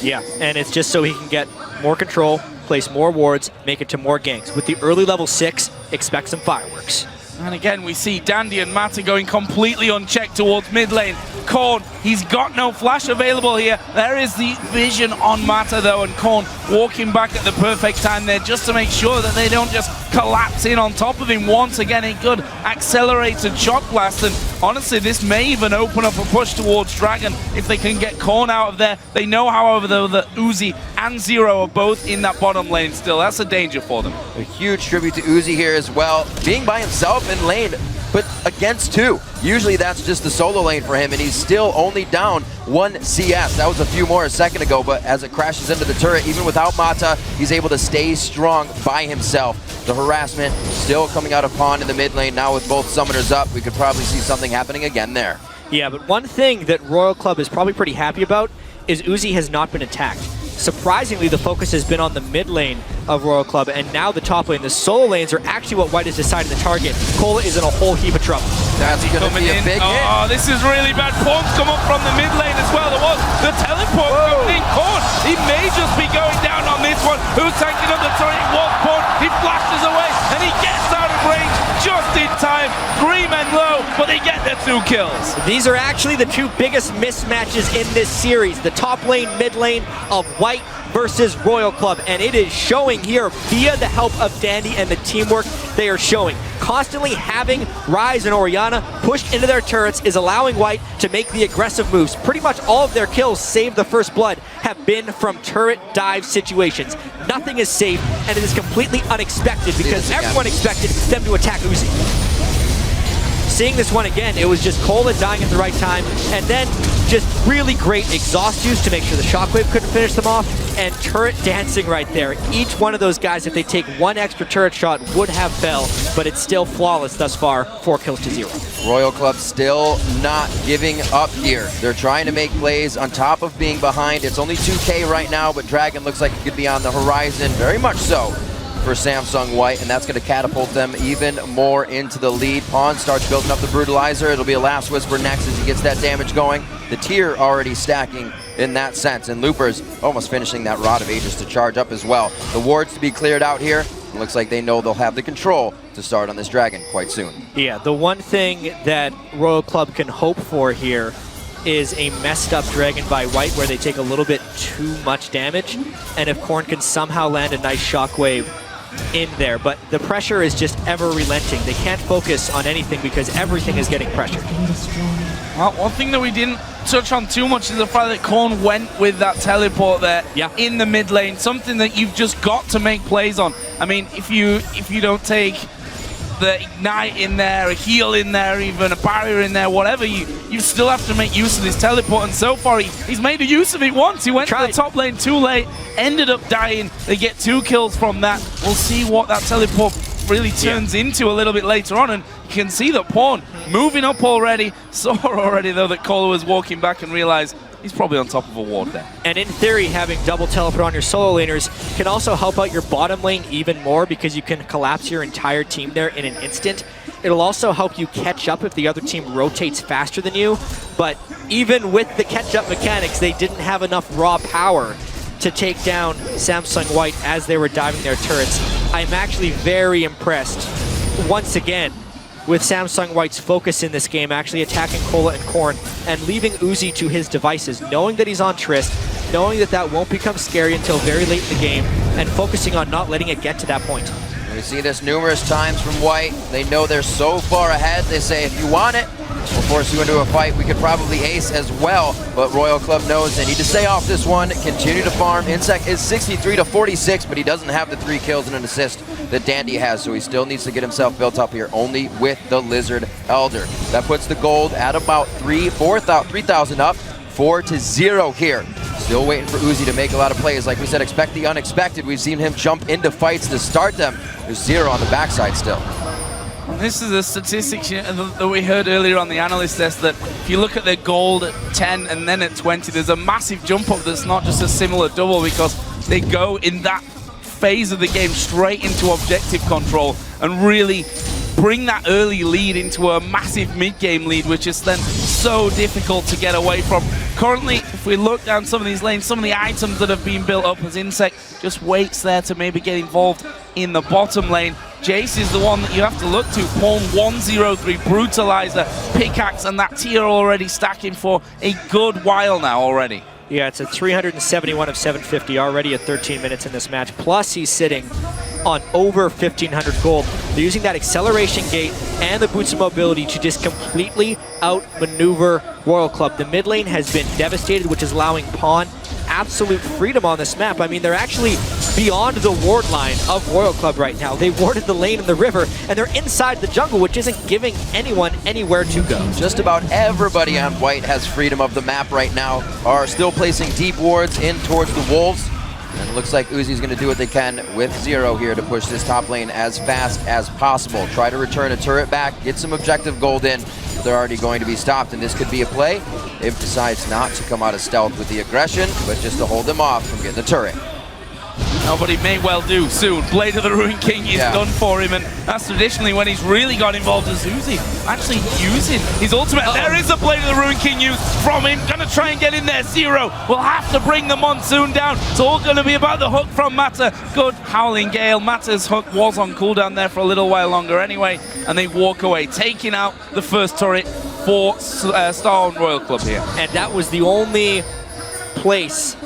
Yeah, and it's just so he can get more control, place more wards, make it to more ganks. With the early level 6, expect some fireworks. And again, we see Dandy and Mata going completely unchecked towards mid lane. Korn, he's got no flash available here. There is the vision on Mata though, and Korn walking back at the perfect time there just to make sure that they don't just collapse in on top of him. Once again, a good accelerated shock blast, and honestly, this may even open up a push towards Dragon if they can get Korn out of there. They know, however, though, that Uzi and Zero are both in that bottom lane still. That's a danger for them. A huge tribute to Uzi here as well, being by himself in lane, but against 2. Usually that's just the solo lane for him, and he's still only down 1 CS. That was a few more a second ago, but as it crashes into the turret, even without Mata, he's able to stay strong by himself. The harassment still coming out of Pawn in the mid lane. Now with both summoners up, we could probably see something happening again there. Yeah, but one thing that Royal Club is probably pretty happy about is Uzi has not been attacked. Surprisingly, the focus has been on the mid lane of Royal Club, and now the top lane. The solo lanes are actually what White has decided to target. Cola is in a whole heap of trouble. That's going to be a big hit. Oh, this is really bad. Pawn's come up from the mid lane as well. There was the teleport coming in. Korn, he may just be going down on this one. Who's tanking up the turret? It was Pawn. He flashes away, and he gets out of range just in time. 3 men low, but they get their 2 kills. These are actually the 2 biggest mismatches in this series. The top lane, mid lane of White versus Royal Club, and it is showing here via the help of Dandy and the teamwork they are showing. Constantly having Ryze and Orianna pushed into their turrets is allowing White to make the aggressive moves. Pretty much all of their kills, save the first blood, have been from turret dive situations. Nothing is safe, and it is completely unexpected because everyone expected them to attack Uzi. Seeing this one again, it was just Cola dying at the right time, and then just really great exhaust use to make sure the shockwave couldn't finish them off, and turret dancing right there. Each one of those guys, if they take 1 extra turret shot, would have fell, but it's still flawless thus far, 4 kills to 0. Royal Club still not giving up here. They're trying to make plays on top of being behind. It's only 2K right now, but Dragon looks like he could be on the horizon, very much so. for Samsung White, and that's going to catapult them even more into the lead. Pawn starts building up the Brutalizer. It'll be a Last Whisper next as he gets that damage going. The tier already stacking in that sense, and Looper's almost finishing that Rod of Ages to charge up as well. The wards to be cleared out here. It looks like they know they'll have the control to start on this dragon quite soon. Yeah, the one thing that Royal Club can hope for here is a messed up dragon by White where they take a little bit too much damage, and if Korn can somehow land a nice shockwave in there. But the pressure is just ever relenting. They can't focus on anything because everything is getting pressured. Well, one thing that we didn't touch on too much is the fact that Korn went with that teleport there in the mid lane, something that you've just got to make plays on. I mean, if you don't take the ignite in there, a heal in there, even a barrier in there, whatever, you still have to make use of this teleport, and so far he's made a use of it once. He went to the top lane too late, ended up dying. They get 2 kills from that. We'll see what that teleport really turns into a little bit later on, and you can see that Pawn moving up already. Saw already though that Kola was walking back and realized he's probably on top of a ward there. And in theory, having double teleport on your solo laners can also help out your bottom lane even more because you can collapse your entire team there in an instant. It'll also help you catch up if the other team rotates faster than you. But even with the catch-up mechanics, they didn't have enough raw power to take down Samsung White as they were diving their turrets. I'm actually very impressed, once again, with Samsung White's focus in this game, actually attacking Kola and Korn and leaving Uzi to his devices, knowing that he's on Trist, knowing that that won't become scary until very late in the game, and focusing on not letting it get to that point. We see this numerous times from White. They know they're so far ahead. They say, if you want it, we'll force you into a fight. We could probably ace as well, but Royal Club knows they need to stay off this one, continue to farm. Insect is 63 to 46, but he doesn't have the 3 kills and an assist that Dandy has, so he still needs to get himself built up here, only with the Lizard Elder. That puts the gold at about 3,000 up, 4-0 here. Still waiting for Uzi to make a lot of plays. Like we said, expect the unexpected. We've seen him jump into fights to start them. There's 0 on the backside still. This is a statistic that we heard earlier on the analyst desk, that if you look at their gold at 10 and then at 20, there's a massive jump up that's not just a similar double, because they go in that phase of the game straight into objective control and really bring that early lead into a massive mid-game lead, which is then so difficult to get away from. Currently, if we look down some of these lanes, some of the items that have been built up as Insect just waits there to maybe get involved in the bottom lane. Jace is the one that you have to look to. Pawn 103, Brutalizer, Pickaxe, and that tier already stacking for a good while now already. Yeah, it's a 371 of 750 already at 13 minutes in this match. Plus, he's sitting on over 1,500 gold. They're using that acceleration gate and the boots of mobility to just completely outmaneuver Royal Club. The mid lane has been devastated, which is allowing Pawn absolute freedom on this map. I mean, they're actually beyond the ward line of Royal Club right now. They warded the lane in the river, and they're inside the jungle, which isn't giving anyone anywhere to go. Just about everybody on White has freedom of the map right now, are still placing deep wards in towards the Wolves. And it looks like Uzi's going to do what they can with 0 here to push this top lane as fast as possible. Try to return a turret back, get some objective gold in, but they're already going to be stopped, and this could be a play if decides not to come out of stealth with the aggression, but just to hold them off from getting the turret. No, but he may well do soon. Blade of the Ruin King is done for him, and that's traditionally when he's really got involved as Uzi actually using his ultimate. There is a Blade of the Ruin King used from him. Gonna try and get in there. 0 will have to bring the Monsoon down. It's all gonna be about the hook from Mata. Good Howling Gale. Mata's hook was on cooldown there for a little while longer anyway, and they walk away, taking out the first turret for Star and Royal Club here. And that was the only place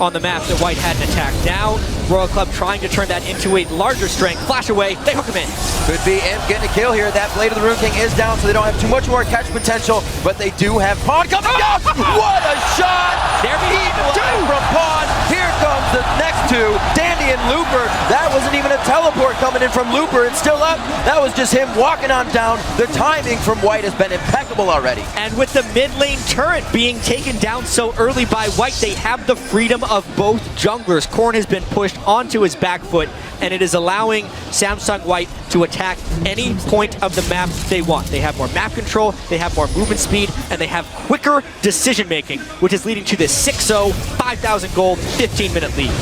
on the map that White hadn't attacked. Now, Royal Club trying to turn that into a larger strength. Flash away, they hook him in. Could be Imp getting a kill here. That Blade of the Ruin King is down, so they don't have too much more catch potential, but they do have Pawn coming down. What a shot! There we go. From Pawn. Here comes the next 2, Dandy and Looper. That wasn't even a teleport coming in from Looper. It's still up. That was just him walking on down. The timing from White has been impeccable already. And with the mid lane turret being taken down so early by White, they have the freedom of both junglers. Korn has been pushed onto his back foot, and it is allowing Samsung White to attack any point of the map they want. They have more map control, they have more movement speed, and they have quicker decision making, which is leading to this 6-0, 5,000 gold, 15-minute lead.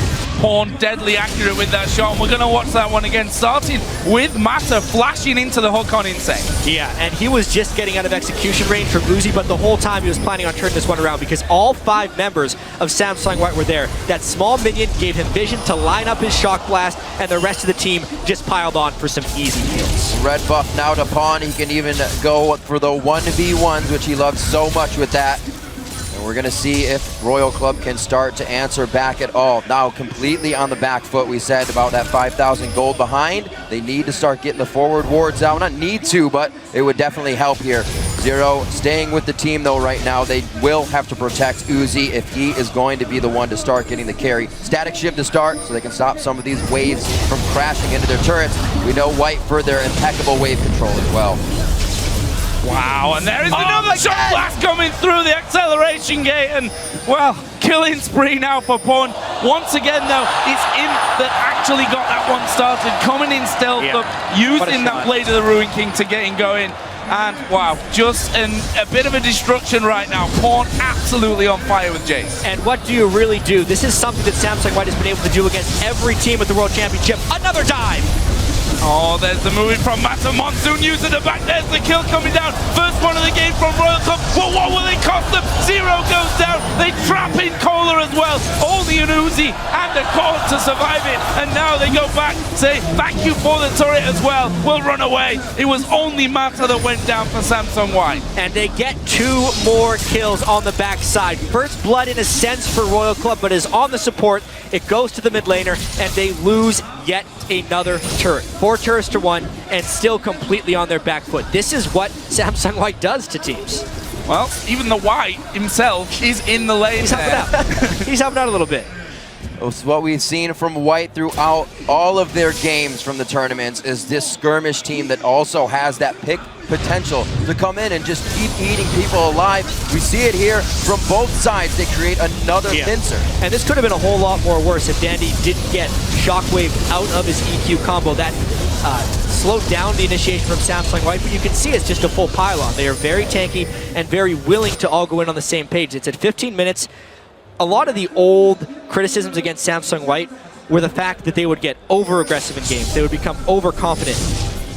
Pawn deadly accurate with that shot. And we're going to watch that one again, starting with Mata flashing into the hook on Insane. Yeah, and he was just getting out of execution range from Uzi, but the whole time he was planning on turning this one around because all 5 members of Samsung White were there. That small minion gave him vision to line up his shock blast, and the rest of the team just piled on for some easy kills. Red buff now to Pawn. He can even go for the 1v1s, which he loves so much with that. And we're going to see if Royal Club can start to answer back at all. Now completely on the back foot. We said about that 5,000 gold behind. They need to start getting the forward wards out. Not need to, but it would definitely help here. Zero staying with the team though right now. They will have to protect Uzi if he is going to be the one to start getting the carry. Static shiv to start so they can stop some of these waves from crashing into their turrets. We know White for their impeccable wave control as well. Wow, and there is another shot blast coming through the acceleration gate, and well, killing spree now for Pawn. Once again though, it's Imp that actually got that one started, coming in stealth, using that Blade of the Ruin King to getting going. And wow, just a bit of a destruction right now. Pawn absolutely on fire with Jace. And what do you really do? This is something that Samsung White has been able to do against every team at the World Championship. Another dive! Oh, there's the moving from Mata. Monsoon using the back. There's the kill coming down. First one of the game from Royal Club. Well, what will it cost them? Zero goes down. They trap in Cola as well. Only an Uzi and a Colt to survive it. And now they go back, say thank you for the turret as well. We'll run away. It was only Mata that went down for Samsung White. And they get 2 more kills on the backside. First blood in a sense for Royal Club, but is on the support. It goes to the mid laner, and they lose yet another turret. 4 turrets to 1, and still completely on their back foot. This is what Samsung White does to teams. Well, even the White himself is in the lane. He's helping out. He's helping out a little bit. So what we've seen from White throughout all of their games from the tournaments is this skirmish team that also has that pick potential to come in and just keep eating people alive. We see it here from both sides. They create another pincer. And this could have been a whole lot more worse if Dandy didn't get Shockwave out of his EQ combo. That slowed down the initiation from Samsung White, but you can see it's just a full pylon. They are very tanky and very willing to all go in on the same page. It's at 15 minutes. A lot of the old criticisms against Samsung White were the fact that they would get over-aggressive in games. They would become overconfident.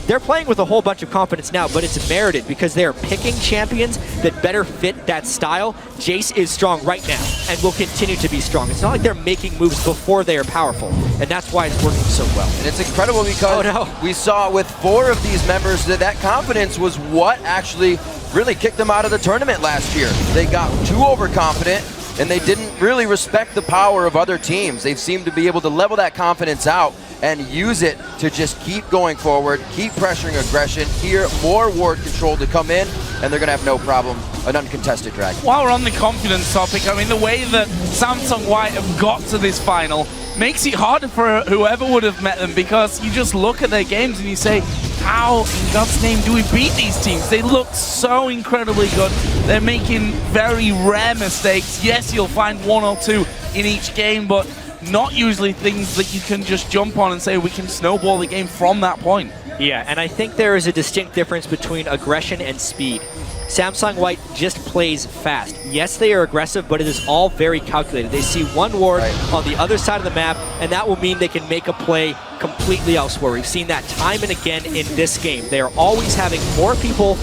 They're playing with a whole bunch of confidence now, but it's merited because they're picking champions that better fit that style. Jace is strong right now and will continue to be strong. It's not like they're making moves before they are powerful, and that's why it's working so well. And it's incredible because we saw with 4 of these members that confidence was what actually really kicked them out of the tournament last year. They got too overconfident, and they didn't really respect the power of other teams. They seemed to be able to level that confidence out and use it to just keep going forward, keep pressuring aggression, here more ward control to come in, and they're gonna have no problem, an uncontested dragon. While we're on the confidence topic, I mean, the way that Samsung White have got to this final makes it harder for whoever would have met them, because you just look at their games and you say, how in God's name do we beat these teams? They look so incredibly good. They're making very rare mistakes. Yes, you'll find 1 or 2 in each game, but not usually things that you can just jump on and say we can snowball the game from that point. Yeah, and I think there is a distinct difference between aggression and speed. Samsung White just plays fast. Yes, they are aggressive, but it is all very calculated. They see 1 ward on the other side of the map, and that will mean they can make a play completely elsewhere. We've seen that time and again in this game. They are always having more people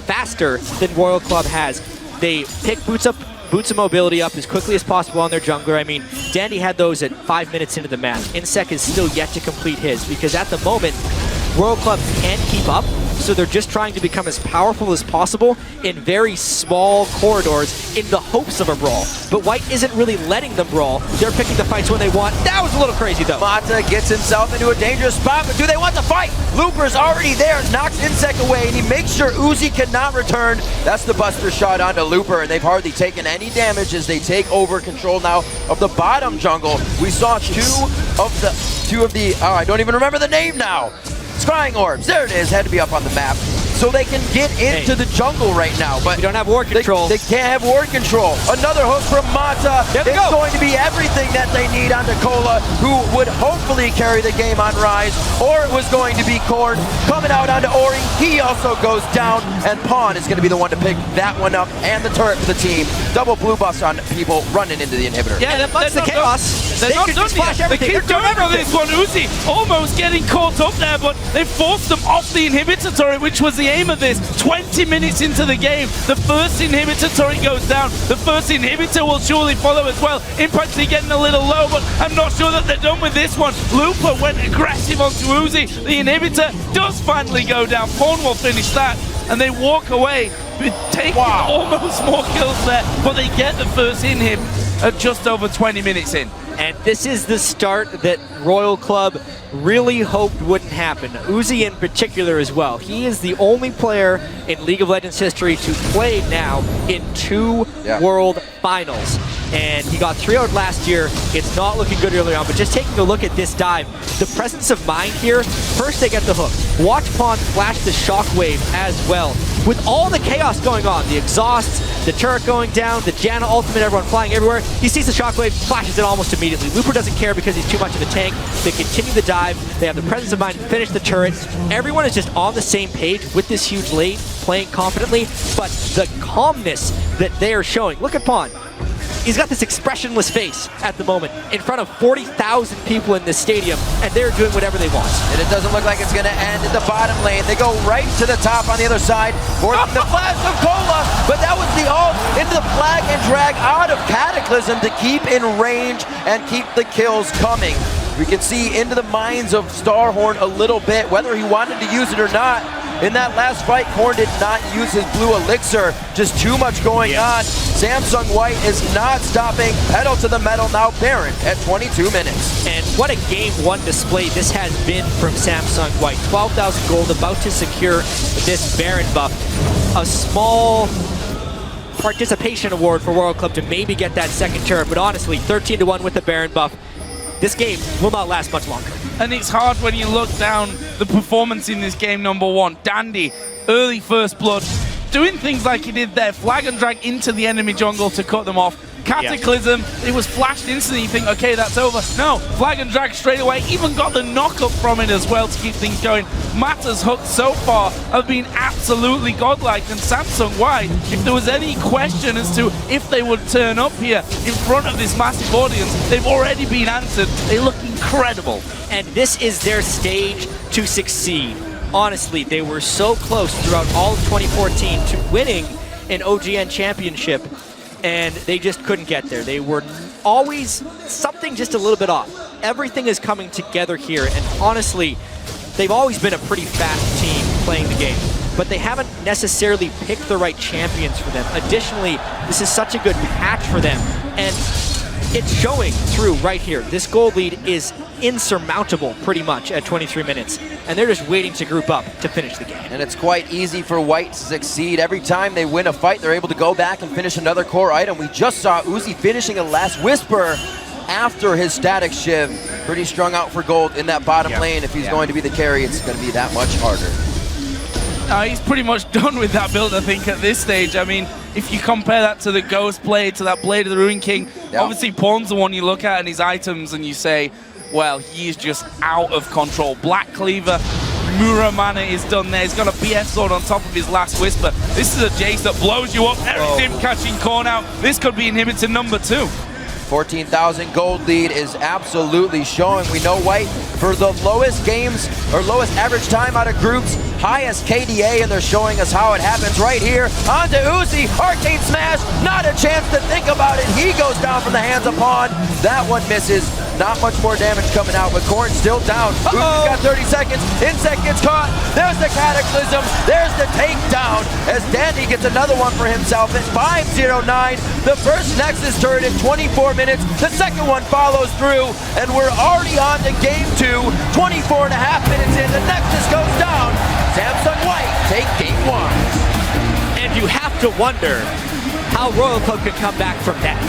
faster than Royal Club has. They pick boots of mobility up as quickly as possible on their jungler. I mean, Dandy had those at 5 minutes into the match. Insec is still yet to complete his, because at the moment, Royal Club can't keep up, so they're just trying to become as powerful as possible in very small corridors in the hopes of a brawl. But White isn't really letting them brawl. They're picking the fights when they want. That was a little crazy, though. Mata gets himself into a dangerous spot, but do they want to fight? Looper's already there, knocks Insec away, and he makes sure Uzi cannot return. That's the buster shot onto Looper, and they've hardly taken any damage as they take over control now of the bottom jungle. We saw two of the, I don't even remember the name now. Scrying orbs, there it is, had to be up on the map. So they can get into the jungle right now, but we don't have ward control. They can't have ward control. Another hook from Mata. It's going to be everything that they need on Nicola, who would hopefully carry the game on Rise, or it was going to be Korn coming out onto Ori. He also goes down, and Pawn is going to be the one to pick that one up, and the turret for the team. Double blue buffs on people running into the inhibitor. Yeah, that's the chaos. They're not done yet. They keep going on this one. Uzi almost getting caught up there, but they forced them off the inhibitor turret, which was the aim of this. 20 minutes into the game, the first inhibitor turret goes down. The first inhibitor will surely follow as well. Impact's getting a little low, but I'm not sure that they're done with this one. Looper went aggressive onto Uzi. The inhibitor does finally go down. Pawn will finish that, and they walk away with taking almost more kills there, but they get the first inhib at just over 20 minutes in. And this is the start that Royal Club really hoped wouldn't happen. Uzi in particular as well. He is the only player in League of Legends history to play now in 2 World Finals. And he got 3-0'd last year. It's not looking good early on, but just taking a look at this dive, the presence of mind here, first they get the hook. Watch Pawn flash the shockwave as well. With all the chaos going on, the exhausts, the turret going down, the Janna ultimate, everyone flying everywhere, he sees the shockwave, flashes it almost immediately. Looper doesn't care because he's too much of a tank. They continue the dive, they have the presence of mind to finish the turret. Everyone is just on the same page with this huge lane, playing confidently, but the calmness that they are showing. Look at Pawn. He's got this expressionless face at the moment in front of 40,000 people in this stadium, and they're doing whatever they want. And it doesn't look like it's going to end in the bottom lane. They go right to the top on the other side for the flash of Cola, but that was the ult into the flag and drag out of Cataclysm to keep in range and keep the kills coming. We can see into the minds of Starhorn a little bit, whether he wanted to use it or not. In that last fight, Korn did not use his blue elixir. Just too much going on. Samsung White is not stopping. Pedal to the metal now. Baron at 22 minutes. And what a game 1 display this has been from Samsung White. 12,000 gold, about to secure this Baron buff. A small participation award for Royal Club to maybe get that second turret, but honestly, 13-1 with the Baron buff. This game will not last much longer. And it's hard when you look down the performance in this game, number 1. Dandy, early first blood, doing things like he did there, flag and drag into the enemy jungle to cut them off. Cataclysm, it was flashed instantly, you think, okay, that's over. No, flag and drag straight away, even got the knock-up from it as well to keep things going. Matter's hooks so far have been absolutely godlike, and Samsung White, if there was any question as to if they would turn up here in front of this massive audience, they've already been answered. They look incredible. And this is their stage to succeed. Honestly, they were so close throughout all of 2014 to winning an OGN championship, and they just couldn't get there. They were always something just a little bit off. Everything is coming together here, and honestly, they've always been a pretty fast team playing the game, but they haven't necessarily picked the right champions for them. Additionally, this is such a good patch for them, and it's showing through right here. This gold lead is insurmountable pretty much at 23 minutes, and they're just waiting to group up to finish the game. And it's quite easy for White to succeed. Every time they win a fight, they're able to go back and finish another core item. We just saw Uzi finishing a last Whisper after his static shiv. Pretty strung out for gold in that bottom lane. If he's going to be the carry, it's going to be that much harder. He's pretty much done with that build, I think, at this stage. I mean, if you compare that to the Ghost Blade, to that Blade of the Ruin King, obviously Pawn's the one you look at in his items and you say, well, he's just out of control. Black Cleaver, Muramana is done there. He's got a BF sword on top of his last Whisper. This is a Jace that blows you up. There's him catching Korn out. This could be inhibitor number 2. 14,000 gold lead is absolutely showing. We know White for the lowest games or lowest average time out of groups, highest KDA, and they're showing us how it happens right here. On to Uzi, Arcane Smash, not a chance to think about it. He goes down from the hands of Pawn. That one misses. Not much more damage coming out, but Korn's still down. Uzi's got 30 seconds. Insect gets caught. There's the Cataclysm. There's the takedown as Dandy gets another one for himself at 5-0-9. The first Nexus turret in 24 minutes. The second one follows through, and we're already on to game 2. 24 and a half minutes in. The Nexus goes down. Samsung White take game 1. And you have to wonder how Royal Club could come back from that.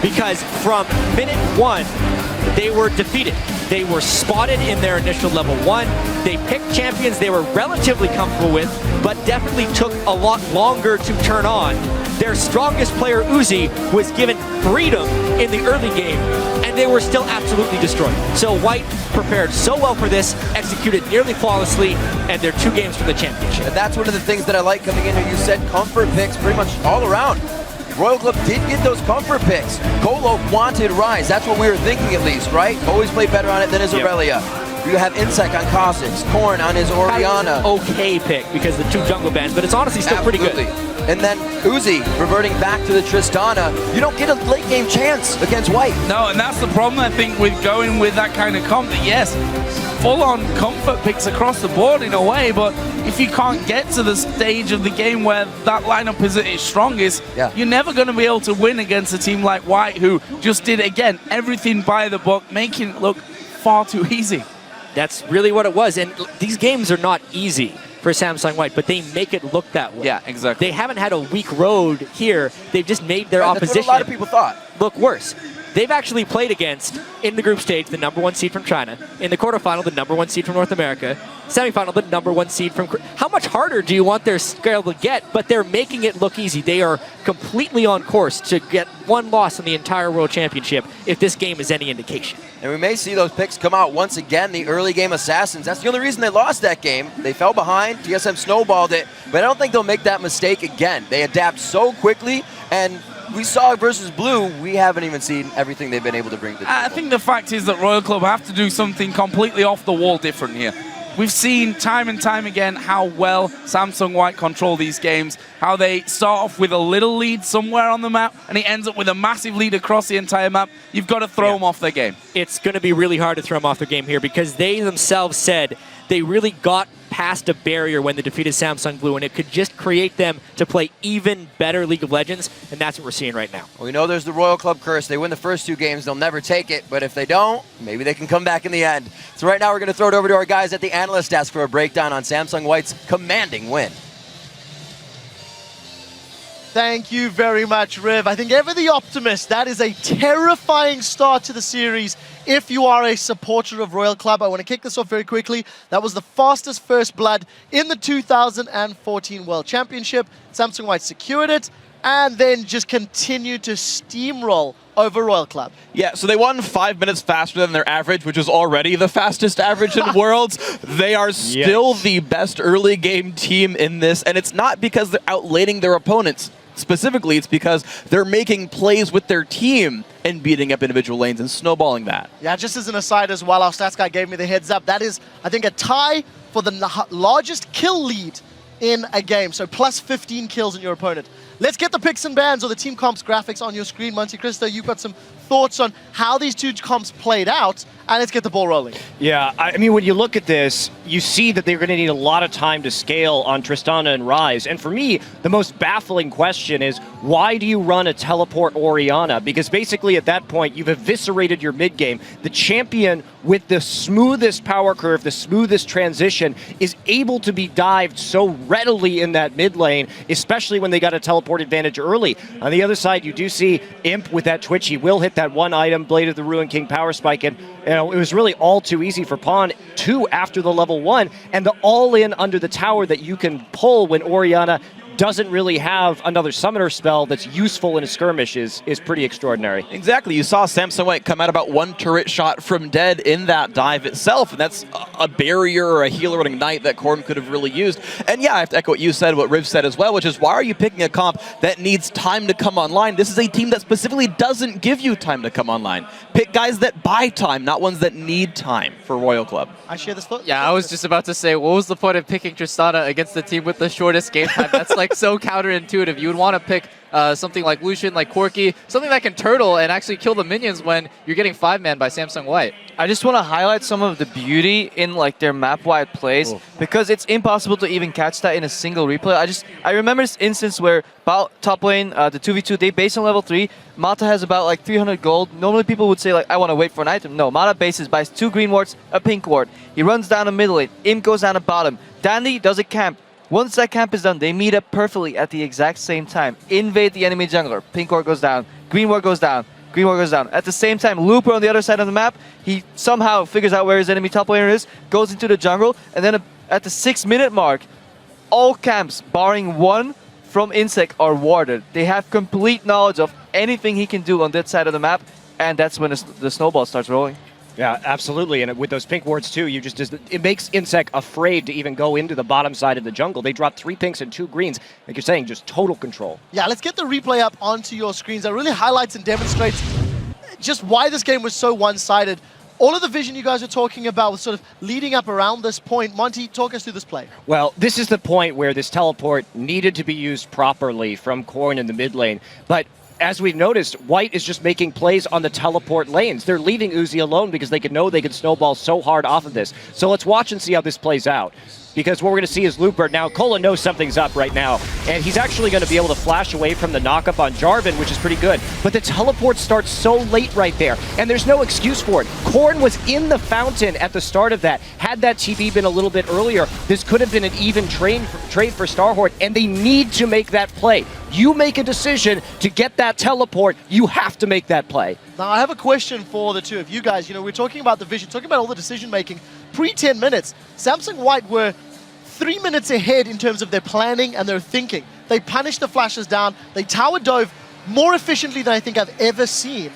Because from minute 1, they were defeated. They were spotted in their initial level 1. They picked champions they were relatively comfortable with, but definitely took a lot longer to turn on. Their strongest player, Uzi, was given freedom in the early game, and they were still absolutely destroyed. So White prepared so well for this, executed nearly flawlessly, and they're 2 games from the championship. And that's one of the things that I like coming in here. You said comfort picks pretty much all around. Royal Club did get those comfort picks. Colo wanted Rise. That's what we were thinking at least, right? Always played better on it than his Aurelia. You have Insect on Kha'Zix, Korn on his Orianna. Okay pick because the 2 jungle bands, but it's honestly still pretty good. And then Uzi reverting back to the Tristana. You don't get a late game chance against White. No, and that's the problem, I think, with going with that kind of comp. That yes, full-on comfort picks across the board in a way, but if you can't get to the stage of the game where that lineup is at its strongest, you're never going to be able to win against a team like White, who just did, again, everything by the book, making it look far too easy. That's really what it was. And these games are not easy for Samsung White, but they make it look that way. Yeah, exactly. They haven't had a weak road here. They've just made their opposition That's what a lot of people thought. Look worse. They've actually played against, in the group stage, the #1 seed from China. In the quarterfinal, the #1 seed from North America. Semifinal, the #1 seed from Korea. How much harder do you want their scale to get? But they're making it look easy. They are completely on course to get 1 loss in the entire World Championship if this game is any indication. And we may see those picks come out once again, the early game Assassins. That's the only reason they lost that game. They fell behind, TSM snowballed it, but I don't think they'll make that mistake again. They adapt so quickly, and we saw versus Blue, we haven't even seen everything they've been able to bring to the table. I think the fact is that Royal Club have to do something completely off the wall different here. We've seen time and time again how well Samsung White control these games, how they start off with a little lead somewhere on the map, and it ends up with a massive lead across the entire map. You've got to throw them off their game. It's going to be really hard to throw them off their game here because they themselves said they really got past a barrier when they defeated Samsung Blue, and it could just create them to play even better League of Legends, and that's what we're seeing right now. We know there's the Royal Club curse. They win the first 2 games, they'll never take it, but if they don't, maybe they can come back in the end. So right now we're going to throw it over to our guys at the analyst desk for a breakdown on Samsung White's commanding win. Thank you very much, Riv. I think ever the optimist, that is a terrifying start to the series if you are a supporter of Royal Club. I want to kick this off very quickly. That was the fastest first blood in the 2014 World Championship. Samsung White secured it and then just continued to steamroll over Royal Club. Yeah, so they won 5 minutes faster than their average, which is already the fastest average in Worlds. They are still the best early game team in this, and it's not because they're outlaning their opponents. Specifically, it's because they're making plays with their team and beating up individual lanes and snowballing that. Yeah, just as an aside as well, our stats guy gave me the heads up. That is, I think, a tie for the largest kill lead in a game. So plus 15 kills in your opponent. Let's get the picks and bans or the team comps graphics on your screen. Monte Cristo, you've got some thoughts on how these 2 comps played out, and let's get the ball rolling. Yeah, I mean, when you look at this, you see that they're going to need a lot of time to scale on Tristana and Rise. And for me, the most baffling question is, why do you run a teleport Orianna? Because basically at that point, you've eviscerated your mid game. The champion with the smoothest power curve, the smoothest transition, is able to be dived so readily in that mid lane, especially when they got a teleport advantage early. On the other side, you do see Imp with that Twitch. He will hit that 1 item, Blade of the Ruin King power spike, and you know, it was really all too easy for Pawn 2 after the level 1, and the all-in under the tower that you can pull when Orianna doesn't really have another summoner spell that's useful in a skirmish is pretty extraordinary. Exactly. You saw Samsung White come out about 1 turret shot from dead in that dive itself, and that's a barrier or a healer or an ignite that Korn could have really used. And yeah, I have to echo what you said, what Riv said as well, which is why are you picking a comp that needs time to come online? This is a team that specifically doesn't give you time to come online. Pick guys that buy time, not ones that need time for Royal Club. I share this thought. Yeah, I was just about to say, what was the point of picking Tristana against the team with the shortest game time? That's like so counterintuitive. You would want to pick something like Lucian, like Corki, something that can turtle and actually kill the minions when you're getting 5-man by Samsung White. I just want to highlight some of the beauty in like their map-wide plays because it's impossible to even catch that in a single replay. I remember this instance where top lane, the 2v2, they base on level 3. Mata has about like 300 gold. Normally people would say like, I want to wait for an item. No, Mata bases, buys 2 green wards, a pink ward. He runs down the middle lane. Imp goes down the bottom. Dandy does a camp. Once that camp is done, they meet up perfectly at the exact same time. Invade the enemy jungler. Pink ward goes down. Green ward goes down. Green ward goes down. At the same time, Looper on the other side of the map, he somehow figures out where his enemy top laner is, goes into the jungle, and then at the 6-minute mark, all camps, barring 1 from Insect, are warded. They have complete knowledge of anything he can do on that side of the map, and that's when the snowball starts rolling. Yeah, absolutely. And with those pink wards too, it makes Insec afraid to even go into the bottom side of the jungle. They drop 3 pinks and 2 greens. Like you're saying, just total control. Yeah, let's get the replay up onto your screens. That really highlights and demonstrates just why this game was so one-sided. All of the vision you guys are talking about was sort of leading up around this point. Monty, talk us through this play. Well, this is the point where this teleport needed to be used properly from Korn in the mid lane. But as we've noticed, White is just making plays on the teleport lanes. They're leaving Uzi alone because they know they could snowball so hard off of this. So let's watch and see how this plays out. Because what we're going to see is Looper. Now, Kola knows something's up right now, and he's actually going to be able to flash away from the knockup on Jarvan, which is pretty good. But the teleport starts so late right there, and there's no excuse for it. Korn was in the fountain at the start of that. Had that TP been a little bit earlier, this could have been an even trade for Starhorn, and they need to make that play. You make a decision to get that teleport, you have to make that play. Now, I have a question for the two of you guys. You know, we're talking about the vision, talking about all the decision-making. Pre-10 minutes, Samsung White were 3 minutes ahead in terms of their planning and their thinking. They punished the flashes down. They tower dove more efficiently than I think I've ever seen.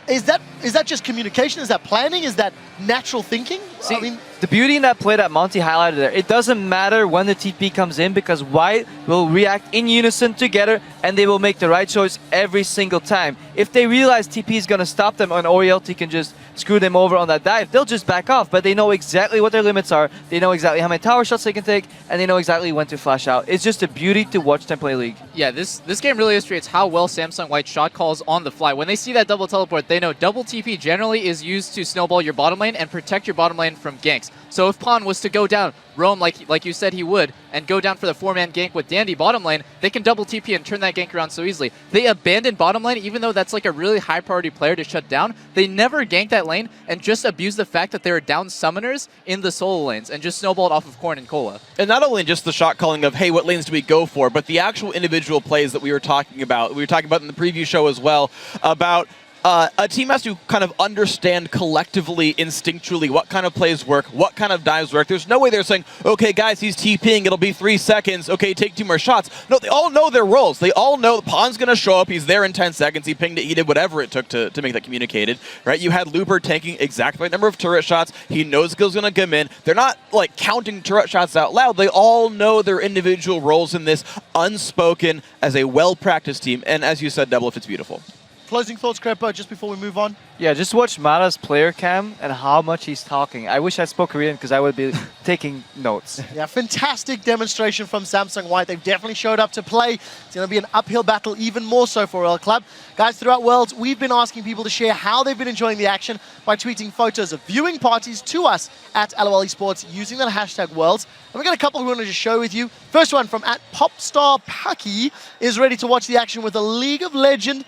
Is that just communication? Is that planning? Is that natural thinking? See, I mean, the beauty in that play that Monty highlighted there, it doesn't matter when the TP comes in because White will react in unison together and they will make the right choice every single time. If they realize TP is going to stop them and Orielty can just screw them over on that dive, they'll just back off, but they know exactly what their limits are, they know exactly how many tower shots they can take, and they know exactly when to flash out. It's just a beauty to watch them play League. Yeah, this game really illustrates how well Samsung White shot calls on the fly. When they see that double teleport, they know double TP generally is used to snowball your bottom lane and protect your bottom lane from ganks. So if Pawn was to go down, roam like you said he would, and go down for the 4-man gank with Dandy bottom lane, they can double TP and turn that gank around so easily. They abandon bottom lane, even though that's like a really high priority player to shut down. They never gank that lane and just abuse the fact that there are down summoners in the solo lanes and just snowballed off of Korn and Kola. And not only just the shot calling of, hey, what lanes do we go for, but the actual individual plays that we were talking about. We were talking about in the preview show as well, about a team has to kind of understand collectively, instinctually, what kind of plays work, what kind of dives work. There's no way they're saying, okay, guys, he's TPing, it'll be 3 seconds, okay, take 2 more shots. No, they all know their roles. They all know Pawn's going to show up, he's there in 10 seconds, he pinged it, he did whatever it took to make that communicated, right? You had Looper tanking exactly the right number of turret shots, he knows skill's going to come in. They're not, like, counting turret shots out loud. They all know their individual roles in this, unspoken, as a well-practiced team, and as you said, Double, if it's beautiful. Closing thoughts, Crepo, just before we move on? Yeah, just watch Mara's player cam and how much he's talking. I wish I spoke Korean because I would be taking notes. Yeah, fantastic demonstration from Samsung White. They've definitely showed up to play. It's going to be an uphill battle, even more so for Royal Club. Guys, throughout Worlds, we've been asking people to share how they've been enjoying the action by tweeting photos of viewing parties to us at LOL Esports using that hashtag Worlds. And we've got a couple we want to just share with you. First one from at Popstar Paki is ready to watch the action with a League of Legend,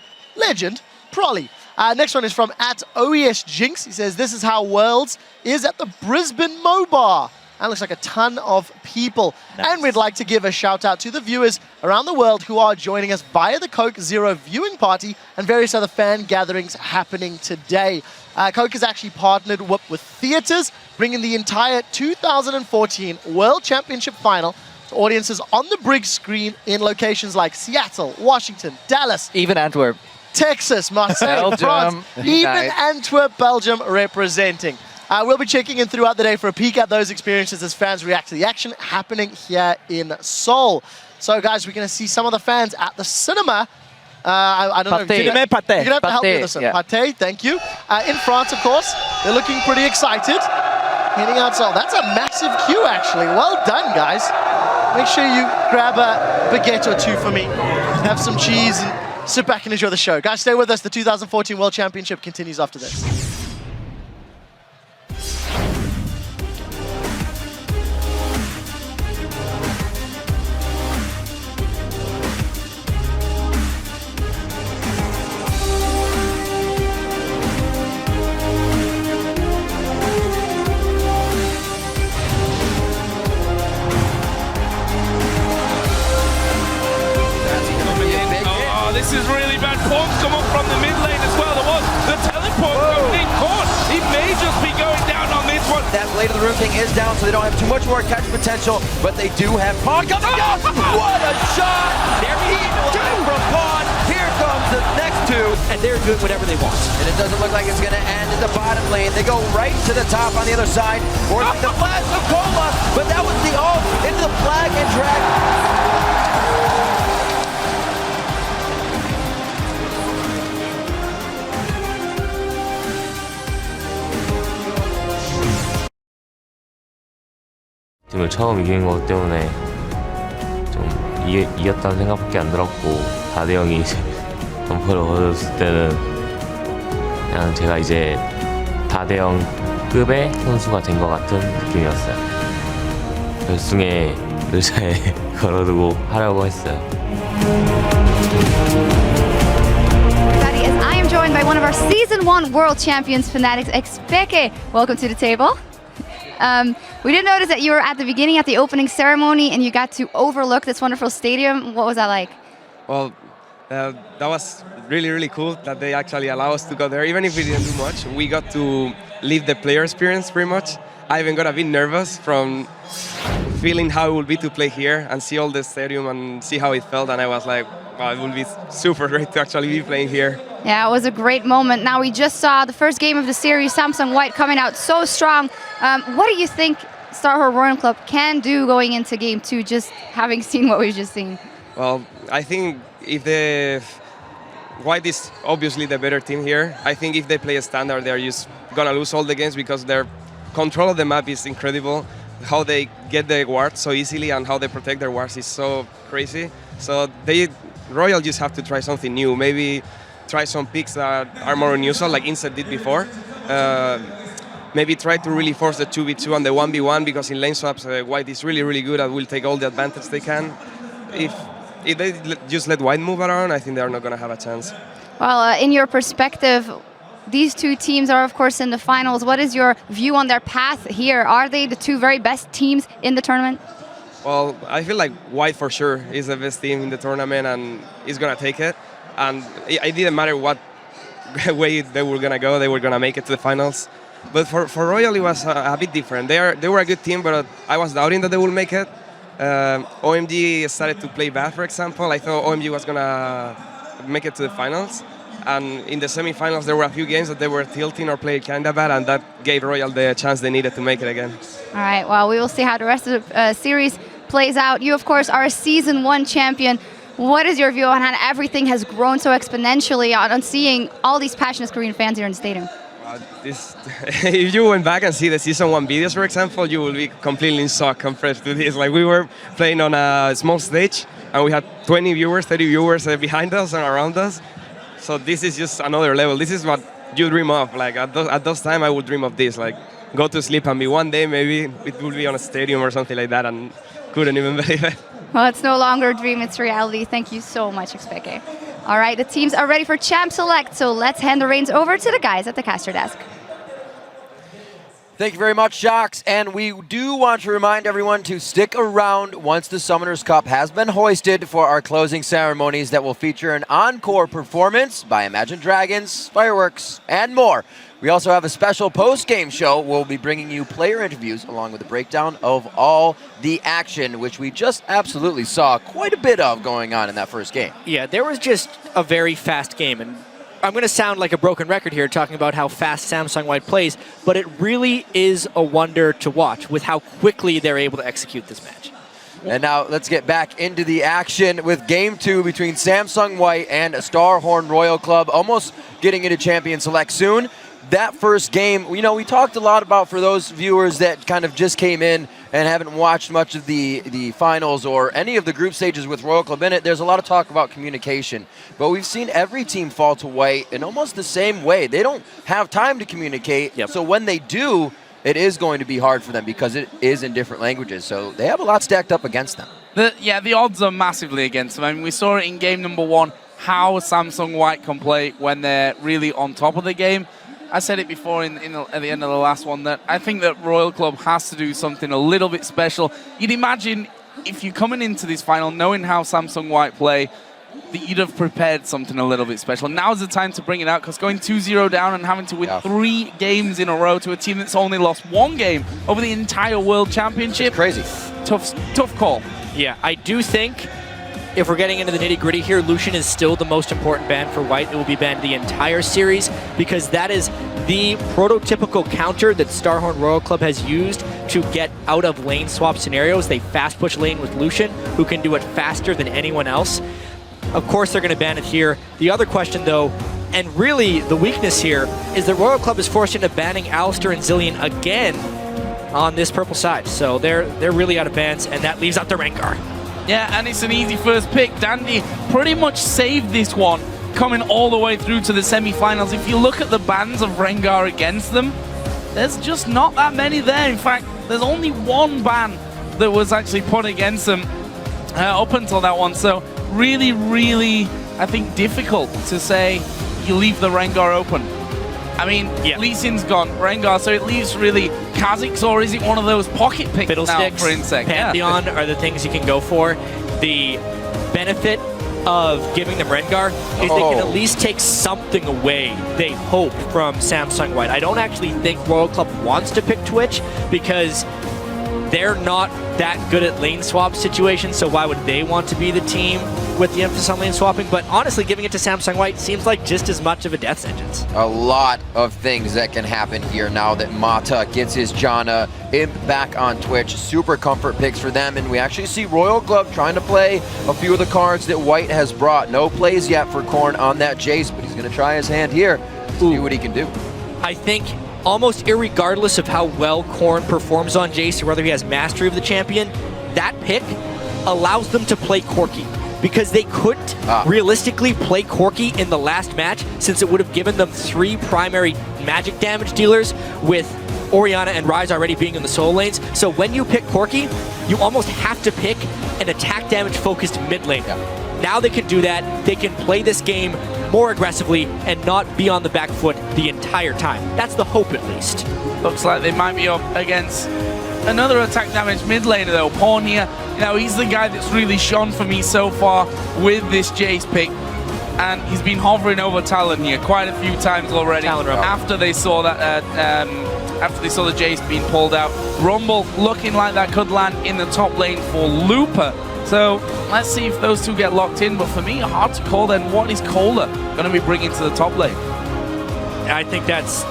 Prolly. Next one is from at OES Jinx. He says, this is how Worlds is at the Brisbane Mobar. That looks like a ton of people. Nice. And we'd like to give a shout out to the viewers around the world who are joining us via the Coke Zero viewing party and various other fan gatherings happening today. Coke has actually partnered with theaters, bringing the entire 2014 World Championship final to audiences on the big screen in locations like Seattle, Washington, Dallas, even Antwerp, Texas, Marseille, France, even Antwerp, Belgium representing. We'll be checking in throughout the day for a peek at those experiences as fans react to the action happening here in Seoul. So, guys, we're going to see some of the fans at the cinema. I don't know. You're going to have to help me with this one. Yeah. Pate, thank you. In France, of course, they're looking pretty excited. Heading out Seoul. That's a massive queue, actually. Well done, guys. Make sure you grab a baguette or two for me. Have some cheese and sit back and enjoy the show. Guys, stay with us. The 2014 World Championship continues after this. This is really bad. Pawn's come up from the mid lane as well. There was the teleport from Nick Korn. He may just be going down on this one. That Blade of the Room King is down, so they don't have too much more catch potential, but they do have Pawn coming down. What a shot! There he goes from Pawn. Here comes the next two. and they're doing whatever they want. And it doesn't look like it's going to end in the bottom lane. They go right to the top on the other side. Or the flash of Cola, but that was the ult into the flag and drag. 팀을 처음 이긴 것 때문에 좀 이겼다는 생각밖에 안 들었고 4대0이 이제 점퍼를 얻었을 때는 그냥 제가 이제 4대0급의 선수가 된 것 같은 느낌이었어요. 결승에 의자에 걸어두고 하려고 했어요. Everybody, as I am joined by one of our Season 1 World Champions, Fanatics, Expeke. Welcome to the table. We did notice that you were at the beginning at the opening ceremony and you got to overlook this wonderful stadium. What was that like? Well, that was really, really cool that they actually allow us to go there. Even if we didn't do much, we got to live the player experience pretty much. I even got a bit nervous from feeling how it would be to play here and see all the stadium and see how it felt. And I was like, wow, it would be super great to actually be playing here. Yeah, it was a great moment. Now, we just saw the first game of the series, Samsung White coming out so strong. What do you think Star Royal Club can do going into Game 2, just having seen what we've just seen? Well, I think if the White is obviously the better team here. I think if they play a standard, they're just gonna lose all the games because their control of the map is incredible. How they get the wards so easily and how they protect their wards is so crazy. So Royal just have to try something new. Maybe try some picks that are more unusual, like Inset did before. Maybe try to really force the 2v2 and the 1v1 because in lane swaps, White is really, really good and will take all the advantage they can. If they just let White move around, I think they're not going to have a chance. Well, in your perspective, these two teams are, of course, in the finals. What is your view on their path here? Are they the two very best teams in the tournament? Well, I feel like White for sure is the best team in the tournament and is going to take it. And it didn't matter what way they were going to go, they were going to make it to the finals. But for Royal, it was a bit different. They were a good team, but I was doubting that they would make it. OMG started to play bad, for example. I thought OMG was going to make it to the finals. And in the semifinals, there were a few games that they were tilting or playing kind of bad, and that gave Royal the chance they needed to make it again. All right, well, we will see how the rest of the series plays out. You, of course, are a Season 1 champion. What is your view on how everything has grown so exponentially on seeing all these passionate Korean fans here in the stadium? If you went back and see the Season 1 videos, for example, you will be completely in shock compared to this. Like, we were playing on a small stage, and we had 20 viewers, 30 viewers behind us and around us. So this is just another level. This is what you dream of. Like, at those times, I would dream of this. Like, go to sleep and be one day, maybe it will be on a stadium or something like that, and couldn't even believe it. Well, it's no longer a dream, it's reality. Thank you so much, Expeke. All right, the teams are ready for Champ Select, so let's hand the reins over to the guys at the caster desk. Thank you very much, Jacques. And we do want to remind everyone to stick around once the Summoners Cup has been hoisted for our closing ceremonies that will feature an encore performance by Imagine Dragons, fireworks, and more. We also have a special post-game show. We'll be bringing you player interviews along with a breakdown of all the action, which we just absolutely saw quite a bit of going on in that first game. Yeah, there was just a very fast game. And I'm going to sound like a broken record here talking about how fast Samsung White plays, but it really is a wonder to watch with how quickly they're able to execute this match. And now let's get back into the action with Game 2 between Samsung White and Starhorn Royal Club, almost getting into Champion Select soon. That first game, you know, we talked a lot about, for those viewers that kind of just came in and haven't watched much of the finals or any of the group stages with Royal Club in it, there's a lot of talk about communication. But we've seen every team fall to White in almost the same way. They don't have time to communicate, so when they do, it is going to be hard for them because it is in different languages. So they have a lot stacked up against them. The odds are massively against them. I mean, we saw it in game number 1, how Samsung White can play when they're really on top of the game. I said it before at the end of the last one that I think that Royal Club has to do something a little bit special. You'd imagine if you're coming into this final knowing how Samsung White play, that you'd have prepared something a little bit special. Now's the time to bring it out, because going 2-0 down and having to win 3 games in a row to a team that's only lost 1 game over the entire World Championship. It's crazy. Tough call. Yeah, I do think if we're getting into the nitty-gritty here, Lucian is still the most important ban for White. It will be banned the entire series because that is the prototypical counter that Starhorn Royal Club has used to get out of lane swap scenarios. They fast push lane with Lucian, who can do it faster than anyone else. Of course, they're going to ban it here. The other question, though, and really the weakness here, is that Royal Club is forced into banning Alistar and Zilean again on this purple side. So they're really out of bans, and that leaves out the Rengar. Yeah, and it's an easy first pick. Dandy pretty much saved this one, coming all the way through to the semifinals. If you look at the bans of Rengar against them, there's just not that many there. In fact, there's only one ban that was actually put against them up until that one. So really, really, I think, difficult to say you leave the Rengar open. I mean, Lee Sin's gone, Rengar, so it leaves really Kha'Zix, or is it one of those pocket picks now for Insect? Pantheon are the things you can go for. The benefit of giving them Rengar is they can at least take something away, they hope, from Samsung White. I don't actually think Royal Club wants to pick Twitch because they're not that good at lane swap situations, so why would they want to be the team with the emphasis on lane swapping? But honestly, giving it to Samsung White seems like just as much of a death sentence. A lot of things that can happen here now that Mata gets his Janna Imp back on Twitch. Super comfort picks for them, and we actually see Royal Club trying to play a few of the cards that White has brought. No plays yet for Korn on that Jace, but he's going to try his hand here, see what he can do. I think almost irregardless of how well Korn performs on Jace, or whether he has mastery of the champion, that pick allows them to play Corki. Because they couldn't realistically play Corki in the last match, since it would have given them 3 primary magic damage dealers, with Orianna and Ryze already being in the solo lanes. So when you pick Corki, you almost have to pick an attack damage focused mid lane. Now they can do that. They can play this game more aggressively and not be on the back foot the entire time. That's the hope, at least. Looks like they might be up against another attack damage mid laner though. Pawn here, you know, he's the guy that's really shone for me so far with this Jace pick. And he's been hovering over Talon here quite a few times already. After they saw that, after they saw the Jace being pulled out. Rumble looking like that could land in the top lane for Looper. So let's see if those two get locked in. But for me, hard to call then. What is Kohler going to be bringing to the top lane? I think that's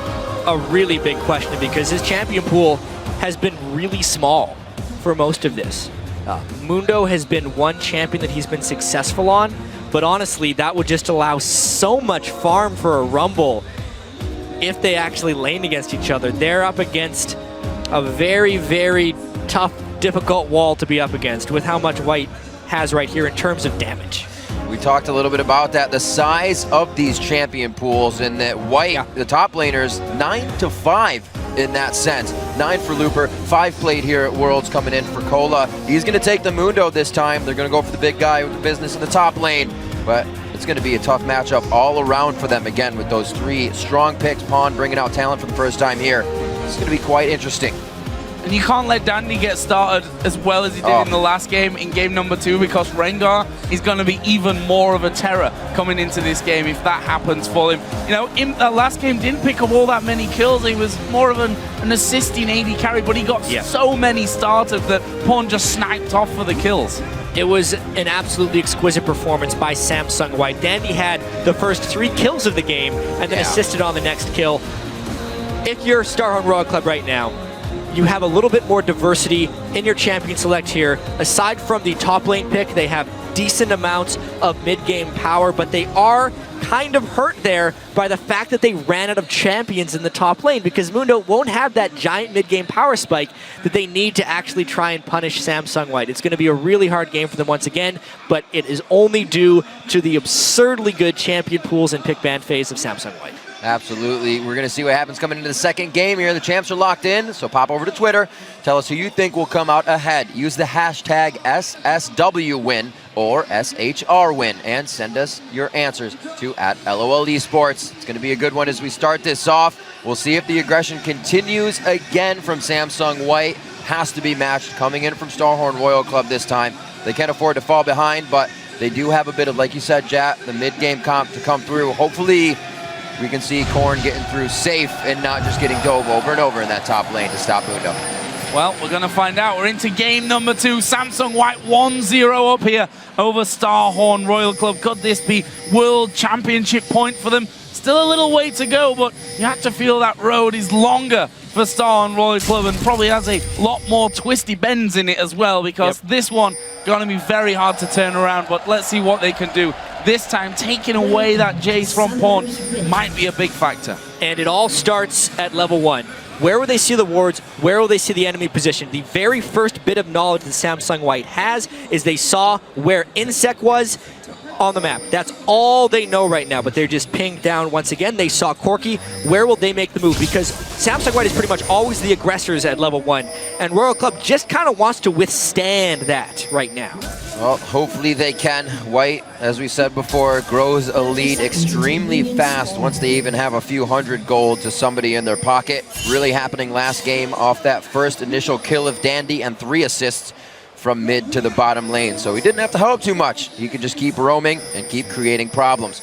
a really big question because his champion pool has been really small for most of this. Mundo has been one champion that he's been successful on, but honestly, that would just allow so much farm for a Rumble if they actually lane against each other. They're up against a very, very tough, difficult wall to be up against with how much White has right here in terms of damage. We talked a little bit about that, the size of these champion pools, and that White, the top laners, 9-5 in that sense. 9 for Looper, 5 played here at Worlds coming in for Kola. He's going to take the Mundo this time. They're going to go for the big guy with the business in the top lane, but it's going to be a tough matchup all around for them again with those 3 strong picks. Pawn bringing out talent for the first time here. It's going to be quite interesting. And you can't let Dandy get started as well as he did in the last game, in game number 2, because Rengar is going to be even more of a terror coming into this game if that happens for him. You know, in that last game didn't pick up all that many kills. He was more of an assisting AD carry, but he got so many started that Pawn just sniped off for the kills. It was an absolutely exquisite performance by Samsung White. Dandy had the first 3 kills of the game and then assisted on the next kill. If you're Starhorn Royal Club right now, you have a little bit more diversity in your champion select here. Aside from the top lane pick, they have decent amounts of mid-game power, but they are kind of hurt there by the fact that they ran out of champions in the top lane, because Mundo won't have that giant mid-game power spike that they need to actually try and punish Samsung White. It's going to be a really hard game for them once again, but it is only due to the absurdly good champion pools and pick ban phase of Samsung White. Absolutely. We're going to see what happens coming into the second game here. The champs are locked in, so pop over to Twitter. Tell us who you think will come out ahead. Use the hashtag SSWWin or SHRWin and send us your answers to @LOL Esports. It's going to be a good one as we start this off. We'll see if the aggression continues again from Samsung White. Has to be matched coming in from Starhorn Royal Club this time. They can't afford to fall behind, but they do have a bit of, like you said, Jat, the mid-game comp to come through. Hopefully, we can see Korn getting through safe and not just getting dove over and over in that top lane to stop Mundo. Well, we're going to find out. We're into game number 2. Samsung White 1-0 up here over Starhorn Royal Club. Could this be World Championship point for them? Still a little way to go, but you have to feel that road is longer for Starhorn Royal Club and probably has a lot more twisty bends in it as well, because this one going to be very hard to turn around. But let's see what they can do. This time, taking away that Jace from Pawn might be a big factor. And it all starts at level 1. Where will they see the wards? Where will they see the enemy position? The very first bit of knowledge that Samsung White has is they saw where Insec was on the map. That's all they know right now, but they're just pinged down once again. They saw Corky. Where will they make the move? Because Samsung White is pretty much always the aggressors at level 1, and Royal Club just kind of wants to withstand that right now. Well, hopefully they can. White, as we said before, grows a lead extremely fast once they even have a few hundred gold to somebody in their pocket. Really happening last game off that first initial kill of Dandy and 3 assists from mid to the bottom lane. So he didn't have to help too much. He could just keep roaming and keep creating problems.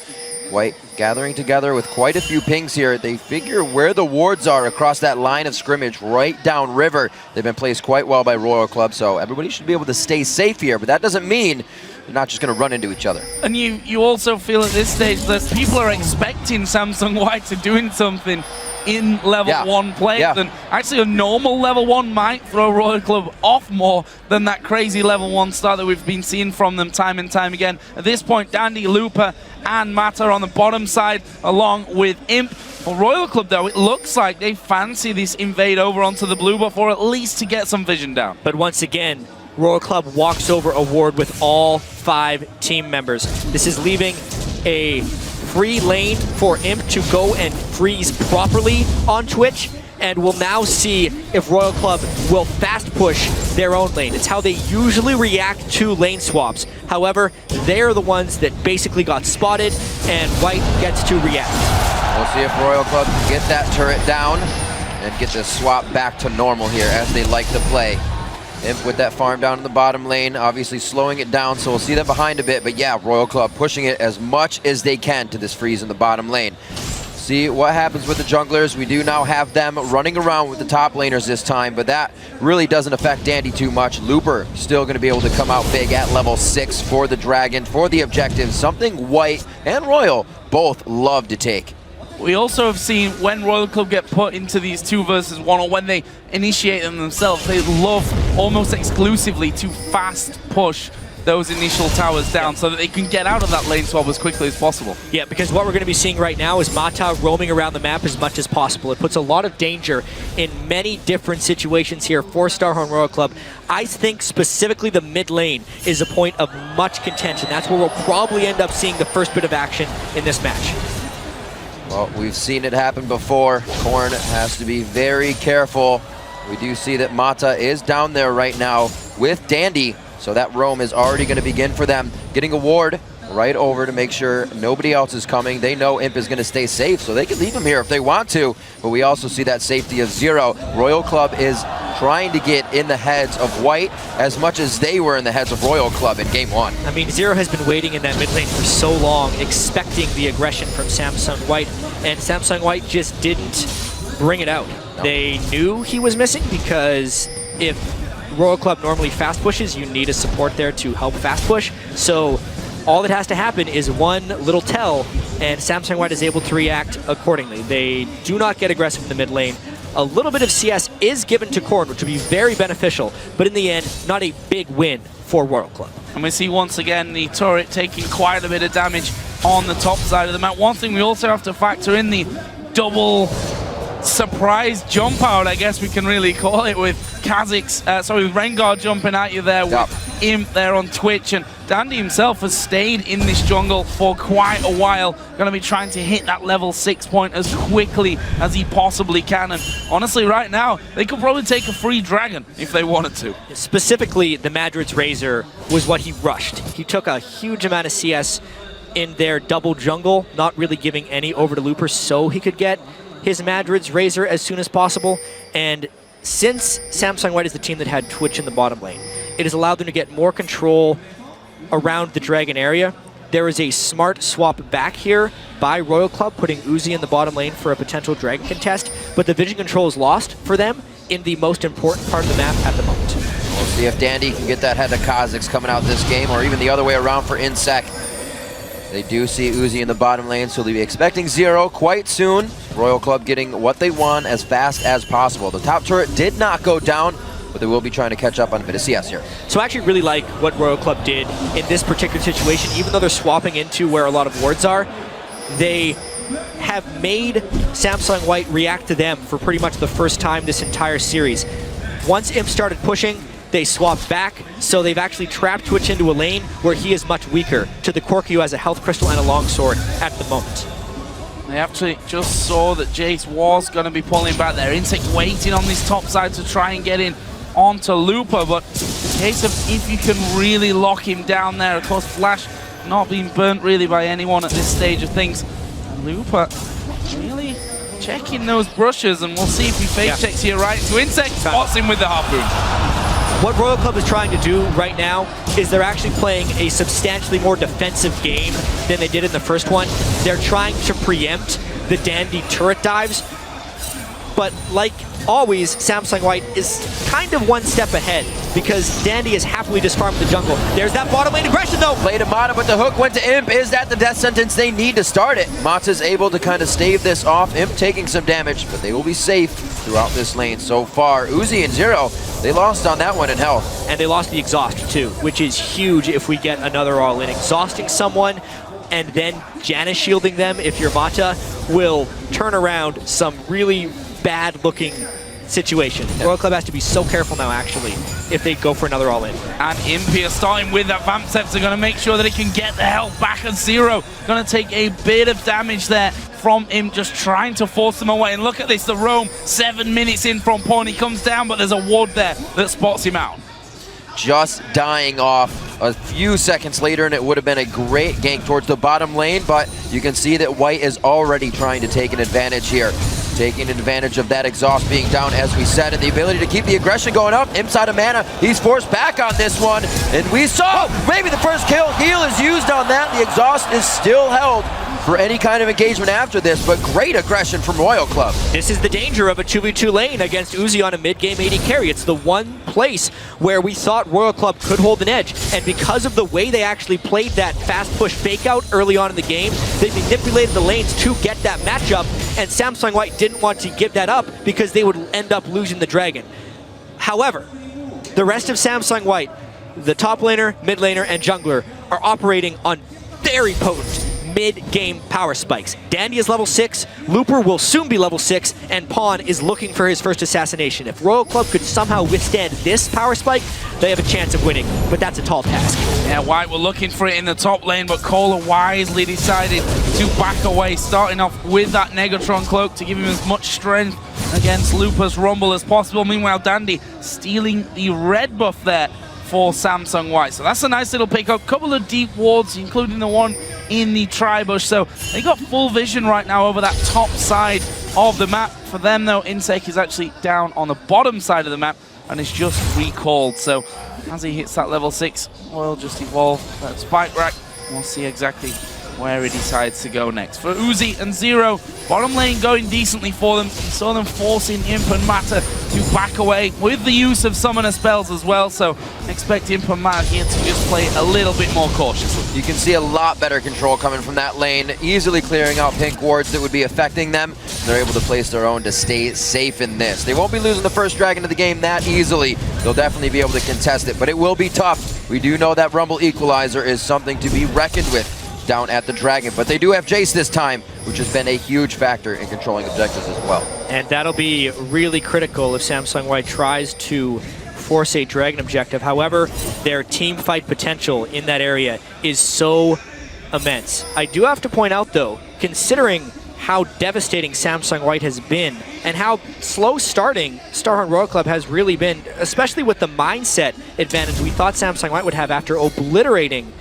White gathering together with quite a few pings here. They figure where the wards are across that line of scrimmage right down river. They've been placed quite well by Royal Club, so everybody should be able to stay safe here, but that doesn't mean they're not just going to run into each other. And you also feel at this stage that people are expecting Samsung White to doing something in level 1 play. And actually a normal level 1 might throw Royal Club off more than that crazy level 1 start that we've been seeing from them time and time again. At this point, Dandy, Looper, and Mata on the bottom side, along with Imp. For Royal Club, though, it looks like they fancy this invade over onto the blue buff, or at least to get some vision down. But once again, Royal Club walks over a ward with all 5 team members. This is leaving a free lane for Imp to go and freeze properly on Twitch, and we'll now see if Royal Club will fast push their own lane. It's how they usually react to lane swaps. However, they're the ones that basically got spotted, and White gets to react. We'll see if Royal Club can get that turret down and get the swap back to normal here, as they like to play. Imp with that farm down in the bottom lane, obviously slowing it down, so we'll see that behind a bit. But yeah, Royal Club pushing it as much as they can to this freeze in the bottom lane. See what happens with the junglers. We do now have them running around with the top laners this time, but that really doesn't affect Dandy too much. Looper still going to be able to come out big at level 6 for the Dragon, for the objective, something White and Royal both love to take. We also have seen when Royal Club get put into these 2 versus 1, or when they initiate them themselves, they love almost exclusively to fast push those initial towers down so that they can get out of that lane swap as quickly as possible. Yeah, because what we're going to be seeing right now is Mata roaming around the map as much as possible. It puts a lot of danger in many different situations here for Starhorn Royal Club. I think specifically the mid lane is a point of much contention. That's where we'll probably end up seeing the first bit of action in this match. Well, we've seen it happen before. Korn has to be very careful. We do see that Mata is down there right now with Dandy, so that roam is already going to begin for them. Getting a ward right over to make sure nobody else is coming. They know Imp is going to stay safe, so they can leave him here if they want to, but we also see that safety of Zero. Royal Club is trying to get in the heads of White as much as they were in the heads of Royal Club in game 1. I mean, Zero has been waiting in that mid lane for so long, expecting the aggression from Samsung White, and Samsung White just didn't bring it out. No. They knew he was missing, because if Royal Club normally fast pushes, you need a support there to help fast push. So all that has to happen is one little tell, and Samsung White is able to react accordingly. They do not get aggressive in the mid lane. A little bit of CS is given to Korn, which would be very beneficial, but in the end, not a big win for Royal Club. And we see once again the turret taking quite a bit of damage on the top side of the map. One thing we also have to factor in, the double surprise jump out, I guess we can really call it, with with Rengar jumping at you there, with Imp there on Twitch, and Dandy himself has stayed in this jungle for quite a while, going to be trying to hit that level 6 point as quickly as he possibly can, and honestly right now they could probably take a free dragon if they wanted to. Specifically, the Madrid's Razor was what he rushed. He took a huge amount of CS in their double jungle, not really giving any over to Looper so he could get his Madrid's Razor as soon as possible, and since Samsung White is the team that had Twitch in the bottom lane, it has allowed them to get more control around the Dragon area. There is a smart swap back here by Royal Club, putting Uzi in the bottom lane for a potential Dragon contest, but the vision control is lost for them, in the most important part of the map at the moment. We'll see if Dandy can get that head of Kha'Zix coming out this game, or even the other way around for Insec. They do see Uzi in the bottom lane, so they'll be expecting 0 quite soon. Royal Club getting what they want as fast as possible. The top turret did not go down, but they will be trying to catch up on a bit of CS here. So I actually really like what Royal Club did in this particular situation. Even though they're swapping into where a lot of wards are, they have made Samsung White react to them for pretty much the first time this entire series. Once Imp started pushing, they swapped back, so they've actually trapped Twitch into a lane where he is much weaker to the Corki, who has a health crystal and a longsword at the moment. They actually just saw that Jace was going to be pulling back there. Insec waiting on this top side to try and get in onto Looper, but in case of if you can really lock him down there, of course Flash not being burnt really by anyone at this stage of things. And Looper really checking those brushes, and we'll see if he fake checks here right into Insec, spots him with the harpoon. What Royal Club is trying to do right now is they're actually playing a substantially more defensive game than they did in the first one. They're trying to preempt the Dandy turret dives, but like always, Samsung White is kind of one step ahead because Dandy is happily just farming the jungle. There's that bottom lane aggression though. Played to Mata, but the hook went to Imp. Is that the death sentence they need to start it? Mata's able to kind of stave this off. Imp taking some damage, but they will be safe throughout this lane so far. Uzi and Zero, they lost on that one in health. And they lost the exhaust too, which is huge if we get another all-in. Exhausting someone and then Janus shielding them if you're Mata will turn around some really bad-looking situation. Royal Club has to be so careful now, actually, if they go for another all-in. And Impia starting with that Vamp Scepter, going to make sure that he can get the health back at 0. Going to take a bit of damage there from him, just trying to force them away. And look at this, the roam, 7 minutes in from pawn. He comes down, but there's a ward there that spots him out. Just dying off a few seconds later, and it would have been a great gank towards the bottom lane, but you can see that White is already trying to take an advantage here. Taking advantage of that exhaust being down, as we said, and the ability to keep the aggression going up. Inside of mana, he's forced back on this one, and we saw maybe the first kill. Heal is used on that. The exhaust is still held for any kind of engagement after this, but great aggression from Royal Club. This is the danger of a 2v2 lane against Uzi on a mid-game AD carry. It's the one place where we thought Royal Club could hold an edge, and because of the way they actually played that fast push fake out early on in the game, they manipulated the lanes to get that matchup, and Samsung White didn't want to give that up because they would end up losing the Dragon. However, the rest of Samsung White, the top laner, mid laner, and jungler are operating on very potent mid-game power spikes. Dandy is level 6, Looper will soon be level 6, and Pawn is looking for his first assassination. If Royal Club could somehow withstand this power spike, they have a chance of winning, but that's a tall task. Yeah, White were looking for it in the top lane, but Kohler wisely decided to back away, starting off with that Negatron cloak to give him as much strength against Looper's Rumble as possible. Meanwhile, Dandy stealing the red buff there for Samsung White. So that's a nice little pickup. Couple of deep wards, including the one in the tri-bush. So they got full vision right now over that top side of the map. For them, though, Insec is actually down on the bottom side of the map and is just recalled. So as he hits that level 6, we'll just evolve that spike rack. We'll see exactly where he decides to go next. For Uzi and Zero, bottom lane going decently for them. You saw them forcing Imp and Mata to back away with the use of summoner spells as well, so expect Imp and Mata here to just play a little bit more cautiously. You can see a lot better control coming from that lane, easily clearing out pink wards that would be affecting them. And they're able to place their own to stay safe in this. They won't be losing the first Dragon of the game that easily. They'll definitely be able to contest it, but it will be tough. We do know that Rumble Equalizer is something to be reckoned with down at the Dragon, but they do have Jace this time, which has been a huge factor in controlling objectives as well. And that'll be really critical if Samsung White tries to force a Dragon objective. However, their team fight potential in that area is so immense. I do have to point out, though, considering how devastating Samsung White has been and how slow starting Starhorn Royal Club has really been, especially with the mindset advantage we thought Samsung White would have after obliterating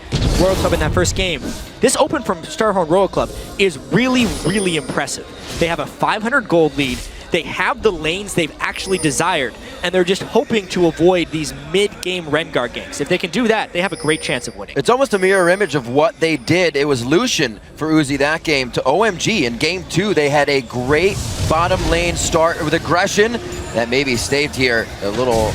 Royal Club in that first game. This open from Starhorn Royal Club is really, really impressive. They have a 500 gold lead. They have the lanes they've actually desired, and they're just hoping to avoid these mid-game Rengar ganks. If they can do that, they have a great chance of winning. It's almost a mirror image of what they did. It was Lucian for Uzi that game to OMG. In game 2, they had a great bottom lane start with aggression that maybe staved here a little.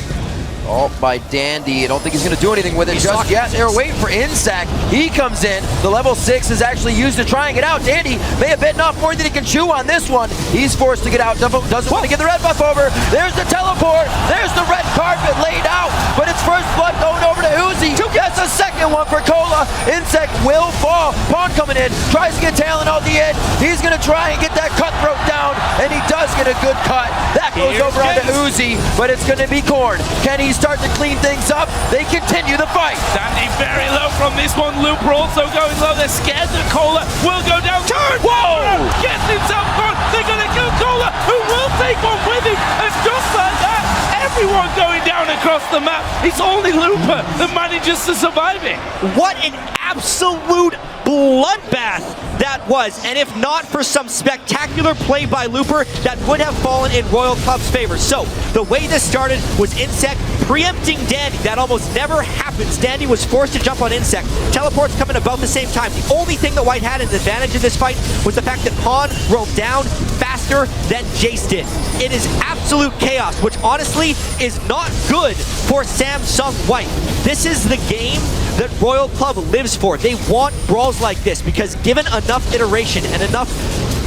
Oh, by Dandy. I don't think he's going to do anything with it just yet. They're waiting for Insect. He comes in. The level 6 is actually used to try and get out. Dandy may have bitten off more than he can chew on this one. He's forced to get out. Doesn't want to get the red buff over. There's the teleport. There's the red carpet laid out. But it's first blood going over to Uzi. Gets a second one for Cola. Insect will fall. Pawn coming in. Tries to get Talon out the end. He's going to try and get that cutthroat down. And he does get a good cut. That goes over onto Uzi. But it's going to be Korn. Can he start to clean things up? They continue the fight. Dandy very low from this one. Looper also going low. They're scared that Cola will go down. Turn! Whoa! Gets himself caught. They're going to kill Cola, who will take one with him. And just like that, everyone going down across the map. It's only Looper that manages to survive it. What an absolute bloodbath that was, and if not for some spectacular play by Looper, that would have fallen in Royal Club's favor. So, the way this started was Insect preempting Dandy. That almost never happens. Dandy was forced to jump on Insect. Teleports coming about the same time. The only thing that White had as an advantage in this fight was the fact that Pawn roamed down faster than Jace did. It is absolute chaos, which honestly is not good for Samsung White. This is the game that Royal Club lives for. They want brawls like this because given enough iteration and enough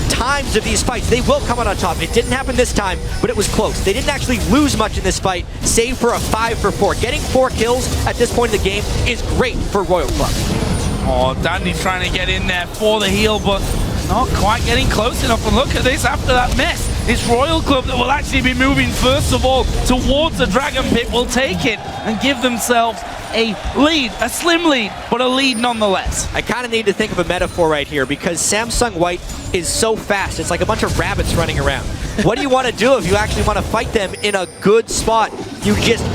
times of these fights, they will come out on top. It didn't happen this time, but it was close. They didn't actually lose much in this fight, save for a 5-for-4. Getting 4 kills at this point in the game is great for Royal Club. Oh, Dandy trying to get in there for the heal, but not quite getting close enough. And look at this after that mess. It's Royal Club that will actually be moving first of all towards the Dragon Pit, will take it and give themselves a lead, a slim lead, but a lead nonetheless. I kind of need to think of a metaphor right here because Samsung White is so fast. It's like a bunch of rabbits running around. What do you want to do if you actually want to fight them in a good spot? You just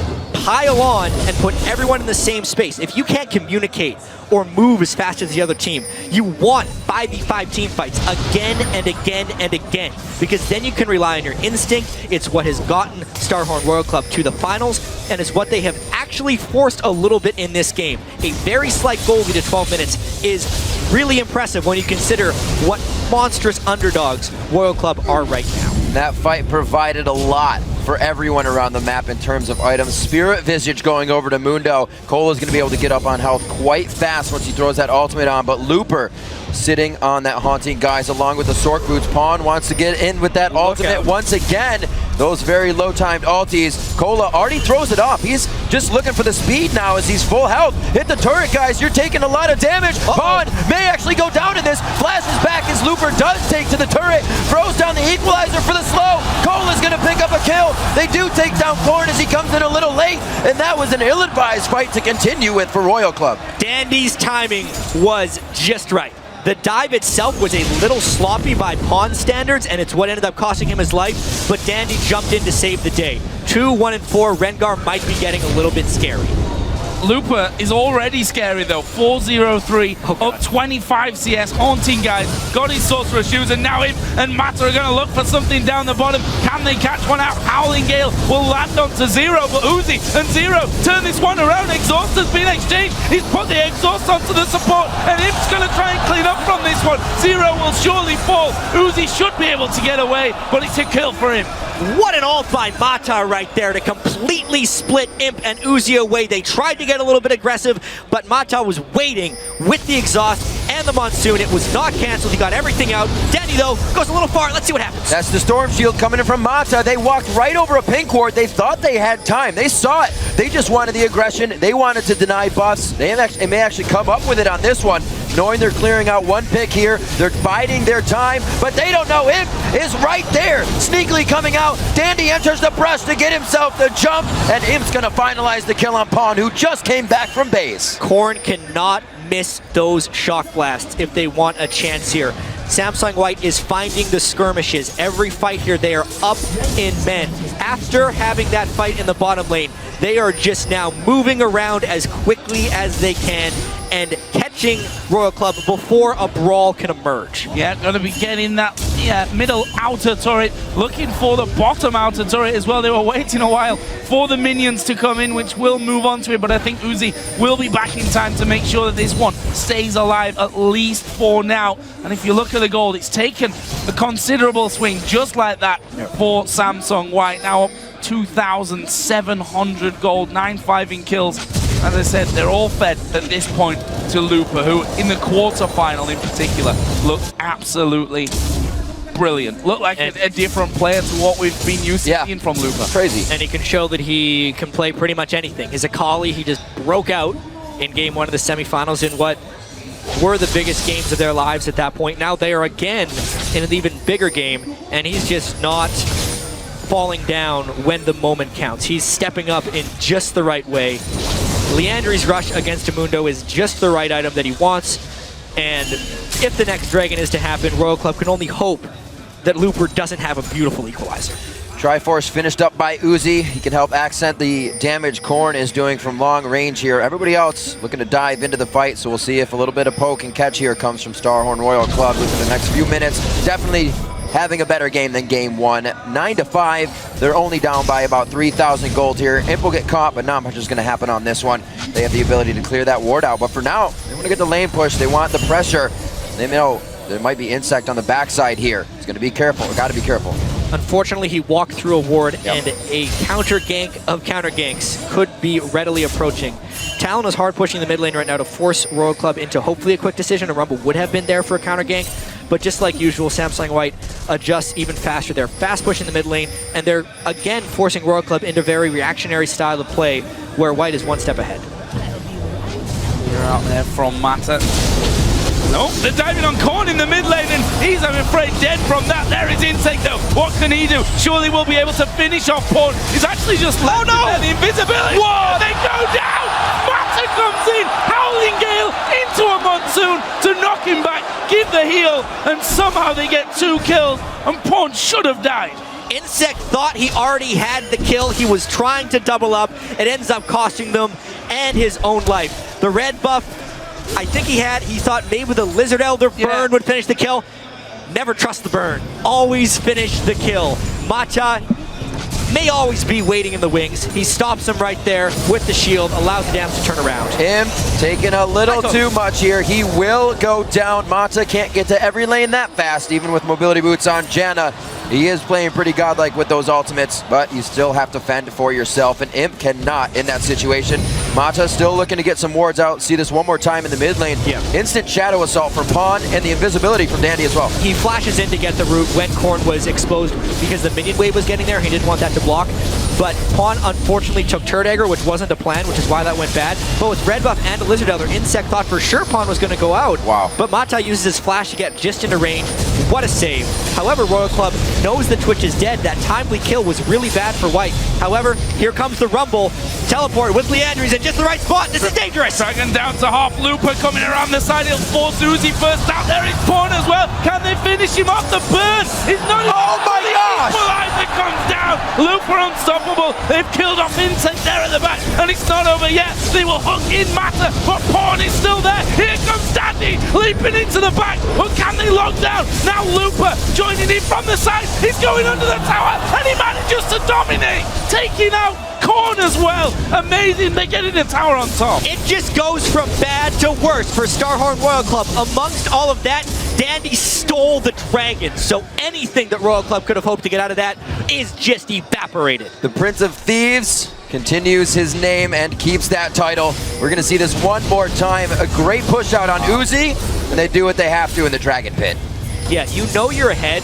pile on and put everyone in the same space. If you can't communicate or move as fast as the other team, you want 5v5 team fights again and again and again, because then you can rely on your instinct. It's what has gotten Starhorn Royal Club to the finals, and is what they have actually forced a little bit in this game. A very slight goal lead at 12 minutes is really impressive when you consider what monstrous underdogs Royal Club are right now. That fight provided a lot for everyone around the map in terms of items. Spirit Visage going over to Mundo. Cola's going to be able to get up on health quite fast once he throws that ultimate on, but Looper sitting on that Haunting Guise along with the Sork Boots. Pawn wants to get in with that ultimate once again. Those very low-timed ultis. Cola already throws it off. He's just looking for the speed now as he's full health. Hit the turret, guys. You're taking a lot of damage. Pawn may actually go down in this. Flashes back as Looper does take to the turret. Throws down the equalizer for the slow. Cola's going to pick up a kill. They do take down Korn as he comes in a little late, and that was an ill-advised fight to continue with for Royal Club. Dandy's timing was just right. The dive itself was a little sloppy by Pawn standards, and it's what ended up costing him his life, but Dandy jumped in to save the day. 2, 1, and 4, Rengar might be getting a little bit scary. Looper is already scary though. 4-0-3, up 25 CS, Haunting Guys, got his Sorcerer Shoes, and now him and Mata are going to look for something down the bottom. Can they catch one out? Howling Gale will land onto Zero, but Uzi and Zero turn this one around. Exhaust has been exchanged. He's put the exhaust onto the support, and Imp's going to try and clean up from this one. Zero will surely fall. Uzi should be able to get away, but it's a kill for him. What an ult by Mata right there to completely split Imp and Uzi away. They tried to get a little bit aggressive, but Mata was waiting with the exhaust and the Monsoon. It was not canceled. He got everything out. Danny, though, goes a little far. Let's see what happens. That's the Storm Shield coming in from Mata. They walked right over a pink ward. They thought they had time. They saw it. They just wanted the aggression. They wanted to deny buffs. They may actually come up with it on this one, knowing they're clearing out one pick here. They're biding their time, but they don't know Imp is right there. Sneakily coming out. Dandy enters the brush to get himself the jump, and Imp's going to finalize the kill on Pawn, who just came back from base. Korn cannot miss those shock blasts if they want a chance here. Samsung White is finding the skirmishes. Every fight here, they are up in men. After having that fight in the bottom lane, they are just now moving around as quickly as they can and catching catching Royal Club before a brawl can emerge. Yeah, going to be getting that middle outer turret, looking for the bottom outer turret as well. They were waiting a while for the minions to come in, which will move on to it, but I think Uzi will be back in time to make sure that this one stays alive, at least for now. And if you look at the gold, it's taken a considerable swing just like that for Samsung White. Now up 2,700 gold, 9-5 in kills. As I said, they're all fed at this point to Looper, who in the quarterfinal in particular looked absolutely brilliant. Looked like a different player to what we've been used to seeing from Looper. Crazy. And he can show that he can play pretty much anything. His Akali, he just broke out in game 1 of the semifinals in what were the biggest games of their lives at that point. Now they are again in an even bigger game, and he's just not falling down when the moment counts. He's stepping up in just the right way. Leandri's rush against Amundo is just the right item that he wants, and if the next Dragon is to happen, Royal Club can only hope that Looper doesn't have a beautiful equalizer. Triforce finished up by Uzi. He can help accent the damage Korn is doing from long range here. Everybody else looking to dive into the fight, so we'll see if a little bit of poke and catch here comes from Starhorn Royal Club within the next few minutes. Definitely having a better game than game 1. 9-5, they're only down by about 3,000 gold here. Imp will get caught, but not much is going to happen on this one. They have the ability to clear that ward out, but for now, they want to get the lane push. They want the pressure. They know there might be Insect on the backside here. He's going to be careful. Got to be careful. Unfortunately, he walked through a ward, and a counter gank of counter ganks could be readily approaching. Talon is hard pushing the mid lane right now to force Royal Club into hopefully a quick decision. A Rumble would have been there for a counter gank, but just like usual, Samsung White adjusts even faster. They're fast pushing the mid lane, and they're again forcing Royal Club into very reactionary style of play, where White is one step ahead. You're out there from Mata. Nope, they're diving on Korn in the mid lane, and he's, I'm afraid, dead from that. There is Insect, though. What can he do? Surely we'll be able to finish off Korn. He's actually just left the invisibility. Whoa! They go down! Mata comes in, Howling Gale into a Monsoon to knock him back, give the heal, and somehow they get 2 kills, and Korn should have died. Insect thought he already had the kill. He was trying to double up. It ends up costing them and his own life. The red buff, I think he thought maybe the Lizard Elder burn would finish the kill. Never trust the burn. Always finish the kill. Mata may always be waiting in the wings. He stops him right there with the shield, allows the damage to turn around. Him taking a little too much here. He will go down. Mata can't get to every lane that fast, even with mobility boots on Janna. He is playing pretty godlike with those ultimates, but you still have to fend for yourself, and Imp cannot in that situation. Mata still looking to get some wards out. See this one more time in the mid lane. Instant shadow assault from Pawn, and the invisibility from Dandy as well. He flashes in to get the root when Korn was exposed because the minion wave was getting there. He didn't want that to block, but Pawn unfortunately took Turd Dagger, which wasn't a plan, which is why that went bad. But with red buff and a Lizard Elder, Insect thought for sure Pawn was going to go out. Wow. But Mata uses his flash to get just into range. What a save. However, Royal Club knows that Twitch is dead. That timely kill was really bad for White. However, here comes the Rumble. Teleport with Leandri's in just the right spot. This is dangerous. Dragon down to half. Looper coming around the side. He'll force Uzi first out. There is Pawn as well. Can they finish him off? The burn is not. Oh my gosh! Equalizer comes down. Looper unstoppable. They've killed off Insect there at the back, and it's not over yet. They will hook in Mata, but Pawn is still there. Here comes Dandy leaping into the back. But can they lock down? Now Looper joining in from the side. He's going under the tower, and he manages to dominate, taking out Korn as well. Amazing, they get in the tower on top. It just goes from bad to worse for Starhorn Royal Club. Amongst all of that, Dandy stole the dragon, so anything that Royal Club could have hoped to get out of that is just evaporated. The Prince of Thieves continues his name and keeps that title. We're gonna see this one more time. A great push out on Uzi, and they do what they have to in the Dragon Pit. Yeah, you know you're ahead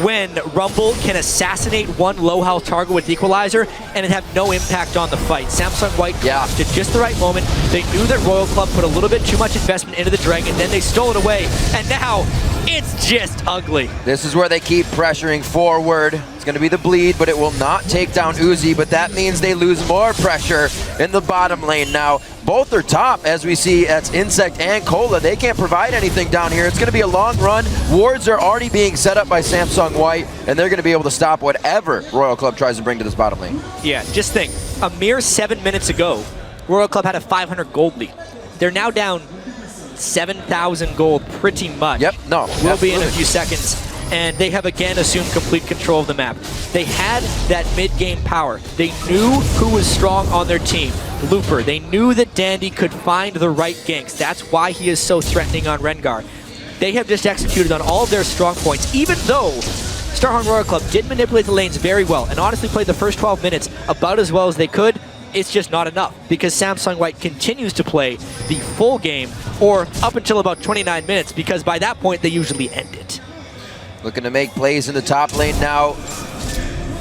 when Rumble can assassinate one low health target with Equalizer and it have no impact on the fight. Samsung White dropped at just the right moment. They knew that Royal Club put a little bit too much investment into the Dragon, then they stole it away, and now it's just ugly. This is where they keep pressuring forward. It's going to be the bleed, but it will not take down Uzi, but that means they lose more pressure in the bottom lane now. Both are top, as we see. That's Insect and Cola. They can't provide anything down here. It's going to be a long run. Wards are already being set up by Samsung White, and they're going to be able to stop whatever Royal Club tries to bring to this bottom lane. Yeah, just think, a mere 7 minutes ago, Royal Club had a 500 gold lead. They're now down 7,000 gold pretty much. Yep, no. Will be in a few seconds. And they have again assumed complete control of the map. They had that mid-game power. They knew who was strong on their team. Looper. They knew that Dandy could find the right ganks. That's why he is so threatening on Rengar. They have just executed on all of their strong points, even though Starhorn Royal Club did manipulate the lanes very well and honestly played the first 12 minutes about as well as they could. It's just not enough because Samsung White continues to play the full game, or up until about 29 minutes, because by that point they usually end it. Looking to make plays in the top lane now.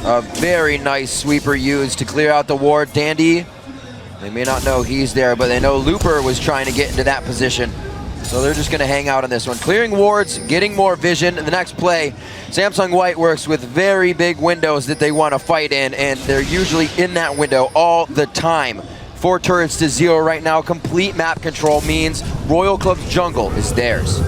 A very nice sweeper used to clear out the ward. Dandy, they may not know he's there, but they know Looper was trying to get into that position. So they're just going to hang out on this one. Clearing wards, getting more vision. In the next play, Samsung White works with very big windows that they want to fight in, and they're usually in that window all the time. 4 turrets to 0 right now. Complete map control means Royal Club's jungle is theirs.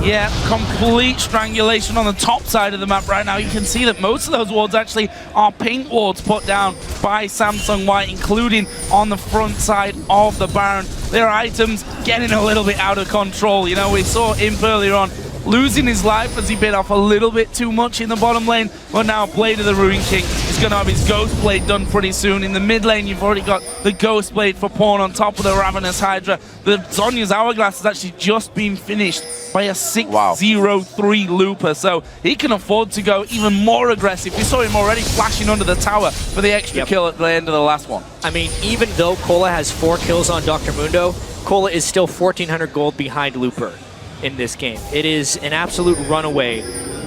Yeah, complete strangulation on the top side of the map right now. You can see that most of those wards actually are pink wards put down by Samsung White, including on the front side of the Baron. Their items getting a little bit out of control. You know, we saw Imp earlier on losing his life as he bit off a little bit too much in the bottom lane, but now Blade of the Ruin King is going to have his Ghost Blade done pretty soon. In the mid lane, you've already got the Ghost Blade for Pawn on top of the Ravenous Hydra. The Zhonya's Hourglass has actually just been finished by a 6-0-3 Looper, so he can afford to go even more aggressive. We saw him already flashing under the tower for the extra kill at the end of the last one. I mean, even though Cola has 4 kills on Dr. Mundo, Cola is still 1,400 gold behind Looper in this game. It is an absolute runaway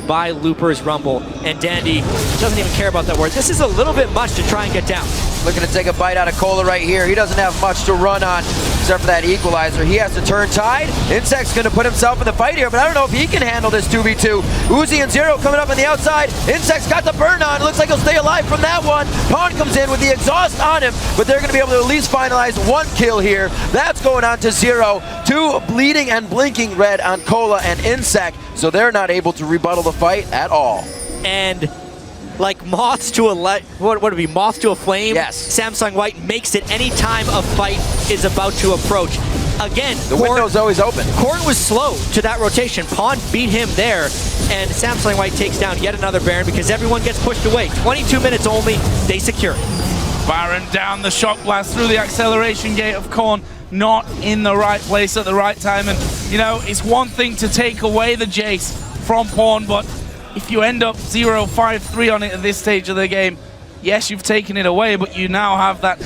by Looper's Rumble, and Dandy doesn't even care about that word. This is a little bit much to try and get down. Looking to take a bite out of Cola right here. He doesn't have much to run on except for that equalizer. He has to turn tide. Insect's going to put himself in the fight here, but I don't know if he can handle this 2v2. Uzi and Zero coming up on the outside. Insect's got the burn on. Looks like he'll stay alive from that one. Pawn comes in with the exhaust on him, but they're going to be able to at least finalize 1 kill here. That's going on to Zero. 2 bleeding and blinking red on Cola and Insect, so they're not able to rebuttal the fight at all. And like moths to a what would it be? Moth to a flame? Yes. Samsung White makes it any time a fight is about to approach. Again, the window's always open. Korn was slow to that rotation. Pawn beat him there, and Samsung White takes down yet another Baron because everyone gets pushed away. 22 minutes only, they secure it. Baron down the shock blast through the acceleration gate of Korn. Not in the right place at the right time, and you know, it's one thing to take away the Jace from Pawn, but if you end up 0-5-3 on it at this stage of the game, yes, you've taken it away, but you now have that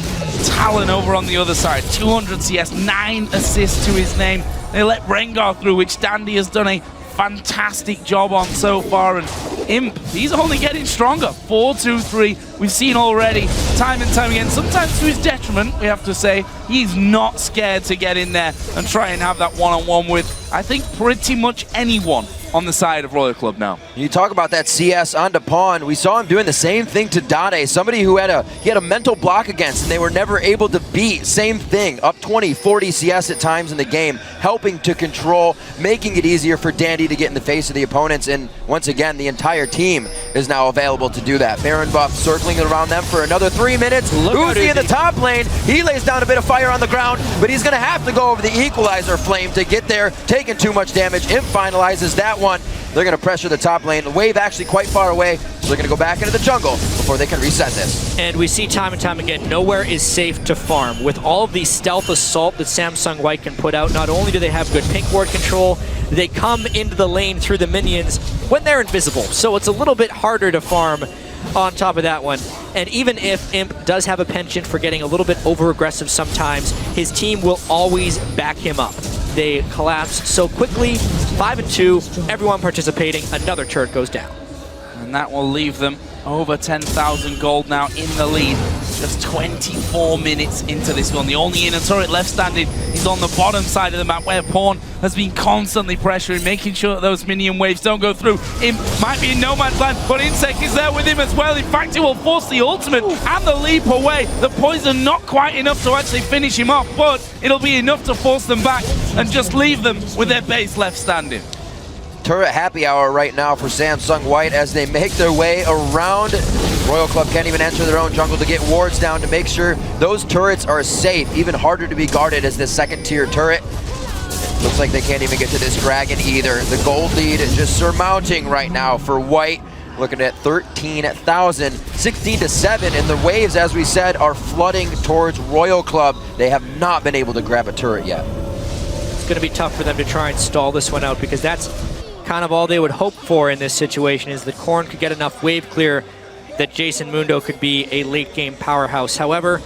Talon over on the other side. 200 CS, 9 assists to his name. They let Rengar through, which Dandy has done a fantastic job on so far, and Imp, he's only getting stronger. 4-2-3, we've seen already time and time again, sometimes to his detriment, we have to say. He's not scared to get in there and try and have that one-on-one with, I think, pretty much anyone on the side of Royal Club now. You talk about that CS onto Pawn. We saw him doing the same thing to Dade, somebody who had a mental block against, and they were never able to beat. Same thing, up 20, 40 CS at times in the game, helping to control, making it easier for Dandy to get in the face of the opponents, and once again, the entire team is now available to do that. Baron buff circling around them for another 3 minutes. Uzi in the top lane, he lays down a bit of fire on the ground, but he's gonna have to go over the equalizer flame to get there, taking too much damage. Imp finalizes that one. They're going to pressure the top lane. The wave actually quite far away, so they're going to go back into the jungle before they can reset this. And we see time and time again, nowhere is safe to farm. With all of the stealth assault that Samsung White can put out, not only do they have good pink ward control, they come into the lane through the minions when they're invisible. So it's a little bit harder to farm on top of that one. And even if Imp does have a penchant for getting a little bit over-aggressive sometimes, his team will always back him up. They collapse so quickly, 5-2, everyone participating, another turret goes down. And that will leave them over 10,000 gold now in the lead. Just 24 minutes into this one. The only inner turret left standing is on the bottom side of the map, where Pawn has been constantly pressuring, making sure that those minion waves don't go through. Imp might be in no man's land, but Insect is there with him as well. In fact, it will force the ultimate and the leap away. The poison not quite enough to actually finish him off, but it'll be enough to force them back and just leave them with their base left standing. Turret happy hour right now for Samsung White as they make their way around. Royal Club can't even enter their own jungle to get wards down to make sure those turrets are safe. Even harder to be guarded as the second tier turret. Looks like they can't even get to this dragon either. The gold lead just surmounting right now for White. Looking at 13,000, 16-7, and the waves, as we said, are flooding towards Royal Club. They have not been able to grab a turret yet. It's going to be tough for them to try and stall this one out, because that's kind of all they would hope for in this situation, is that Corn could get enough wave clear that Jason Mundo could be a late game powerhouse. However,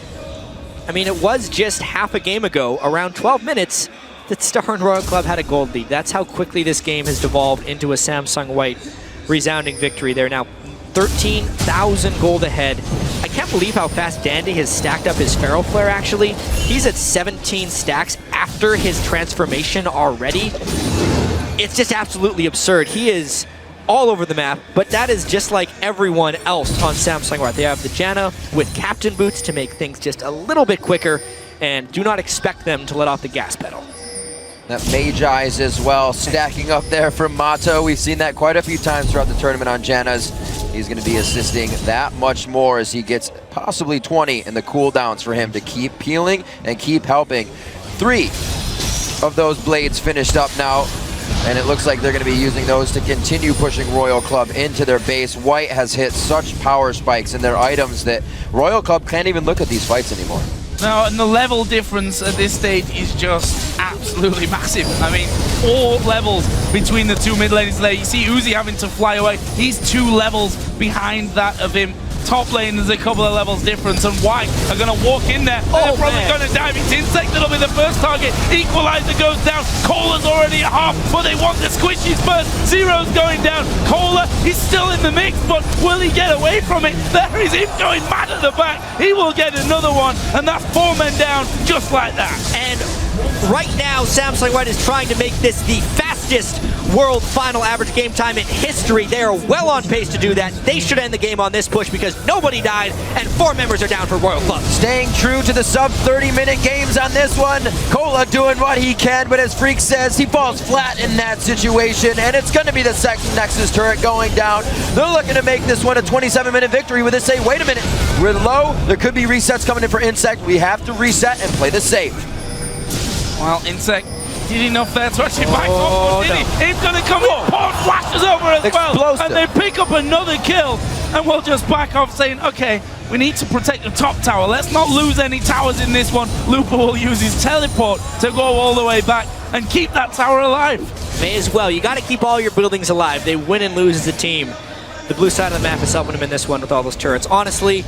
I mean, it was just half a game ago, around 12 minutes, that Star and Royal Club had a gold lead. That's how quickly this game has devolved into a Samsung White resounding victory. They're now 13,000 gold ahead. I can't believe how fast Dandy has stacked up his Feral Flare, actually. He's at 17 stacks after his transformation already. It's just absolutely absurd. He is all over the map, but that is just like everyone else on Samsung White. They have the Janna with Captain Boots to make things just a little bit quicker, and do not expect them to let off the gas pedal. That Mage Eyes as well, stacking up there from Mato. We've seen that quite a few times throughout the tournament on Janna's. He's going to be assisting that much more as he gets possibly 20 in the cooldowns for him to keep peeling and keep helping. 3 of those blades finished up now, and it looks like they're going to be using those to continue pushing Royal Club into their base. White has hit such power spikes in their items that Royal Club can't even look at these fights anymore. No, and the level difference at this stage is just absolutely massive. I mean, 4 levels between the two mid laners there. You see Uzi having to fly away. He's 2 levels behind that of him. Top lane, there's a couple of levels difference, and White are going to walk in there. They're probably going to dive. It's Insect that'll be the first target. Equalizer goes down. Cola's already at half, but they want the squishies first. Zero's going down. Cola, he's still in the mix, but will he get away from it? There is him going mad at the back. He will get another one, and that's 4 men down just like that. And right now, Samsung White is trying to make this the fastest world final average game time in history. They are well on pace to do that. They should end the game on this push because nobody died, and 4 members are down for Royal Club. Staying true to the sub 30-minute games on this one. Cola doing what he can, but as Freak says, he falls flat in that situation, and it's going to be the second Nexus turret going down. They're looking to make this one a 27-minute victory with this say, wait a minute, we're low. There could be resets coming in for Insect. We have to reset and play this safe. Well, Insect did enough there to actually back off, did he? He's going to come in, Pawn flashes over as well, and they pick up another kill, and we'll just back off saying, okay, we need to protect the top tower. Let's not lose any towers in this one. Looper will use his teleport to go all the way back and keep that tower alive. May as well. You got to keep all your buildings alive. They win and lose as a team. The blue side of the map is helping them in this one with all those turrets. Honestly,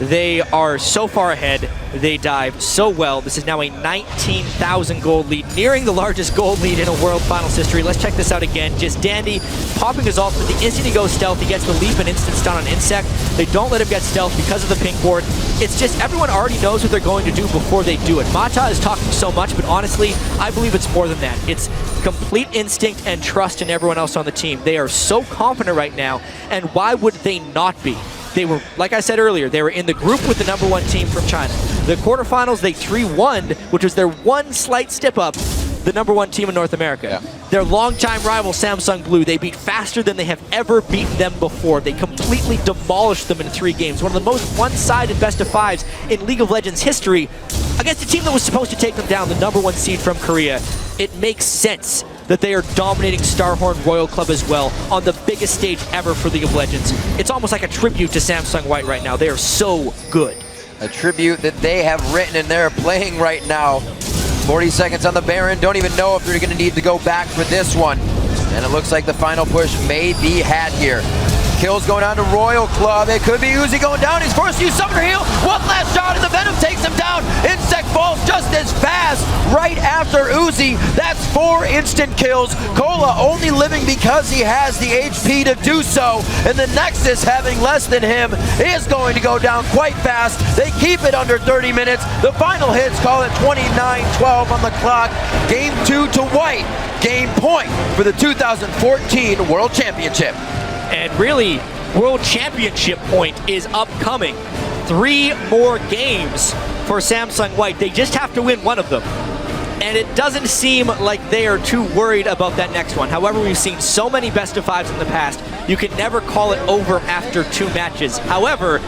they are so far ahead. They dive so well. This is now a 19,000 gold lead, nearing the largest gold lead in a World Finals history. Let's check this out again. Just Dandy popping his ult, but the instant he goes stealth, he gets the leap and instant stun on Insect. They don't let him get stealth because of the pink board. It's just everyone already knows what they're going to do before they do it. Mata is talking so much, but honestly, I believe it's more than that. It's complete instinct and trust in everyone else on the team. They are so confident right now, and why would they not be? They were, like I said earlier, they were in the group with the #1 team from China. The quarterfinals, they 3-1'd, which was their one slight step up, the #1 team in North America. Yeah. Their longtime rival, Samsung Blue, they beat faster than they have ever beaten them before. They completely demolished them in 3 games. One of the most one-sided best-of-5s in League of Legends history against a team that was supposed to take them down, the #1 seed from Korea. It makes sense that they are dominating Starhorn Royal Club as well on the biggest stage ever for League of Legends. It's almost like a tribute to Samsung White right now. They are so good. A tribute that they have written and they're playing right now. 40 seconds on the Baron. Don't even know if they're going to need to go back for this one. And it looks like the final push may be had here. Kills going on to Royal Club. It could be Uzi going down. He's forced to use Summoner Heal. One last shot and the Venom takes him down. Insect falls just as fast right after Uzi. That's 4 instant kills. Cola only living because he has the HP to do so. And the Nexus, having less than him, is going to go down quite fast. They keep it under 30 minutes. The final hits call it 29-12 on the clock. Game 2 to White. Game point for the 2014 World Championship. And really, World Championship point is upcoming. 3 more games for Samsung White. They just have to win one of them. And it doesn't seem like they are too worried about that next one. However, we've seen so many best-of-5s in the past, you can never call it over after 2 matches. However,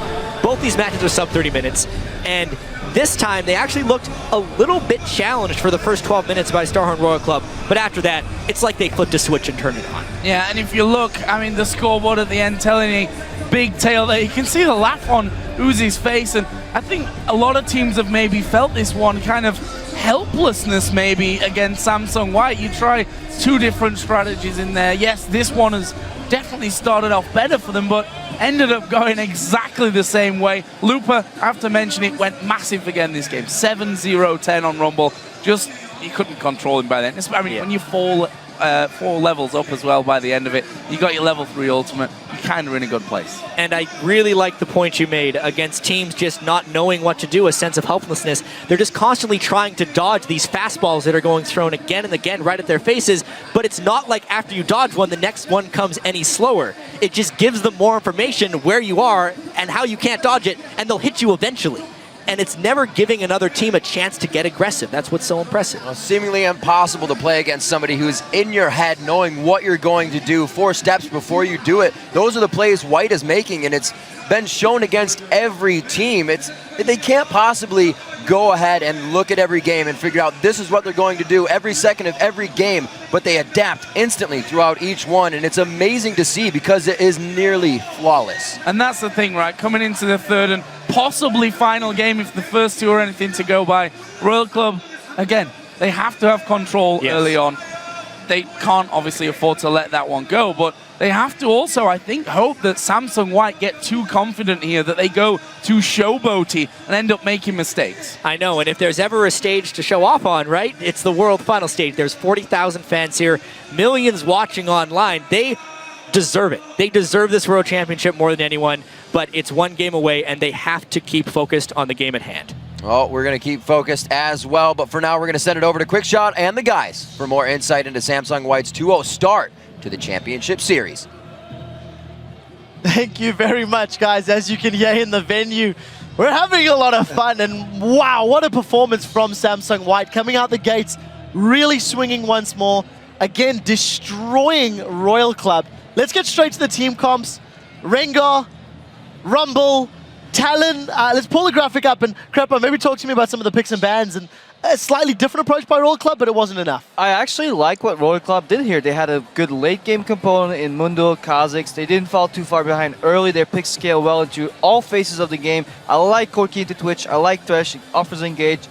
Both these matches are sub 30 minutes, and this time they actually looked a little bit challenged for the first 12 minutes by Starhorn Royal Club, but after that, it's like they flipped a switch and turned it on. Yeah, and if you look, I mean, the scoreboard at the end telling a big tail there. You can see the laugh on Uzi's face, and I think a lot of teams have maybe felt this one kind of helplessness maybe against Samsung White. You try two different strategies in there. Yes, this one has definitely started off better for them, but ended up going exactly the same way. Looper, I have to mention it, went massive again this game. 7-0-10 on Rumble. Just, you couldn't control him by then. I mean, when you fall 4 levels up as well by the end of it, you got your level 3 ultimate, you're kind of in a good place. And I really like the point you made against teams just not knowing what to do, a sense of helplessness. They're just constantly trying to dodge these fastballs that are going thrown again and again right at their faces, but it's not like after you dodge one, the next one comes any slower. It just gives them more information where you are and how you can't dodge it, and they'll hit you eventually. And it's never giving another team a chance to get aggressive. That's what's so impressive. Well, seemingly impossible to play against somebody who's in your head, knowing what you're going to do 4 steps before you do it. Those are the plays White is making, and it's been shown against every team. They can't possibly go ahead and look at every game and figure out this is what they're going to do every second of every game, but they adapt instantly throughout each one, and it's amazing to see because it is nearly flawless. And that's the thing, right? Coming into the third and possibly final game, if the first two are anything to go by, Royal Club, again, they have to have control early on. They can't obviously afford to let that one go, but they have to also, I think, hope that Samsung White get too confident here, that they go too showboaty and end up making mistakes. I know, and if there's ever a stage to show off on, right, it's the World Final stage. There's 40,000 fans here, millions watching online. They deserve it. They deserve this World Championship more than anyone, but it's one game away, and they have to keep focused on the game at hand. Well, we're going to keep focused as well, but for now, we're going to send it over to Quickshot and the guys for more insight into Samsung White's 2-0 start to the championship series. Thank you very much, guys. As you can hear in the venue, we're having a lot of fun, and wow, what a performance from Samsung White. Coming out the gates, really swinging once more. Again, destroying Royal Club. Let's get straight to the team comps. Rengar, Rumble, Talon. Let's pull the graphic up, and Crepa, maybe talk to me about some of the picks and bans and a slightly different approach by Royal Club, but it wasn't enough. I actually like what Royal Club did here. They had a good late game component in Mundo, Kha'Zix. They didn't fall too far behind early. Their picks scale well into all phases of the game. I like Corki into Twitch. I like Thresh. He offers engage.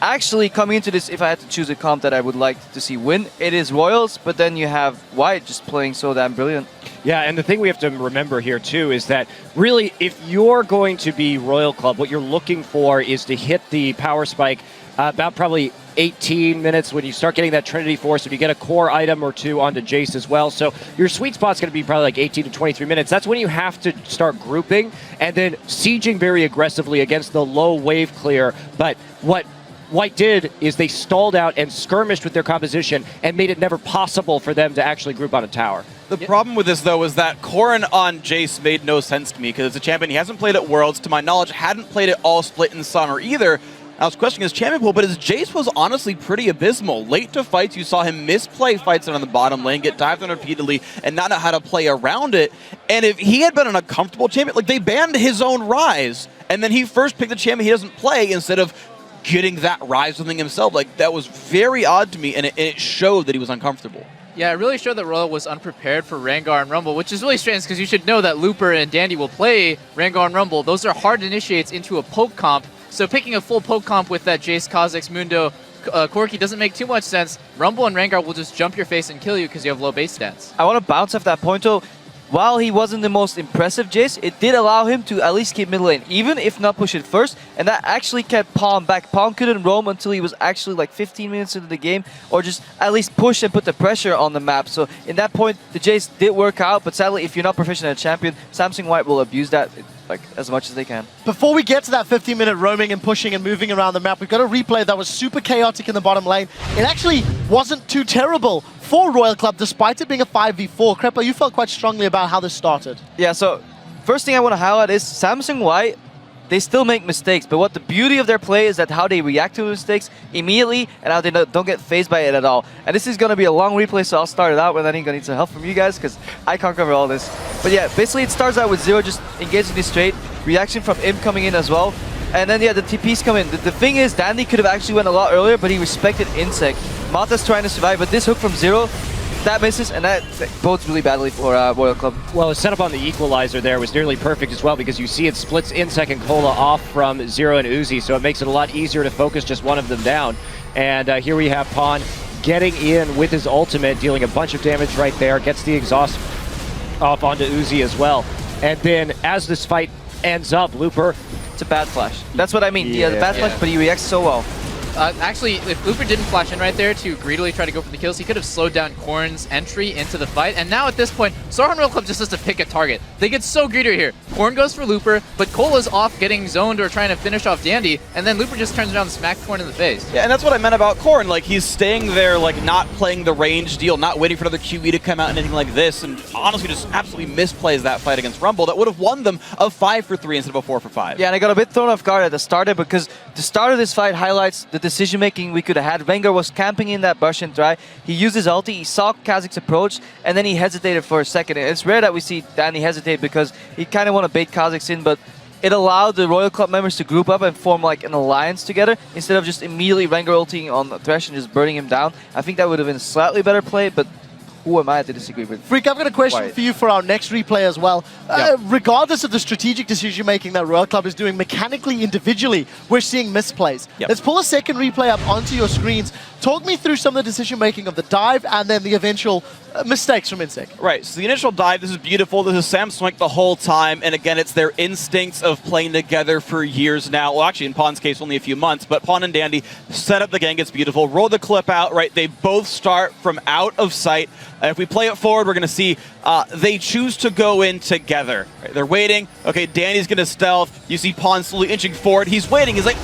Actually, coming into this, if I had to choose a comp that I would like to see win, it is Royals, but then you have White just playing so damn brilliant. Yeah, and the thing we have to remember here, too, is that really, if you're going to be Royal Club, what you're looking for is to hit the power spike about probably 18 minutes when you start getting that Trinity Force. If you get a core item or two onto Jace as well. So your sweet spot's going to be probably like 18 to 23 minutes. That's when you have to start grouping and then sieging very aggressively against the low wave clear. But what White did is they stalled out and skirmished with their composition and made it never possible for them to actually group on a tower. The problem with this, though, is that Corrin on Jace made no sense to me because it's a champion he hasn't played at Worlds. To my knowledge, hadn't played it all split in summer either. I was questioning his champion pool, but his Jace was honestly pretty abysmal. Late to fights, you saw him misplay fights on the bottom lane, get dived on repeatedly, and not know how to play around it. And if he had been an uncomfortable champion, like they banned his own Rise, and then he first picked the champion he doesn't play instead of getting that Rise something himself. Like, that was very odd to me, and it showed that he was uncomfortable. Yeah, it really showed that Royal was unprepared for Rengar and Rumble, which is really strange because you should know that Looper and Dandy will play Rengar and Rumble. Those are hard initiates into a poke comp. So picking a full poke comp with that Jace, Kha'Zix, Mundo, Corki doesn't make too much sense. Rumble and Rengar will just jump your face and kill you because you have low base stats. I want to bounce off that point, though. While he wasn't the most impressive Jace, it did allow him to at least keep mid lane, even if not push it first, and that actually kept Palm back. Palm couldn't roam until he was actually like 15 minutes into the game, or just at least push and put the pressure on the map. So in that point, the Jace did work out, but sadly, if you're not proficient at champion, Samsung White will abuse that like as much as they can. Before we get to that 15-minute roaming and pushing and moving around the map, we've got a replay that was super chaotic in the bottom lane. It actually wasn't too terrible for Royal Club, despite it being a 5v4. Crepa, you felt quite strongly about how this started. Yeah, so first thing I want to highlight is Samsung White, they still make mistakes, but what the beauty of their play is that how they react to mistakes immediately and how they don't get phased by it at all. And this is going to be a long replay, so I'll start it out, and then I'm going to need some help from you guys because I can't cover all this. But yeah, basically it starts out with Zero just engaging this straight. reaction from him coming in as well. And then, yeah, the TPs come in. The thing is, Dandy could have actually went a lot earlier, but he respected Insect. Mata's trying to survive, but this hook from Zero, that misses, and that bodes really badly for Royal Club. Well, his setup on the equalizer there was nearly perfect as well, because you see it splits Insect and Cola off from Zero and Uzi, so it makes it a lot easier to focus just one of them down. And here we have Pawn getting in with his ultimate, dealing a bunch of damage right there, gets the exhaust off onto Uzi as well. And then as this fight ends up, Looper... It's a bad flash. That's what I mean. Yeah, the bad flash, but he reacts so well. Actually, if Looper didn't flash in right there to greedily try to go for the kills, he could have slowed down Korn's entry into the fight. And now at this point, Sohan Royal Club just has to pick a target. They get so greedy here. Korn goes for Looper, but Cola's off getting zoned or trying to finish off Dandy, and then Looper just turns around and smacks Korn in the face. Yeah, and that's what I meant about Korn. Like, he's staying there, like, not playing the range deal, not waiting for another QE to come out and anything like this, and honestly just absolutely misplays that fight against Rumble that would have won them a 5-for-3 instead of a 4-for-5. Yeah, and I got a bit thrown off guard at the start there, because the start of this fight highlights the decision-making we could have had. Rengar was camping in that bush and dry. He used his ulti, he saw Kazak's approach, and then he hesitated for a second. And it's rare that we see Danny hesitate because he kind of want to bait Kazak's in, but it allowed the Royal Club members to group up and form like an alliance together instead of just immediately Rengar ulting on the Thresh and just burning him down. I think that would have been a slightly better play, but who am I to disagree with? Freak, I've got a question for you for our next replay as well. Regardless of the strategic decision-making that Royal Club is doing mechanically, individually, we're seeing misplays. Let's pull a second replay up onto your screens. Talk me through some of the decision-making of the dive and then the eventual mistakes from Insect. Right, so the initial dive, this is beautiful. This is Samsung the whole time, and again, it's their instincts of playing together for years now. Well, actually, in Pawn's case, only a few months, but Pawn and Dandy set up the gang. It's beautiful. Roll the clip out, right? They both start from out of sight. If we play it forward, we're going to see they choose to go in together. Right? They're waiting. Okay, Danny's going to stealth. You see Pawn slowly inching forward. He's waiting. He's like,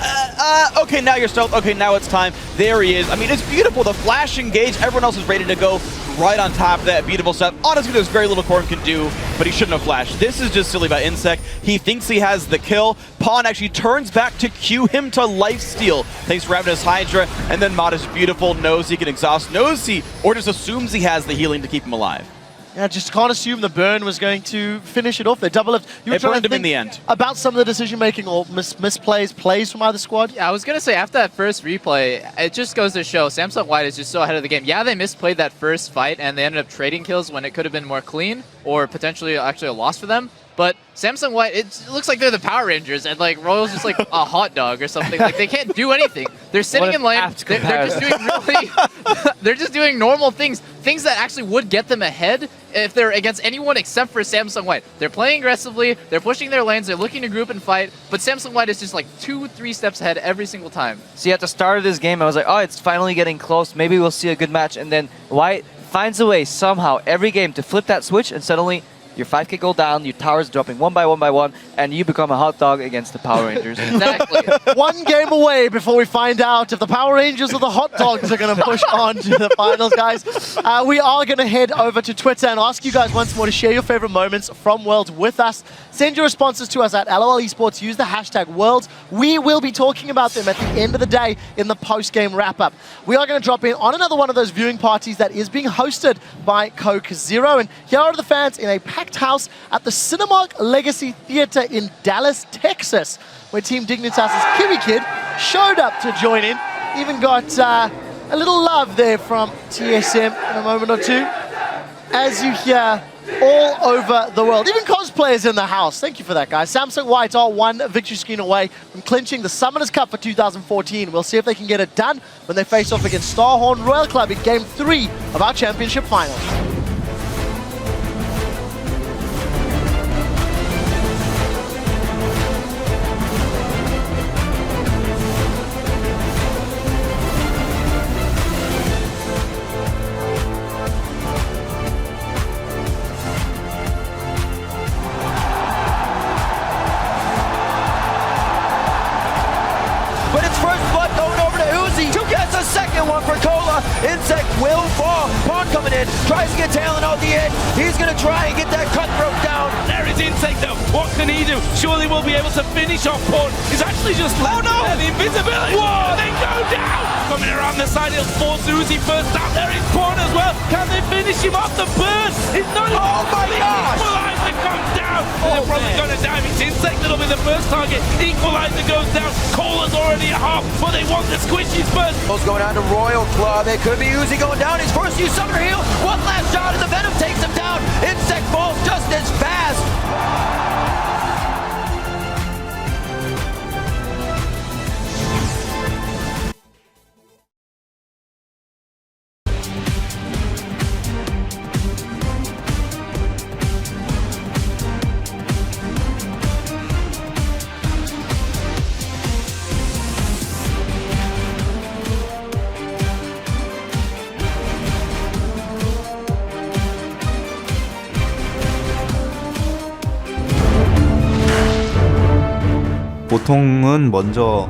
okay, now you're stealth. Okay, now it's time. There he is. I mean, it's beautiful. The flash engage. Everyone else is ready to go right on top of that beautiful stuff. Honestly, there's very little Korn can do, but he shouldn't have flashed. This is just silly by Insect. He thinks he has the kill. Pawn actually turns back to cue him to lifesteal. Thanks for having his Hydra, and then Mod is beautiful, knows he can exhaust, knows he, or just assumes he has the healing to keep him alive. Yeah, just can't assume the burn was going to finish it off. They double lift. You were it trying burned to him in the end. About some of the decision-making or misplays, plays from either squad? Yeah, I was going to say, after that first replay, it just goes to show Samsung White is just so ahead of the game. Yeah, they misplayed that first fight, and they ended up trading kills when it could have been more clean, or potentially actually a loss for them. But Samsung White, it looks like they're the Power Rangers, and like Royal's just like a hot dog or something. Like they can't do anything. They're sitting in lane. They're just doing really, they're just doing normal things that actually would get them ahead if they're against anyone except for Samsung White. They're playing aggressively. They're pushing their lanes. They're looking to group and fight. But Samsung White is just like 2-3 steps ahead every single time. See, at the start of this game, I was like, oh, it's finally getting close. Maybe we'll see a good match. And then White finds a way somehow every game to flip that switch, and suddenly your 5k go down, your towers dropping one by one, and you become a hot dog against the Power Rangers. Exactly. One game away before we find out if the Power Rangers or the hot dogs are going to push on to the finals, guys. We are going to head over to Twitter and ask you guys once more to share your favorite moments from Worlds with us. Send your responses to us at LOL Esports. Use the hashtag Worlds. We will be talking about them at the end of the day in the post-game wrap-up. We are going to drop in on another one of those viewing parties that is being hosted by Coke Zero. And here are the fans in a packed house at the Cinemark Legacy Theater in Dallas, Texas, where Team Dignitas' Kiwi Kid showed up to join in. Even got a little love there from TSM in a moment or two. As you hear all over the world, even cosplayers in the house. Thank you for that, guys. Samsung White are one victory screen away from clinching the Summoners Cup for 2014. We'll see if they can get it done when they face off against Starhorn Royal Club in Game 3 of our championship finals. Insect will fall. Pawn coming in, tries to get Talon out the end. He's going to try and get that cutthroat down. There is Insect though. What can he do? Surely we'll be able to finish off Pawn. He's actually just left the invisibility. Whoa, they go down. Coming around the side, he'll force Uzi first down. There is Pawn as well. Can they finish him off? The burn is not even. Oh my gosh. Equalizer comes down. down. And they're probably going to dive. It's Insect that'll be the first target. Equalizer goes down. Cola's already at half, but they want the squishies first. Going on to Royal Club. It could be Uzi going down. He's forced to use Summoner Heal. One last shot, and the Venom takes him down. Insect falls just as fast. 보통은 먼저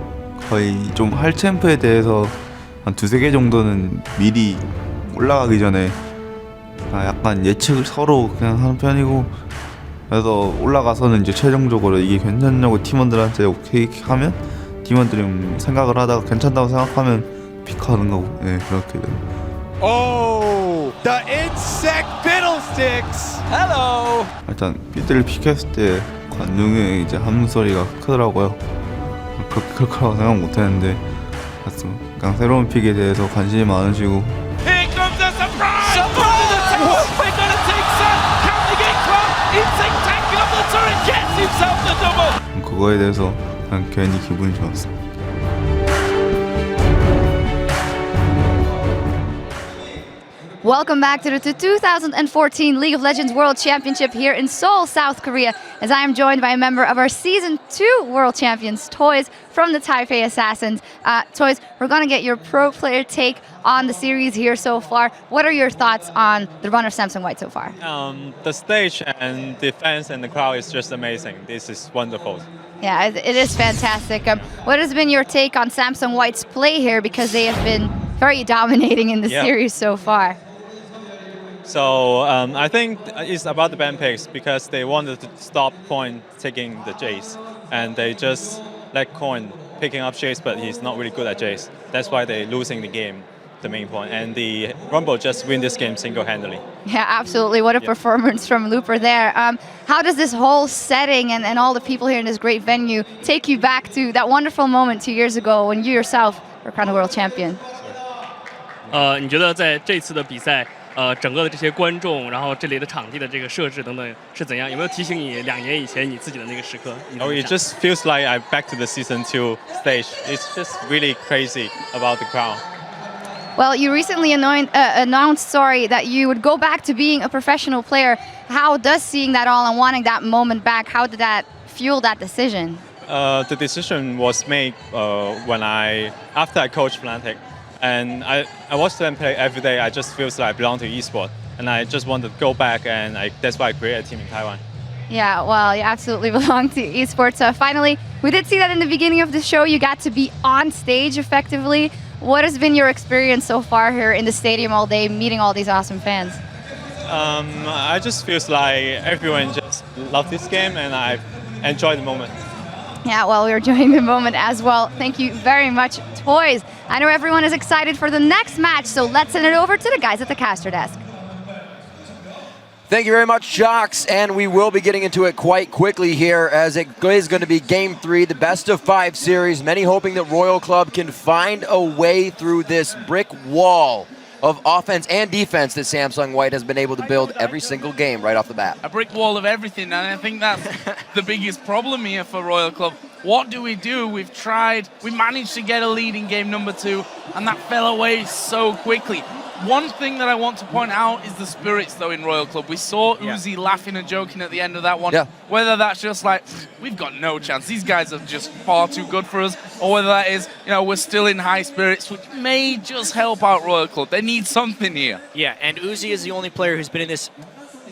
거의 좀 할 챔프에 대해서 한 두세 개 정도는 미리 올라가기 전에 약간 예측을 서로 그냥 하는 편이고, 그래서 올라가서는 이제 최종적으로 이게 괜찮냐고 팀원들한테 오케이 하면 팀원들이 생각을 하다가 괜찮다고 생각하면 픽하는 거고, 네, 그렇게 돼요. Oh, the Insect Fiddlesticks. Hello. 일단 삐들을 픽했을 때 관중의 이제 함성 소리가 크더라고요. 그렇게 크다고 생각 못했는데, 그냥 새로운 픽에 대해서 관심이 많으시고. Here comes a surprise! Surprise! We're going to take some. Can they get caught? Insect tanking up the turret, gets himself the double. 그거에 대해서 그냥 괜히 기분이 좋았어요. Welcome back to the 2014 League of Legends World Championship here in Seoul, South Korea, as I am joined by a member of our Season 2 World Champions, Toys, from the Taipei Assassins. Toys, we're going to get your pro player take on the series here so far. What are your thoughts on the run of Samsung White so far? The stage and the fans and the crowd is just amazing. This is wonderful. Yeah, it is fantastic. What has been your take on Samsung White's play here, because they have been very dominating in the series so far? So I think it's about the ban picks, because they wanted to stop Coin taking the Jace, and they just let Coin picking up Jace, but he's not really good at Jace. That's why they're losing the game, the main point. And the Rumble just win this game single-handedly. Yeah, absolutely. What a performance from Looper there. How does this whole setting and all the people here in this great venue take you back to that wonderful moment 2 years ago when you yourself were crowned world champion? 你觉得在这次的比赛，整个的这些观众，然后这里的场地的这个设置等等是怎样？有没有提醒你2年以前你自己的那个时刻？ Oh, it just feels like I'm back to the season 2 stage. It's just really crazy about the crowd. Well, you recently announced that you would go back to being a professional player. How does seeing that all and wanting that moment back, how did that fuel that decision? The decision was made after I coached Fnatic. And I watch them play every day. I just feel like I belong to esports, and I just want to go back, and that's why I created a team in Taiwan. Yeah, well, you absolutely belong to esports. Finally, we did see that in the beginning of the show. You got to be on stage effectively. What has been your experience so far here in the stadium all day, meeting all these awesome fans? I just feel like everyone just loves this game, and I enjoy the moment. Yeah, well, we're enjoying the moment as well. Thank you very much, Toys. I know everyone is excited for the next match, so let's send it over to the guys at the caster desk. Thank you very much, Jocks, and we will be getting into it quite quickly here, as it is going to be Game 3, the best-of-5 series. Many hoping that Royal Club can find a way through this brick wall of offense and defense that Samsung White has been able to build every single game right off the bat. A brick wall of everything, and I think that's the biggest problem here for Royal Club. What do? We've tried, we managed to get a lead in game number 2, and that fell away so quickly. One thing that I want to point out is the spirits, though, in Royal Club. We saw Uzi laughing and joking at the end of that one. Whether that's just like, we've got no chance, these guys are just far too good for us, or whether that is, we're still in high spirits, which may just help out Royal Club. They need something here. Yeah, and Uzi is the only player who's been in this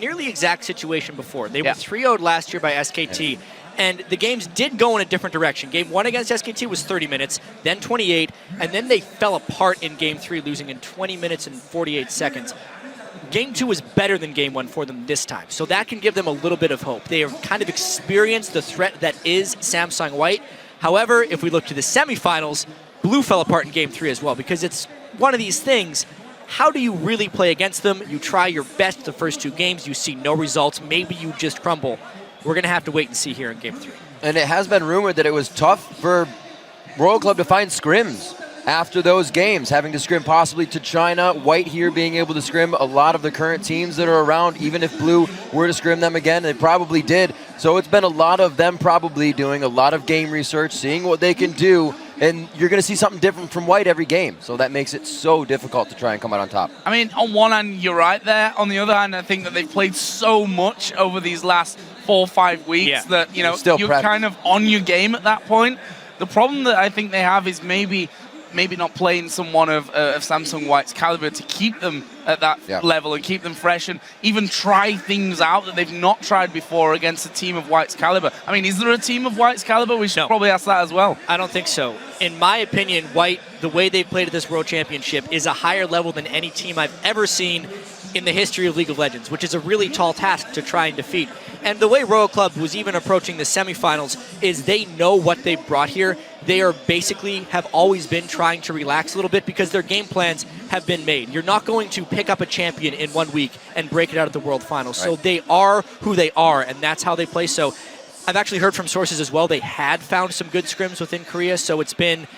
nearly exact situation before. They were 3-0'd last year by SKT. And the games did go in a different direction. Game 1 against SKT was 30 minutes, then 28, and then they fell apart in Game 3, losing in 20 minutes and 48 seconds. Game 2 was better than Game 1 for them this time, so that can give them a little bit of hope. They have kind of experienced the threat that is Samsung White. However, if we look to the semifinals, Blue fell apart in Game 3 as well, because it's one of these things. How do you really play against them? You try your best the first 2 games, you see no results, maybe you just crumble. we're going to have to wait and see here in Game 3. And it has been rumored that it was tough for Royal Club to find scrims after those games, having to scrim possibly to China. White here being able to scrim a lot of the current teams that are around. Even if Blue were to scrim them again, they probably did. So it's been a lot of them probably doing a lot of game research, seeing what they can do, and you're going to see something different from White every game. So that makes it so difficult to try and come out on top. I mean, on one hand, you're right there. On the other hand, I think that they've played so much over these last 4 or 5 weeks that, you know, you're kind of on your game at that point. The problem that I think they have is maybe not playing someone of Samsung White's caliber to keep them at that level and keep them fresh and even try things out that they've not tried before against a team of White's caliber. I mean, is there a team of White's caliber? We should probably ask that as well. I don't think so. In my opinion, White, the way they've played at this World Championship is a higher level than any team I've ever seen in the history of League of Legends, which is a really tall task to try and defeat. And the way Royal Club was even approaching the semifinals is they know what they've brought here. They are basically have always been trying to relax a little bit because their game plans have been made. You're not going to pick up a champion in 1 week and break it out at the World Finals. Right. So they are who they are, and that's how they play. So I've actually heard from sources as well, they had found some good scrims within Korea, so it's been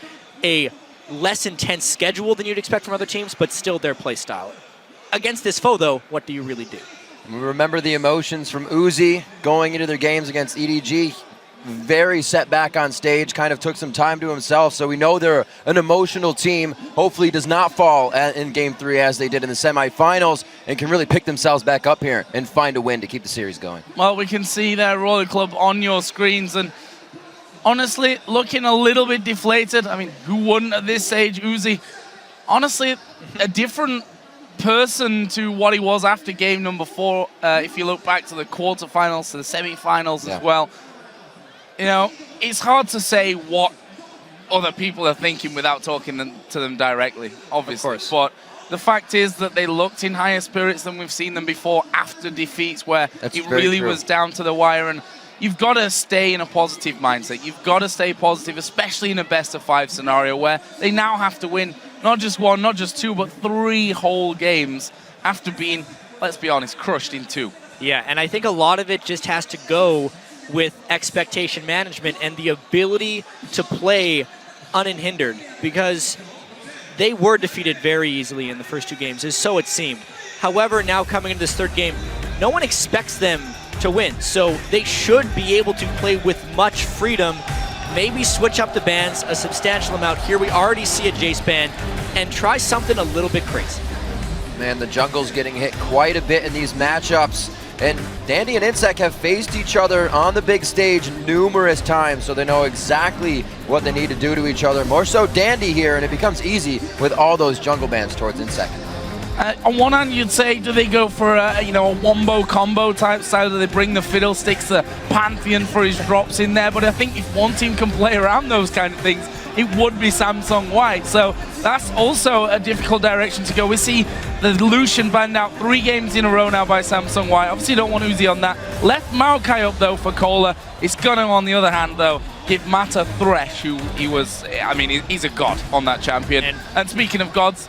a less intense schedule than you'd expect from other teams, but still their play style. Against this foe, though, what do you really do? We remember the emotions from Uzi going into their games against EDG. Very set back on stage, kind of took some time to himself, so we know they're an emotional team. Hopefully does not fall in Game 3 as they did in the semifinals and can really pick themselves back up here and find a win to keep the series going. Well, we can see their Royal Club on your screens, and honestly, looking a little bit deflated. I mean, who wouldn't at this stage? Uzi, honestly, a different person to what he was after game number 4. If you look back to the quarterfinals, to the semifinals as well. You know, it's hard to say what other people are thinking without talking to them directly, obviously. But the fact is that they looked in higher spirits than we've seen them before after defeats where it really was down to the wire. And you've got to stay in a positive mindset. You've got to stay positive, especially in a best-of-5 scenario where they now have to win not just 1, not just 2, but 3 whole games after being, let's be honest, crushed in 2. Yeah, and I think a lot of it just has to go with expectation management and the ability to play unhindered, because they were defeated very easily in the first 2 games, so it seemed. However, now coming into this 3rd game, no one expects them to win, so they should be able to play with much freedom, maybe switch up the bans a substantial amount. Here we already see a Jace ban, and try something a little bit crazy. Man, the jungle's getting hit quite a bit in these matchups. And Dandy and Insec have faced each other on the big stage numerous times, so they know exactly what they need to do to each other. More so Dandy here, and it becomes easy with all those jungle bans towards Insec. On one hand, you'd say, do they go for a wombo combo type style? Do they bring the Fiddlesticks, the Pantheon for his drops in there? But I think if one team can play around those kind of things, it would be Samsung White. So that's also a difficult direction to go. We see the Lucian banned out 3 games in a row now by Samsung White. Obviously don't want Uzi on that. Left Maokai up though for Cola. It's gonna, on the other hand though, give Mata Thresh, who he was, I mean, he's a god on that champion. And speaking of gods,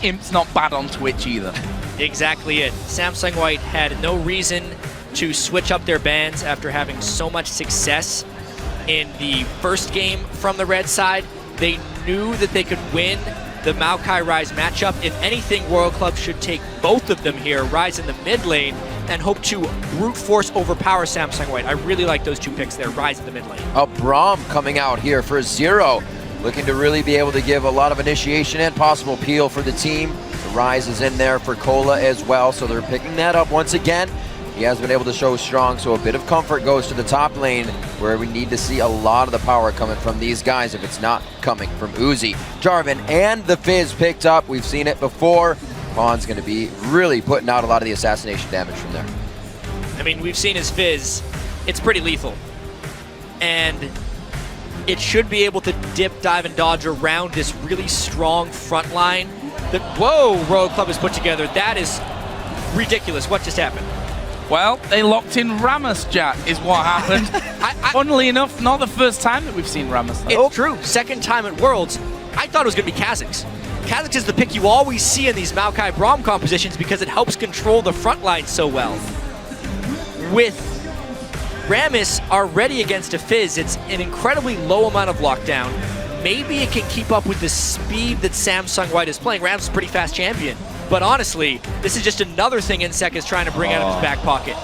Imp's not bad on Twitch either. Exactly it. Samsung White had no reason to switch up their bans after having so much success in the first game from the red side. They knew that they could win the Maokai Rise matchup. If anything, Royal Club should take both of them here, Rise in the mid lane, and hope to brute force overpower Samsung White. I really like those 2 picks there, Rise in the mid lane. Braum coming out here for 0, looking to really be able to give a lot of initiation and possible peel for the team. The Rise is in there for Cola as well, so they're picking that up once again. He has been able to show strong, so a bit of comfort goes to the top lane, where we need to see a lot of the power coming from these guys if it's not coming from Uzi. Jarvan and the Fizz picked up. We've seen it before. Vaughn's going to be really putting out a lot of the assassination damage from there. I mean, we've seen his Fizz. It's pretty lethal. And it should be able to dip, dive, and dodge around this really strong front line that, whoa, Royal Club has put together. That is ridiculous. What just happened? Well, they locked in Rammus, Jack, is what happened. Funnily enough, not the first time that we've seen Rammus. It's true. 2nd time at Worlds. I thought it was going to be Kha'Zix. Kha'Zix is the pick you always see in these Maokai Braum compositions because it helps control the front line so well. With Ramus already against a Fizz, it's an incredibly low amount of lockdown. Maybe it can keep up with the speed that Samsung White is playing. Ramus is a pretty fast champion. But honestly, this is just another thing Insec is trying to bring out of his back pocket.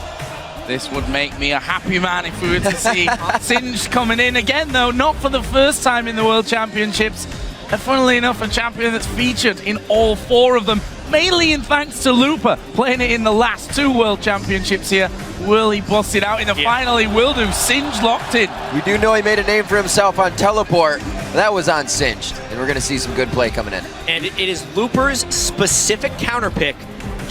This would make me a happy man if we were to see Singed coming in again, though, not for the first time in the World Championships. And funnily enough, a champion that's featured in all 4 of them, mainly in thanks to Looper, playing it in the last 2 World Championships here. Will he bust it out in the final? He will do. Singed locked in. We do know he made a name for himself on Teleport. That was on Singed, and we're going to see some good play coming in. And it is Looper's specific counterpick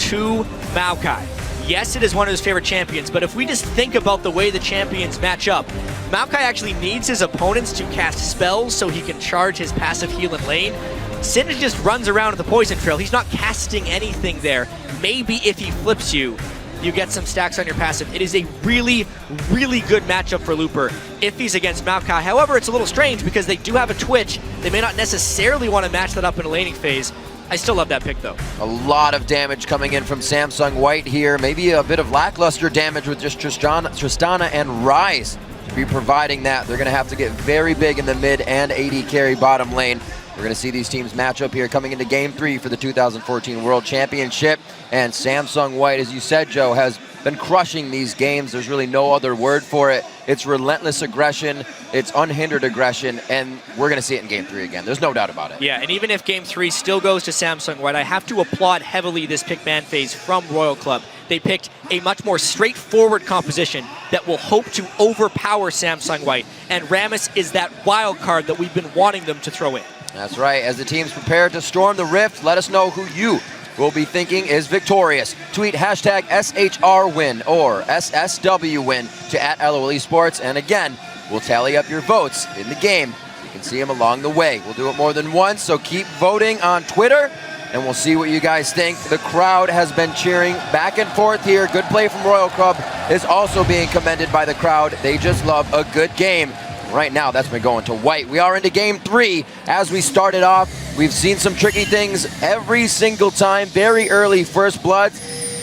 to Maokai. Yes, it is one of his favorite champions, but if we just think about the way the champions match up, Maokai actually needs his opponents to cast spells so he can charge his passive heal in lane. Singed just runs around at the poison trail. He's not casting anything there. Maybe if he flips you, you get some stacks on your passive. It is a really, really good matchup for Looper if he's against Maokai. However, it's a little strange because they do have a Twitch. They may not necessarily want to match that up in a laning phase. I still love that pick, though. A lot of damage coming in from Samsung White here. Maybe a bit of lackluster damage with just Tristana and Rise to be providing that. They're going to have to get very big in the mid and AD carry bottom lane. We're going to see these teams match up here coming into Game 3 for the 2014 World Championship. And Samsung White, as you said, Joe, has been crushing these games. There's really no other word for it. It's relentless aggression, it's unhindered aggression, and we're going to see it in Game 3 again. There's no doubt about it. Yeah, and even if Game 3 still goes to Samsung White, I have to applaud heavily this pick ban phase from Royal Club. They picked a much more straightforward composition that will hope to overpower Samsung White, and Ramus is that wild card that we've been wanting them to throw in. That's right. As the teams prepare to storm the Rift, let us know who you will be thinking is victorious. Tweet hashtag SHRWin or SSWWin to @LOLesports. And again, we'll tally up your votes in the game. You can see them along the way. We'll do it more than once, so keep voting on Twitter, and we'll see what you guys think. The crowd has been cheering back and forth here. Good play from Royal Club is also being commended by the crowd. They just love a good game. Right now, that's been going to White. We are into Game 3. As we started off, we've seen some tricky things every single time. Very early first blood.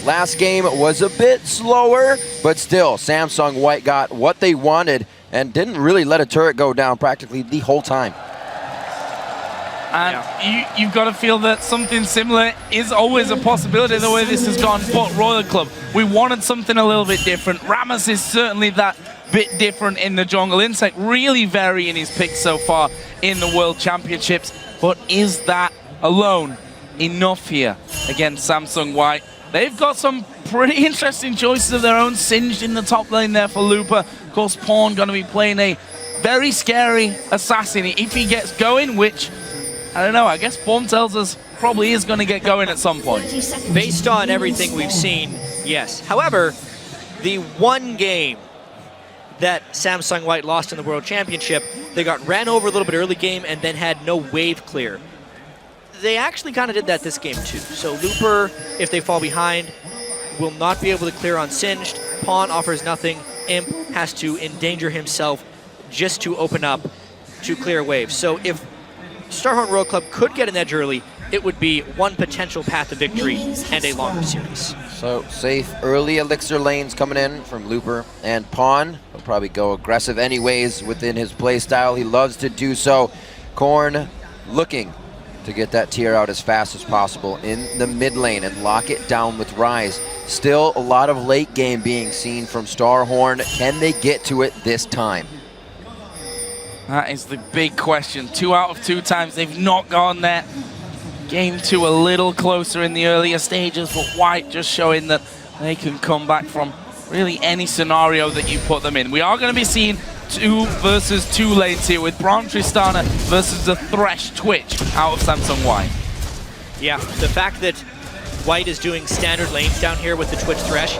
Last game was a bit slower, but still, Samsung White got what they wanted and didn't really let a turret go down practically the whole time. And you've got to feel that something similar is always a possibility the way this has gone. But Royal Club, we wanted something a little bit different. Ramus is certainly that bit different in the jungle. Insec really varying his picks so far in the World Championships. But is that alone enough here against Samsung White? They've got some pretty interesting choices of their own. Singed in the top lane there for Looper. Of course, Pawn going to be playing a very scary assassin if he gets going, which, I don't know, I guess form tells us probably is going to get going at some point. Based on everything we've seen, yes. However, the one game that Samsung White lost in the World Championship, they got ran over a little bit early game and then had no wave clear. They actually kind of did that this game too. So Looper, if they fall behind, will not be able to clear on Singed. Pawn offers nothing. Imp has to endanger himself just to open up to clear waves. So if Starhorn Royal Club could get an edge early, it would be one potential path to victory and a longer series. So safe early elixir lanes coming in from Looper and Pawn. He'll probably go aggressive anyways within his play style. He loves to do so. Korn looking to get that tier out as fast as possible in the mid lane and lock it down with Rise. Still a lot of late game being seen from Starhorn. Can they get to it this time? That is the big question. 2 out of 2 times they've not gone there. Game 2 a little closer in the earlier stages, but White just showing that they can come back from really any scenario that you put them in. We are going to be seeing 2 versus 2 lanes here with Braun Tristana versus the Thresh Twitch out of Samsung White. Yeah, the fact that White is doing standard lanes down here with the Twitch Thresh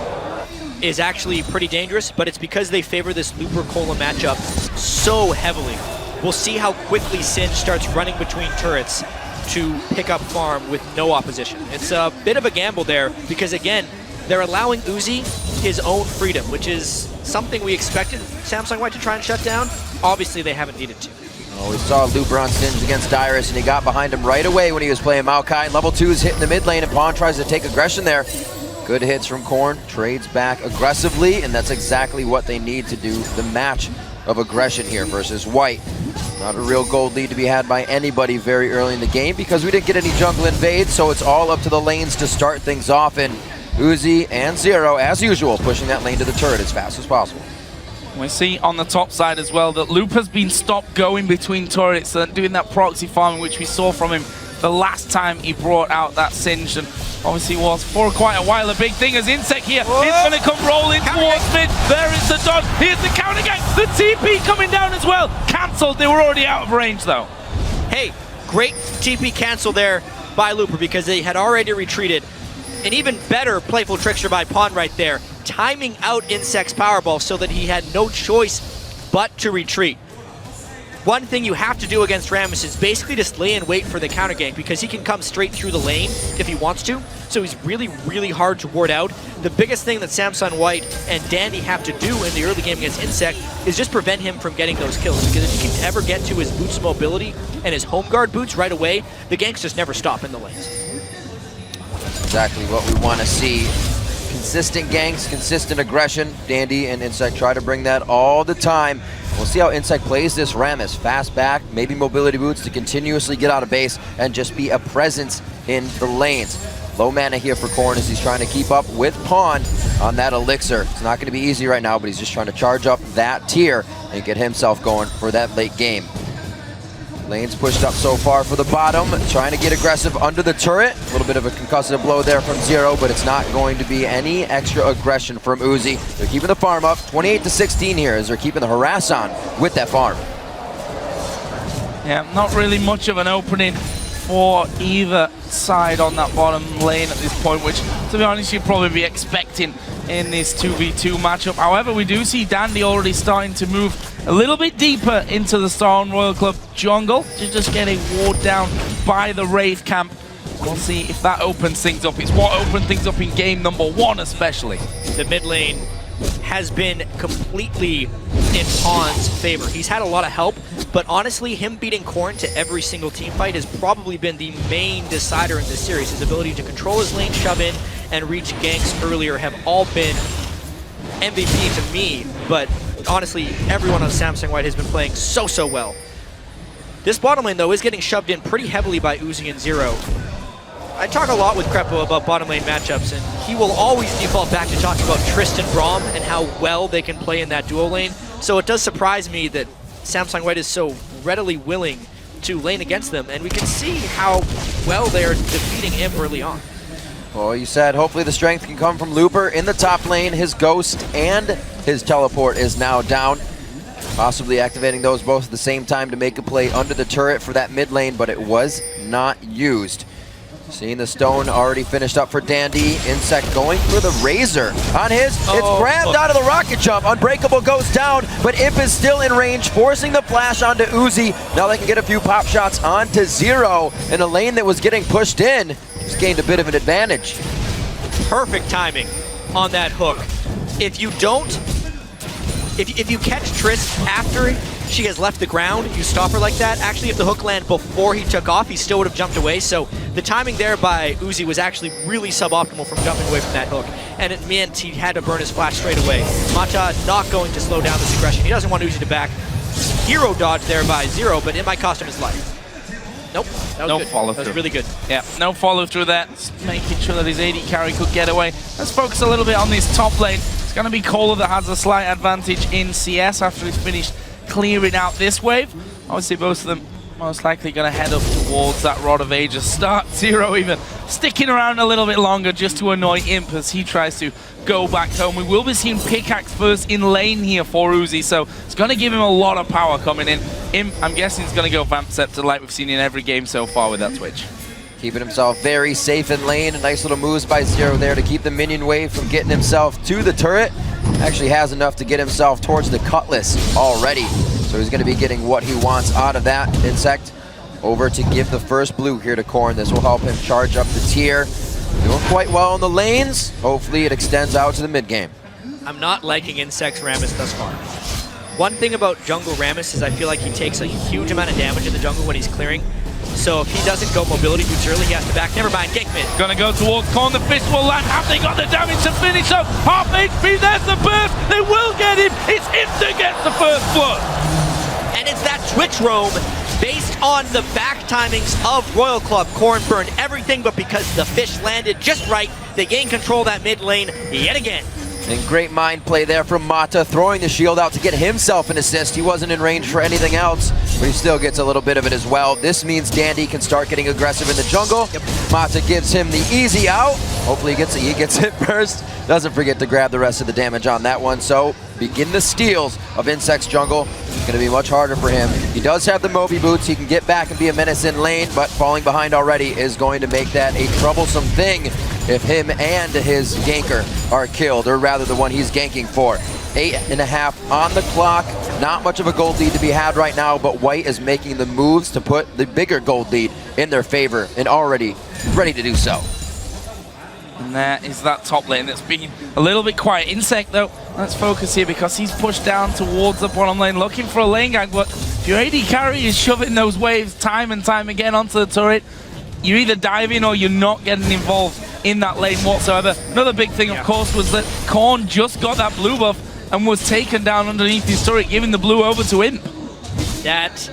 is actually pretty dangerous, but it's because they favor this Looper-Cola matchup so heavily. We'll see how quickly Singed starts running between turrets to pick up farm with no opposition. It's a bit of a gamble there because, again, they're allowing Uzi his own freedom, which is something we expected Samsung White to try and shut down. Obviously, they haven't needed to. Oh, we saw Looper on Singed against Dyrus, and he got behind him right away when he was playing Maokai. Level 2 is hitting the mid lane, and Pawn tries to take aggression there. Good hits from Korn, trades back aggressively, and that's exactly what they need to do. The match of aggression here versus White. Not a real gold lead to be had by anybody very early in the game because we didn't get any jungle invades, so it's all up to the lanes to start things off, and Uzi and Zero, as usual, pushing that lane to the turret as fast as possible. We see on the top side as well that Loop has been stopped going between turrets and doing that proxy farming, which we saw from him the last time he brought out that Singe, and obviously was for quite a while a big thing as Insect here. It's going to come rolling towards mid. There is the dodge. Here's the counter gang. The TP coming down as well. Cancelled. They were already out of range though. Hey, great TP cancel there by Looper because they had already retreated. An even better playful trickster by Pawn right there, timing out Insect's Powerball so that he had no choice but to retreat. One thing you have to do against Rammus is basically just lay and wait for the counter gank because he can come straight through the lane if he wants to. So he's really, really hard to ward out. The biggest thing that Samsung White and Dandy have to do in the early game against Insect is just prevent him from getting those kills. Because if he can ever get to his boots mobility and his home guard boots right away, the ganks just never stop in the lanes. Exactly what we want to see. Consistent ganks, consistent aggression. Dandy and Insect try to bring that all the time. We'll see how Insect plays this Rammus. Fast back, maybe mobility boots to continuously get out of base and just be a presence in the lanes. Low mana here for Korn as he's trying to keep up with Pawn on that Elixir. It's not going to be easy right now, but he's just trying to charge up that tier and get himself going for that late game. Lane's pushed up so far for the bottom, trying to get aggressive under the turret. A little bit of a concussive blow there from Zero, but it's not going to be any extra aggression from Uzi. They're keeping the farm up, 28-16 here as they're keeping the harass on with that farm. Yeah, not really much of an opening for either side on that bottom lane at this point, which, to be honest, you'd probably be expecting in this 2v2 matchup. However, we do see Dandy already starting to move a little bit deeper into the Star Royal Club jungle to just getting ward down by the Wraith camp. We'll see if that opens things up. It's what opened things up in game number 1 especially. The mid lane has been completely in Pawn's favor. He's had a lot of help, but honestly, him beating Korn to every single team fight has probably been the main decider in this series. His ability to control his lane, shove in, and reach ganks earlier have all been MVP to me, but honestly, everyone on Samsung White has been playing so well. This bottom lane, though, is getting shoved in pretty heavily by Uzi and Zero. I talk a lot with Crepo about bottom lane matchups, and he will always default back to talking about Tristan Braum and how well they can play in that duo lane. So it does surprise me that Samsung White is so readily willing to lane against them, and we can see how well they are defeating him early on. Well, you said hopefully the strength can come from Looper in the top lane. His Ghost and his Teleport is now down. Possibly activating those both at the same time to make a play under the turret for that mid lane, but it was not used. Seeing the stone already finished up for Dandy. Insect going for the Razor on his. It's grabbed out of the rocket jump. Unbreakable goes down, but Imp is still in range, forcing the flash onto Uzi. Now they can get a few pop shots onto Zero in a lane that was getting pushed in. Just gained a bit of an advantage. Perfect timing on that hook. If you don't, if you catch Triss after she has left the ground, you stop her like that. Actually, if the hook landed before he took off, he still would have jumped away. So the timing there by Uzi was actually really suboptimal from jumping away from that hook. And it meant he had to burn his flash straight away. Mata not going to slow down this aggression. He doesn't want Uzi to back. Hero dodge there by Zero, but it might cost him his life. Nope, that was No good. follow through. That was really good. Yeah, no follow through there. Just making sure that his AD carry could get away. Let's focus a little bit on this top lane. It's going to be Kohler that has a slight advantage in CS after he's finished clearing out this wave. Obviously, both of them most likely going to head up towards that Rod of Ages start. Zero even sticking around a little bit longer just to annoy Imp as he tries to go back home. We will be seeing Pickaxe first in lane here for Uzi, so it's going to give him a lot of power coming in. Imp, I'm guessing, is going to go Vamp Scepter like we've seen in every game so far with that Twitch. Keeping himself very safe in lane. A nice little moves by Zero there to keep the minion wave from getting himself to the turret. Actually has enough to get himself towards the Cutlass already. So he's going to be getting what he wants out of that. Insect over to give the first blue here to Korn. This will help him charge up the tier. Doing quite well in the lanes. Hopefully it extends out to the mid game. I'm not liking Insect's Rammus thus far. One thing about jungle Rammus is I feel like he takes a huge amount of damage in the jungle when he's clearing. So if he doesn't go mobility boots early, he has to back. Never mind, gank mid. Gonna go towards Korn, the fish will land. Have they got the damage to finish up? Half HP, there's the burst. They will get him. It's him that gets the first blood. And it's that Twitch roam based on the back timings of Royal Club. Korn burned everything, but because the fish landed just right, they gain control of that mid lane yet again. And great mind play there from Mata, throwing the shield out to get himself an assist. He wasn't in range for anything else, but he still gets a little bit of it as well. This means Dandy can start getting aggressive in the jungle. Mata gives him the easy out. Hopefully he gets it first. Doesn't forget to grab the rest of the damage on that one. So begin the steals of Insect's jungle. It's going to be much harder for him. He does have the Moby boots. He can get back and be a menace in lane, but falling behind already is going to make that a troublesome thing if him and his ganker are killed, or rather the one he's ganking for. 8.5 on the clock. Not much of a gold lead to be had right now, but White is making the moves to put the bigger gold lead in their favor, and already ready to do so. And there is that top lane that's been a little bit quiet. Insect, though, let's focus here because he's pushed down towards the bottom lane looking for a lane gang, but if your AD carry is shoving those waves time and time again onto the turret, you're either diving or you're not getting involved in that lane whatsoever. Another big thing, of course, was that Korn just got that blue buff and was taken down underneath his turret, giving the blue over to Imp. That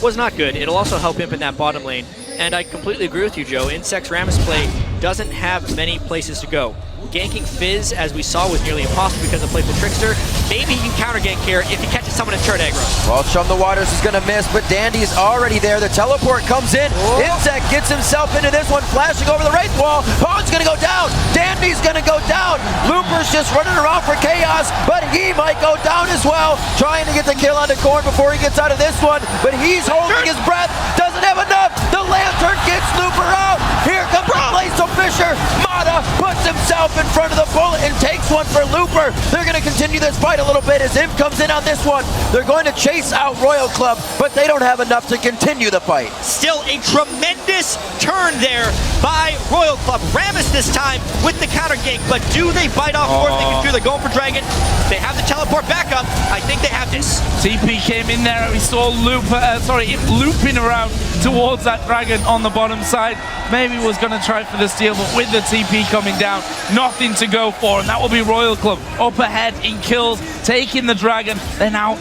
was not good. It'll also help Imp in that bottom lane. And I completely agree with you, Joe. Insect's Rammus play doesn't have many places to go. Ganking Fizz, as we saw, was nearly impossible because of Playful Trickster. Maybe he can counter gank here if he catches someone in turret aggro. Well, Chum the Waters is going to miss, but Dandy's already there. The teleport comes in. Oh. Insect gets himself into this one, flashing over the Wraith wall. Pong's going to go down. Dandy's going to go down. Looper's just running around for chaos, but he might go down as well. Trying to get the kill onto Korn before he gets out of this one, but he's holding his breath. Doesn't have enough. The Lantern gets Looper out. Here comes the Blaze Fisher. Mata puts himself in front of the bullet and takes one for Looper. They're going to continue this fight a little bit as Imp comes in on this one. They're going to chase out Royal Club, but they don't have enough to continue the fight. Still a tremendous turn there by Royal Club. Rammus this time with the counter gank, but do they bite off more than they can do? They're going for Dragon. They have the teleport back up. I think they have this. TP came in there and we saw Imp looping around towards that Dragon on the bottom side. Maybe was going to try for the steal, but with the TP coming down, nothing to go for, and that will be Royal Club up ahead in kills, taking the Dragon. They're now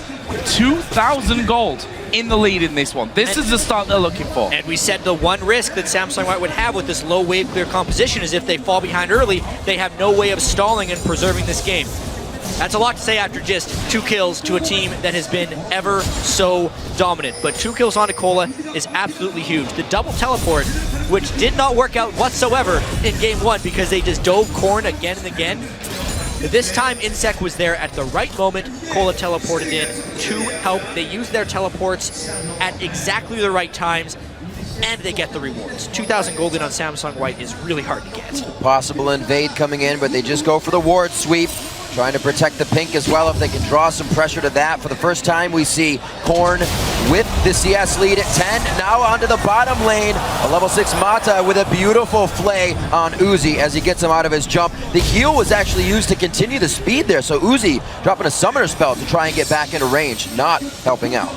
2,000 gold in the lead in this one. This is the start they're looking for. And we said the one risk that Samsung White would have with this low wave clear composition is if they fall behind early, they have no way of stalling and preserving this game. That's a lot to say after just 2 kills to a team that has been ever so dominant. But 2 kills on Nicola is absolutely huge. The double teleport, which did not work out whatsoever in game 1 because they just dove Korn again and again. This time, Insect was there at the right moment. Cola teleported in to help. They used their teleports at exactly the right times, and they get the rewards. 2,000 gold in on Samsung White is really hard to get. Possible invade coming in, but they just go for the ward sweep. Trying to protect the pink as well if they can draw some pressure to that. For the first time, we see Korn with the CS lead at 10. Now onto the bottom lane. A level 6 Mata with a beautiful flay on Uzi as he gets him out of his jump. The heal was actually used to continue the speed there, so Uzi dropping a summoner spell to try and get back into range, not helping out.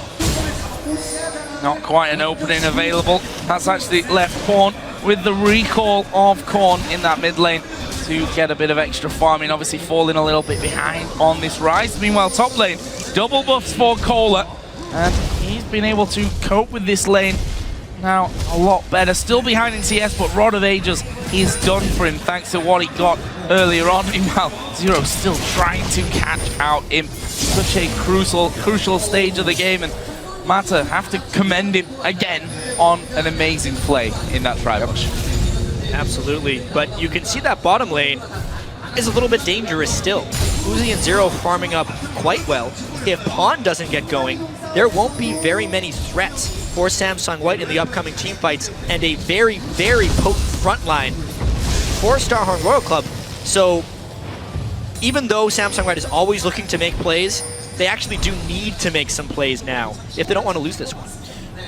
Not quite an opening available. That's actually left Korn with the recall of Korn in that mid lane to get a bit of extra farming, obviously falling a little bit behind on this rise. Meanwhile, top lane, double buffs for Cola, and he's been able to cope with this lane now a lot better. Still behind in CS, but Rod of Ages is done for him thanks to what he got earlier on. Meanwhile, Zero still trying to catch out Imp. Such a crucial stage of the game, and Mata have to commend him again on an amazing play in that try push. Absolutely, but you can see that bottom lane is a little bit dangerous still. Uzi and Zero farming up quite well. If Pawn doesn't get going, there won't be very many threats for Samsung White in the upcoming team fights, and a very, very potent front line for Starhorn Royal Club. So even though Samsung White is always looking to make plays, they actually do need to make some plays now if they don't want to lose this one.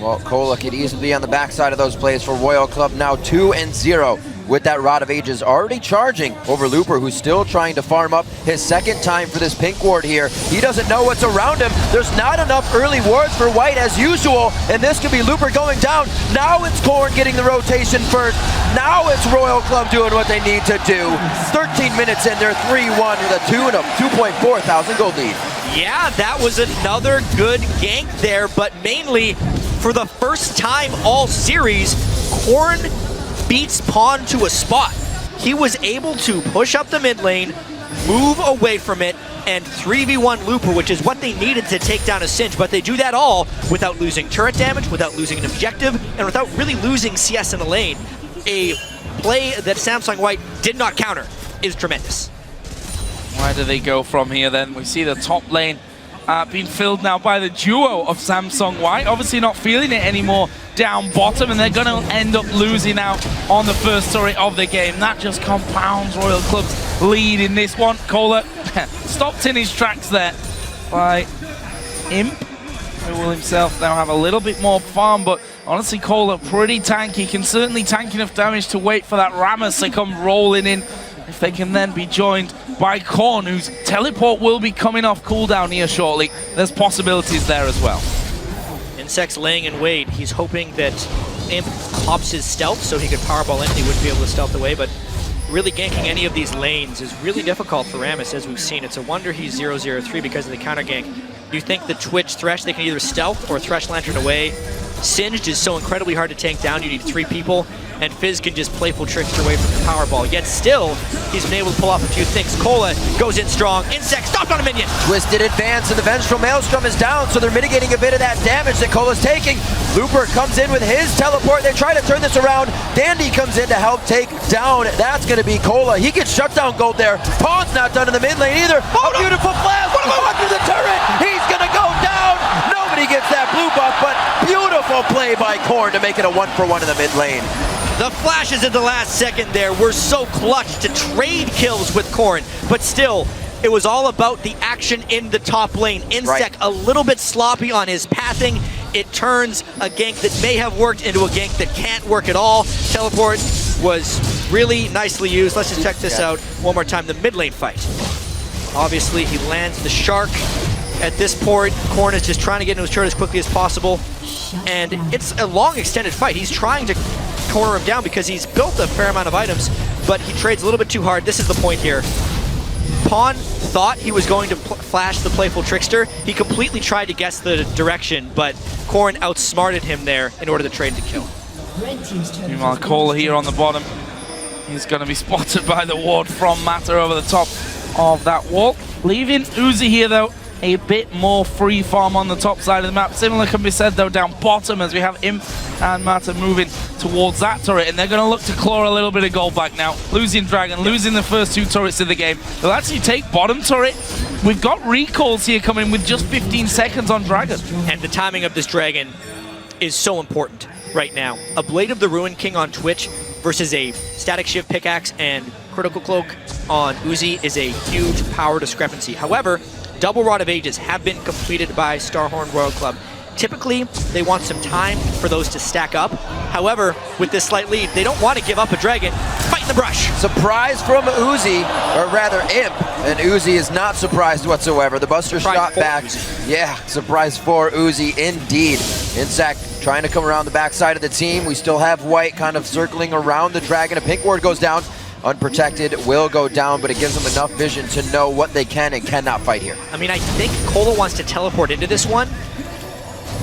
Well, Cola could easily be on the backside of those plays for Royal Club, now 2-0 with that Rod of Ages already charging over Looper, who's still trying to farm up his second time for this pink ward here. He doesn't know what's around him. There's not enough early wards for White as usual, and this could be Looper going down. Now it's Korn getting the rotation first. Now it's Royal Club doing what they need to do. 13 minutes in, they're 3-1 with a 2.4 thousand gold lead. Yeah, that was another good gank there, but mainly for the first time all series, Korn beats Pawn to a spot. He was able to push up the mid lane, move away from it, and 3v1 Looper, which is what they needed to take down a Singe, but they do that all without losing turret damage, without losing an objective, and without really losing CS in the lane. A play that Samsung White did not counter is tremendous. Where do they go from here then? We see the top lane being filled now by the duo of Samsung White. Obviously not feeling it anymore down bottom, and they're going to end up losing out on the first turret of the game. That just compounds Royal Club's lead in this one. Kohler stopped in his tracks there by Imp, who will himself now have a little bit more farm, but honestly Kohler pretty tanky, can certainly tank enough damage to wait for that Rammus to come rolling in. If they can then be joined by Korn, whose teleport will be coming off cooldown here shortly, there's possibilities there as well. Insect's laying in wait. He's hoping that Imp pops his stealth so he could powerball in. He wouldn't be able to stealth away, but really ganking any of these lanes is really difficult for Rammus, as we've seen. It's a wonder he's 0-0-3 because of the counter gank. You think the Twitch Thresh, they can either stealth or Thresh Lantern away. Singed is so incredibly hard to tank down. You need 3 people, and Fizz can just playful trickster away from the Powerball. Yet still, he's been able to pull off a few things. Cola goes in strong. Insect stopped on a minion. Twisted advance, and the Vengeful Maelstrom is down, so they're mitigating a bit of that damage that Cola's taking. Looper comes in with his teleport. They try to turn this around. Dandy comes in to help take down. That's going to be Cola. He gets shutdown gold there. Pawn's not done in the mid lane either. A beautiful flash. Under the turret. He's going to go down. Nobody gets that blue buff, but beautiful play by Korn to make it a 1-for-1 in the mid lane. The flashes at the last second there were so clutch to trade kills with Korn, but still, it was all about the action in the top lane. Insect a little bit sloppy on his pathing. It turns a gank that may have worked into a gank that can't work at all. Teleport was really nicely used. Let's just check this out one more time, the mid lane fight. Obviously, he lands the Shark. At this point, Korn is just trying to get into his turret as quickly as possible. And it's a long extended fight. He's trying to corner him down because he's built a fair amount of items, but he trades a little bit too hard. This is the point here. Pawn thought he was going to flash the playful trickster. He completely tried to guess the direction, but Korn outsmarted him there in order to trade the kill. Meanwhile, Kohler here on the bottom. He's going to be spotted by the ward from Matter over the top of that wall. Leaving Uzi here, though, a bit more free farm on the top side of the map. Similar can be said, though, down bottom as we have Imp and Matter moving towards that turret, and they're going to look to claw a little bit of gold back now. Losing Dragon, losing the first 2 turrets of the game. They'll actually take bottom turret. We've got recalls here coming with just 15 seconds on Dragon. And the timing of this Dragon is so important right now. A Blade of the Ruin King on Twitch versus a Static Shiv pickaxe and Critical Cloak on Uzi is a huge power discrepancy. However, Double Rod of Ages have been completed by Starhorn Royal Club. Typically, they want some time for those to stack up. However, with this slight lead, they don't want to give up a Dragon. Fight in the brush. Surprise from Uzi, or rather Imp, and Uzi is not surprised whatsoever. The Buster shot back. Yeah, surprise for Uzi indeed. Insect trying to come around the backside of the team. We still have White kind of circling around the Dragon. A pink ward goes down. Unprotected will go down, but it gives them enough vision to know what they can and cannot fight here. I mean, I think Cola wants to teleport into this one,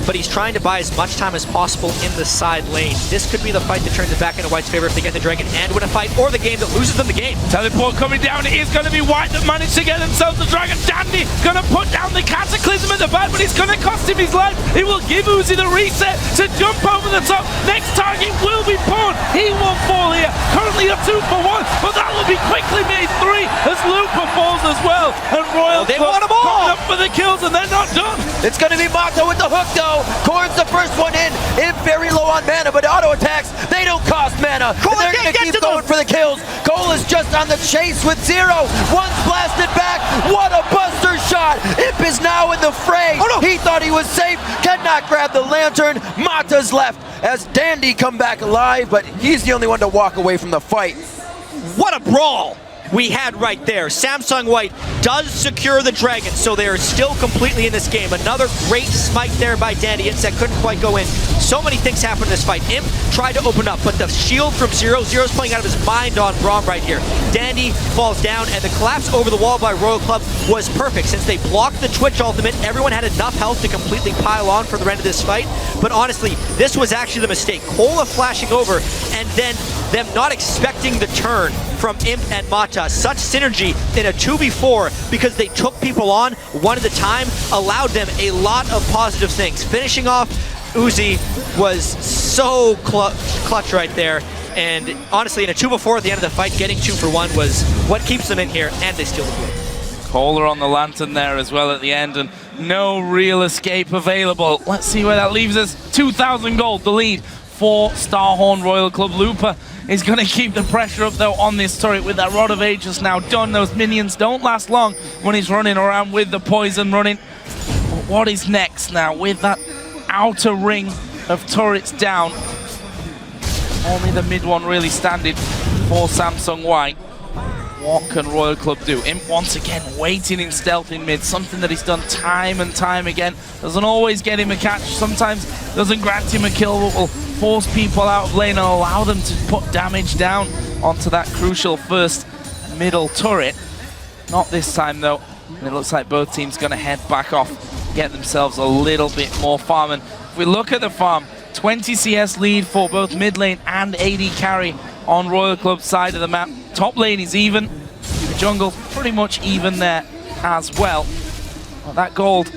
but he's trying to buy as much time as possible in the side lane. This could be the fight that turns it back into White's favor if they get the Dragon and win a fight, or the game that loses them the game. Teleport coming down. It is going to be White that managed to get themselves the Dragon. Dandy going to put down the Cataclysm at the back, but it's going to cost him his life. It will give Uzi the reset to jump over the top. Next target will be Pawn. He won't fall here. Currently a 2-for-1, but that will be quickly made 3 as Looper falls as well. And Royal they want them all. coming up for the kills, and they're not done. It's going to be Mato with the hook, though. Korn's the first one in very low on mana, but auto attacks, they don't cost mana. And they're going to keep going for the kills. Cola's just on the chase with Zero. One's blasted back. What a buster shot. Imp is now in the fray. He thought he was safe. Cannot grab the lantern. Mata's left as Dandy come back alive, but he's the only one to walk away from the fight. What a brawl we had right there. Samsung White does secure the dragon, so they are still completely in this game. Another great smite there by Dandy. That couldn't quite go in. So many things happened in this fight. Imp tried to open up, but the shield from Zero. Zero's playing out of his mind on Braum right here. Dandy falls down, and the collapse over the wall by Royal Club was perfect. Since they blocked the Twitch ultimate, everyone had enough health to completely pile on for the end of this fight. But honestly, this was actually the mistake. Cola flashing over, and then them not expecting the turn from Imp and Mata. Such synergy in a 2v4 because they took people on one at a time, allowed them a lot of positive things. Finishing off Uzi was so clutch right there. And honestly, in a 2v4 at the end of the fight, getting 2 for 1 was what keeps them in here, and they steal the blue. Cola on the lantern there as well at the end, and no real escape available. Let's see where that leaves us. 2,000 gold, the lead for Starhorn Royal Club. Looper is going to keep the pressure up though on this turret with that Rod of Ages now done. Those minions don't last long when he's running around with the poison running. But what is next now with that outer ring of turrets down? Only the mid one really standing for Samsung White. What can Royal Club do? Imp once again waiting in stealth in mid, something that he's done time and time again. Doesn't always get him a catch, sometimes doesn't grant him a kill, but will force people out of lane and allow them to put damage down onto that crucial first middle turret. Not this time though, and it looks like both teams going to head back off, get themselves a little bit more farm. And if we look at the farm, 20 CS lead for both mid lane and AD carry on Royal Club's side of the map. Top lane is even, the jungle pretty much even there as well. But that gold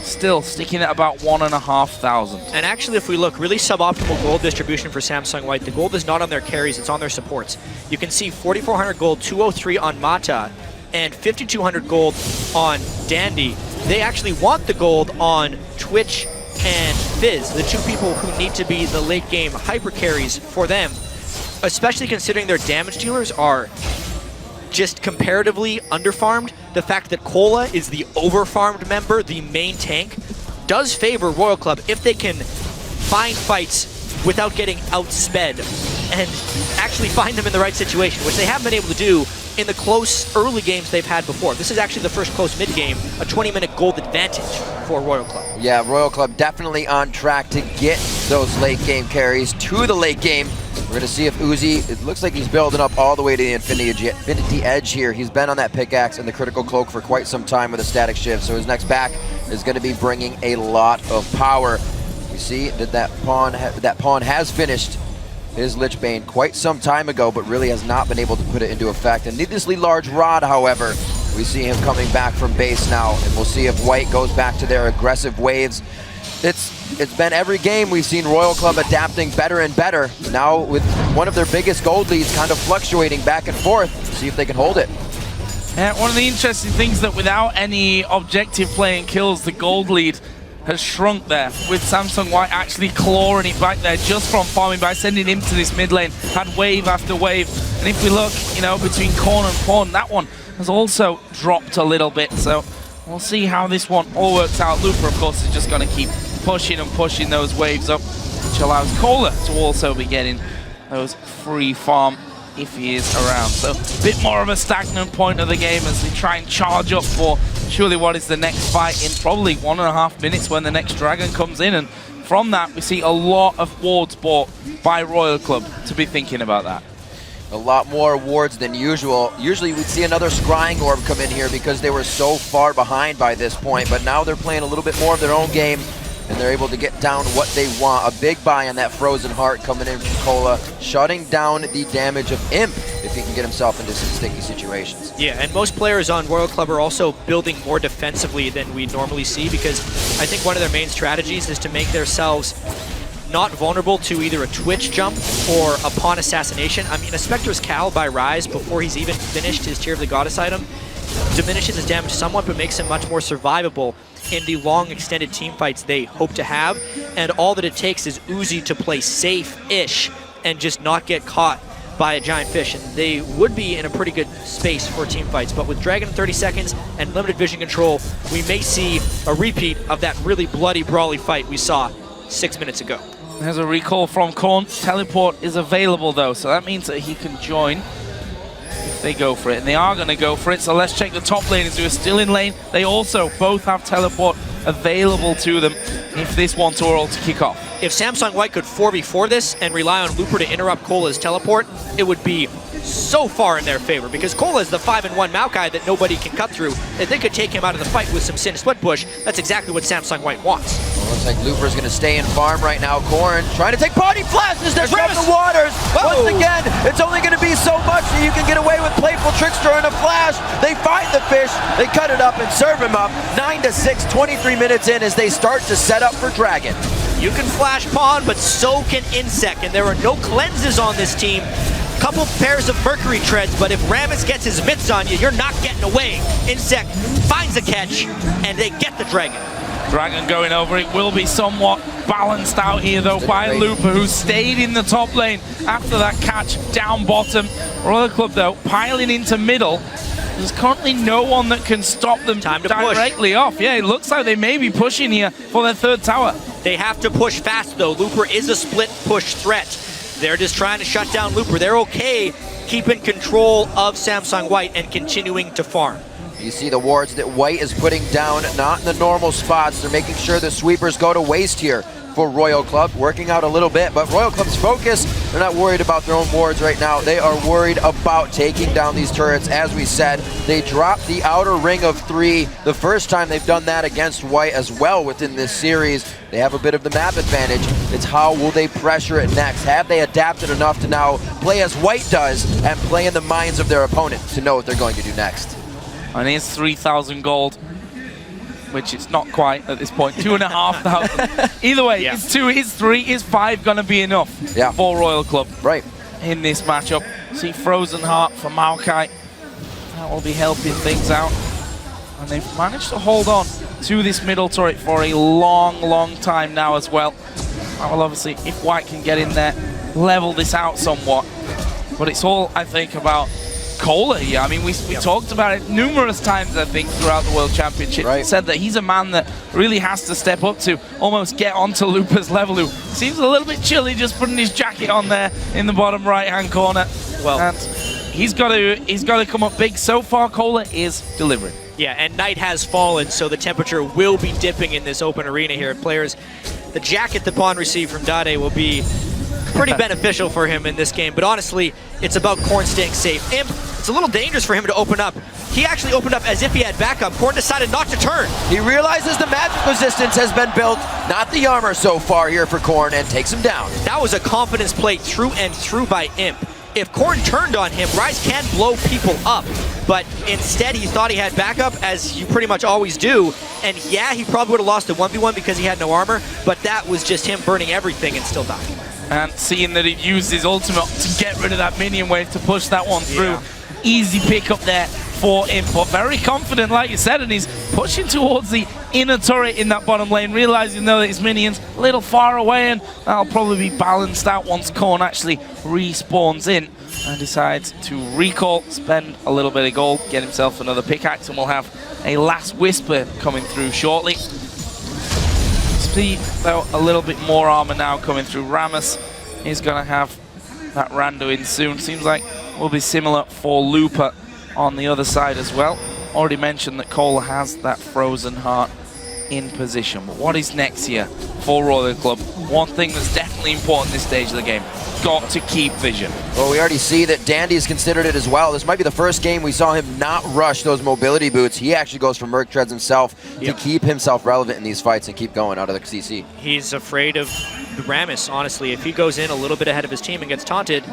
still sticking at about 1,500. And actually, if we look, really suboptimal gold distribution for Samsung White. The gold is not on their carries, it's on their supports. You can see 4,400 gold, 203 on Mata, and 5,200 gold on Dandy. They actually want the gold on Twitch and Fizz, the two people who need to be the late game hyper carries for them, especially considering their damage dealers are just comparatively underfarmed. The fact that Cola is the overfarmed member, the main tank, does favor Royal Club if they can find fights without getting outsped and actually find them in the right situation, which they haven't been able to do in the close early games they've had before. This is actually the first close mid game, a 20-minute gold advantage for Royal Club. Yeah, Royal Club definitely on track to get those late game carries to the late game. We're going to see if Uzi, it looks like he's building up all the way to the Infinity Edge here. He's been on that pickaxe and the critical cloak for quite some time with a static shift, so his next back is going to be bringing a lot of power. We see that pawn has finished his Lichbane quite some time ago, but really has not been able to put it into effect. A needlessly large rod, however, we see him coming back from base now, and we'll see if White goes back to their aggressive waves. It's been every game we've seen Royal Club adapting better and better. Now with one of their biggest gold leads kind of fluctuating back and forth, see if they can hold it. Yeah, one of the interesting things that without any objective playing kills, the gold lead has shrunk there, with Samsung White actually clawing it back there just from farming by sending him to this mid lane, had wave after wave. And if we look, you know, between Corn and Pawn, that one has also dropped a little bit. So we'll see how this one all works out. Looper, of course, is just going to keep pushing and pushing those waves up, which allows Cola to also be getting those free farm if he is around. So a bit more of a stagnant point of the game as they try and charge up for surely what is the next fight in probably 1.5 minutes when the next dragon comes in. And from that, we see a lot of wards bought by Royal Club to be thinking about that. A lot more wards than usual. Usually we'd see another scrying orb come in here because they were so far behind by this point, but now they're playing a little bit more of their own game and they're able to get down what they want. A big buy on that Frozen Heart coming in from Cola, shutting down the damage of Imp if he can get himself into some sticky situations. Yeah, and most players on Royal Club are also building more defensively than we normally see, because I think one of their main strategies is to make themselves not vulnerable to either a Twitch jump or a pawn assassination. I mean, a Spectre's Cal by Rise before he's even finished his Tear of the Goddess item diminishes his damage somewhat, but makes him much more survivable in the long extended team fights they hope to have. And all that it takes is Uzi to play safe-ish and just not get caught by a giant fish, and they would be in a pretty good space for team fights. But with Dragon in 30 seconds and limited vision control, we may see a repeat of that really bloody, brawly fight we saw 6 minutes ago. There's a recall from Korn. Teleport is available though, so that means that he can join if they go for it. And they are going to go for it, so let's check the top laners who are still in lane. They also both have teleport available to them if this wants Oral to kick off. If Samsung White could 4v4 this and rely on Looper to interrupt Cola's teleport, it would be so far in their favor, because Cola is the 5-1 Maokai that nobody can cut through. If they could take him out of the fight with some Sin Split Push, that's exactly what Samsung White wants. Well, looks like Looper's going to stay in farm right now. Korn trying to take body flashes. There's from the waters. Whoa. Once again, it's only going to be so much that you can get away with Playful Trickster and a flash. They find the fish, they cut it up and serve him up. 9-6, 23 minutes in as they start to set up for Dragon. You can flash Pawn, but so can Insect, and there are no cleanses on this team. Couple pairs of Mercury Treads, but if Rammus gets his mitts on you, you're not getting away. Insect finds a catch, and they get the Dragon. Dragon going over. It will be somewhat balanced out here though by Looper, who stayed in the top lane after that catch down bottom. Royal Club though piling into middle. There's currently no one that can stop them directly off. Yeah, it looks like they may be pushing here for their third tower. They have to push fast though. Looper is a split push threat. They're just trying to shut down Looper. They're okay keeping control of Samsung White and continuing to farm. You see the wards that White is putting down, not in the normal spots. They're making sure the sweepers go to waste here for Royal Club, working out a little bit, but Royal Club's focus, they're not worried about their own wards right now. They are worried about taking down these turrets. As we said, they dropped the outer ring of 3 the first time they've done that against White as well within this series. They have a bit of the map advantage. It's how will they pressure it next? Have they adapted enough to now play as White does and play in the minds of their opponent to know what they're going to do next? And here's 3,000 gold, which it's not quite at this point. 2,500. Either way, yeah. Is 2, is 3, is 5 going to be enough for Royal Club right in this matchup? See Frozen Heart for Maokai. That will be helping things out. And they've managed to hold on to this middle turret for a long time now as well. Well, obviously, if White can get in there, level this out somewhat. But it's all, I think, about Cola here. I mean, we talked about it numerous times, I think, throughout the World Championship. Said that he's a man that really has to step up to almost get onto Looper's level, who seems a little bit chilly just putting his jacket on there in the bottom right-hand corner. Well, and he's got to come up big. So far, Cola is delivering. Yeah, and night has fallen, so the temperature will be dipping in this open arena here. Players, the jacket that Pawn received from Dade will be pretty beneficial for him in this game, but honestly, it's about Korn staying safe. Imp, it's a little dangerous for him to open up. He actually opened up as if he had backup. Korn decided not to turn. He realizes the magic resistance has been built, not the armor so far here for Korn, and takes him down. That was a confidence play through and through by Imp. If Korn turned on him, Rise can blow people up, but instead he thought he had backup, as you pretty much always do, and yeah, he probably would have lost the 1v1 because he had no armor, but that was just him burning everything and still dying. And seeing that he used his ultimate to get rid of that minion wave to push that one through. Easy pick up there for Imp, but very confident, like you said, and he's pushing towards the inner turret in that bottom lane, realizing though that his minion's a little far away, and that'll probably be balanced out once Korn actually respawns in and decides to recall, spend a little bit of gold, get himself another pickaxe, and we'll have a last whisper coming through shortly. See, though, a little bit more armor now coming through. Rammus is going to have that Rando in soon. Seems like will be similar for Looper on the other side as well. Already mentioned that Cole has that Frozen Heart in position. But what is next here for Royal Club? One thing that's definitely important this stage of the game. Got to keep vision. Well, we already see that Dandy's considered it as well. This might be the first game we saw him not rush those mobility boots. He actually goes for Merc Treads himself to keep himself relevant in these fights and keep going out of the CC. He's afraid of Rammus, honestly. If he goes in a little bit ahead of his team and gets taunted,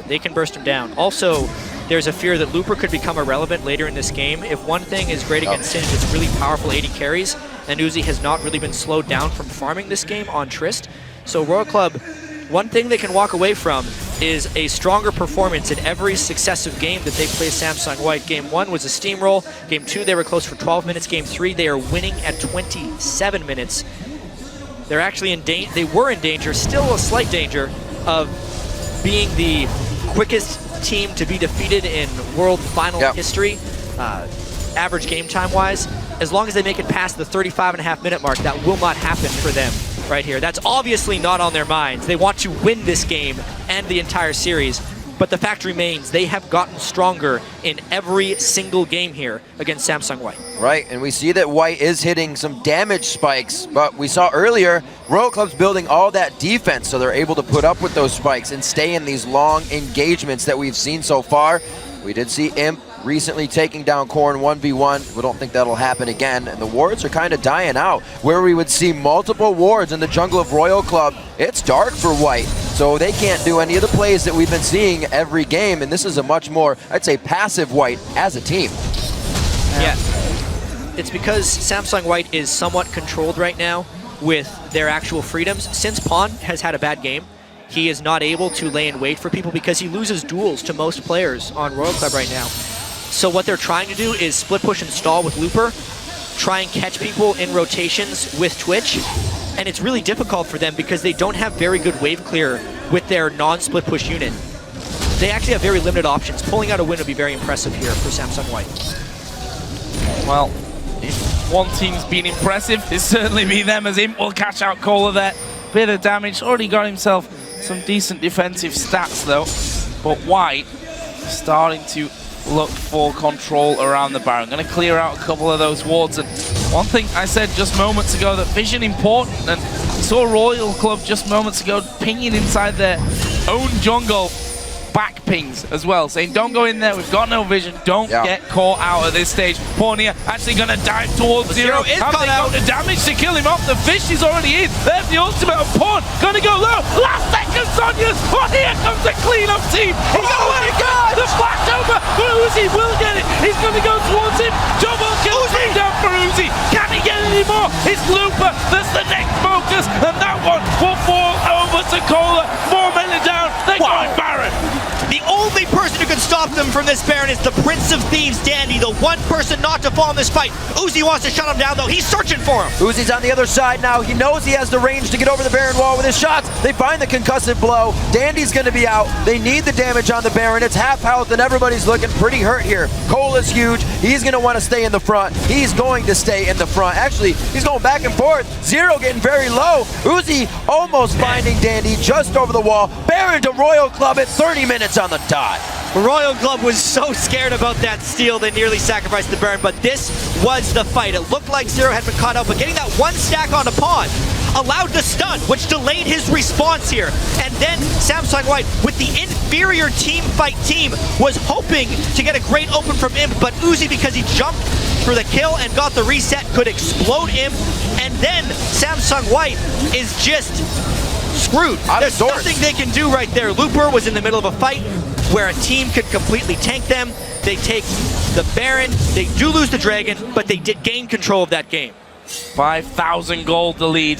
they can burst him down. Also, there's a fear that Looper could become irrelevant later in this game. If one thing is great against Singe, it's really powerful 80 carries, and Uzi has not really been slowed down from farming this game on Trist. So Royal Club, one thing they can walk away from is a stronger performance in every successive game that they play Samsung White. Game 1 was a steamroll. Game 2, they were close for 12 minutes. Game 3, they are winning at 27 minutes. They're actually they were in danger, still a slight danger, of being the quickest team to be defeated in World Final history, average game time wise. As long as they make it past the 35.5-minute mark, that will not happen for them right here. That's obviously not on their minds. They want to win this game and the entire series, but the fact remains they have gotten stronger in every single game here against Samsung White. Right, and we see that White is hitting some damage spikes, but we saw earlier Royal Club's building all that defense, so they're able to put up with those spikes and stay in these long engagements that we've seen so far. We did see Imp recently taking down Korn 1v1. We don't think that'll happen again, and the wards are kind of dying out. Where we would see multiple wards in the jungle of Royal Club, it's dark for White, so they can't do any of the plays that we've been seeing every game, and this is a much more, I'd say, passive White as a team. Yeah, it's because Samsung White is somewhat controlled right now with their actual freedoms. Since Pawn has had a bad game, he is not able to lay in wait for people because he loses duels to most players on Royal Club right now. So what they're trying to do is split push and stall with Looper, try and catch people in rotations with Twitch, and it's really difficult for them because they don't have very good wave clear with their non-split push unit. They actually have very limited options. Pulling out a win would be very impressive here for Samsung White. Well, if one team's been impressive, it's certainly be them, as Imp will catch out Kohler there. Bit of damage, already got himself some decent defensive stats though, but White starting to look for control around the Baron. Going to clear out a couple of those wards, and one thing I said just moments ago, that vision important, and saw Royal Club just moments ago pinging inside their own jungle, back pings as well, saying don't go in there, we've got no vision, don't get caught out at this stage. Pornia actually going to dive towards Zero. Have they got the damage to kill him off? The fish is already in. There's the ultimate of Pawn, going to go low. Last second, Sonya's. Oh, here comes the clean-up team. He's going to let it go. The flash over. Uzi will get it. He's going to go towards him. Double kill down for Uzi. Can he get any more? It's Looper. That's the next focus, and that one will fall over to Kohler. 4 men down. They're going Baron. The only person who can stop them from this Baron is the Prince of Thieves, Dandy, the one person not to fall in this fight. Uzi wants to shut him down, though. He's searching for him. Uzi's on the other side now. He knows he has the range to get over the Baron wall with his shots. They find the concussive blow. Dandy's going to be out. They need the damage on the Baron. It's half health, and everybody's looking pretty hurt here. Cole is huge. He's going to want to stay in the front. He's going to stay in the front. Actually, he's going back and forth. Zero getting very low. Uzi almost finding Dandy just over the wall. Baron to Royal Club at 30 minutes on the dot. Royal Club was so scared about that steal, they nearly sacrificed the Baron, but this was the fight. It looked like Zero had been caught out, but getting that one stack on a Pawn allowed the stun, which delayed his response here. And then Samsung White, with the inferior team fight team, was hoping to get a great open from Imp, but Uzi, because he jumped for the kill and got the reset, could explode Imp, and then Samsung White is just screwed. There's nothing they can do right there. Looper was in the middle of a fight where a team could completely tank them. They take the Baron, they do lose the Dragon, but they did gain control of that game. 5,000 gold the lead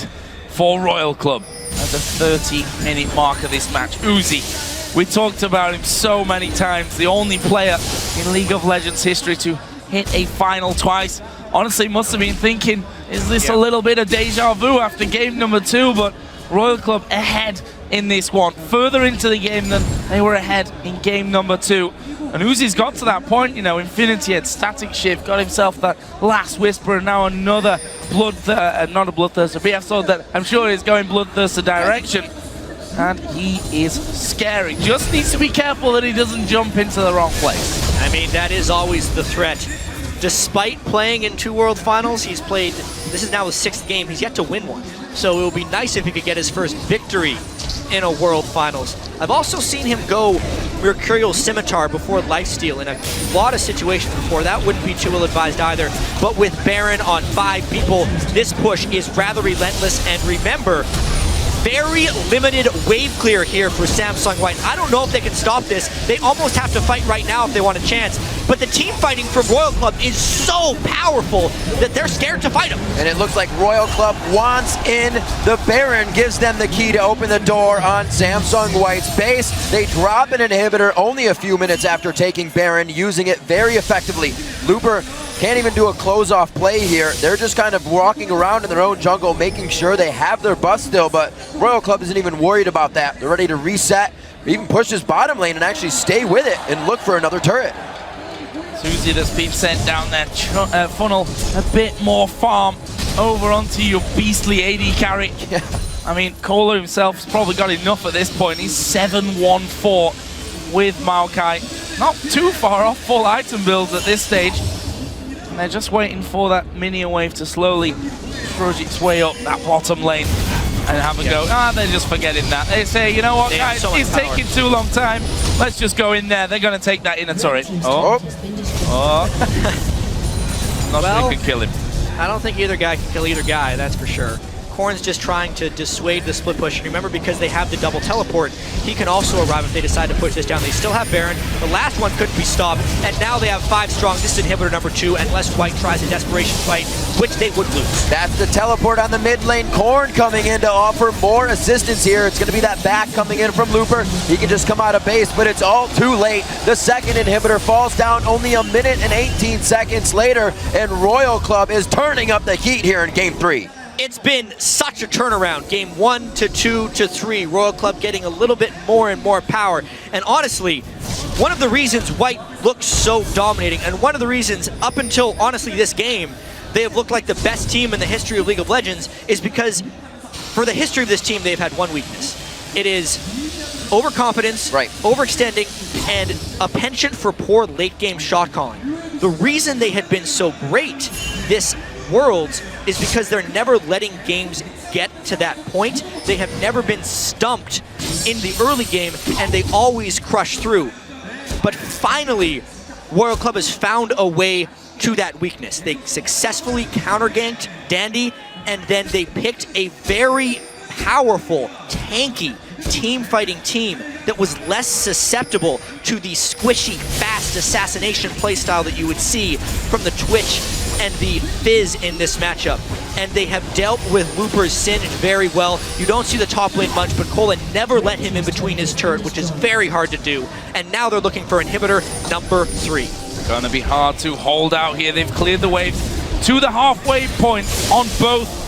for Royal Club at the 30-minute mark of this match. Uzi, we talked about him so many times, the only player in League of Legends history to hit a final twice. Honestly, must have been thinking, is this a little bit of deja vu after game number 2, but Royal Club ahead in this one, further into the game than they were ahead in game number 2. And Uzi's got to that point, you know, Infinity had static shift, got himself that last whisper, and now another not a bloodthirster, BF sword that I'm sure is going bloodthirster direction. And he is scary. Just needs to be careful that he doesn't jump into the wrong place. I mean, that is always the threat. Despite playing in 2 World Finals, he's played, this is now his 6th game, he's yet to win one. So it would be nice if he could get his first victory in a World Finals. I've also seen him go Mercurial Scimitar before Lifesteal in a lot of situations before. That wouldn't be too ill-advised either. But with Baron on 5 people, this push is rather relentless. And remember, very limited wave clear here for Samsung White. I don't know if they can stop this. They almost have to fight right now if they want a chance. But the team fighting from Royal Club is so powerful that they're scared to fight them. And it looks like Royal Club wants in. The Baron gives them the key to open the door on Samsung White's base. They drop an inhibitor only a few minutes after taking Baron, using it very effectively. Looper can't even do a close-off play here. They're just kind of walking around in their own jungle, making sure they have their bus still, but Royal Club isn't even worried about that. They're ready to reset, even push this bottom lane and actually stay with it and look for another turret. Susie that's been sent down that funnel a bit more farm over onto your beastly AD carry. Yeah. I mean, Kohler himself's probably got enough at this point. He's 7-1-4 with Maokai. Not too far off full item builds at this stage. And they're just waiting for that minion wave to slowly trudge its way up that bottom lane and have a go. They're just forgetting that. They say, you know what, guys, it's taking too long time. Let's just go in there. They're going to take that inner turret. Oh. Nothing can kill him. I don't think either guy can kill either guy, that's for sure. Corn's just trying to dissuade the split push. Remember, because they have the double teleport, he can also arrive if they decide to push this down. They still have Baron. The last one couldn't be stopped, and now they have 5 strong. This is inhibitor number 2, unless White tries a desperation fight, which they would lose. That's the teleport on the mid lane. Corn coming in to offer more assistance here. It's going to be that back coming in from Looper. He can just come out of base, but it's all too late. The second inhibitor falls down only a minute and 18 seconds later, and Royal Club is turning up the heat here in Game 3. It's been such a turnaround. Game 1 to 2 to 3. Royal Club getting a little bit more and more power. And honestly, one of the reasons White looks so dominating, and one of the reasons up until, honestly, this game, they have looked like the best team in the history of League of Legends, is because for the history of this team, they've had one weakness. It is overconfidence, overextending, and a penchant for poor late-game shot calling. The reason they had been so great this Worlds is because they're never letting games get to that point. They have never been stumped in the early game, and they always crush through. But finally, Royal Club has found a way to that weakness. They successfully counter-ganked Dandy, and then they picked a very powerful, tanky, team-fighting team that was less susceptible to the squishy, fast assassination playstyle that you would see from the Twitch and the Fizz in this matchup. And they have dealt with Looper's Singe very well. You don't see the top lane much, but Kola never let him in between his turret, which is very hard to do. And now they're looking for inhibitor number 3. Gonna be hard to hold out here. They've cleared the wave to the halfway point on both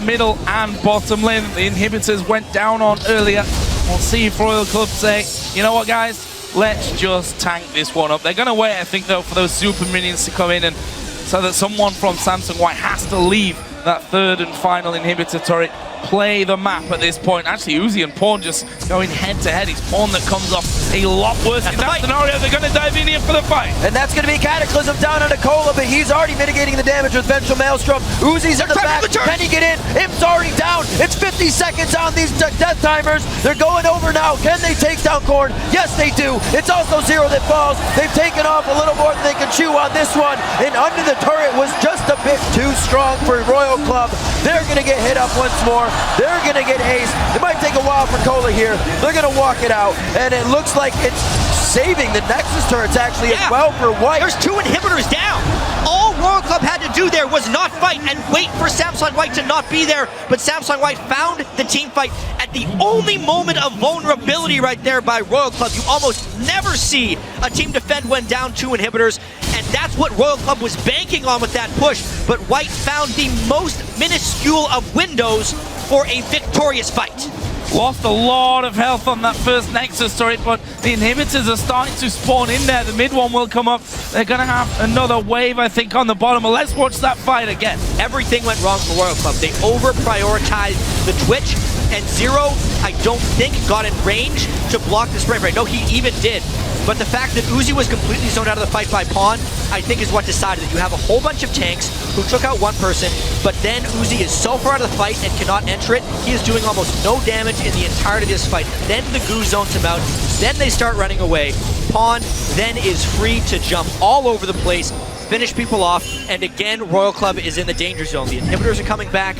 middle and bottom lane. The inhibitors went down on earlier. We'll see if Royal Club say, you know what, guys, let's just tank this one up. They're gonna wait, I think, though, for those super minions to come in, and so that someone from Samsung White has to leave that third and final inhibitor turret, play the map at this point. Actually, Uzi and Pawn just going head-to-head. It's Pawn that comes off a lot worse in that scenario. They're going to dive in here for the fight. And that's going to be Cataclysm down on Nicola, but he's already mitigating the damage with Vengeful Maelstrom. Uzi's in the back. Can he get in? Imp's already down. It's 50 seconds on these death timers. They're going over now. Can they take down Korn? Yes, they do. It's also Zero that falls. They've taken off a little more than they can chew on this one. And under the turret was just a bit too strong for Royal Club. They're going to get hit up once more. They're going to get aced. It might take a while for Kola here. They're going to walk it out. And it looks like it's saving the Nexus turrets actually as well for White. There's 2 inhibitors down. All Royal Club had to do there was not fight and wait for Samsung White to not be there. But Samsung White found the team fight at the only moment of vulnerability right there by Royal Club. You almost never see a team defend when down 2 inhibitors. And that's what Royal Club was banking on with that push. But White found the most minuscule of windows for a victorious fight. Lost a lot of health on that first Nexus turret, but the inhibitors are starting to spawn in there. The mid one will come up. They're going to have another wave, I think, on the bottom. But let's watch that fight again. Everything went wrong for Royal Club. They over-prioritized the Twitch, and Zero, I don't think, got in range to block the spray. No, he even did. But the fact that Uzi was completely zoned out of the fight by Pawn, I think is what decided that you have a whole bunch of tanks who took out one person, but then Uzi is so far out of the fight and cannot enter it, he is doing almost no damage in the entirety of this fight. Then the goo zones him out, then they start running away. Pawn then is free to jump all over the place, finish people off, and again, Royal Club is in the danger zone. The inhibitors are coming back.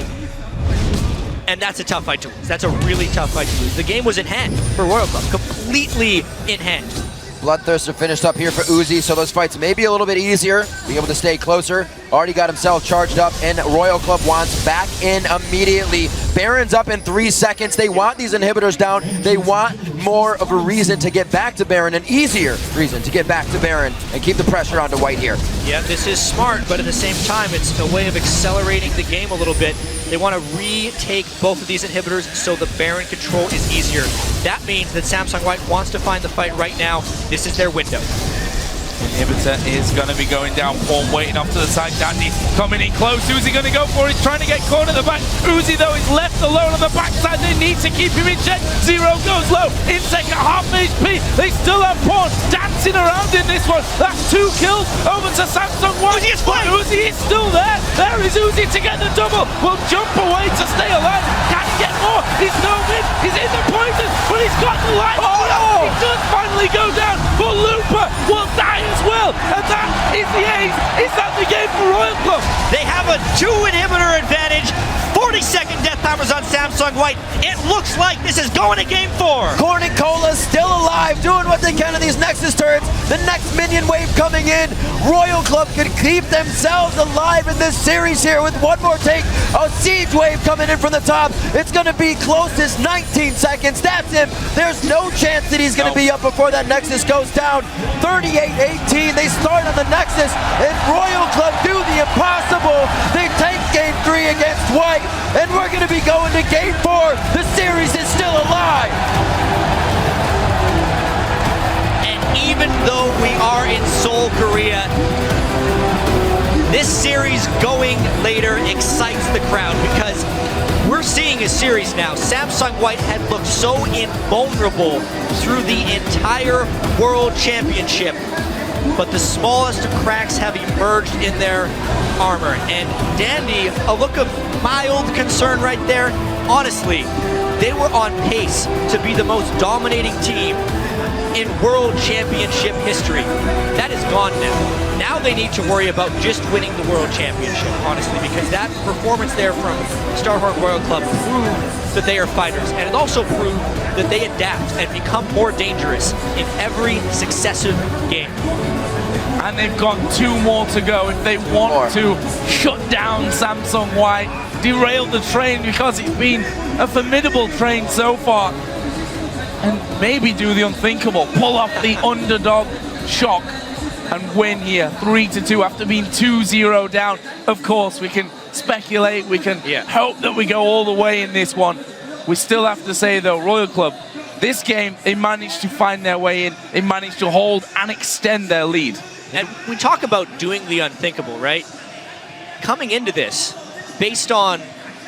And that's a tough fight to lose. That's a really tough fight to lose. The game was in hand for Royal Club, completely in hand. Bloodthirster finished up here for Uzi, so those fights may be a little bit easier, be able to stay closer. Already got himself charged up, and Royal Club wants back in immediately. Baron's up in 3 seconds. They want these inhibitors down. They want more of a reason to get back to Baron, an easier reason to get back to Baron and keep the pressure onto White here. Yeah, this is smart, but at the same time, it's a way of accelerating the game a little bit. They want to retake both of these inhibitors so the Baron control is easier. That means that Samsung White wants to find the fight right now. This is their window. Inhibitor is going to be going down. Paul waiting off to the side. Dandy coming in close. Who's he going to go for? He's trying to get caught at the back. Uzi, though, is left alone on the backside. They need to keep him in check. Zero goes low. Insec at half HP. They still have Paul dancing around in this one. That's 2 kills over to Samsung White. Uzi is still there. There is Uzi to get the double. Will jump away to stay alive. Can he get more? He's no mid. He's in the poison, but he's got the light. Oh, no! He does finally go down, but Looper will die as well. And that is the ace. Is that the game for Royal Club? They have a 2 inhibitor advantage. 40-second death timers on Samsung White. It looks like this is going to game 4. Corn and Cola still alive, doing what they can in these Nexus turrets. The next minion wave coming in. Royal Club can keep themselves alive in this series here with one more take. A siege wave coming in from the top. It's going to be closest 19 seconds. That's him. There's no chance that he's going to be up before that Nexus goes down. 38-18. They start on the Nexus, and Royal Club do the impossible. They take game 3 against White, and we're going to be going to game 4. The series is still alive. And even though we are in Seoul, Korea, this series going later excites the crowd because we're seeing a series now. Samsung White had looked so invulnerable through the entire World Championship, but the smallest of cracks have emerged in their armor. And Dandy, a look of mild concern right there. Honestly, they were on pace to be the most dominating team in World Championship history. That is gone now. Now they need to worry about just winning the World Championship, honestly, because that performance there from Starhorn Royal Club proved that they are fighters, and it also proved that they adapt and become more dangerous in every successive game. And they've got 2 more to go if they want to shut down Samsung White, derail the train, because it's been a formidable train so far, and maybe do the unthinkable, pull off the underdog shock and win here 3-2 after being 2-0 down. Of course, we can speculate, we can hope that we go all the way in this one. We still have to say, though, Royal Club, this game, they managed to find their way in. They managed to hold and extend their lead. And we talk about doing the unthinkable, right? Coming into this, based on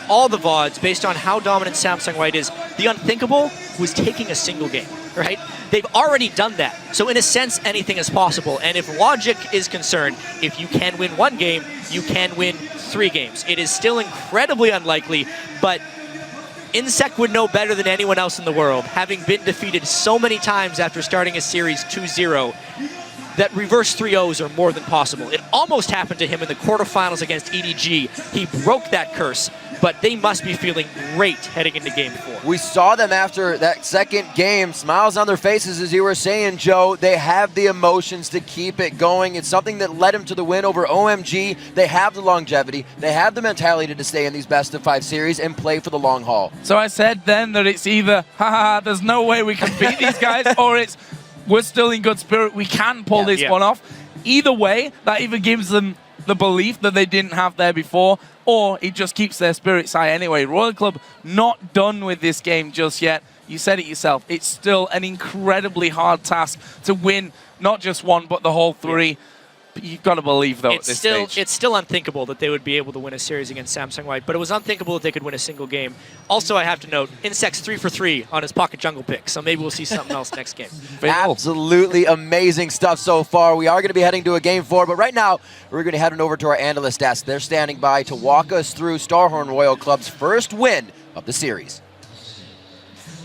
all the VODs, based on how dominant Samsung White is, the unthinkable was taking a single game, right? They've already done that. So in a sense, anything is possible. And if logic is concerned, if you can win 1 game, you can win 3 games. It is still incredibly unlikely, but Insec would know better than anyone else in the world, having been defeated so many times after starting a series 2-0, that reverse 3-0s are more than possible. It almost happened to him in the quarterfinals against EDG. He broke that curse, but they must be feeling great heading into game 4. We saw them after that second game, smiles on their faces, as you were saying, Joe. They have the emotions to keep it going. It's something that led them to the win over OMG. They have the longevity. They have the mentality to stay in these best-of-5 series and play for the long haul. So I said then that it's either, haha, there's no way we can beat these guys, or it's, we're still in good spirit, we can pull this one off. Either way, that either gives them the belief that they didn't have there before, or it just keeps their spirits high anyway. Royal Club not done with this game just yet. You said it yourself, it's still an incredibly hard task to win not just 1, but the whole 3. But you've got to believe, though, at this stage. It's still unthinkable that they would be able to win a series against Samsung White, but it was unthinkable that they could win a single game. Also, I have to note, Insect's 3 for 3 on his pocket jungle pick, so maybe we'll see something else next game. Absolutely amazing stuff so far. We are going to be heading to a game 4, but right now, we're going to head on over to our analyst desk. They're standing by to walk us through Starhorn Royal Club's first win of the series.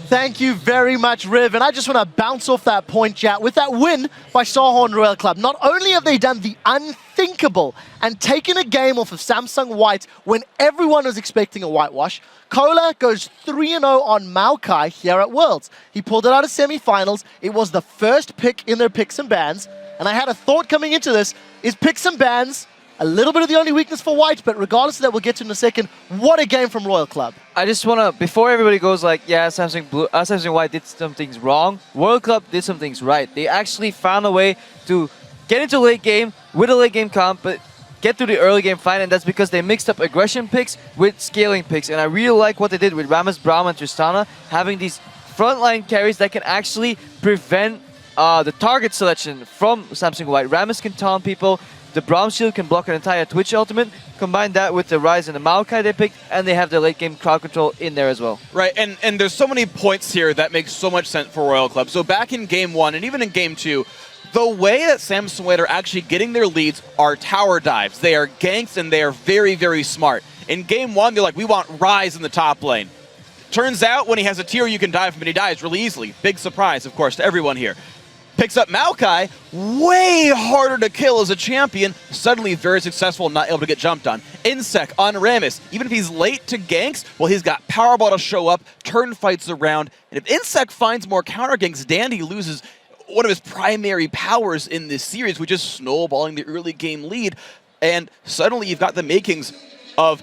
Thank you very much, Riv. And I just want to bounce off that point, chat. With that win by Starhorn Royal Club, not only have they done the unthinkable unthinkable and taking a game off of Samsung White when everyone was expecting a whitewash. Kola goes 3-0 on Maokai here at Worlds. He pulled it out of semifinals. It was the first pick in their picks and bans. And I had a thought coming into this, is picks and bans a little bit of the only weakness for White, but regardless of that, we'll get to in a second. What a game from Royal Club. I just want to, before everybody goes like, yeah, Samsung White did some things wrong, Royal Club did some things right. They actually found a way to get into late game with a late game comp, but get to the early game fight, and that's because they mixed up aggression picks with scaling picks. And I really like what they did with Rammus, Braum, and Tristana, having these frontline carries that can actually prevent the target selection from Samsung White. Rammus can taunt people, the Braum shield can block an entire Twitch ultimate. Combine that with the Rise and the Maokai they picked, and they have the late game crowd control in there as well. Right, and there's so many points here that make so much sense for Royal Club. So back in Game 1 and even in Game 2, the way that Samsung White are actually getting their leads are tower dives. They are ganks and they are very, very smart. In Game 1, they're like, we want Rise in the top lane. Turns out when he has a tier, you can dive him and he dies really easily. Big surprise, of course, to everyone here. Picks up Maokai, way harder to kill as a champion, suddenly very successful, not able to get jumped on. Insec on Rammus, even if he's late to ganks, well, he's got Powerball to show up, turn fights around, and if Insec finds more counter ganks, Dandy loses one of his primary powers in this series, which is snowballing the early game lead, and suddenly you've got the makings of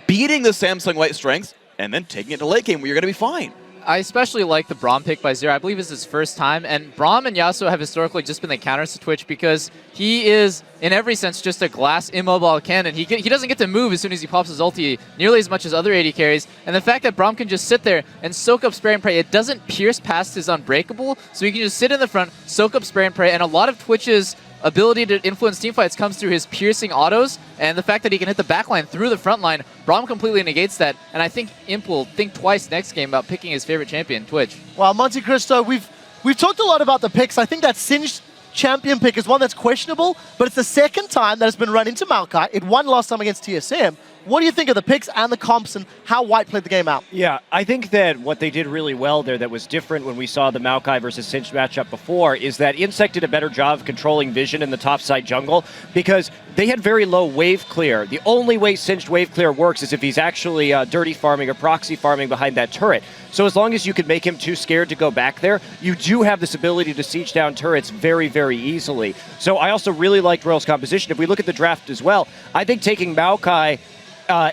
beating the Samsung White strengths and then taking it to late game where you're going to be fine. I especially like the Braum pick by Zero. I believe it's his first time, and Braum and Yasuo have historically just been the counters to Twitch because he is, in every sense, just a glass immobile cannon. He doesn't get to move as soon as he pops his ulti nearly as much as other AD carries, and the fact that Braum can just sit there and soak up spray and pray, it doesn't pierce past his unbreakable, so he can just sit in the front, soak up spray and pray, and a lot of Twitch's ability to influence teamfights comes through his piercing autos, and the fact that he can hit the backline through the front line. Braum completely negates that, and I think Imp will think twice next game about picking his favorite champion, Twitch. Well, Monte Cristo, we've talked a lot about the picks. I think that Singed champion pick is one that's questionable, but it's the second time that it's been run into Maokai. It won last time against TSM. What do you think of the picks and the comps and how White played the game out? Yeah, I think that what they did really well there that was different when we saw the Maokai versus Singed matchup before is that Insect did a better job of controlling vision in the topside jungle because they had very low wave clear. The only way Singed wave clear works is if he's actually dirty farming or proxy farming behind that turret. So as long as you can make him too scared to go back there, you do have this ability to siege down turrets very, very easily. So I also really liked Royal's composition. If we look at the draft as well, I think taking Maokai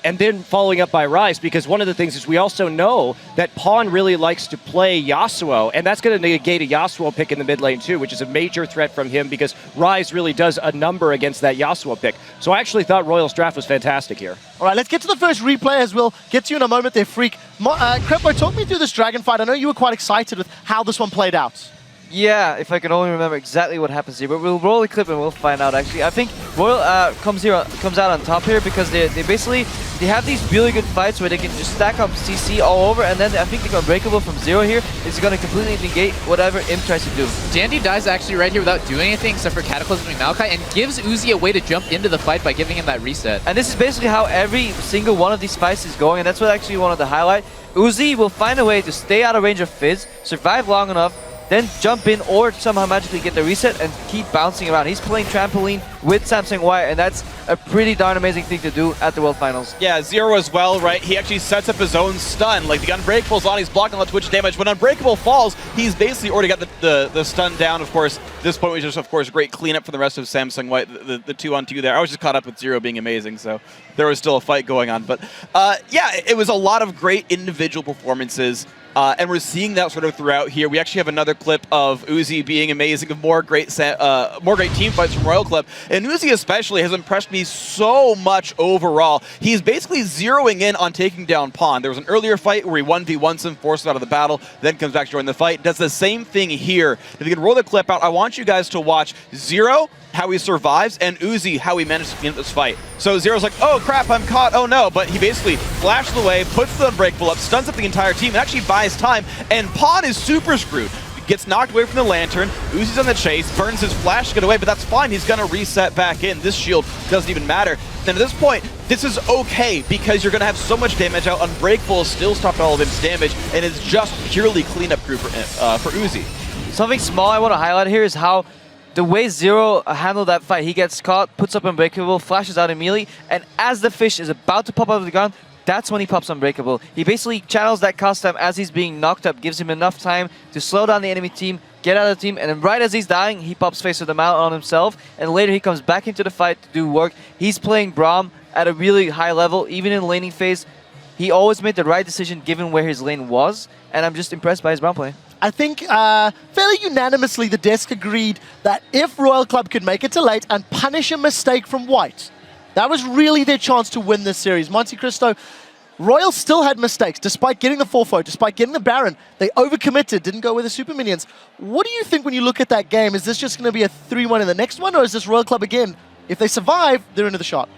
and then following up by Rise, because one of the things is we also know that Pawn really likes to play Yasuo, and that's going to negate a Yasuo pick in the mid lane too, which is a major threat from him because Rise really does a number against that Yasuo pick. So I actually thought Royal's draft was fantastic here. All right, let's get to the first replay as we'll get to you in a moment there, Freak. Crepo, talk me through this Dragon fight. I know you were quite excited with how this one played out. Yeah, if I can only remember exactly what happens here, but we'll roll the clip and we'll find out actually. I think Royal comes out on top here because they have these really good fights where they can just stack up CC all over, and then I think the Unbreakable from Zero here is going to completely negate whatever Imp tries to do. Dandy dies actually right here without doing anything except for Cataclysming Maokai and gives Uzi a way to jump into the fight by giving him that reset. And this is basically how every single one of these fights is going, and that's what I actually wanted to highlight. Uzi will find a way to stay out of range of Fizz, survive long enough, then jump in or somehow magically get the reset and keep bouncing around. He's playing trampoline with Samsung White, and that's a pretty darn amazing thing to do at the World Finals. Yeah, Zero as well, right? He actually sets up his own stun. Like, the Unbreakable's on, he's blocking all the Twitch damage. When Unbreakable falls, he's basically already got the stun down. Of course, this point was just, of course, great cleanup for the rest of Samsung White, the 2-on-2 there. I was just caught up with Zero being amazing, so there was still a fight going on. But, yeah, it was a lot of great individual performances. And we're seeing that sort of throughout here. We actually have another clip of Uzi being amazing, of more great team fights from Royal Club. And Uzi especially has impressed me so much overall. He's basically zeroing in on taking down Pawn. There was an earlier fight where he 1v1s him, forced him out of the battle, then comes back to join the fight. Does the same thing here. If you can roll the clip out, I want you guys to watch Zero, how he survives, and Uzi, how he managed to clean up this fight. So Zero's like, oh crap, I'm caught, oh no, but he basically flashes away, puts the Unbreakable up, stuns up the entire team, and actually buys time, and Pawn is super screwed. Gets knocked away from the Lantern, Uzi's on the chase, burns his flash to get away, but that's fine, he's gonna reset back in. This shield doesn't even matter. And at this point, this is okay, because you're gonna have so much damage out. Unbreakable still stopped all of his damage, and it's just purely cleanup crew for Uzi. Something small I want to highlight here is how the way Zero handled that fight, he gets caught, puts up Unbreakable, flashes out immediately, and as the fish is about to pop out of the ground, that's when he pops Unbreakable. He basically channels that cost time as he's being knocked up, gives him enough time to slow down the enemy team, get out of the team, and then right as he's dying, he pops Face of the Mount on himself, and later he comes back into the fight to do work. He's playing Braum at a really high level, even in the laning phase. He always made the right decision given where his lane was, and I'm just impressed by his Braum play. I think fairly unanimously the desk agreed that if Royal Club could make it to late and punish a mistake from White, that was really their chance to win this series. Monte Cristo, Royal still had mistakes, despite getting the 4-4, despite getting the Baron. They overcommitted, didn't go with the Super Minions. What do you think when you look at that game? Is this just going to be a 3-1 in the next one, or is this Royal Club again? If they survive, they're into the shot.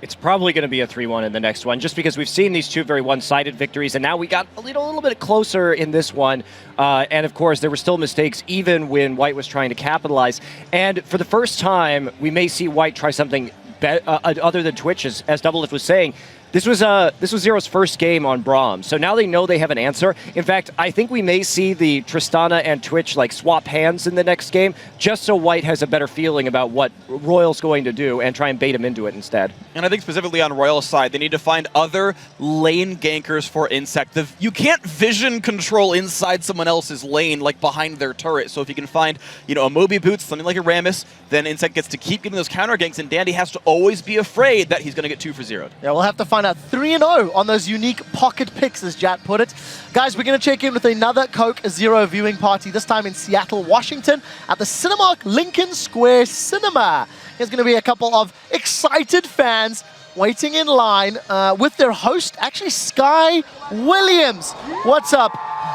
It's probably going to be a 3-1 in the next one, just because we've seen these two very one-sided victories, and now we got a little bit closer in this one. And of course, there were still mistakes even when White was trying to capitalize. And for the first time, we may see White try something other than Twitch, as Doublelift was saying. This was Zero's first game on Braum, so now they know they have an answer. In fact, I think we may see the Tristana and Twitch like swap hands in the next game, just so White has a better feeling about what Royal's going to do and try and bait him into it instead. And I think specifically on Royal's side, they need to find other lane gankers for Insect. You can't vision control inside someone else's lane, like behind their turret. So if you can find, a Moby Boots, something like a Rammus, then Insect gets to keep getting those counter ganks, and Dandy has to always be afraid that he's going to get 2 for 0'd. Yeah, we'll have to find out 3-0 on those unique pocket picks, as Jat put it. Guys, we're going to check in with another Coke Zero viewing party, this time in Seattle, Washington, at the Cinemark Lincoln Square Cinema. There's going to be a couple of excited fans waiting in line with their host, actually Sky Williams. What's up,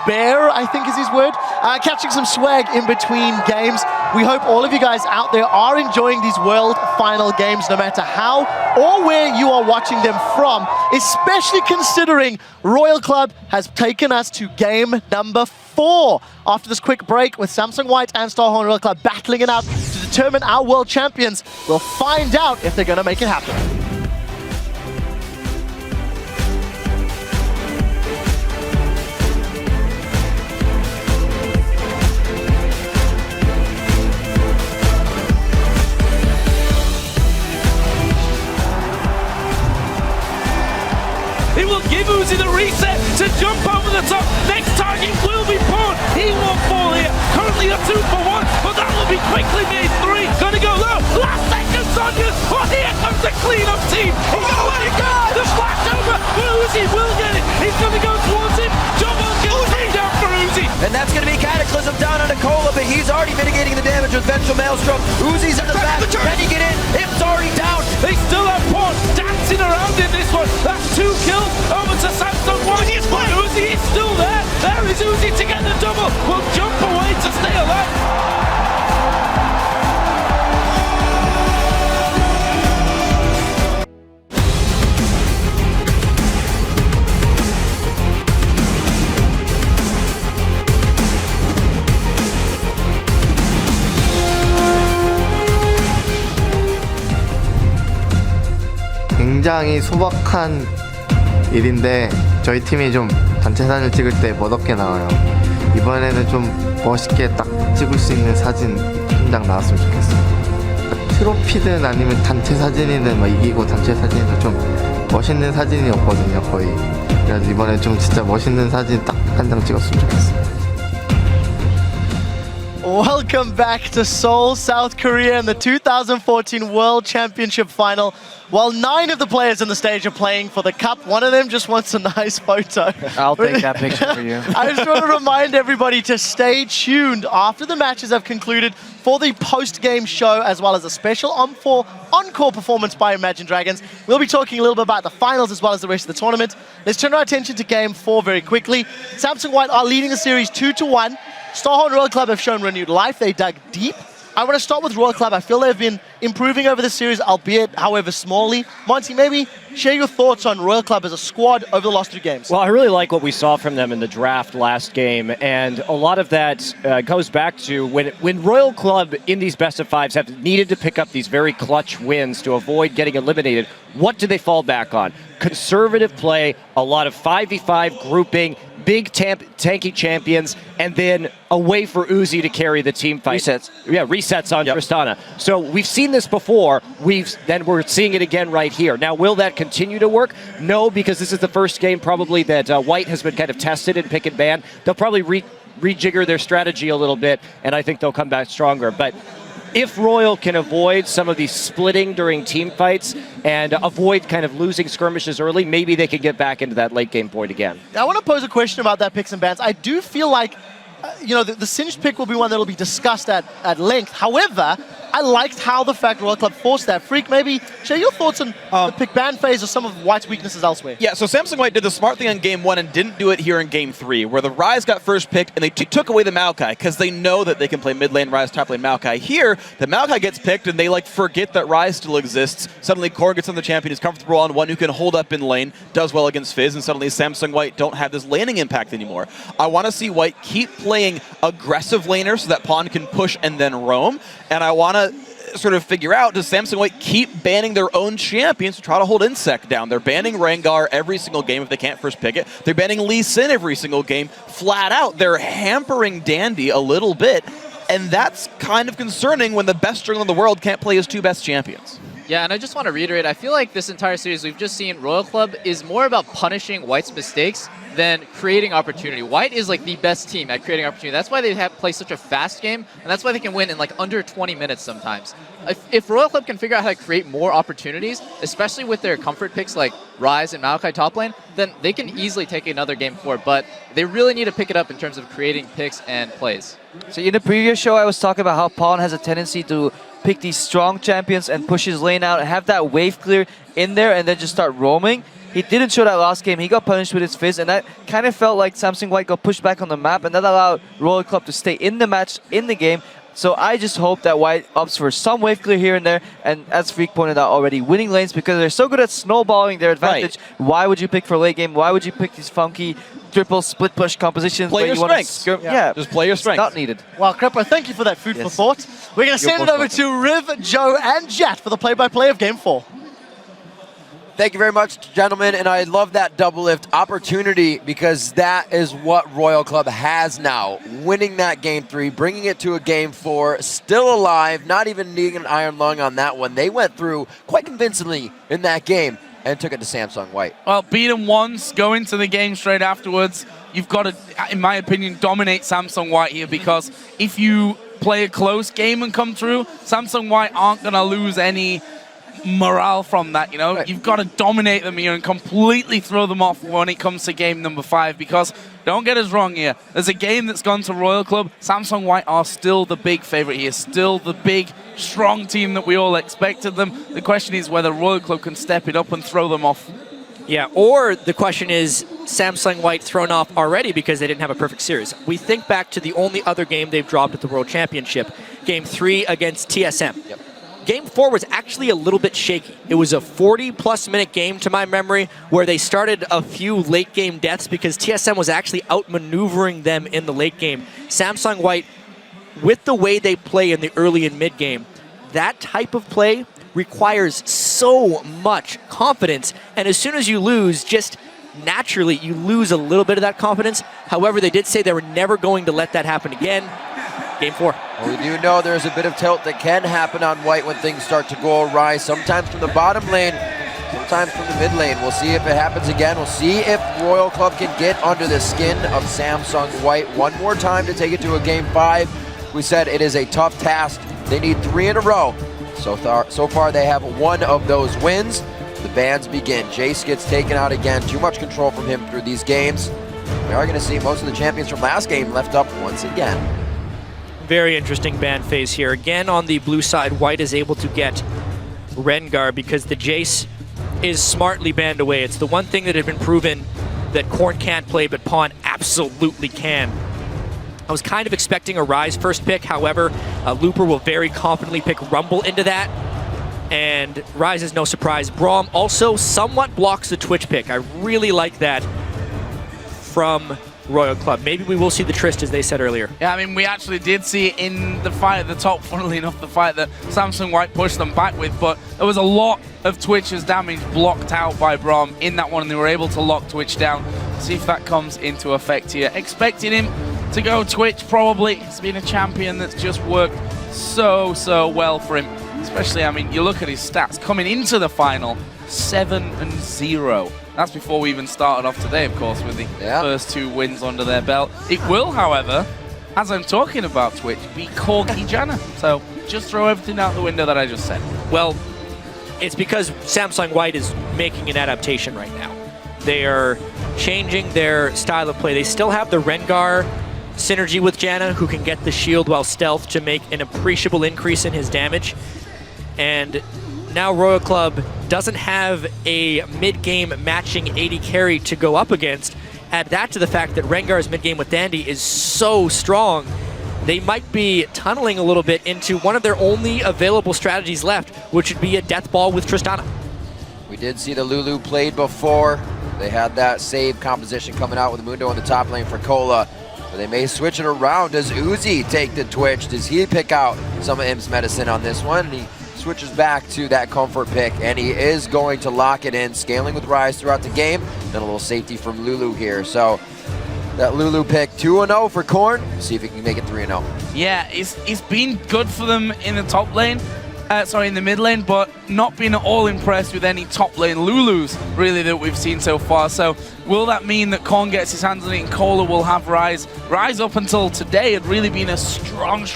Bear, I think is his word. Catching some swag in between games. We hope all of you guys out there are enjoying these World Final games, no matter how or where you are watching them from, especially considering Royal Club has taken us to game number 4. After this quick break with Samsung White and Starhorn Royal Club battling it out to determine our world champions, we'll find out if they're going to make it happen. It will give Uzi the reset to jump over the top. Next target will be Pawn. He won't fall here. Currently a 2 for 1, but that will be quickly made 3. Gonna go low. Last second, Sonya. Oh, here comes the cleanup team. Oh my God! The flash over, but Uzi will get it. He's gonna go towards him. Double kill down for Uzi. And that's going to be Cataclysm down on Nicola, but he's already mitigating the damage with Vengeful Maelstrom. Uzi's in the back. Can he get in? Imp's already down. They still have Pawn dancing around in this one. That's 2 kills over to Samsung White. Uzi is still there. There is Uzi to get the double. Will jump away to stay alive. 굉장히 소박한 일인데 저희 팀이 좀 단체 사진을 찍을 때 멋없게 나와요. 이번에는 좀 멋있게 딱 찍을 수 있는 사진 한 장 나왔으면 좋겠어요. 트로피든 아니면 단체 사진이든 막 이기고 단체 사진에서 좀 멋있는 사진이 없거든요, 거의. 그래서 이번에 좀 진짜 멋있는 사진 딱 한 장 찍었으면 좋겠어요. Welcome back to Seoul, South Korea in the 2014 World Championship Final. While 9 of the players on the stage are playing for the cup, one of them just wants a nice photo. I'll take that picture for you. I just want to remind everybody to stay tuned after the matches have concluded for the post-game show, as well as a special encore performance by Imagine Dragons. We'll be talking a little bit about the finals as well as the rest of the tournament. Let's turn our attention to Game 4 very quickly. Samsung White are leading the series 2-1. Starhorn Royal Club have shown renewed life. They dug deep. I want to start with Royal Club. I feel they've been improving over the series, albeit, however, smallly. Monty, maybe share your thoughts on Royal Club as a squad over the last 2 games. Well, I really like what we saw from them in the draft last game, and a lot of that goes back to when Royal Club in these best of 5s have needed to pick up these very clutch wins to avoid getting eliminated. What do they fall back on? Conservative play, a lot of 5v5 grouping, big tanky champions, and then a way for Uzi to carry the team fight. Resets. Yeah, resets on Tristana. So we've seen this before. We're seeing it again right here. Now, will that continue to work? No, because this is the first game probably that White has been kind of tested in pick and ban. They'll probably rejigger their strategy a little bit, and I think they'll come back stronger. But if Royal can avoid some of the splitting during team fights and avoid kind of losing skirmishes early, maybe they can get back into that late game point again. I want to pose a question about that picks and bans. I do feel like, the Singed pick will be one that will be discussed at length. However, I liked how the fact Royal Club forced that. Freak, maybe share your thoughts on the pick ban phase or some of White's weaknesses elsewhere. Yeah, so Samsung White did the smart thing in Game 1 and didn't do it here in Game 3, where the Ryze got first picked and they took away the Maokai because they know that they can play mid lane Ryze, top lane Maokai. Here, the Maokai gets picked and they forget that Ryze still exists. Suddenly Korn gets on the champion, is comfortable on one who can hold up in lane, does well against Fizz, and suddenly Samsung White don't have this laning impact anymore. I want to see White keep playing aggressive laner so that Pawn can push and then roam, and I want to sort of figure out, does Samsung White keep banning their own champions to try to hold Insect down? They're banning Rengar every single game if they can't first pick it. They're banning Lee Sin every single game. Flat out, they're hampering Dandy a little bit, and that's kind of concerning when the best jungler in the world can't play his two best champions. Yeah, and I just want to reiterate, I feel like this entire series we've just seen Royal Club is more about punishing White's mistakes than creating opportunity. White is like the best team at creating opportunity. That's why they play such a fast game, and that's why they can win in like under 20 minutes sometimes. If Royal Club can figure out how to create more opportunities, especially with their comfort picks like Ryze and Maokai top lane, then they can easily take another game forward, but they really need to pick it up in terms of creating picks and plays. So in the previous show, I was talking about how Pawn has a tendency to pick these strong champions and push his lane out and have that wave clear in there and then just start roaming. He didn't show that last game. He got punished with his Fizz, and that kind of felt like Samsung White got pushed back on the map, and that allowed Royal Club to stay in the match, in the game. So I just hope that White opts for some wave clear here and there, and as Freak pointed out already, winning lanes because they're so good at snowballing their advantage. Right. Why would you pick for late game? Why would you pick these funky triple split push compositions? Play your strengths. Yeah, just play your strengths. Not needed. Well, Crepper, thank you for that food for thought. We're going to send it over to Riv, Joe, and Jat for the play-by-play of Game 4. Thank you very much, gentlemen, and I love that double lift opportunity because that is what Royal Club has now. Winning that Game 3, bringing it to a Game 4, still alive, not even needing an iron lung on that one. They went through quite convincingly in that game and took it to Samsung White. Well, beat them once, go into the game straight afterwards. You've got to, in my opinion, dominate Samsung White here because if you play a close game and come through, Samsung White aren't going to lose any morale from that, Right. You've got to dominate them here and completely throw them off when it comes to game number 5 because, don't get us wrong here, there's a game that's gone to Royal Club. Samsung White are still the big favorite here, still the big, strong team that we all expected them. The question is whether Royal Club can step it up and throw them off. Yeah, or the question is Samsung White thrown off already because they didn't have a perfect series. We think back to the only other game they've dropped at the World Championship, Game 3 against TSM. Yep. Game 4 was actually a little bit shaky. It was a 40-plus minute game to my memory where they started a few late game deaths because TSM was actually outmaneuvering them in the late game. Samsung White, with the way they play in the early and mid game, that type of play requires so much confidence, and as soon as you lose, just naturally you lose a little bit of that confidence. However, they did say they were never going to let that happen again. Game 4. Well, we do know there's a bit of tilt that can happen on White when things start to go awry, sometimes from the bottom lane, sometimes from the mid lane. We'll see if it happens again. We'll see if Royal Club can get under the skin of Samsung White one more time to take it to a Game 5. We said it is a tough task. They need 3 in a row. So far they have 1 of those wins. The bans begin. Jace gets taken out again. Too much control from him through these games. We are going to see most of the champions from last game left up once again. Very interesting ban phase here. Again, on the blue side, White is able to get Rengar because the Jace is smartly banned away. It's the one thing that had been proven that Korn can't play, but Pawn absolutely can. I was kind of expecting a Ryze first pick. However, Looper will very confidently pick Rumble into that. And Ryze is no surprise. Braum also somewhat blocks the Twitch pick. I really like that from Royal Club. Maybe we will see the Trist, as they said earlier. Yeah, I mean, we actually did see it in the fight at the top, funnily enough, the fight that Samsung White pushed them back with, but there was a lot of Twitch's damage blocked out by Braum in that one, and they were able to lock Twitch down. See if that comes into effect here. Expecting him to go Twitch, probably. He's been a champion that's just worked so well for him. Especially, I mean, you look at his stats coming into the final, 7-0. That's before we even started off today, of course, with the first 2 wins under their belt. It will, however, as I'm talking about Twitch, be Corky Jana. So just throw everything out the window that I just said. Well, it's because Samsung White is making an adaptation right now. They are changing their style of play. They still have the Rengar synergy with Janna, who can get the shield while stealth to make an appreciable increase in his damage. And now Royal Club doesn't have a mid-game matching AD carry to go up against. Add that to the fact that Rengar's mid-game with Dandy is so strong, they might be tunneling a little bit into one of their only available strategies left, which would be a death ball with Tristana. We did see the Lulu played before. They had that save composition coming out with Mundo on the top lane for Cola. But they may switch it around. Does Uzi take the Twitch? Does he pick out some of Im's medicine on this one? And he switches back to that comfort pick, and he is going to lock it in, scaling with Rise throughout the game. Then a little safety from Lulu here. So that Lulu pick 2-0 for Korn. See if he can make it 3-0. Yeah, it's been good for them in the top lane. In the mid lane, but not been at all impressed with any top lane Lulus, really, that we've seen so far. So will that mean that Korn gets his hands on it and Cola will have Rise? Rise up until today had really been a strong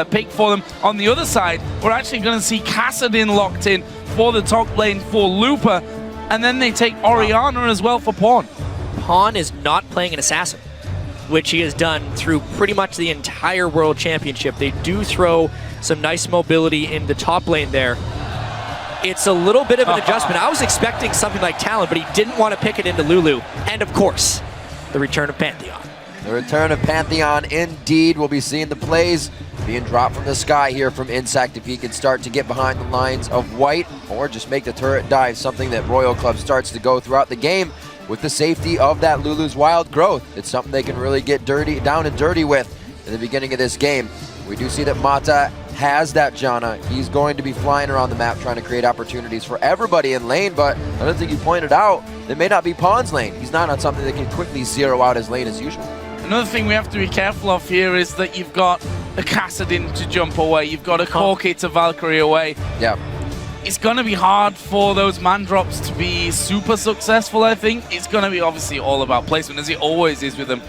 pick for them. On the other side, we're actually going to see Kassadin locked in for the top lane for Looper, and then they take Orianna as well for Pawn. Pawn is not playing an assassin, which he has done through pretty much the entire World Championship. They do throw some nice mobility in the top lane there. It's a little bit of an adjustment. I was expecting something like Talon, but he didn't want to pick it into Lulu. And of course, the return of Pantheon. The return of Pantheon, indeed. We'll be seeing the plays being dropped from the sky here from Insect if he can start to get behind the lines of White or just make the turret dive, something that Royal Club starts to go throughout the game with the safety of that Lulu's wild growth. It's something they can really get down and dirty with in the beginning of this game. We do see that Mata has that Janna. He's going to be flying around the map trying to create opportunities for everybody in lane, but another thing you pointed out, it may not be Pawn's lane. He's not on something that can quickly zero out his lane as usual. Another thing we have to be careful of here is that you've got a Kassadin to jump away, you've got a Corki to Valkyrie away. Yeah. It's going to be hard for those man drops to be super successful, I think. It's going to be obviously all about placement, as it always is with them.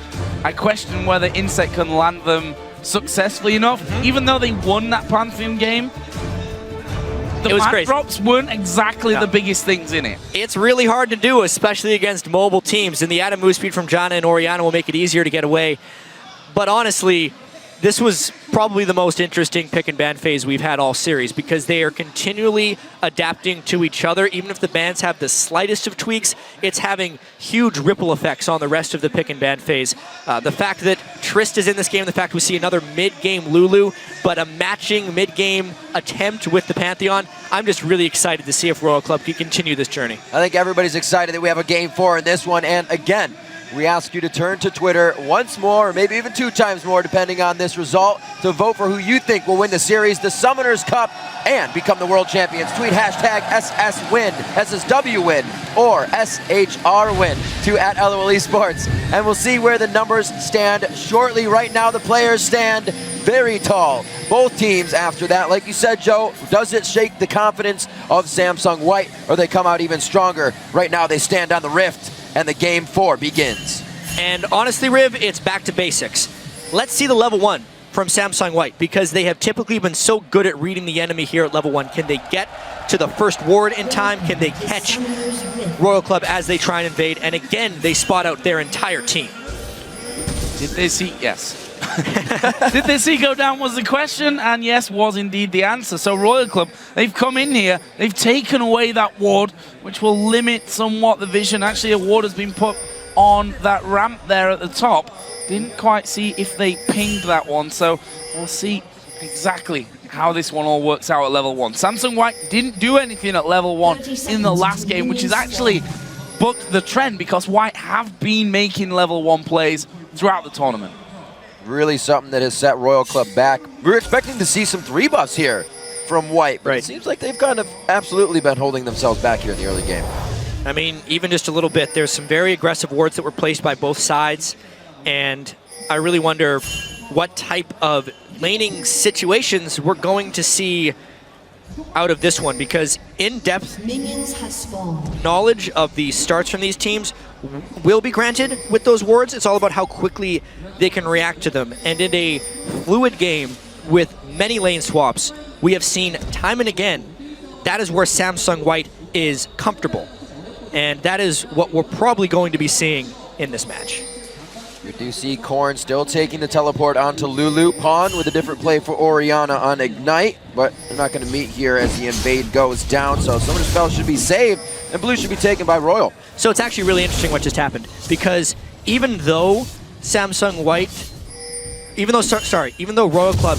I question whether Insect can land them successfully enough, even though they won that Pantheon game. The man drops weren't exactly the biggest things in it. It's really hard to do, especially against mobile teams, and the added move speed from Janna and Orianna will make it easier to get away. But honestly, this was probably the most interesting pick and ban phase we've had all series, because they are continually adapting to each other. Even if the bans have the slightest of tweaks, it's having huge ripple effects on the rest of the pick and ban phase. The fact that Trist is in this game, the fact we see another mid-game Lulu, but a matching mid-game attempt with the Pantheon, I'm just really excited to see if Royal Club can continue this journey. I think everybody's excited that we have a Game 4 in this one, and again, we ask you to turn to Twitter once more, or maybe even 2 times more, depending on this result, to vote for who you think will win the series, the Summoners Cup, and become the world champions. Tweet hashtag SSWin, SSW win, or SHR win to @LOL Esports. And we'll see where the numbers stand shortly. Right now, the players stand very tall. Both teams after that, like you said, Joe, does it shake the confidence of Samsung White, or they come out even stronger? Right now, they stand on the rift, and the Game 4 begins. And honestly, Riv, it's back to basics. Let's see the level 1 from Samsung White, because they have typically been so good at reading the enemy here at level 1. Can they get to the first ward in time? Can they catch Royal Club as they try and invade? And again, they spot out their entire team. Did they see? Yes. Did they see go down was the question, and yes was indeed the answer. So Royal Club, they've come in here, they've taken away that ward, which will limit somewhat the vision. Actually, a ward has been put on that ramp there at the top. Didn't quite see if they pinged that one, so we'll see exactly how this one all works out at level 1. Samsung White didn't do anything at level 1 in the last game, which is actually bucked the trend, because White have been making level 1 plays throughout the tournament. Really something that has set Royal Club back. We were expecting to see some 3 buffs here from White, but it seems like they've kind of absolutely been holding themselves back here in the early game. I mean, even just a little bit, there's some very aggressive wards that were placed by both sides, and I really wonder what type of laning situations we're going to see out of this one, because in-depth knowledge of the starts from these teams will be granted with those wards. It's all about how quickly they can react to them. And in a fluid game with many lane swaps, we have seen time and again, that is where Samsung White is comfortable. And that is what we're probably going to be seeing in this match. We do see Korn still taking the teleport onto Lulu. Pawn with a different play for Orianna on Ignite, but they're not going to meet here as the invade goes down, so Summoner's Spell should be saved, and blue should be taken by Royal. So it's actually really interesting what just happened, because even though Samsung White, even though Royal Club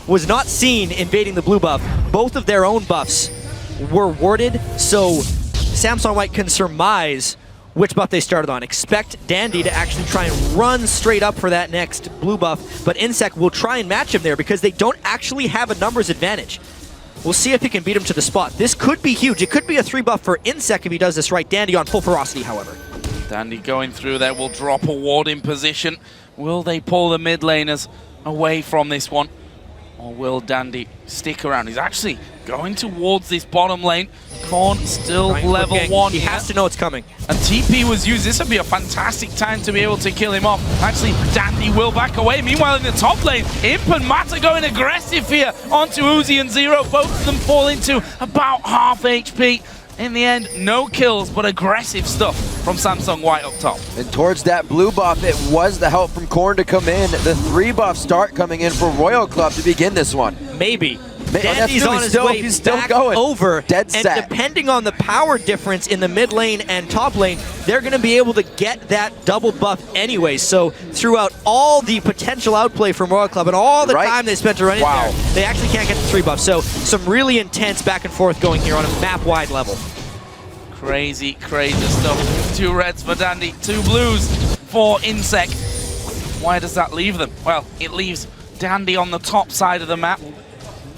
was not seen invading the blue buff, both of their own buffs were warded, so Samsung White can surmise which buff they started on. Expect Dandy to actually try and run straight up for that next blue buff, but Insec will try and match him there because they don't actually have a numbers advantage. We'll see if he can beat him to the spot. This could be huge. It could be a 3 buff for Insec if he does this right. Dandy on full ferocity, however. Dandy going through there will drop a ward in position. Will they pull the mid laners away from this one? Or will Dandy stick around? He's actually going towards this bottom lane. Korn still level 1. He has to know it's coming. And TP was used. This would be a fantastic time to be able to kill him off. Actually, Dandy will back away. Meanwhile, in the top lane, Imp and Mata going aggressive here onto Uzi and Zero. Both of them fall into about half HP. In the end, no kills, but aggressive stuff from Samsung White up top. And towards that blue buff, it was the help from Korn to come in. The 3 buff start coming in for Royal Club to begin this one. Maybe. Dandy's on his way back over, and depending on the power difference in the mid lane and top lane, they're going to be able to get that double buff anyway. So throughout all the potential outplay from Royal Club and all the time they spent to run in there, they actually can't get the 3 buff. So some really intense back and forth going here on a map-wide level. Crazy, crazy stuff. 2 reds for Dandy, 2 blues for Insec. Why does that leave them? Well, it leaves Dandy on the top side of the map.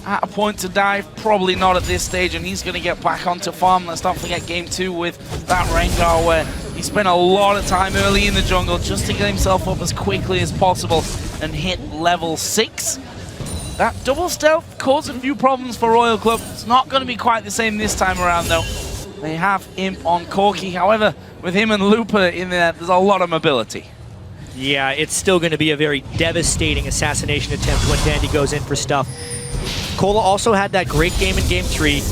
At a point to dive, probably not at this stage, and he's going to get back onto farm. Let's not forget game 2 with that Rengar, where he spent a lot of time early in the jungle just to get himself up as quickly as possible and hit level 6. That double stealth caused a few problems for Royal Club. It's not going to be quite the same this time around, though. They have Imp on Corki. However, with him and Looper in there, there's a lot of mobility. Yeah, it's still going to be a very devastating assassination attempt when Dandy goes in for stuff. Cola also had that great game in game 3.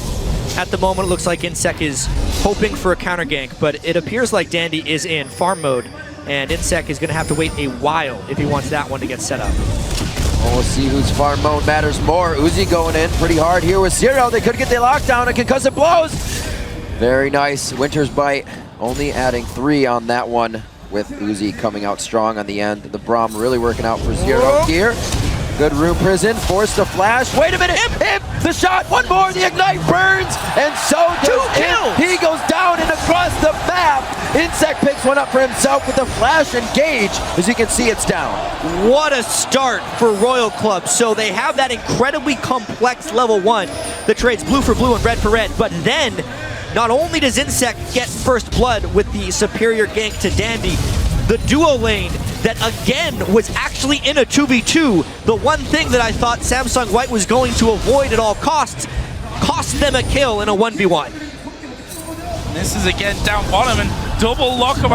At the moment, it looks like Insec is hoping for a counter gank, but it appears like Dandy is in farm mode, and Insec is going to have to wait a while if he wants that one to get set up. Well, we'll see whose farm mode matters more. Uzi going in pretty hard here with Zero. They could get the lockdown and concussive blows. Very nice. Winter's Bite only adding 3 on that one, with Uzi coming out strong on the end. The Braum really working out for Zero here. Good Room Prison, forced to flash. Wait a minute, Imp, the shot, one more, the Ignite burns, and so does Imp. He goes down and across the map. Insec picks one up for himself with a flash engage. As you can see, it's down. What a start for Royal Club. So they have that incredibly complex level 1 that trades blue for blue and red for red, but then not only does Insec get first blood with the superior gank to Dandy, the duo lane that again was actually in a 2v2, the one thing that I thought Samsung White was going to avoid at all costs, cost them a kill in a 1v1. This is again down bottom and double lock of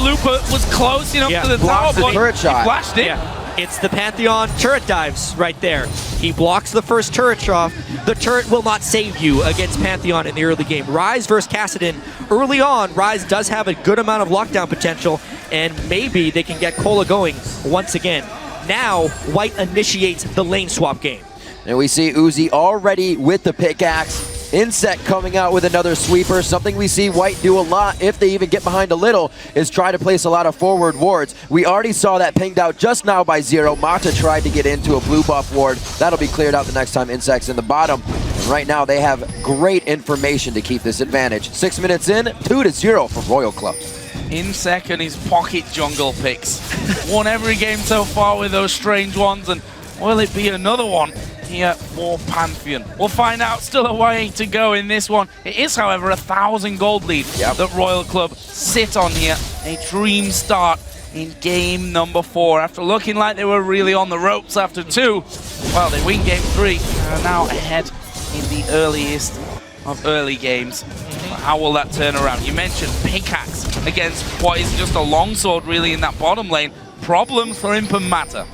Looper was close enough to the tower, but he flashed it. It's the Pantheon turret dives right there. He blocks the first turret shot. The turret will not save you against Pantheon in the early game. Ryze versus Kassadin. Early on, Ryze does have a good amount of lockdown potential, and maybe they can get Cola going once again. Now, White initiates the lane swap game. And we see Uzi already with the pickaxe. Insec coming out with another sweeper. Something we see White do a lot, if they even get behind a little, is try to place a lot of forward wards. We already saw that pinged out just now by Zero. Mata tried to get into a blue buff ward. That'll be cleared out the next time Insec's in the bottom. And right now they have great information to keep this advantage. 6 minutes in, 2-0 for Royal Club. Insec and his pocket jungle picks. Won every game so far with those strange ones, and will it be another one here for Pantheon? We'll find out. Still a way to go in this one. It is, however, a 1,000 gold lead that Royal Club sit on here. A dream start in game number 4. After looking like they were really on the ropes after 2, well, they win game 3 and are now ahead in the earliest of early games. How will that turn around? You mentioned pickaxe against what is just a longsword really in that bottom lane. Problems for Imp and Mata.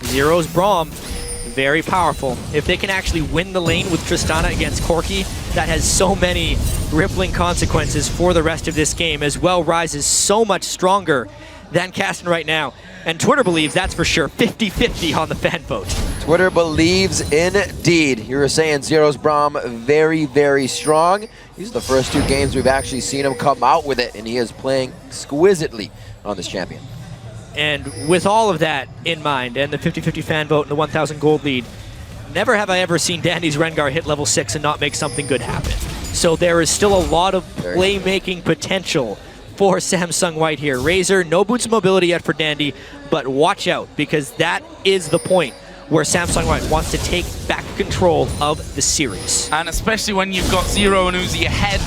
Zero's Braum, very powerful. If they can actually win the lane with Tristana against Corki, that has so many rippling consequences for the rest of this game, as well rises so much stronger than Kasten right now. And Twitter believes that's for sure 50-50 on the fan vote. Twitter believes indeed. You were saying Zero's Braum very, very strong. These are the first 2 games we've actually seen him come out with it, and he is playing exquisitely on this champion. And with all of that in mind, and the 50-50 fan vote and the 1,000 gold lead, never have I ever seen Dandy's Rengar hit level 6 and not make something good happen. So there is still a lot of playmaking potential for Samsung White here. Razor, no boots of mobility yet for Dandy, but watch out, because that is the point where Samsung White wants to take back control of the series. And especially when you've got Zero and Uzi ahead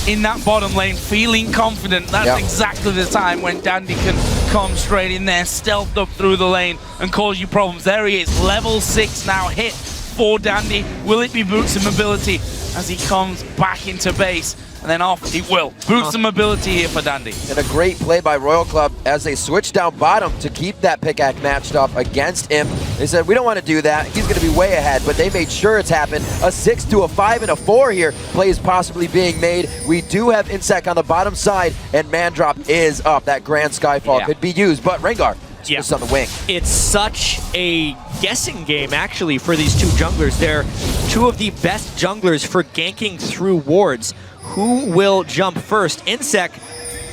in that bottom lane, feeling confident, that's exactly the time when Dandy can come straight in there, stealth up through the lane and cause you problems. There he is, level 6 now hit for Dandy. Will it be boots of mobility as he comes back into base? And then off he will. Boost some mobility here for Dandy. And a great play by Royal Club as they switch down bottom to keep that pickaxe matched up against him. They said, we don't want to do that. He's going to be way ahead, but they made sure it's happened. A 6 to a 5 and a 4 here. Plays possibly being made. We do have Insect on the bottom side, and Mandrop is up. That Grand Skyfall could be used, but Rengar just on the wing. It's such a guessing game, actually, for these 2 junglers. They're 2 of the best junglers for ganking through wards. Who will jump first? Insect,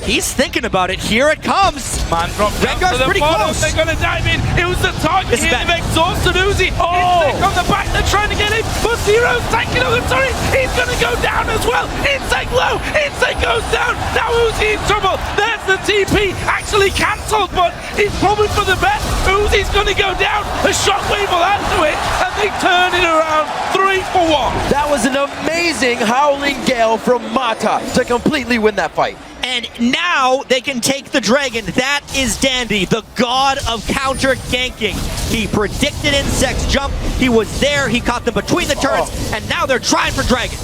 he's thinking about it. Here it comes. Mandrop Rengar's pretty bottom. close. They're going to dive in. It was the target here. They've exhausted Uzi. Insect on the back. They're trying to get him. But Zero's tanking on the turret. He's going to go down as well. Insect low. Insect goes down. Now Uzi in trouble. There's the TP. Actually cancelled, but it's probably for the best. Uzi's going to go down. A shockwave will add to it. And they turn it around 3 for 1. That was an amazing Howling Gale from Mata to completely win that fight. And now they can take the dragon. That is Dandy, the god of counter ganking. He predicted Insect's jump. He was there. He caught them between the turrets. And now they're trying for dragon.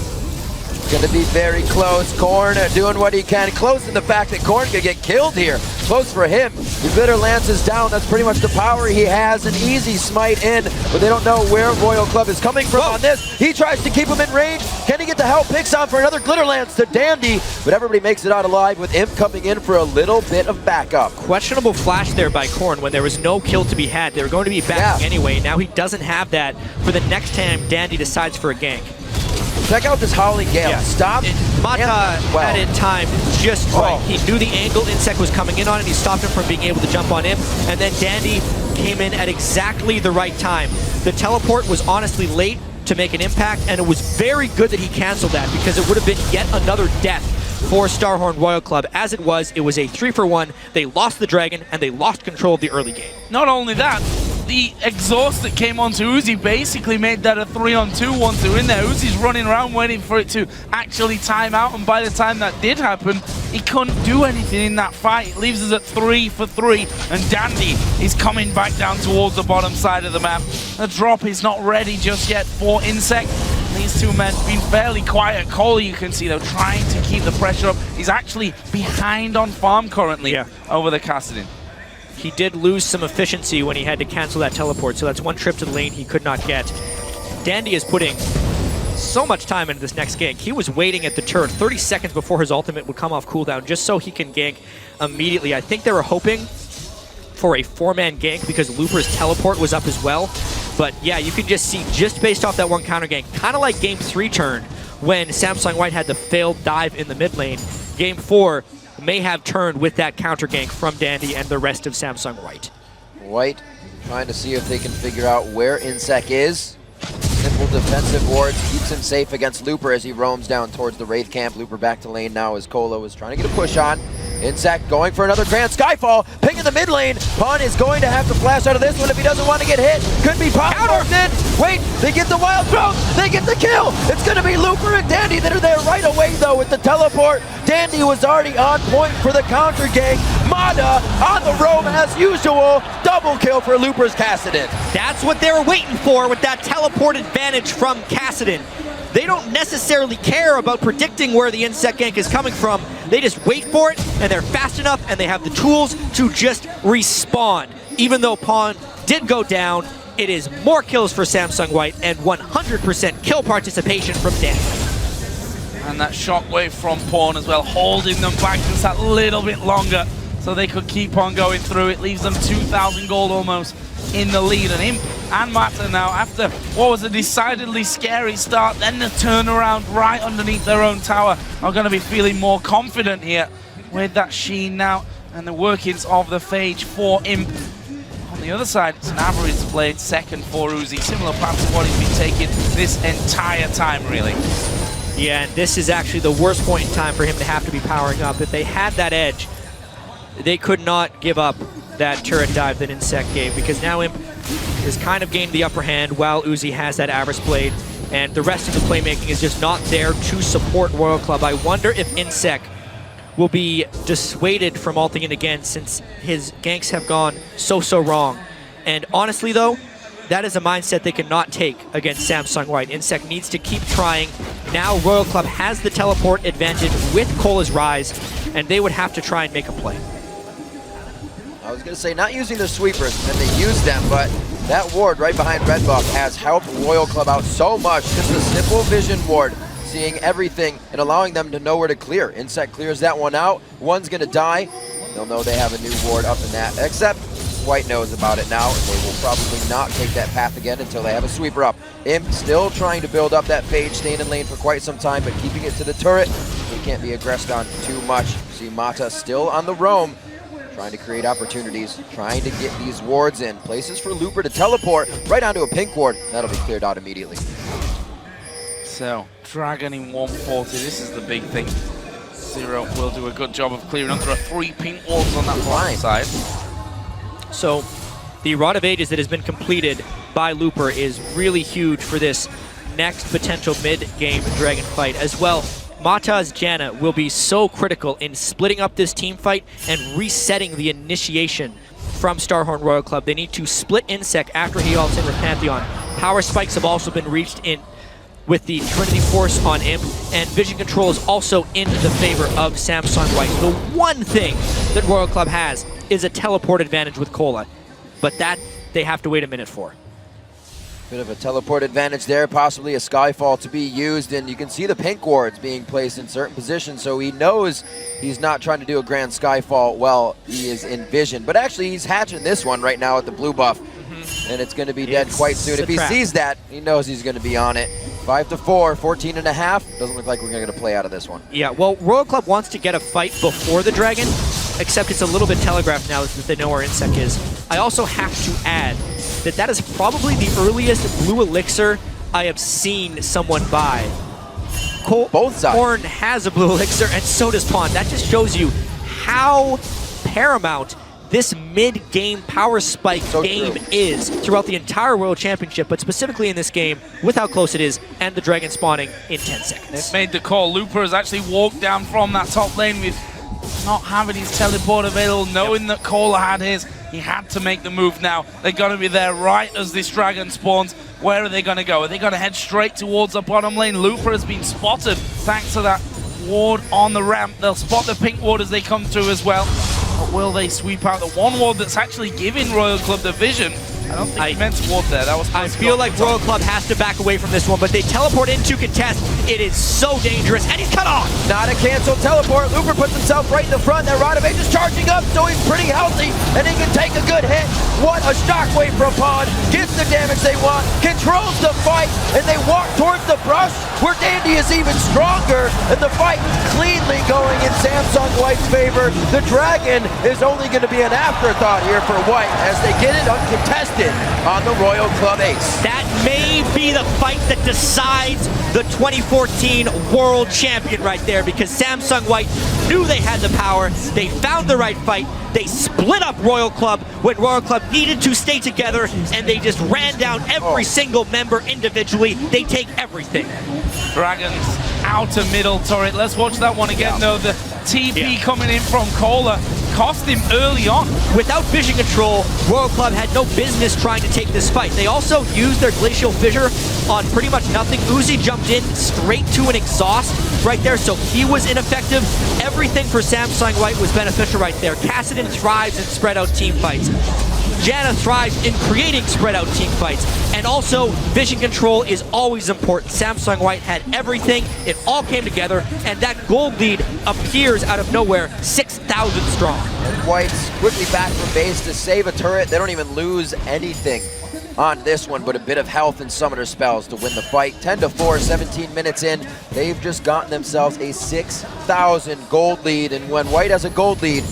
Gonna be very close. Korn doing what he can. Close in the fact that Korn could get killed here. Close for him. The Bitter Lance is down. That's pretty much the power he has. An easy smite in, but they don't know where Royal Club is coming from on this. He tries to keep him in range. Can he get the help? Picks on for another Glitter Lance to Dandy, but everybody makes it out alive with Imp coming in for a little bit of backup. Questionable flash there by Korn when there was no kill to be had. They were going to be backing anyway. Now he doesn't have that for the next time Dandy decides for a gank. Check out this Howling Gale. Stop. Mata had it timed just right. He knew the angle Insect was coming in on, and he stopped him from being able to jump on him. And then Dandy came in at exactly the right time. The teleport was honestly late to make an impact, and it was very good that he canceled that, because it would have been yet another death for Starhorn Royal Club. As it was a 3 for 1. They lost the dragon, and they lost control of the early game. Not only that, the exhaust that came onto Uzi basically made that a 3-on-2 once they're in there. Uzi's running around waiting for it to actually time out, and by the time that did happen, he couldn't do anything in that fight. It leaves us at 3 for 3, and Dandy is coming back down towards the bottom side of the map. The drop is not ready just yet for Insect. These 2 men being fairly quiet. Cole, you can see, though, trying to keep the pressure up. He's actually behind on farm currently over the Kassadin. He did lose some efficiency when he had to cancel that teleport, so that's 1 trip to the lane he could not get. Dandy is putting so much time into this next gank. He was waiting at the turret 30 seconds before his ultimate would come off cooldown just so he can gank immediately. I think they were hoping for a 4-man gank because Looper's teleport was up as well. But yeah, you can just see, just based off that 1 counter gank, kind of like Game 3 turn when Samsung White had the failed dive in the mid lane. Game 4 may have turned with that counter gank from Dandy and the rest of Samsung White. White trying to see if they can figure out where Insect is. Simple defensive wards keeps him safe against Looper as he roams down towards the Wraith camp. Looper back to lane now as Kolo is trying to get a push on. Insect going for another grand skyfall. Ping in the mid lane. Pawn is going to have to flash out of this one if he doesn't want to get hit. Could be popped in. Wait, they get the wild throw. They get the kill. It's going to be Looper and Dandy that are there right away though with the teleport. Dandy was already on point for the counter gang. Mata on the roam as usual. Double kill for Looper's Kassadin. That's what they were waiting for with that teleport advantage from Kassadin. They don't necessarily care about predicting where the insect gank is coming from. They just wait for it, and they're fast enough, and they have the tools to just respawn. Even though Pawn did go down, it is more kills for Samsung White and 100% kill participation from Dan. And that shockwave from Pawn as well, holding them back just that little bit longer so they could keep on going through. It leaves them 2,000 gold almost in the lead. And Imp and Mata now, after what was a decidedly scary start, then the turnaround right underneath their own tower, are going to be feeling more confident here with that Sheen now and the workings of the Phage for Imp. On the other side, it's an average played second for Uzi, similar path to what he's been taking this entire time, really. Yeah, and this is actually the worst point in time for him to have to be powering up. If they had that edge, they could not give up that turret dive that Insect gave, because now Imp has kind of gained the upper hand while Uzi has that Avarice Blade, and the rest of the playmaking is just not there to support Royal Club. I wonder if Insect will be dissuaded from ulting in again, since his ganks have gone so wrong. And honestly though, that is a mindset they cannot take against Samsung White. Insect needs to keep trying. Now Royal Club has the teleport advantage with Cola's Rise, and they would have to try and make a play. I was going to say, not using their sweepers, and they use them, but that ward right behind Red Buff has helped Royal Club out so much. Just a simple vision ward, seeing everything and allowing them to know where to clear. Insect clears that one out. One's going to die. They'll know they have a new ward up in that, except White knows about it now, and they will probably not take that path again until they have a sweeper up. Imp still trying to build up that Phage, staying in lane for quite some time, but keeping it to the turret. He can't be aggressed on too much. See Mata still on the roam, trying to create opportunities, trying to get these wards in. Places for Looper to teleport right onto a pink ward. That'll be cleared out immediately. So, Dragon in 140, this is the big thing. Zero will do a good job of clearing up. There are 3 pink wards on that blind side. So, the Rod of Ages that has been completed by Looper is really huge for this next potential mid-game Dragon fight. As well, Mata's Janna will be so critical in splitting up this team fight and resetting the initiation from Starhorn Royal Club. They need to split Insect after he ults in with Pantheon. Power spikes have also been reached in with the Trinity Force on Imp, and vision control is also in the favor of Samsung White. The one thing that Royal Club has is a teleport advantage with Cola, but that they have to wait a minute for. Bit of a teleport advantage there, possibly a Skyfall to be used, and you can see the pink wards being placed in certain positions, so he knows he's not trying to do a grand Skyfall while he is in vision. But actually, he's hatching this one right now at the blue buff, and it's going to be dead quite soon. If he sees that, he knows he's going to be on it. 5-4, 14.5. Doesn't look like we're going to play out of this one. Yeah, well, Royal Club wants to get a fight before the Dragon, except it's a little bit telegraphed now that they know where Insect is. I also have to add that that is probably the earliest blue elixir I have seen someone buy. Both sides. Korn has a blue elixir, and so does Pawn. That just shows you how paramount this mid-game power spike game is throughout the entire World Championship, but specifically in this game with how close it is and the Dragon spawning in 10 seconds. They've made the call. Looper has actually walked down from that top lane with not having his teleport available, knowing that Cola had his. He had to make the move now. They're going to be there right as this Dragon spawns. Where are they going to go? Are they going to head straight towards the bottom lane? Looper has been spotted thanks to that ward on the ramp. They'll spot the pink ward as they come through as well. But will they sweep out the one ward that's actually giving Royal Club the vision? I don't think he meant to ward there. That was I feel like Royal Club has to back away from this one, but they teleport into contest. It is so dangerous, and he's cut off. Not a canceled teleport. Looper puts himself right in the front. That Rod of Age is charging up, so he's pretty healthy, and he can take a good hit. What a shockwave from Pawn. Gets the damage they want, controls the fight, and they walk towards the brush, where Dandy is even stronger, and the fight cleanly going in Samsung White's favor. The Dragon is only going to be an afterthought here for White as they get it uncontested. invested on the Royal Club ace. That may be the fight that decides the 2014 world champion right there, because Samsung White knew they had the power. They found the right fight. They split up Royal Club when Royal Club needed to stay together, and they just ran down every single member individually. They take everything. Dragon's outer middle turret. Let's watch that one again, though. The TP coming in from Kohler cost him early on. Without vision control, Royal Club had no business trying to take this fight. They also used their Glacial Fissure on pretty much nothing. Uzi jumped in straight to an exhaust right there, so he was ineffective. Everything for Samsung White was beneficial right there. Kassadin thrives in spread-out team fights. Janna thrives in creating spread-out team fights. And also, vision control is always important. Samsung White had everything. It all came together, and that gold lead appears out of nowhere, 6,000 strong. White's quickly back from base to save a turret. They don't even lose anything on this one, but a bit of health and summoner spells to win the fight. 10-4, 17 minutes in. They've just gotten themselves a 6,000 gold lead, and when White has a gold lead,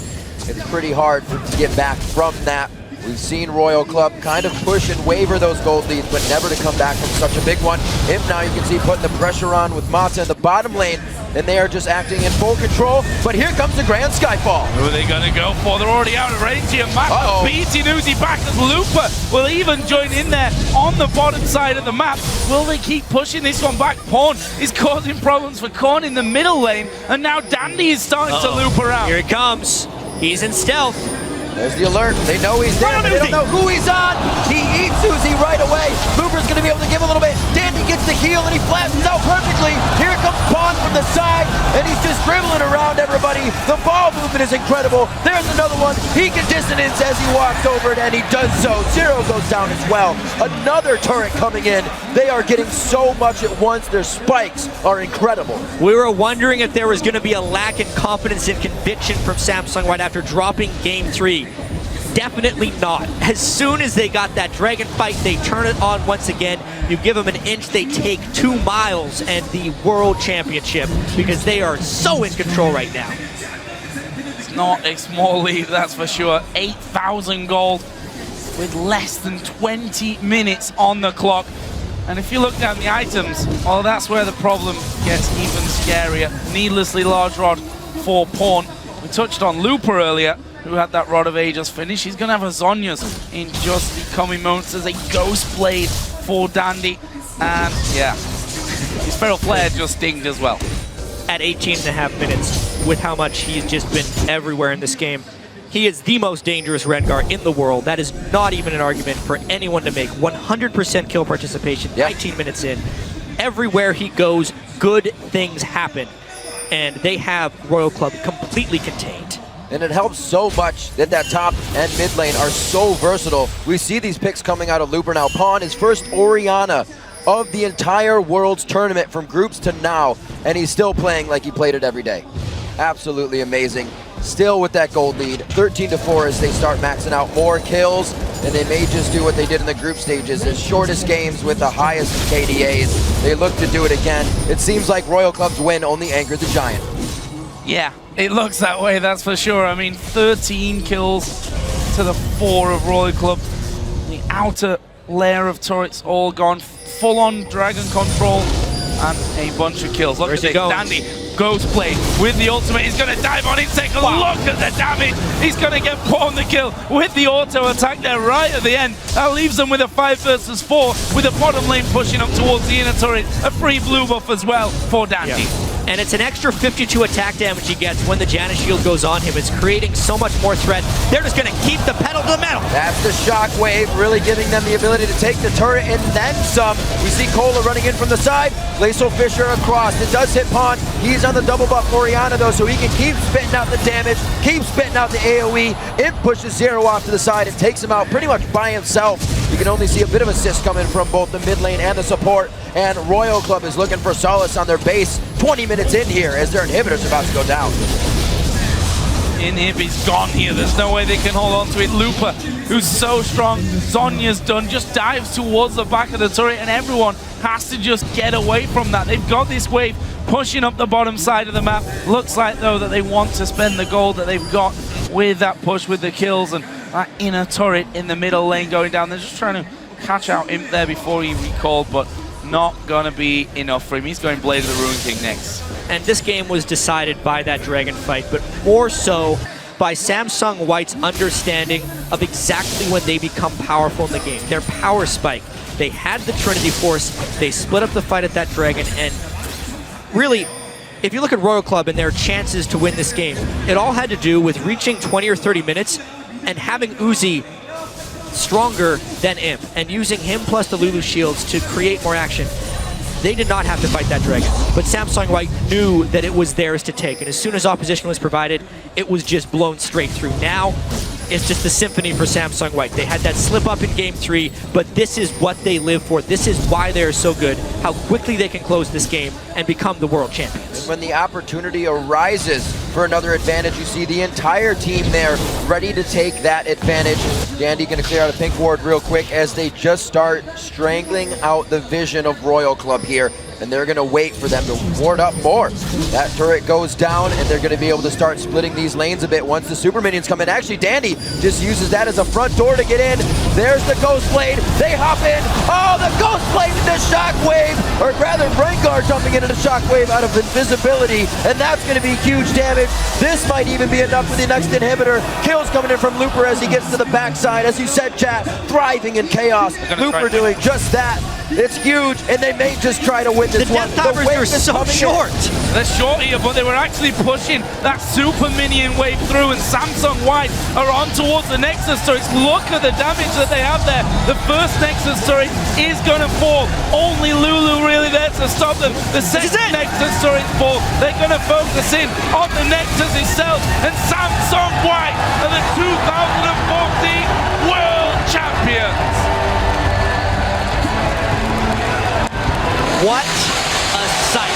it's pretty hard to get back from that. We've seen Royal Club kind of push and waver those gold leads, but never to come back from such a big one. Imp now, you can see, putting the pressure on with Mata in the bottom lane, and they are just acting in full control. But here comes the Grand Skyfall. Who are they going to go for? They're already out of range here. Mata beating Uzi back as Looper will even join in there on the bottom side of the map. Will they keep pushing this one back? Pawn is causing problems for Korn in the middle lane, and now Dandy is starting to loop around. Here it comes. He's in stealth. There's the alert. They know he's there, but they don't know who he's on. He eats Uzi right away. Looper's going to be able to give a little bit. Dandy gets the heal, and he flashes out perfectly. Here comes Pawn from the side, and he's just dribbling around everybody. The ball movement is incredible. There's another one. He can dissonance as he walks over it, and he does so. Zero goes down as well. Another turret coming in. They are getting so much at once. Their spikes are incredible. We were wondering if there was going to be a lack in confidence and conviction from Samsung White after dropping Game 3. Definitely not. As soon as they got that dragon fight, they turn it on once again. You give them an inch, they take 2 miles and the world championship, because they are so in control right now. It's not a small lead, that's for sure. 8,000 gold with less than 20 minutes on the clock. And if you look down the items, well, that's where the problem gets even scarier. Needlessly large rod for Pawn. We touched on Looper earlier, who had that Rod of Ages finish. He's going to have a Zhonya's in just the coming moments as a Ghost Blade for Dandy. And yeah, his Feral Flare just dinged as well. At 18.5 minutes, with how much he's just been everywhere in this game, he is the most dangerous Rengar in the world. That is not even an argument for anyone to make. 100% kill participation, 19 minutes in. Everywhere he goes, good things happen. And they have Royal Club completely contained. And it helps so much that that top and mid lane are so versatile. We see these picks coming out of Looper now. Pawn, his first Orianna of the entire Worlds tournament from groups to now, and he's still playing like he played it every day. Absolutely amazing. Still with that gold lead, 13-4 as they start maxing out more kills, and they may just do what they did in the group stages, the shortest games with the highest KDAs. They look to do it again. It seems like Royal Club's win only angered the Giant. Yeah, it looks that way, that's for sure. I mean, 13 kills to the 4 of Royal Club. The outer layer of turrets all gone. Full-on dragon control and a bunch of kills. Look at this, Dandy. Ghost Blade with the ultimate. He's going to dive on it. Take a look at the damage. He's going to get Pawn the kill with the auto attack there right at the end. That leaves them with a 5 versus 4 with the bottom lane pushing up towards the inner turret. A free blue buff as well for Dandy. Yeah. And it's an extra 52 attack damage he gets when the Janna shield goes on him. It's creating so much more threat. They're just going to keep the pedal to the metal. That's the shockwave, really giving them the ability to take the turret and then some. We see Kohler running in from the side. Glacial Fissure across. It does hit Pawn. He's on the double buff Orianna though, so he can keep spitting out the damage, keep spitting out the AoE. It pushes Zero off to the side and takes him out pretty much by himself. You can only see a bit of assist coming from both the mid lane and the support. And Royal Club is looking for solace on their base. 20 minutes in here as their inhibitor's about to go down. Inhib is gone here. There's no way they can hold on to it. Looper, who's so strong. Zhonya's done. Just dives towards the back of the turret, and everyone has to just get away from that. They've got this wave pushing up the bottom side of the map. Looks like, though, that they want to spend the gold that they've got with that push with the kills. And that inner turret in the middle lane going down. They're just trying to catch out Imp there before he recalled, but not gonna be enough for him. He's going Blade of the Ruin King next. And this game was decided by that dragon fight, but more so by Samsung White's understanding of exactly when they become powerful in the game. Their power spike. They had the Trinity Force, they split up the fight at that dragon, and really, if you look at Royal Club and their chances to win this game, it all had to do with reaching 20 or 30 minutes and having Uzi stronger than Imp, and using him plus the Lulu shields to create more action. They did not have to fight that dragon, but Samsung White knew that it was theirs to take, and as soon as opposition was provided, it was just blown straight through. Now, it's just the symphony for Samsung White. They had that slip up in Game 3, but this is what they live for. This is why they're so good, how quickly they can close this game and become the world champions. When the opportunity arises for another advantage, you see the entire team there ready to take that advantage. Dandy gonna clear out a pink ward real quick as they just start strangling out the vision of Royal Club here. And they're gonna wait for them to ward up more. That turret goes down and they're gonna be able to start splitting these lanes a bit once the super minions come in. Actually, Dandy just uses that as a front door to get in. There's the Ghost Blade, they hop in. Oh, the Ghost Blade into Shockwave, or rather Rengar jumping into the Shockwave out of invisibility, and that's gonna be huge damage. This might even be enough for the next inhibitor. Kills coming in from Looper as he gets to the backside. As you said, chat, thriving in chaos. Looper doing just that. It's huge, and they may just try to win this one. The Death Divers are so short. They're short here, but they were actually pushing that super minion wave through, and Samsung White are on towards the Nexus turrets. Look at the damage that they have there. The first Nexus turret is going to fall. Only Lulu really there to stop them. The second Nexus turret fall. They're going to focus in on the Nexus itself, and Samsung White are the 2014 World Champions. What a sight.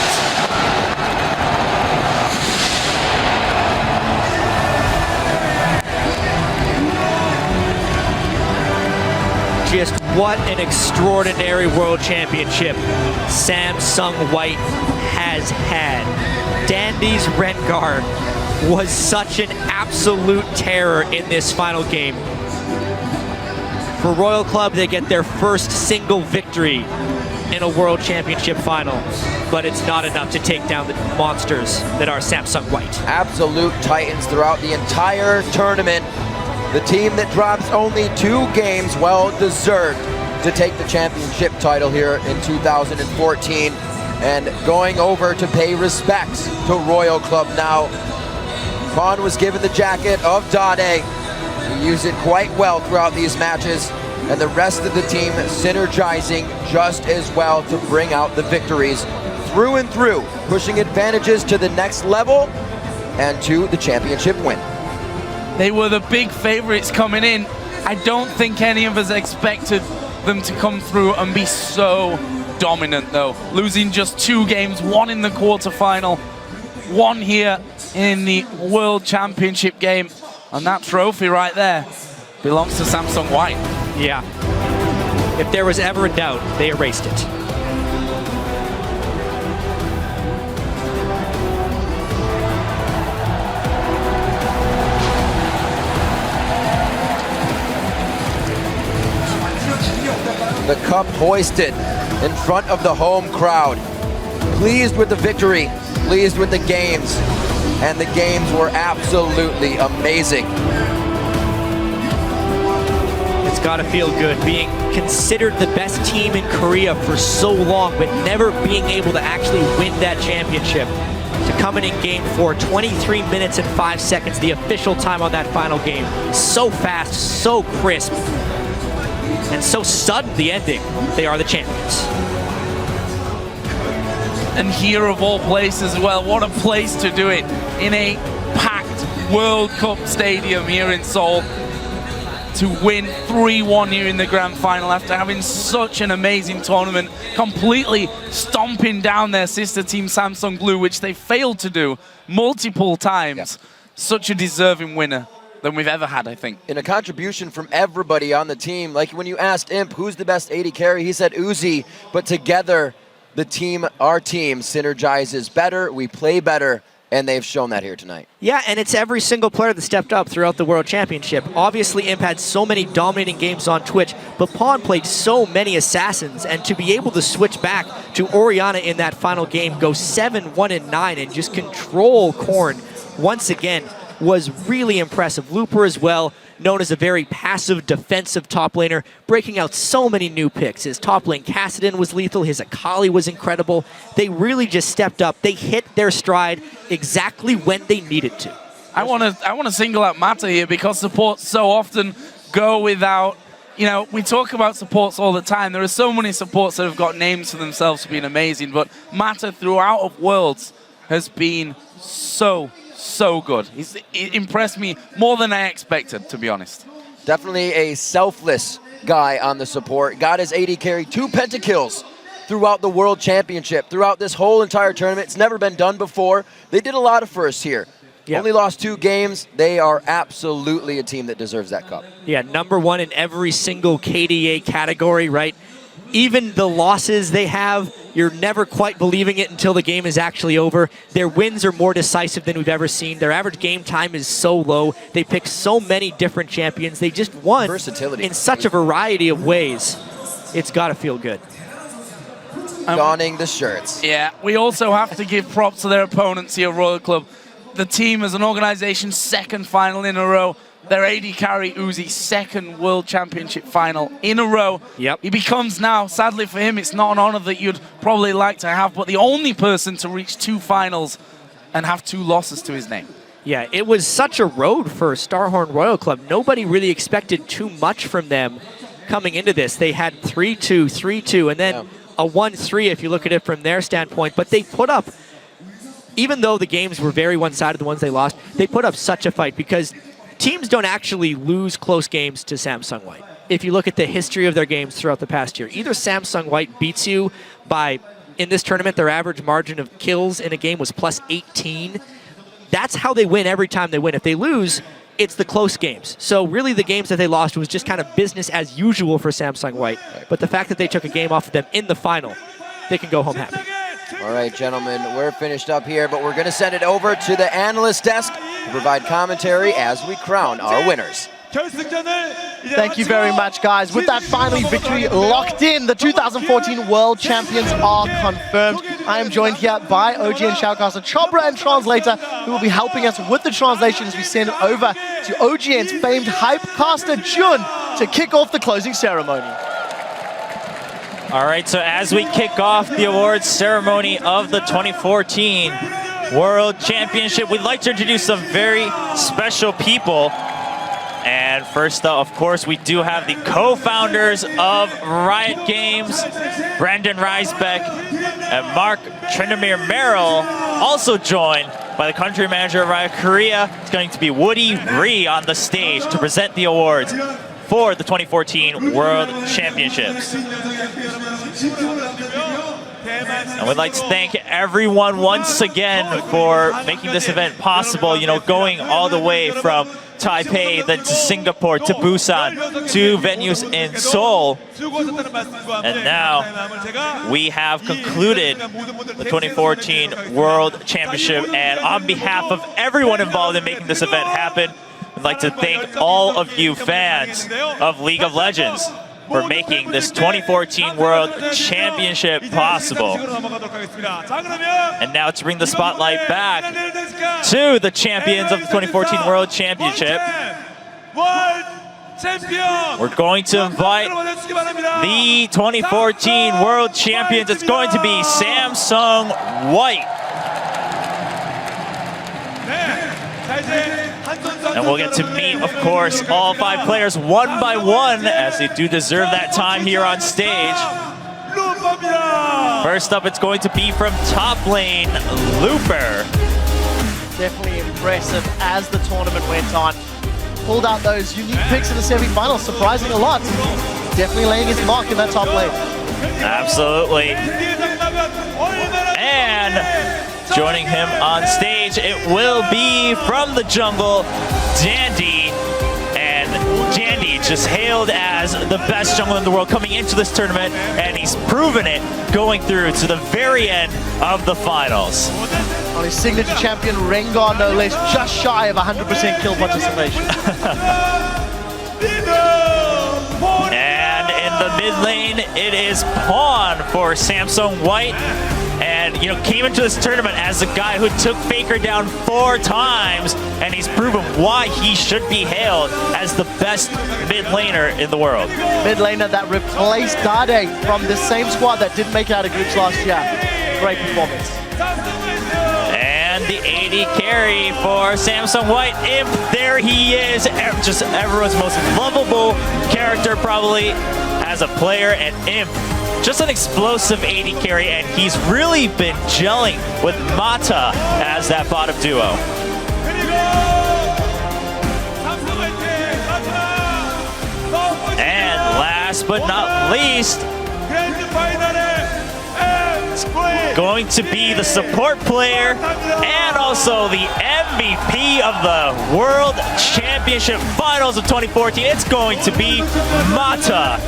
Just what an extraordinary world championship Samsung White has had. Dandy's Rengar was such an absolute terror in this final game. For Royal Club, they get their first single victory in a World Championship final, but it's not enough to take down the monsters that are Samsung White. Absolute titans throughout the entire tournament. The team that drops only 2 games, well deserved to take the championship title here in 2014, and going over to pay respects to Royal Club now. Khan was given the jacket of Dade. He used it quite well throughout these matches, and the rest of the team synergizing just as well to bring out the victories through and through, pushing advantages to the next level and to the championship win. They were the big favorites coming in. I don't think any of us expected them to come through and be so dominant though. Losing just 2 games, 1 in the quarterfinal, 1 here in the World Championship game. And that trophy right there belongs to Samsung White. Yeah. If there was ever a doubt, they erased it. The cup hoisted in front of the home crowd. Pleased with the victory, pleased with the games, and the games were absolutely amazing. It's got to feel good being considered the best team in Korea for so long, but never being able to actually win that championship. To come in Game 4, 23 minutes and 5 seconds, the official time on that final game. So fast, so crisp, and so sudden the ending. They are the champions. And here of all places as well, what a place to do it in a packed World Cup stadium here in Seoul. To win 3-1 here in the grand final after having such an amazing tournament, completely stomping down their sister team Samsung Blue, which they failed to do multiple times. Yeah. Such a deserving winner than we've ever had, I think. In a contribution from everybody on the team, like when you asked Imp who's the best AD carry, he said Uzi, but together the team, our team, synergizes better, we play better, And they've shown that here tonight. Yeah, and it's every single player that stepped up throughout the World Championship. Obviously, Imp had so many dominating games on Twitch, but Pawn played so many assassins, and to be able to switch back to Oriana in that final game, go 7-1-9, and just control Korn once again was really impressive. Looper as well, known as a very passive defensive top laner, breaking out so many new picks. His top lane Kassadin was lethal, his Akali was incredible. They really just stepped up. They hit their stride exactly when they needed to. I want to single out Mata here because supports so often go without, you know, we talk about supports all the time. There are so many supports that have got names for themselves for being amazing, but Mata throughout of Worlds has been so good. He impressed me more than I expected, to be honest. Definitely a selfless guy on the support. Got his AD carry 2 pentakills throughout the World Championship, throughout this whole entire tournament. It's never been done before. They did a lot of firsts here. Yep. Only lost 2 games. They are absolutely a team that deserves that cup. Yeah, #1 in every single KDA category, right? Even the losses they have, you're never quite believing it until the game is actually over. Their wins are more decisive than we've ever seen. Their average game time is so low. They pick so many different champions. They just won versatility in such a variety of ways. It's got to feel good. Donning the shirts. Yeah, we also have to give props to their opponents here, Royal Club. The team as an organization, 2nd final in a row. Their AD carry, Uzi, 2nd World Championship final in a row. Yep. He becomes now, sadly for him, it's not an honor that you'd probably like to have, but the only person to reach 2 finals and have 2 losses to his name. Yeah, it was such a road for Starhorn Royal Club. Nobody really expected too much from them coming into this. They had 3-2, 3-2, and then a 1-3 if you look at it from their standpoint. But they put up, even though the games were very one-sided, the ones they lost, they put up such a fight because teams don't actually lose close games to Samsung White. If you look at the history of their games throughout the past year, either Samsung White beats you by, in this tournament, their average margin of kills in a game was +18. That's how they win every time they win. If they lose, it's the close games. So really the games that they lost was just kind of business as usual for Samsung White. But the fact that they took a game off of them in the final, they can go home happy. All right, gentlemen, we're finished up here, but we're going to send it over to the analyst desk to provide commentary as we crown our winners. Thank you very much, guys. With that final victory locked in, the 2014 World Champions are confirmed. I am joined here by OG and Shoutcaster Chobra and Translator, who will be helping us with the translation as we send it over to OGN's famed hypecaster Jun to kick off the closing ceremony. All right, so as we kick off the awards ceremony of the 2014 World Championship, we'd like to introduce some very special people. And first up, of course, we do have the co-founders of Riot Games, Brandon Reisbeck and Mark Trindamere Merrill, also joined by the country manager of Riot Korea. It's going to be Woody Ree on the stage to present the awards for the 2014 World Championships. And we'd like to thank everyone once again for making this event possible, you know, going all the way from Taipei, then to Singapore, to Busan, to venues in Seoul. And now we have concluded the 2014 World Championship. And on behalf of everyone involved in making this event happen, I'd like to thank all of you fans of League of Legends for making this 2014 World Championship possible. And now to bring the spotlight back to the champions of the 2014 World Championship, we're going to invite the 2014 World Champions. It's going to be Samsung White. And we'll get to meet, of course, all 5 players one by one, as they do deserve that time here on stage. First up, it's going to be from top lane, Looper. Definitely impressive as the tournament went on. Pulled out those unique picks in the semifinals, surprising a lot. Definitely laying his mark in that top lane. Absolutely. And joining him on stage, it will be from the jungle, Dandy. And Dandy just hailed as the best jungler in the world coming into this tournament, and he's proven it going through to the very end of the finals. on his signature champion Rengar, no less, just shy of 100% kill participation. And in the mid lane, it is Pawn for Samsung White. And, you know, came into this tournament as a guy who took Faker down 4 times, and he's proven why he should be hailed as the best mid laner in the world. Mid laner that replaced Dade from the same squad that didn't make it out of groups last year. Great performance. And the AD carry for Samsung White. Imp, there he is. Just everyone's most lovable character probably as a player, and Imp. Just an explosive AD carry, and he's really been gelling with Mata as that bottom duo. And last but not least, going to be the support player and also the MVP of the World Championship Finals of 2014. It's going to be Mata.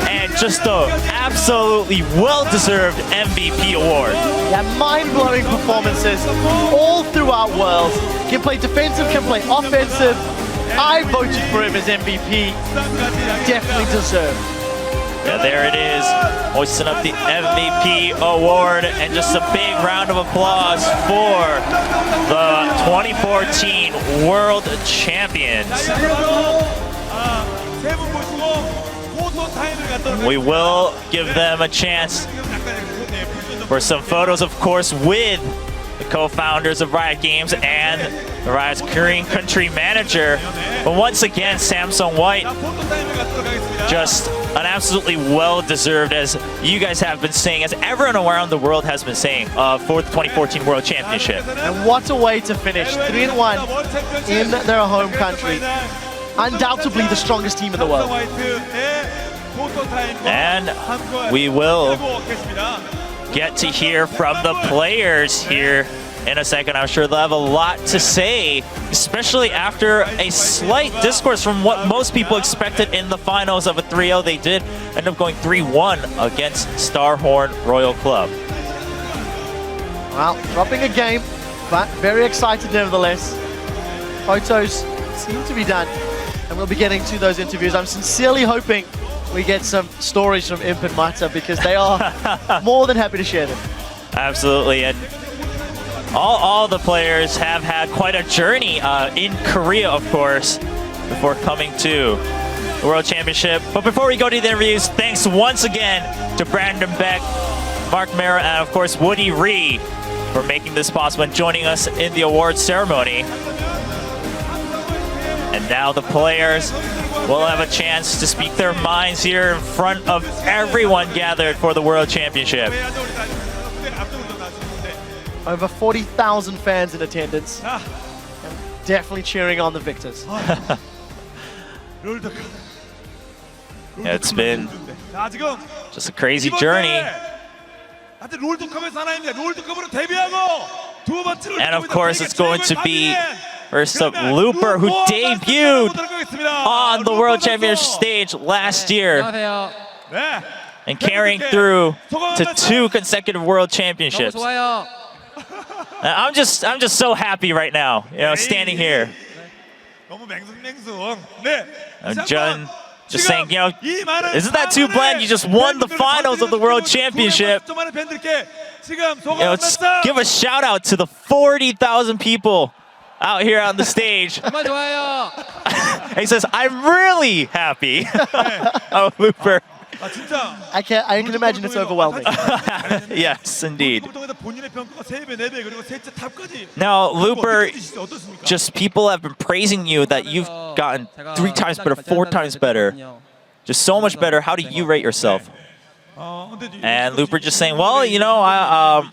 And just an absolutely well-deserved MVP award. Yeah, mind-blowing performances all throughout Worlds. Can play defensive, can play offensive. I voted for him as MVP. Definitely deserved. Yeah, there it is. Hoisting up the MVP award, and just a big round of applause for the 2014 World Champions. We will give them a chance for some photos, of course, with the co-founders of Riot Games and the Riot's Korean country manager. But once again, Samsung White, just an absolutely well-deserved, as you guys have been saying, as everyone around the world has been saying, for the 2014 World Championship. And what a way to finish, 3-1 in their home country. Undoubtedly the strongest team in the world. And we will get to hear from the players here in a second. I'm sure they'll have a lot to say, especially after a slight discourse from what most people expected in the finals of a 3-0. They did end up going 3-1 against Starhorn Royal Club. Well, dropping a game, but very excited nevertheless. Photos seem to be done, and we'll be getting to those interviews. I'm sincerely hoping we get some stories from Imp and Mata, because they are more than happy to share them. Absolutely, and all the players have had quite a journey in Korea, of course, before coming to the World Championship. But before we go to the interviews, thanks once again to Brandon Beck, Mark Mara, and of course Woody Ree for making this possible and joining us in the awards ceremony. And now the players will have a chance to speak their minds here in front of everyone gathered for the World Championship. Over 40,000 fans in attendance. And definitely cheering on the victors. Yeah, it's been just a crazy journey. And of course, it's going to be first up Looper, who debuted on the World Championship stage last year and carrying through to 2 consecutive World Championships. I'm just so happy right now, you know, standing here. John just saying, you know, isn't that too bland? You just won the finals of the World Championship. You know, just give a shout out to the 40,000 people out here on the stage. He says, I'm really happy. Oh, Looper. I can imagine it's overwhelming. Yes, indeed. Now, Looper, just people have been praising you that you've gotten 3 times better, 4 times better. Just so much better. How do you rate yourself? And Looper just saying, well, you know, I've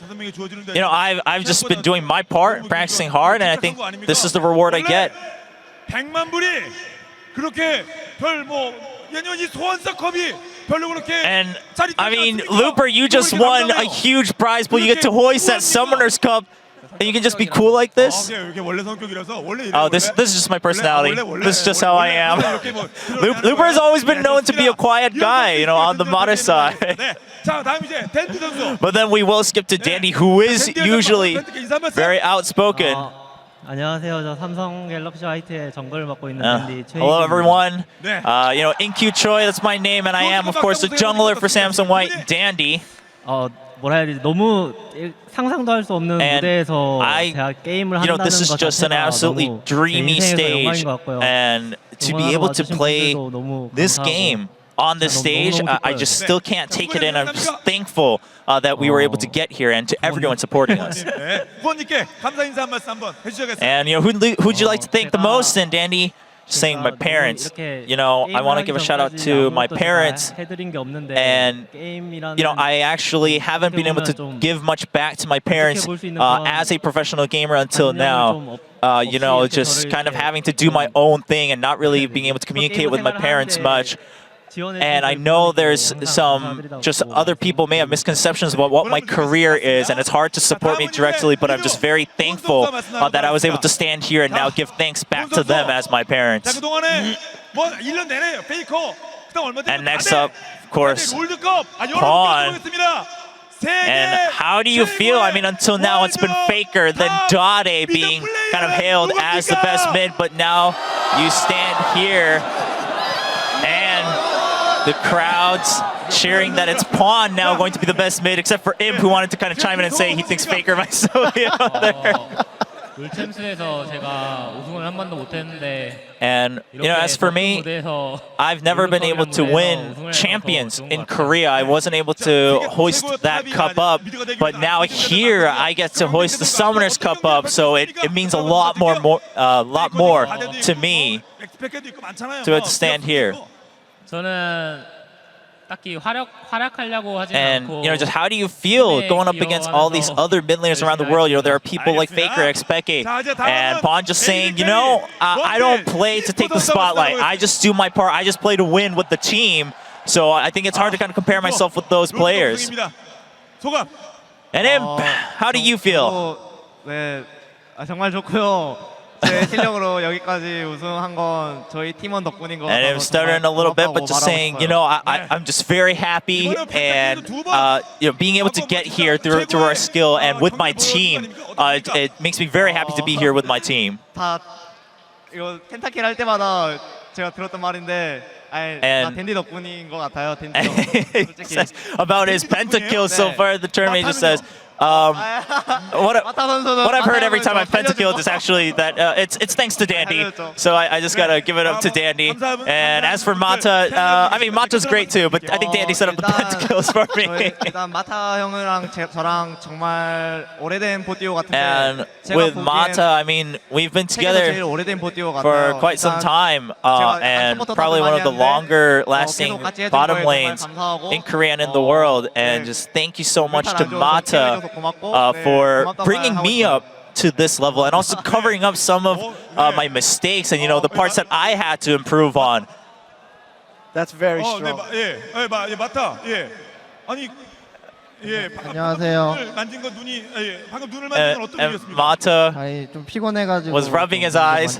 just been doing my part, practicing hard, and I think this is the reward I get. And I mean, Looper, you just won a huge prize pool. You get to hoist that Summoner's Cup And you can just be cool like this? Oh, this is just my personality. This is just how I am. Looper has always been known to be a quiet guy, you know, on the Mata side. But then we will skip to Dandy, who is usually very outspoken. 안녕하세요. 저 삼성 갤럭시 화이트의 정글을 맡고 있는 댄디 최희입니다. Hello everyone. You know, Inkyu Choi, that's my name, and I am, of course, the jungler for Samsung White, Dandy. 뭐라 해야 되지? 너무 상상도 할 수 없는 무대에서 제가 게임을 한다는 것 this is just an absolutely dreamy stage, and to be able to play this game on this stage, I just still can't take it in. I'm just thankful that we were able to get here and to everyone supporting us. And you know, who'd you like to thank the most? And Dandy, saying my parents. You know, I want to give a shout out to my parents. And you know, I actually haven't been able to give much back to my parents as a professional gamer until now. You know, just kind of having to do my own thing and not really being able to communicate with my parents much. And I know there's some just other people may have misconceptions about what my career is, and it's hard to support me directly, but I'm just very thankful that I was able to stand here and now give thanks back to them as my parents. And next up, of course, Pawn. And how do you feel? I mean, until now it's been Faker, then Dade being kind of hailed as the best mid, but now you stand here and the crowd's cheering that it's Pawn now going to be the best mid, except for Imp, who wanted to kind of chime in and say he thinks Faker might still be out there. And, you know, as for me, I've never been able to win champions in Korea. I wasn't able to hoist that cup up, but now here I get to hoist the Summoners Cup up, so it means a lot more to me to be able to stand here. And, you know, just how do you feel going up against all these other mid laners around the world? You know, there are people like Faker, Expeke, and Pawn just saying, you know, I don't play to take the spotlight. I just do my part. I just play to win with the team. So I think it's hard to kind of compare myself with those players. And Imp, how do you feel? 정말 좋고요. 제 실력으로 여기까지 우승한 건 저희 팀원 덕분인 것 같아요. And I'm stuttering a little bit, but just saying, you know, I'm just very happy, and you know, being able to get here through our skill and with my team, it makes me very happy to be here with my team. 다 이거 펜타킬 할 때마다 제가 들었던 말인데. And 댄디 덕분인 것 같아요. 댄디 about his pentakills so far in the tournament, he just says, what I've heard every time I've pentakilled is actually that it's thanks to Dandy. So I just gotta give it up to Dandy. And as for Mata, I mean, Mata's great too, but I think Dandy set up the pentakills for me. 일단 마타 형이랑 저랑 정말 오래된 보티오 같은데. And with Mata, I mean, we've been together for quite some time, and probably one of the longer lasting bottom lanes in Korea and in the world. And just thank you so much to Mata for bringing me up to this level and also covering up some of my mistakes and, you know, the parts that I had to improve on. That's very strong. 안녕하세요. Mata was rubbing his eyes.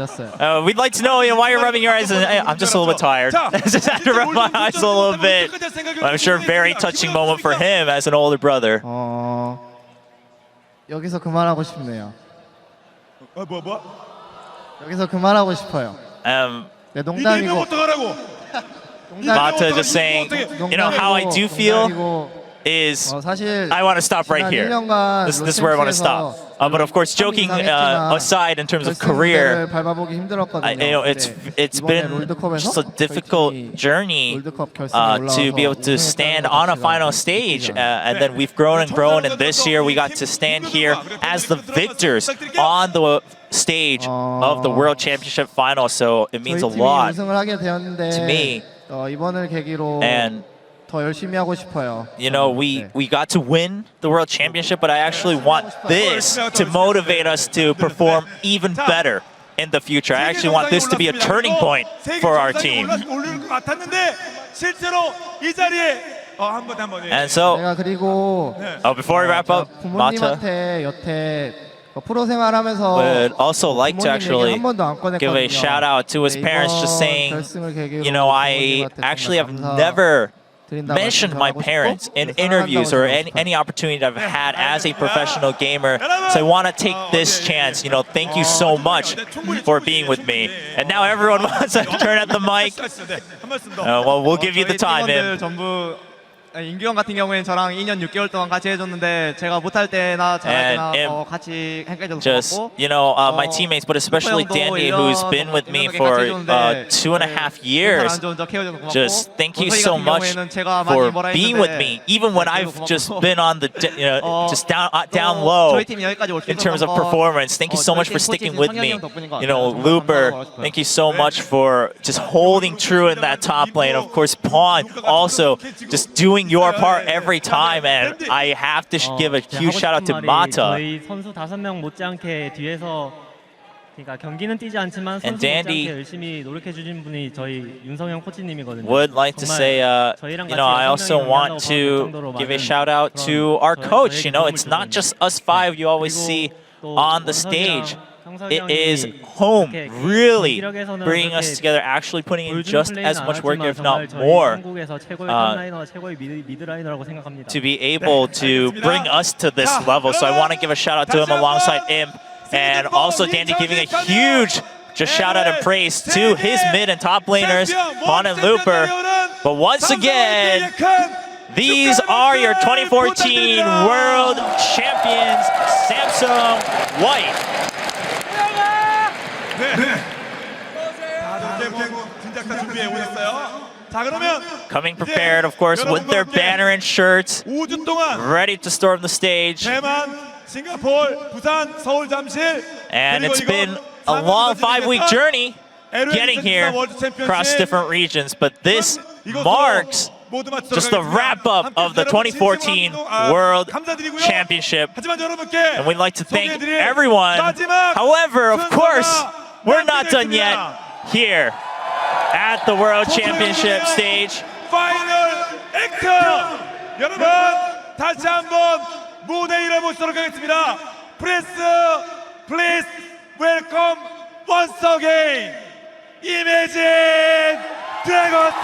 We'd like to know, you know, why you're rubbing your eyes. I'm just a little bit tired. I just had to rub my eyes a little bit. I'm sure very touching moment for him as an older brother. 여기서 그만하고 싶네요. 여기서 그만하고 싶어요. 내 농담이고. Mata just saying, you know, how I do feel is I want to stop right here. This is where I want to stop. But of course, joking aside, in terms of career, you know, it's been just a difficult journey to be able to stand on a final stage, and then we've grown and grown, and this year we got to stand here as the victors on the stage of the World Championship final. So it means a lot to me. And you know, we got to win the World Championship, but I actually want this to motivate us to perform even better in the future. I actually want this to be a turning point for our team. And so, before we wrap up, Mata. 프로 생활하면서 would also like to actually 한 번도 안 꺼냈거든요. give a shout out to his parents, just saying, you know, I actually have never mentioned my parents in interviews or any opportunity I've had as a professional gamer. So I want to take this chance, you know, thank you so much for being with me. And now everyone wants to turn at the mic. Well, we'll give you the time, man. 전부 인규 형 같은 경우에는 저랑 2년 6개월 동안 같이 해줬는데 제가 못할 때나 잘할 때나 같이 헷갈려서 just, you know, my teammates, but especially Dandy, who's been with me for 2.5 years. Just thank you so much for being with me, even when I've just been on the, you know, just down low in terms of performance. Thank you so much for sticking with me. You know, Looper, thank you so much for just holding true in that top lane. Of course, Pawn also just doing your part every time, and I have to give a huge shout out to Mata. 저희 선수 5명 못지않게 뒤에서 그러니까 경기는 뛰지 않지만 선수 Dandy 못지않게 열심히 노력해 주신 분이 저희 윤성형 코치님이거든요. would like to say, you know, I also want to give a shout out to our coach. You know, it's not just us five you always see on the stage. It is home really bringing us together, actually putting in just as much work, if not more, to be able to bring us to this level. So I want to give a shout out to him alongside Imp, and also Dandy giving a huge just shout out and praise to his mid and top laners, Pawn and Looper. But once again, these are your 2014 World Champions, Samsung White. Coming prepared, of course, with their banner and shirts, ready to storm the stage. And it's been a long 5-week journey getting here across different regions, but this marks just the wrap-up of the 2014 World Championship. And we'd like to thank everyone. However, of course, we're not done yet here at the World Championship stage. Final Act! 여러분, 다시 한번 무대 위로 모시도록 하겠습니다. Please welcome once again Imagine Dragons!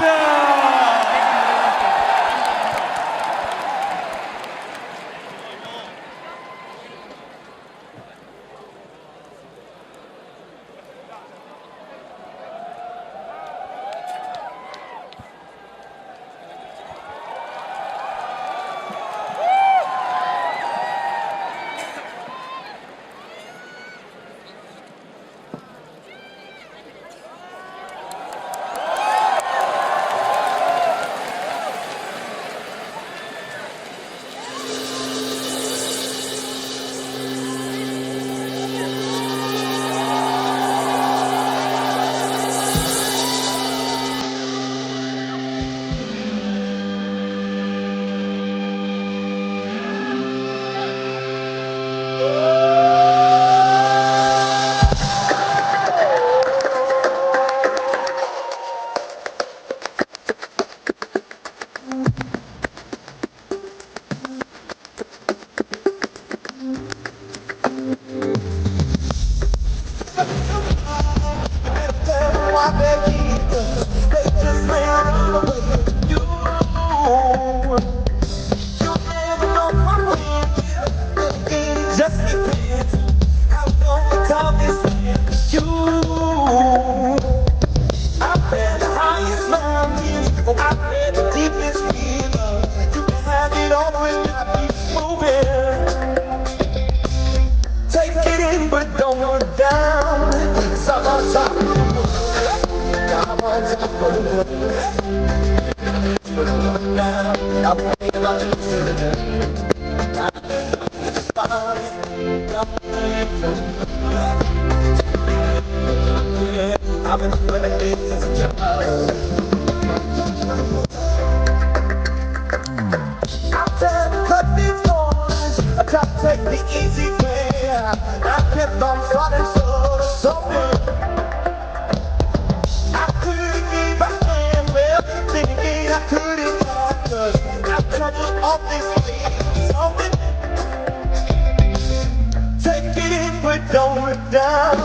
Take it in. it, don't rip down.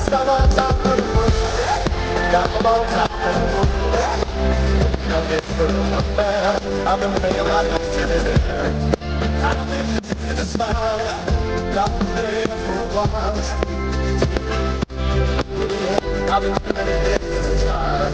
Stop on top of the world. Stop on top of the world. Come get through. I've been playing my life to this end. I've been in a smile. I've been there for a while. I've been living it this time.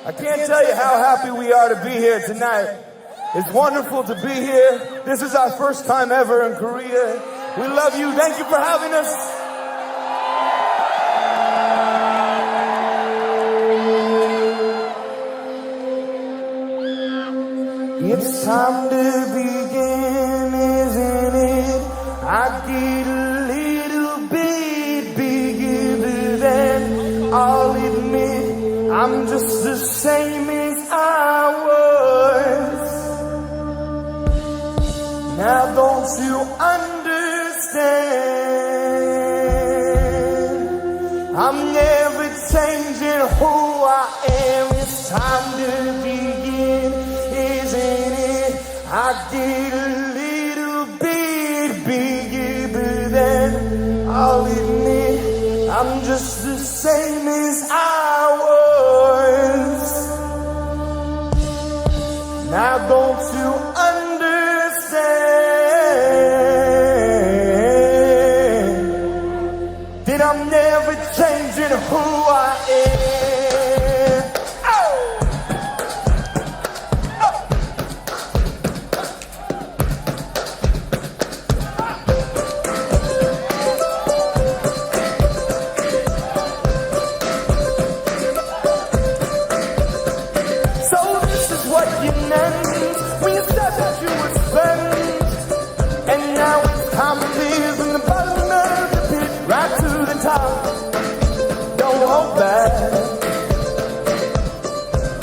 I can't tell you how happy we are to be here tonight. It's wonderful to be here. This is our first time ever in Korea. We love you. Thank you for having us. It's time to begin, isn't it? I get a little bit bigger than I'll admit. I'm just the same as I was. Now don't you understand? I'm never changing who I am. It's time to begin, isn't it? I get a little bit bigger than I'll admit. I'm just the same as I was. Now don't you understand that I'm never changing who I am?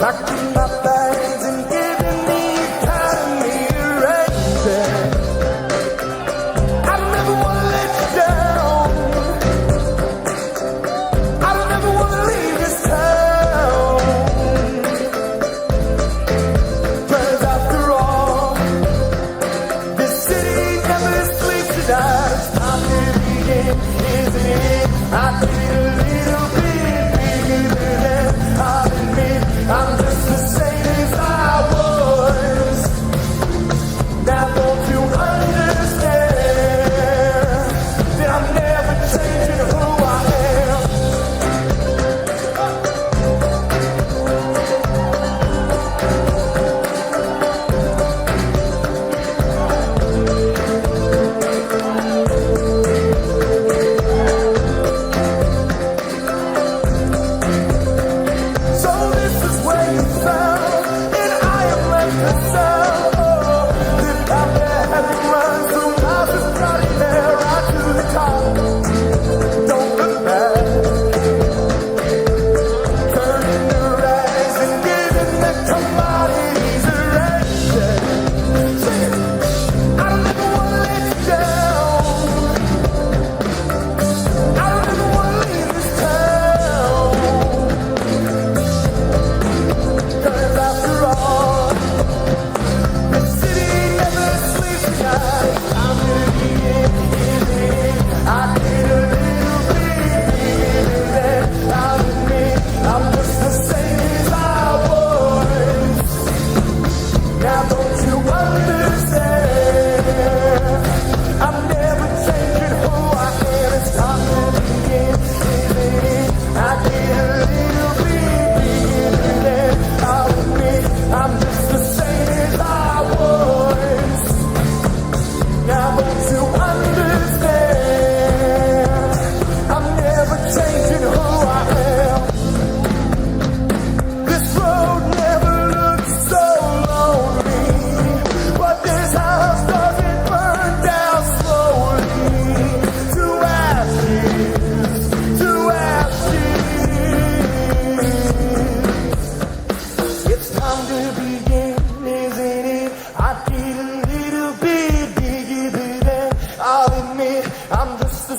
Packing my bags and giving the economy a raise. I don't ever want to let you down. I don't ever want to leave this town. 'Cause after all, this city never sleeps tonight. It's time to begin, isn't it? I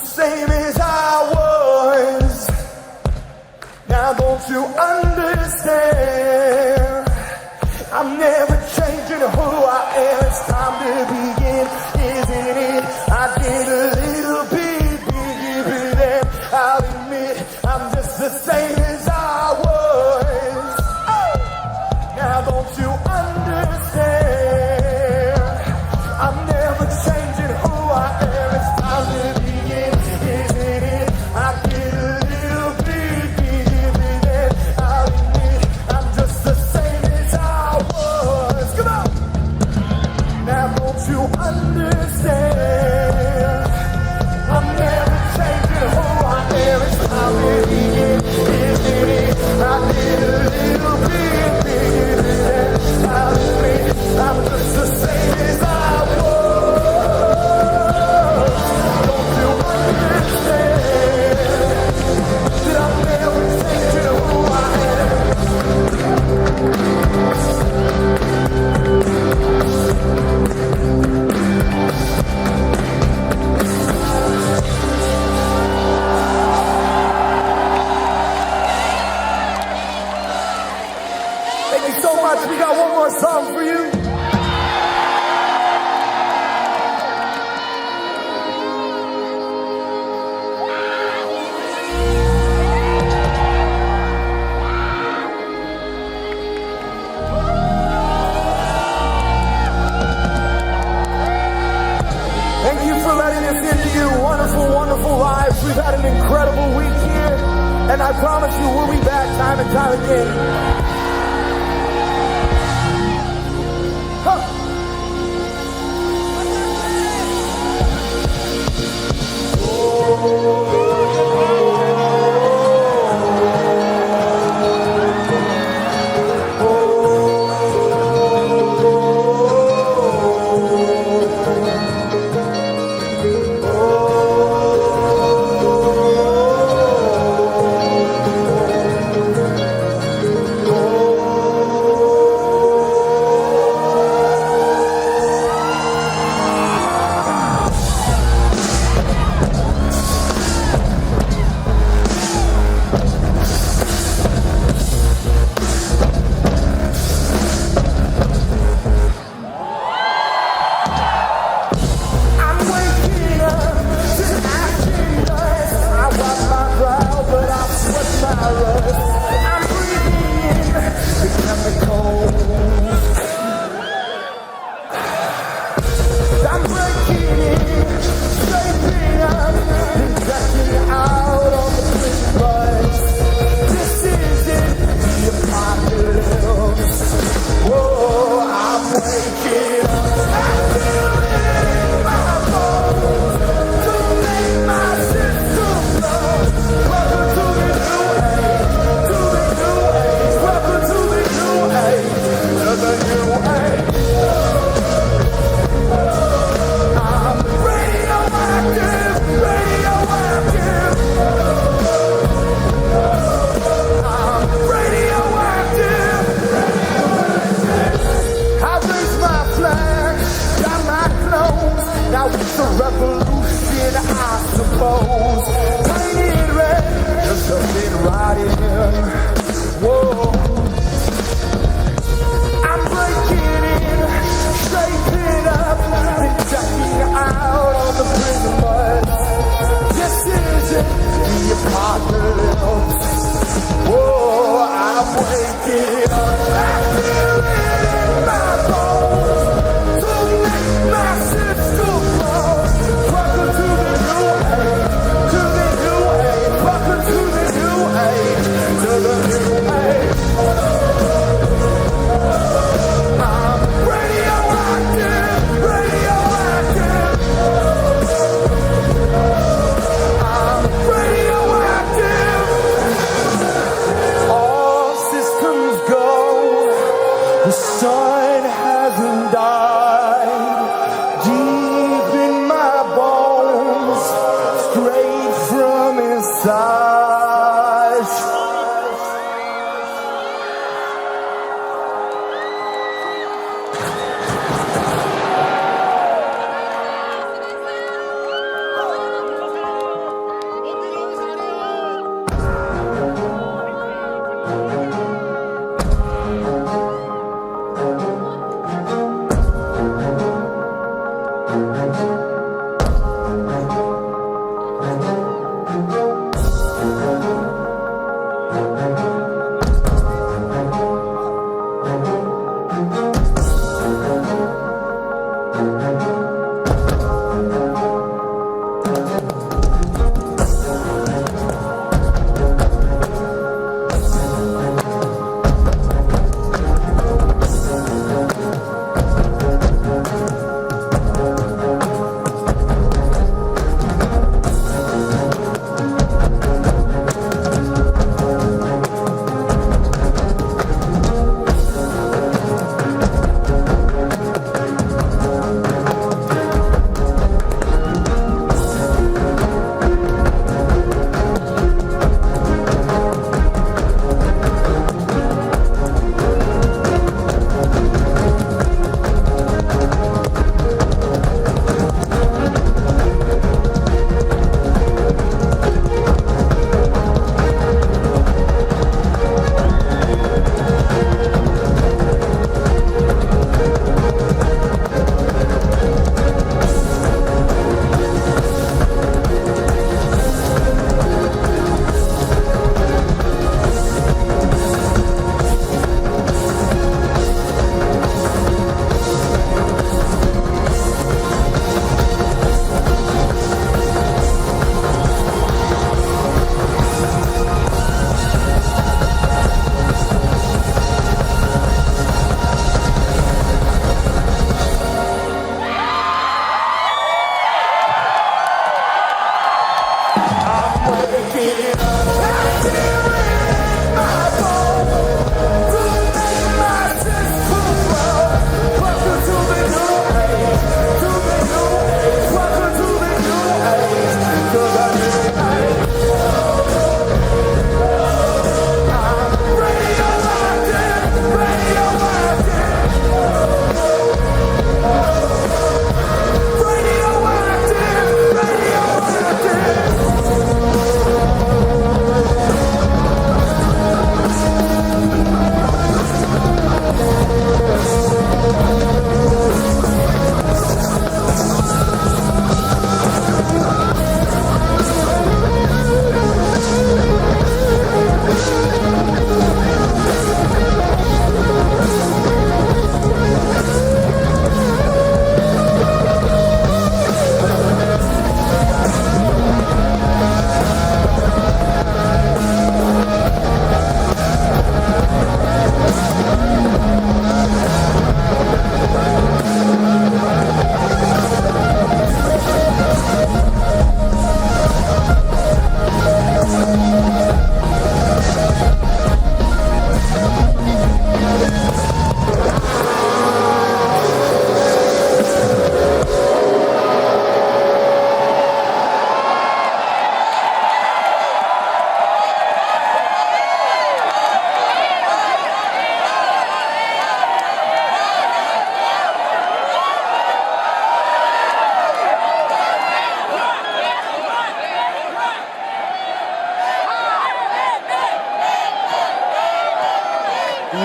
same as I was. Now don't you understand? I'm never changing who I am. It's time to begin, isn't it? I get a little bit bigger than I'll admit. I'm just the same as I was. Now don't you understand? I'm never changing who I am. It's time to begin, isn't it? I get a little bit bigger than I'll admit. I'm just the same as I was. Come on! Now don't you understand? I'm never changing who I am. It's time to begin, isn't it? I get a little bit bigger than I'll admit. I'm just the same as I was. Don't you understand that I'm never changing who I am? Thank you so much. We got one more song for you. Thank you for letting us into your wonderful, wonderful lives. We've had an incredible week here, and I promise you we'll be back time and time again. Radioactive, radioactive.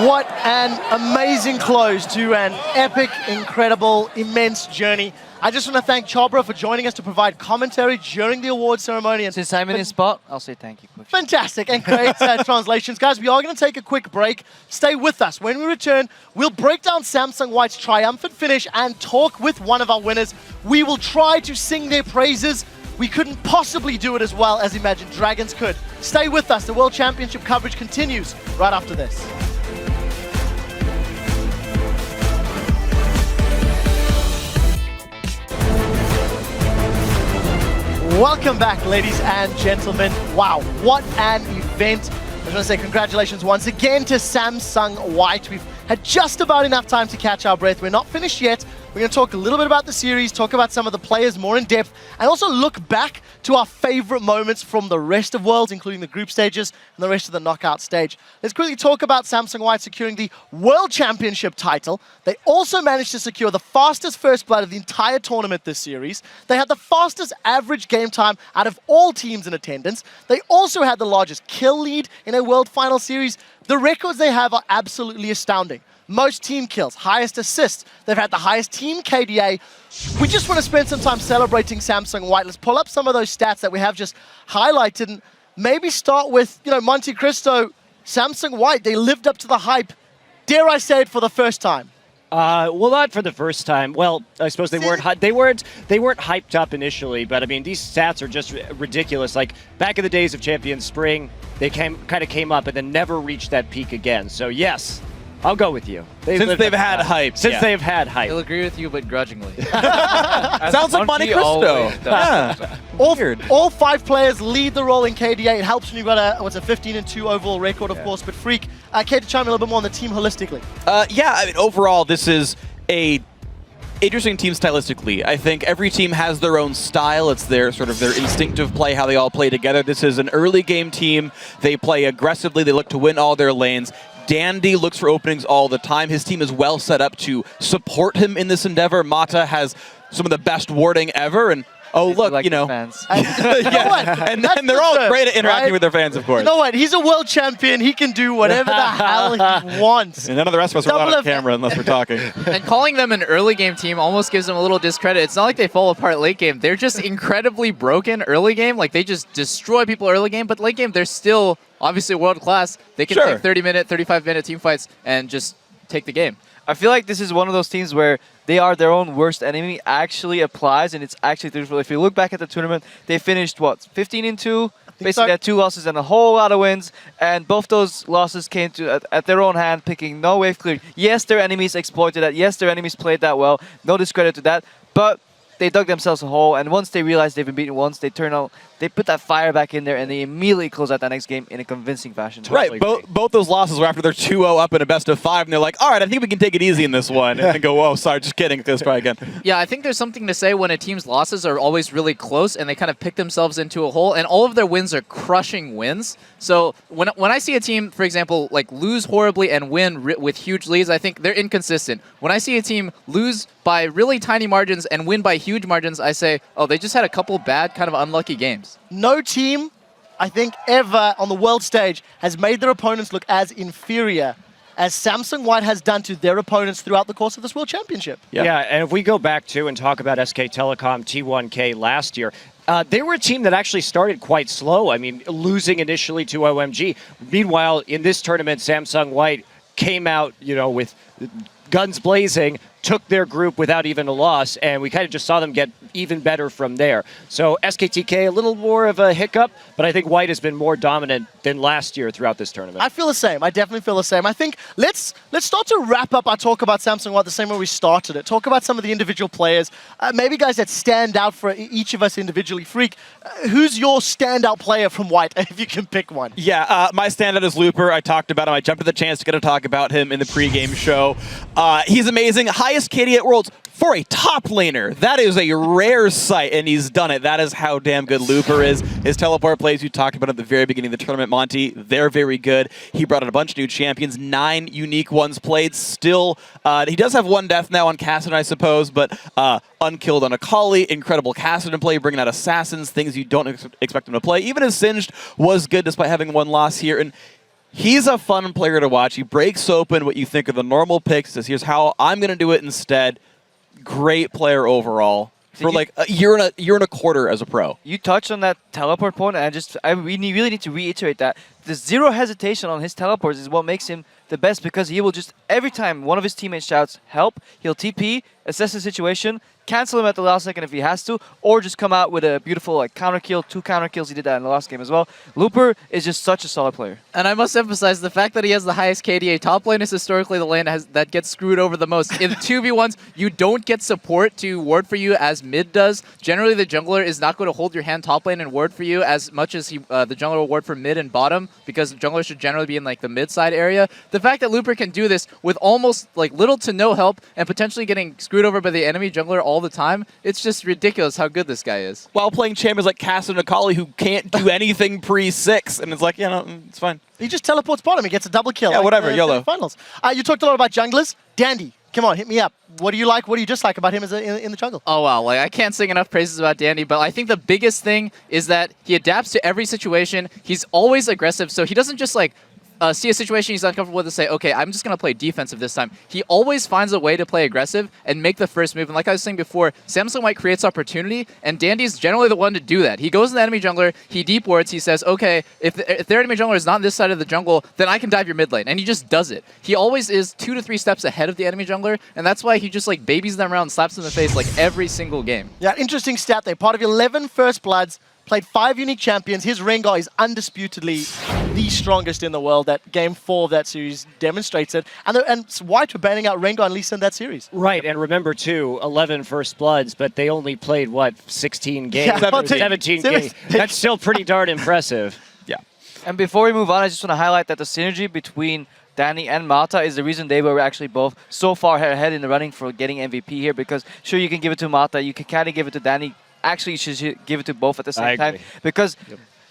What an amazing close to an epic, incredible, immense journey. I just want to thank Chobra for joining us to provide commentary during the award ceremony. And since I'm in his spot, I'll say thank you. Coach. Fantastic and great translations. Guys, we are going to take a quick break. Stay with us. When we return, we'll break down Samsung White's triumphant finish and talk with one of our winners. We will try to sing their praises. We couldn't possibly do it as well as Imagine Dragons could. Stay with us. The World Championship coverage continues right after this. Welcome back, ladies and gentlemen. Wow, what an event. I just want to say congratulations once again to Samsung White. We've had just about enough time to catch our breath. We're not finished yet. We're going to talk a little bit about the series, talk about some of the players more in depth, and also look back to our favorite moments from the rest of Worlds, including the group stages and the rest of the knockout stage. Let's quickly talk about Samsung White securing the World Championship title. They also managed to secure the fastest first blood of the entire tournament this series. They had the fastest average game time out of all teams in attendance. They also had the largest kill lead in a World Final series. The records they have are absolutely astounding. most team kills, highest assists. They've had the highest team KDA. We just want to spend some time celebrating Samsung White. Let's pull up some of those stats that we have just highlighted and maybe start with, Monte Cristo, Samsung White. They lived up to the hype. Dare I say it, for the first time? Well, not for the first time. Well, I suppose they weren't. They weren't hyped up initially, but I mean, these stats are just ridiculous. Like back in the days of Champion Spring, they kind of came up and then never reached that peak again. So yes, I'll go with you. Since they've had hype. Since they've had hype. He'll agree with you, but grudgingly. Sounds like Monte Cristo. Yeah. All 5 players lead the role in KDA. It helps when you've got a 15-2 overall record, of course. But Freak, Kate, to chime in a little bit more on the team holistically. Yeah, I mean, overall, this is a interesting team stylistically. I think every team has their own style. It's their instinctive play, how they all play together. This is an early game team. They play aggressively. They look to win all their lanes. Dandy looks for openings all the time. His team is well set up to support him in this endeavor. Mata has some of the best warding ever, and look, fans. And they're all great at interacting with their fans, of course. You know what? He's a world champion. He can do whatever the hell he wants. And none of the rest of us are allowed on camera unless we're talking. And calling them an early game team almost gives them a little discredit. It's not like they fall apart late game. They're just incredibly broken early game. Like, they just destroy people early game, but late game, they're still obviously world class. They can take 30-minute, 35-minute team fights and just take the game. I feel like this is one of those teams where they are their own worst enemy actually applies, and it's actually truthful. If you look back at the tournament, they finished, 15-2? Basically had 2 losses and a whole lot of wins, and both those losses came to at their own hand, picking no wave clear. Yes, their enemies exploited that. Yes, their enemies played that well. No discredit to that, but they dug themselves a hole, and once they realized they've been beaten once, they put that fire back in there, and they immediately close out that next game in a convincing fashion. Right, both those losses were after they're 2-0 up in a best of 5, and they're like, all right, I think we can take it easy in this one. And then go, whoa, sorry, just kidding, let's try again. Yeah, I think there's something to say when a team's losses are always really close, and they kind of pick themselves into a hole, and all of their wins are crushing wins. So when I see a team, for example, like lose horribly and win with huge leads, I think they're inconsistent. When I see a team lose by really tiny margins and win by huge margins, I say, oh, they just had a couple bad, kind of unlucky games. No team, I think, ever on the world stage has made their opponents look as inferior as Samsung White has done to their opponents throughout the course of this World Championship. Yeah, and if we go back to and talk about SK Telecom T1K last year, they were a team that actually started quite slow. I mean, losing initially to OMG. Meanwhile, in this tournament, Samsung White came out, with guns blazing, took their group without even a loss, and we kind of just saw them get even better from there. So SKTK, a little more of a hiccup, but I think White has been more dominant than last year throughout this tournament. I feel the same. I definitely feel the same. I think let's start to wrap up our talk about Samsung White the same way we started it. Talk about some of the individual players, maybe guys that stand out for each of us individually. Freak, who's your standout player from White, if you can pick one? Yeah, my standout is Looper. I talked about him. I jumped at the chance to get to talk about him in the pregame show. He's amazing. Highest KD at Worlds for a top laner. That is a rare sight, and he's done it. That is how damn good Looper is. His teleport plays you talked about at the very beginning of the tournament, Monty, they're very good. He brought in a bunch of new champions, 9 unique ones played. Still, he does have 1 death now on Kassadin, I suppose, but unkilled on Akali, incredible Kassadin play, bringing out assassins, things you don't expect him to play. Even his Singed was good despite having 1 loss here, and he's a fun player to watch. He breaks open what you think of the normal picks, says, here's how I'm going to do it instead. Great player overall for like a year and a quarter as a pro. You touched on that teleport point, and I really need to reiterate that. The zero hesitation on his teleports is what makes him the best, because he will just, every time one of his teammates shouts, help, he'll TP, assess the situation, cancel him at the last second if he has to, or just come out with a beautiful counter kill, 2 counter kills. He did that in the last game as well. Looper is just such a solid player. And I must emphasize, the fact that he has the highest KDA top lane is historically the lane that gets screwed over the most. In 2v1s, you don't get support to ward for you as mid does. Generally, the jungler is not going to hold your hand top lane and ward for you as much as the jungler will ward for mid and bottom, because the jungler should generally be in the mid side area. The fact that Looper can do this with almost little to no help and potentially getting screwed over by the enemy jungler all the time, it's just ridiculous how good this guy is. While playing champions like Cass and Akali who can't do anything pre-6, and it's like, yeah, no, it's fine. He just teleports bottom, he gets a double kill. Yeah, whatever, YOLO. Finals. You talked a lot about junglers. Dandy, come on, hit me up. What do you like, what do you dislike about him as in the jungle? Oh, wow. I can't sing enough praises about Dandy, but I think the biggest thing is that he adapts to every situation. He's always aggressive, so he doesn't just see a situation he's uncomfortable with to say, okay, I'm just going to play defensive this time. He always finds a way to play aggressive and make the first move. And like I was saying before, Samsung White creates opportunity, and Dandy's generally the one to do that. He goes to the enemy jungler, he deep wards, he says, okay, if their enemy jungler is not on this side of the jungle, then I can dive your mid lane. And he just does it. He always is 2 to 3 steps ahead of the enemy jungler, and that's why he just like babies them around and slaps them in the face like every single game. Yeah, interesting stat there. Part of 11 First Bloods, played 5 unique champions. His Rengar is undisputedly the strongest in the world. That Game 4 of that series demonstrates it. And White were banning out Rengar and Lee Sin in that series. Right, and remember too, 11 First Bloods, but they only played, what, 16 games? Yeah, 17 games. That's still pretty darn impressive. Yeah. And before we move on, I just want to highlight that the synergy between Danny and Mata is the reason they were actually both so far ahead in the running for getting MVP here, because sure, you can give it to Mata, you can kind of give it to Danny. Actually, you should give it to both at the same time, because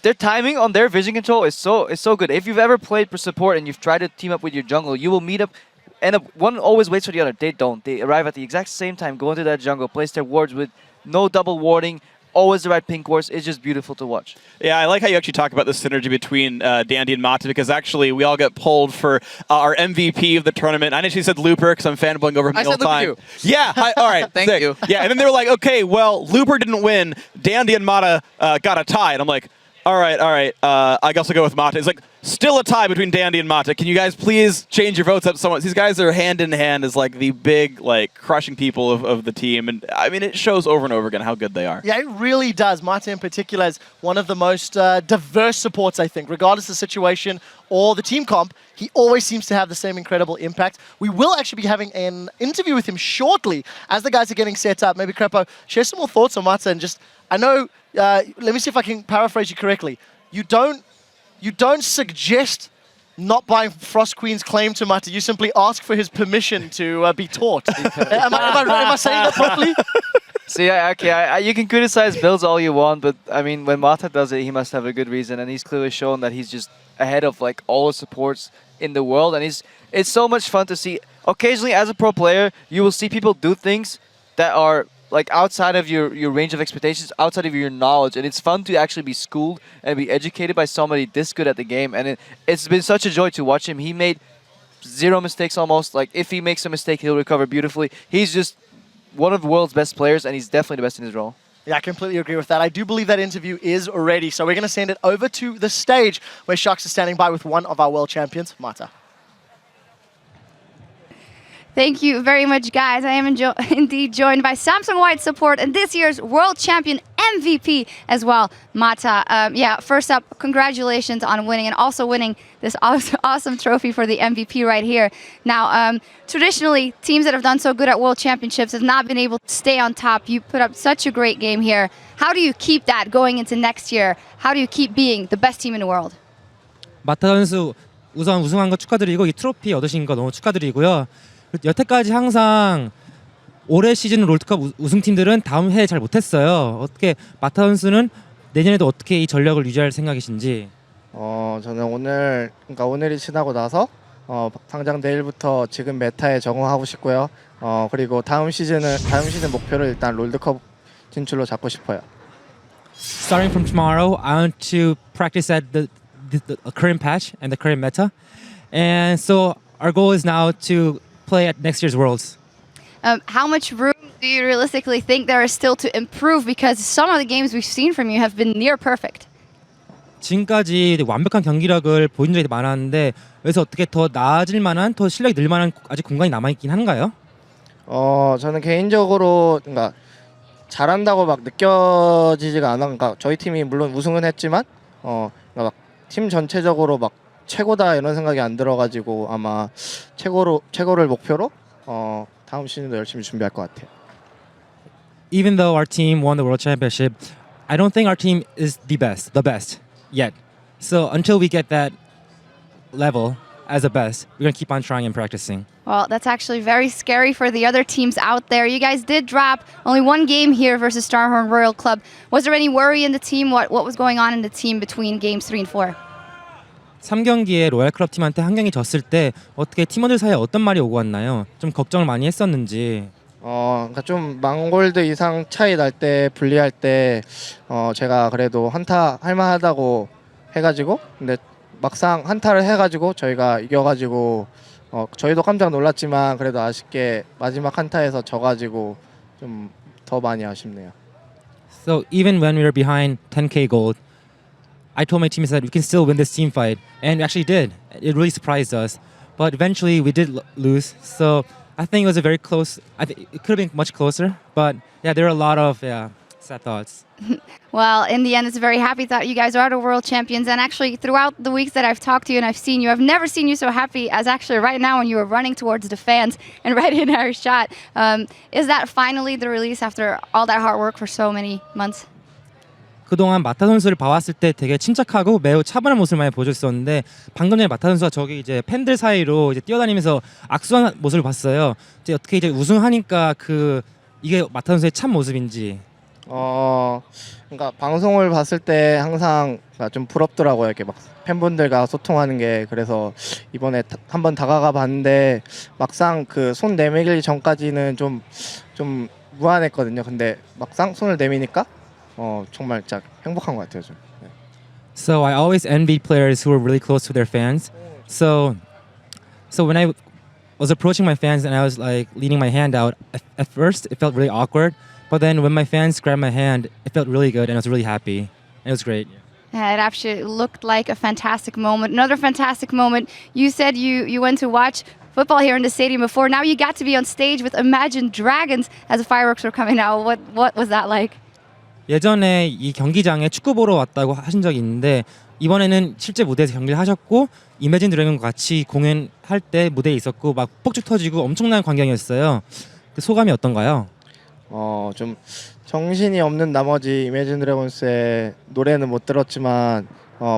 their timing on their vision control is so good. If you've ever played for support and you've tried to team up with your jungle, you will meet up, and one always waits for the other. They don't. They arrive at the exact same time, go into that jungle, place their wards with no double warding, always the right pink wards. It's just beautiful to watch. Yeah, I like how you actually talk about the synergy between Dandy and Mata, because actually we all get pulled for our MVP of the tournament. I initially said Looper because I'm fanboying over him the whole time. Yeah, all right. Thank you. Yeah, and then they were like, okay, well, Looper didn't win. Dandy and Mata got a tie. And I'm like, all right. I guess I'll go with Mata. It's like, still a tie between Dandy and Mata. Can you guys please change your votes up somewhat? These guys are hand in hand as like the big, like, crushing people of the team. And I mean, it shows over and over again how good they are. Yeah, it really does. Mata in particular is one of the most diverse supports, I think. Regardless of the situation or the team comp, he always seems to have the same incredible impact. We will actually be having an interview with him shortly as the guys are getting set up. Maybe Crepo, share some more thoughts on Mata, and just, I know, let me see if I can paraphrase you correctly. You don't suggest not buying Frost Queen's claim to Mata. You simply ask for his permission to be taught. Am I saying that properly? See, okay, you can criticize builds all you want, but I mean, when Mata does it, he must have a good reason, and he's clearly shown that he's just ahead of like all the supports in the world, and it's so much fun to see. Occasionally, as a pro player, you will see people do things that are like outside of your range of expectations, outside of your knowledge, and it's fun to actually be schooled and be educated by somebody this good at the game, and it's been such a joy to watch him. He made 0 mistakes almost. Like, if he makes a mistake, he'll recover beautifully. He's just one of the world's best players, and he's definitely the best in his role. Yeah, I completely agree with that. I do believe that interview is ready, so we're going to send it over to the stage where Sharks is standing by with one of our world champions, Mata. Thank you very much, guys. I am indeed joined by Samsung White support and this year's World Champion MVP as well, Mata. Yeah, first up, congratulations on winning and also winning this awesome trophy for the MVP right here. Now, traditionally, teams that have done so good at World Championships have not been able to stay on top. You put up such a great game here. How do you keep that going into next year? How do you keep being the best team in the world? 마타 선수 우선 우승한 거 축하드리고 이 트로피 얻으신 거 너무 축하드리고요. 여태까지 항상 올해 시즌 롤드컵 우승팀들은 다음 해에 잘 못했어요. 어떻게 마타 선수는 내년에도 어떻게 이 전력을 유지할 생각이신지? 저는 오늘이 지나고 나서 당장 내일부터 지금 메타에 적응하고 싶고요. 그리고 다음 시즌 목표를 일단 롤드컵 진출로 잡고 싶어요. Starting from tomorrow, I want to practice at the current patch and the current meta, and so our goal is now to play at next year's Worlds. How much room do you realistically think there is still to improve? Because some of the games we've seen from you have been near perfect. 지금까지 완벽한 경기력을 보여준 적이 많았는데 여기서 어떻게 더 나아질 만한, 더 실력이 늘 만한 아직 공간이 남아있긴 한가요? 저는 개인적으로 그러니까 잘한다고 막 느껴지지가 않아. 그러니까 저희 팀이 물론 우승은 했지만 그러니까 팀 전체적으로 막 최고다 이런 생각이 안 들어가지고 아마 최고를 목표로 다음 시즌도 열심히 준비할 것 같아요. Even though our team won the World Championship, I don't think our team is the best yet. So until we get that level as the best, we're going to keep on trying and practicing. Well, that's actually very scary for the other teams out there. You guys did drop only one game here versus Starhorn Royal Club. Was there any worry in the team? What was going on in the team between games 3 and 4? 3경기에 로얄 클럽 팀한테 한 경기 졌을 때 어떻게 팀원들 사이에 어떤 말이 오고 왔나요? 좀 걱정을 많이 했었는지. 그러니까 좀 망골드 이상 차이 날 때 불리할 때 제가 그래도 한타 할 만하다고 해가지고 근데 막상 한타를 해가지고 저희가 이겨가지고 저희도 깜짝 놀랐지만 그래도 아쉽게 마지막 한타에서 져가지고 좀 더 많이 아쉽네요. So even when we were behind 10k gold, I told my teammates that we can still win this team fight, and we actually did. It really surprised us, but eventually we did lose. So I think it was a very close. I think it could have been much closer, but yeah, there are a lot of sad thoughts. Well, in the end, it's a very happy thought. You guys are the world champions. And actually, throughout the weeks that I've talked to you and I've seen you, I've never seen you so happy as actually right now when you were running towards the fans and right in our shot. Is that finally the release after all that hard work for so many months? 그동안 마타 선수를 봐왔을 때 되게 침착하고 매우 차분한 모습을 많이 보여줬었는데 방금 전에 마타 선수가 저기 이제 팬들 사이로 이제 뛰어다니면서 악수하는 모습을 봤어요. 이제 어떻게 이제 우승하니까 이게 마타 선수의 참 모습인지. 그러니까 방송을 봤을 때 항상 좀 부럽더라고요. 이렇게 막 팬분들과 소통하는 게. 그래서 이번에 한번 다가가 봤는데 막상 그 손 내밀기 전까지는 좀 무안했거든요. 근데 막상 손을 내미니까 정말 진짜 행복한 것 같아요. 좀. 네. So I always envied players who were really close to their fans. So when I was approaching my fans and I was like leaning my hand out, at first it felt really awkward. But then when my fans grabbed my hand, it felt really good and I was really happy. It was great. Yeah, it actually looked like a fantastic moment. Another fantastic moment. You said you went to watch football here in the stadium before. Now you got to be on stage with Imagine Dragons as the fireworks were coming out. What was that like? 예전에 이 경기장에 축구 보러 왔다고 하신 적이 있는데 이번에는 실제 무대에서 경기를 하셨고 이매진 드래곤과 같이 공연할 때 무대에 있었고 막 폭죽 터지고 엄청난 광경이었어요. 그 소감이 어떤가요? 좀 정신이 없는 나머지 이매진 드래곤스의 노래는 못 들었지만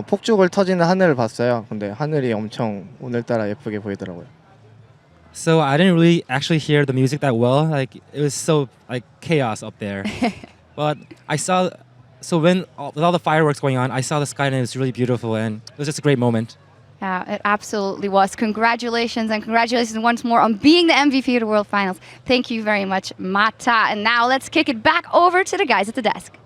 폭죽을 터지는 하늘을 봤어요. 근데 하늘이 엄청 오늘따라 예쁘게 보이더라고요. So I didn't really actually hear the music that well. Like it was so like chaos up there. But I saw, with all the fireworks going on, I saw the sky and it was really beautiful and it was just a great moment. Yeah, it absolutely was. Congratulations, and congratulations once more on being the MVP of the World Finals. Thank you very much, Mata. And now let's kick it back over to the guys at the desk.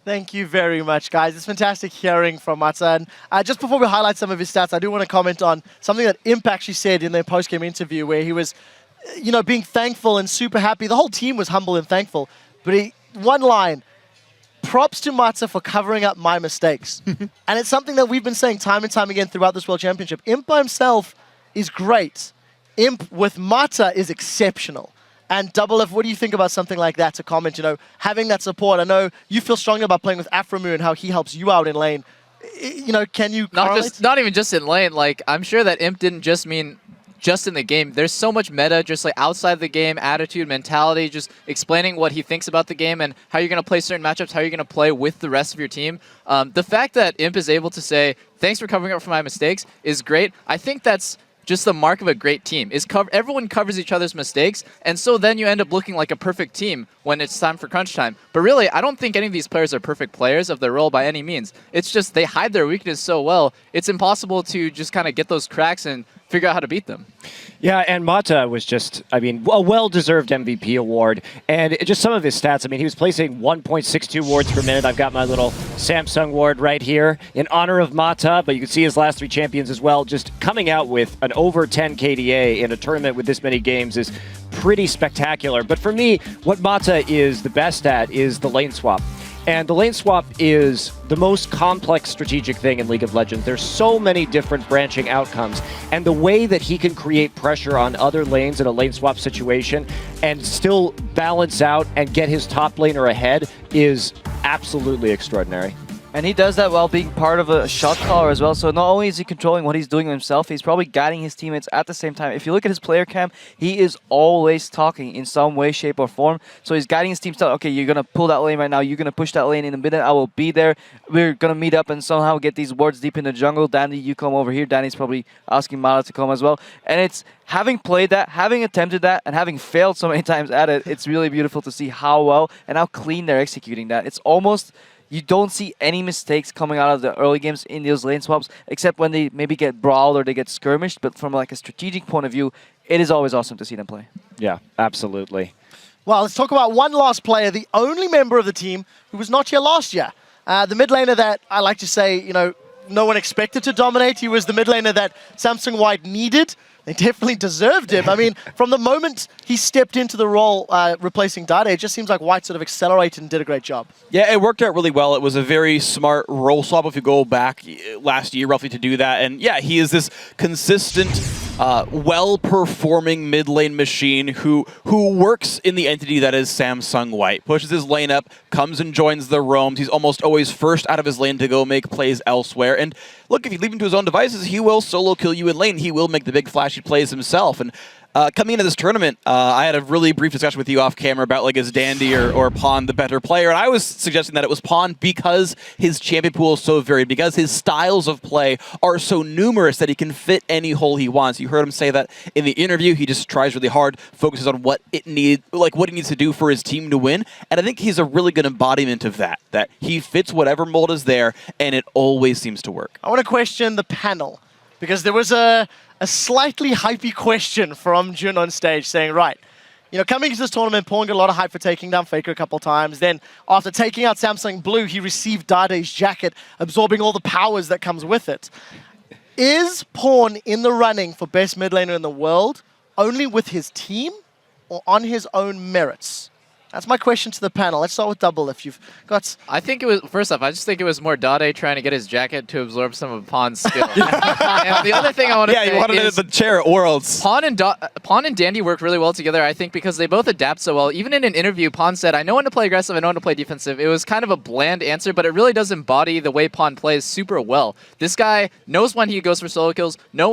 Thank you very much, guys. It's fantastic hearing from Mata. And just before we highlight some of his stats, I do want to comment on something that Imp actually said in their post-game interview where he was, being thankful and super happy. The whole team was humble and thankful. But one line, props to Mata for covering up my mistakes. And it's something that we've been saying time and time again throughout this World Championship. Imp by himself is great. Imp with Mata is exceptional. And Double F, what do you think about something like that to comment, having that support? I know you feel strongly about playing with Afromu and how he helps you out in lane. Can you not even just in lane, like I'm sure that Imp didn't just mean just in the game. There's so much meta just like outside the game, attitude, mentality, just explaining what he thinks about the game and how you're going to play certain matchups, how you're going to play with the rest of your team. The fact that Imp is able to say, thanks for covering up for my mistakes is great. I think that's just the mark of a great team. Everyone covers each other's mistakes, and so then you end up looking like a perfect team when it's time for crunch time. But really, I don't think any of these players are perfect players of their role by any means. It's just they hide their weakness so well, it's impossible to just kind of get those cracks and figure out how to beat them. Yeah, and Mata was just, a well-deserved MVP award. And just some of his stats, he was placing 1.62 wards per minute. I've got my little Samsung ward right here in honor of Mata, but you can see his last 3 champions as well. Just coming out with an over 10 KDA in a tournament with this many games is pretty spectacular. But for me, what Mata is the best at is the lane swap. And the lane swap is the most complex strategic thing in League of Legends. There's so many different branching outcomes. And the way that he can create pressure on other lanes in a lane swap situation and still balance out and get his top laner ahead is absolutely extraordinary. And he does that while being part of a shot caller as well. So not only is he controlling what he's doing himself, he's probably guiding his teammates at the same time. If you look at his player cam, he is always talking in some way, shape, or form. So he's guiding his team to, okay, you're going to pull that lane right now. You're going to push that lane in a minute. I will be there. We're going to meet up and somehow get these wards deep in the jungle. Danny, you come over here. Danny's probably asking Mata to come as well. And it's having played that, having attempted that, and having failed so many times at it, it's really beautiful to see how well and how clean they're executing that. It's almost... You don't see any mistakes coming out of the early games in those lane swaps, except when they maybe get brawled or they get skirmished. But from like a strategic point of view, it is always awesome to see them play. Yeah, absolutely. Well, let's talk about one last player, the only member of the team who was not here last year. The mid laner that I like to say, no one expected to dominate. He was the mid laner that Samsung White needed. They definitely deserved him. I mean, from the moment he stepped into the role replacing Dade, it just seems like White sort of accelerated and did a great job. Yeah, it worked out really well. It was a very smart role swap if you go back last year roughly to do that. And yeah, he is this consistent, well-performing mid lane machine who works in the entity that is Samsung White. Pushes his lane up, comes and joins the roams. He's almost always first out of his lane to go make plays elsewhere. And look, if you leave him to his own devices, he will solo kill you in lane. He will make the big flashy plays himself. And coming into this tournament, I had a really brief discussion with you off camera about like is Dandy or Pawn the better player, and I was suggesting that it was Pawn because his champion pool is so varied, because his styles of play are so numerous that he can fit any hole he wants. You heard him say that in the interview. He just tries really hard, focuses on what he needs to do for his team to win, and I think he's a really good embodiment of that. That he fits whatever mold is there, and it always seems to work. I want to question the panel because there was a slightly hypey question from Jun on stage saying, right, you know, coming into this tournament, Pawn got a lot of hype for taking down Faker a couple times. Then after taking out Samsung Blue, he received Dade's jacket, absorbing all the powers that comes with it. Is Pawn in the running for best mid laner in the world only with his team or on his own merits? That's my question to the panel. Let's start with Double if you've got... I think it was, first off, I just think it was more Dade trying to get his jacket to absorb some of Pawn's skill. And the other thing I want to say he wanted it at the chair at Worlds. Pawn and Dandy work really well together, I think, because they both adapt so well. Even in an interview, Pawn said, I know when to play aggressive, I know when to play defensive. It was kind of a bland answer, but it really does embody the way Pawn plays super well. This guy knows when he goes for solo kills, knows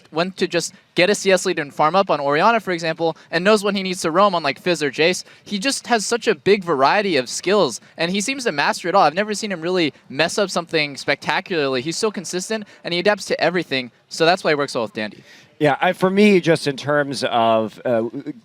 when to just get a CS lead and farm up on Orianna, for example, and knows when he needs to roam on like Fizz or Jace. He just has such a big variety of skills, and he seems to master it all. I've never seen him really mess up something spectacularly. He's so consistent, and he adapts to everything, so that's why he works well with Dandy. Yeah, for me, just in terms of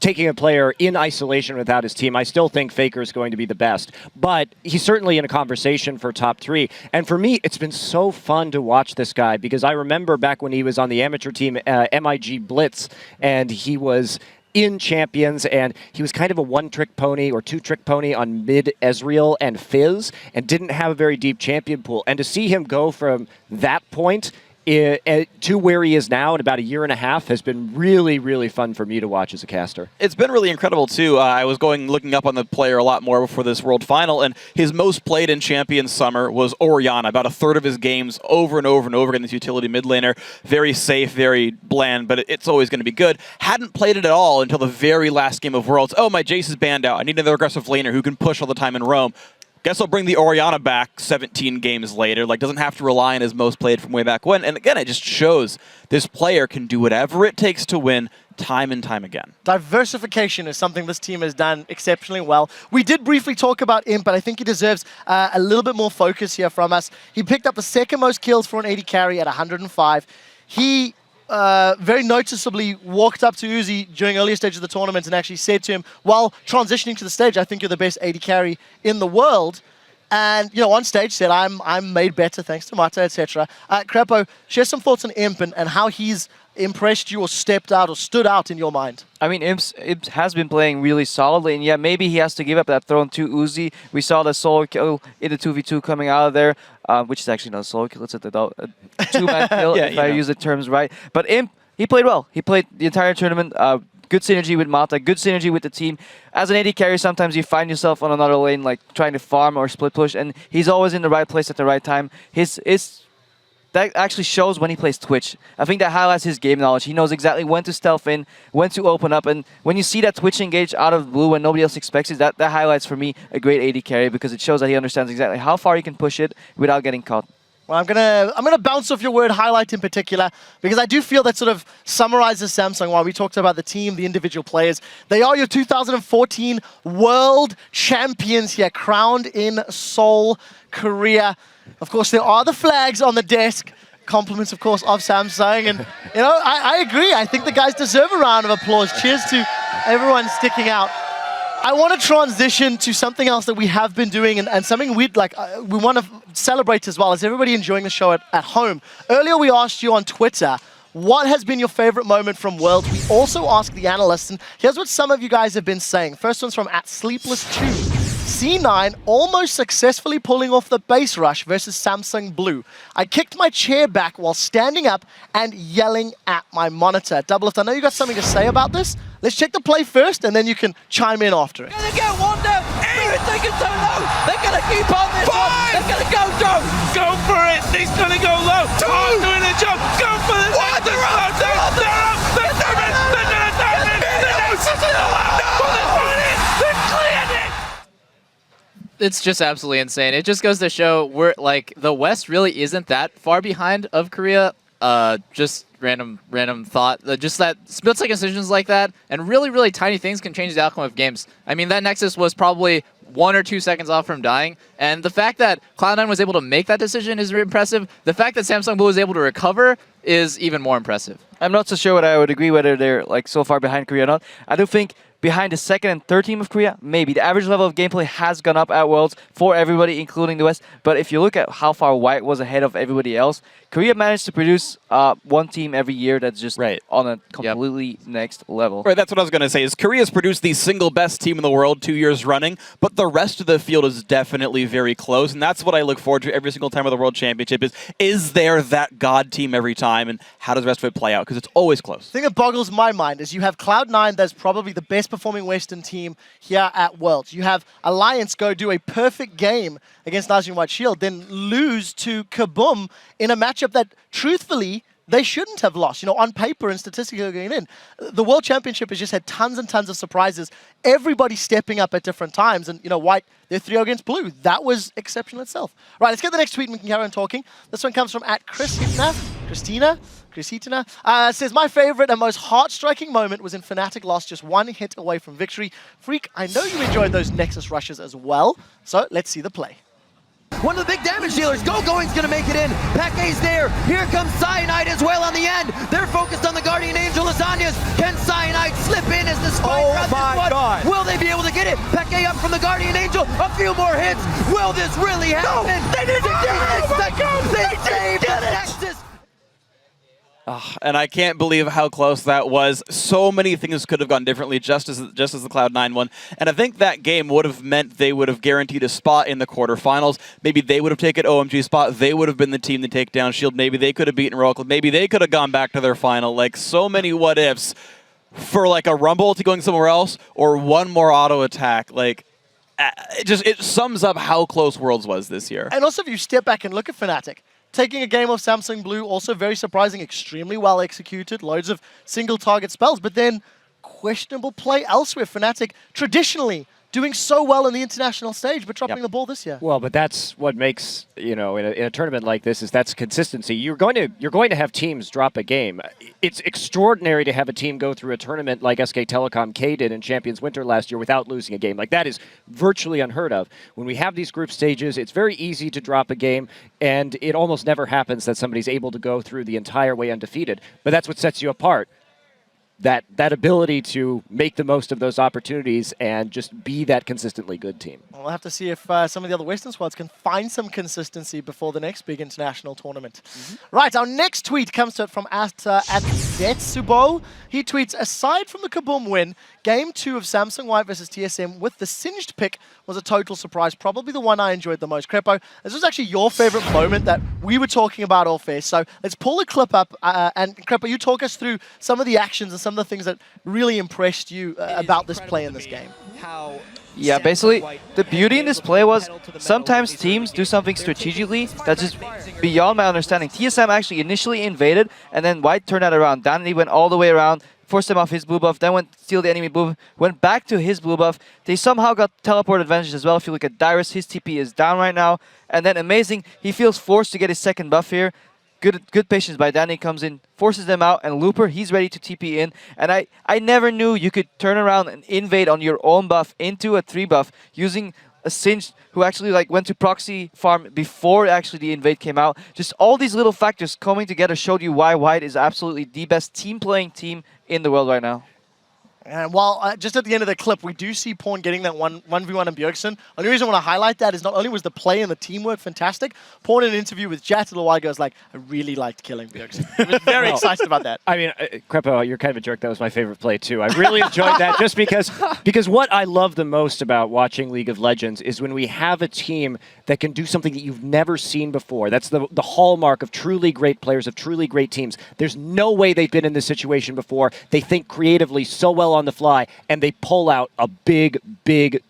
taking a player in isolation without his team, I still think Faker is going to be the best. But he's certainly in a conversation for top 3. And for me, it's been so fun to watch this guy, because I remember back when he was on the amateur team, MIG Blitz, and he was in Champions, and he was kind of a one-trick pony or two-trick pony on mid Ezreal and Fizz, and didn't have a very deep champion pool. And to see him go from that point to where he is now in about a year and a half has been really, really fun for me to watch as a caster. It's been really incredible, too. I was looking up on the player a lot more before this World Final, and his most played in Champions Summer was Orianna. About a third of his games over and over and over again, this utility mid laner. Very safe, very bland, but it's always going to be good. Hadn't played it at all until the very last game of Worlds. Oh, my Jace is banned out. I need another aggressive laner who can push all the time in roam. Guess I'll bring the Orianna back 17 games later. Like, doesn't have to rely on his most played from way back when. And again, it just shows this player can do whatever it takes to win time and time again. Diversification is something this team has done exceptionally well. We did briefly talk about Imp, but I think he deserves a little bit more focus here from us. He picked up the second most kills for an AD carry at 105. He very noticeably walked up to Uzi during earlier stages of the tournament and actually said to him, while transitioning to the stage, I think you're the best AD carry in the world. And, you know, on stage said, I'm made better thanks to Mata, etc. Crepo, share some thoughts on Imp and how he's impressed you or stepped out or stood out in your mind. I mean, Imp has been playing really solidly, and yeah, maybe he has to give up that throne to Uzi. We saw the solo kill in the 2v2 coming out of there, which is actually not a solo kill, it's a two-man kill, if I use the terms right. But Imp, he played well. He played the entire tournament. Good synergy with Mata, good synergy with the team. As an AD carry, sometimes you find yourself on another lane, like trying to farm or split push, and he's always in the right place at the right time. That actually shows when he plays Twitch. I think that highlights his game knowledge. He knows exactly when to stealth in, when to open up, and when you see that Twitch engage out of blue when nobody else expects it, that highlights for me a great AD carry, because it shows that he understands exactly how far he can push it without getting caught. Well, I'm gonna bounce off your word highlight in particular, because I do feel that sort of summarizes Samsung. While we talked about the team, the individual players, they are your 2014 World Champions here, crowned in Seoul, Korea. Of course, there are the flags on the desk. Compliments, of course, of Samsung. And, you know, I agree. I think the guys deserve a round of applause. Cheers to everyone sticking out. I want to transition to something else that we have been doing and something we want to celebrate as well. Is everybody enjoying the show at home? Earlier, we asked you on Twitter, what has been your favorite moment from Worlds? We also asked the analysts, and here's what some of you guys have been saying. First one's from @Sleepless2. C9 almost successfully pulling off the base rush versus Samsung Blue. I kicked my chair back while standing up and yelling at my monitor. Doublelift, I know you got something to say about this. Let's check the play first, and then you can chime in after it. Gonna get one down. It's taking too low. They're gonna keep on this one. They're gonna go drone. Go for it. He's gonna go low. Two. Doing a jump. Go for the What? They're up. They're up. They're up. They're doing it. They're gonna dive in. The next is still out. They've cleared it. It's just absolutely insane. It just goes to show we're like the West really isn't that far behind of Korea. Just random thought. Just that split-second decisions like that, and really tiny things can change the outcome of games. I mean, that Nexus was probably 1 or 2 seconds off from dying, and the fact that Cloud9 was able to make that decision is impressive. The fact that Samsung Blue was able to recover is even more impressive. I'm not so sure whether I would agree whether they're like so far behind Korea or not. I do think behind the second and third team of Korea, maybe. The average level of gameplay has gone up at Worlds for everybody, including the West. But if you look at how far White was ahead of everybody else, Korea managed to produce one team every year that's just on a completely next level. Right, that's what I was going to say, is Korea's produced the single best team in the world 2 years running, but the rest of the field is definitely very close, and that's what I look forward to every single time of the World Championship is there that God team every time, and how does the rest of it play out? Because it's always close. The thing that boggles my mind is you have Cloud9 that's probably the best performing Western team here at Worlds. You have Alliance go do a perfect game against Najin White Shield, then lose to Kaboom in a matchup that, truthfully, they shouldn't have lost. You know, on paper and statistically going in. The World Championship has just had tons and tons of surprises. Everybody stepping up at different times. And, you know, White, they're 3-0 against Blue. That was exceptional itself. Right, let's get the next tweet and we can carry on talking. This one comes from @Christina. Says, my favorite and most heart-striking moment was in Fnatic lost just 1 hit away from victory. Freak, I know you enjoyed those Nexus rushes as well. So let's see the play. One of the big damage dealers, Going's gonna make it in. Peke's there. Here comes Cyanide as well on the end. They're focused on the Guardian Angel Lasagnas. Can Cyanide slip in as the spike runs this one? God. Will they be able to get it? Peke up from the Guardian Angel. A few more hits. Will this really happen? No, they didn't do it! Oh my God, they saved the Nexus! And I can't believe how close that was. So many things could have gone differently, just as the Cloud9 one. And I think that game would have meant they would have guaranteed a spot in the quarterfinals. Maybe they would have taken OMG's spot. They would have been the team to take down Shield. Maybe they could have beaten Royal. Maybe they could have gone back to their final. Like, so many what-ifs for, like, a Rumble to going somewhere else or one more auto attack. Like, it sums up how close Worlds was this year. And also, if you step back and look at Fnatic, taking a game of Samsung Blue, also very surprising, extremely well executed, loads of single target spells, but then questionable play elsewhere. Fnatic traditionally doing so well in the international stage, but dropping the ball this year. Well, but that's what makes, you know, in a tournament like this, is that's consistency. You're going to have teams drop a game. It's extraordinary to have a team go through a tournament like SK Telecom K did in Champions Winter last year without losing a game. Like, that is virtually unheard of. When we have these group stages, it's very easy to drop a game, and it almost never happens that somebody's able to go through the entire way undefeated. But that's what sets you apart. That ability to make the most of those opportunities and just be that consistently good team. We'll have to see if some of the other Western squads can find some consistency before the next big international tournament. Right, our next tweet comes to it from @Zetsubo. He tweets, aside from the Kaboom win, Game 2 of Samsung White versus TSM with the Singed pick was a total surprise. Probably the one I enjoyed the most. Crepo, this was actually your favorite moment that we were talking about all fair. So let's pull a clip up and Crepo, you talk us through some of the actions and some of the things that really impressed you about this play in this game. Yeah, basically, the beauty in this play was sometimes teams do something strategically that's just beyond my understanding. TSM actually initially invaded, and then White turned that around. Danny went all the way around, forced him off his blue buff, then went steal the enemy blue, went back to his blue buff. They somehow got teleport advantage as well. If you look at Dyrus, his TP is down right now. And then amazing, he feels forced to get his second buff here. Good patience by Danny, comes in, forces them out, and Looper, he's ready to TP in. And I never knew you could turn around and invade on your own buff into a 3 buff using a Singed who actually like went to proxy farm before actually the invade came out. Just all these little factors coming together showed you why White is absolutely the best team playing team in the world right now. And while just at the end of the clip, we do see Pawn getting that 1v1 in Bjergsen. Only reason I want to highlight that is not only was the play and the teamwork fantastic, Pawn in an interview with Jet a little while ago was like, I really liked killing Bjergsen. He was very excited about that. I mean, Crepo, you're kind of a jerk. That was my favorite play, too. I really enjoyed that just because what I love the most about watching League of Legends is when we have a team that can do something that you've never seen before. That's the hallmark of truly great players, of truly great teams. There's no way they've been in this situation before. They think creatively so well on the fly, and they pull out a big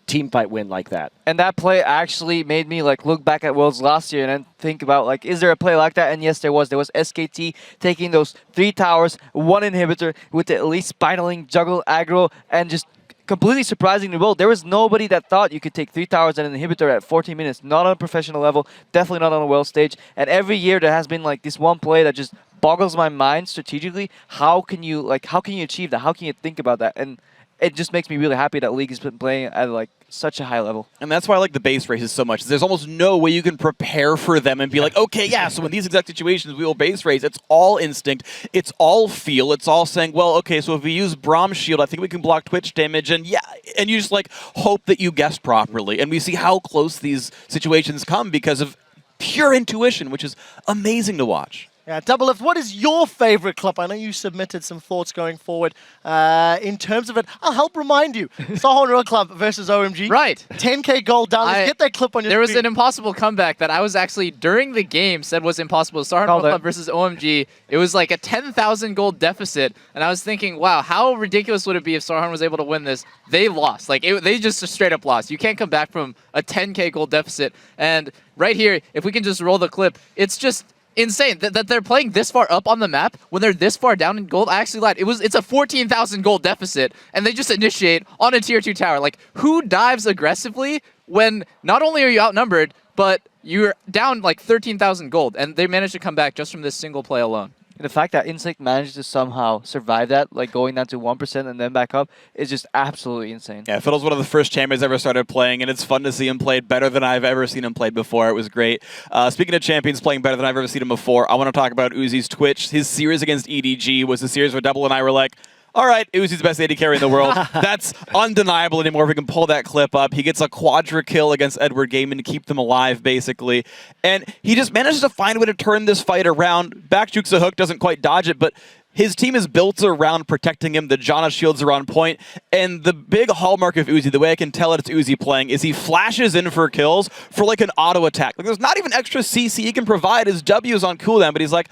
team fight win like that. And that play actually made me like look back at Worlds last year and then think about like, is there a play like that? And yes, there was. There was SKT taking those 3 towers, 1 inhibitor with the elite spinaling, juggle, aggro, and just completely surprising the world. There was nobody that thought you could take 3 towers and an inhibitor at 14 minutes. Not on a professional level, definitely not on a world stage. And every year there has been like this one play that just boggles my mind strategically. How can you achieve that? How can you think about that? And it just makes me really happy that League has been playing at like such a high level. And that's why I like the base races so much. There's almost no way you can prepare for them and be like, okay, yeah, so in these exact situations we will base race. It's all instinct. It's all feel. It's all saying, well, okay, so if we use Braum's shield, I think we can block Twitch damage. And yeah, and you just like hope that you guessed properly. And we see how close these situations come because of pure intuition, which is amazing to watch. Yeah, Double Lift, what is your favorite clip? I know you submitted some thoughts going forward in terms of it. I'll help remind you. Sahorn Royal Club versus OMG. Right. 10K gold down. Let's get that clip on your There was screen. an impossible comeback that I was actually, during the game, said was impossible. Sahorn Royal Club versus OMG. It was like a 10,000 gold deficit. And I was thinking, wow, how ridiculous would it be if Sahorn was able to win this? They lost. Like, they just straight up lost. You can't come back from a 10K gold deficit. And right here, if we can just roll the clip, it's just insane that they're playing this far up on the map when they're this far down in gold. I actually lied. It's a 14,000 gold deficit, and they just initiate on a tier 2 tower. Like, who dives aggressively when not only are you outnumbered, but you're down like 13,000 gold, and they managed to come back just from this single play alone. And the fact that Instinct managed to somehow survive that, like going down to 1% and then back up, is just absolutely insane. Yeah, Fiddle's one of the first champions I ever started playing, and it's fun to see him played better than I've ever seen him played before. It was great. Speaking of champions playing better than I've ever seen him before, I want to talk about Uzi's Twitch. His series against EDG was a series where Double and I were like, all right, Uzi's the best AD carry in the world. That's undeniable anymore. If we can pull that clip up, he gets a quadra kill against Edward Gaiman to keep them alive, basically. And he just manages to find a way to turn this fight around. Back jukes a hook, doesn't quite dodge it, but his team is built around protecting him. The Janna shields are on point. And the big hallmark of Uzi, the way I can tell it's Uzi playing, is he flashes in for kills for like an auto attack. Like, there's not even extra CC he can provide. His W is on cooldown, but he's like,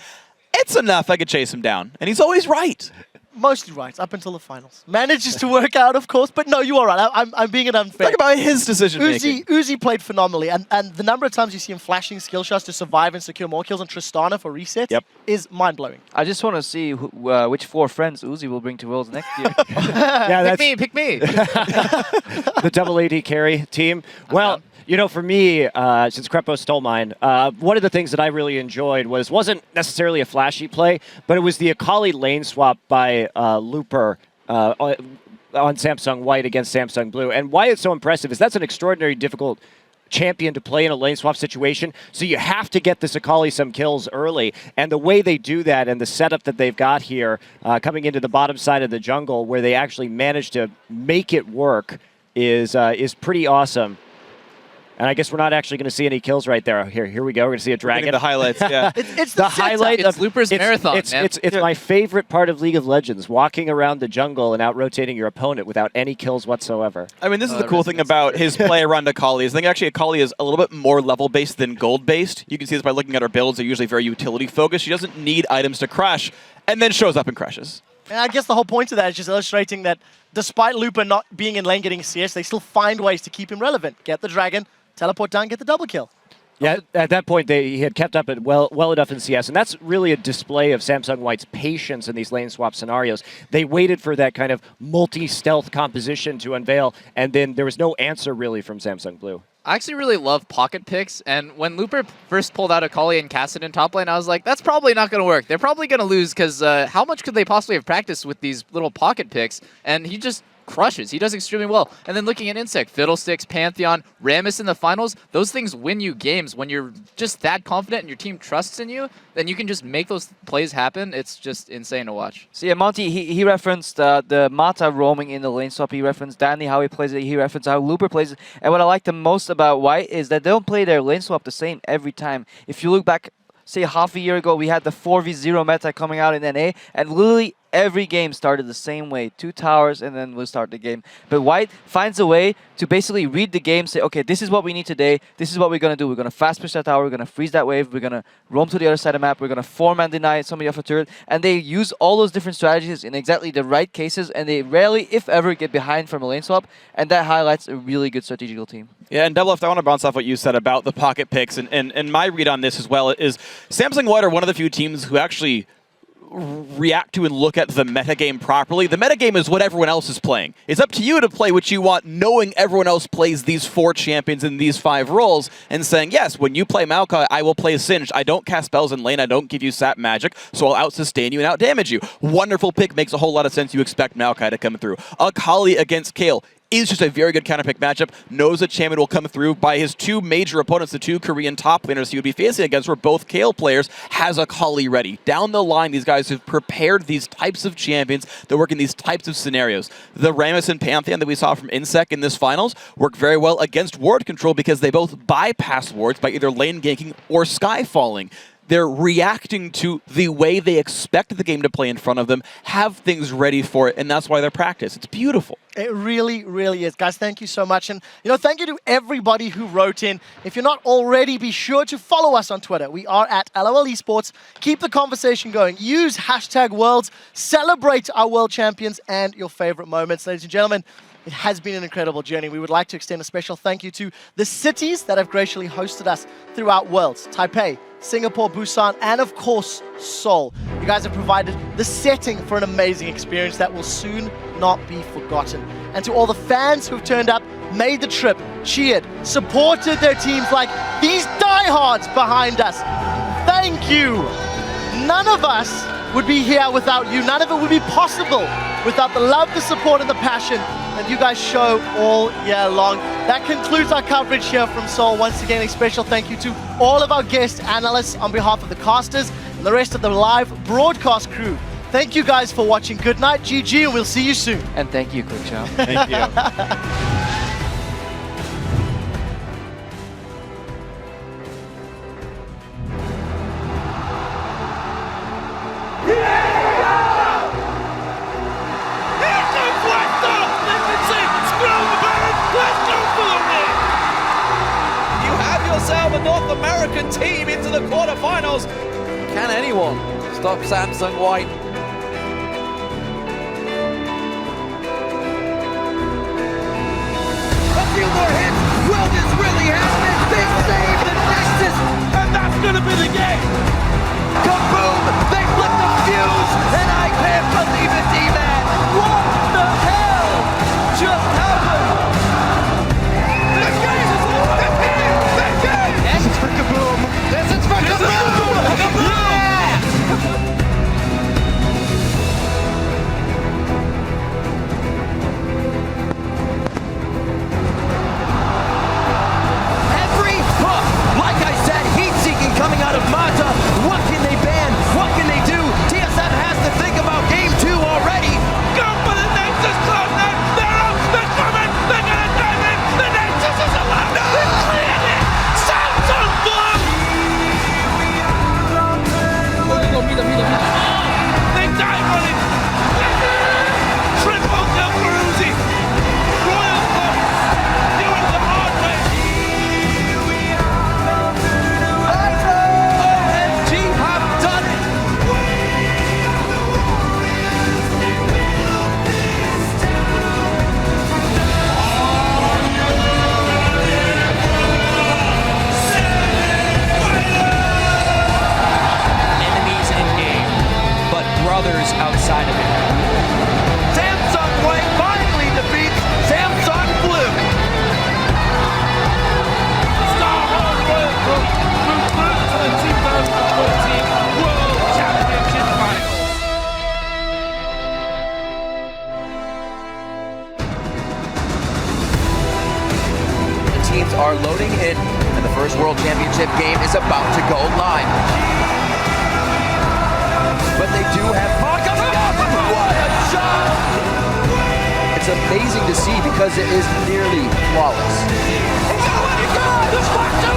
it's enough. I could chase him down. And he's always right. Mostly right, up until the finals. Manages to work out, of course, but no, you are right. I'm being unfair. Talk about his decision-making. Uzi played phenomenally, and the number of times you see him flashing skill shots to survive and secure more kills on Tristana for resets is mind-blowing. I just want to see which 4 friends Uzi will bring to Worlds next year. Yeah, pick me. The double AD carry team. Well, you know, for me, since Crepo stole mine, one of the things that I really enjoyed wasn't necessarily a flashy play, but it was the Akali lane swap by Looper on Samsung White against Samsung Blue. And why it's so impressive is that's an extraordinary difficult champion to play in a lane swap situation, so you have to get this Akali some kills early. And the way they do that and the setup that they've got here, coming into the bottom side of the jungle, where they actually manage to make it work, is pretty awesome. And I guess we're not actually going to see any kills right there. Here we go. We're going to see a dragon. The highlights, yeah. it's the highlight of Looper's marathon. It's my favorite part of League of Legends, walking around the jungle and out-rotating your opponent without any kills whatsoever. I mean, this is the cool thing about his play around Akali. I think actually Akali is a little bit more level-based than gold-based. You can see this by looking at her builds. They're usually very utility-focused. She doesn't need items to crush, and then shows up and crushes. And I guess the whole point of that is just illustrating that despite Looper not being in lane getting CS, they still find ways to keep him relevant. Get the dragon, teleport down, get the double kill. Yeah, at that point, he had kept up it well enough in CS, and that's really a display of Samsung White's patience in these lane swap scenarios. They waited for that kind of multi-stealth composition to unveil, and then there was no answer really from Samsung Blue. I actually really love pocket picks, and when Looper first pulled out Akali and cast it in top lane, I was like, that's probably not going to work. They're probably going to lose, because how much could they possibly have practiced with these little pocket picks? And he just crushes. He does extremely well. And then looking at Insect, Fiddlesticks, Pantheon, Rammus in the finals, those things win you games. When you're just that confident and your team trusts in you, then you can just make those plays happen. It's just insane to watch. So yeah, Monty, he referenced the Mata roaming in the lane swap. He referenced Danny, how he plays it. He referenced how Looper plays it. And what I like the most about White is that they don't play their lane swap the same every time. If you look back, say half a year ago, we had the 4v0 meta coming out in NA, and literally every game started the same way. 2 towers, and then we'll start the game. But White finds a way to basically read the game, say, okay, this is what we need today. This is what we're going to do. We're going to fast push that tower. We're going to freeze that wave. We're going to roam to the other side of the map. We're going to 4-man deny somebody off a turret. And they use all those different strategies in exactly the right cases, and they rarely, if ever, get behind from a lane swap. And that highlights a really good strategical team. Yeah, and Double Left, I want to bounce off what you said about the pocket picks. And my read on this as well is Samsung White are one of the few teams who actually react to and look at the metagame properly. The metagame is what everyone else is playing. It's up to you to play what you want, knowing everyone else plays these 4 champions in these 5 roles, and saying, yes, when you play Maokai, I will play Singed. I don't cast spells in lane, I don't give you sap magic, so I'll out-sustain you and out-damage you. Wonderful pick, makes a whole lot of sense. You expect Maokai to come through. Akali against Kayle is just a very good counterpick matchup. Knows a champion will come through. By his 2 major opponents, the 2 Korean top laners he would be facing against were both Kayle players, has Akali ready. Down the line, these guys have prepared these types of champions that work in these types of scenarios. The Rammus and Pantheon that we saw from Insect in this finals work very well against ward control because they both bypass wards by either lane ganking or skyfalling. They're reacting to the way they expect the game to play in front of them, have things ready for it, and that's why they're practiced. It's beautiful. It really, really is. Guys, thank you so much. And, thank you to everybody who wrote in. If you're not already, be sure to follow us on Twitter. We are at LOL Esports. Keep the conversation going. Use #Worlds. Celebrate our world champions and your favorite moments. Ladies and gentlemen, it has been an incredible journey. We would like to extend a special thank you to the cities that have graciously hosted us throughout Worlds. Taipei, Singapore, Busan, and of course, Seoul. You guys have provided the setting for an amazing experience that will soon not be forgotten. And to all the fans who've turned up, made the trip, cheered, supported their teams like these diehards behind us, thank you. None of us would be here without you. None of it would be possible without the love, the support, and the passion that you guys show all year long. That concludes our coverage here from Seoul. Once again, a special thank you to all of our guest analysts on behalf of the casters and the rest of the live broadcast crew. Thank you guys for watching. Good night, GG, and we'll see you soon. And thank you, Quick Show. Thank you. The North American team into the quarterfinals. Can anyone stop Samsung White? A few more hits. Will this really happen? They save the Nexus, and that's gonna be the game. Kaboom! They flipped the fuse, and I can't believe it, D-Man. What the hell just happened? This is for Kaboom! This is for Kaboom! Yeah! And the first World Championship game is about to go live. But they do have... What a shot! It's amazing to see because it is nearly flawless. Oh my God!